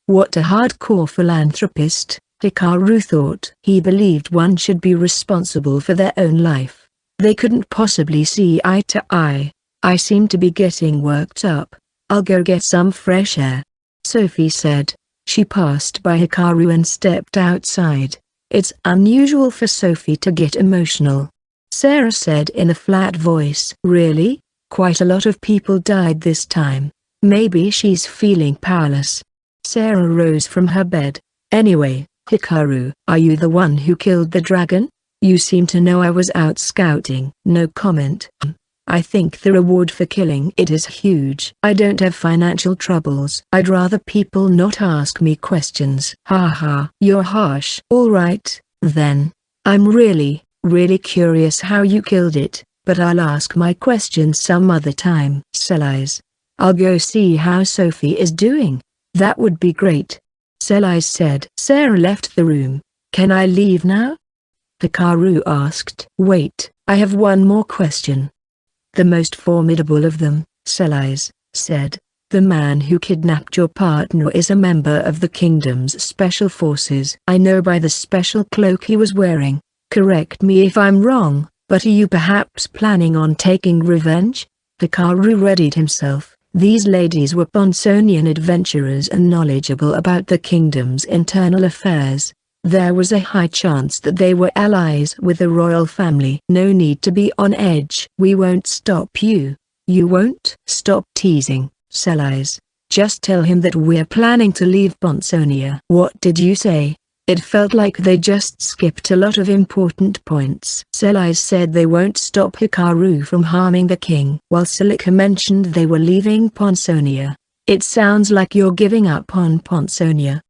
What a hardcore philanthropist, Hikaru thought. He believed one should be responsible for their own life. They couldn't possibly see eye to eye. I seem to be getting worked up. I'll go get some fresh air, Sophie said. She passed by Hikaru and stepped outside. It's unusual for Sophie to get emotional, Sarah said in a flat voice. Really? Quite a lot of people died this time. Maybe she's feeling powerless. Sarah rose from her bed. Anyway, Hikaru, are you the one who killed the dragon? You seem to know I was out scouting. No comment. I think the reward for killing it is huge. I don't have financial troubles. I'd rather people not ask me questions. Haha. You're harsh. Alright, then. I'm really curious how you killed it, but I'll ask my questions some other time. Selise. I'll go see how Sophie is doing. That would be great, Selise said. Sarah left the room. Can I leave now? Hikaru asked. Wait, I have one more question. The most formidable of them, Selise said. The man who kidnapped your partner is a member of the kingdom's special forces. I know by the special cloak he was wearing. Correct me if I'm wrong, but are you perhaps planning on taking revenge? Hikaru readied himself. These ladies were Ponsonian adventurers and knowledgeable about the kingdom's internal affairs. There was a high chance that they were allies with the royal family. No need to be on edge. We won't stop you. You won't? Stop teasing, Selise. Just tell him that we're planning to leave Ponsonia. What did you say? It felt like they just skipped a lot of important points. Selise said they won't stop Hikaru from harming the king. While Celica mentioned they were leaving Ponsonia. It sounds like you're giving up on Ponsonia.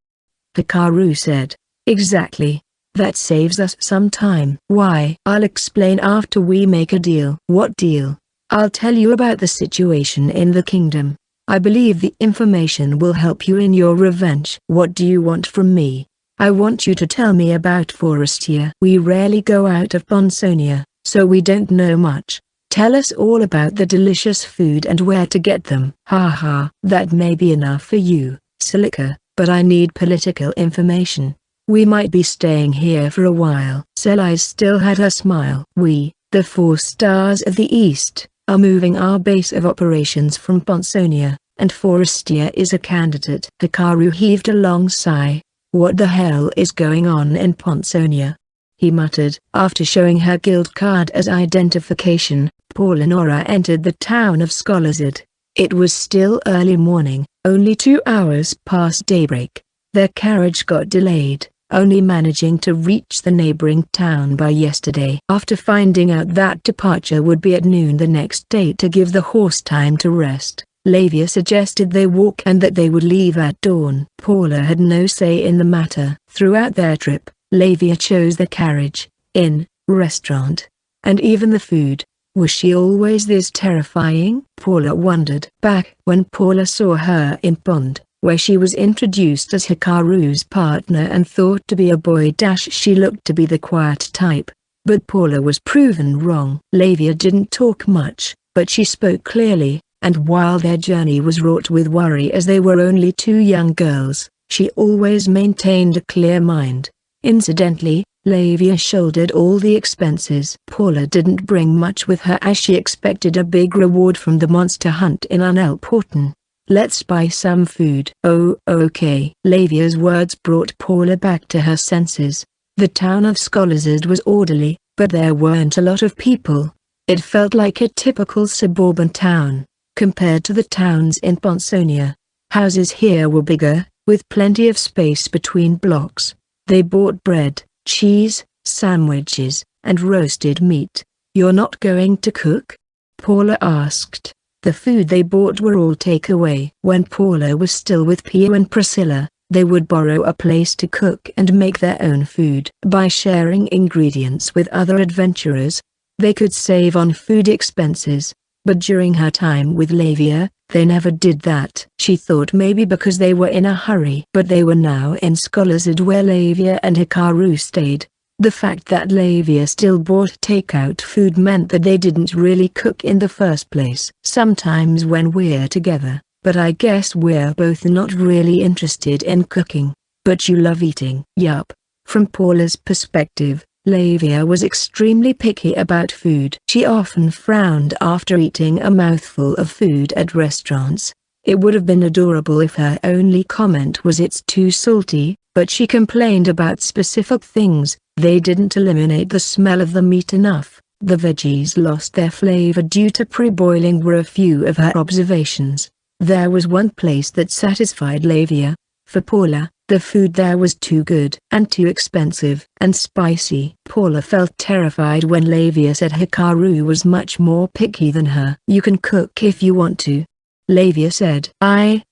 Hikaru said. Exactly. That saves us some time. Why? I'll explain after we make a deal. What deal? I'll tell you about the situation in the kingdom. I believe the information will help you in your revenge. What do you want from me? I want you to tell me about Forestia. We rarely go out of Ponsonia, so we don't know much. Tell us all about the delicious food and where to get them. Haha. That may be enough for you, Celica, but I need political information. We might be staying here for a while. Selai's still had her smile. We, the 4 stars of the East, are moving our base of operations from Ponsonia, and Forestia is a candidate. Hikaru heaved a long sigh. What the hell is going on in Ponsonia? He muttered. After showing her guild card as identification, Paula Nora entered the town of Scholazid. It was still early morning, only 2 hours past daybreak. Their carriage got delayed, only managing to reach the neighboring town by yesterday. After finding out that departure would be at noon the next day to give the horse time to rest, Lavia suggested they walk and that they would leave at dawn. Paula had no say in the matter. Throughout their trip, Lavia chose the carriage, inn, restaurant, and even the food. Was she always this terrifying? Paula wondered. Back when Paula saw her in Pond, where she was introduced as Hikaru's partner and thought to be a boy. She looked to be the quiet type, but Paula was proven wrong. Lavia didn't talk much, but she spoke clearly, and while their journey was wrought with worry as they were only 2 young girls, she always maintained a clear mind. Incidentally, Lavia shouldered all the expenses. Paula didn't bring much with her as she expected a big reward from the monster hunt in Unelporten. Let's buy some food. Oh, okay. Lavia's words brought Paula back to her senses. The town of Scholazid was orderly, but there weren't a lot of people. It felt like a typical suburban town, compared to the towns in Ponsonia. Houses here were bigger, with plenty of space between blocks. They bought bread, cheese, sandwiches, and roasted meat. You're not going to cook? Paula asked. The food they bought were all takeaway. When Paula was still with Pia and Priscilla, they would borrow a place to cook and make their own food. By sharing ingredients with other adventurers, they could save on food expenses. But during her time with Lavia, they never did that. She thought maybe because they were in a hurry. But they were now in Scholazid where Lavia and Hikaru stayed. The fact that Lavia still bought takeout food meant that they didn't really cook in the first place. Sometimes when we're together, but I guess we're both not really interested in cooking. But you love eating. Yup. From Paula's perspective, Lavia was extremely picky about food. She often frowned after eating a mouthful of food at restaurants. It would have been adorable if her only comment was it's too salty, but she complained about specific things. They didn't eliminate the smell of the meat enough. The veggies lost their flavor due to pre-boiling were a few of her observations. There was one place that satisfied Lavia. For Paula, the food there was too good and too expensive and spicy. Paula felt terrified when Lavia said Hikaru was much more picky than her. You can cook if you want to, Lavia said.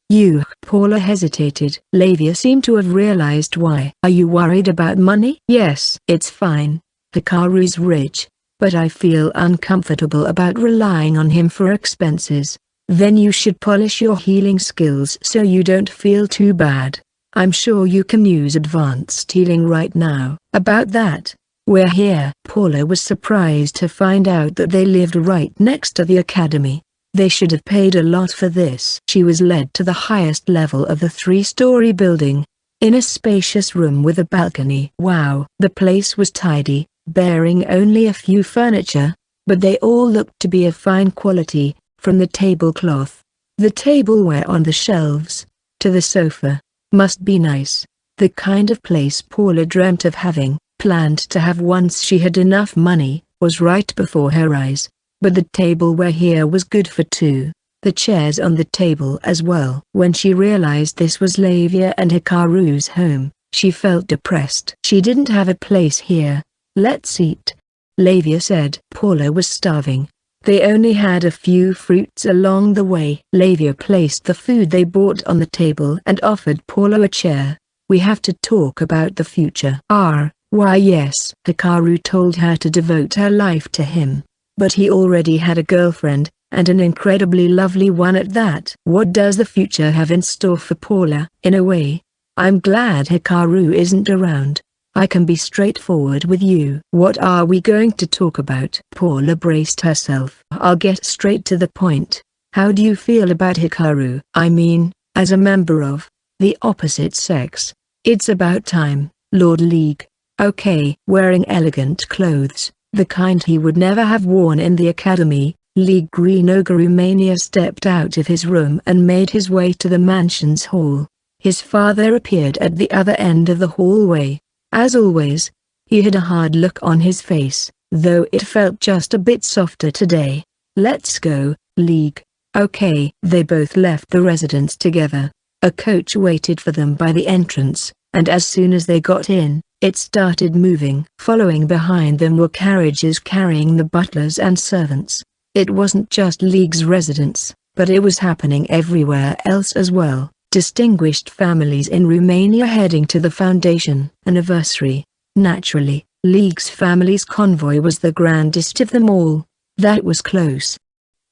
You. Paula hesitated. Lavia seemed to have realized why. Are you worried about money? Yes. It's fine. Hikaru's rich, but I feel uncomfortable about relying on him for expenses. Then you should polish your healing skills so you don't feel too bad. I'm sure you can use advanced healing right now. About that, we're here. Paula was surprised to find out that they lived right next to the academy. They should have paid a lot for this. She was led to the highest level of the 3-story building, in a spacious room with a balcony. Wow! The place was tidy, bearing only a few furniture, but they all looked to be of fine quality, from the tablecloth, the tableware on the shelves, to the sofa. Must be nice. The kind of place Paula dreamt of having, planned to have once she had enough money, was right before her eyes. But the tableware here was good for 2. The chairs on the table as well. When she realized this was Lavia and Hikaru's home, she felt depressed. She didn't have a place here. Let's eat, Lavia said. Paula was starving. They only had a few fruits along the way. Lavia placed the food they bought on the table and offered Paula a chair. We have to talk about the future. Why yes. Hikaru told her to devote her life to him. But he already had a girlfriend, and an incredibly lovely one at that. What does the future have in store for Paula? In a way, I'm glad Hikaru isn't around. I can be straightforward with you. What are we going to talk about? Paula braced herself. I'll get straight to the point. How do you feel about Hikaru? I mean, as a member of the opposite sex. It's about time. Lord League. Okay. Wearing elegant clothes, the kind he would never have worn in the academy, League Green Ogre Romania stepped out of his room and made his way to the mansion's hall. His father appeared at the other end of the hallway. As always, he had a hard look on his face, though it felt just a bit softer today. Let's go, League. Okay. They both left the residence together. A coach waited for them by the entrance, and as soon as they got in, it started moving. Following behind them were carriages carrying the butlers and servants. It wasn't just League's residence, but it was happening everywhere else as well. Distinguished families in Romania heading to the foundation anniversary. Naturally, League's family's convoy was the grandest of them all. That was close.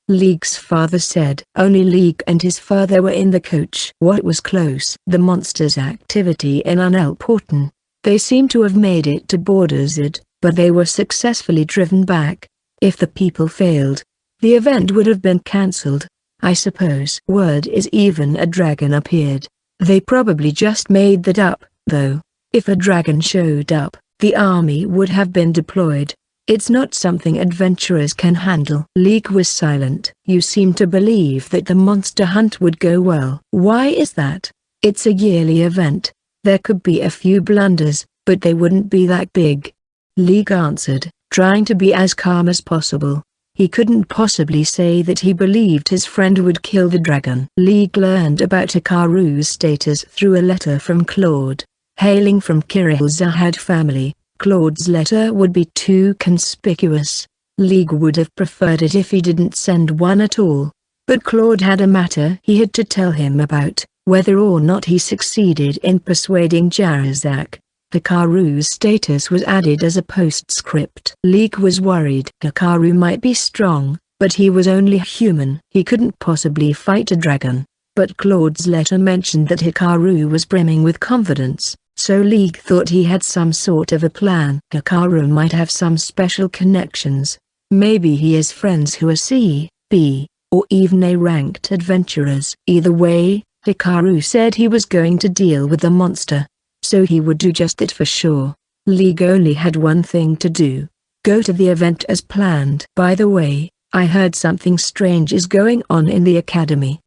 League's father said. Only League and his father were in the coach. What was close? The monsters' activity in Unelporten. They seemed to have made it to Borderzid, but they were successfully driven back. If the people failed, the event would have been cancelled, I suppose. Word is even a dragon appeared. They probably just made that up, though. If a dragon showed up, the army would have been deployed. It's not something adventurers can handle. League was silent. You seem to believe that the monster hunt would go well. Why is that? It's a yearly event. There could be a few blunders, but they wouldn't be that big. League answered, trying to be as calm as possible. He couldn't possibly say that he believed his friend would kill the dragon. League learned about Hikaru's status through a letter from Claude. Hailing from Kirill's Zahad family, Claude's letter would be too conspicuous. League would have preferred it if he didn't send one at all. But Claude had a matter he had to tell him about, whether or not he succeeded in persuading Jarzak. Hikaru's status was added as a postscript. League was worried. Hikaru might be strong, but he was only human. He couldn't possibly fight a dragon. But Claude's letter mentioned that Hikaru was brimming with confidence, so League thought he had some sort of a plan. Hikaru might have some special connections. Maybe he has friends who are C, B, or even A-ranked adventurers. Either way, Hikaru said he was going to deal with the monster. So he would do just that for sure. League only had one thing to do. Go to the event as planned. By the way, I heard something strange is going on in the academy.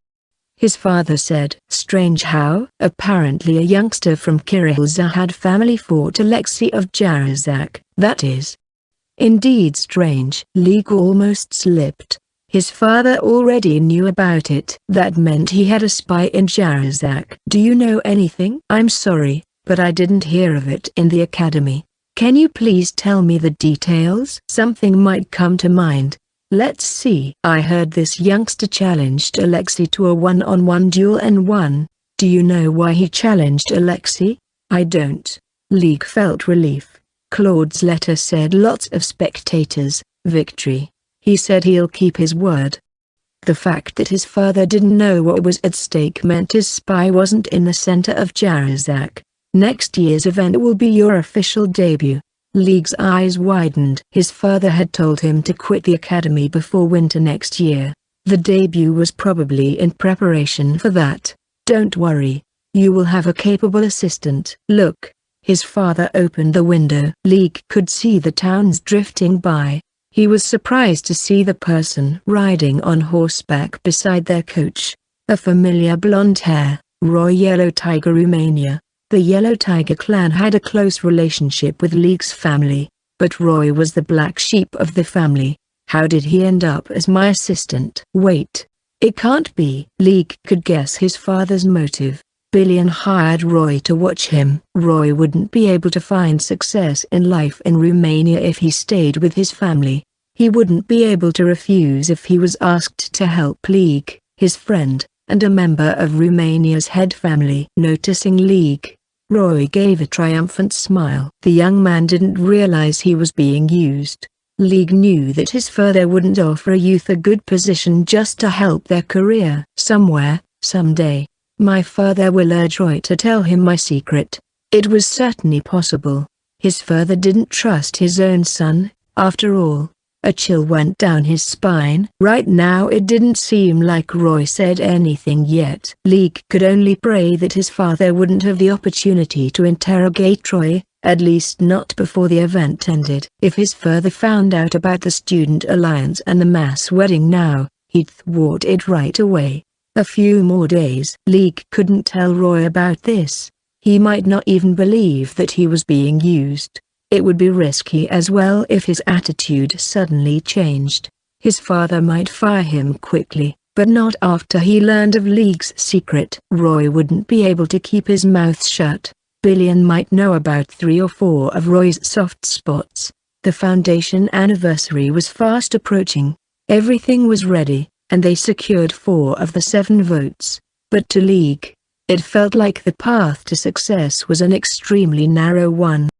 His father said. Strange how? Apparently a youngster from Kirill's Zahad family fought Alexei of Jarzak. That is indeed strange. League almost slipped. His father already knew about it. That meant he had a spy in Jarzak. Do you know anything? I'm sorry, but I didn't hear of it in the academy. Can you please tell me the details? Something might come to mind. Let's see. I heard this youngster challenged Alexei to a one-on-one duel and won. Do you know why he challenged Alexei? I don't. League felt relief. Claude's letter said lots of spectators, victory. He said he'll keep his word. The fact that his father didn't know what was at stake meant his spy wasn't in the center of Jarzak. Next year's event will be your official debut. League's eyes widened. His father had told him to quit the academy before winter next year. The debut was probably in preparation for that. Don't worry. You will have a capable assistant. Look. His father opened the window. League could see the towns drifting by. He was surprised to see the person riding on horseback beside their coach. A familiar blonde hair, Roy Yellow Tiger Romania. The Yellow Tiger clan had a close relationship with League's family, but Roy was the black sheep of the family. How did he end up as my assistant? Wait. It can't be. League could guess his father's motive. Billion hired Roy to watch him. Roy wouldn't be able to find success in life in Romania if he stayed with his family. He wouldn't be able to refuse if he was asked to help League, his friend, and a member of Romania's head family. Noticing League, Roy gave a triumphant smile. The young man didn't realize he was being used. League knew that his father wouldn't offer a youth a good position just to help their career. Somewhere, someday, my father will urge Roy to tell him my secret. It was certainly possible. His father didn't trust his own son, after all. A chill went down his spine. Right now it didn't seem like Roy said anything yet. Leek could only pray that his father wouldn't have the opportunity to interrogate Roy, at least not before the event ended. If his father found out about the Student Alliance and the mass wedding now, he'd thwart it right away. A few more days. Leek couldn't tell Roy about this. He might not even believe that he was being used. It would be risky as well if his attitude suddenly changed. His father might fire him quickly, but not after he learned of Leek's secret. Roy wouldn't be able to keep his mouth shut. Billion might know about 3 or 4 of Roy's soft spots. The Foundation anniversary was fast approaching. Everything was ready, and they secured 4 of the 7 votes. But to Leek, it felt like the path to success was an extremely narrow one.